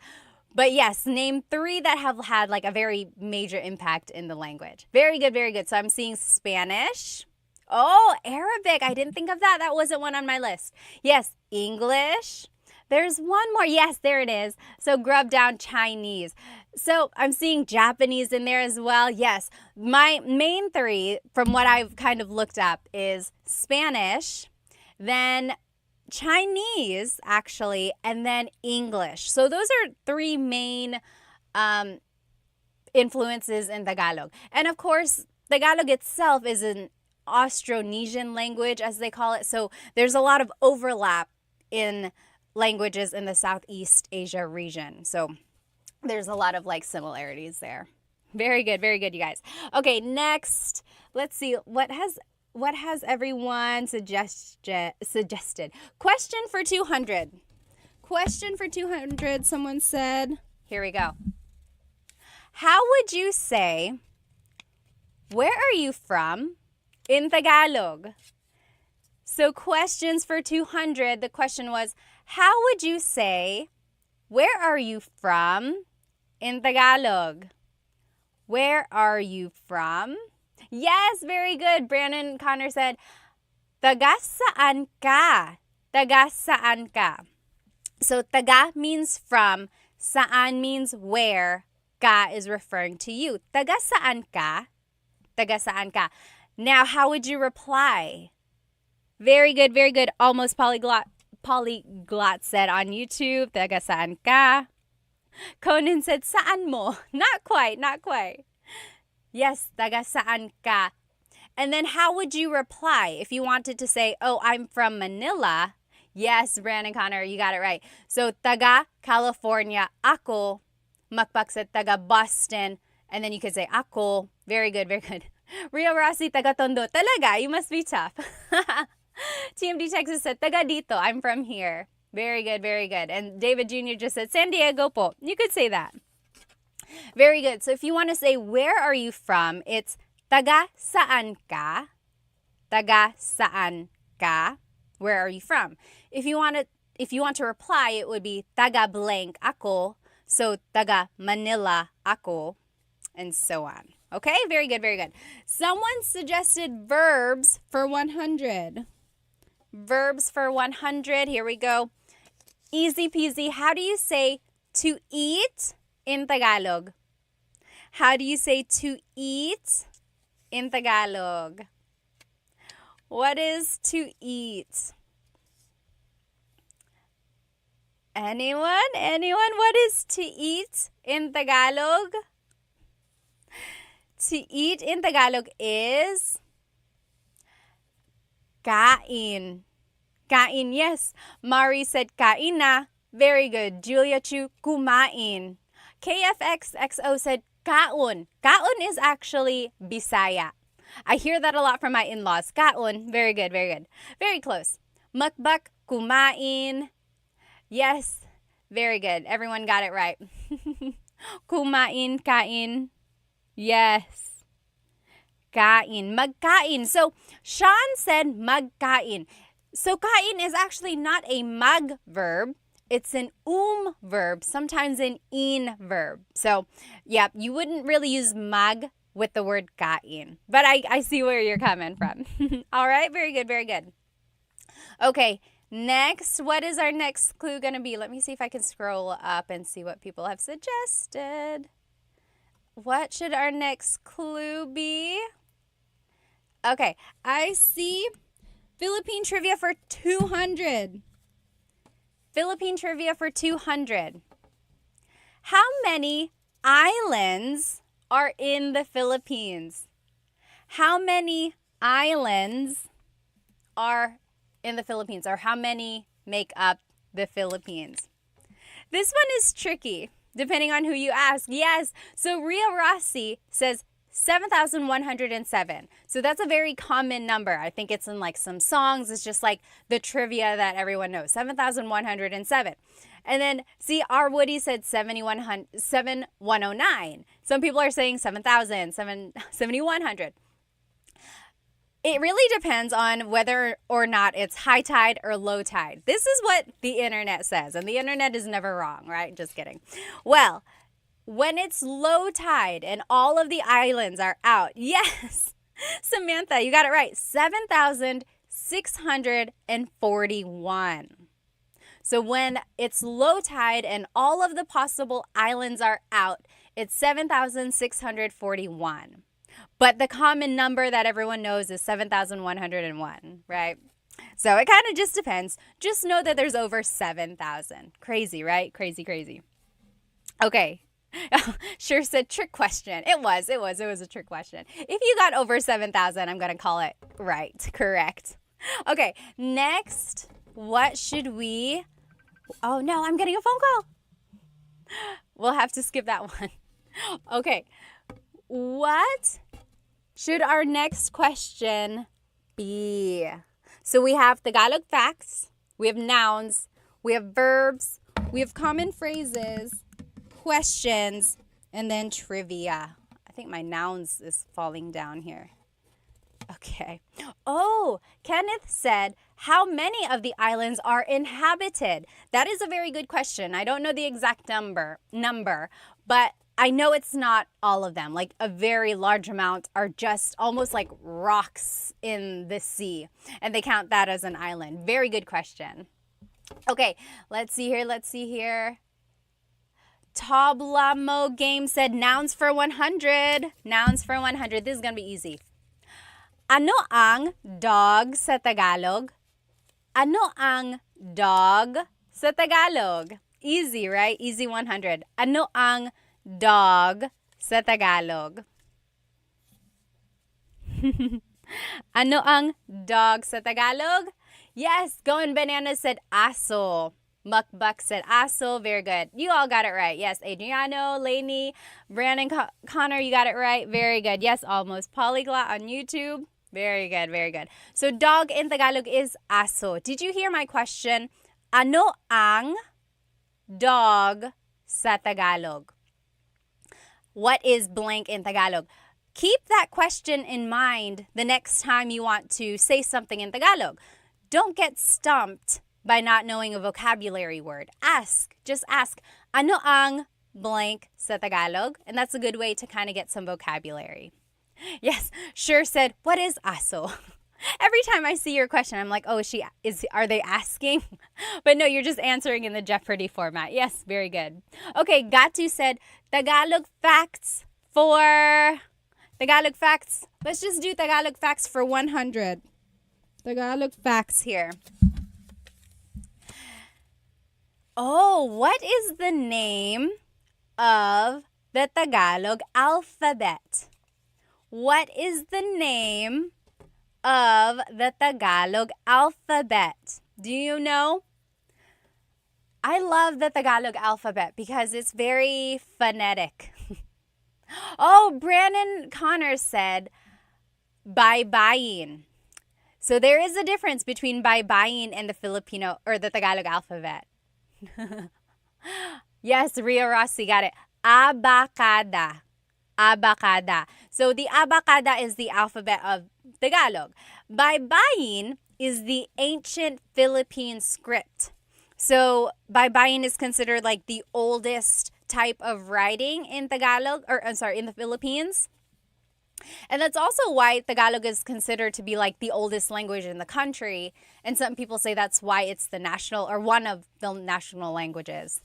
But yes, name 3 that have had like a very major impact in the language. Very good, very good. So I'm seeing Spanish. Oh, Arabic. I didn't think of that. That wasn't one on my list. Yes, English. There's one more. Yes, there it is. So grub down Chinese. So I'm seeing Japanese in there as well. Yes, my main 3 from what I've kind of looked up is Spanish, then Chinese actually, and then English. So those are 3 main influences in Tagalog. And of course, Tagalog itself is an Austronesian language, as they call it. So there's a lot of overlap in languages in the Southeast Asia region. So there's a lot of like similarities there. Very good, you guys. Okay, next, let's see. What has What has everyone suggested? Question for 200. Question for 200, someone said. Here we go. How would you say, where are you from in Tagalog? So questions for 200, the question was, how would you say, where are you from in Tagalog? Where are you from? Yes, very good. Brandon Connor said, taga saan ka? Taga saan ka? So taga means from, saan means where, ka is referring to you. Taga saan ka? Taga saan ka? Now, how would you reply? Very good, very good. Almost polyglot said on YouTube, taga saan ka? Conan said, saan mo? Not quite, not quite. Yes, taga saan ka? And then how would you reply if you wanted to say, oh, I'm from Manila? Yes, Brandon Connor, you got it right. So, taga California, ako. Makpak said taga Boston. And then you could say, ako. Very good, very good. Ria Rossi, taga Tondo. Talaga, you must be tough. TMD Texas said, taga dito. I'm from here. Very good, very good. And David Jr. just said, San Diego po. You could say that. Very good. So if you want to say, where are you from? It's taga saan ka? Taga saan ka? Where are you from? If you want to reply, it would be taga blank ako. So taga Manila ako, and so on. Okay, very good, very good. Someone suggested verbs for 100. Verbs for 100. Here we go. Easy peasy. How do you say to eat in Tagalog? How do you say to eat in Tagalog? What is to eat? Anyone? Anyone? What is to eat in Tagalog? To eat in Tagalog is kain. Kain, yes. Mari said kain na. Very good. Julia Chu, kumain. KFXXO said kaon. Kaon is actually Bisaya. I hear that a lot from my in-laws. Kaon. Very good, very good. Very close. Mukbak, kumain. Yes, very good. Everyone got it right. Kumain, kain. Yes. Kain, magkain. So, Sean said magkain. So, kain is actually not a mag verb. It's an verb, sometimes an in verb. So, yeah, you wouldn't really use mag with the word kain. But I see where you're coming from. All right, very good, very good. Okay, next, what is our next clue going to be? Let me see if I can scroll up and see what people have suggested. What should our next clue be? Okay, I see Philippine trivia for 200. Philippine trivia for 200. How many islands are in the Philippines? How many islands are in the Philippines, or how many make up the Philippines? This one is tricky, depending on who you ask. Yes, so Ria Rossi says 7,107. So that's a very common number. I think it's in like some songs. It's just like the trivia that everyone knows. 7,107. And then, see, R. Woody said 7,109. Some people are saying 7,000, 7,100. It really depends on whether or not it's high tide or low tide. This is what the internet says, and the internet is never wrong, right? Just kidding. Well, when it's low tide and all of the islands are out, yes, Samantha, you got it right, 7,641. So when it's low tide and all of the possible islands are out, it's 7,641. But the common number that everyone knows is 7,101, right? So it kind of just depends. Just know that there's over 7,000. Crazy, right? Crazy, crazy. Okay. Sure said trick question. It was a trick question. If you got over 7,000, I'm going to call it right, correct. Okay, next, what should we... Oh no, I'm getting a phone call. We'll have to skip that one. Okay, what should our next question happy. So we have Tagalog facts, we have nouns, we have verbs, we have common phrases, questions, and then trivia. I think my nouns is falling down here. Okay. Oh, Kenneth said, how many of the islands are inhabited? That is a very good question. I don't know the exact number, but I know it's not all of them. Like a very large amount are just almost like rocks in the sea, and they count that as an island. Very good question. Okay, let's see here. Tablamo Game said nouns for 100. Nouns for 100. This is going to be easy. Ano ang dog sa Tagalog? Ano ang dog sa Tagalog? Easy, right? Easy 100. Ano ang dog sa Tagalog? Ano ang dog sa Tagalog? Yes, Going Banana said aso. Mukbuk said aso. Very good. You all got it right. Yes, Adriano, Lainey, Brandon, Connor, you got it right. Very good. Yes, almost polyglot on YouTube. Very good, very good. So dog in Tagalog is aso. Did you hear my question? Ano ang dog sa Tagalog? What is blank in Tagalog? Keep that question in mind the next time you want to say something in Tagalog. Don't get stumped by not knowing a vocabulary word. Just ask, ano ang blank sa Tagalog? And that's a good way to kind of get some vocabulary. Yes, Sure said, what is aso? Every time I see your question, I'm like, oh, are they asking? But no, you're just answering in the Jeopardy format. Yes, very good. Okay, Gatu said, Tagalog facts. Let's just do Tagalog facts for 100. Tagalog facts here. Oh, what is the name of the Tagalog alphabet? What is the name of the Tagalog alphabet? Do you know? I love the Tagalog alphabet because it's very phonetic. Oh, Brandon Connor said, baybayin. So there is a difference between baybayin and the Filipino or the Tagalog alphabet. Yes, Rio Rossi got it. Abacada. So the abacada is the alphabet of Tagalog. Baybayin is the ancient Philippine script. So baybayin is considered like the oldest type of writing in Tagalog, in the Philippines. And that's also why Tagalog is considered to be like the oldest language in the country. And some people say that's why it's the national or one of the national languages,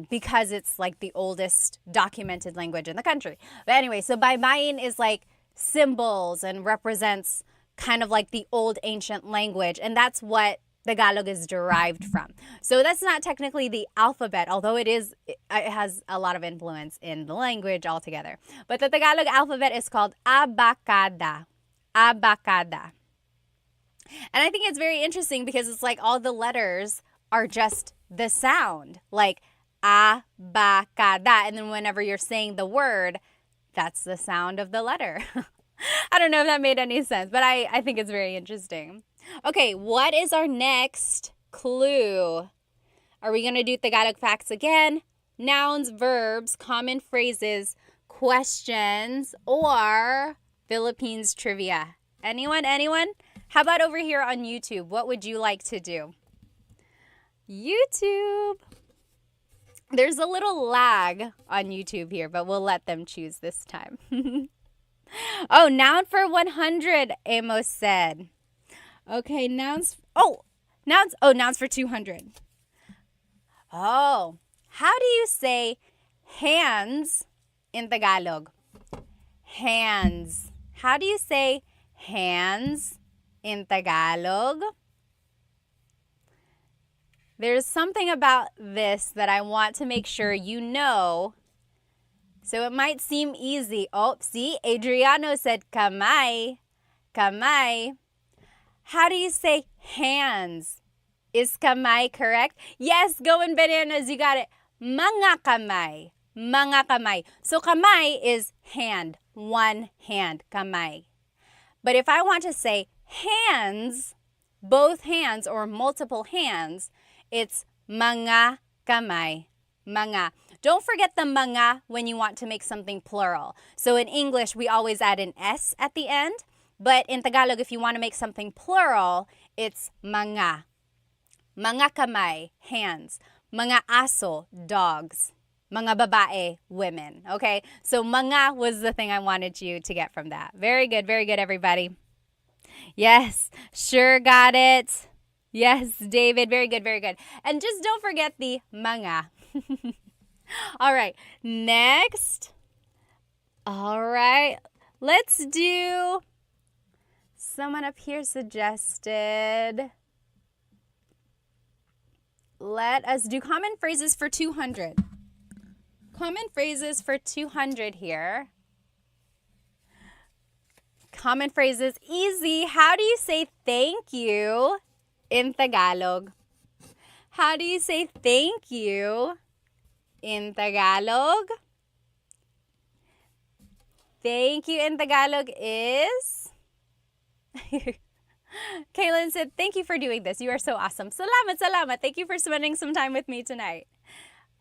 because it's like the oldest documented language in the country. But anyway, so baybayin is like symbols and represents kind of like the old ancient language. And that's what Tagalog is derived from. So that's not technically the alphabet, although it has a lot of influence in the language altogether. But the Tagalog alphabet is called abacada. Abacada. And I think it's very interesting because it's like all the letters are just the sound, like abacada. And then whenever you're saying the word, that's the sound of the letter. I don't know if that made any sense, but I think it's very interesting. Okay, what is our next clue? Are we going to do Tagalog facts again? Nouns, verbs, common phrases, questions, or Philippines trivia? Anyone? How about over here on YouTube? What would you like to do? YouTube. There's a little lag on YouTube here, but we'll let them choose this time. Oh, noun for 100, Amos said. Okay, nouns for 200. Oh, how do you say hands in Tagalog? Hands. How do you say hands in Tagalog? There's something about this that I want to make sure you know. So it might seem easy. Oh, see, Adriano said kamay. Kamay. How do you say hands? Is kamay correct? Yes, Going Bananas, you got it. Mga kamay. Mga kamay. So kamay is hand. One hand, kamay. But if I want to say hands, both hands or multiple hands, it's mga kamay. Mga. Don't forget the mga when you want to make something plural. So in English, we always add an S at the end. But in Tagalog, if you want to make something plural, it's mga. Mga kamay, hands. Mga aso, dogs. Mga babae, women. Okay? So mga was the thing I wanted you to get from that. Very good, everybody. Yes, sure got it. Yes, David, very good. And just don't forget the mga. All right, next. All right, let's do, someone up here suggested, let us do common phrases for 200. Common phrases for 200 here. Common phrases, easy. How do you say thank you in Tagalog? How do you say thank you in Tagalog? Thank you in Tagalog is... Kaylin said, thank you for doing this. You are so awesome. Salamat, salamat. Thank you for spending some time with me tonight.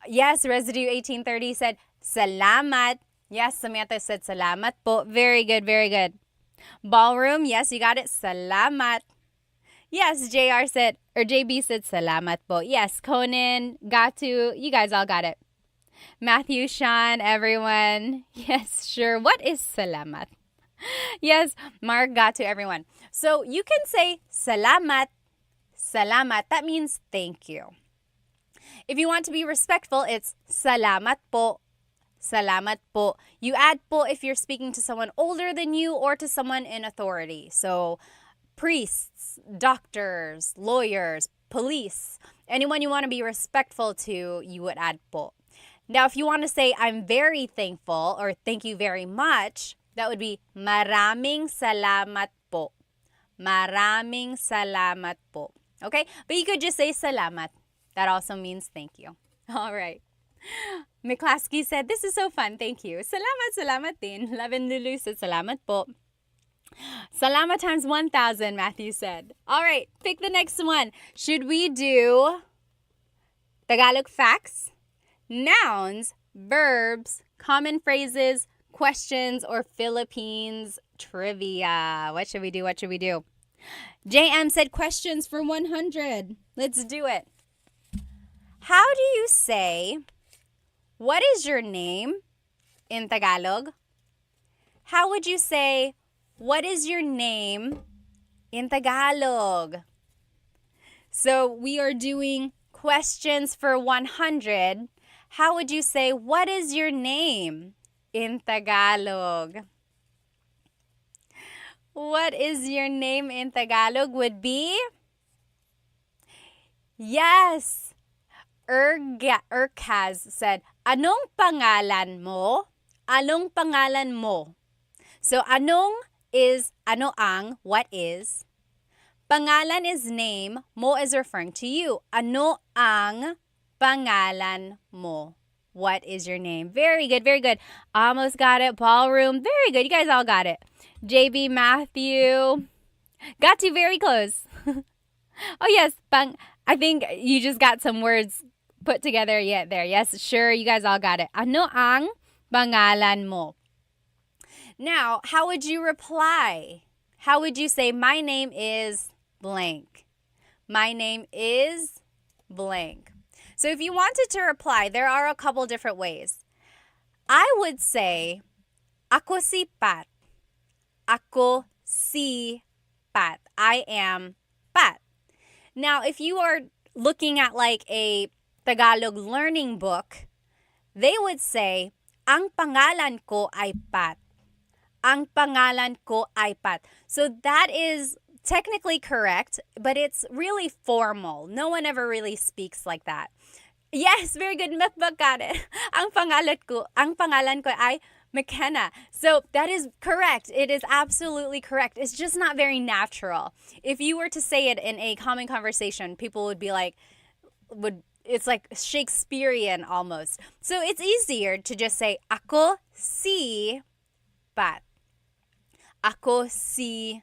Yes, Residue 1830 said, salamat. Yes, Samantha said, salamat po. Very good. Ballroom, yes, you got it. Salamat. Yes, JB said, salamat po. Yes, Conan, Gatu, you guys all got it. Matthew, Sean, everyone. Yes, sure. What is salamat? Yes, Mark, Gatu, everyone. So you can say salamat. Salamat, that means thank you. If you want to be respectful, it's salamat po. Salamat po. You add po if you're speaking to someone older than you or to someone in authority. So priests, doctors, lawyers, police, anyone you want to be respectful to, you would add po. Now, if you want to say I'm very thankful or thank you very much, that would be maraming salamat po. Maraming salamat po. Okay? But you could just say salamat. That also means thank you. All right. McClaskey said, this is so fun. Thank you. Salamat din. Levin Lulu said, salamat po. Salamat times 1,000, Matthew said. All right, pick the next one. Should we do Tagalog facts, nouns, verbs, common phrases, questions, or Philippines trivia? What should we do? JM said questions for 100. Let's do it. How do you say, what is your name in Tagalog? How would you say, what is your name in Tagalog? So we are doing questions for 100. How would you say, what is your name in Tagalog? What is your name in Tagalog would be? Yes. Urkaz said, anong pangalan mo? Anong pangalan mo? So, anong is ano ang, what is. Pangalan is name, mo is referring to you. Ano ang pangalan mo? What is your name? Very good. Almost got it. Ballroom. Very good. You guys all got it. JB, Matthew. Got to very close. Oh, yes. I think you just got some words put together yet there. Yes, sure. You guys all got it. Ano ang pangalan mo? Now, how would you reply? How would you say, my name is blank? My name is blank. So if you wanted to reply, there are a couple different ways. I would say, ako si Pat. Ako si Pat. I am Pat. Now, if you are looking at like a Tagalog learning book, they would say, ang pangalan ko ay Pat. Ang pangalan ko ay Pat. So that is technically correct, but it's really formal. No one ever really speaks like that. Yes, very good. Methbug got it. Ang pangalan ko ay McKenna. So that is correct. It is absolutely correct. It's just not very natural. If you were to say it in a common conversation, people would be like, it's like Shakespearean almost. So it's easier to just say, ako si Pat. Ako si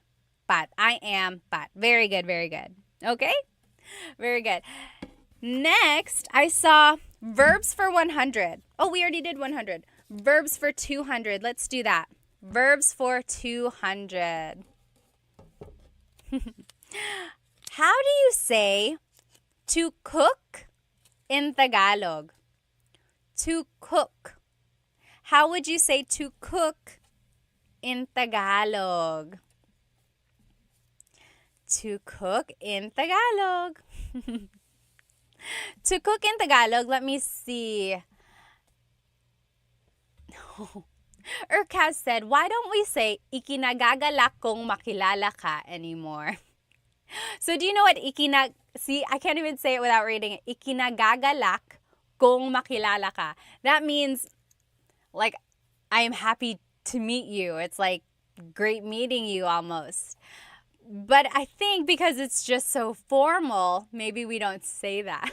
pat. I am pat. Very good, very good. Okay? Very good. Next, I saw verbs for 100. Oh, we already did 100. Verbs for 200. Let's do that. Verbs for 200. How do you say to cook in Tagalog? To cook. How would you say to cook in Tagalog? To cook in Tagalog. To cook in Tagalog, let me see. Urkaz said, why don't we say, ikinagagalak kong makilala ka anymore? So do you know what see, I can't even say it without reading it. Ikinagagalak kong makilala ka. That means, like, I am happy to meet you. It's like great meeting you almost. But I think because it's just so formal, maybe we don't say that.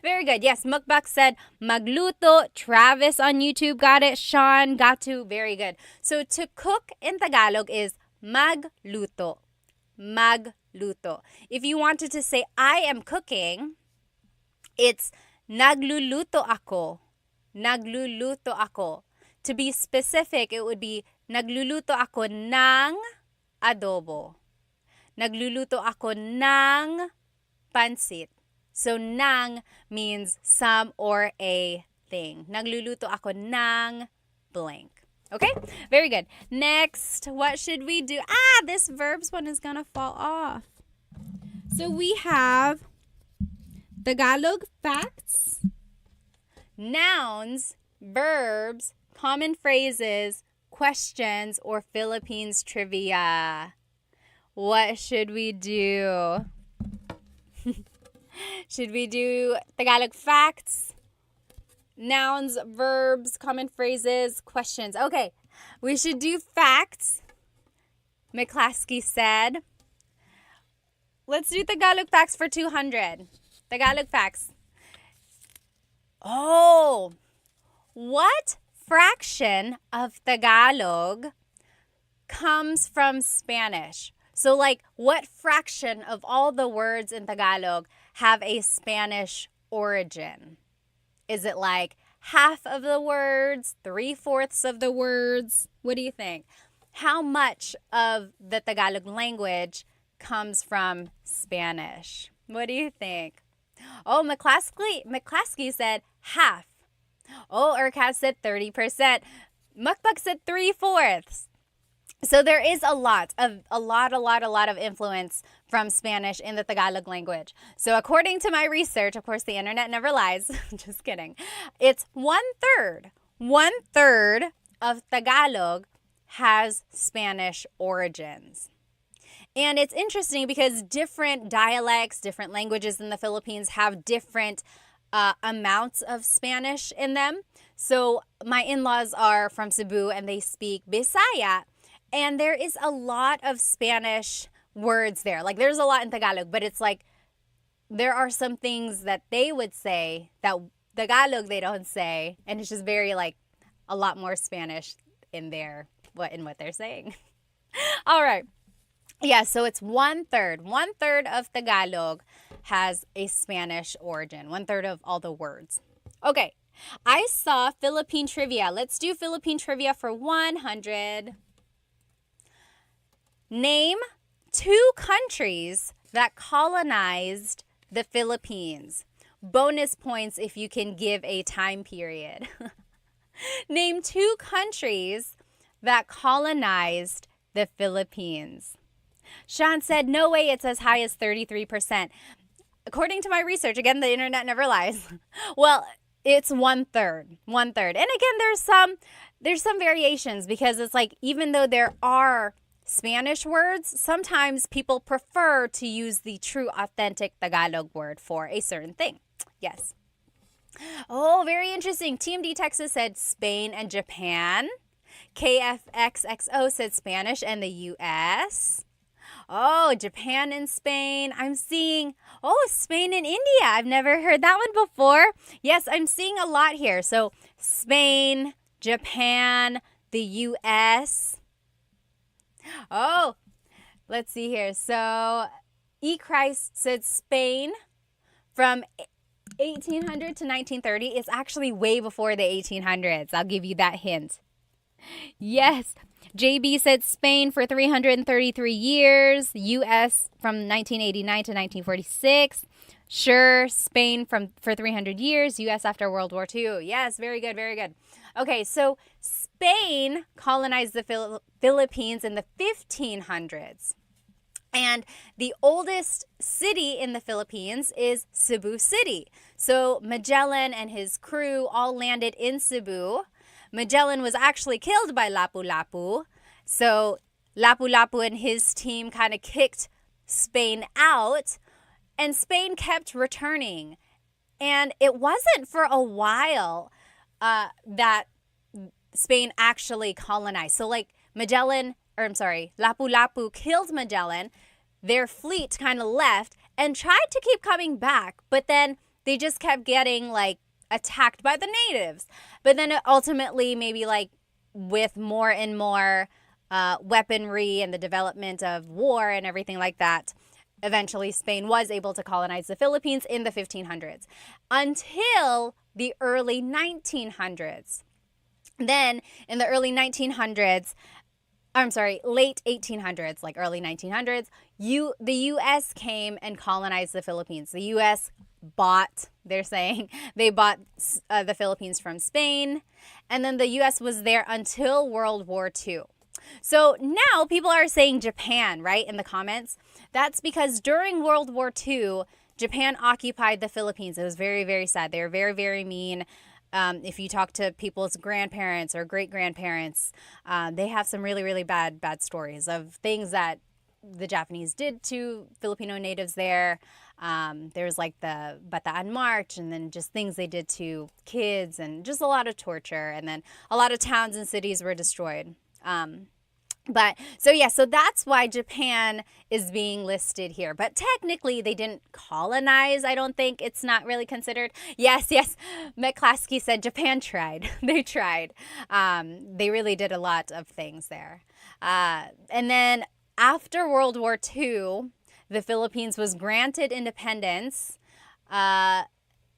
Very good. Yes, Mukbak said magluto. Travis on YouTube got it. Sean got to. Very good. So to cook in Tagalog is magluto. Magluto. If you wanted to say I am cooking, it's nagluluto ako. Nagluluto ako. To be specific, it would be nagluluto ako ng adobo. Nagluluto ako ng pansit. So, nang means some or a thing. Nagluluto ako ng blank. Okay? Very good. Next, what should we do? This verbs one is gonna fall off. So, we have Tagalog facts, nouns, verbs, common phrases, questions, or Philippines trivia. What should we do? Should we do Tagalog facts, nouns, verbs, common phrases, questions? Okay, we should do facts. McClaskey said. Let's do Tagalog facts for 200. Tagalog facts. Oh, what fraction of Tagalog comes from Spanish? So, like, what fraction of all the words in Tagalog have a Spanish origin? Is it like half of the words, 3/4 of the words? What do you think? How much of the Tagalog language comes from Spanish? What do you think? Oh, McClaskey said half. Oh, Urkat said 30%. Mukbak said 3/4. So there is a lot of influence from Spanish in the Tagalog language. So according to my research, of course, the internet never lies. Just kidding. It's 1/3. 1/3 of Tagalog has Spanish origins. And it's interesting because different dialects, different languages in the Philippines have different amounts of Spanish in them. So my in-laws are from Cebu and they speak Bisaya. And there is a lot of Spanish words there. Like, there's a lot in Tagalog, but it's like there are some things that they would say that Tagalog they don't say. And it's just very, like, a lot more Spanish in what they're saying. All right. Yeah, so it's 1/3. 1/3 of Tagalog has a Spanish origin. 1/3 of all the words. Okay. I saw Philippine trivia. Let's do Philippine trivia for 100. Name 2 countries that colonized the Philippines. Bonus points if you can give a time period. Name 2 countries that colonized the Philippines. Sean said, no way, it's as high as 33%. According to my research, again, the internet never lies. Well, it's 1/3. 1/3. And again, there's some variations because it's like, even though there are Spanish words, sometimes people prefer to use the true authentic Tagalog word for a certain thing. Yes. Oh, very interesting. TMD Texas said Spain and Japan. KFXXO said Spanish and the US. Oh, Japan and Spain. I'm seeing, Spain and India. I've never heard that one before. Yes, I'm seeing a lot here. So Spain, Japan, the US. Oh, Let's see here. So, E. Christ said Spain from 1800 to 1930 is actually way before the 1800s. I'll give you that hint. Yes. JB said Spain for 333 years. U.S. from 1989 to 1946. Sure, Spain for 300 years. U.S. after World War II. Yes, very good, very good. Okay, so Spain colonized the Philippines in the 1500s. And the oldest city in the Philippines is Cebu City. So Magellan and his crew all landed in Cebu. Magellan was actually killed by Lapu-Lapu. So Lapu-Lapu and his team kind of kicked Spain out. And Spain kept returning. And it wasn't for a while that Spain actually colonized. So like Lapu-Lapu killed Magellan. Their fleet kind of left and tried to keep coming back, but then they just kept getting like attacked by the natives. But then ultimately, maybe like with more and more weaponry and the development of war and everything like that, eventually Spain was able to colonize the Philippines in the 1500s until the early 1900s. Then in the early 1900s, late 1800s, like early 1900s, the U.S. came and colonized the Philippines. The U.S. they bought the Philippines from Spain, and then the U.S. was there until World War II. So now people are saying Japan, right, in the comments. That's because during World War II, Japan occupied the Philippines. It was very, very sad. They were very, very mean. If you talk to people's grandparents or great-grandparents, they have some really, really bad stories of things that the Japanese did to Filipino natives there. There's like the Bataan March, and then just things they did to kids, and just a lot of torture. And then a lot of towns and cities were destroyed. So that's why Japan is being listed here. But technically, they didn't colonize. I don't think it's not really considered. Yes. McClaskey said Japan tried. They tried. They really did a lot of things there. And then after World War II, the Philippines was granted independence. And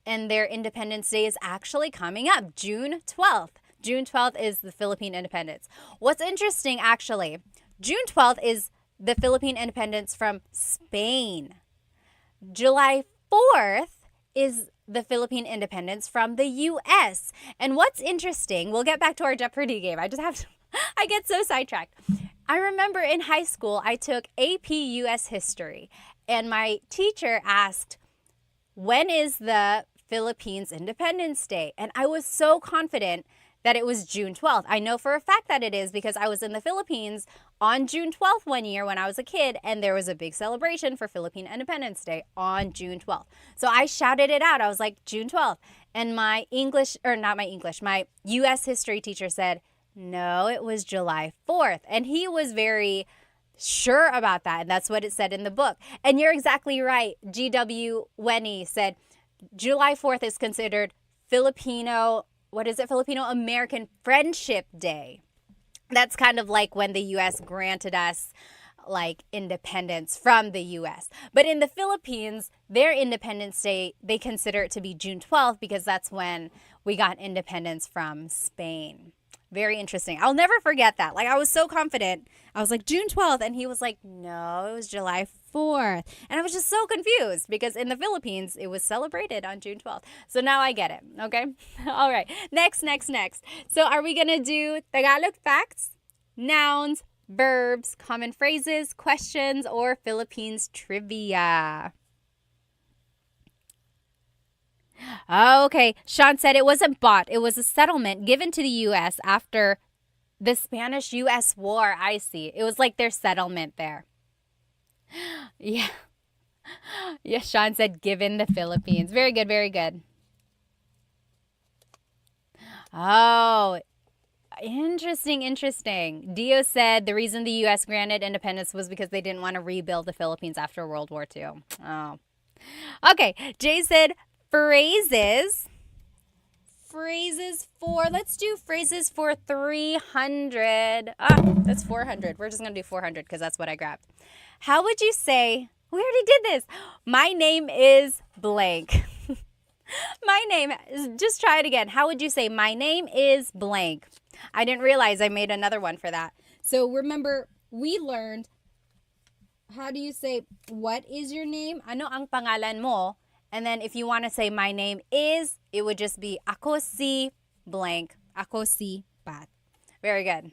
their Independence Day is actually coming up, June 12th. June 12th is the Philippine independence. What's interesting, actually, June 12th is the Philippine independence from Spain. July 4th is the Philippine independence from the U.S. And what's interesting, we'll get back to our Jeopardy game. I get so sidetracked. I remember in high school, I took AP U.S. history, and my teacher asked, when is the Philippines Independence Day? And I was so confident that it was June 12th. I know for a fact that it is because I was in the Philippines on June 12th one year when I was a kid, and there was a big celebration for Philippine Independence Day on June 12th. So I shouted it out. I was like, June 12th. And my U.S. history teacher said, no, it was July 4th. And he was very sure about that, and that's what it said in the book. And you're exactly right. G.W. Wenny said July 4th is considered Filipino American Friendship Day. That's kind of like when the U.S. granted us like independence from the U.S. But in the Philippines, their Independence Day, they consider it to be June 12th because that's when we got independence from Spain. Very interesting. I'll never forget that. Like, I was so confident. I was like, June 12th. And he was like, no, it was July 4th. And I was just so confused because in the Philippines, it was celebrated on June 12th. So now I get it. Okay. All right. Next. So are we going to do Tagalog facts, nouns, verbs, common phrases, questions, or Philippines trivia? Okay. Sean said it wasn't bought. It was a settlement given to the U.S. after the Spanish-U.S. War. I see. It was like their settlement there. Yeah. Yes, Sean said given the Philippines. Very good, very good. Oh, interesting. Dio said the reason the U.S. granted independence was because they didn't want to rebuild the Philippines after World War II. Oh. Okay. Jay said phrases phrases for, let's do phrases for 300. That's 400. We're just going to do 400 because that's what I grabbed. How would you say, we already did this. My name is blank. My name, just try it again. How would you say, my name is blank? I didn't realize I made another one for that. So remember, we learned, how do you say, what is your name? Ano ang pangalan mo? And then if you want to say my name is, it would just be ako si blank. Ako si Pat. Very good.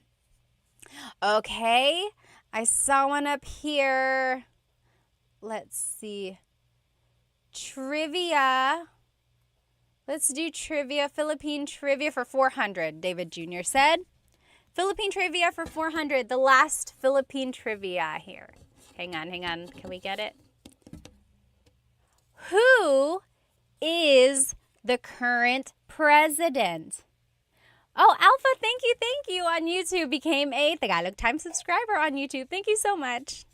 Okay. I saw one up here. Let's see. Trivia. Let's do trivia. Philippine trivia for 400, David Jr. said. Philippine trivia for 400. The last Philippine trivia here. Hang on. Can we get it? Who is the current president? Oh, Alpha, thank you on YouTube. Became a Tagalog Time subscriber on YouTube. Thank you so much.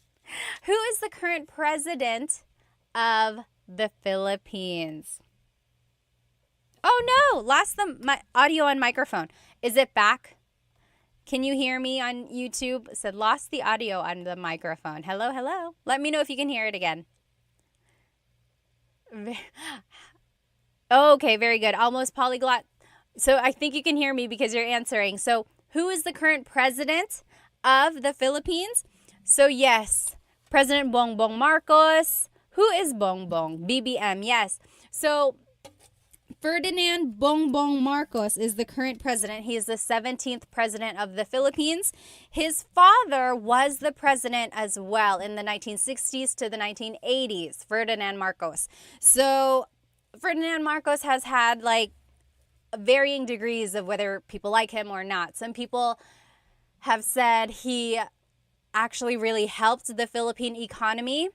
Who is the current president of the Philippines? Oh no, lost my audio and microphone. Is it back? Can you hear me on YouTube? It said lost the audio on the microphone. Hello. Let me know if you can hear it again. Okay, very good. Almost polyglot. So I think you can hear me because you're answering. So who is the current president of the Philippines? So yes, President Bongbong Marcos. Who is Bongbong? BBM, yes. So Ferdinand Bongbong Marcos is the current president. He is the 17th president of the Philippines. His father was the president as well in the 1960s to the 1980s, Ferdinand Marcos. So Ferdinand Marcos has had like varying degrees of whether people like him or not. Some people have said he actually really helped the Philippine economy.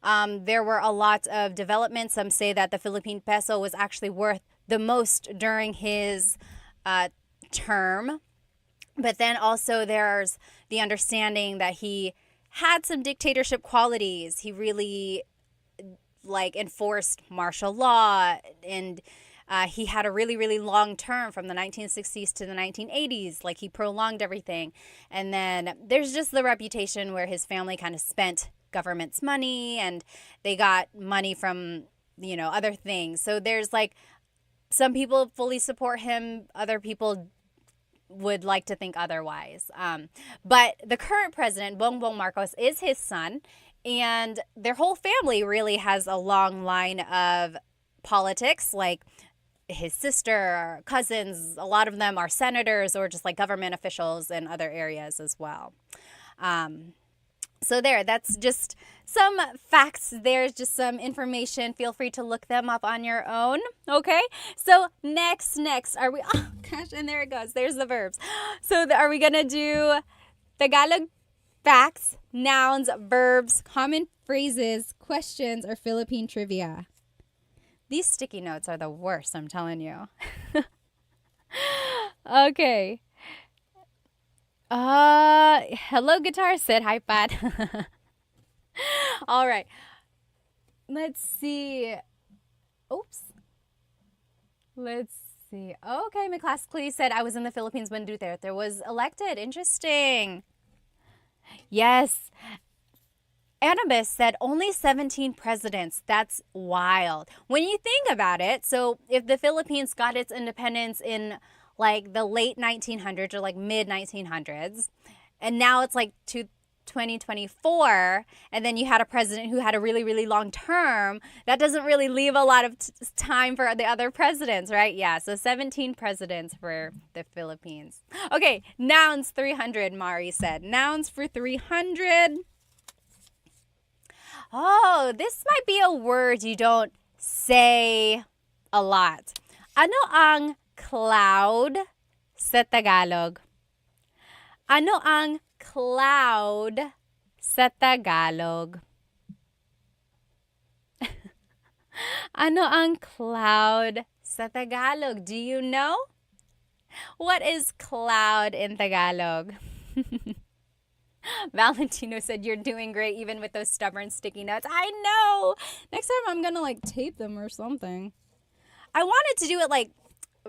There were a lot of developments. Some say that the Philippine peso was actually worth the most during his term. But then also there's the understanding that he had some dictatorship qualities. He really enforced martial law, and he had a really, really long term from the 1960s to the 1980s. Like, he prolonged everything. And then there's just the reputation where his family kind of spent government's money, and they got money from, other things. So there's some people fully support him. Other people would like to think otherwise. But the current president, Bongbong Marcos, is his son, and their whole family really has a long line of politics. Like, his sister, cousins, a lot of them are senators or just government officials in other areas as well. So that's just some facts. There's just some information. Feel free to look them up on your own. Okay. So next are we, oh gosh, and there it goes. There's the verbs. So are we going to do Tagalog facts, nouns, verbs, common phrases, questions, or Philippine trivia? These sticky notes are the worst, I'm telling you. Okay. Hello, guitar. Said hi, Pat. All right. Let's see. Oops. Let's see. Okay, my class clearly said I was in the Philippines when Duterte was elected. Interesting. Yes. Annabis said only 17 presidents. That's wild. When you think about it, so if the Philippines got its independence in the late 1900s or mid 1900s, and now it's 2024, and then you had a president who had a really, really long term, that doesn't really leave a lot of time for the other presidents, right? Yeah, so 17 presidents for the Philippines. Okay, nouns 300, Mari said. Nouns for 300. Oh, this might be a word you don't say a lot. Ano ang cloud sa Tagalog? Ano ang cloud sa Tagalog? Ano ang cloud sa Tagalog? Do you know? What is cloud in Tagalog? Valentino said, you're doing great even with those stubborn sticky notes. I know. Next time I'm going to tape them or something. I wanted to do it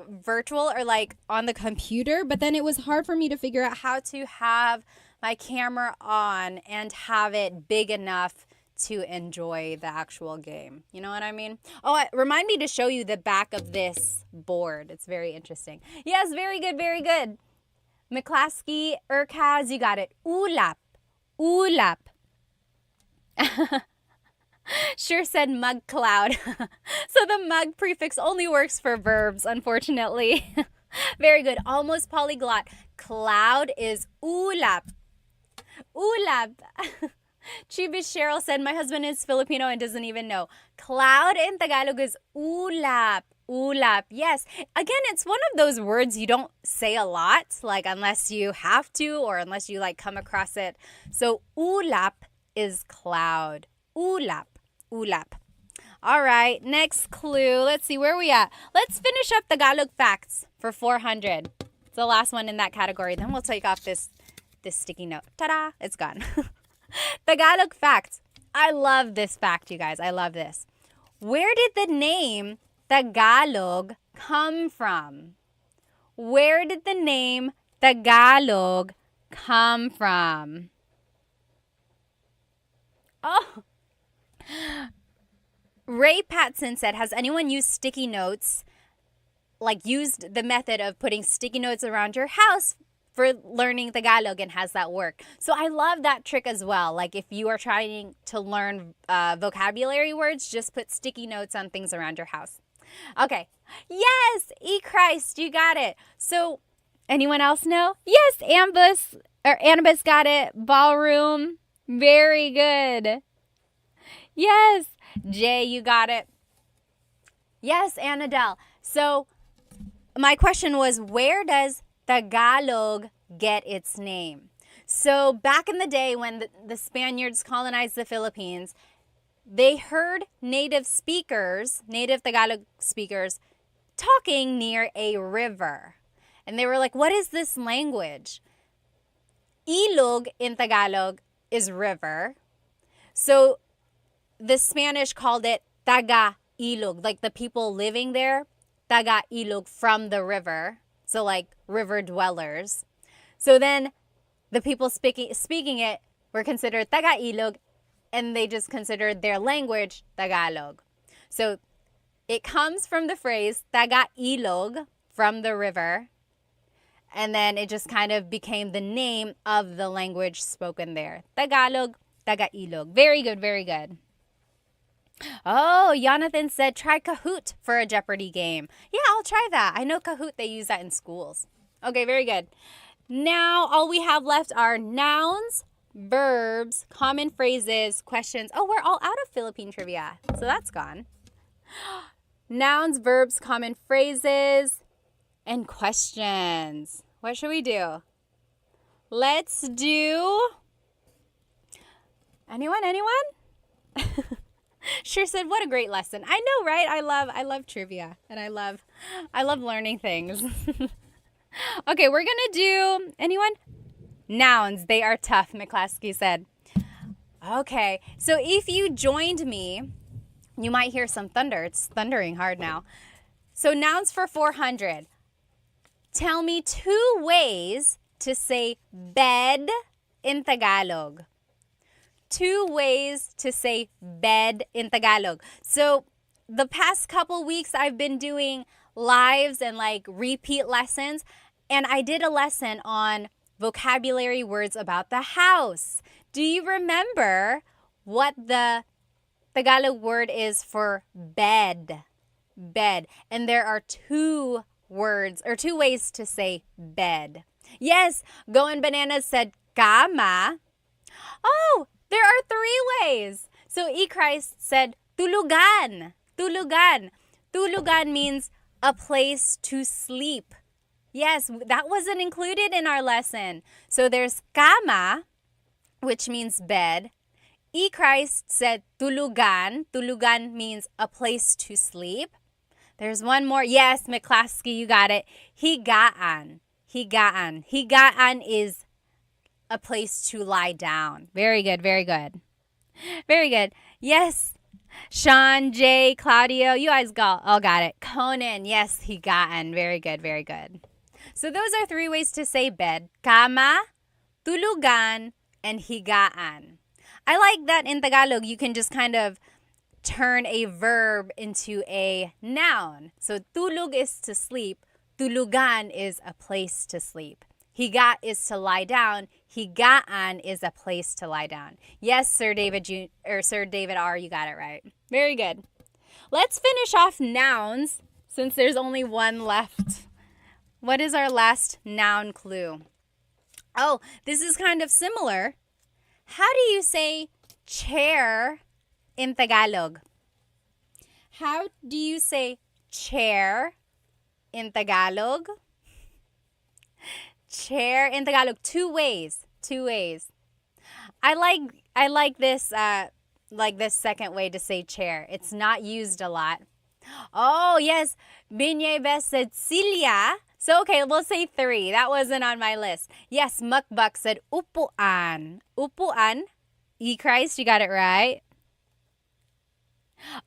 virtual or like on the computer, but then it was hard for me to figure out how to have my camera on and have it big enough to enjoy the actual game. You know what I mean? Oh, remind me to show you the back of this board. It's very interesting. Yes, very good, very good. McClaskey, Urkaz, you got it. Ulap. Ulap. Sure said mug cloud. So the mug prefix only works for verbs, unfortunately. Very good. Almost polyglot. Cloud is ulap. Ulap. Chibis Cheryl said, my husband is Filipino and doesn't even know. Cloud in Tagalog is ulap. Ulap. Yes. Again, it's one of those words you don't say a lot, like unless you have to or unless you like come across it. So ulap is cloud. Ulap. Ulap. All right, next clue. Let's see, where are we at? Let's finish up Tagalog facts for 400. It's the last one in that category. Then we'll take off this sticky note. Ta-da! It's gone. Tagalog facts. I love this fact, you guys. I love this. Where did the name Tagalog come from? Where did the name Tagalog come from? Oh. Ray Patson said, has anyone used sticky notes, like used the method of putting sticky notes around your house for learning Tagalog, and has that worked? So I love that trick as well. Like if you are trying to learn vocabulary words, just put sticky notes on things around your house. Okay. Yes, Christ, you got it. So anyone else know? Yes, Annabus got it. Ballroom. Very good. Yes. Jay, you got it. Yes, Annadelle. So my question was, where does Tagalog get its name? So back in the day when the Spaniards colonized the Philippines, they heard native Tagalog speakers, talking near a river. And they were like, what is this language? Ilog in Tagalog is river. So the Spanish called it Taga-ilog, like the people living there, Taga-ilog, from the river. So like river dwellers. So then the people speaking it were considered Taga-ilog, and they just considered their language Tagalog. So it comes from the phrase Taga-ilog, from the river, and then it just kind of became the name of the language spoken there. Tagalog, Taga-ilog. Very good, very good. Oh, Jonathan said try Kahoot for a Jeopardy game. Yeah, I'll try that. I know Kahoot, they use that in schools. Okay, very good. Now, all we have left are nouns, verbs, common phrases, questions. Oh, we're all out of Philippine trivia, so that's gone. Nouns, verbs, common phrases, and questions. What should we do? Let's do... Anyone? Sure said, what a great lesson. I know, right? I love trivia, and I love learning things. Okay, we're gonna do, anyone? Nouns, they are tough, McClaskey said. Okay, so if you joined me, you might hear some thunder. It's thundering hard now. So nouns for 400. Tell me 2 ways to say bed in Tagalog. 2 ways to say bed in Tagalog. So the past couple weeks I've been doing lives and like repeat lessons, and I did a lesson on vocabulary words about the house. Do you remember what the Tagalog word is for bed? Bed. And there are 2 words or 2 ways to say bed. Yes, Going Bananas said kama. Oh, there are 3 ways. So Christ said tulugan. Tulugan. Tulugan means a place to sleep. Yes, that wasn't included in our lesson. So there's kama, which means bed. Christ said tulugan. Tulugan means a place to sleep. There's one more. Yes, McClaskey, you got it. Higaan. Higaan. Higaan is a place to lie down. Very good, very good. Very good. Yes. Sean, Jay, Claudio, you guys all got it. Conan, yes, higaan. Very good, very good. So those are 3 ways to say bed. Kama, tulugan, and higaan. I like that in Tagalog, you can just kind of turn a verb into a noun. So tulog is to sleep. Tulugan is a place to sleep. Higa is to lie down. Higaan is a place to lie down. Yes, Sir David Sir David R, you got it right. Very good. Let's finish off nouns since there's only one left. What is our last noun clue? Oh, this is kind of similar. How do you say chair in Tagalog? How do you say chair in Tagalog? Chair in Tagalog, 2 ways. 2 ways. I like this second way to say chair. It's not used a lot. Oh, yes. Binyeves said silya. So, okay, we'll say 3. That wasn't on my list. Yes, Mukbak said upuan. Upuan. Christ, you got it right.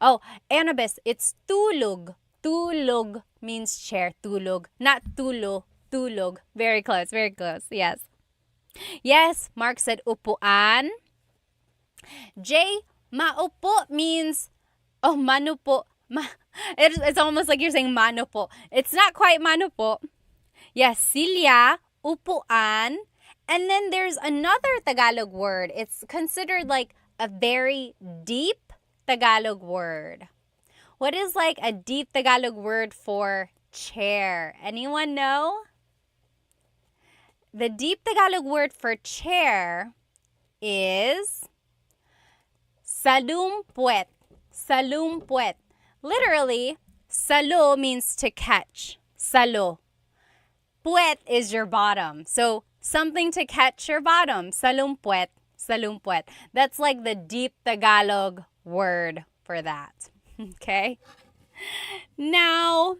Oh, Annabis, it's tulog. Tulog means chair. Tulog. Not tulo. Tulog. Very close, very close. Yes. Yes, Mark said upuan. Jay, maupo means, oh, manupo. It's almost like you're saying manupo. It's not quite manupo. Yes, silya, upuan. And then there's another Tagalog word. It's considered like a very deep Tagalog word. What is like a deep Tagalog word for chair? Anyone know? The deep Tagalog word for chair is salumpuet. Salumpuet. Literally, salo means to catch. Salo. Puet is your bottom. So something to catch your bottom. Salumpuet. Salumpuet. That's like the deep Tagalog word for that. Okay? Now,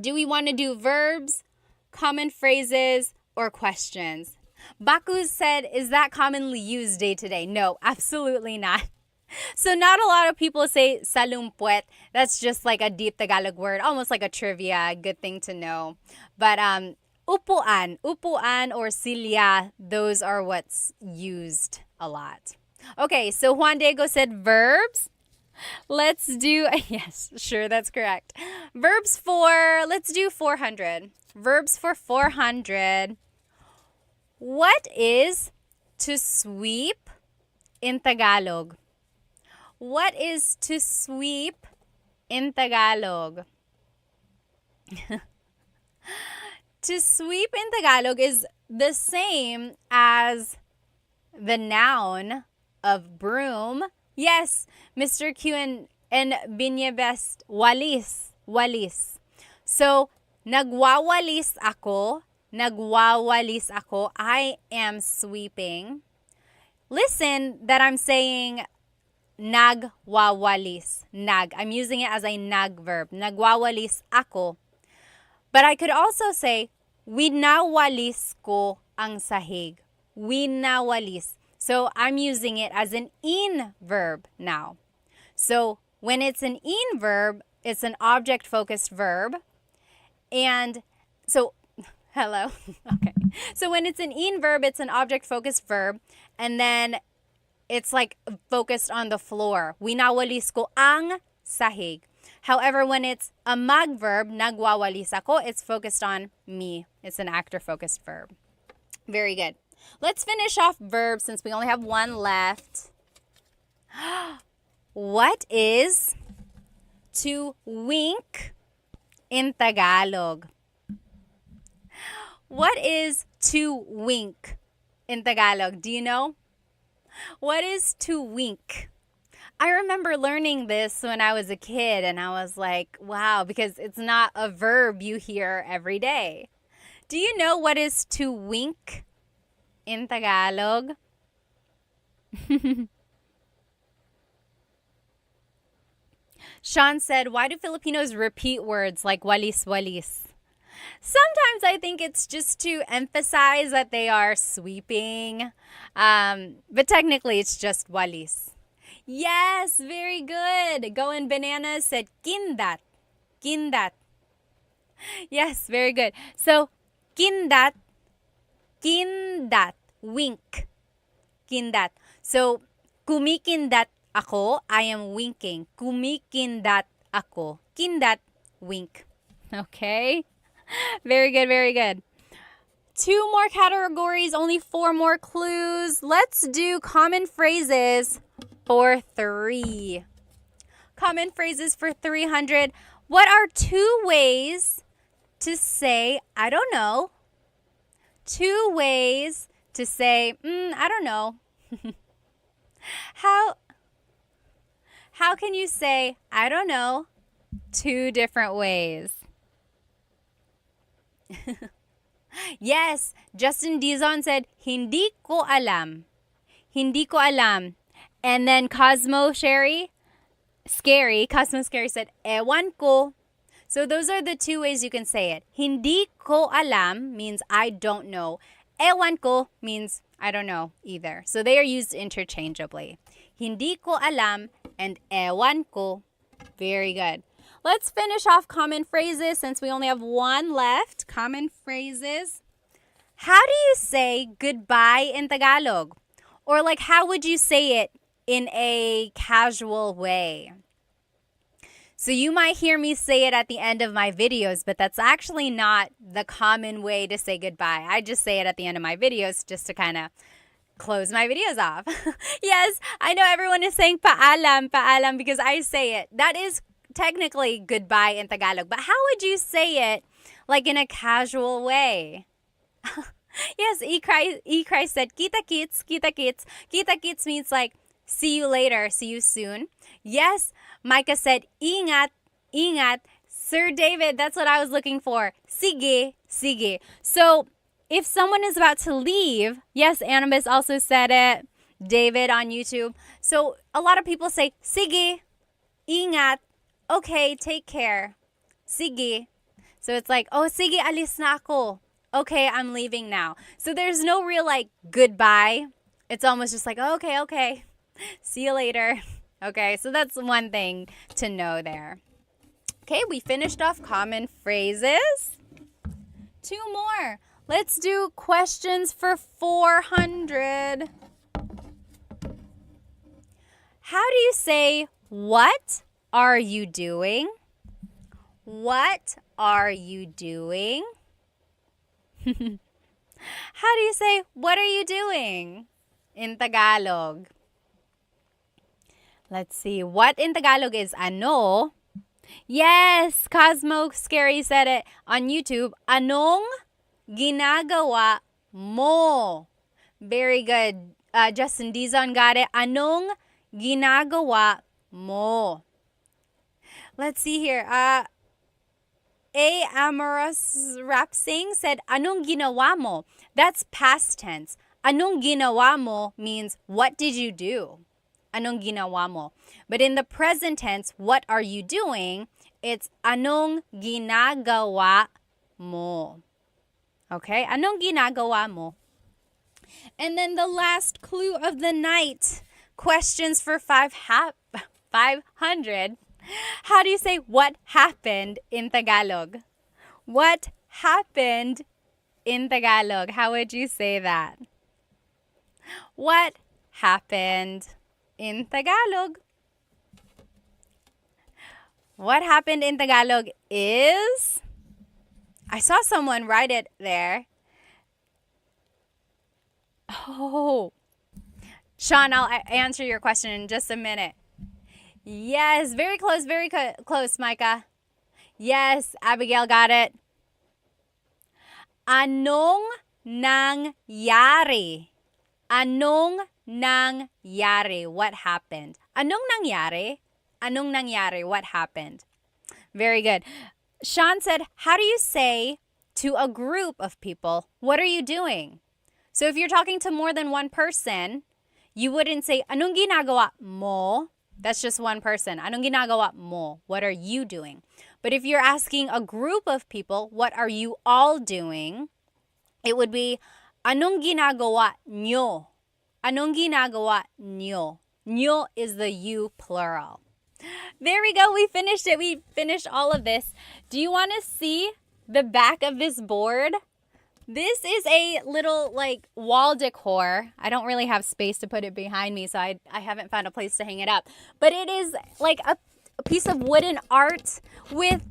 do we want to do verbs, common phrases, or questions? Baku said, is that commonly used day to day? No, absolutely not. So not a lot of people say salumpuet. That's just like a deep Tagalog word, almost like a trivia, good thing to know. But upuan or silya, those are what's used a lot. Okay, so Juan Diego said verbs. Let's do, yes, sure, that's correct. Verbs for, let's do 400. Verbs for 400. What is to sweep in Tagalog? What is to sweep in Tagalog? To sweep in Tagalog is the same as the noun of broom. Yes, Mr. Q and Binyebest, walis. Walis. So, nagwawalis ako. Nagwawalis ako. I am sweeping. Listen that I'm saying nagwawalis. Nag. I'm using it as a nag verb. Nagwawalis ako. But I could also say, winawalis ko ang sahig. Winawalis. So I'm using it as an in verb now. So when it's an in verb, it's an object-focused verb. And so, hello? Okay. So when it's an in verb, it's an object-focused verb. And then it's like focused on the floor. Winawalis ko ang sahig. However, when it's a mag verb, nagwawalis ako, it's focused on me. It's an actor-focused verb. Very good. Let's finish off verbs since we only have one left. What is to wink in Tagalog? What is to wink in Tagalog? Do you know? What is to wink? I remember learning this when I was a kid and I was like, wow, because it's not a verb you hear every day. Do you know what is to wink in Tagalog? Sean said, why do Filipinos repeat words like walis-walis? Sometimes I think it's just to emphasize that they are sweeping, but technically it's just walis. Yes, very good. Going Bananas said kindat. Kindat. Yes, very good. So, kindat, kindat, wink. Kindat. So, kumikindat ako, I am winking. Kumikindat ako. Kindat, wink. Okay? Very good, very good. 2 more categories, only 4 more clues. Let's do common phrases for 3. Common phrases for 300. What are 2 ways to say, I don't know? 2 ways to say, I don't know. How can you say, I don't know, 2 different ways? Yes, Justin Dizon said, hindi ko alam. Hindi ko alam. And then Cosmo Scary said, ewan ko. So those are the 2 ways you can say it. Hindi ko alam means I don't know. Ewan ko means I don't know either. So they are used interchangeably. Hindi ko alam and ewan ko. Very good. Let's finish off common phrases since we only have 1 left. Common phrases. How do you say goodbye in Tagalog? Or like how would you say it in a casual way? So you might hear me say it at the end of my videos, but that's actually not the common way to say goodbye. I just say it at the end of my videos just to kind of close my videos off. Yes, I know everyone is saying paalam, paalam because I say it. That is technically goodbye in Tagalog, but how would you say it like in a casual way? Yes, E-Cry said, kita kits, kita kits. Kita kits means like, see you later, see you soon. Yes, Micah said, ingat, ingat. Sir David, that's what I was looking for. Sige, sige. So, if someone is about to leave, yes, Annabis also said it. David on YouTube. So, a lot of people say, sige, ingat. Okay, take care. Sige. So, it's like, oh, sige, alis na ako. Okay, I'm leaving now. So, there's no real like goodbye. It's almost just like, okay, okay. See you later. Okay, so that's one thing to know there. Okay, we finished off common phrases. 2 more. Let's do questions for 400. How do you say, what are you doing? What are you doing? How do you say, what are you doing in Tagalog? Let's see. What in Tagalog is ano? Yes, Cosmo Scary said it on YouTube. Anong ginagawa mo? Very good. Justin Dizon got it. Anong ginagawa mo? Let's see here. A Amorous Rap Sing said, anong ginawa mo? That's past tense. Anong ginawa mo means, what did you do? Anong ginawa mo? But in the present tense, what are you doing? It's anong ginagawa mo. Okay? Anong ginagawa mo? And then the last clue of the night. Questions for 500. How do you say what happened in Tagalog? What happened in Tagalog? How would you say that? What happened in Tagalog? What happened in Tagalog is... I saw someone write it there. Oh. Sean, I'll answer your question in just a minute. Yes, very close, close, Micah. Yes, Abigail got it. Anong nangyari? Anong nangyari? What happened? Anong nangyari? Anong nangyari? What happened? Very good. Sean said, how do you say to a group of people, what are you doing? So if you're talking to more than one person, you wouldn't say, anong ginagawa mo? That's just one person. Anong ginagawa mo? What are you doing? But if you're asking a group of people, what are you all doing? It would be, anong ginagawa nyo? Anong ginagawa nyo? Nyo is the you plural. There we go. We finished it. We finished all of this. Do you want to see the back of this board? This is a little like wall decor. I don't really have space to put it behind me, so I haven't found a place to hang it up. But it is like a piece of wooden art with,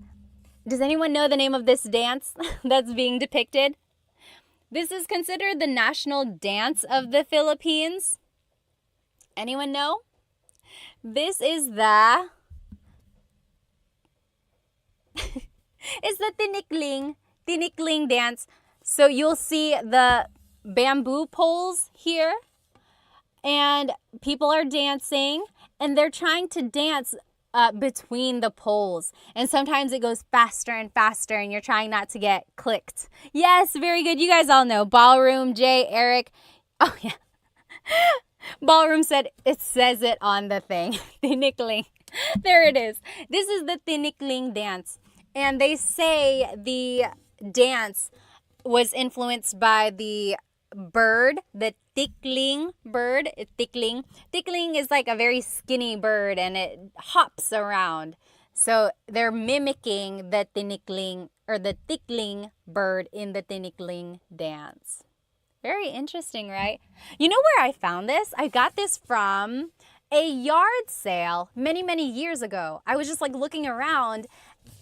does anyone know the name of this dance that's being depicted? This is considered the national dance of the Philippines. Anyone know? This is the it's the tinikling dance. So you'll see the bamboo poles here, and people are dancing, and they're trying to dance between the poles. And sometimes it goes faster and faster, and you're trying not to get clicked. Yes, very good. You guys all know. Ballroom, Jay, Eric. Oh, yeah. Ballroom said, it says it on the thing. Tinikling. There it is. This is the tinikling dance. And they say the dance was influenced by the bird, the tickling bird. Tickling is like a very skinny bird, and it hops around. So they're mimicking the tinikling or the tickling bird in the tinikling dance. Very interesting, right? You know where I found this? I got this from a yard sale many, many years ago. I was just like looking around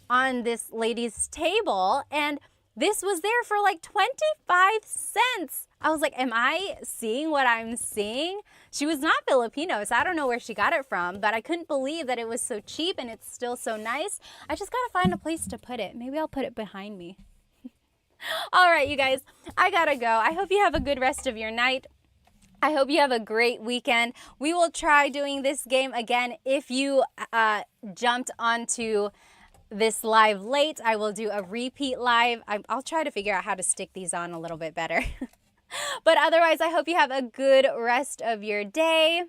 on this lady's table, and this was there for like 25 cents. I was like, am I seeing what I'm seeing? She was not Filipino, so I don't know where she got it from, but I couldn't believe that it was so cheap and it's still so nice. I just gotta find a place to put it. Maybe I'll put it behind me. All right, you guys, I gotta go. I hope you have a good rest of your night. I hope you have a great weekend. We will try doing this game again. If you jumped onto this live late, I will do a repeat live. I'll try to figure out how to stick these on a little bit better. But otherwise, I hope you have a good rest of your day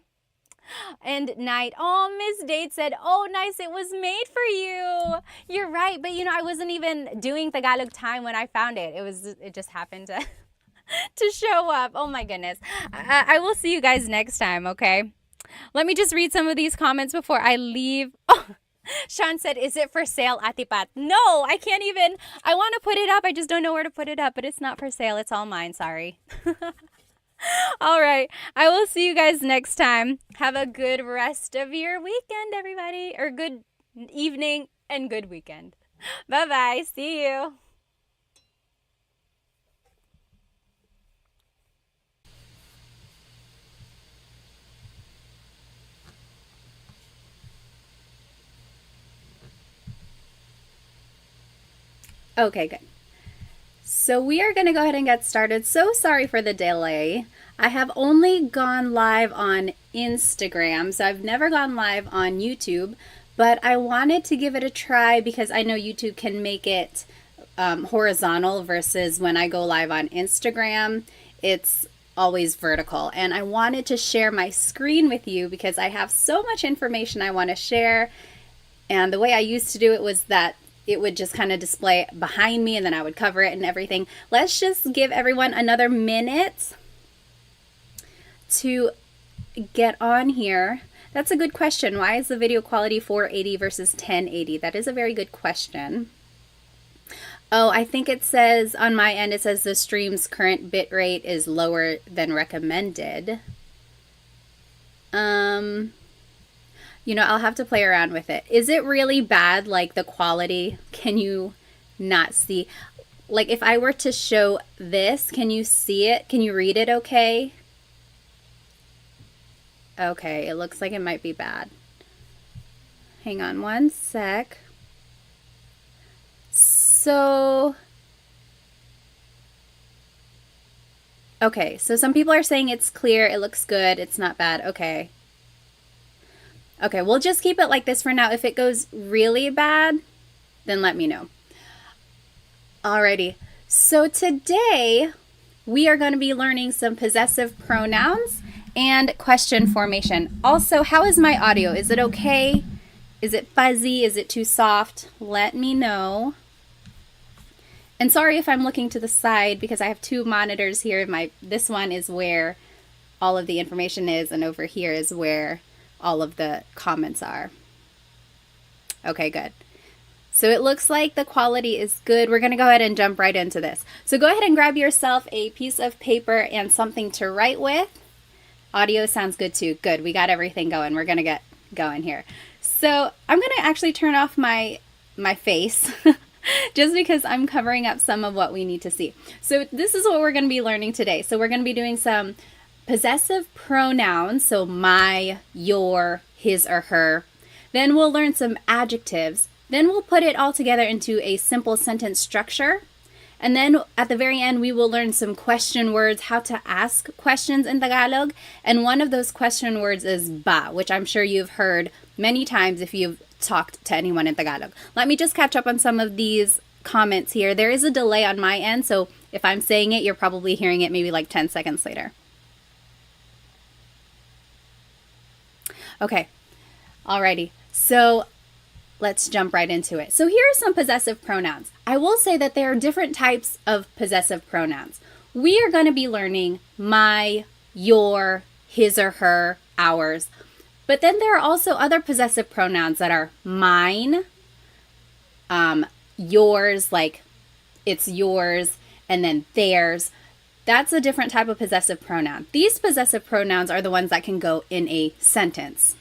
and night. Oh, Miss Date said, oh, nice, it was made for you. You're right, but you know, I wasn't even doing Tagalog Time when I found it. It just happened to to show up. Oh my goodness. I will see you guys next time, okay? Let me just read some of these comments before I leave. Oh, Sean said, is it for sale, Ate Pat? No, I can't even. I want to put it up. I just don't know where to put it up, but it's not for sale. It's all mine. Sorry. All right. I will see you guys next time. Have a good rest of your weekend, everybody. Or good evening and good weekend. Bye-bye. See you. Okay, good. So we are going to go ahead and get started. So sorry for the delay. I have only gone live on Instagram, so I've never gone live on YouTube, but I wanted to give it a try because I know YouTube can make it horizontal versus when I go live on Instagram, it's always vertical. And I wanted to share my screen with you because I have so much information I want to share. And the way I used to do it was that it would just kind of display behind me and then I would cover it and everything. Let's just give everyone another minute to get on here. That's a good question. Why is the video quality 480 versus 1080? That is a very good question. Oh, I think it says on my end, it says the stream's current bit rate is lower than recommended. You know, I'll have to play around with it. Is it really bad, like the quality? Can you not see? Like if I were to show this, can you see it? Can you read it okay? Okay, it looks like it might be bad. Hang on one sec. So, okay, so some people are saying it's clear, it looks good, it's not bad. Okay. Okay, we'll just keep it like this for now. If it goes really bad, then let me know. Alrighty, so today we are going to be learning some possessive pronouns and question formation. Also, how is my audio? Is it okay? Is it fuzzy? Is it too soft? Let me know. And sorry if I'm looking to the side because I have two monitors here. This one is where all of the information is, and over here is where all of the comments are. Okay, good. So it looks like the quality is good. We're going to go ahead and jump right into this. So go ahead and grab yourself a piece of paper and something to write with. Audio sounds good too. Good. We got everything going. We're going to get going here. So I'm going to actually turn off my face just because I'm covering up some of what we need to see. So this is what we're going to be learning today. So we're going to be doing some possessive pronouns. So my, your, his or her. Then we'll learn some adjectives. Then we'll put it all together into a simple sentence structure. And then at the very end, we will learn some question words, how to ask questions in Tagalog. And one of those question words is ba, which I'm sure you've heard many times if you've talked to anyone in Tagalog. Let me just catch up on some of these comments here. There is a delay on my end, so if I'm saying it, you're probably hearing it maybe like 10 seconds later. Okay, alrighty. So let's jump right into it. So here are some possessive pronouns. I will say that there are different types of possessive pronouns. We are going to be learning my, your, his or her, ours. But then there are also other possessive pronouns that are mine, yours, like it's yours, and then theirs. That's a different type of possessive pronoun. These possessive pronouns are the ones that can go in a sentence.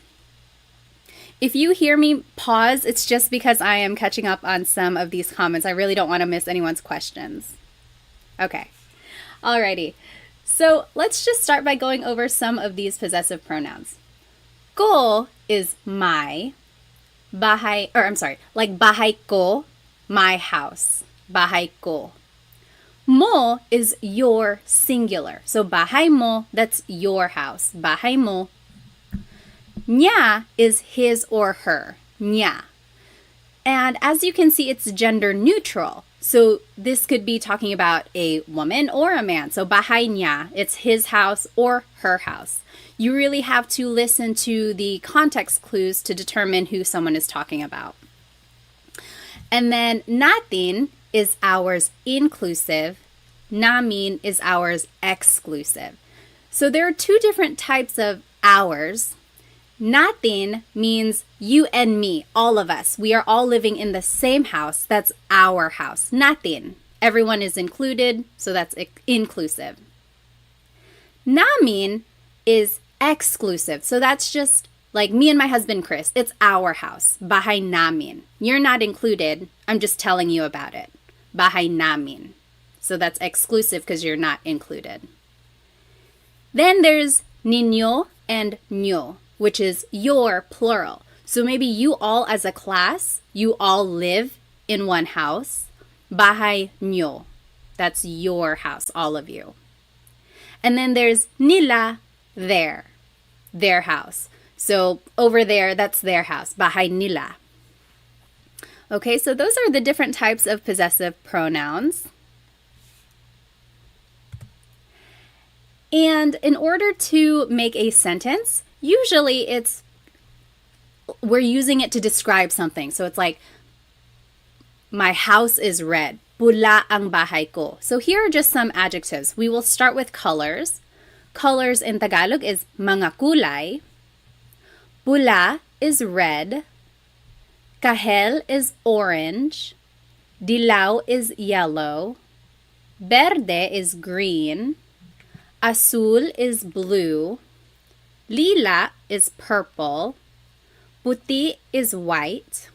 If you hear me pause, it's just because I am catching up on some of these comments. I really don't want to miss anyone's questions. Okay, alrighty. So let's just start by going over some of these possessive pronouns. Ko is my, bahay, or I'm sorry, like bahay ko, my house, bahay ko. Mo is your singular. So bahay mo, that's your house, bahay mo. Nya is his or her, nya. And as you can see, it's gender neutral. So this could be talking about a woman or a man. So bahay nya, it's his house or her house. You really have to listen to the context clues to determine who someone is talking about. And then natin is ours inclusive, namin is ours exclusive. So there are two different types of ours. Natin means you and me, all of us. We are all living in the same house. That's our house. Natin. Everyone is included, so that's inclusive. Namin is exclusive. So that's just like me and my husband, Chris. It's our house. Bahay namin. You're not included. I'm just telling you about it. Bahay namin. So that's exclusive because you're not included. Then there's ninyo and nyo, which is your plural. So maybe you all as a class, you all live in one house. Bahay nyo. That's your house, all of you. And then there's nila, their house. So over there, that's their house, bahay nila. Okay, so those are the different types of possessive pronouns. And in order to make a sentence, usually we're using it to describe something. So it's like, my house is red. Pula ang bahay ko. So here are just some adjectives. We will start with colors. Colors in Tagalog is mga kulay. Pula is red. Kahel is orange. Dilaw is yellow. Verde is green. Azul is blue. Lila is purple. Puti is white.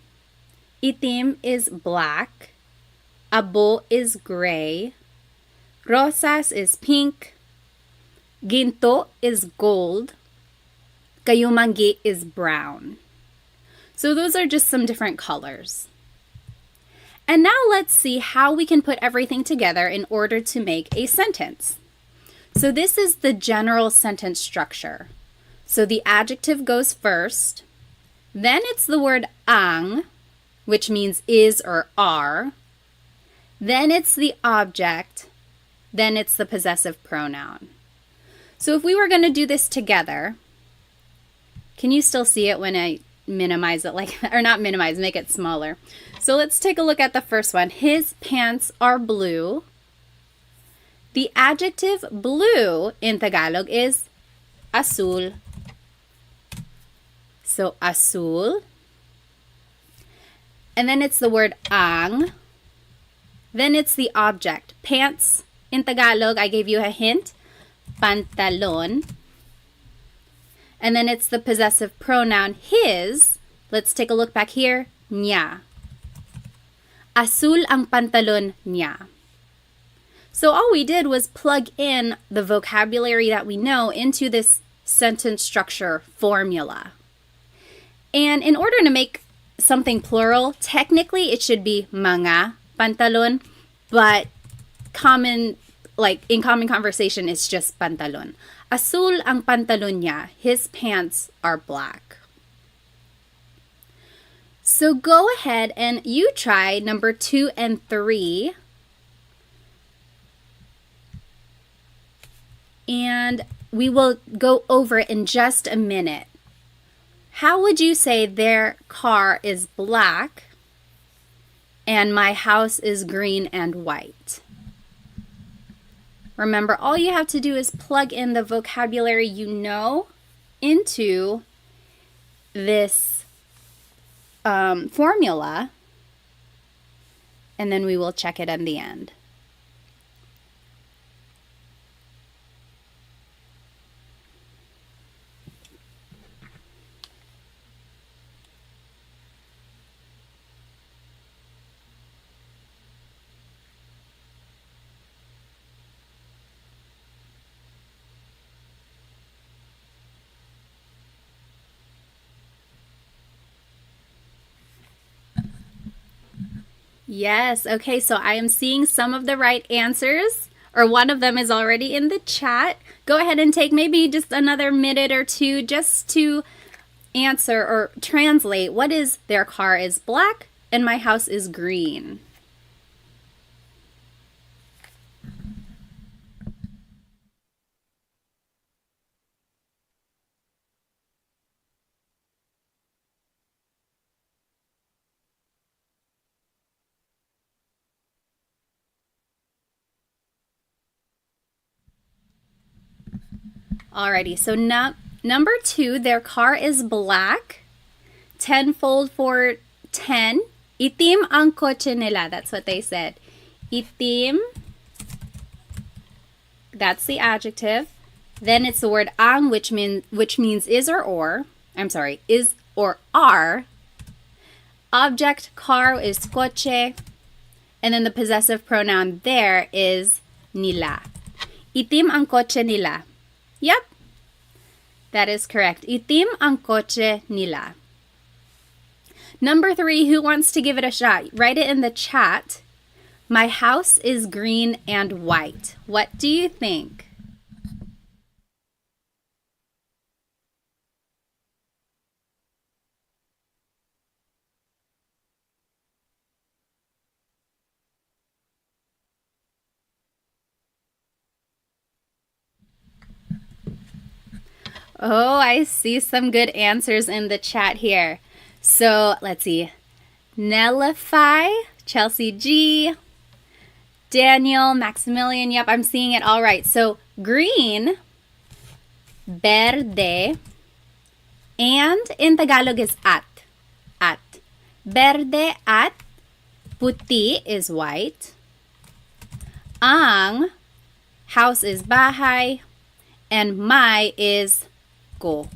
Itim is black. Abo is gray. Rosas is pink. Ginto is gold. Kayumangi is brown. So those are just some different colors. And now let's see how we can put everything together in order to make a sentence. So this is the general sentence structure. So the adjective goes first. Then it's the word ang, which means is or are. Then it's the object. Then it's the possessive pronoun. So if we were going to do this together, can you still see it when I minimize it like that? Or not minimize, make it smaller. So let's take a look at the first one. His pants are blue. The adjective blue in Tagalog is azul. So azul. And then it's the word ang. Then it's the object. Pants in Tagalog, I gave you a hint. Pantalon. And then it's the possessive pronoun his. Let's take a look back here. Niya. Azul ang pantalon niya. So all we did was plug in the vocabulary that we know into this sentence structure formula. And in order to make something plural, technically it should be mga pantalon, but in common conversation, it's just pantalon. Azul ang pantalon niya. His pants are black. So go ahead and you try number 2 and 3. And we will go over it in just a minute. How would you say their car is black and my house is green and white? Remember, all you have to do is plug in the vocabulary you know into this formula, and then we will check it in the end. Yes, okay, so I am seeing some of the right answers, or one of them is already in the chat. Go ahead and take maybe just another minute or two just to answer or translate what is their car is black and my house is green. Alrighty, so number 2, their car is black. Tenfold for 10. Itim ang kotse nila. That's what they said. Itim. That's the adjective. Then it's the word ang, which means is or. I'm sorry, is or are. Object car is kotse. And then the possessive pronoun there is nila. Itim ang kotse nila. Yep, that is correct. Itim ang kotse nila. Number 3, who wants to give it a shot? Write it in the chat. My house is green and white. What do you think? Oh, I see some good answers in the chat here. So let's see. Nellify, Chelsea G, Daniel, Maximilian. Yep, I'm seeing it all right. So green, verde, and in Tagalog is at. At. Verde at, puti is white. Ang, house is bahay, and my is ko.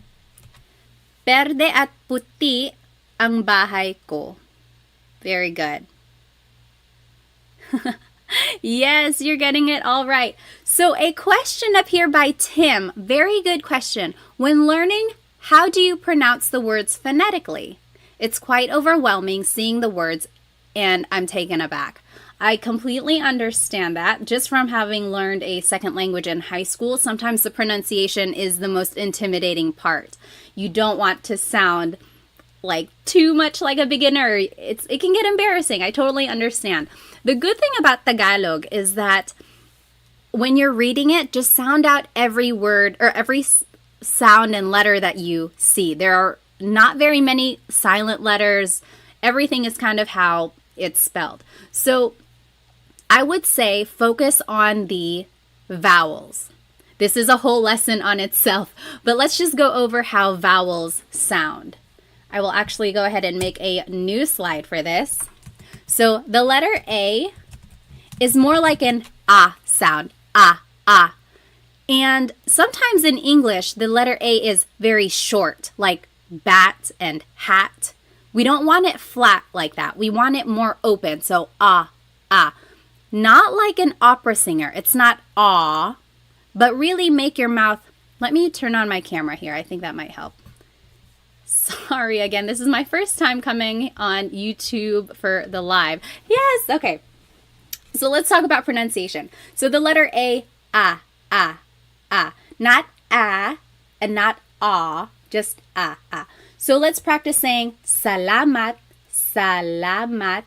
Verde at puti ang bahay ko. Very good. Yes, you're getting it all right. So a question up here by Tim. Very good question. When learning, how do you pronounce the words phonetically? It's quite overwhelming seeing the words, and I'm taken aback. I completely understand that. Just from having learned a second language in high school, sometimes the pronunciation is the most intimidating part. You don't want to sound like too much like a beginner. It can get embarrassing. I totally understand. The good thing about Tagalog is that when you're reading it, just sound out every word or every sound and letter that you see. There are not very many silent letters. Everything is kind of how it's spelled. So I would say focus on the vowels. This is a whole lesson on itself, but let's just go over how vowels sound. I will actually go ahead and make a new slide for this. So the letter A is more like an ah sound, ah, ah. And sometimes in English, the letter A is very short, like bat and hat. We don't want it flat like that. We want it more open, so ah, ah. Not like an opera singer. It's not ah, but really make your mouth. Let me turn on my camera here. I think that might help. Sorry, again, this is my first time coming on YouTube for the live. Yes, okay. So let's talk about pronunciation. So the letter A, ah, ah, ah. Not ah and not ah, just ah, ah. So let's practice saying salamat, salamat,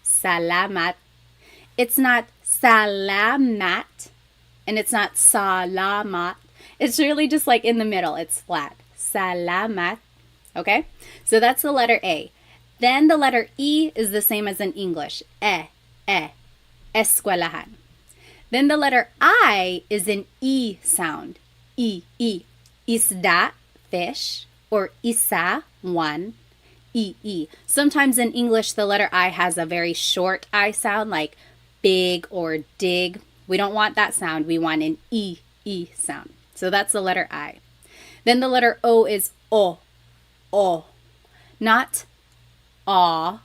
salamat. It's not salamat and it's not salamat. It's really just like in the middle. It's flat. Salamat. Okay? So that's the letter A. Then the letter E is the same as in English. Eskwelahan. Then the letter I is an E sound. E. Isda, fish, or isa, one. E. Sometimes in English, the letter I has a very short I sound, like big or dig. We don't want that sound. We want an E sound. So that's the letter I. Then the letter O is O. Not aw,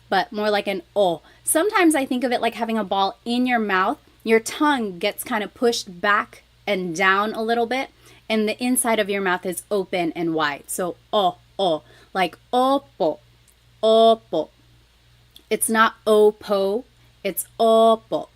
but more like an O. Sometimes I think of it like having a ball in your mouth. Your tongue gets kind of pushed back and down a little bit, and the inside of your mouth is open and wide. So O, like opo, opo. It's not opo, it's opo.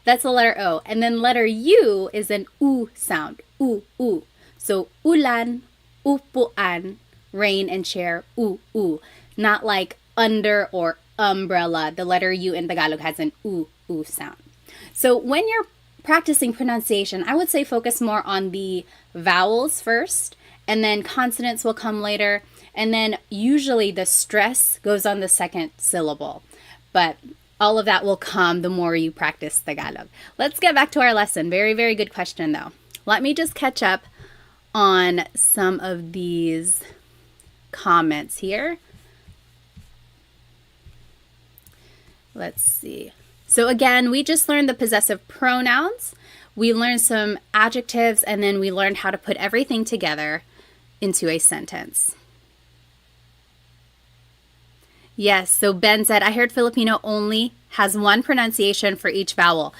That's the letter O. And then letter U is an U sound, U. So ulan, upuan, rain and chair, U. Not like under or umbrella. The letter U in Tagalog has an U sound. So when you're practicing pronunciation, I would say focus more on the vowels first, and then consonants will come later, and then usually the stress goes on the second syllable. But all of that will come the more you practice Tagalog. Let's get back to our lesson. Very, very good question though. Let me just catch up on some of these comments here. Let's see. So again, we just learned the possessive pronouns. We learned some adjectives, and then we learned how to put everything together into a sentence. Yes, so Ben said, I heard Filipino only has one pronunciation for each vowel.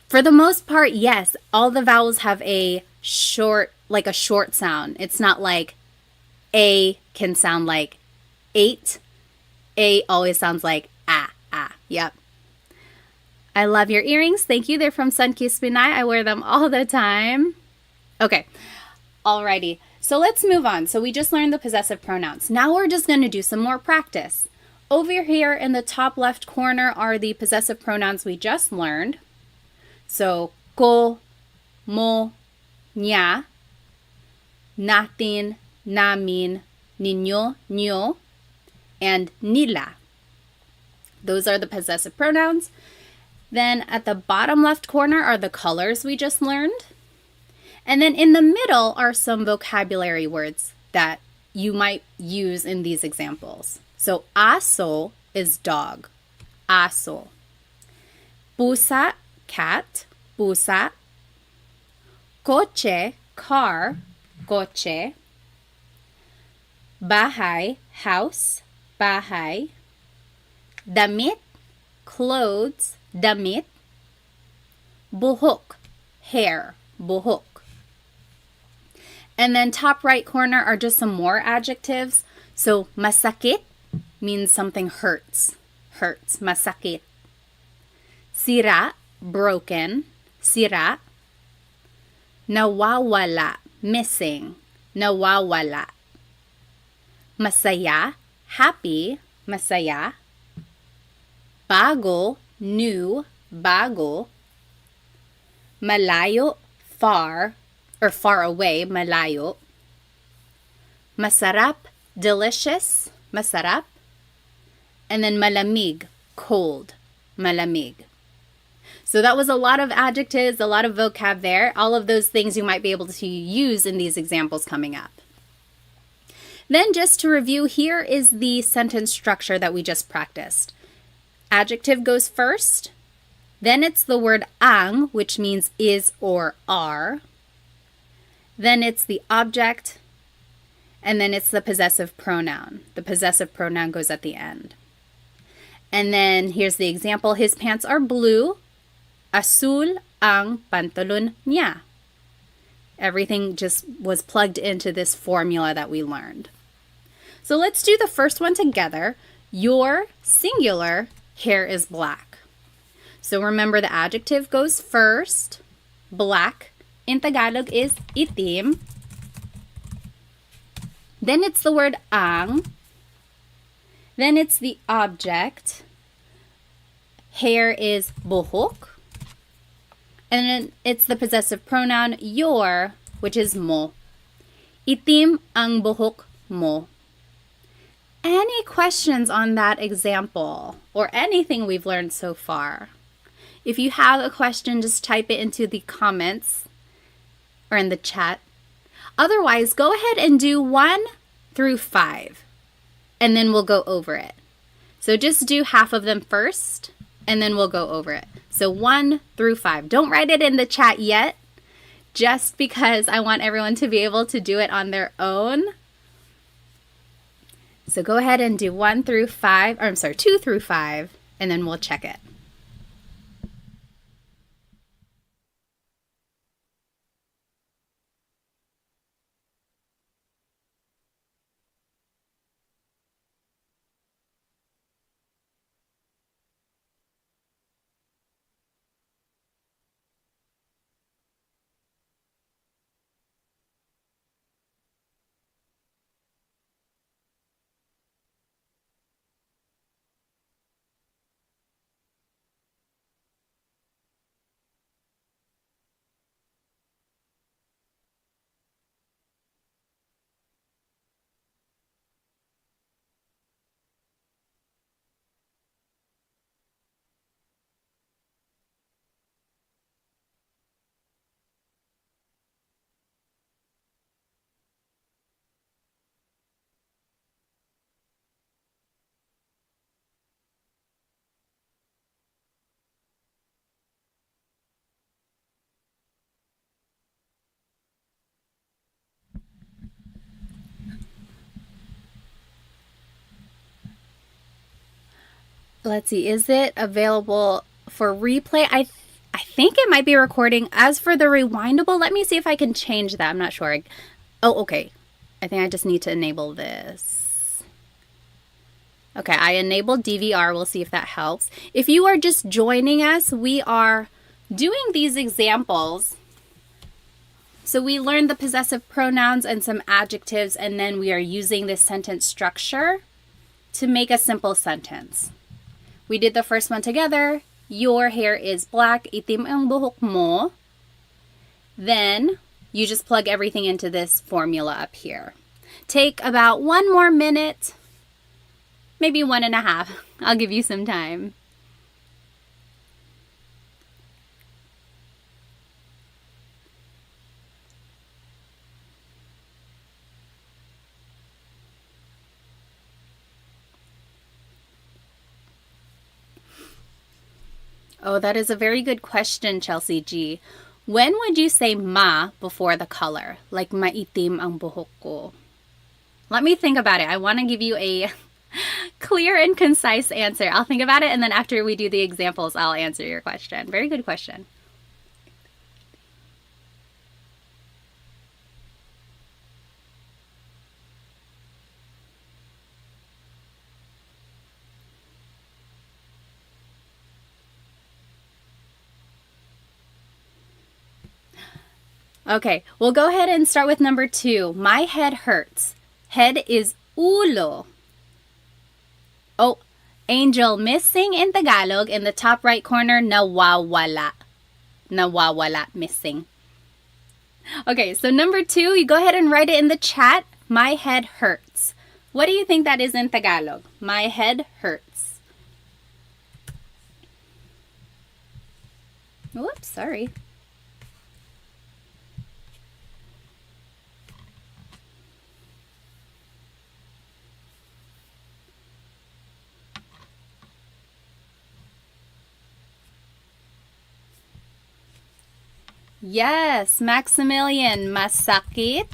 For the most part, yes, all the vowels have a short sound. It's not like A can sound like 8. A always sounds like ah. Yep. I love your earrings. Thank you. They're from Sunkissed Pinay. I wear them all the time. Okay. Alrighty. So let's move on. So we just learned the possessive pronouns. Now we're just going to do some more practice. Over here in the top left corner are the possessive pronouns we just learned. So ko, mo, niya, natin, namin, ninyo, nyo, and nila. Those are the possessive pronouns. Then at the bottom left corner are the colors we just learned. And then in the middle are some vocabulary words that you might use in these examples. So aso is dog. Aso. Pusa, cat. Pusa. Coche, car. Coche. Bahay, house. Bahay. Damit, clothes. Damit. Buhok, hair. Buhok. And then top right corner are just some more adjectives. So masakit means something hurts. Hurts. Masakit. Sira, broken. Sira. Nawawala, missing. Nawawala. Masaya, happy. Masaya. Bago, new. Bago. Malayo, far, or far away. Malayo. Masarap, delicious. Masarap. And then malamig, cold. Malamig. So that was a lot of adjectives, a lot of vocab there. All of those things you might be able to use in these examples coming up. Then just to review, here is the sentence structure that we just practiced. Adjective goes first. Then it's the word ang, which means is or are. Then it's the object. And then it's the possessive pronoun. The possessive pronoun goes at the end. And then here's the example. His pants are blue. Azul ang pantalon niya. Everything just was plugged into this formula that we learned. So let's do the first one together. Your singular hair is black. So remember the adjective goes first. Black in Tagalog is itim. Then it's the word ang. Then it's the object. Hair is buhok. And then it's the possessive pronoun your, which is mo. Itim ang buhok mo. Any questions on that example or anything we've learned so far? If you have a question, just type it into the comments or in the chat. Otherwise, go ahead and do 1 through 5, and then we'll go over it. So just do half of them first, and then we'll go over it. So 1 through 5. Don't write it in the chat yet, just because I want everyone to be able to do it on their own. So go ahead and do 1 through 5, or I'm sorry, 2 through 5, and then we'll check it. Let's see, is it available for replay? I think it might be recording. As for the rewindable, let me see if I can change that. I'm not sure. Oh, okay. I think I just need to enable this. Okay, I enabled DVR. We'll see if that helps. If you are just joining us, we are doing these examples. So we learned the possessive pronouns and some adjectives, and then we are using this sentence structure to make a simple sentence. We did the first one together. Your hair is black. Itim ang buhok mo. Then you just plug everything into this formula up here. Take about 1 more minute, maybe 1.5. I'll give you some time. Oh, that is a very good question, Chelsea G. When would you say ma before the color? Like maitim ang buhok ko. Let me think about it. I want to give you a clear and concise answer. I'll think about it, and then after we do the examples, I'll answer your question. Very good question. Okay, we'll go ahead and start with number 2. My head hurts. Head is ulo. Oh, Angel, missing in Tagalog in the top right corner, nawawala. Nawawala, missing. Okay, so number 2, you go ahead and write it in the chat. My head hurts. What do you think that is in Tagalog? My head hurts. Whoops, sorry. Yes, Maximilian, masakit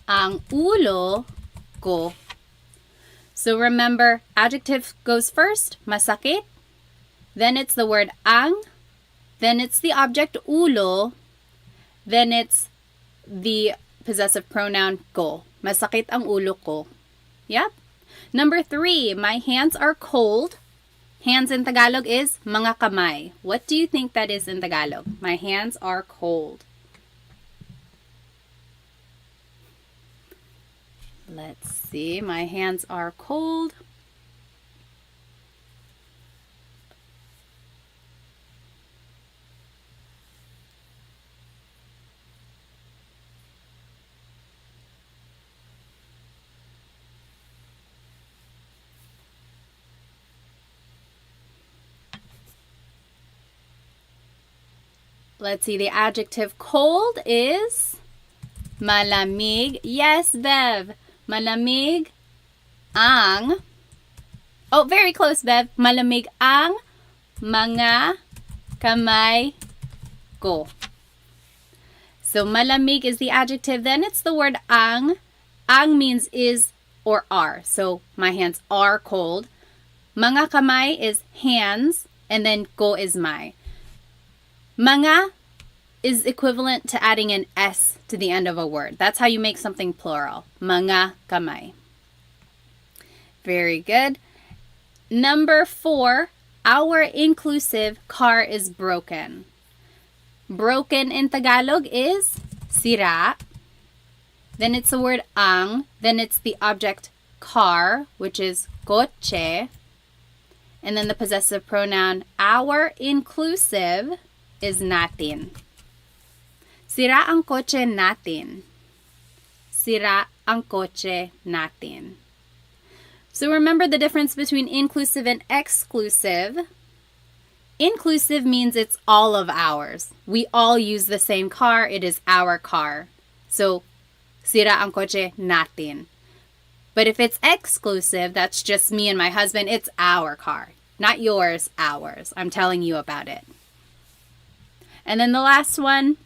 ang ulo ko. So remember, adjective goes first, masakit. Then it's the word ang. Then it's the object ulo. Then it's the possessive pronoun ko. Masakit ang ulo ko. Yep. Number 3, my hands are cold. Hands in Tagalog is mga kamay. What do you think that is in Tagalog? My hands are cold. Let's see. My hands are cold. Let's see, the adjective cold is malamig. Yes, Bev. Malamig ang. Oh, very close, Bev. Malamig ang mga kamay ko. So malamig is the adjective. Then it's the word ang. Ang means is or are. So my hands are cold. Mga kamay is hands. And then ko is my. Mga is equivalent to adding an S to the end of a word. That's how you make something plural. Mga kamay. Very good. Number 4, our inclusive car is broken. Broken in Tagalog is sira. Then it's the word ang. Then it's the object car, which is kotse. And then the possessive pronoun our inclusive is natin. Sira ang kotse natin. Sira ang kotse natin. So remember the difference between inclusive and exclusive. Inclusive means it's all of ours. We all use the same car. It is our car. So, sira ang kotse natin. But if it's exclusive, that's just me and my husband. It's our car. Not yours, ours. I'm telling you about it. And then the last one,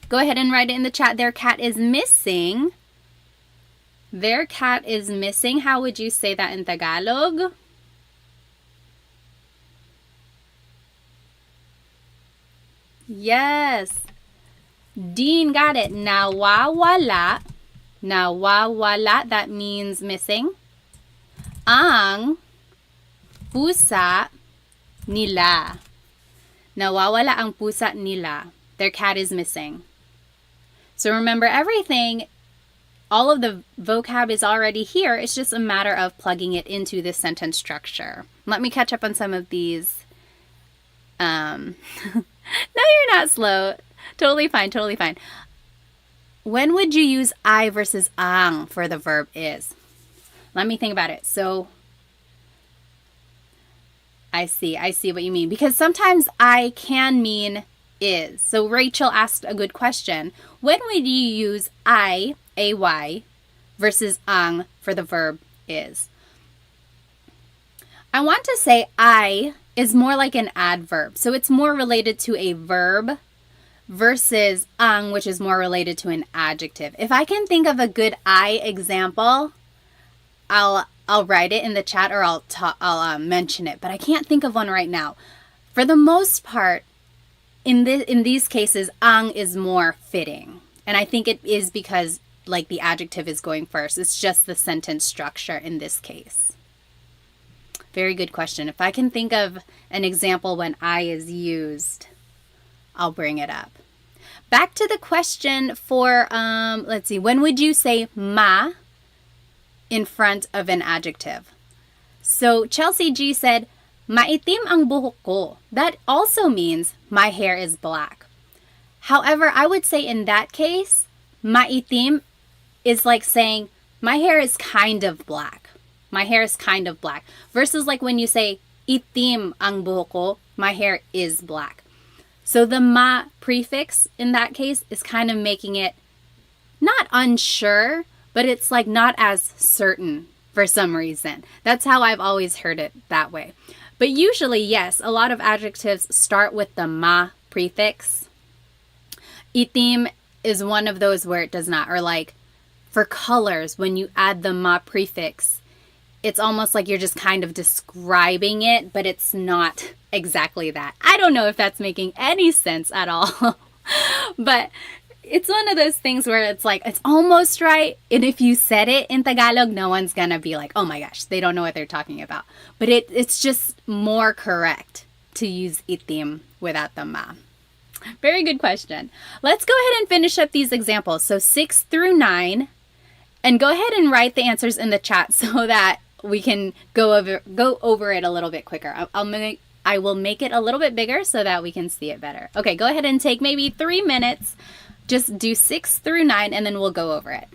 go ahead and write it in the chat. Their cat is missing. Their cat is missing. How would you say that in Tagalog? Yes. Dean got it. Nawawala. Nawawala, that means missing. Ang pusa nila. Nawawala ang pusa nila. Their cat is missing. So remember everything, all of the vocab is already here. It's just a matter of plugging it into this sentence structure. Let me catch up on some of these. No, you're not slow. Totally fine, totally fine. When would you use I versus ang for the verb is? Let me think about it. So, I see what you mean. Because sometimes I can mean is. So Rachel asked a good question. When would you use I, ay, versus ang for the verb is? I want to say I is more like an adverb. So it's more related to a verb versus ang, which is more related to an adjective. If I can think of a good I example, I'll write it in the chat or I'll mention it, but I can't think of one right now. For the most part, in these cases, ang is more fitting. And I think it is because like the adjective is going first. It's just the sentence structure in this case. Very good question. If I can think of an example when I is used, I'll bring it up. Back to the question for, let's see, when would you say ma in front of an adjective? So Chelsea G said, maitim ang buhok ko. That also means my hair is black. However, I would say in that case, maitim is like saying my hair is kind of black. My hair is kind of black. Versus like when you say itim ang buhok ko, my hair is black. So the ma prefix in that case is kind of making it not unsure, but it's like not as certain for some reason. That's how I've always heard it that way. But usually, yes, a lot of adjectives start with the ma prefix. Itim is one of those where it does not. Or like for colors, when you add the ma prefix, it's almost like you're just kind of describing it, but it's not exactly that. I don't know if that's making any sense at all. But it's one of those things where it's like, it's almost right. And if you said it in Tagalog, no one's going to be like, oh my gosh, they don't know what they're talking about. But it's just more correct to use itim without the ma. Very good question. Let's go ahead and finish up these examples. So 6 through 9. And go ahead and write the answers in the chat so that we can go over it a little bit quicker. I will make it a little bit bigger so that we can see it better. Okay, go ahead and take maybe 3 minutes. Just do 6 through 9 and then we'll go over it.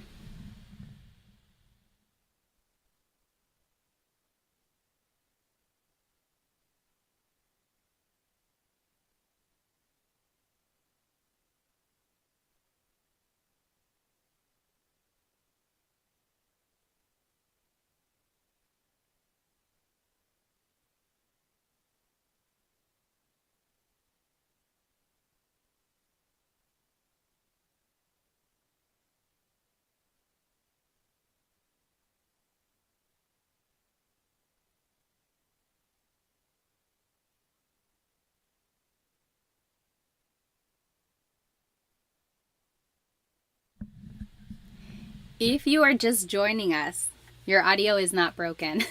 If you are just joining us, your audio is not broken.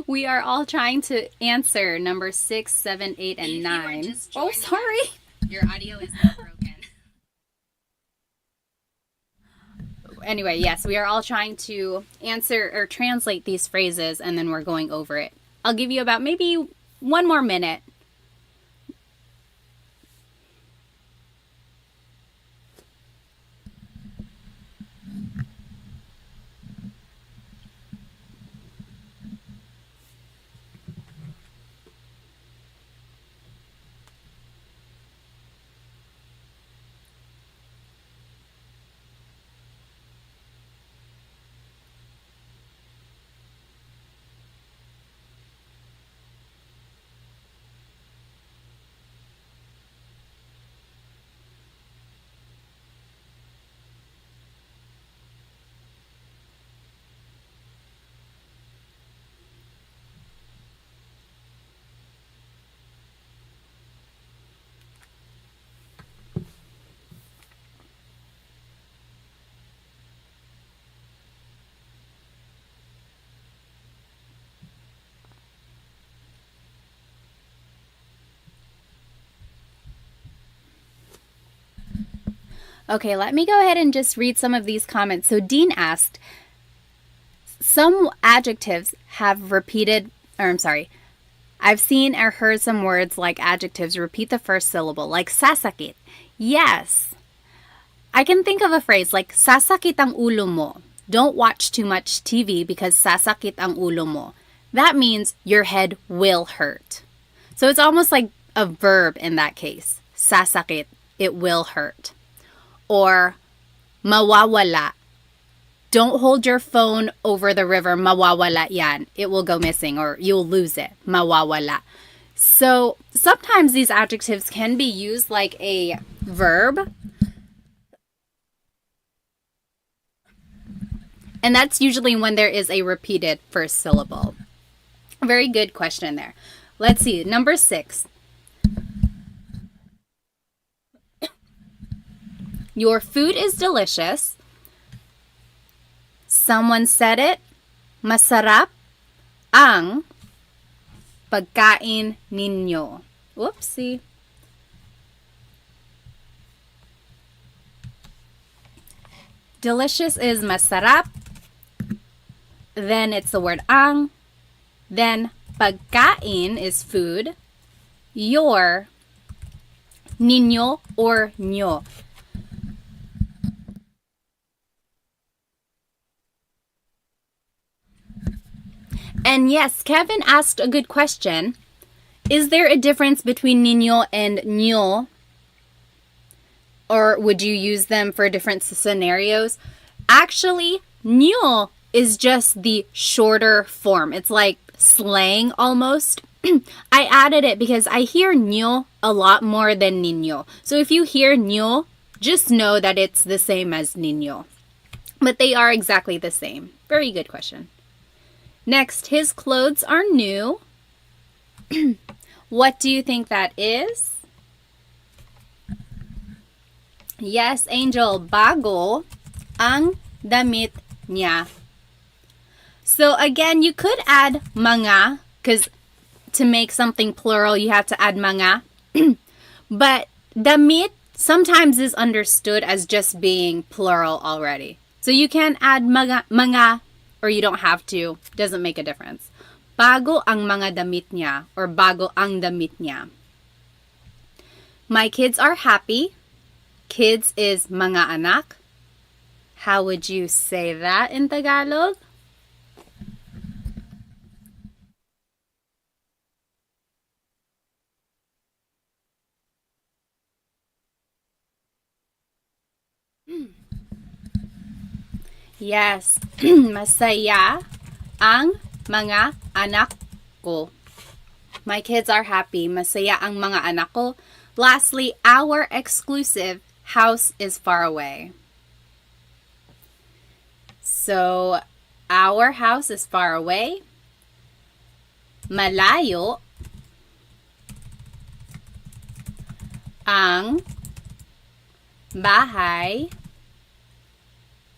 We are all trying to answer number 6, 7, 8, and 9. Oh, sorry. Your audio is not broken. Anyway, yes, we are all trying to answer or translate these phrases, and then we're going over it. I'll give you about maybe 1 more minute. Okay, let me go ahead and just read some of these comments. So Dean asked, some adjectives have repeated, I've seen or heard some words like adjectives repeat the first syllable, like sasakit. Yes. I can think of a phrase like sasakit ang ulo mo. Don't watch too much TV because sasakit ang ulo mo. That means your head will hurt. So it's almost like a verb in that case. Sasakit, it will hurt. Or mawawala. Don't hold your phone over the river. Mawawala yan. It will go missing or you'll lose it. Mawawala. So sometimes these adjectives can be used like a verb. And that's usually when there is a repeated first syllable. Very good question there. Let's see. Number 6. Your food is delicious. Someone said it. Masarap ang pagkain ninyo. Whoopsie. Delicious is masarap. Then it's the word ang. Then pagkain is food. Your, ninyo or nyo. And yes, Kevin asked a good question. Is there a difference between niño and ño? Or would you use them for different scenarios? Actually, ño is just the shorter form. It's like slang almost. I added it because I hear nyo a lot more than niño. So if you hear nyo, just know that it's the same as niño. But they are exactly the same. Very good question. Next, his clothes are new. What do you think that is? Yes, Angel. Bago ang damit niya. So again, you could add mga because to make something plural, you have to add mga. But damit sometimes is understood as just being plural already. So you can add mga or you don't have to. Doesn't make a difference. Bago ang mga damit niya or bago ang damit niya. My kids are happy. Kids is mga anak. How would you say that in Tagalog? Yes. Masaya ang mga anak ko. My kids are happy. Masaya ang mga anak ko. Lastly, our exclusive house is far away. So, our house is far away. Malayo ang bahay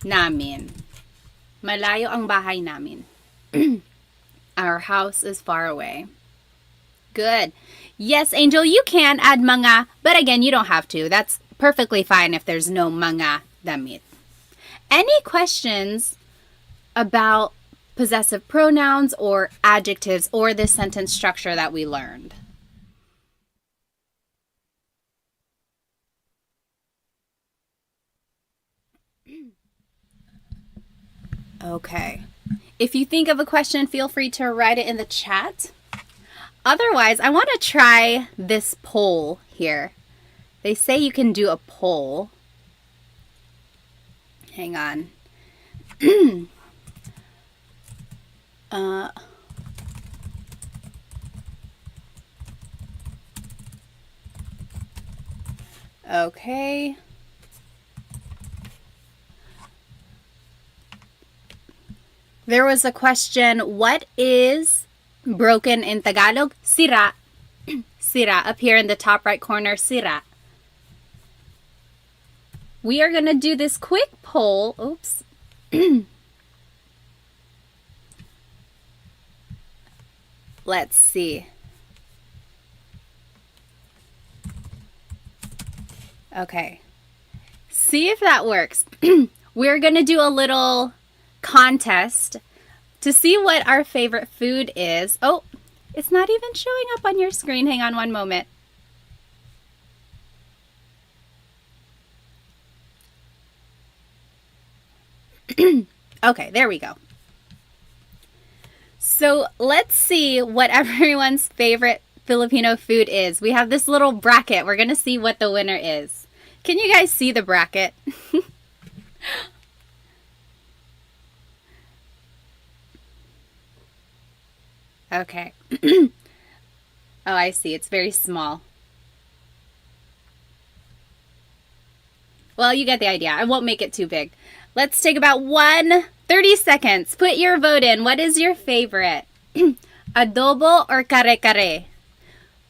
namin. Malayo ang bahay namin. Our house is far away. Good. Yes, Angel, you can add mga, but again, you don't have to. That's perfectly fine if there's no mga damit. Any questions about possessive pronouns or adjectives or this sentence structure that we learned? Okay. If you think of a question, feel free to write it in the chat. Otherwise, I want to try this poll here. They say you can do a poll. Hang on. Okay. There was a question, what is broken in Tagalog? Sira. Sira, up here in the top right corner, sira. We are going to do this quick poll. Oops. Let's see. Okay. See if that works. We're going to do a little contest to see what our favorite food is. Oh, it's not even showing up on your screen. Hang on one moment. Okay, there we go. So let's see what everyone's favorite Filipino food is. We have this little bracket. We're going to see what the winner is. Can you guys see the bracket? Okay. Oh, I see. It's very small. Well, you get the idea. I won't make it too big. Let's take about 30 seconds. Put your vote in. What is your favorite? Adobo or kare-kare?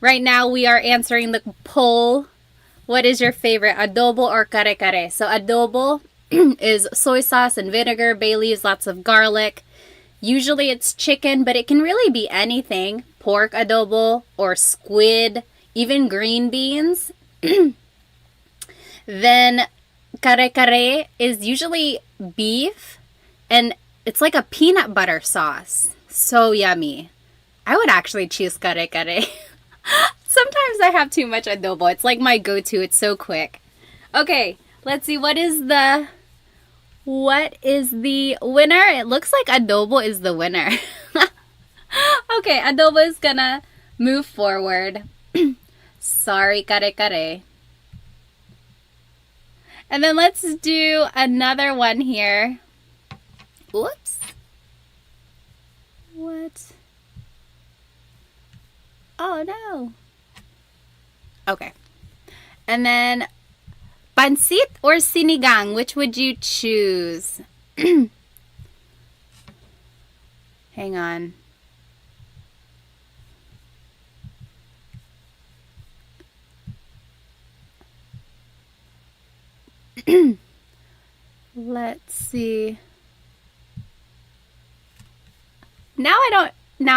Right now, we are answering the poll. What is your favorite, adobo or kare-kare? So adobo is soy sauce and vinegar, bay leaves, lots of garlic. Usually it's chicken, but it can really be anything. Pork adobo or squid, even green beans. Then kare-kare is usually beef, and it's like a peanut butter sauce. So yummy. I would actually choose kare-kare. Sometimes I have too much adobo. It's like my go-to. It's so quick. Okay, let's see. What is the winner? It looks like adobo is the winner. Okay, adobo is gonna move forward. Sorry, kare-kare. And then let's do another one here. Oops. What? Oh no. Okay. And then pansit or sinigang, which would you choose? Hang on. Let's see. Now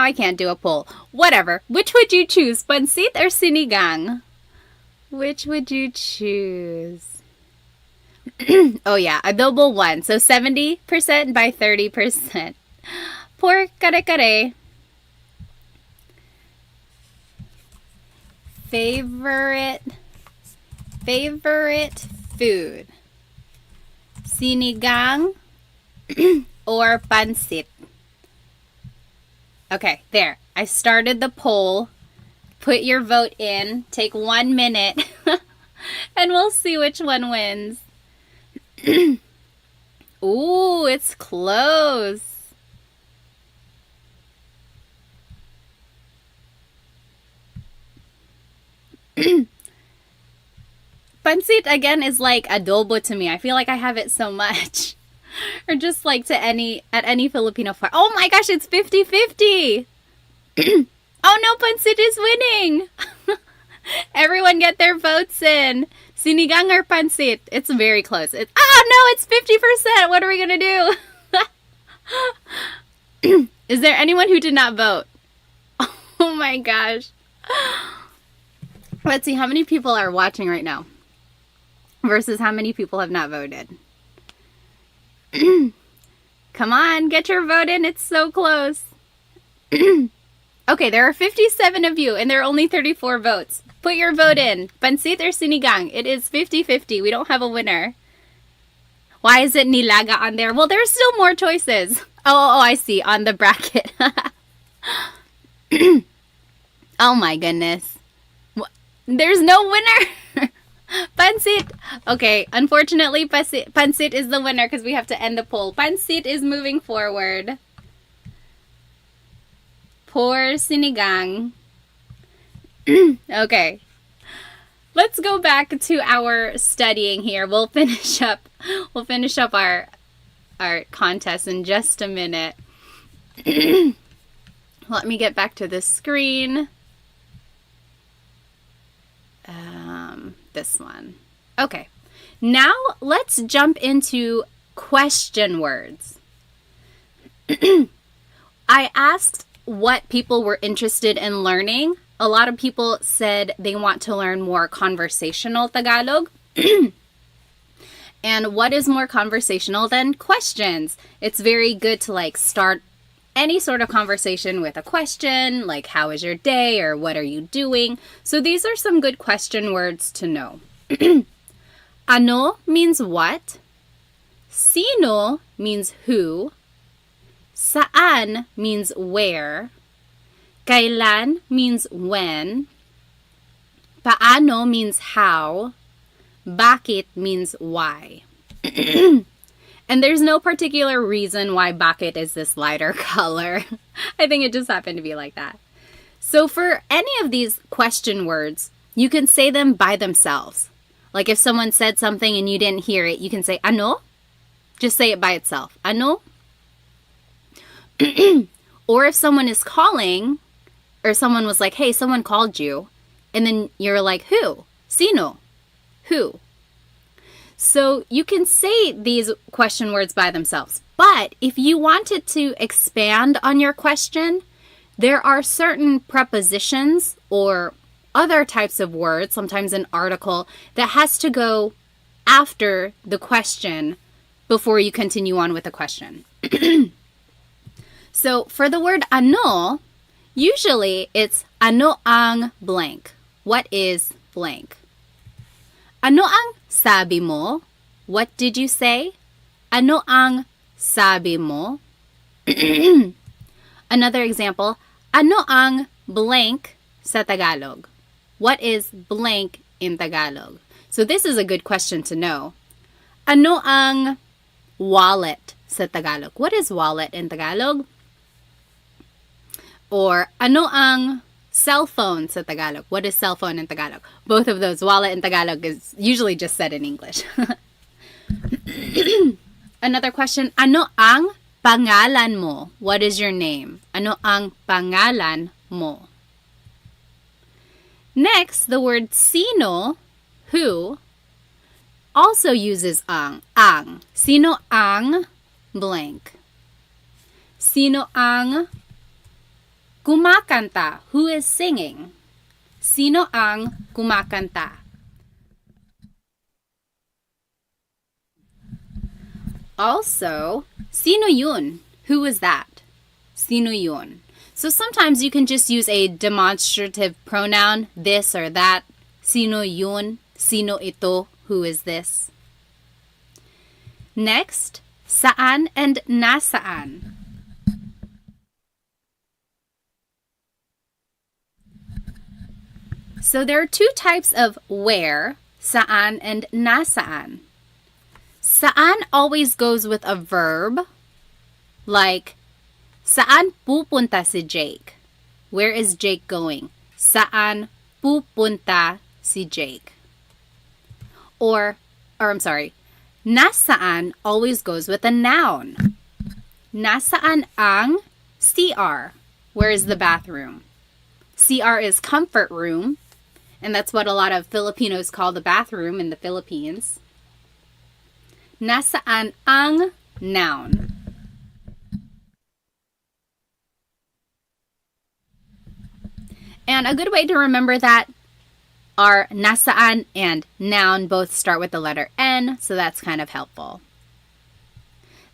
I can't do a poll. Whatever. Which would you choose? Pansit or sinigang? Which would you choose? Oh yeah, adobo 1. So 70% by 30%. Por kare-kare. Favorite food. Sinigang or pansit? Okay, there. I started the poll. Put your vote in. Take 1 minute. And we'll see which one wins. Ooh, it's close. Pansit, again, is like adobo to me. I feel like I have it so much. Or just like at any Filipino farm. Oh my gosh, it's 50-50. Oh no, pansit is winning. Everyone get their votes in. Sinigang or pansit? It's very close. No, it's 50%. What are we going to do? Is there anyone who did not vote? Oh my gosh. Let's see how many people are watching right now versus how many people have not voted. Come on, get your vote in. It's so close. Okay, there are 57 of you and there are only 34 votes. Put your vote in. Pansit or sinigang? It is 50-50. We don't have a winner. Why is it nilaga on there? Well, there's still more choices. Oh, I see. On the bracket. Oh my goodness. There's no winner. Pansit. Okay, unfortunately, pansit is the winner because we have to end the poll. Pansit is moving forward. Poor sinigang. Okay. Let's go back to our studying here. We'll finish up our contest in just a minute. Let me get back to the screen. This one. Okay. Now let's jump into question words. I asked what people were interested in learning. A lot of people said they want to learn more conversational Tagalog. And what is more conversational than questions? It's very good to start any sort of conversation with a question, like how is your day or what are you doing? So these are some good question words to know. Ano means what? Sino means who. Saan means where. Kailan means when. Paano means how. Bakit means why. And there's no particular reason why bakit is this lighter color. I think it just happened to be like that. So for any of these question words, you can say them by themselves. Like if someone said something and you didn't hear it, you can say ano. Just say it by itself. Ano. Or if someone is calling, or someone was like, hey, someone called you, and then you're like, who? Sino? Who? So you can say these question words by themselves. But if you wanted to expand on your question, there are certain prepositions or other types of words, sometimes an article, that has to go after the question before you continue on with the question. So for the word ano, usually it's ano ang blank. What is blank? Ano ang sabi mo? What did you say? Ano ang sabi mo? Another example, ano ang blank sa Tagalog? What is blank in Tagalog? So this is a good question to know. Ano ang wallet sa Tagalog? What is wallet in Tagalog? Or ano ang Cell phone sa Tagalog. What is cell phone in Tagalog? Both of those. Wallet in Tagalog is usually just said in English. Another question. Ano ang pangalan mo? What is your name? Ano ang pangalan mo? Next, the word sino, who, also uses ang. Ang. Sino ang blank? Sino ang kumakanta? Who is singing? Sino ang kumakanta? Also, sino yun? Who is that? Sino yun? So sometimes you can just use a demonstrative pronoun, this or that. Sino yun? Sino ito? Who is this? Next, saan and nasaan. So there are two types of where, saan and nasaan. Saan always goes with a verb, like, saan pupunta si Jake? Where is Jake going? Saan pupunta si Jake? Or I'm sorry, nasaan always goes with a noun. Nasaan ang CR? Where is the bathroom? CR is comfort room, and that's what a lot of Filipinos call the bathroom in the Philippines. Nasaan ang noun? And a good way to remember that are nasaan and noun both start with the letter N, so that's kind of helpful.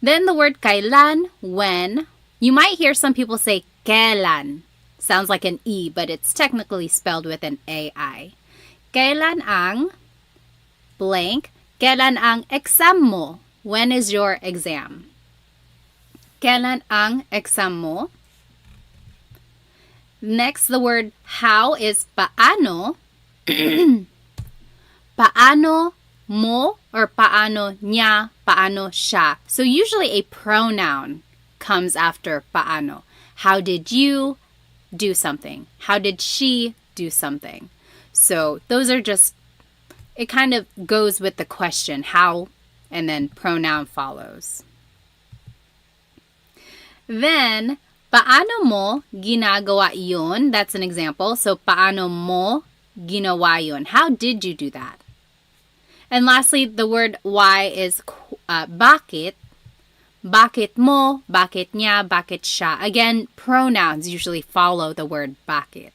Then the word kailan, when. You might hear some people say kailan. Sounds like an E, but it's technically spelled with an AI. Kailan ang blank. Kailan ang exam mo? When is your exam? Kailan ang exam mo? Next, the word how is paano. Paano mo or paano niya, paano siya. So usually a pronoun comes after paano. How did you do something? How did she do something? So those are just, it kind of goes with the question, how, and then pronoun follows. Then, paano mo ginagawa yun? That's an example. So, paano mo ginawa yun? How did you do that? And lastly, the word why is bakit. Bakit mo, bakit niya, bakit siya. Again, pronouns usually follow the word bakit.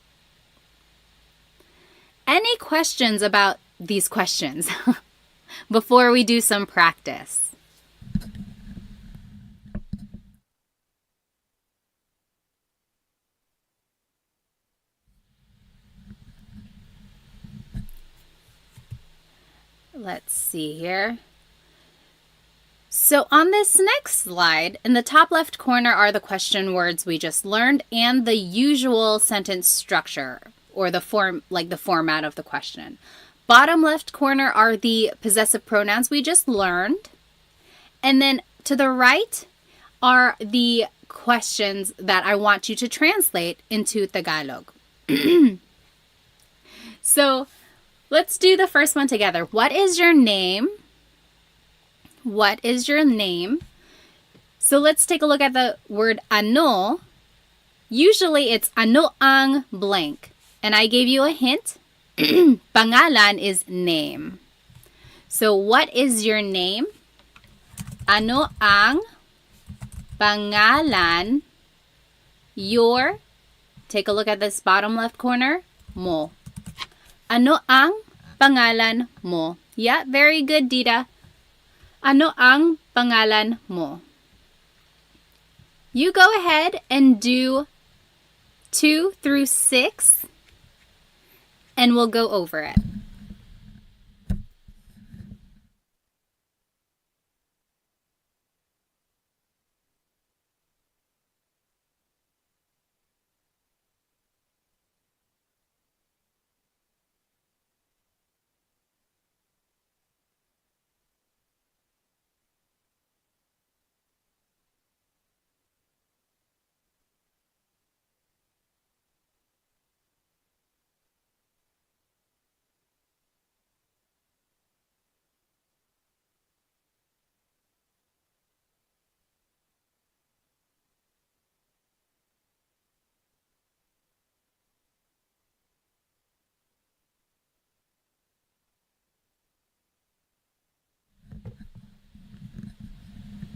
Any questions about these questions before we do some practice? Let's see here. So on this next slide, in the top left corner are the question words we just learned and the usual sentence structure, or the format of the question. Bottom left corner are the possessive pronouns we just learned. And then to the right are the questions that I want you to translate into Tagalog. So let's do the first one together. What is your name? What is your name? So let's take a look at the word ano. Usually it's ano ang blank. And I gave you a hint. Pangalan is name. So what is your name? Ano ang pangalan? Your, take a look at this bottom left corner, mo. Ano ang pangalan mo? Yeah, very good, Dita. Ano ang pangalan mo? You go ahead and do 2 through 6, and we'll go over it.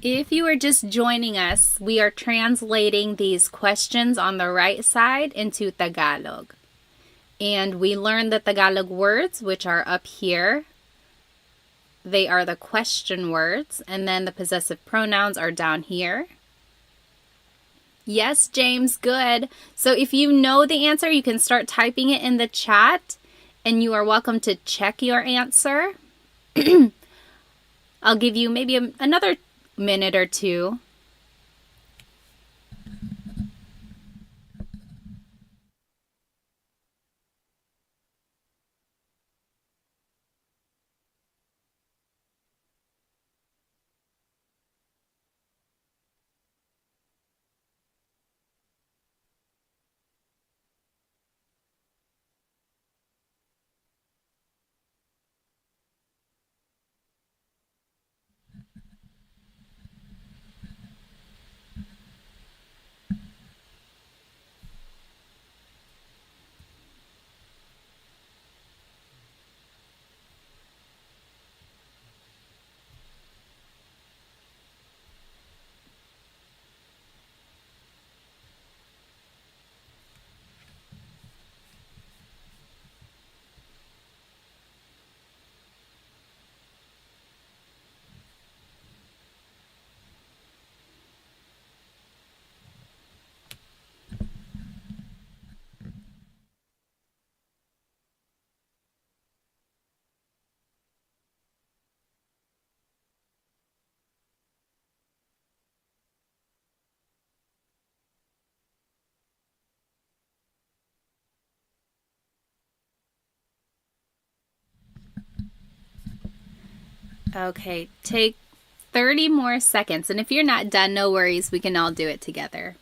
If you are just joining us, we are translating these questions on the right side into Tagalog. And we learned the Tagalog words, which are up here. They are the question words, and then the possessive pronouns are down here. Yes, James, good. So if you know the answer, you can start typing it in the chat, and you are welcome to check your answer. I'll give you maybe another minute or two. Okay, take 30 more seconds. And if you're not done, no worries. We can all do it together.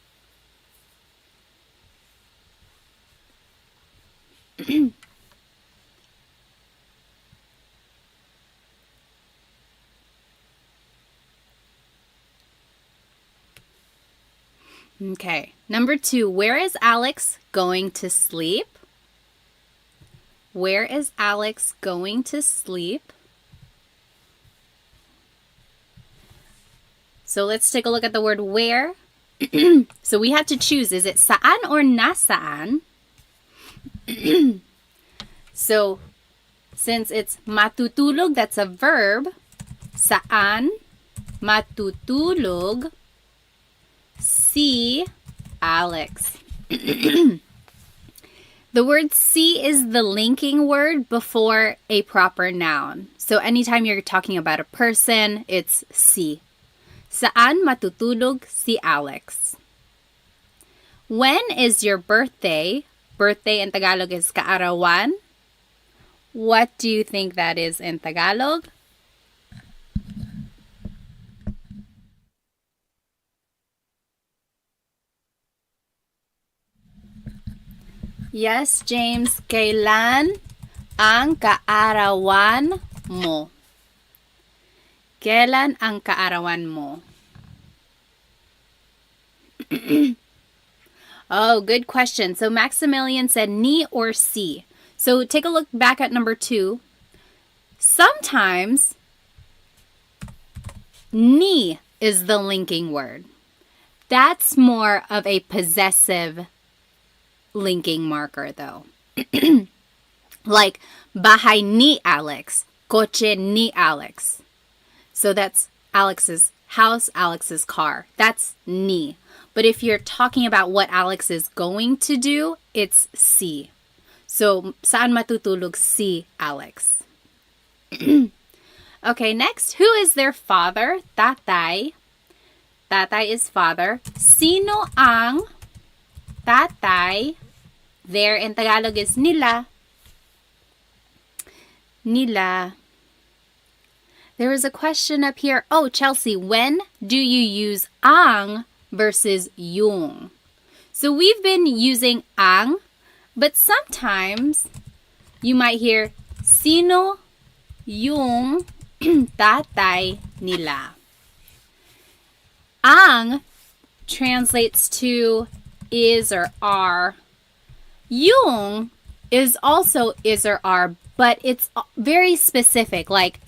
Okay, number 2. Where is Alex going to sleep? Where is Alex going to sleep? So let's take a look at the word where. So we have to choose, is it saan or nasaan? So since it's matutulog, that's a verb. Saan matutulog si Alex. The word si is the linking word before a proper noun. So anytime you're talking about a person, it's si. Saan matutulog si Alex? When is your birthday? Birthday in Tagalog is kaarawan. What do you think that is in Tagalog? Yes, James. Kailan ang kaarawan mo? Kailan ang kaarawan mo? Oh, good question. So Maximilian said ni or si. So take a look back at number 2. Sometimes ni is the linking word. That's more of a possessive linking marker though. Like bahay ni Alex, coche ni Alex. So that's Alex's house, Alex's car. That's ni. But if you're talking about what Alex is going to do, it's si. So, saan matutulog si Alex? Okay, next. Who is their father? Tatay. Tatay is father. Sino ang tatay? There in Tagalog is nila. Nila. There is a question up here. Oh, Chelsea, when do you use ang versus yung? So we've been using ang, but sometimes you might hear sino yung tatay nila. Ang translates to is or are. Yung is also is or are, but it's very specific, like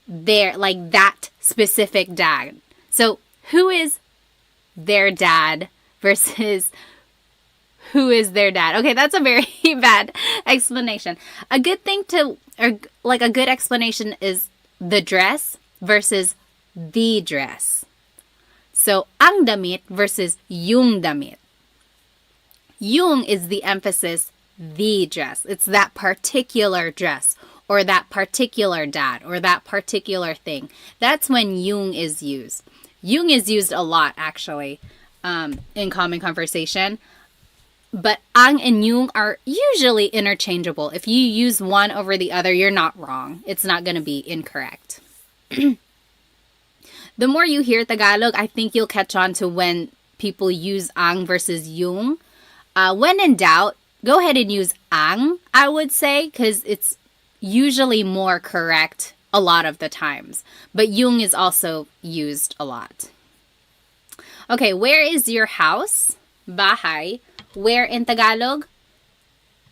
their, like that specific dad. So who is their dad versus who is their dad? Okay, that's a very bad explanation. A good thing to, or like a good explanation is the dress versus the dress. So, ang damit versus yung damit. Yung is the emphasis, the dress. It's that particular dress or that particular dad or that particular thing. That's when yung is used. Yung is used a lot, actually, in common conversation. But ang and yung are usually interchangeable. If you use one over the other, you're not wrong. It's not going to be incorrect. The more you hear Tagalog, I think you'll catch on to when people use ang versus yung. When in doubt, go ahead and use ang, I would say, because it's usually more correct a lot of the times. But yung is also used a lot. Okay, where is your house? Bahay. Where in Tagalog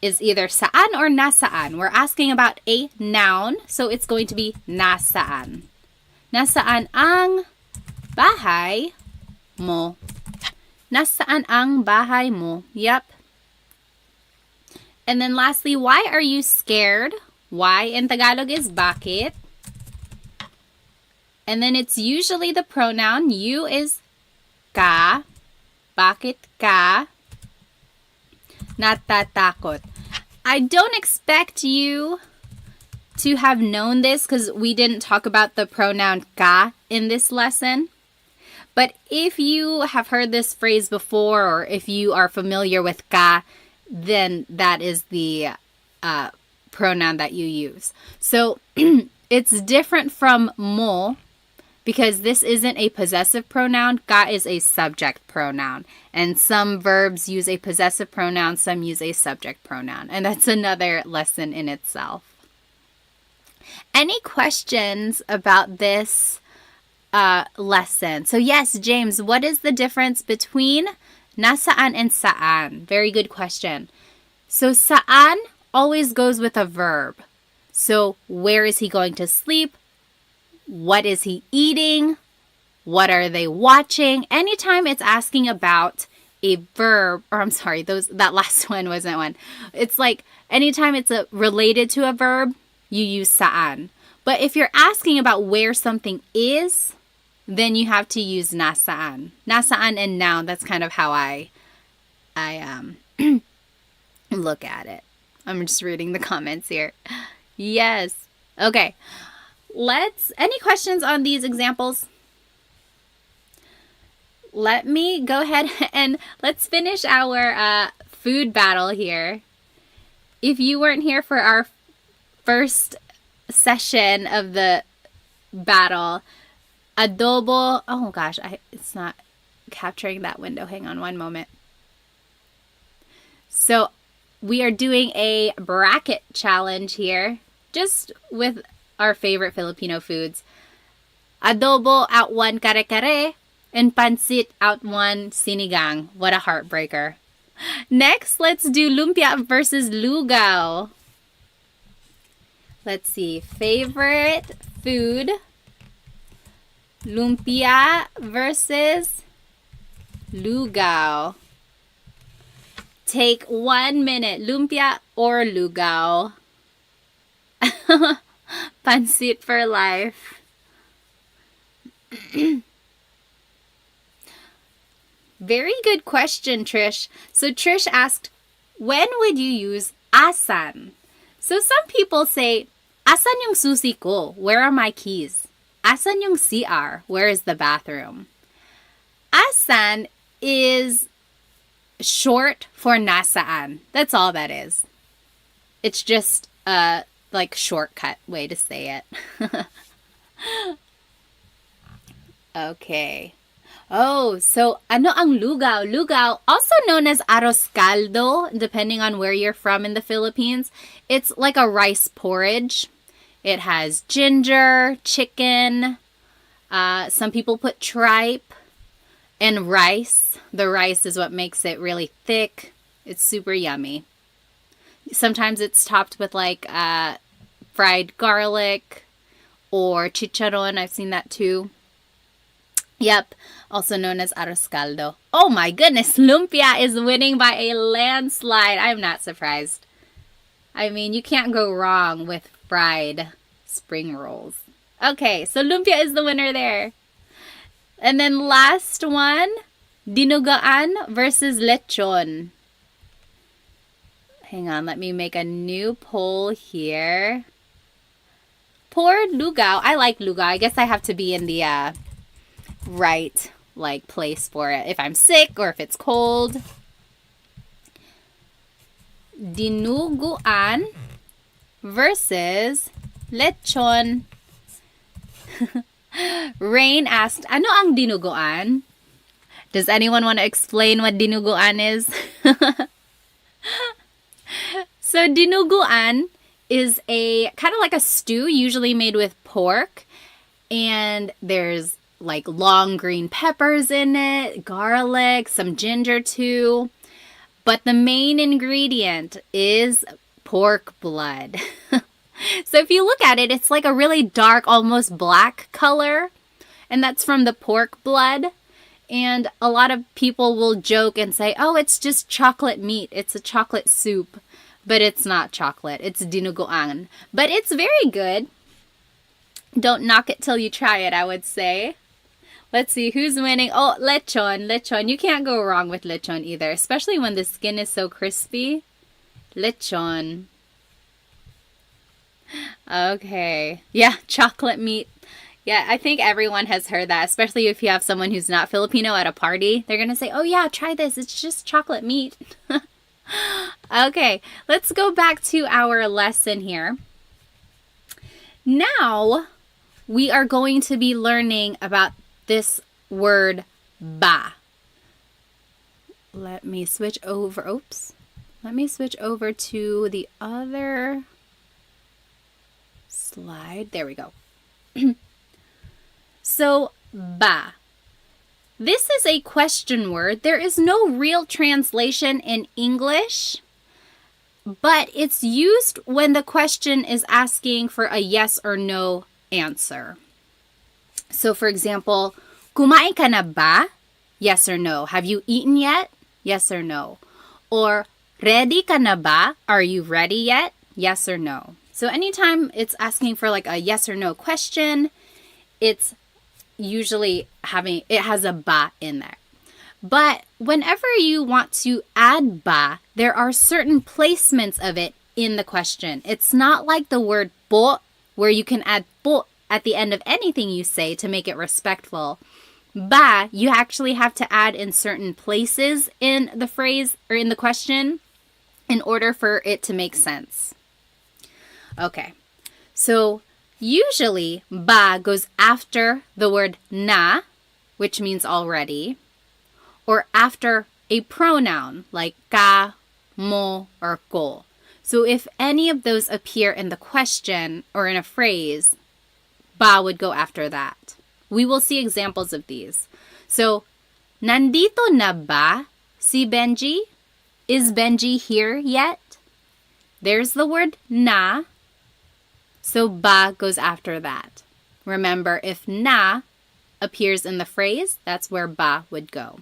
is either saan or nasaan. We're asking about a noun, so it's going to be nasaan. Nasaan ang bahay mo? Nasaan ang bahay mo? Yep. And then lastly, why are you scared? Why in Tagalog is bakit. And then it's usually the pronoun. You is ka. Bakit ka natatakot? I don't expect you to have known this because we didn't talk about the pronoun ka in this lesson. But if you have heard this phrase before or if you are familiar with ka, then that is the pronoun that you use. So it's different from mo because this isn't a possessive pronoun. Ka is a subject pronoun. And some verbs use a possessive pronoun, some use a subject pronoun. And that's another lesson in itself. Any questions about this lesson? So yes, James, what is the difference between nasaan and saan? Very good question. So saan always goes with a verb. So where is he going to sleep? What is he eating? What are they watching? Anytime it's asking about a verb, or I'm sorry, that last one wasn't one. It's like anytime it's related to a verb, you use saan. But if you're asking about where something is, then you have to use nasaan. Nasaan and noun, that's kind of how I look at it. I'm just reading the comments here. Yes. Okay. Any questions on these examples? Let me go ahead and let's finish our food battle here. If you weren't here for our first session of the battle, adobo, oh gosh, it's not capturing that window. Hang on one moment. So we are doing a bracket challenge here, just with our favorite Filipino foods. Adobo out one kare-kare, and pansit out one sinigang. What a heartbreaker. Next, let's do lumpia versus lugaw. Let's see. Favorite food. Lumpia versus lugaw. Take 1 minute. Lumpia or lugaw? Pansit for life. Very good question, Trish. So Trish asked, when would you use asan? So some people say, asan yung susi ko? Where are my keys? Asan yung CR? Where is the bathroom? Asan is short for nasaan. That's all that is. It's just a shortcut way to say it. Okay. Oh, so ano ang lugaw? Lugaw, also known as arroz caldo, depending on where you're from in the Philippines. It's like a rice porridge. It has ginger, chicken. Some people put tripe and rice. The rice is what makes it really thick. It's super yummy. Sometimes it's topped with fried garlic or chicharon. I've seen that too. Yep, also known as arroz caldo. Oh my goodness, lumpia is winning by a landslide. I'm not surprised. I mean, you can't go wrong with fried spring rolls. Okay, so lumpia is the winner there. And then last one, dinugaan versus lechon. Hang on, let me make a new poll here. Poor lugaw. I like lugaw. I guess I have to be in the right place for it. If I'm sick or if it's cold. Dinuguan versus lechon. Rain asked, ano ang dinuguan? Does anyone want to explain what dinuguan is? So dinuguan is a kind of like a stew, usually made with pork, and there's like long green peppers in it, garlic, some ginger too. But the main ingredient is pork blood. So if you look at it, it's like a really dark, almost black color, and that's from the pork blood. And a lot of people will joke and say, oh, it's just chocolate meat. It's a chocolate soup. But it's not chocolate. It's dinuguan. But it's very good. Don't knock it till you try it, I would say. Let's see, who's winning? Oh, lechon. Lechon. You can't go wrong with lechon either, especially when the skin is so crispy. Lechon. Okay. Yeah, chocolate meat. Yeah, I think everyone has heard that, especially if you have someone who's not Filipino at a party. They're going to say, oh yeah, try this. It's just chocolate meat. Okay, let's go back to our lesson here. Now, we are going to be learning about this word ba. Let me switch over. Oops. Let me switch over to the other slide. There we go. So, ba. This is a question word. There is no real translation in English, but it's used when the question is asking for a yes or no answer. So, for example, kumain ka na ba? Yes or no. Have you eaten yet? Yes or no. Or, ready ka na ba? Are you ready yet? Yes or no. So, anytime it's asking for like a yes or no question, it's usually it has a ba in there. But whenever you want to add ba, there are certain placements of it in the question. It's not like the word po, where you can add po at the end of anything you say to make it respectful. Ba, you actually have to add in certain places in the phrase or in the question in order for it to make sense. Okay, so usually, ba goes after the word na, which means already, or after a pronoun like ka, mo, or ko. So if any of those appear in the question or in a phrase, ba would go after that. We will see examples of these. So, nandito na ba si Benji? Is Benji here yet? There's the word na. So ba goes after that. Remember, if na appears in the phrase, that's where ba would go.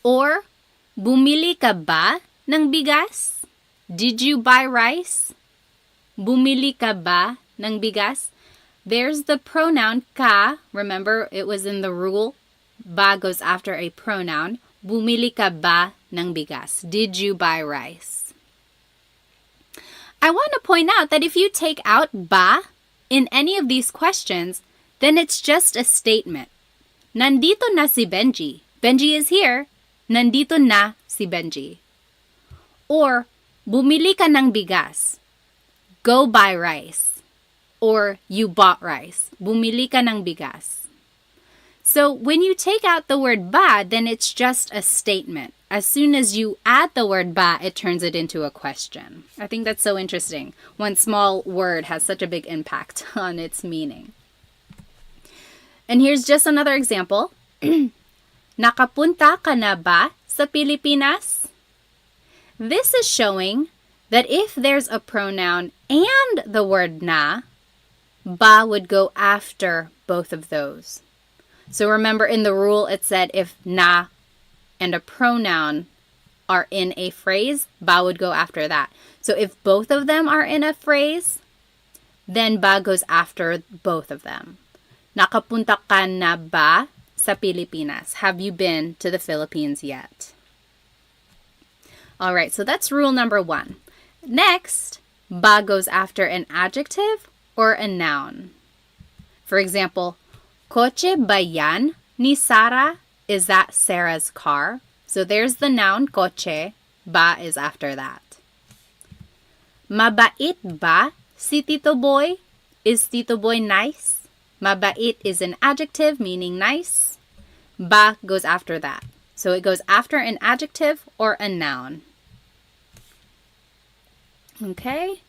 Or, bumili ka ba ng bigas? Did you buy rice? Bumili ka ba ng bigas? There's the pronoun ka. Remember, it was in the rule. Ba goes after a pronoun. Bumili ka ba ng bigas? Did you buy rice? I want to point out that if you take out ba in any of these questions, then it's just a statement. Nandito na si Benji. Benji is here. Nandito na si Benji. Or, bumili ka ng bigas. Go buy rice. Or, you bought rice. Bumili ka ng bigas. So, when you take out the word ba, then it's just a statement. As soon as you add the word ba, it turns it into a question. I think that's so interesting. One small word has such a big impact on its meaning. And here's just another example. Nakapunta ka na ba sa Pilipinas? This is showing that if there's a pronoun and the word na, ba would go after both of those. So remember in the rule it said if na and a pronoun are in a phrase, ba would go after that. So if both of them are in a phrase, then ba goes after both of them. Nakapunta ka na ba sa Pilipinas? Have you been to the Philippines yet? All right, so that's rule number 1. Next, ba goes after an adjective or a noun. For example, Kotse ba yan ni Sarah? Is that Sarah's car? So there's the noun kotse. Ba is after that. Mabait ba si Tito Boy? Is Tito Boy nice? Mabait is an adjective meaning nice. Ba goes after that. So it goes after an adjective or a noun. Okay?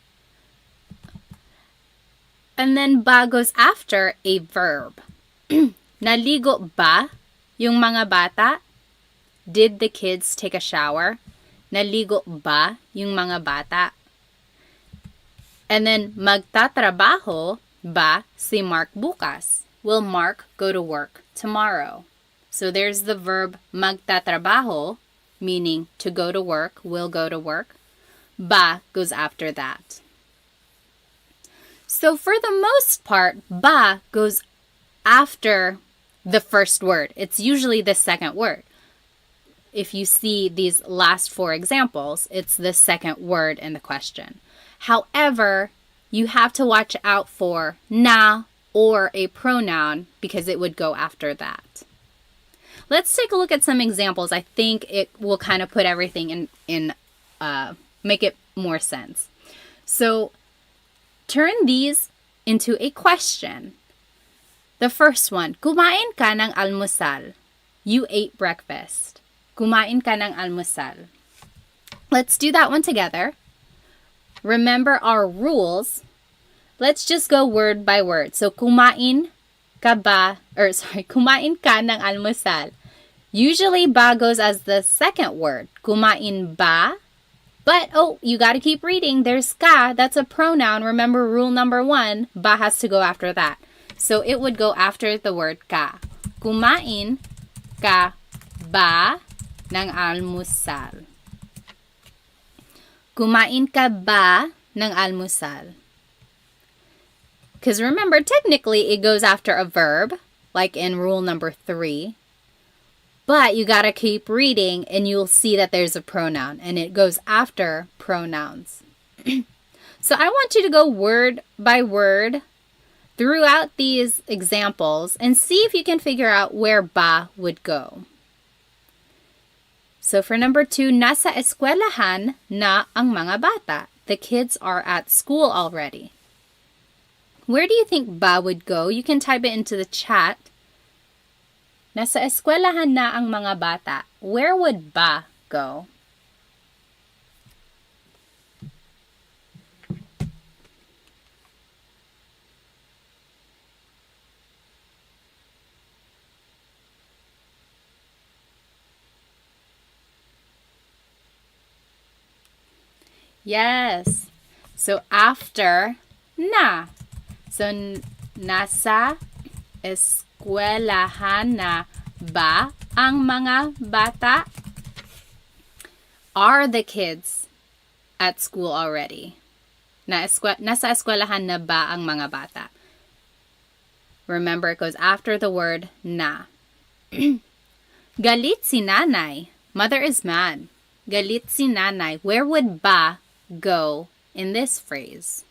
And then ba goes after a verb. Naligo ba yung mga bata? Did the kids take a shower? Naligo ba yung mga bata? And then magtatrabaho ba si Mark bukas? Will Mark go to work tomorrow? So there's the verb magtatrabaho, meaning to go to work, will go to work. Ba goes after that. So for the most part, ba goes after the first word. It's usually the second word. If you see these last 4 examples, it's the second word in the question. However, you have to watch out for na or a pronoun because it would go after that. Let's take a look at some examples. I think it will kind of put everything in make it more sense. So turn these into a question. The first one, kumain ka ng almusal. You ate breakfast. Kumain ka ng almusal. Let's do that one together. Remember our rules. Let's just go word by word. So kumain ka ng almusal. Usually ba goes as the second word. Kumain ba? But, you got to keep reading. There's ka. That's a pronoun. Remember rule number 1. Ba has to go after that. So it would go after the word ka. Kumain ka ba ng almusal? Kumain ka ba ng almusal? Because remember, technically it goes after a verb, like in rule number 3. But you got to keep reading and you'll see that there's a pronoun and it goes after pronouns. So I want you to go word by word throughout these examples and see if you can figure out where ba would go. So for number 2, nasa eskwelahan na ang mga bata. The kids are at school already. Where do you think ba would go? You can type it into the chat. Nasa eskwelahan na ang mga bata. Where would ba go? Yes. So after na. So nasa eskwelahan na ba ang mga bata? Are the kids at school already? Nasa eskwelahan na ba ang mga bata? Remember, it goes after the word na. Galit si nanay. Mother is mad. Galit si nanay. Where would ba go in this phrase?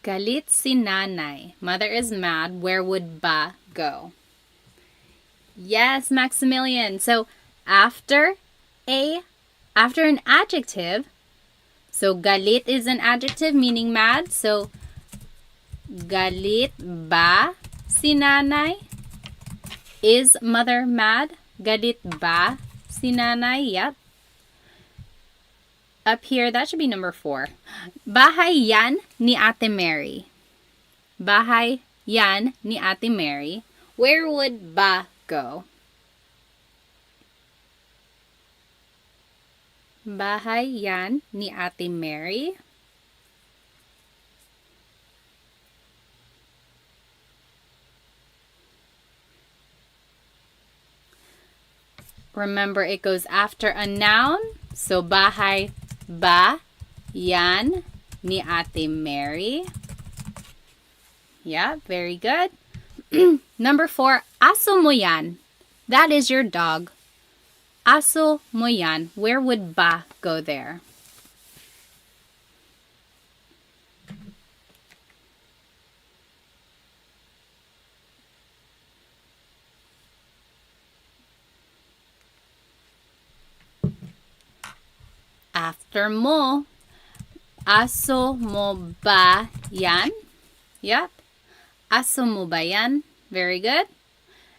Galit si nanay. Mother is mad. Where would ba go? Yes, Maximilian. So after an adjective, so galit is an adjective meaning mad. So galit ba si nanay? Is mother mad? Galit ba si nanay? Yep. Up here, that should be number 4. Bahay yan ni Ate Mary. Bahay yan ni Ate Mary, where would ba go? Bahay yan ni Ate Mary. Remember, it goes after a noun. So, bahay ba yan ni Ate Mary. Yeah, very good. Number 4, aso mo yan. That is your dog. Aso mo yan. Where would ba go there? After mo, aso mo ba yan? Yep. Aso mo ba yan? Very good.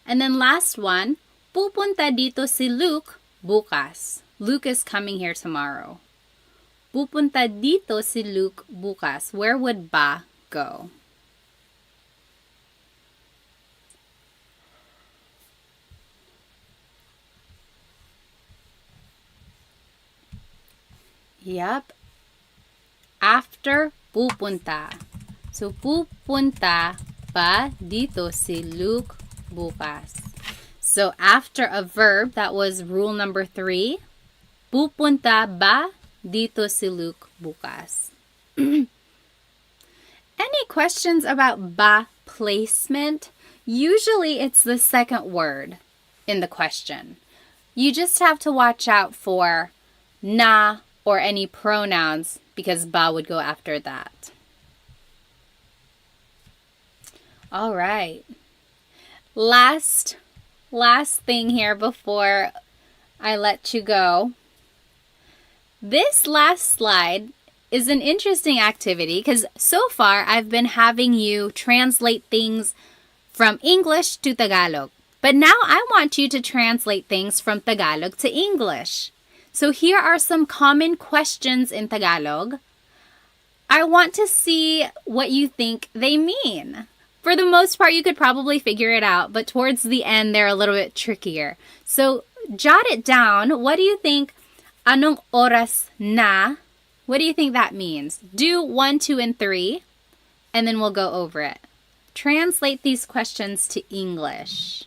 And then last one, pupunta dito si Luke bukas. Luke is coming here tomorrow. Pupunta dito si Luke bukas. Where would ba go? Yep. After pupunta. So, pupunta ba dito si Luke bukas. So, after a verb, that was rule number 3. Pupunta ba dito si Luke bukas. Any questions about ba placement? Usually, it's the second word in the question. You just have to watch out for na or any pronouns because ba would go after that. All right. Last thing here before I let you go. This last slide is an interesting activity because so far I've been having you translate things from English to Tagalog. But now I want you to translate things from Tagalog to English. So here are some common questions in Tagalog. I want to see what you think they mean. For the most part, you could probably figure it out, but towards the end, they're a little bit trickier. So jot it down. What do you think anong oras na? What do you think that means? Do 1, 2, and 3, and then we'll go over it. Translate these questions to English.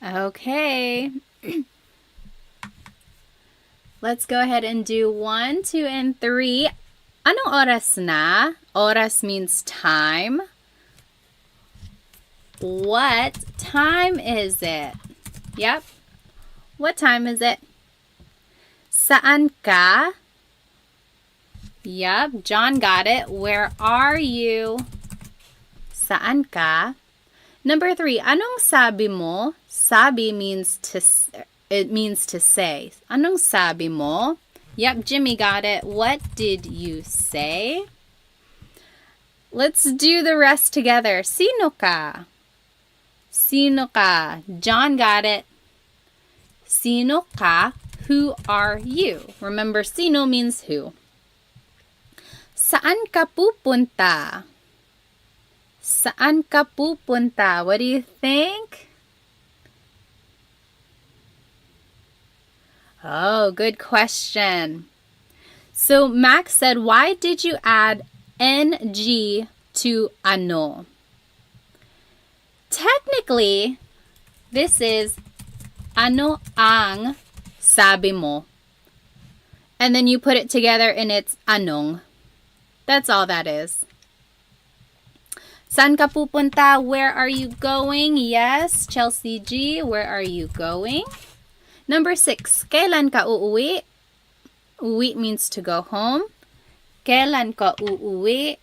Okay. Let's go ahead and do 1, 2, and 3. Anong oras na? Oras means time. What time is it? Yep. What time is it? Saan ka? Yep, John got it. Where are you? Saan ka? Number 3, anong sabi mo? Sabi means to say. Anong sabi mo? Yep, Jimmy got it. What did you say? Let's do the rest together. Sino ka? Sino ka? John got it. Sino ka? Who are you? Remember, sino means who. Saan ka pupunta? Saan ka pupunta? What do you think? Oh, good question. So Max said, why did you add ng to ano? Technically, this is ano ang sabi mo. And then you put it together and it's anong. That's all that is. Saan ka pupunta? Where are you going? Yes, Chelsea G, where are you going? Number 6, kailan ka uuwi? Uwi means to go home. Kailan ka uuwi?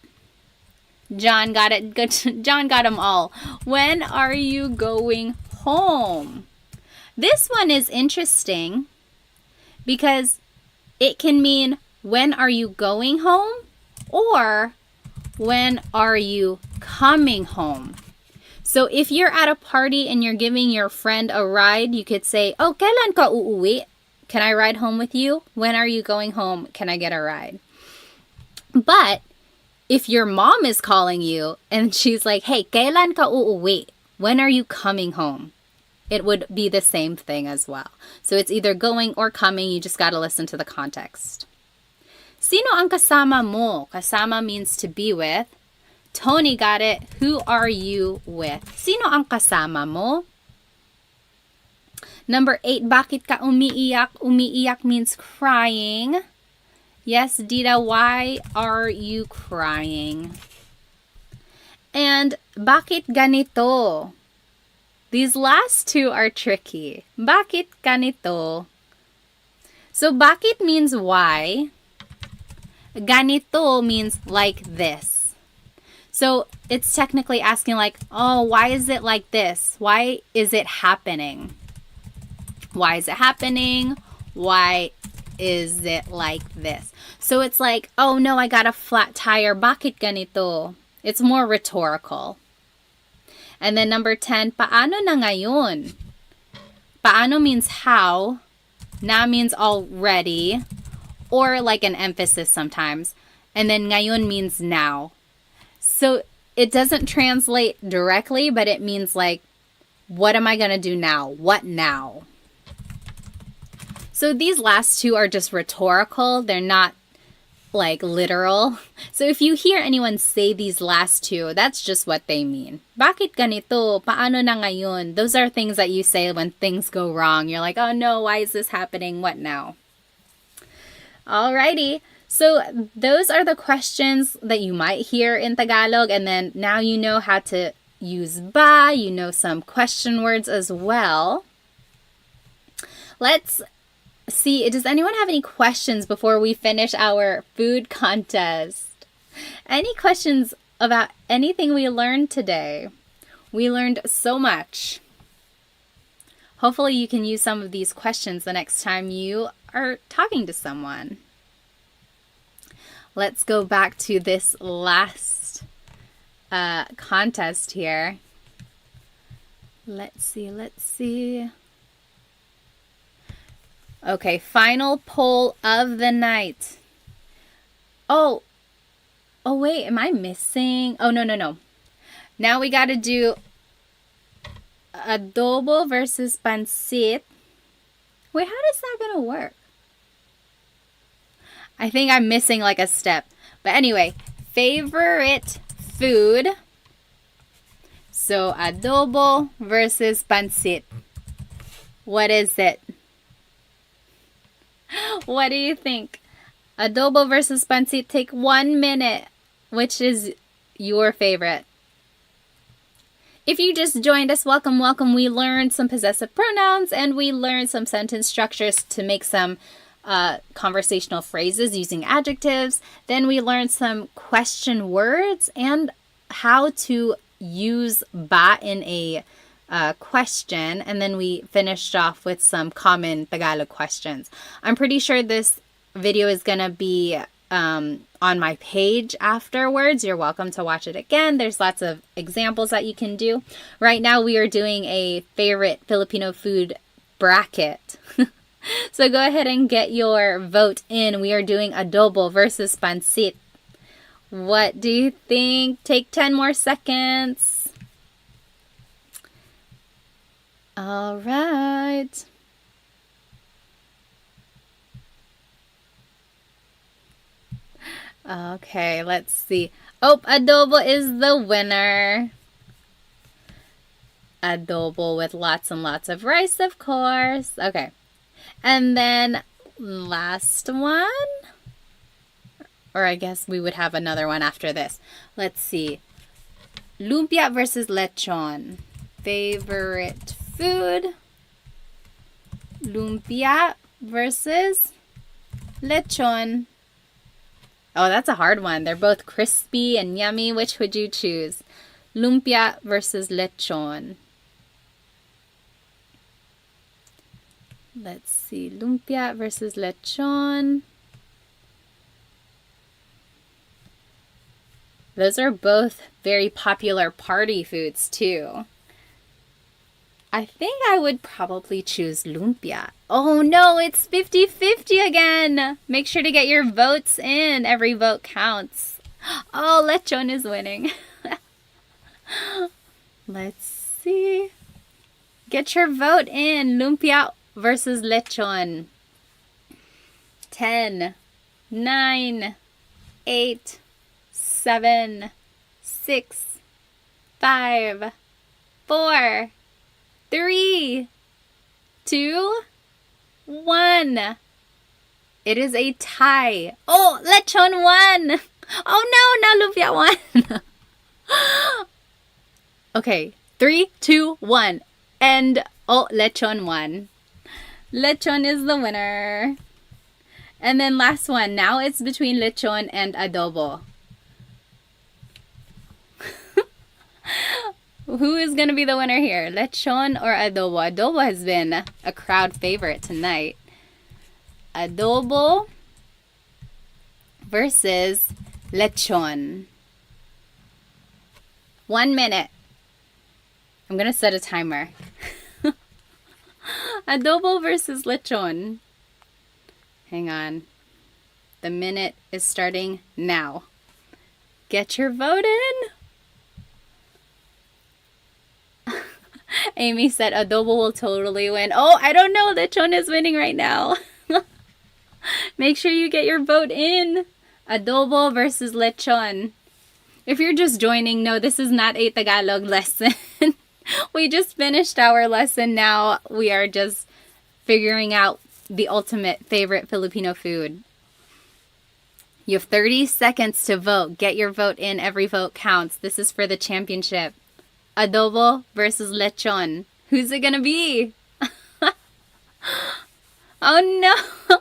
John got it. Good. John got them all. When are you going home? This one is interesting because it can mean when are you going home or when are you coming home. So if you're at a party and you're giving your friend a ride, you could say, oh, kailan ka uuwi? Can I ride home with you? When are you going home? Can I get a ride? But if your mom is calling you and she's like, hey, kailan ka uuwi? When are you coming home? It would be the same thing as well. So it's either going or coming. You just got to listen to the context. Sino ang kasama mo? Kasama means to be with. Tony got it. Who are you with? Sino ang kasama mo? Number 8, bakit ka umiiyak? Umiiyak means crying. Yes, Dita, why are you crying? And bakit ganito? These last two are tricky. Bakit ganito? So bakit means why. Ganito means like this. So it's technically asking like, oh, why is it like this? Why is it happening? Why is it happening? Why is it like this? So it's like, oh no, I got a flat tire. Bakit ganito? It's more rhetorical. And then number 10, paano na ngayon? Paano means how. Na means already. Or like an emphasis sometimes. And then ngayon means now. So it doesn't translate directly, but it means like, what am I going to do now? What now? So these last two are just rhetorical. They're not like literal. So if you hear anyone say these last two, that's just what they mean. Bakit ganito? Paano na ngayon? Those are things that you say when things go wrong. You're like, oh no, why is this happening? What now? Alrighty. So those are the questions that you might hear in Tagalog. And then now you know how to use ba. You know some question words as well. Let's see, does anyone have any questions before we finish our food contest? Any questions about anything we learned today? We learned so much. Hopefully you can use some of these questions the next time you are talking to someone. Let's go back to this last contest here. Let's see. Okay, final poll of the night. Oh wait, am I missing? Oh, no. Now we got to do adobo versus pancit. Wait, how is that going to work? I think I'm missing like a step. But anyway, favorite food. So adobo versus pancit. What is it? What do you think? Adobo versus pancit. Take 1 minute. Which is your favorite? If you just joined us, welcome. We learned some possessive pronouns and we learned some sentence structures to make some conversational phrases using adjectives. Then we learned some question words and how to use ba in a question. And then we finished off with some common Tagalog questions. I'm pretty sure this video is going to be on my page afterwards. You're welcome to watch it again. There's lots of examples that you can do. Right now we are doing a favorite Filipino food bracket. So go ahead and get your vote in. We are doing adobo versus pancit. What do you think? Take 10 more seconds. All right. Okay, let's see. Oh, adobo is the winner. Adobo with lots and lots of rice, of course. Okay. And then last one. Or I guess we would have another one after this. Let's see. Lumpia versus lechon. Favorite food. Lumpia versus lechon. Oh, that's a hard one. They're both crispy and yummy. Which would you choose? Lumpia versus lechon. Let's see. Lumpia versus lechon. Those are both very popular party foods too. I think I would probably choose lumpia. Oh no, it's 50-50 again. Make sure to get your votes in. Every vote counts. Oh, lechon is winning. Let's see. Get your vote in. Lumpia versus lechon. 10, 9, 8, 7, 6, 5, 4, 3, 2, 1. It is a tie. Oh, lechon won. Oh no, now lumpia won. Okay, 3, 2, 1. And oh, lechon won. Lechon is the winner. And then last one. Now it's between lechon and adobo. Who is going to be the winner here? Lechon or adobo? Adobo has been a crowd favorite tonight. Adobo versus lechon. 1 minute. I'm going to set a timer. Adobo versus lechon. Hang on. The minute is starting now. Get your vote in. Amy said adobo will totally win. Oh, I don't know. Lechon is winning right now. Make sure you get your vote in. Adobo versus lechon. If you're just joining, no, this is not a Tagalog lesson. We just finished our lesson. Now we are just figuring out the ultimate favorite Filipino food. You have 30 seconds to vote. Get your vote in. Every vote counts. This is for the championship. Adobo versus lechon. Who's it gonna be? Oh no!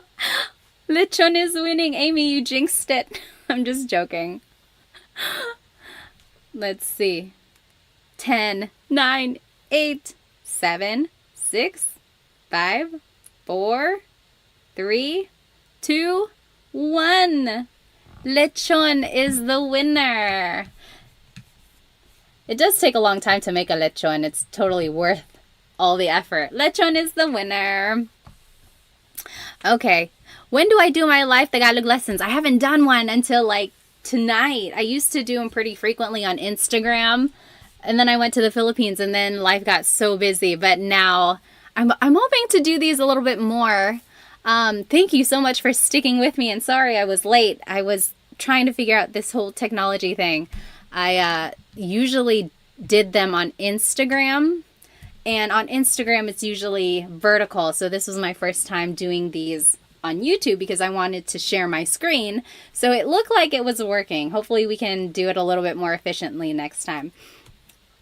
Lechon is winning. Amy, you jinxed it. I'm just joking. Let's see. 10, 9, 8, 7, 6, 5, 4, 3, 2, 1. Lechon is the winner. It does take a long time to make a lechon. It's totally worth all the effort. Lechon is the winner. Okay. When do I do my live Tagalog lessons? I haven't done one until like tonight. I used to do them pretty frequently on Instagram. And then I went to the Philippines and then life got so busy. But now I'm hoping to do these a little bit more. Thank you so much for sticking with me. And sorry I was late. I was trying to figure out this whole technology thing. I usually did them on Instagram. And on Instagram, it's usually vertical. So this was my first time doing these on YouTube because I wanted to share my screen. So it looked like it was working. Hopefully we can do it a little bit more efficiently next time.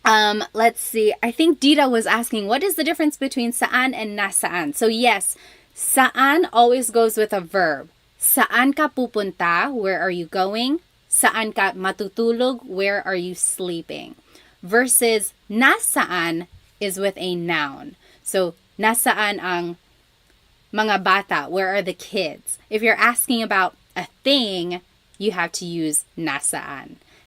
Let's see. I think Dita was asking, what is the difference between saan and nasaan? So yes, saan always goes with a verb. Saan ka pupunta? Where are you going? Saan ka matutulog? Where are you sleeping? Versus nasaan is with a noun. So nasaan ang mga bata? Where are the kids? If you're asking about a thing, you have to use nasaan.